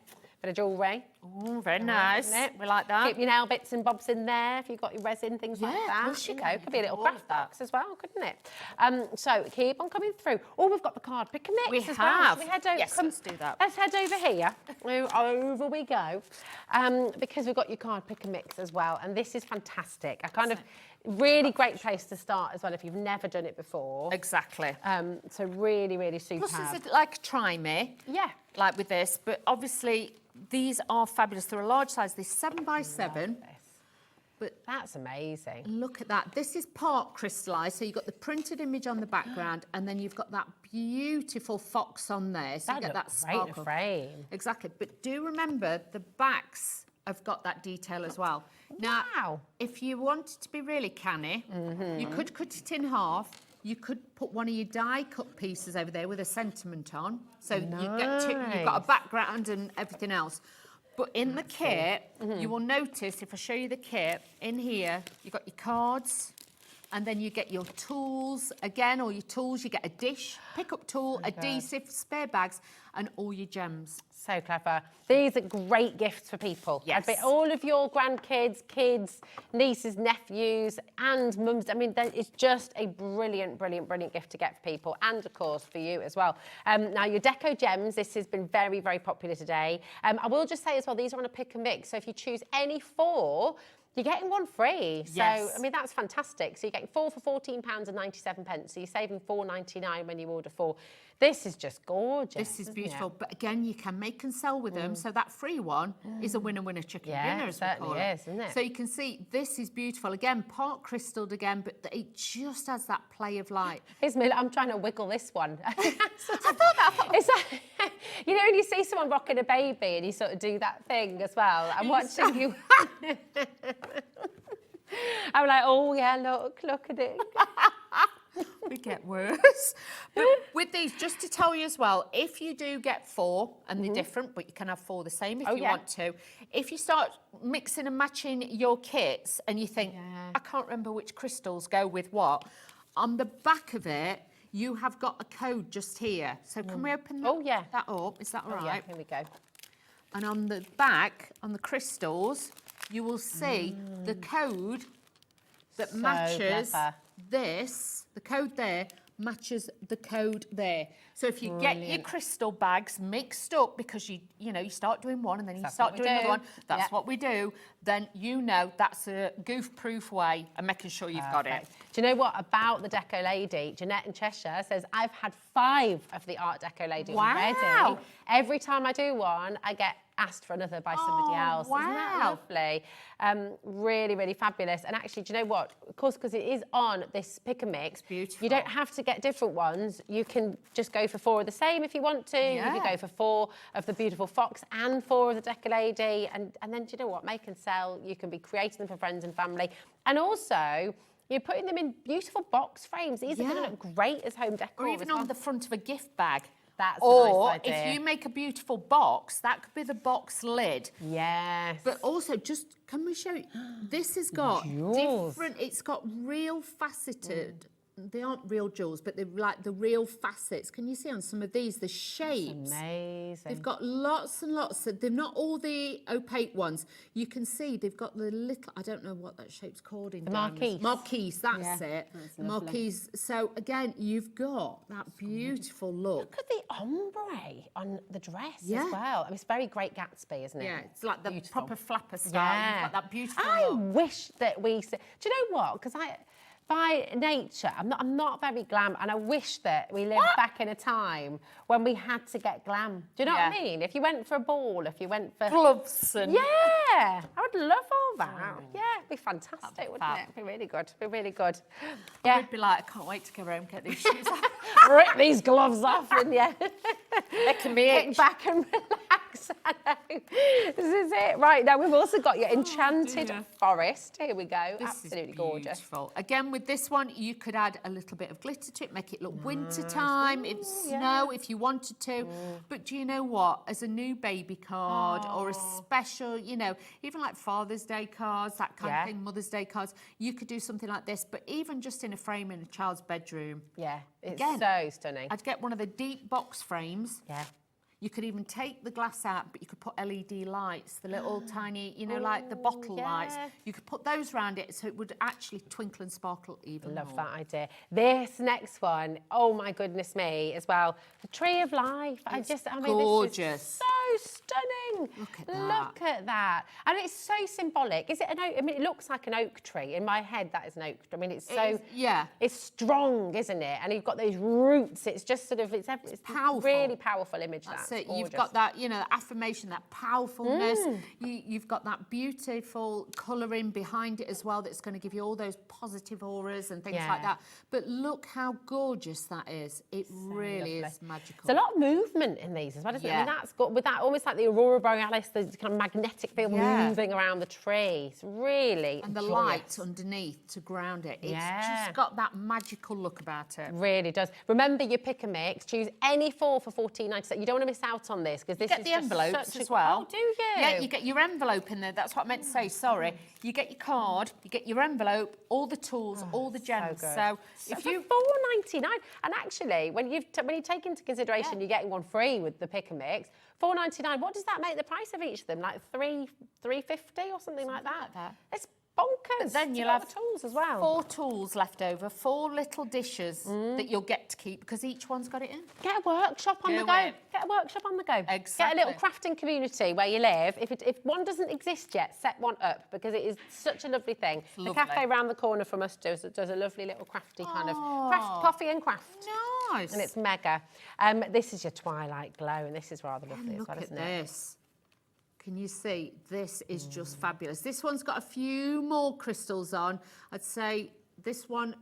Bit of jewellery. Oh, very nice. We like that. Keep your nail bits and bobs in there if you've got your resin, things like that. of course you can. Could be a little All craft of that. box as well, couldn't it? So keep on coming through. Oh, we've got the card pick and mix as well. have. Should we head over? Yes, let's do that. Let's head over here. Over we go. Because we've got your card pick and mix as well. And this is fantastic. Really great place to start as well if you've never done it before. Exactly. So really, really superb. Plus, it's like a try-me. Yeah. Like with this, but obviously these are fabulous. They're a large size. They're 7x7. But that's amazing. Look at that. This is part crystallised. So you've got the printed image on the background, and then you've got that beautiful fox on there. So you get that sparkle. Great in a frame. Exactly. But do remember the backs have got that detail as well. Now, if you wanted to be really canny, you could cut it in half. You could put one of your die cut pieces over there with a sentiment on. So you get you've got a background and everything else. But in the kit, you will notice, if I show you the kit, in here, you've got your cards, and then you get your tools, again, all your tools, you get a dish, pick-up tool, adhesive, spare bags, and all your gems. So clever. These are great gifts for people. Yes. I bet all of your grandkids, kids, nieces, nephews, and mums. I mean, it's just a brilliant, brilliant, brilliant gift to get for people, and of course for you as well. Now, your deco gems, this has been very, very popular today. I will just say as well, these are on a pick and mix. So if you choose any 4, You're getting one free. So, Yes. I mean, that's fantastic. So you're getting 4 for £14.97. So you're saving £4.99 when you order 4. This is just gorgeous. This is isn't beautiful. it? But again, you can make and sell with them. So that free one is a winner chicken dinner, as we certainly call it. is, isn't it? So you can see this is beautiful. Again, part crystalled again, but it just has that play of light. I'm trying to wiggle this one. It's like, you know, when you see someone rocking a baby and you sort of do that thing as well. I'm watching you. I'm like, oh yeah, look at it. We get worse. But with these, just to tell you as well, if you do get 4, and they're different, but you can have 4 the same if you want to. If you start mixing and matching your kits and you think, I can't remember which crystals go with what, on the back of it, you have got a code just here. So can we open that, that up? Is that all right? Yeah, here we go. And on the back, on the crystals, you will see the code that So matches clever. this, the code there matches the code there. So if you get your crystal bags mixed up because you start doing one and then you start doing another one, that's what we do, then you know that's a goof-proof way of making sure you've got it. Do you know what about the Deco Lady? Jeanette in Cheshire says, I've had 5 of the Art Deco Lady already. Every time I do one, I get asked for another by somebody else. Wow. Isn't that lovely? Really, really fabulous. And actually, do you know what? Of course, because it is on this pick and mix, beautiful. You don't have to get different ones. You can just go for 4 of the same if you want to. You can go for 4 of the beautiful fox and 4 of the Deco Lady. And then, do you know what? Make and sell. You can be creating them for friends and family. And also, you're putting them in beautiful box frames. These are going to look great as home decor. Or even on the front of a gift bag. That's a or nice idea. if you make a beautiful box, that could be the box lid. Yes. But also, can we show you? This has got different, it's got real faceted. They aren't real jewels, but they're like the real facets. Can you see on some of these, the shapes? That's amazing. They've got lots and lots. They're not all the opaque ones. You can see they've got the little, I don't know what that shape's called in The diamonds. marquise. Marquise, that's it. That's The lovely. marquise. So again, you've got that beautiful look. Look at the ombre on the dress as Yeah. well. I mean, it's very Great Gatsby, isn't it? Yeah, it's like the Beautiful. proper flapper style. Yeah. You've got that beautiful I look. wish that we... Do you know what? Because by nature, I'm not very glam, and I wish that we lived back in a time when we had to get glam. Do you know what I mean? If you went for a ball, if you went for... Gloves and... Yeah, I would love all that. Yeah, it'd be fantastic, wouldn't it? It'd be really good. It'd be really good. Yeah. I'd be like, I can't wait to go home and get these shoes off. Rip these gloves off and Making me kick itch. back and relax. This is it. Right, now we've also got your enchanted forest. Here we go. This Absolutely is gorgeous. beautiful. Again, with this one, you could add a little bit of glitter to it, make it look winter time, snow if you wanted to. But do you know what? As a new baby card or a special, even like Father's Day cards, that kind of thing, Mother's Day cards, you could do something like this. But even just in a frame in a child's bedroom. Yeah, it's Again, so stunning. I'd get one of the deep box frames. Yeah. You could even take the glass out, but you could put LED lights, the little tiny, like the bottle lights. You could put those around it so it would actually twinkle and sparkle even Love more. that idea. This next one, oh my goodness me, as well. The Tree of Life. Gorgeous. This is so stunning. Look at that. Look at that. And it's so symbolic. Is it an oak? I mean, it looks like an oak tree. In my head, that is an oak tree. I mean, it's so... It's strong, isn't it? And you've got those roots. It's just sort of... It's powerful. Really powerful image, That's that. it. Gorgeous. You've got that, that affirmation, that powerfulness. You've got that beautiful colouring behind it as well that's going to give you all those positive auras and things like that. But look how gorgeous that is. It really is magical. There's a lot of movement in these as well, isn't it? I mean, that's got with that almost like the Aurora Borealis, the kind of magnetic field moving around the tree. It's really and the joyous. light underneath to ground it. It's just got that magical look about it. Really does. Remember your pick and mix. Choose any 4 for $14.97. You don't want to miss out on this because this Get is the just envelopes such as a... well. Oh, do you? Yeah, you get your envelope in there. That's what I meant to say. Sorry. You get your card, you get your envelope, all the tools, all the gems. So if you $4.99, and actually, when you take into consideration you're getting one free with the pick and mix, $4.99. What does that make the price of each of them? Like $3.50 or something like that. It's bonkers. But then It's you'll a lot have of tools as well. 4 tools left over, 4 little dishes that you'll get to keep because each one's got it in. Get a workshop on the Do go. it. Get a workshop on the go. Exactly. Get a little crafting community where you live. If one doesn't exist yet, set one up because it is such a lovely thing. The lovely. cafe round the corner from us does a lovely little crafty kind of coffee and craft. Nice. And it's mega. This is your twilight glow, and this is rather lovely as well, isn't it? Look at this. Can you see? This is just fabulous. This one's got a few more crystals on. I'd say this one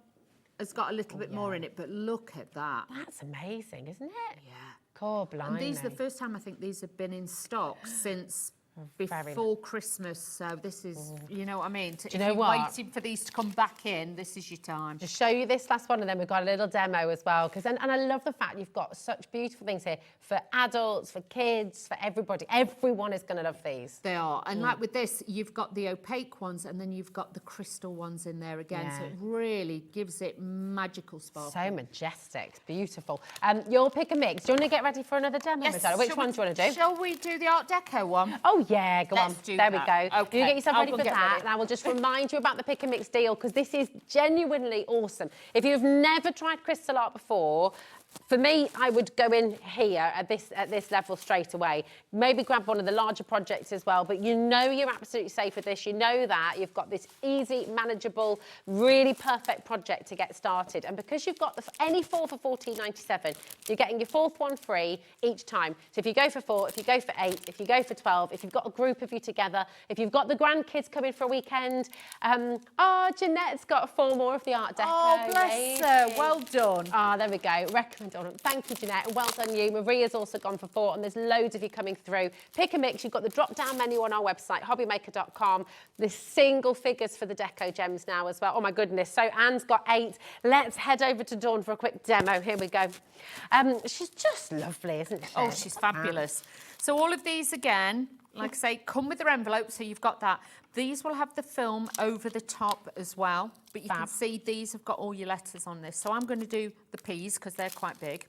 has got a little bit more in it, but look at that. That's amazing, isn't it? Yeah. God, blimey. And these are the first time I think these have been in stock since before Christmas. So this is, you know what I mean? Do you know what? Waiting for these to come back in, this is your time. Just show you this last one, and then we've got a little demo as well. And I love the fact you've got such beautiful things here for adults, for kids, for everybody. Everyone is going to love these. They are. And like with this, you've got the opaque ones and then you've got the crystal ones in there again. So it really gives it magical sparkle. So majestic. It's beautiful. You'll pick a mix. Do you want to get ready for another demo, Yes. Madonna? Which one do you want to do? Shall we do the Art Deco one? Oh, yeah, go Let's on. do There that. we go. Okay. You get yourself I'll ready go for get that. ready. And I will just remind you about the pick and mix deal because this is genuinely awesome. If you've never tried crystal art before, for me, I would go in here at this level straight away. Maybe grab one of the larger projects as well, but you know you're absolutely safe with this. You know that you've got this easy, manageable, really perfect project to get started. And because you've got any 4 for $14.97, you're getting your 4th one free each time. So if you go for 4, if you go for 8, if you go for 12, if you've got a group of you together, if you've got the grandkids coming for a weekend, Jeanette's got 4 more of the Art Deco. Oh, bless her. Well done. Ah, there we go. Recommend. Thank you, Jeanette, and well done you. Maria's also gone for 4, and there's loads of you coming through. Pick a mix. You've got the drop-down menu on our website, hobbymaker.com. There's single figures for the deco gems now as well. Oh, my goodness. So Anne's got 8. Let's head over to Dawn for a quick demo. Here we go. She's just lovely, isn't she? Oh, she's fabulous. So all of these, again, like I say, come with their envelope, so you've got that. These will have the film over the top as well, but you can see these have got all your letters on this. So I'm going to do the P's because they're quite big.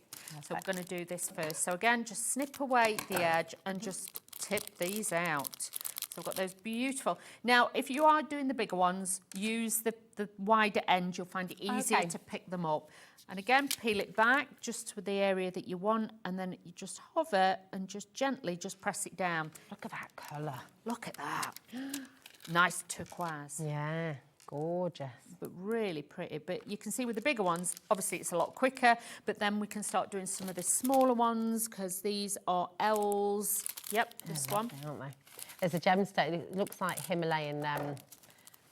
So I'm going to do this first. So again, just snip away the edge and just tip these out. So I've got those beautiful. Now, if you are doing the bigger ones, use the wider end. You'll find it easier to pick them up. And again, peel it back just to the area that you want, and then you just hover and just gently just press it down. Look at that colour. Look at that. Nice turquoise. Yeah, gorgeous. But really pretty. But you can see with the bigger ones, obviously it's a lot quicker, but then we can start doing some of the smaller ones because these are L's. Yep, this one. Aren't they? There's a gemstone. It looks like Himalayan,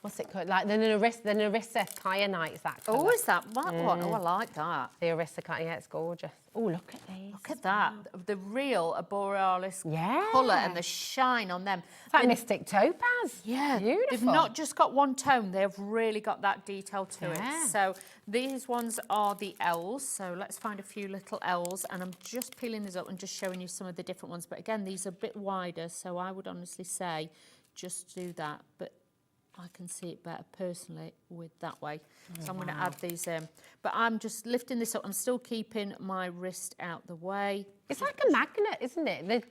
what's it called? Like the Narissa kyanite, that colour. Oh, is that one? Oh, I like that. The Narissa kyanite, yeah, it's gorgeous. Oh, look at these. Look at that. The real Borealis Yeah. colour and the shine on them. It's like mystic topaz. Yeah. Beautiful. They've not just got one tone, they've really got that detail to Yeah. it. So these ones are the L's. So let's find a few little L's, and I'm just peeling these up and just showing you some of the different ones. But again, these are a bit wider, so I would honestly say just do that. But I can see it better personally with that way. So I'm going to add these in. But I'm just lifting this up. I'm still keeping my wrist out the way. It's like a magnet, isn't it?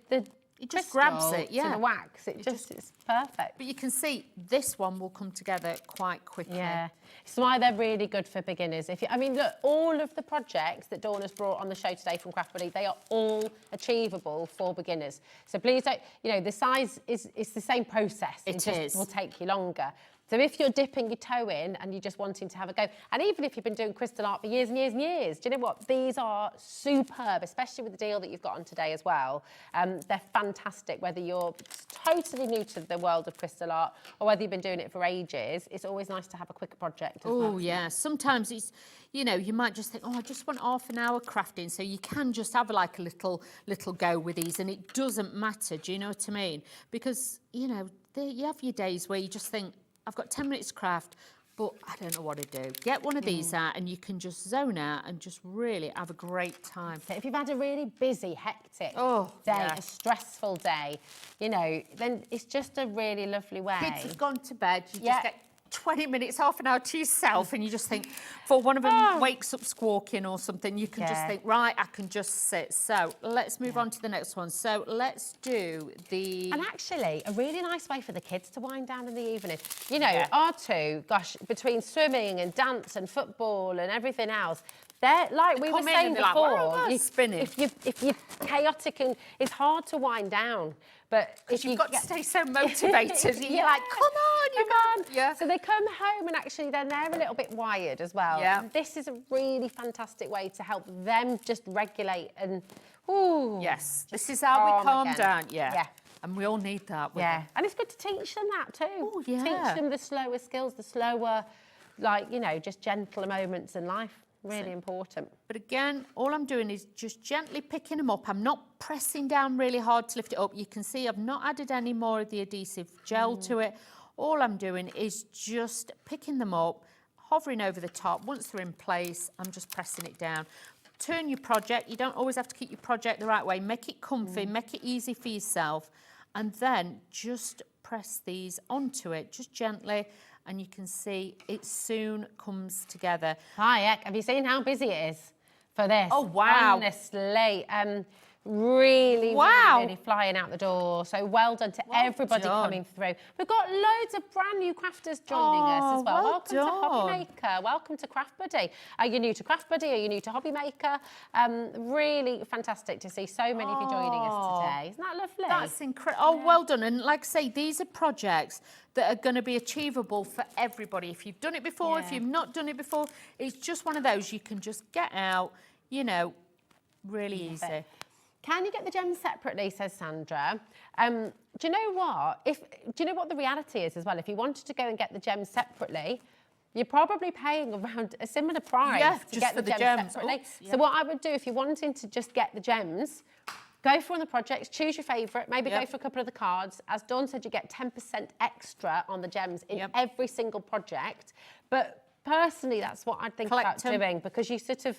It just grabs it, yeah. To the wax. It's perfect. But you can see this one will come together quite quickly. Yeah, it's why they're really good for beginners. I mean, look, all of the projects that Dawn has brought on the show today from Craft Buddy, they are all achievable for beginners. So please don't, the size is the same process. It just will take you longer. So if you're dipping your toe in and you're just wanting to have a go, and even if you've been doing crystal art for years and years and years, do you know what? These are superb, especially with the deal that you've got on today as well. They're fantastic, whether you're totally new to the world of crystal art or whether you've been doing it for ages. It's always nice to have a quicker project as well. Oh, yeah. Sometimes it's, you might just think, I just want half an hour crafting. So you can just have like a little go with these, and it doesn't matter. Do you know what I mean? Because, you have your days where you just think, I've got 10 minutes to craft, but I don't know what to do. Get one of these out and you can just zone out and just really have a great time. If you've had a really busy, hectic day, yeah. a stressful day, then it's just a really lovely way. Kids have gone to bed, you just get 20 minutes, half an hour to yourself, and you just think, for one of them wakes up squawking or something, you can just think, right, I can just sit. So let's move on to the next one. So let's do the... And actually, a really nice way for the kids to wind down in the evening. You know, our two, gosh, between swimming and dance and football and everything else, they're like we were saying before, if you're chaotic and it's hard to wind down. But if you've got to stay so motivated, you're like, come on, you come on. Yeah. So they come home and actually then they're a little bit wired as well. Yeah. And this is a really fantastic way to help them just regulate and, ooh. Yes, this is how we calm again. down. Yeah. And we all need that. Yeah. And it's good to teach them that too. Oh, yeah. Teach them the slower skills, the slower, like, you know, just gentler moments in life. Really important. But again, all I'm doing is just gently picking them up. I'm not pressing down really hard to lift it up. You can see I've not added any more of the adhesive gel to it. All I'm doing is just picking them up, hovering over the top. Once they're in place, I'm just pressing it down. Turn your project. You don't always have to keep your project the right way. Make it comfy, make it easy for yourself. And then just press these onto it, just gently. And you can see it soon comes together. Hi, have you seen how busy it is for this? Oh, wow. Honestly, really flying out the door. So well done to everybody coming through. We've got loads of brand new crafters joining us as well. Welcome to Hobby Maker. Welcome to Craft Buddy. Are you new to Craft Buddy? Are you new to Hobby Maker? Really fantastic to see so many of you joining us today. Isn't that lovely? That's incredible. Oh, well done. And like I say, these are projects that are going to be achievable for everybody. If you've done it before, if you've not done it before, it's just one of those you can just get out, you know, really easy. Can you get the gems separately, says Sandra? Do you know what? Do you know what the reality is as well? If you wanted to go and get the gems separately, you're probably paying around a similar price to get the gems separately. Oops, So what I would do if you're wanting to just get the gems, go for one of the projects, choose your favourite, maybe go for a couple of the cards. As Dawn said, you get 10% extra on the gems in every single project. But personally, that's what I'd think about doing, because you sort of...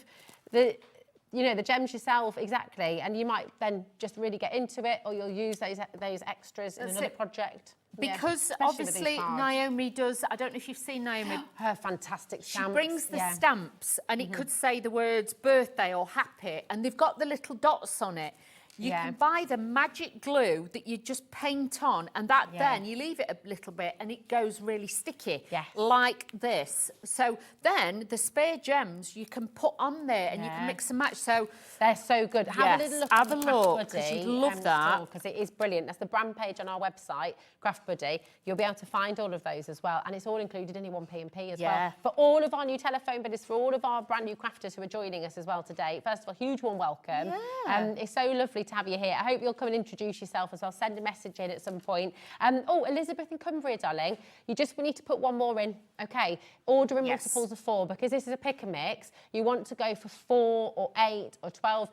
You know, the gems yourself, exactly, and you might then just really get into it, or you'll use those extras in another project. Because obviously Naomi does, I don't know if you've seen Naomi. Her fantastic stamps. She brings the stamps, and it could say the words birthday or happy, and they've got the little dots on it. You can buy the magic glue that you just paint on, and that then you leave it a little bit and it goes really sticky, like this. So then the spare gems you can put on there and you can mix and match. So they're so good. Have a little look. Have a look, because you'd love that. Because it is brilliant. That's the brand page on our website, Craft Buddy. You'll be able to find all of those as well, and it's all included in your 1P&P as well. For all of our new telephone buddies, for all of our brand new crafters who are joining us as well today. First of all, huge warm welcome. It's so lovely to have you here. I hope you'll come and introduce yourself as well. Send a message in at some point. Oh, Elizabeth in Cumbria, darling, we need to put one more in, okay? Order in multiples of 4, because this is a pick and mix. You want to go for 4 or 8 or 12.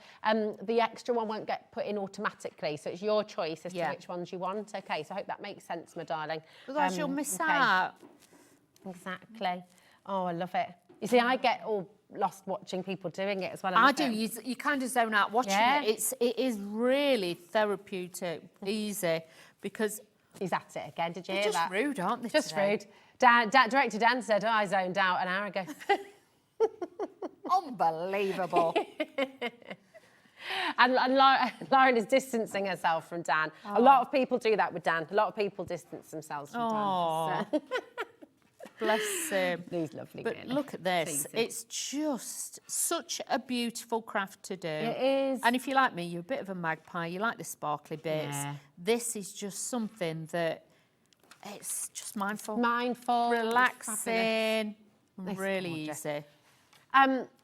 The extra one won't get put in automatically, so it's your choice as to which ones you want. Okay, so I hope that makes sense, my darling. Otherwise you'll miss out. Exactly. Oh, I love it. You see, I get all lost watching people doing it as well. I do. You kind of zone out watching it. It is really therapeutic, easy, because... He's at it again, did you hear that? Just rude, aren't they? Just rude. Director Dan said, I zoned out an hour ago. Unbelievable. And Lauren is distancing herself from Dan. A lot of people do that with Dan. A lot of people distance themselves from Dan. So. Bless him. He's lovely. But really. look at this. It's just such a beautiful craft to do. It is. And if you're like me, you're a bit of a magpie, you like the sparkly bits. This is just something that it's just mindful. Relaxing. Really easy.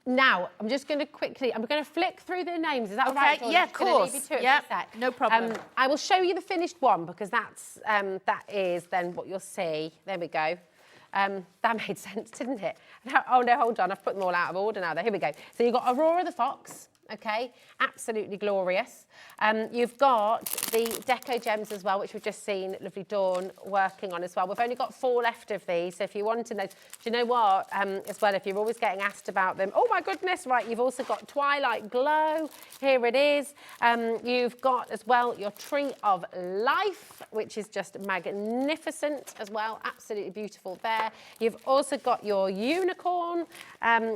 Now, I'm just going to I'm going to flick through the names. Is that all right? Yeah, of course. Yeah, no problem. I will show you the finished one, because that is then what you'll see. There we go. That made sense, didn't it? Oh, no, hold on. I've put them all out of order now. Here we go. So you've got Aurora the Fox. okay? Absolutely glorious. You've got the deco gems as well, which we've just seen lovely Dawn working on as well. We've only got 4 left of these, so if you want to know, do you know what, as well, if you're always getting asked about them, oh my goodness, right, you've also got Twilight Glow, here it is. You've got as well your Tree of Life, which is just magnificent as well, absolutely beautiful there. You've also got your unicorn,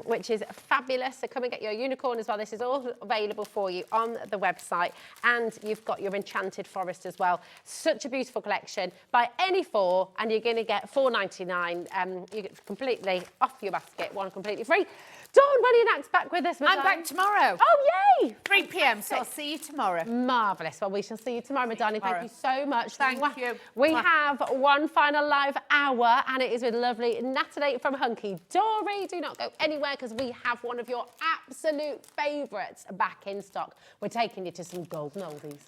which is fabulous, so come and get your unicorn as well. This is all available for you on the website, and you've got your enchanted forest as well. Such a beautiful collection. Buy any 4 and you're going to get $4.99. You get completely off your basket, one completely free. Dawn, when are you next back with us, Madame? I'm back tomorrow. Oh, yay! 3 p.m, so I'll see you tomorrow. Marvellous. Well, we shall see you tomorrow, my darling. Thank you so much. Thank you. We have one final live hour, and it is with lovely Natalie from Hunkydory. Do not go anywhere, because we have one of your absolute favourites back in stock. We're taking you to some golden oldies.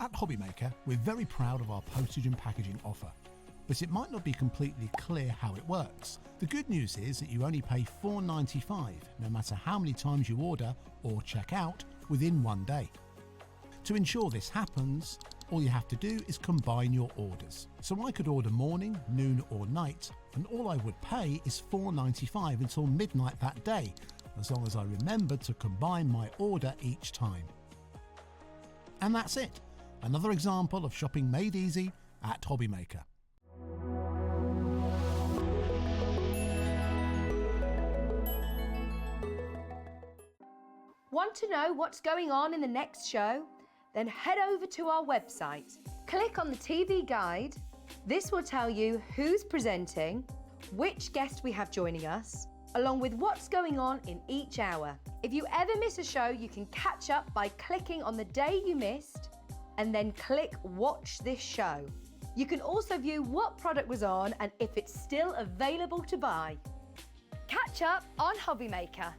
At Hobbymaker, we're very proud of our postage and packaging offer, but it might not be completely clear how it works. The good news is that you only pay $4.95 no matter how many times you order or check out within 1 day. To ensure this happens, all you have to do is combine your orders. So I could order morning, noon or night, and all I would pay is $4.95 until midnight that day, as long as I remember to combine my order each time. And that's it. Another example of shopping made easy at Hobbymaker. Want to know what's going on in the next show? Then head over to our website. Click on the TV guide. This will tell you who's presenting, which guest we have joining us, along with what's going on in each hour. If you ever miss a show, you can catch up by clicking on the day you missed and then click Watch This Show. You can also view what product was on and if it's still available to buy. Catch up on Hobbymaker.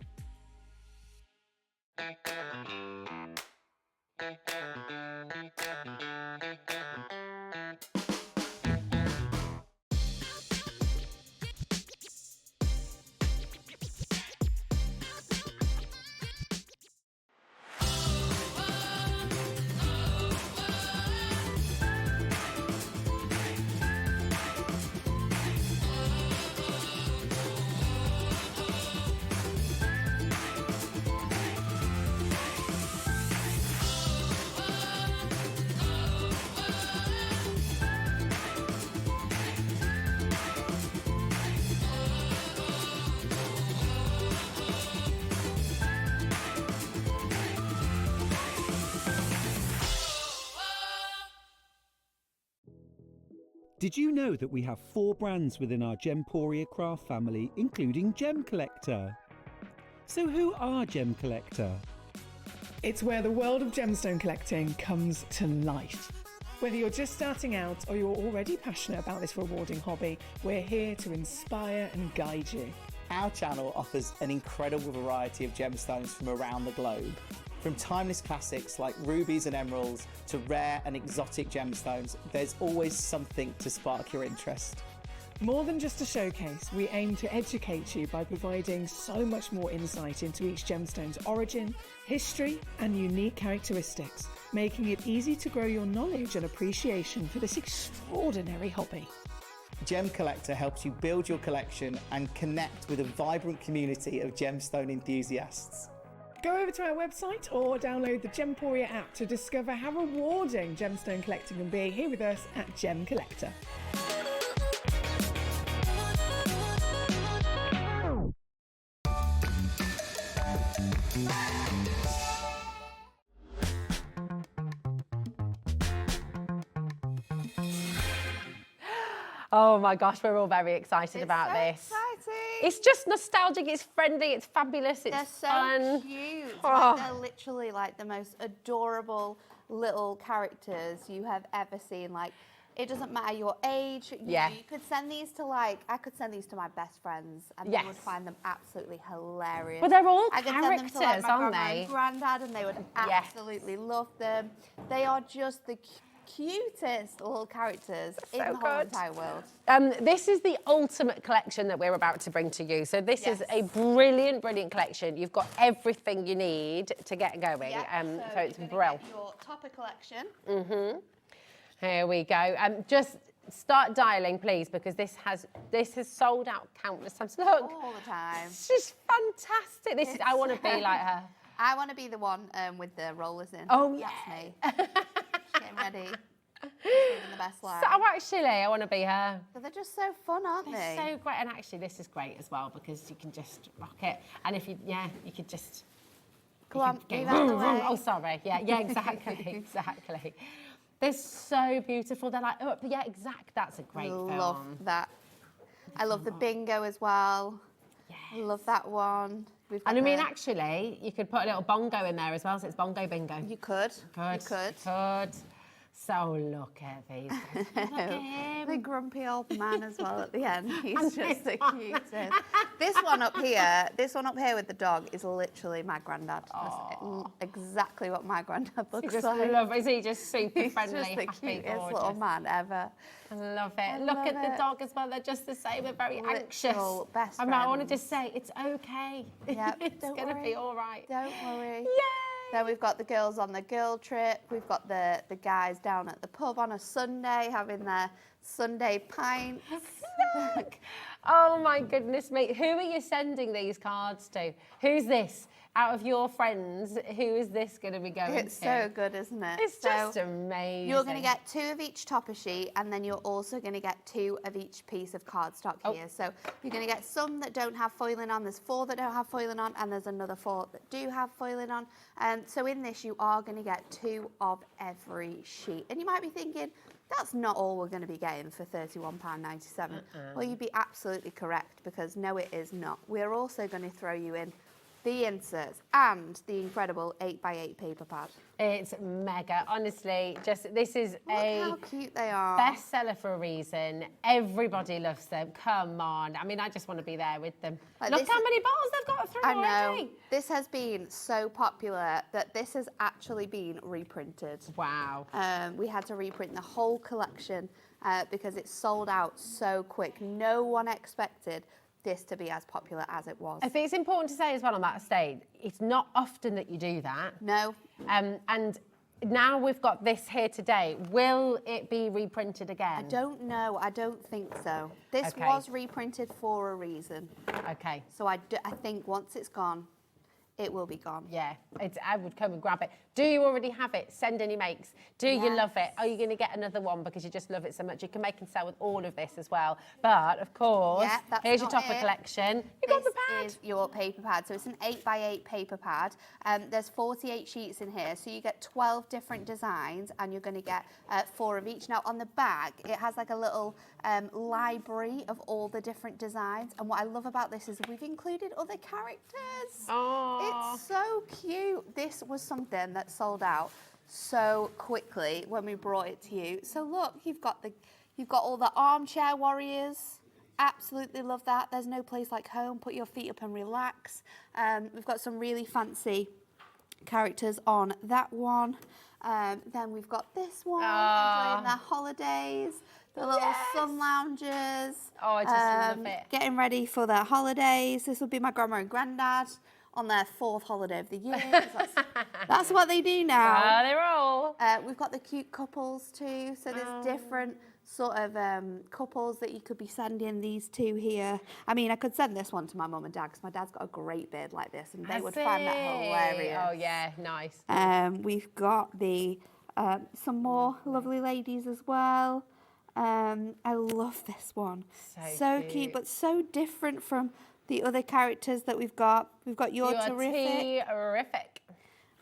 Did you know that we have 4 brands within our Gemporia craft family, including Gem Collector? So who are Gem Collector? It's where the world of gemstone collecting comes to life. Whether you're just starting out or you're already passionate about this rewarding hobby, we're here to inspire and guide you. Our channel offers an incredible variety of gemstones from around the globe. From timeless classics like rubies and emeralds to rare and exotic gemstones, there's always something to spark your interest. More than just a showcase, we aim to educate you by providing so much more insight into each gemstone's origin, history, and unique characteristics, making it easy to grow your knowledge and appreciation for this extraordinary hobby. Gem Collector helps you build your collection and connect with a vibrant community of gemstone enthusiasts. Go over to our website or download the Gemporia app to discover how rewarding gemstone collecting can be here with us at Gem Collector. Oh my gosh, we're all very excited about this. Exciting. It's just nostalgic, it's friendly, it's fabulous, it's They're so fun. cute. Oh. Like, they're literally like the most adorable little characters you have ever seen. Like, it doesn't matter your age. You could send these to I could send these to my best friends and they would find them absolutely hilarious. But they're all I could send them to characters, my aren't grandma they? and granddad and they would absolutely love them. They are just the cutest little characters in So the whole good. entire world. This is the ultimate collection that we're about to bring to you. So this is a brilliant, brilliant collection. You've got everything you need to get going. So it's brilliant. Your topper collection. Here we go. Just start dialing, please, because this has sold out countless times. Look, all the time. It's just fantastic. This is. I want to be like her. I want to be the one with the rollers in. Oh yeah. That's me. Getting ready. Living the best life. So actually, I want to be her. But they're just so fun, aren't They're they? so great, and actually, this is great as well because you can just rock it, and if you could just. Go on, go move out of the way. Oh, sorry. Yeah, exactly, exactly. They're so beautiful. They're like, oh, yeah, that's a great film. Love that. I love the bingo as well. Yes. I love that one. And I mean, actually, you could put a little bongo in there as well, so it's bongo bingo. You could. You could. So look at these guys. Look at him. The grumpy old man as well at the end. He's just the cutest. This one up here with the dog is literally my granddad. That's exactly what my granddad looks like. Is he just super friendly, He's just the happy, cutest gorgeous little man ever. I love it. Look at the dog as well. They're just the same. They're very anxious. Best I want to just say it's okay. Yep, it's going to be all right. Don't worry. Yay! Then we've got the girls on the girl trip. We've got the guys down at the pub on a Sunday having their Sunday pints. Look. Oh my goodness me. Who are you sending these cards to? Who's this? Out of your friends, who is this going to be going to? It's so good, isn't it? It's just amazing. You're going to get 2 of each topper sheet, and then you're also going to get 2 of each piece of cardstock here. So you're going to get some that don't have foiling on. There's 4 that don't have foiling on, and there's another 4 that do have foiling on. So in this, you are going to get 2 of every sheet. And you might be thinking, that's not all we're going to be getting for £31.97. Well, you'd be absolutely correct, because no, it is not. We're also going to throw you in the inserts and the incredible 8x8 paper pad. It's mega. Honestly, this is Look how cute they are. bestseller for a reason. Everybody loves them. Come on. I mean, I just want to be there with them. Look how many bottles they've got through already. Know. This has been so popular that this has actually been reprinted. Wow. We had to reprint the whole collection because it sold out so quick. No one expected this to be as popular as it was. I think it's important to say as well on that estate, it's not often that you do that. No. And now we've got this here today. Will it be reprinted again? I don't know. I don't think so. This was reprinted for a reason. Okay. So I think once it's gone, it will be gone. Yeah, I would come and grab it. Do you already have it? Send any makes. Do you love it? Are you going to get another one because you just love it so much? You can make and sell with all of this as well. But, of course, here's your topper collection. You've got the pad. This is your paper pad. So it's an 8x8 paper pad. There's 48 sheets in here. So you get 12 different designs and you're going to get 4 of each. Now, on the back, it has like a little library of all the different designs. And what I love about this is we've included other characters. Oh. It's so cute. This was something that sold out so quickly when we brought it to you. So look, you've got all the armchair warriors. Absolutely love that. There's no place like home. Put your feet up and relax. We've got some really fancy characters on that one. Then we've got this one, enjoying their holidays. The little sun loungers. Oh, I just love it. Getting ready for their holidays. This will be my grandma and granddad on their 4th holiday of the year. That's what they do now. They roll. We've got the cute couples too. So there's different sort of couples that you could be sending these to here. I mean, I could send this one to my mum and dad because my dad's got a great beard like this and they would find that hilarious. Oh yeah, nice. We've got the some more lovely ladies as well. I love this one. So cute, but so different from the other characters that we've got. We've got your terrific.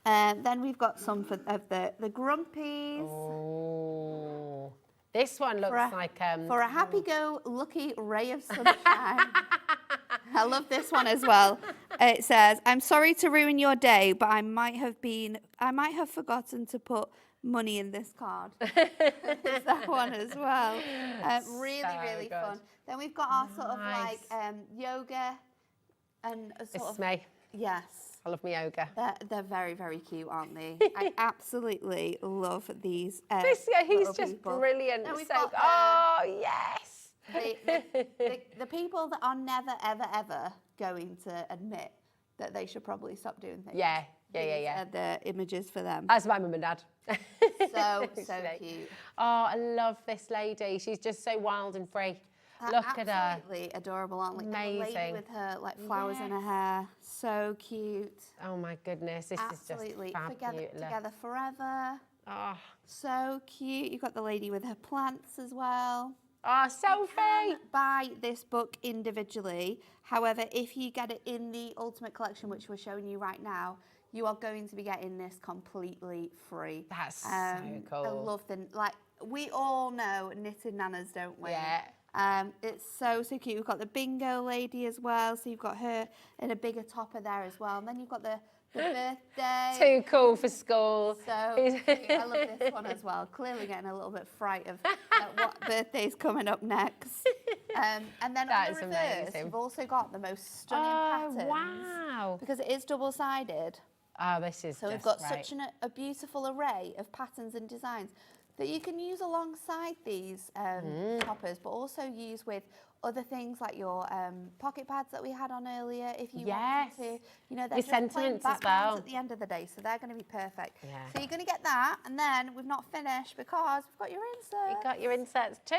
Then we've got some of the grumpies. Oh, this one looks like for a happy-go-lucky ray of sunshine. I love this one as well. It says, "I'm sorry to ruin your day, but I might have forgotten to put money in this card." There's that one as well. Really fun. Then we've got our sort of like yoga and a sort of me. Yes. I love my ogre. They're very, very cute, aren't they? I absolutely love these. He's little just people. brilliant. Now we've So, got, oh, yes. The people that are never, ever, ever going to admit that they should probably stop doing things. Yeah. These are the images for them. That's my mum and dad. So cute. Oh, I love this lady. She's just so wild and free. Look at her. Absolutely adorable, aren't they? Amazing. And the lady with her flowers in her hair. So cute. Oh my goodness, this Absolutely. is just fabulous. Together forever. Oh. So cute. You've got the lady with her plants as well. Oh, Sophie! You can buy this book individually. However, if you get it in the Ultimate Collection, which we're showing you right now, you are going to be getting this completely free. That's so cool. I love them. We all know knitted nanas, don't we? Yeah. It's so cute. We've got the bingo lady as well. So you've got her in a bigger topper there as well. And then you've got the birthday. Too cool for school. So cute. I love this one as well. Clearly getting a little bit fright of what birthday's coming up next. And then on the reverse, you've also got the most stunning patterns. Wow. Because it is double-sided. Oh, this is So we've got such a beautiful array of patterns and designs that you can use alongside these toppers, but also use with other things like your pocket pads that we had on earlier, if you wanted to. You know, they're With just plain sentiments as backgrounds well. at the end of the day, so they're going to be perfect. Yeah. So you're going to get that, and then we've not finished because we've got your inserts. You got your inserts too.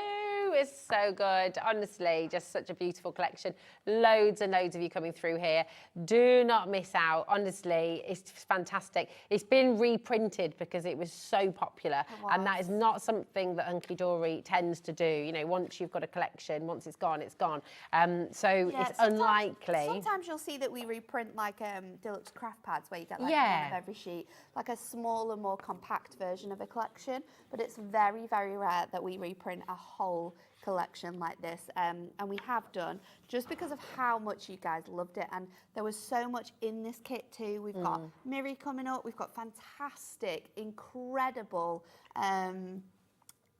It's so good. Honestly, just such a beautiful collection. Loads and loads of you coming through here. Do not miss out. Honestly, it's fantastic. It's been reprinted because it was so popular, and that is not something that Hunkydory tends to do. You know, once you've got a collection, once it's gone, it's gone. So it's unlikely. Sometimes you'll see that we reprint deluxe craft pads where you get one of every sheet, like a smaller, more compact version of a collection. But it's very, very rare that we reprint a whole collection like this, and we have done just because of how much you guys loved it. And there was so much in this kit too. We've got Miri coming up. We've got fantastic, incredible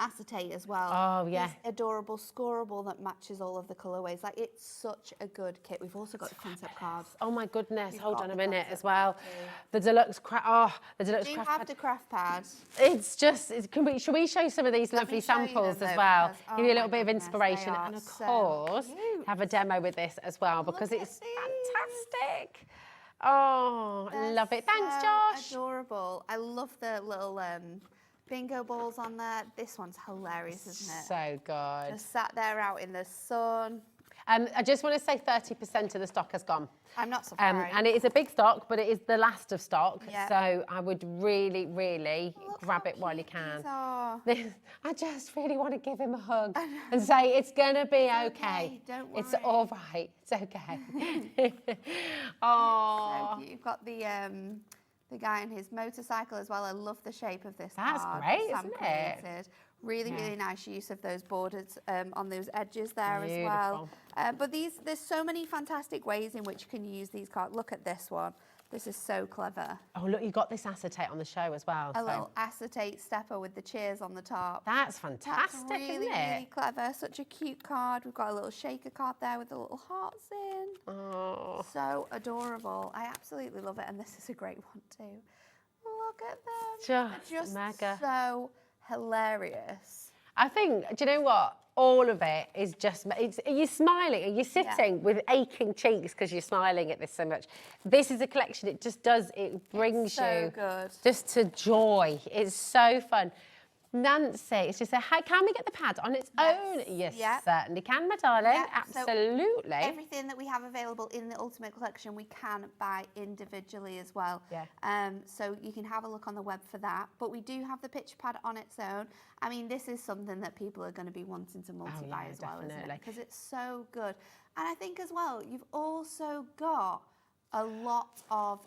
acetate as well. Oh, yeah. This adorable scoreable that matches all of the colourways. It's such a good kit. We've also got the concept cards. Oh my goodness, hold on a minute as well. The deluxe craft, the deluxe Do you craft have pad. the craft pad? It's just, should we show some of these lovely samples as well? Because, Give you a oh little my bit of goodness, inspiration, they are and of so course, cute. have a demo with this as well because it's fantastic. Oh, I love it. Thanks, Josh. Adorable. I love the little bingo balls on there. This one's hilarious, isn't it? So good. Just sat there out in the sun. I just want to say 30% of the stock has gone. I'm not surprised. And it is a big stock, but it is the last of stock. Yeah. So I would really, really grab it while you can. These are. I just really want to give him a hug and say, it's going to be okay. Don't worry. It's all right. It's okay. Oh. So cute. You've got the guy on his motorcycle as well. I love the shape of this That's card great, that Sam isn't it? created. Really, really nice use of those borders on those edges there Beautiful. as well. But there's so many fantastic ways in which you can use these cards. Look at this one. This is so clever. Oh, look, you got this acetate on the show as well. A little acetate stepper with the cheers on the top. That's fantastic, That's really, isn't it? really clever. Such a cute card. We've got a little shaker card there with the little hearts in. Oh. So adorable. I absolutely love it. And this is a great one too. Look at them. Just mega. So hilarious. I think, do you know what? All of it is just, are you smiling? Are you sitting with aching cheeks because you're smiling at this so much? This is a collection, it just does, it brings you good. just to joy. It's so fun. Nancy, it's just can we get the pad on its own? Yes, certainly can, my darling. Yeah, absolutely. So everything that we have available in the Ultimate Collection, we can buy individually as well. Yeah. So you can have a look on the web for that. But we do have the picture pad on its own. I mean, this is something that people are going to be wanting to multi-buy as well, isn't it? Because it's so good. And I think as well, you've also got a lot of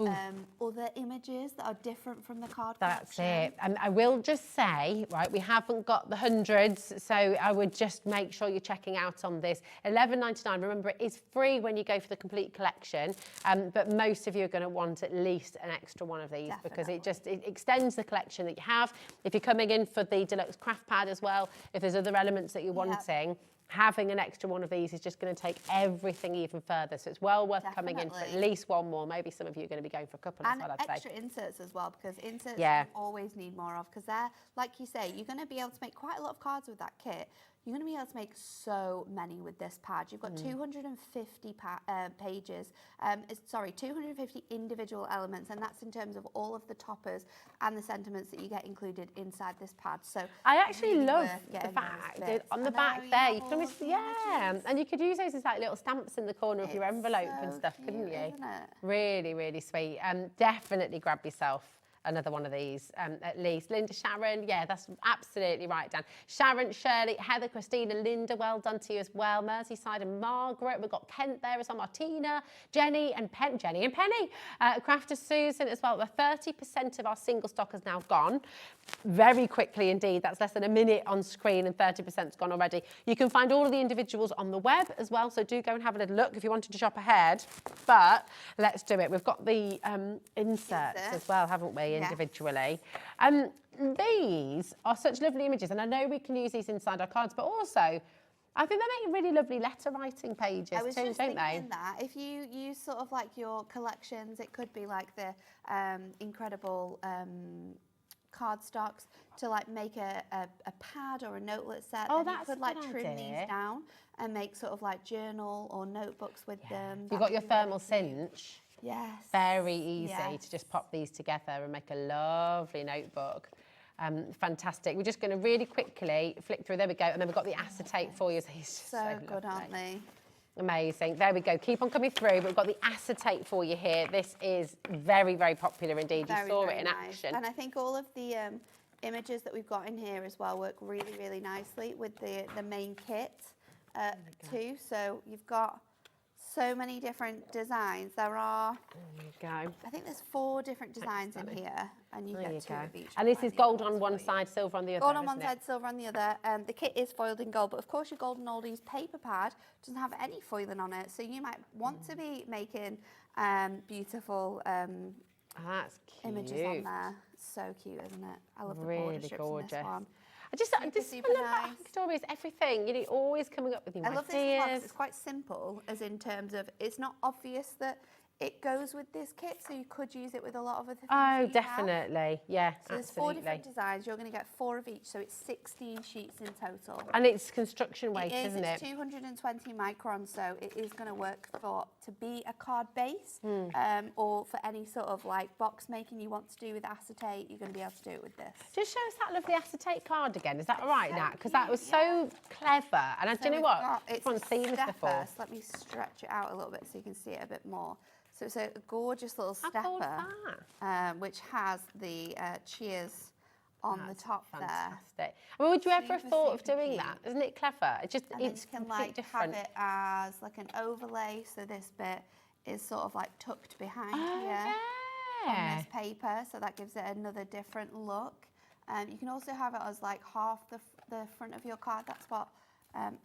other images that are different from the card That's collection. it. And I will just say, right, we haven't got the hundreds, so I would just make sure you're checking out on this. $11.99. Remember, it is free when you go for the complete collection, but most of you are going to want at least an extra one of these because it extends the collection that you have. If you're coming in for the deluxe craft pad as well, if there's other elements that you're wanting, having an extra one of these is just going to take everything even further. So it's well worth coming in for at least one more. Maybe some of you are going to be going for a couple as well, I'd say. Extra inserts as well, because inserts Yeah. you always need more of, because they're, like you say, you're going to be able to make quite a lot of cards with that kit. You're going to be able to make so many with this pad. You've got 250 pages, 250 individual elements, and that's in terms of all of the toppers and the sentiments that you get included inside this pad. So I actually really love worth the getting fact those that bits. on the I know, back you there, have you can all almost, of the yeah, images. and you could use those as like little stamps in the corner of your It's envelope and so stuff, couldn't cute, you? isn't it? Really, really sweet. Definitely grab yourself another one of these, at least. Linda, Sharon, yeah, that's absolutely right, Dan. Sharon, Shirley, Heather, Christina, Linda, well done to you as well. Merseyside and Margaret, we've got Kent there as well, Martina, Jenny and Penny. Crafter Susan as well. 30% of our single stock has now gone. Very quickly indeed, that's less than a minute on screen and 30%'s gone already. You can find all of the individuals on the web as well, so do go and have a little look if you wanted to shop ahead. But let's do it. We've got the inserts as well, haven't we, individually? These are such lovely images, and I know we can use these inside our cards, but also I think they make really lovely letter writing pages I was too, just don't they? thinking that if you use sort of like your collections, it could be like the incredible card stocks to like make a pad or a notelet set. Oh, and that's you could a like good trim idea. these down and make sort of like journal or notebooks with them. You've got your thermal cinch. Yes. Very easy Yes. to just pop these together and make a lovely notebook. Fantastic. We're just going to really quickly flick through. There we go. And then we've got the acetate for you. So good, aren't they? Amazing. There we go. Keep on coming through. But we've got the acetate for you here. This is very, very popular indeed. You saw it in action. And I think all of the images that we've got in here as well work really, really nicely with the main kit too. So you've got so many different designs. There are, there you go. I think there's 4 different designs in here, and you get 2 of each. And this is gold on one side, silver on the other. Gold on one side, silver on the other. The kit is foiled in gold, but of course your Golden Oldies paper pad doesn't have any foiling on it, so you might want to be making beautiful that's cute. images on there. So cute, isn't it? I love the Really border strips gorgeous. in this one. I love Hunkydory, everything. You're always coming up with new I love ideas. this one 'cause it's quite simple, as in terms of it's not obvious that it goes with this kit, so you could use it with a lot of other things. Oh, definitely. Yeah, So there's 4 different designs. You're going to get 4 of each, so it's 16 sheets in total. And it's construction weight, isn't it? It's 220 microns, so it is going to work to be a card base, or for any sort of like box making you want to do with acetate. You're going to be able to do it with this. Just show us that lovely acetate card again. Is that all right, Nat? Because that was so clever. And do you know what? It's haven't seen this before. So let me stretch it out a little bit so you can see it a bit more. So it's a gorgeous little How cool is stepper, which has the cheers on the top fantastic. there. I mean, would you ever have Super, thought of super doing cute. that? Isn't it clever? It just, And then it's you can completely like different. have it as like an overlay, so this bit is sort of like tucked behind here on this paper, so that gives it another different look. You can also have it as like half the front of your card. That's what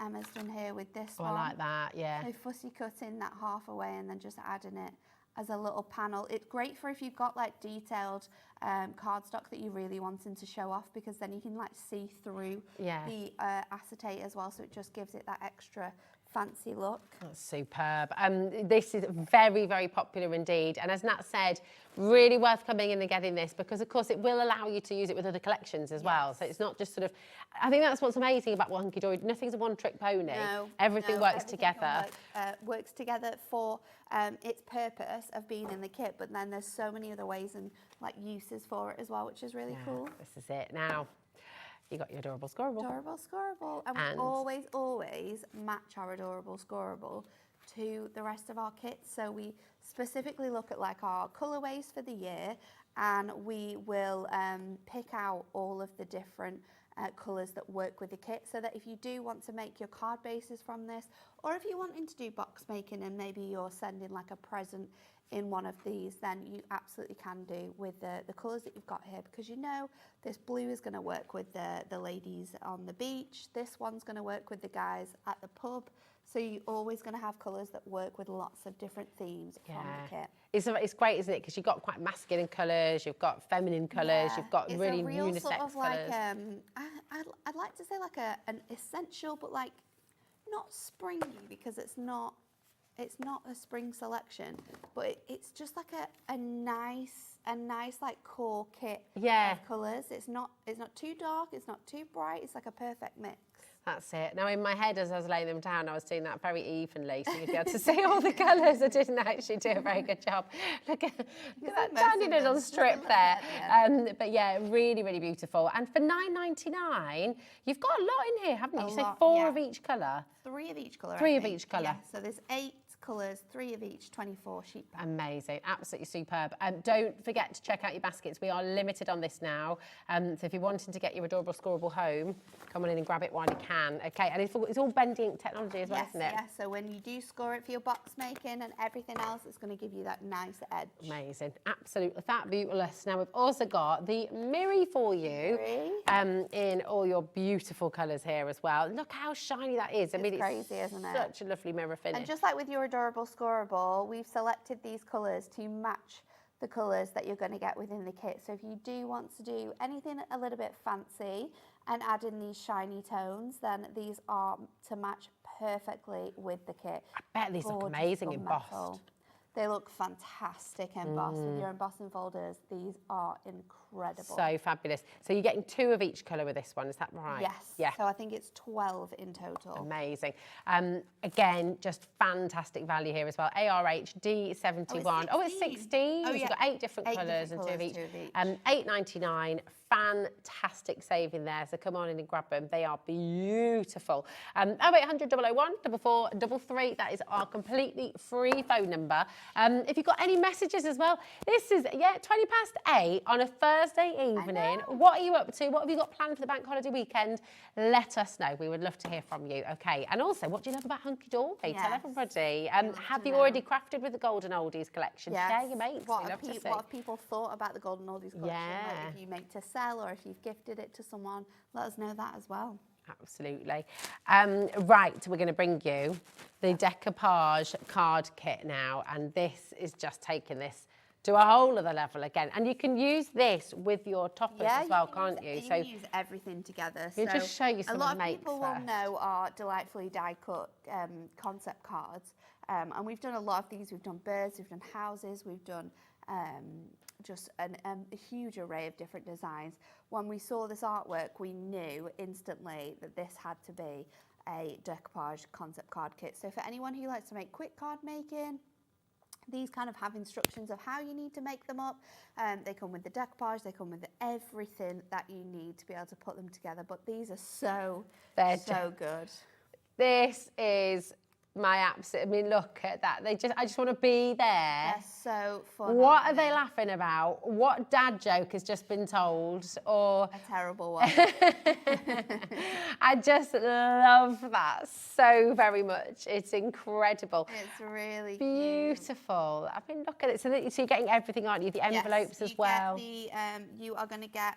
Emma's done here with this one. I like that, yeah. So fussy cutting that half away and then just adding it as a little panel. It's great for if you've got like detailed cardstock that you're really wanting to show off, because then you can like see through the acetate as well, so it just gives it that extra fancy look. That's superb. This is very, very popular indeed. And as Nat said, really worth coming in and getting this, because of course it will allow you to use it with other collections as well. So it's not just sort of, I think that's what's amazing about Hunkydory. Nothing's a one-trick pony. Everything works together. Works together for its purpose of being in the kit, but then there's so many other ways and like uses for it as well, which is really cool. This is it. Now, you got your adorable scoreable. Adorable scoreable. And we always match our adorable scoreable to the rest of our kits. So we specifically look at like our colourways for the year, and we will pick out all of the different colours that work with the kit, so that if you do want to make your card bases from this, or if you're wanting to do box making and maybe you're sending like a present in one of these, then you absolutely can do with the colours that you've got here, because you know this blue is going to work with the ladies on the beach, this one's going to work with the guys at the pub, so you're always going to have colours that work with lots of different themes from the kit. It's great, isn't it? Because you've got quite masculine colours, you've got feminine colours, you've got it's really a real unisex sort of colours. like, I'd like to say like an essential, but like not springy because it's not a spring selection, but it's just like a nice like core kit of colours. It's not too dark, it's not too bright, it's like a perfect mix. That's it. Now, in my head, as I was laying them down, I was doing that very evenly, so you'd be able to see all the colours. I didn't actually do a very good job. Look at that tiny little strip there. But yeah, really, really beautiful. And for $9.99, you've got a lot in here, haven't you? You say four of each colour? 3 of each colour. 3 of each colour. Yeah, so there's 8 colours, 3 of each, 24 sheet pan. Amazing, absolutely superb. Don't forget to check out your baskets. We are limited on this now. So if you're wanting to get your adorable scoreable home, come on in and grab it while you can. Okay, and it's all bendy ink technology as well, isn't it? Yes, so when you do score it for your box making and everything else, it's going to give you that nice edge. Amazing, absolutely fabulous. Now we've also got the mirror for you in all your beautiful colours here as well. Look how shiny that is. I mean, it's crazy, isn't it? Such a lovely mirror finish. And just like with your adorable scoreable, we've selected these colours to match the colours that you're going to get within the kit. So if you do want to do anything a little bit fancy and add in these shiny tones, then these are to match perfectly with the kit. I bet these look amazing embossed. They look fantastic embossed. With your embossing folders, these are incredible. So fabulous. So you're getting 2 of each colour with this one, is that right? Yes. Yeah. So I think it's 12 in total. Amazing. Again, just fantastic value here as well. ARH D71. Oh, it's 16. Oh, yeah. You've got 8 different colours and 2 of each. $8.99. Fantastic saving there. So come on in and grab them. They are beautiful. 0800 001 4433. That is our completely free phone number. If you've got any messages as well, this is 8:20 on a Thursday evening. What are you up to? What have you got planned for the bank holiday weekend? Let us know. We would love to hear from you. Okay. And also, what do you love about Hunkydory? Yes. Tell everybody. Have you already crafted with the Golden Oldies collection? Yes. Share your mates. What have people thought about the Golden Oldies collection? Yeah. Like if you make to sell or if you've gifted it to someone, let us know that as well. Absolutely. Right, we're going to bring you the decoupage card kit now, and this is just taking this to a whole other level again. And you can use this with your toppers as well, can't you? You can use everything together. We'll just show you some a lot of mates people first. will know our delightfully die-cut concept cards. And we've done a lot of these. We've done birds, we've done houses, we've done just a huge array of different designs. When we saw this artwork, we knew instantly that this had to be a decoupage concept card kit. So for anyone who likes to make quick card making, these kind of have instructions of how you need to make them up. They come with the decoupage, they come with everything that you need to be able to put them together. But these are so good. This is my absolute, I mean, look at that. I just want to be there. They're so fun. What are they laughing about? What dad joke has just been told? Or a terrible one. I just love that so very much. It's incredible. It's really beautiful. I mean, look at it. So you're getting everything, aren't you? The envelopes as well. You are going to get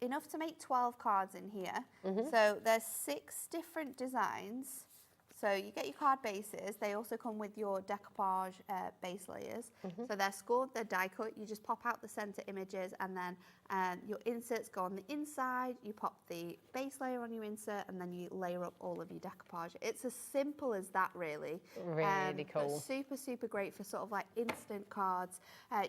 enough to make 12 cards in here. So there's 6 different designs. So you get your card bases. They also come with your decoupage base layers. So they're scored, they're die cut. You just pop out the center images, and then your inserts go on the inside. You pop the base layer on your insert, and then you layer up all of your decoupage. It's as simple as that, really. Really cool. Super, super great for sort of like instant cards.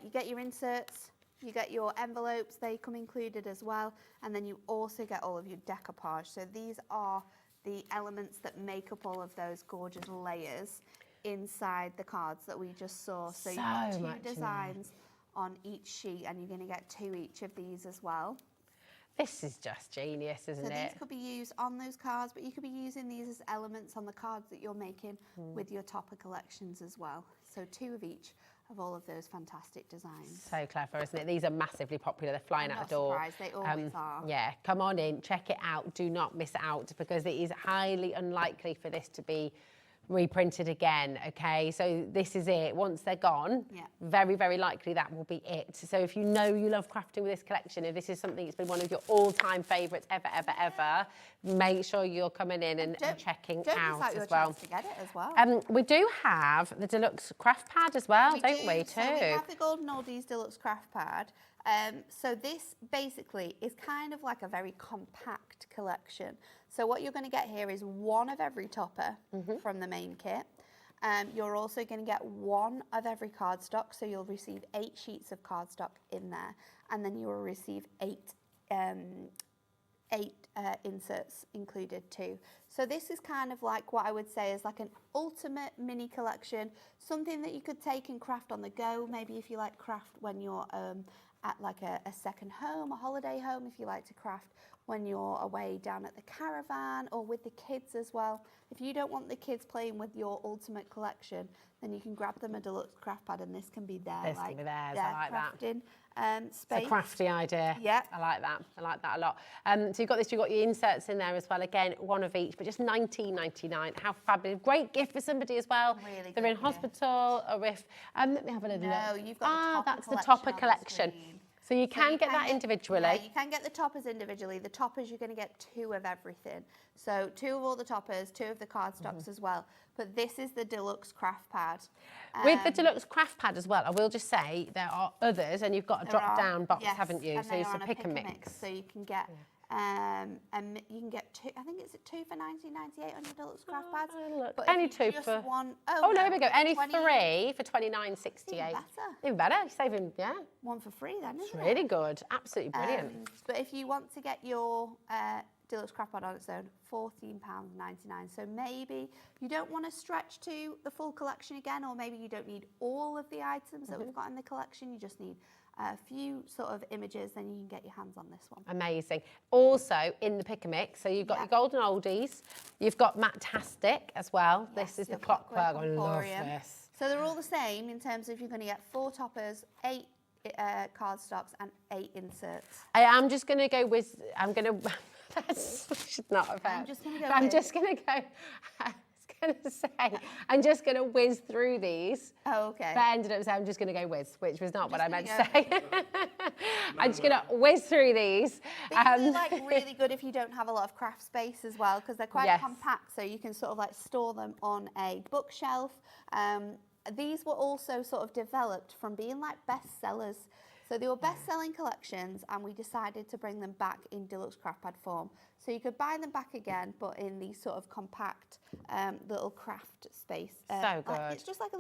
You get your inserts. You get your envelopes. They come included as well. And then you also get all of your decoupage. So these are the elements that make up all of those gorgeous layers inside the cards that we just saw. So you've got 2 designs on each sheet, and you're going to get 2 each of these as well. This is just genius, isn't it? So these could be used on those cards, but you could be using these as elements on the cards that you're making with your topper collections as well. So 2 of each of all of those fantastic designs. So clever, isn't it? These are massively popular. They're flying out the door. Surprised. They always are. Yeah, come on in, check it out. Do not miss out, because it is highly unlikely for this to be reprinted again, okay? So this is it. Once they're gone, very, very likely that will be it. So if you know you love crafting with this collection, if this is something that's been one of your all-time favourites ever, make sure you're coming in and checking out as well. To get it as well. We do have the deluxe craft pad as well, don't we, too? So we have the Golden Oldies Deluxe Craft Pad. So this basically is kind of like a very compact collection. So what you're going to get here is one of every topper from the main kit. You're also going to get one of every cardstock, so you'll receive 8 sheets of cardstock in there, and then you will receive 8 inserts included too. So this is kind of like what I would say is like an ultimate mini collection, something that you could take and craft on the go, maybe if you like craft when you're at like a second home, a holiday home, if you like to craft when you're away down at the caravan or with the kids as well. If you don't want the kids playing with your ultimate collection, then you can grab them a deluxe craft pad and this can be their, This can be theirs, I like that. crafting space. It's a crafty idea. Yeah. I like that. I like that a lot. So you've got this, you've got your inserts in there as well. Again, one of each, but just $19.99. How fabulous. Great gift for somebody as well. Really They're in hospital or if, let me have a little look. No, you've got the that's the topper collection. So you can get that individually. Yeah, you can get the toppers individually. The toppers, you're going to get 2 of everything. So 2 of all the toppers, 2 of the cardstocks as well. But this is the deluxe craft pad. With the deluxe craft pad as well, I will just say there are others, and you've got a There drop-down are, box, yes, haven't you? and So they it's are a on pick and mix. So you can get, you can get 2. I think it's 2 for $19.98 on your deluxe craft pads. Look, But any if you 2 just for. want, Oh no, here we go. Any 20 3 for $29.68. Even better. Even better. You're saving, yeah. 1 for free then, It's isn't it? really good. Absolutely brilliant. But if you want to get your deluxe craft pad on its own, £14.99. So maybe you don't want to stretch to the full collection again, or maybe you don't need all of the items that we've got in the collection. You just need a few sort of images, then you can get your hands on this one. Amazing. Also in the pick and mix, so you've got your golden oldies, you've got Matastic as well. Yes, this is the your clockwork. I love Emporium. this. So they're all the same in terms of you're going to get 4 toppers, 8 cardstocks, and 8 inserts. I am just going to go with. I'm going to. That's should not have I'm just going to go. I'm just going to go. I was going to say, I'm just going to whiz through these. Oh, okay. But I ended up saying I'm just going to go whiz, which was not what I meant to say. I'm just going to whiz through these. These are like really good if you don't have a lot of craft space as well, because they're quite compact, so you can sort of like store them on a bookshelf. These were also sort of developed from being like bestsellers. So they were best-selling collections, and we decided to bring them back in deluxe craft pad form. So you could buy them back again, but in these sort of compact little craft space. So good. It's just like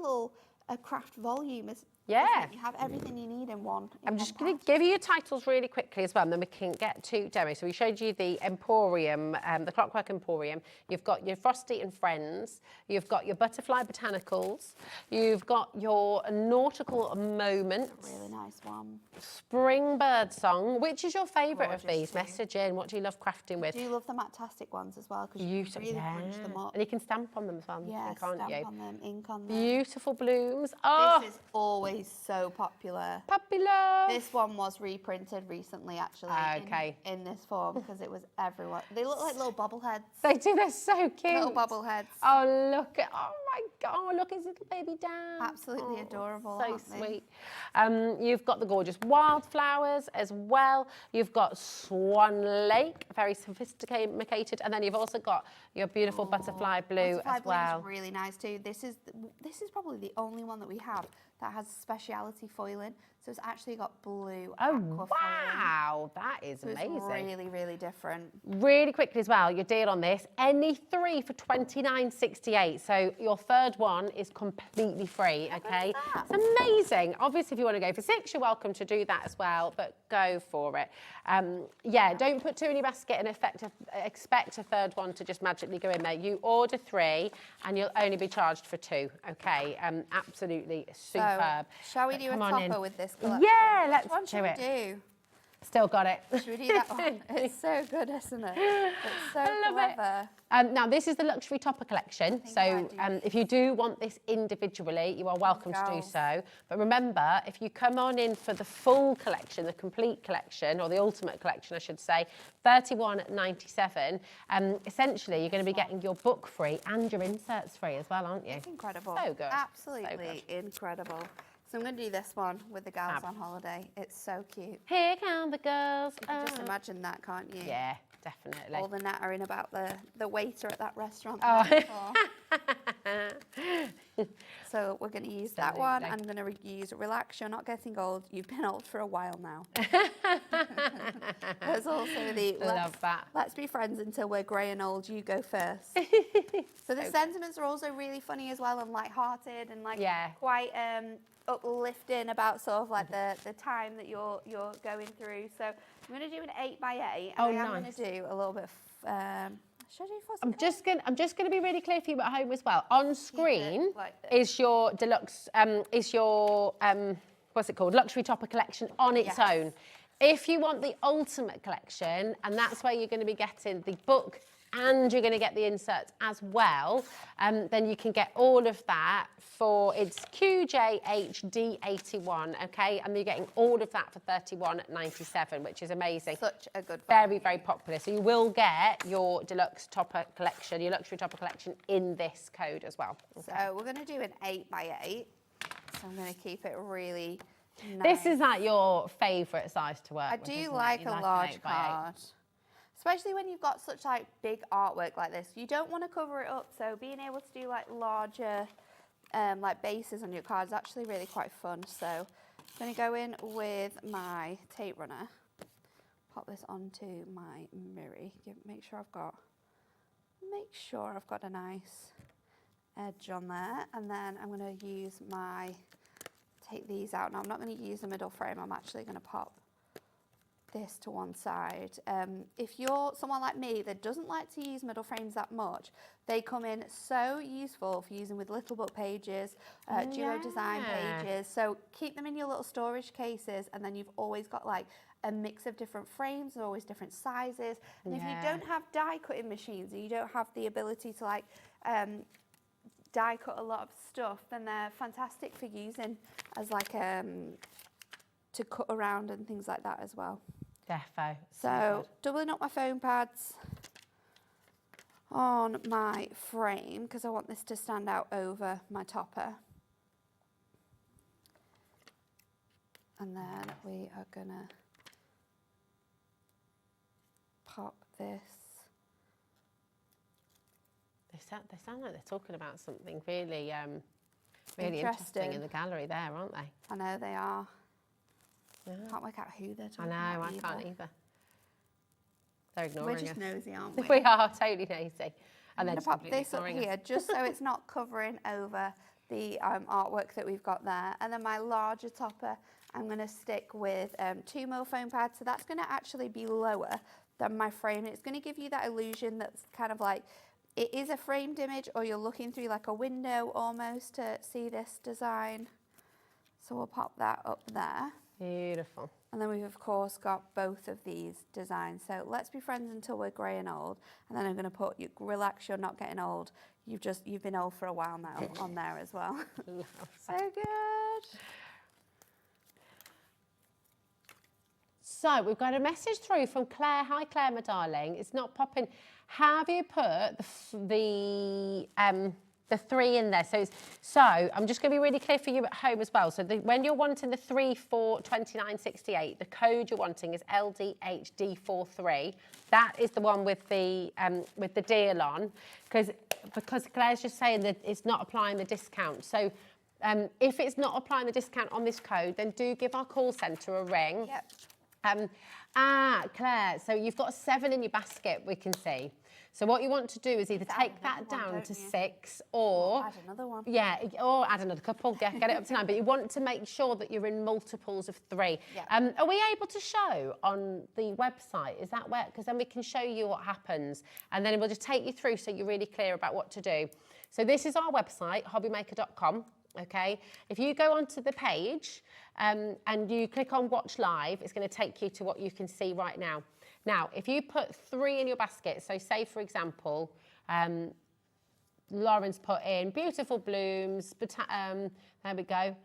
a craft volume. Yeah. You have everything you need in one. I'm just going to give you your titles really quickly as well, and then we can get to demo. So we showed you the Emporium, the Clockwork Emporium. You've got your Frosty and Friends. You've got your Butterfly Botanicals. You've got your Nautical Moments. Really nice one. Spring Bird Song. Which is your favourite of these? Message in. What do you love crafting with? Do you love the Matastic ones as well? Because you can really crunch them up. And you can stamp on them as well, Yeah, can't you? stamp on them, ink on them. Beautiful blooms. Oh, This is always so popular. Popular. This one was reprinted recently, actually. Okay. In this form, because it was everywhere. They look like little bobbleheads. They do. They're so cute. Little bobbleheads. Oh, look at, oh my God, oh, look, his little baby Dan. Absolutely adorable. So aren't they? sweet. You've got the gorgeous wildflowers as well. You've got Swan Lake, very sophisticated. And then you've also got your beautiful butterfly blue Butterfly as blue well. is really nice too. This is probably the only one that we have that has speciality foiling. So it's actually got blue aqua foiling. Wow, that is So amazing. It's really, really different. Really quickly as well, your deal on this, any 3 for $29.68. So your third one is completely free, okay? It's amazing. Obviously, if you want to go for 6, you're welcome to do that as well, but go for it. Yeah, don't put 2 in your basket and expect a third one to just magically go in there. You order 3 and you'll only be charged for 2, okay? Absolutely superb. So, shall we do a topper with this collection? Yeah, let's Which do one it. should we do? Still got it. Should we do that one? It's so good, isn't it? It's so clever. Now, this is the luxury topper collection. So if you do want this individually, you are welcome to do so. But remember, if you come on in for the full collection, the complete collection, or the ultimate collection, I should say, $31.97, essentially you're going to be getting your book free and your inserts free as well, aren't you? It's incredible. So good. Absolutely incredible. So I'm going to do this one with the gals on holiday. It's so cute. Here come the girls. You can just imagine that, can't you? Yeah, definitely. all the nattering about the waiter at that restaurant. Oh. So we're going to use that one. I'm going to use Relax, You're Not Getting Old. You've been old for a while now. There's also the Let's Be Friends Until We're Grey and Old. You go first. So the sentiments are also really funny as well and light-hearted and like quite uplifting about sort of like the time that you're going through. So I'm going to do an 8x8 and I'm going to do a little bit of should I do four? I'm just going to be really clear for you at home as well. On screen is your deluxe what's it called? Luxury Topper collection on its own. If you want the ultimate collection, and that's where you're going to be getting the book and you're going to get the inserts as well, then you can get all of that for, it's QJHD81, okay? And you're getting all of that for £31.97, which is amazing. Such a good value. Very, very popular. So you will get your deluxe topper collection, your luxury topper collection in this code as well. Okay. So we're going to do an 8x8. So I'm going to keep it really nice. This is like your favourite size to work I with, do like a large card. Especially when you've got such like big artwork like this. You don't want to cover it up, so being able to do like larger like bases on your card is actually really quite fun. So I'm going to go in with my tape runner, pop this onto my mirror, make sure I've got a nice edge on there, and then I'm going to take these out. Now I'm not going to use the middle frame, I'm actually going to pop this to one side. If you're someone like me that doesn't like to use middle frames that much, they come in so useful for using with little book pages, duo design pages. So keep them in your little storage cases, and then you've always got like a mix of different frames, they're always different sizes. And if you don't have die cutting machines and you don't have the ability to like die cut a lot of stuff, then they're fantastic for using as like to cut around and things like that as well. Defo. So doubling up my foam pads on my frame because I want this to stand out over my topper. And then we are gonna pop this. They sound like they're talking about something really, really interesting in the gallery there, aren't they? I know they are. Yeah. Can't work out who they're talking about. I can't either. They're ignoring us. We're just nosy, aren't we? We are totally nosy. I'm going to pop this up here just so it's not covering over the artwork that we've got there. And then my larger topper, I'm going to stick with 2mm foam pads. So that's going to actually be lower than my frame. It's going to give you that illusion that's kind of like, it is a framed image, or you're looking through like a window almost to see this design. So we'll pop that up there. Beautiful. And then we've of course got both of these designs. So Let's Be Friends Until We're Grey and Old. And then I'm going to put Relax, You're Not Getting Old. You've been old for a while now on there as well. So good. So we've got a message through from Claire. Hi Claire, my darling. It's not popping. Have you put the 3 in there? So I'm just going to be really clear for you at home as well. So when you're wanting the 3 for £29.68, the code you're wanting is LDHD43. That is the one with the deal on, because Claire's just saying that it's not applying the discount. So if it's not applying the discount on this code, then do give our call centre a ring. Yep. Claire, so you've got 7 in your basket, we can see. So what you want to do is either take that down to 6 or... add another one. Yeah, or add another couple, get it up to 9. But you want to make sure that you're in multiples of 3. Yeah. Are we able to show on the website? Is that where? Because then we can show you what happens. And then we'll just take you through so you're really clear about what to do. So this is our website, hobbymaker.com. Okay, if you go onto the page and you click on Watch Live, it's going to take you to what you can see right now. Now, if you put 3 in your basket, so say, for example, Lauren's put in beautiful blooms, there we go.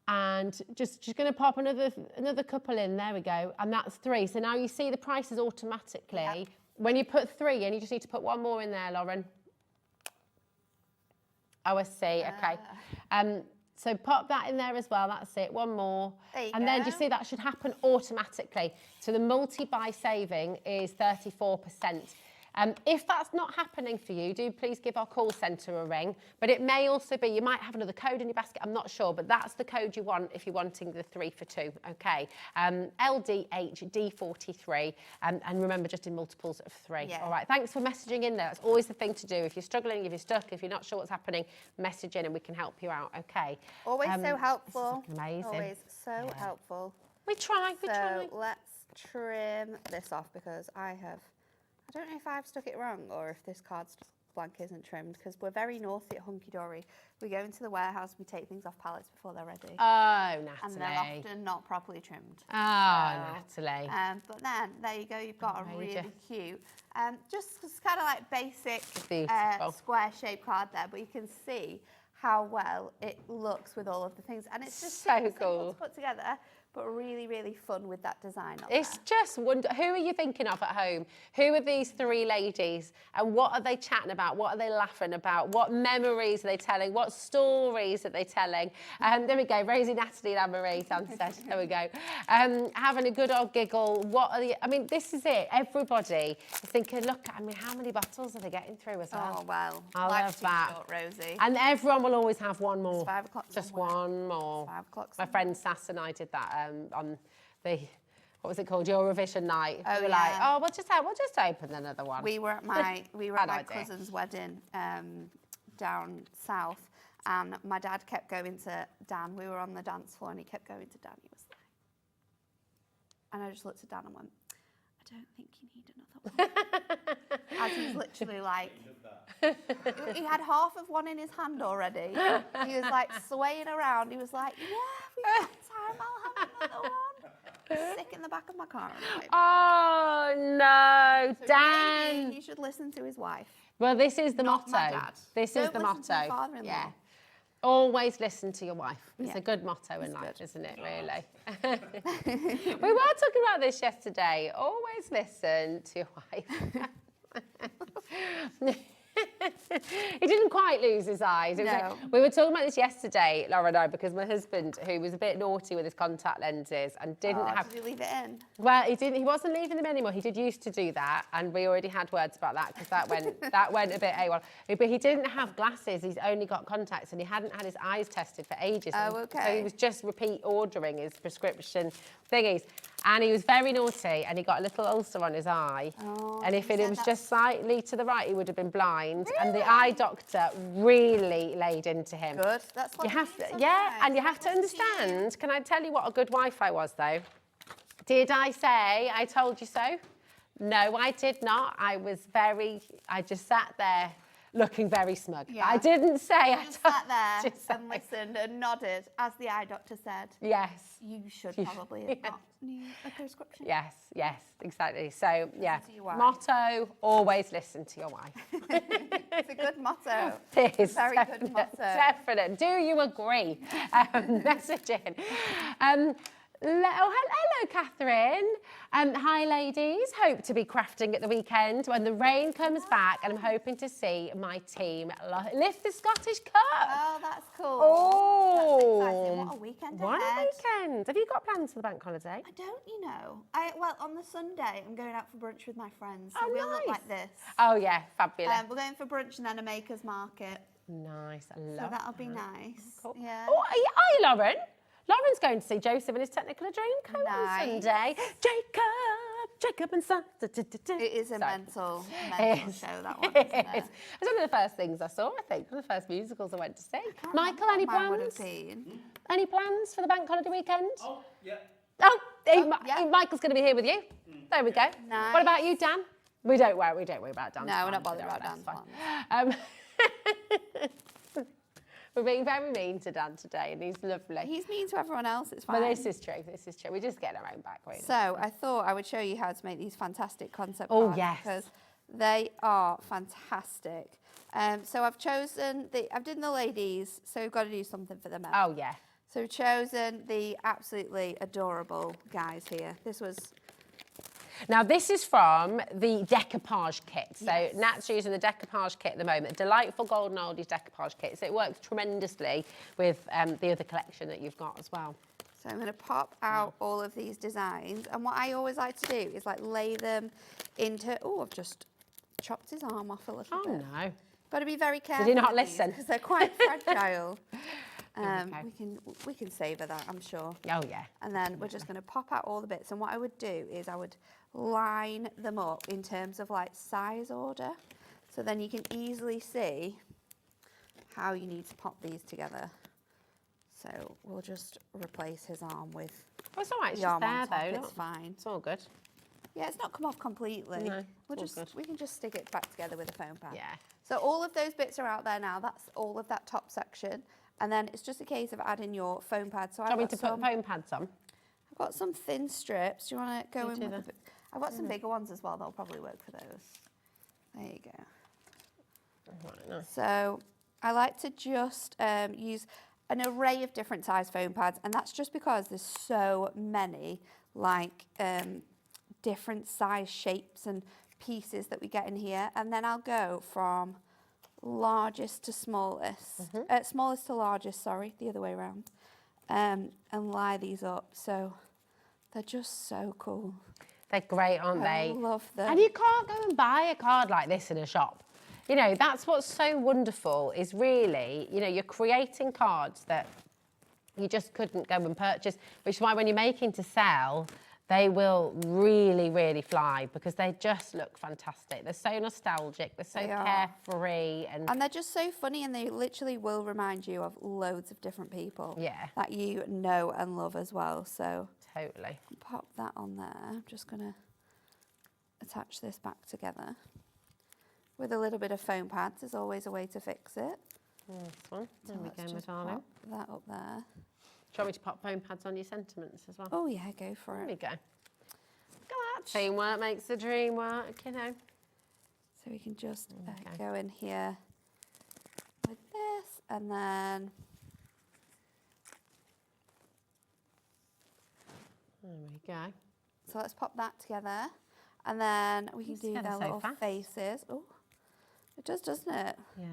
And just going to pop another couple in, there we go. And that's 3. So now you see the prices automatically. Yep. When you put 3 in, you just need to put 1 more in there, Lauren. Oh, I see, okay. So pop that in there as well, that's it, one more. There you and then go. you see that should happen automatically. So the multi-buy saving is 34%. If that's not happening for you, do please give our call centre a ring. But it may also be, you might have another code in your basket, I'm not sure, but that's the code you want if you're wanting the 3 for 2, okay? LDHD43, and remember, just in multiples of 3. Yeah. All right, thanks for messaging in there. That's always the thing to do. If you're struggling, if you're stuck, if you're not sure what's happening, message in and we can help you out, okay? Always so helpful. This is amazing. Always so helpful. We try, we try. So let's trim this off because I don't know if I've stuck it wrong or if this card blank isn't trimmed because we're very naughty at Hunkydory. We go into the warehouse, we take things off pallets before they're ready. Oh, Natalie. And they're often not properly trimmed. Oh, Natalie. But then, there you go, you've got a really cute, just kind of like basic square-shaped card there, but you can see how well it looks with all of the things. And it's just so cool to put together, but really, really fun with that design on It's there. just wonderful. Who are you thinking of at home? Who are these 3 ladies? And what are they chatting about? What are they laughing about? What memories are they telling? What stories are they telling? There we go, Rosie, Natalie and Anne-Marie, Dan said. There we go. Having a good old giggle. What are the... I mean, this is it. Everybody is thinking, look, I mean, how many bottles are they getting through as well? Oh, well. I love that. Short, Rosie. And everyone will always have one more. It's 5 o'clock Just one more. 5 o'clock. My friend Sass and I did that on the, what was it called, Eurovision night. Oh, we were like, oh, we'll just open another one. We were at my cousin's wedding down south, and my dad kept going to Dan. We were on the dance floor, and he kept going to Dan. He was like, and I just looked at Dan and went, I don't think you need another one. As he's literally like, he had half of one in his hand already. He was like swaying around. He was like, yeah, we've got time, I'll have another one. Sick in the back of my car. Oh, no, So Dan. maybe he should listen to his wife. Well, this is the Not motto. my dad. This Don't is the listen to motto. your father-in-law. Yeah. Always listen to your wife. It's Yeah. a good motto in It's life, good. isn't it, really? We were talking about this yesterday. Always listen to your wife. He didn't quite lose his eyes. It was No. like, we were talking about this yesterday, Laura and I, because my husband, who was a bit naughty with his contact lenses and didn't have... Did he leave it in? Well, he didn't. He wasn't leaving them anymore. He did used to do that, and we already had words about that because that went a bit AWOL. But he didn't have glasses. He's only got contacts, and he hadn't had his eyes tested for ages. Oh, okay. So he was just repeat ordering his prescription thingies, and he was very naughty, and he got a little ulcer on his eye. Oh, and if you it said was that- just slightly to the right, he would have been blind. And the eye doctor really laid into him. Good. That's what You have need to, yeah, sometimes. and you have to understand. Can I tell you what a good wife I was, though? Did I say I told you so? No, I did not. I just sat there looking very smug. Yeah. I didn't say I Just told sat there you so. and listened and nodded, as the eye doctor said. Yes. You should You probably should, have got a prescription. Yes, exactly. So, yeah, to your wife. motto, always listen to your wife. It's a good motto. It is Very definite, good motto. Definite. Do you agree? Message in. Hello, Catherine. Hi, ladies. Hope to be crafting at the weekend when the rain comes back, and I'm hoping to see my team lift the Scottish Cup. Oh, that's cool. Oh, That's exciting. What a weekend What a ahead. weekend. Have you got plans for the bank holiday? I don't, you know. Well, on the Sunday, I'm going out for brunch with my friends. So Oh, we'll look nice. like this. Oh, yeah, fabulous. We're going for brunch and then a maker's market. Nice, I So love that'll be nice. Cool. Yeah. Oh, are you Lauren? Lauren's going to see Joseph and his Technicolor Dreamcoat on Nice. Sunday. Jacob and Son. It is a mental It show, that one, It isn't it? is. It's one of the first things I saw, I think. One of the first musicals I went to see. Michael, any Mine would have plans? been. Any plans for the bank holiday weekend? Oh, yeah. Oh, yeah. Michael's going to be here with you. There we go. Nice. What about you, Dan? We don't worry about Dan. No, we're not bothered about Dan's We're being very mean to Dan today, and he's lovely. He's mean to everyone else, it's fine. But this is true, this is true. We just get our own back, really. So I thought I would show you how to make these fantastic concept Oh, cards yes. because they are fantastic. So I've chosen I've done the ladies, so we've got to do something for the men. Oh, yeah. So we've chosen the absolutely adorable guys here. This was Now, this is from the decoupage kit. So Yes. Nat's using the decoupage kit at the moment, delightful golden oldies decoupage kit. So it works tremendously with the other collection that you've got as well. So I'm going to pop out all of these designs, and what I always like to do is like lay them into. Oh, I've just chopped his arm off a little bit. Oh no! Got to be very careful. Did he not listen? Because they're quite fragile. Okay. We can savour that, I'm sure. Oh yeah. And then we're just going to pop out all the bits. And what I would do is I would line them up in terms of like size order. So then you can easily see how you need to pop these together. So we'll just replace his arm with Oh, it's all right. It's the just arm there on top. though. It's fine. It's all good. Yeah, it's not come off completely. No, We'll it's all just we can just stick it back together with a foam pad. Yeah. So all of those bits are out there now. That's all of that top section. And then it's just a case of adding your foam pad. So Do you want me to put foam pads on? I've got some thin strips. Do you want to go Me in too with then. I've got some bigger ones as well. They'll probably work for those. There you go. Right, nice. So I like to just use an array of different size foam pads, and that's just because there's so many like different size shapes and pieces that we get in here. And then I'll go from largest to smallest, smallest to largest, sorry, the other way around, and lie these up. So they're just so cool. They're great, aren't they? I love them. And you can't go and buy a card like this in a shop. You know, that's what's so wonderful is really, you know, you're creating cards that you just couldn't go and purchase, which is why when you're making to sell, they will really, really fly because they just look fantastic. They're so nostalgic, they're so carefree. And they're just so funny, and they literally will remind you of loads of different people that you know and love as well. So totally. Pop that on there. I'm just going to attach this back together. With a little bit of foam pads, there's always a way to fix it. This one, there we go, my just darling. pop that up there. Do you want me to pop foam pads on your sentiments as well? Oh yeah, go for There it. we go. Look at that. Teamwork makes the dream work, you know. So we can just go in here with this, and then there we go. so let's pop that together, and then we can do together their so little fast. faces. Oh, it does, doesn't it? Yeah.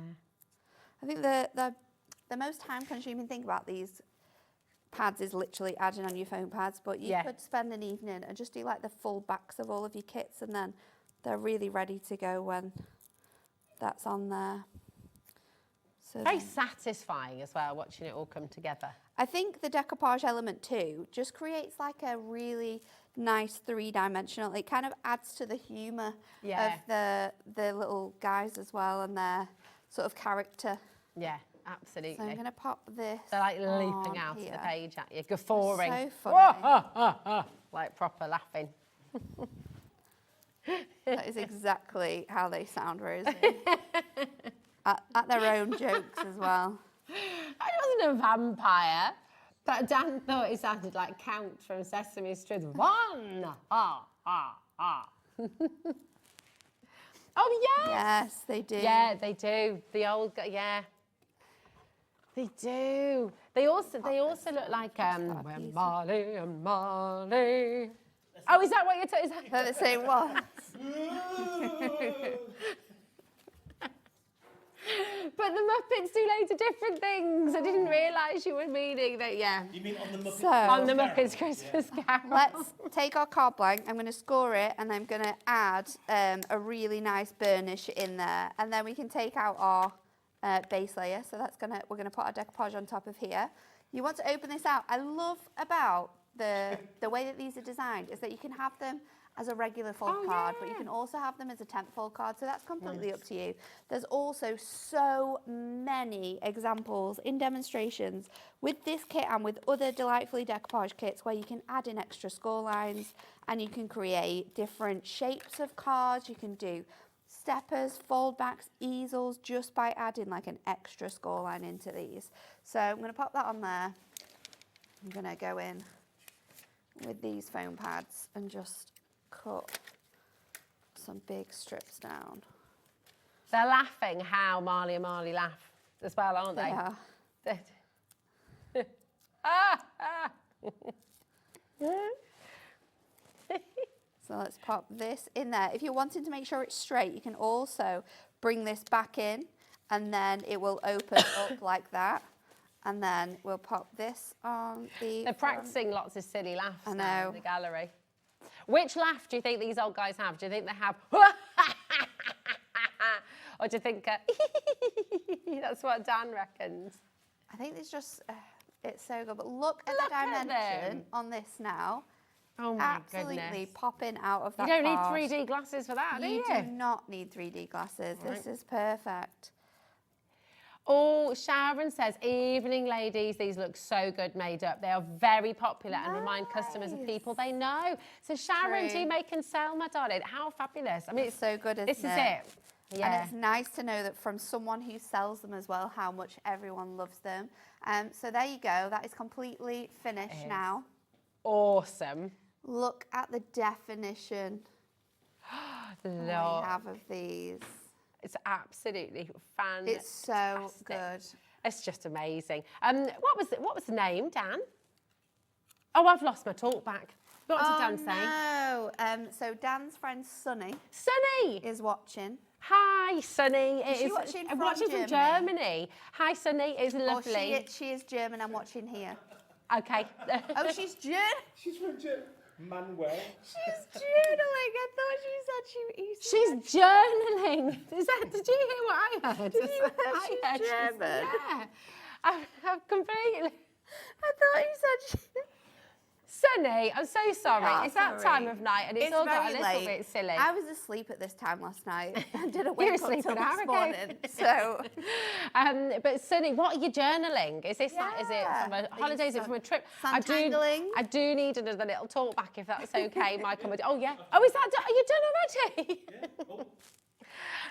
I think the most time-consuming thing about these pads is literally adding on your foam pads, but you could spend an evening and just do like the full backs of all of your kits, and then they're really ready to go when that's on there. So Very satisfying as well, watching it all come together. I think the decoupage element too just creates like a really nice three-dimensional, it kind of adds to the humour of the little guys as well and their sort of character. Yeah, absolutely. So I'm going to pop this They're like on leaping out here. of the page at you, guffawing. So funny. Like proper laughing. That is exactly how they sound, Rosie. at their own jokes as well. I wasn't a vampire, but Dan thought it sounded like Count from Sesame Street. One! Oh, yes! Yes, they do. Yeah, they do. The old guy, yeah. They do. They also look like when Marley and Marley. Oh, is that what you're talking about? They're the same ones. But the Muppets do loads of different things. I didn't realise you were meaning that, yeah. You mean on the Muppets? On the Muppets Christmas Carol. Let's take our card blank. I'm going to score it, and I'm going to add a really nice burnish in there, and then we can take out our base layer. So we're going to put our decoupage on top of here. You want to open this out. I love about the way that these are designed is that you can have them as a regular fold card, but you can also have them as a 10th fold card, so that's completely up to you. There's also so many examples in demonstrations with this kit and with other delightfully decoupage kits where you can add in extra score lines and you can create different shapes of cards. You can do steppers, fold backs, easels just by adding like an extra score line into these. So I'm going to pop that on there. I'm going to go in with these foam pads and just cut some big strips down. They're laughing how Marley and Marley laugh as well, aren't they? So let's pop this in there. If you're wanting to make sure it's straight, you can also bring this back in and then it will open up like that. And then we'll pop this on the They're practicing lots of silly laughs I now know. in the gallery. Which laugh do you think these old guys have? Do you think they have... or do you think... That's what Dan reckons. I think it's just... it's so good. But look at the dimension on this now. Oh my Absolutely goodness. popping out of that You don't card. need 3D glasses for that, do you? You do not need 3D glasses. Right. This is perfect. Oh, Sharon says, evening ladies, these look so good made up. They are very popular and remind customers of people they know. So Sharon, do you make and sell, my darling? How fabulous. I mean, It's so good, isn't this is it? it. Yeah. And it's nice to know that from someone who sells them as well, how much everyone loves them. So there you go. That is completely finished now. Awesome. Look at the definition we Look. have of these. It's absolutely fantastic. It's so good. It's just amazing. What was the name, Dan? Oh, I've lost my talk back. What did Dan say? No. So Dan's friend Sunny. Sunny is watching. Hi, Sunny. Is she watching I'm from watching from Germany? Germany. Hi, Sunny. It's lovely. Or she is German. I'm watching here. Okay. Oh, she's German. She's from Germany. Manuel. She's journaling. I thought she said She's journaling. Did you hear what I heard? Did you hear I she's heard German? Yeah. I've completely... I thought you said she... Sunny, I'm so sorry. Yeah, it's that time of night and it's all got a very little late. bit silly. I was asleep at this time last night and didn't You wake were up asleep till an hour this ago. morning. So, but Sunny, what are you journaling? Is this like, is it from a holiday? Is it from a trip? Santangling. I do need another little talk back if that's okay, Michael. Oh yeah. Oh, is that? Are you done already?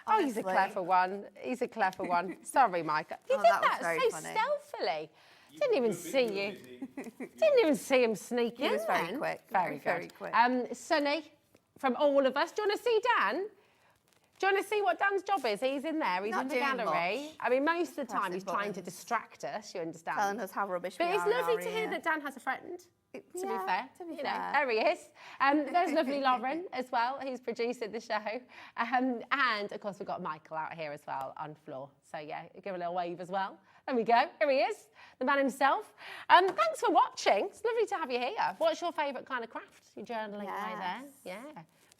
Oh, he's a clever one. He's a clever one. Sorry, Mike. You did that was that very so funny. stealthily. Didn't even see you. Didn't even see him sneak in. He was very then. quick. Very Very good. quick. Sunny, from all of us. Do you want to see Dan? Do you want to see what Dan's job is? He's in there. He's Not in the doing gallery. much. I mean, most of the time Pressing he's trying to buttons. distract us. You understand? telling us how rubbish But we it's are. in lovely our to hear ear. that Dan has a friend. To be Yeah, fair, to be you know, fair. there he is. There's lovely Lauren as well, who's producing the show, and of course we've got Michael out here as well on floor. So yeah, give a little wave as well. There we go. Here he is, the man himself. Thanks for watching. It's lovely to have you here. What's your favourite kind of craft? You're journaling away there. Yeah,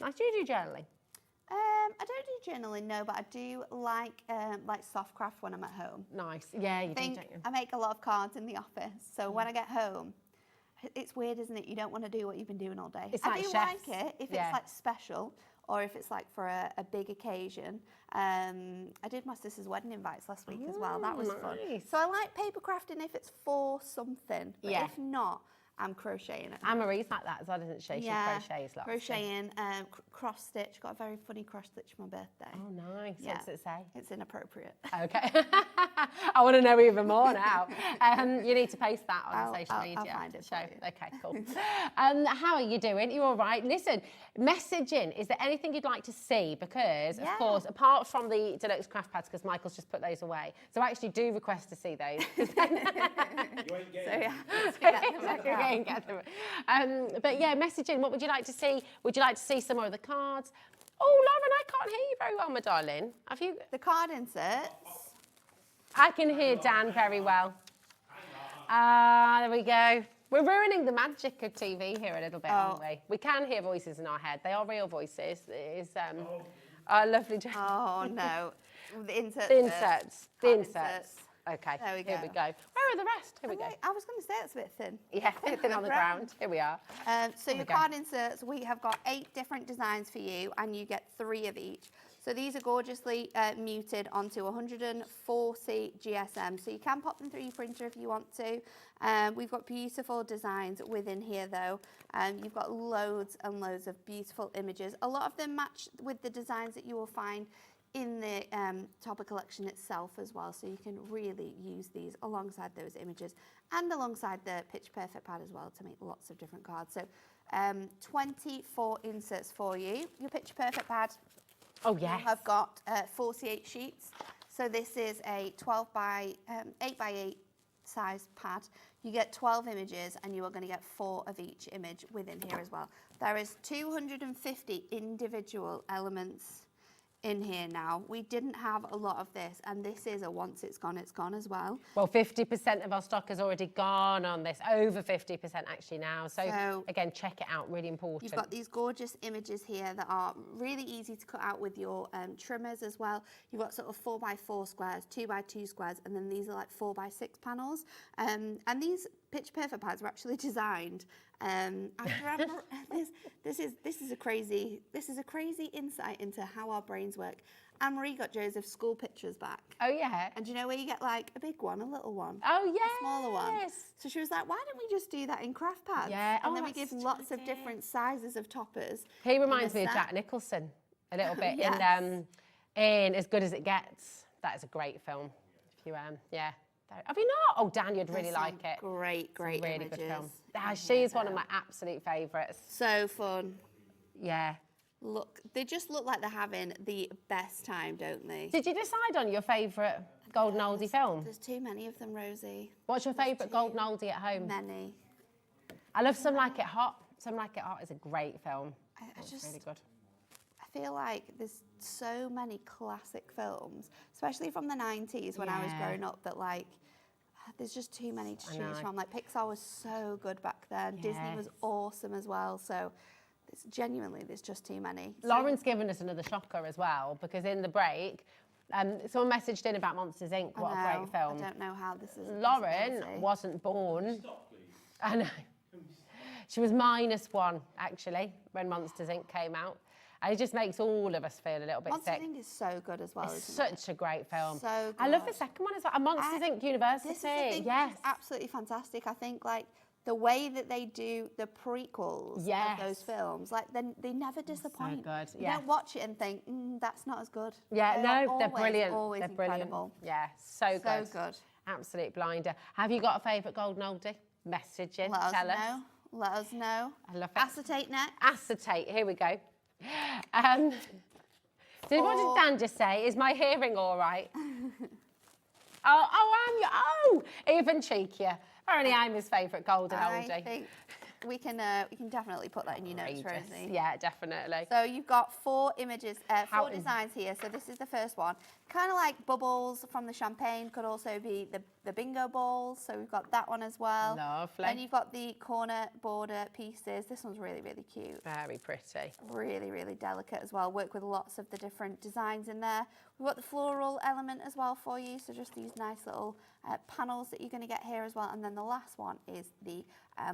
nice. Do you do journaling? I don't do journaling, no, but I do like soft craft when I'm at home. Nice. Yeah, you I do, think don't you? I make a lot of cards in the office, so when I get home, it's weird, isn't it? You don't want to do what you've been doing all day. It's I like do chefs. like it if Yeah. it's like special or if it's like for a big occasion. I did my sister's wedding invites last week as well. That was fun. Nice. So I like paper crafting if it's for something, but Yeah. if not, I'm crocheting it. Anne-Marie's like that as well, isn't she? She crochets lots. Crocheting, cross stitch. Got a very funny cross stitch for my birthday. Oh, nice. Yeah. What's it say? It's inappropriate. Okay. I want to know even more now. You need to post that on social media. I'll find it for you. Okay, cool. How are you doing? You all right? Listen, message in. Is there anything you'd like to see? Because, of course, apart from the deluxe craft pads, because Michael's just put those away, so actually do request to see those. You ain't getting But yeah, message in. What would you like to see? Would you like to see some more of the cards? Oh, Lauren, I can't hear you very well, my darling. Have you? The card inserts. I can hear Dan very well. There we go. We're ruining the magic of TV here a little bit, aren't we? We can hear voices in our head. They are real voices. It is our lovely Dan. Oh, no. The inserts. The inserts. The Card inserts. Okay, There we here go. we go. Where are the rest? Here we go. I was going to say it's a bit thin. Yeah, thin on the ground. Here we are. So your card inserts, we have got 8 different designs for you, and you get 3 of each. So these are gorgeously muted onto 140 GSM. So you can pop them through your printer if you want to. We've got beautiful designs within here though. You've got loads and loads of beautiful images. A lot of them match with the designs that you will find in the Topper collection itself as well, so you can really use these alongside those images and alongside the Pitch Perfect pad as well to make lots of different cards. So 24 inserts for you. Your Pitch Perfect pad. Oh yes. I've got 48 sheets. So this is a 8 by 8 size pad. You get 12 images and you are going to get 4 of each image within here as well. There is 250 individual elements in here now. We didn't have a lot of this, and this is a once it's gone as well. Well, 50% of our stock has already gone on this, over 50% actually now. So again, check it out, really important. You've got these gorgeous images here that are really easy to cut out with your trimmers as well. You've got sort of 4x4 squares, 2x2 squares, and then these are like 4x6 panels. And these Picture Perfect pads were actually designed after this is a crazy insight into how our brains work. Anne-Marie got Joseph's school pictures back. Oh yeah. And do you know where you get like a big one, a little one? Oh yeah. A smaller one. So she was like, why don't we just do that in craft pads? Yeah. And then we give lots of different sizes of toppers. He reminds me of Jack Nicholson a little bit in As Good as It Gets. That is a great film. If you yeah. Have you not? Oh, Dan, you'd really like it. Great really images. good film. She's one of my absolute favourites. So fun. Yeah. Look, they just look like they're having the best time, don't they? Did you decide on your favourite golden oldie film? There's too many of them, Rosie. What's your favourite golden oldie at home? Many. I love Some Like It Hot. Some Like It Hot is a great film. It's just really good. I feel like there's so many classic films, especially from the 90s when I was growing up, that like there's just too many to choose from. Like Pixar was so good back then. Disney was awesome as well. So it's genuinely, there's just too many. Lauren's given us another shocker as well, because in the break, someone messaged in about Monsters Inc. What a great film. I don't know how this is. Lauren wasn't born. Stop, please. I know. She was -1 actually when Monsters Inc. came out. And it just makes all of us feel a little bit sick. Monsters Inc. is so good as well, It's such a great film. So good. I love the second one as well. And Monsters Inc. University. This is the thing, yes. It's absolutely fantastic. I think like the way that they do the prequels of those films, like they never disappoint. So good. You don't watch it and think, that's not as good. Yeah, they're brilliant. Always they're incredible. Brilliant. Yeah, so good. So good. Absolute blinder. Have you got a favourite golden oldie? Message in. Tell us. Let us know. I love it. Acetate next. Acetate. Here we go. What did Dan just say? Is my hearing all right? Even cheekier. Apparently I'm his favourite golden oldie. I think we can definitely put that in your notes, Rosie. Yeah, definitely. So you've got 4 images, 4 designs here. So this is the first one. Kind of like bubbles from the champagne, could also be the bingo balls. So we've got that one as well. Lovely. Then you've got the corner border pieces. This one's really, really cute. Very pretty. Really, really delicate as well. Work with lots of the different designs in there. We've got the floral element as well for you. So just these nice little panels that you're going to get here as well. And then the last one is the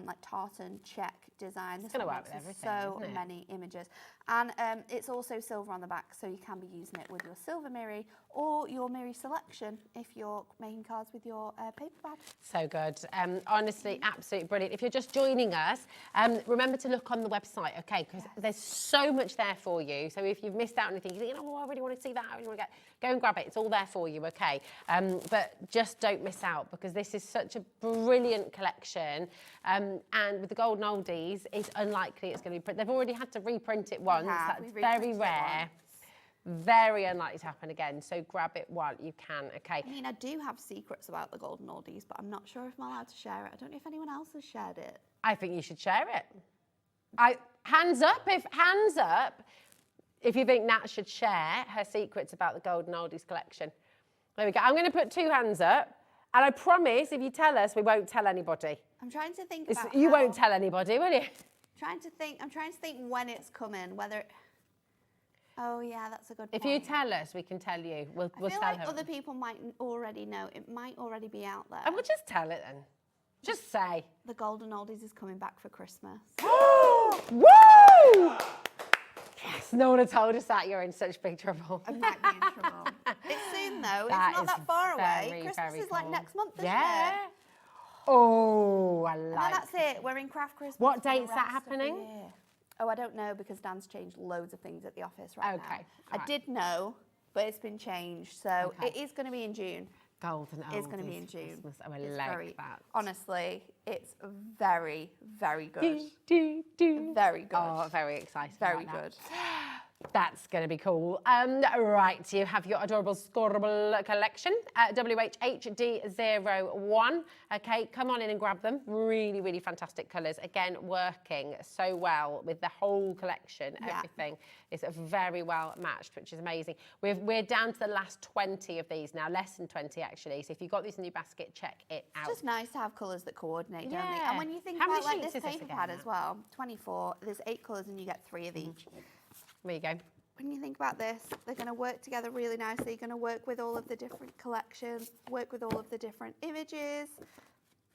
like tartan check design. This one one work with everything, so isn't it? many images. And it's also silver on the back, so you can be using it with your silver Miri or your Miri selection if you're making cards with your paper bag. So good. Honestly, absolutely brilliant. If you're just joining us, remember to look on the website, okay? Because there's so much there for you. So if you've missed out anything, you think, oh, I really want to see that, I really want to go and grab it. It's all there for you, okay? But just don't miss out, because this is such a brilliant collection. And with the golden oldies, it's unlikely it's going to be. They've already had to reprint it once. That's very rare. Very unlikely to happen again. So grab it while you can. Okay. I mean, I do have secrets about the golden oldies, but I'm not sure if I'm allowed to share it. I don't know if anyone else has shared it. I think you should share it. Hands up if you think Nat should share her secrets about the golden oldies collection. There we go. I'm going to put 2 hands up. And I promise, if you tell us, we won't tell anybody. I'm trying to think about You won't tell anybody, will you? I'm trying to think when it's coming, whether... Oh, yeah, that's a good point. If you tell us, we can tell you. We'll tell her. I feel like other people might already know. It might already be out there. And we'll just tell it then. Just say. The golden oldies is coming back for Christmas. Woo! Yes, no one had told us that. You're in such big trouble. I might be in trouble. It's soon, though. It's not that far away. Christmas is like next month, isn't it? Oh, I like And that's it. We're in Craft Christmas. What date's that happening? Oh, I don't know, because Dan's changed loads of things at the office right now. Okay. I did know, but it's been changed. So it is going to be in June. Golden oldies. It's going to be in June. Christmas. Oh, I like that. Honestly, it's very, very good. Do. Very good. Oh, very exciting. Very good. That's going to be cool. Right, you have your adorable Scorable collection at WHHD01. Okay, come on in and grab them. Really, really fantastic colours. Again, working so well with the whole collection. Everything is very well matched, which is amazing. We're down to the last 20 of these now, less than 20 actually. So if you've got these in your basket, check it out. It's just nice to have colours that coordinate, don't they? And when you think about like this paper pad as well, 24, there's 8 colours and you get 3 of each. There you go. When you think about this, they're going to work together really nicely. You're going to work with all of the different collections, work with all of the different images.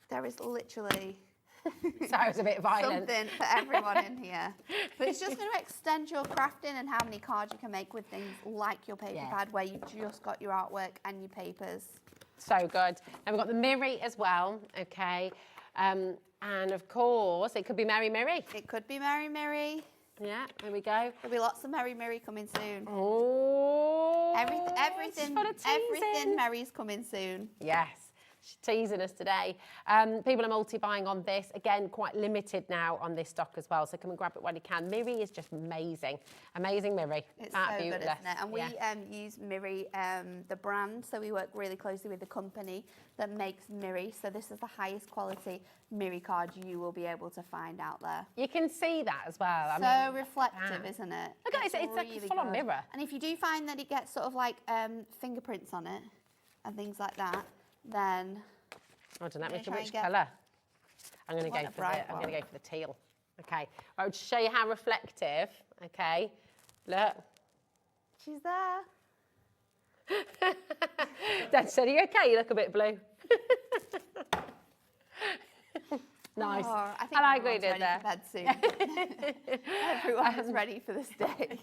There is literally Sorry, I was a bit violent. something for everyone in here. But it's just going to extend your crafting and how many cards you can make with things like your paper pad, where you've just got your artwork and your papers. So good. Now we've got the Miri as well, okay. And of course, it could be Mary Miri. It could be Mary Miri. Yeah, there we go. There'll be lots of Mary Miri coming soon. Oh, everything Mary's coming soon. Yes. She's teasing us today. People are multi-buying on this. Again, quite limited now on this stock as well, so come and grab it when you can. Miri is just amazing. Amazing Miri. It's so good, isn't it? And we use Miri, the brand, so we work really closely with the company that makes Miri. So this is the highest quality Miri card you will be able to find out there. You can see that as well. So I mean, reflective, isn't it? Look at it, it's like a full-on mirror. And if you do find that it gets sort of like fingerprints on it and things like that, then I don't know which colour. I'm going to go for the teal. Okay, I'll just show you how reflective. Okay, look. She's there. Dad said, "Are you okay? You look a bit blue." Nice. Oh, I think I like what you everyone's did there. ready for bed soon. Everyone's ready for this day.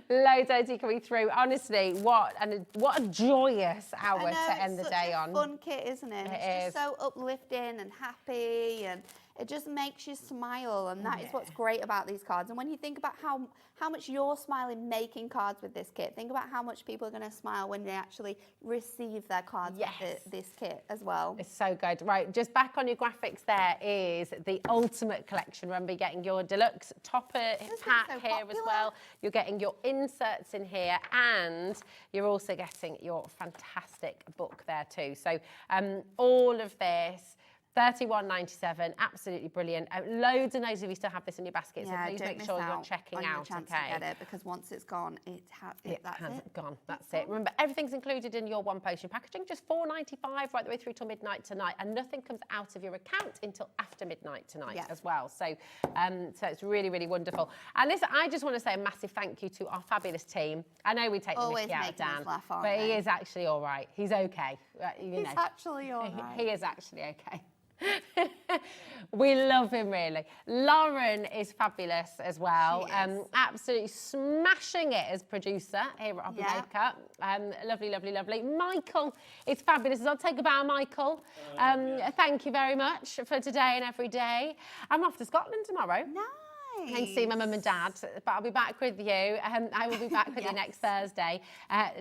Loads coming through. Honestly, what a joyous hour to end the day on. It's such a fun kit, isn't it? It's just so uplifting and happy, and it just makes you smile, and that is what's great about these cards. And when you think about how much you're smiling making cards with this kit, think about how much people are going to smile when they actually receive their cards with this kit as well. It's so good. Right, just back on your graphics, there is the ultimate collection. Remember, you're getting your deluxe topper pack here as well. You're getting your inserts in here, and you're also getting your fantastic book there too. So all of this, $31.97, absolutely brilliant. Loads and loads of you still have this in your basket, so please make sure you're checking out. To get it, because once it's gone, that's it. Gone. That's it. Remember, everything's included in your one postage packaging, just $4.95 right the way through till midnight tonight, and nothing comes out of your account until after midnight tonight as well. So, so it's really, really wonderful. And listen, I just want to say a massive thank you to our fabulous team. I know we take the mickey out of Dan, but he is actually all right. He's okay. He's actually all right. He is actually okay. We love him, really. Lauren is fabulous as well. Absolutely smashing it as producer here at Hobby Maker. Lovely, lovely, lovely. Michael is fabulous. I'll take a bow, Michael. Thank you very much for today and every day. I'm off to Scotland tomorrow. And see my mum and dad, but I'll be back with you. I will be back with you next Thursday.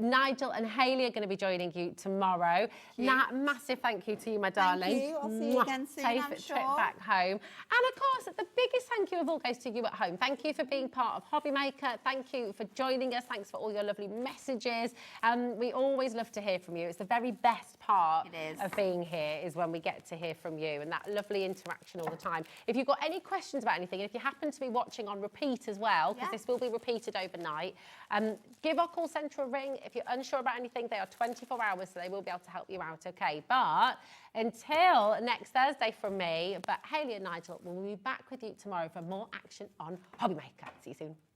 Nigel and Hayley are going to be joining you tomorrow. Nat, massive thank you to you, my darling. Thank you. I'll see you again soon, I'm sure. Trip back home. And of course, the biggest thank you of all goes to you at home. Thank you for being part of Hobby Maker. Thank you for joining us. Thanks for all your lovely messages. We always love to hear from you. It's the very best part of being here is when we get to hear from you, and that lovely interaction all the time. If you've got any questions about anything, and if you happen to be watching on repeat as well, because this will be repeated overnight, give our call centre a ring. If you're unsure about anything, they are 24 hours, so they will be able to help you out, okay? But until next Thursday from me, but Hayley and Nigel will be back with you tomorrow for more action on Hobby Maker. See you soon.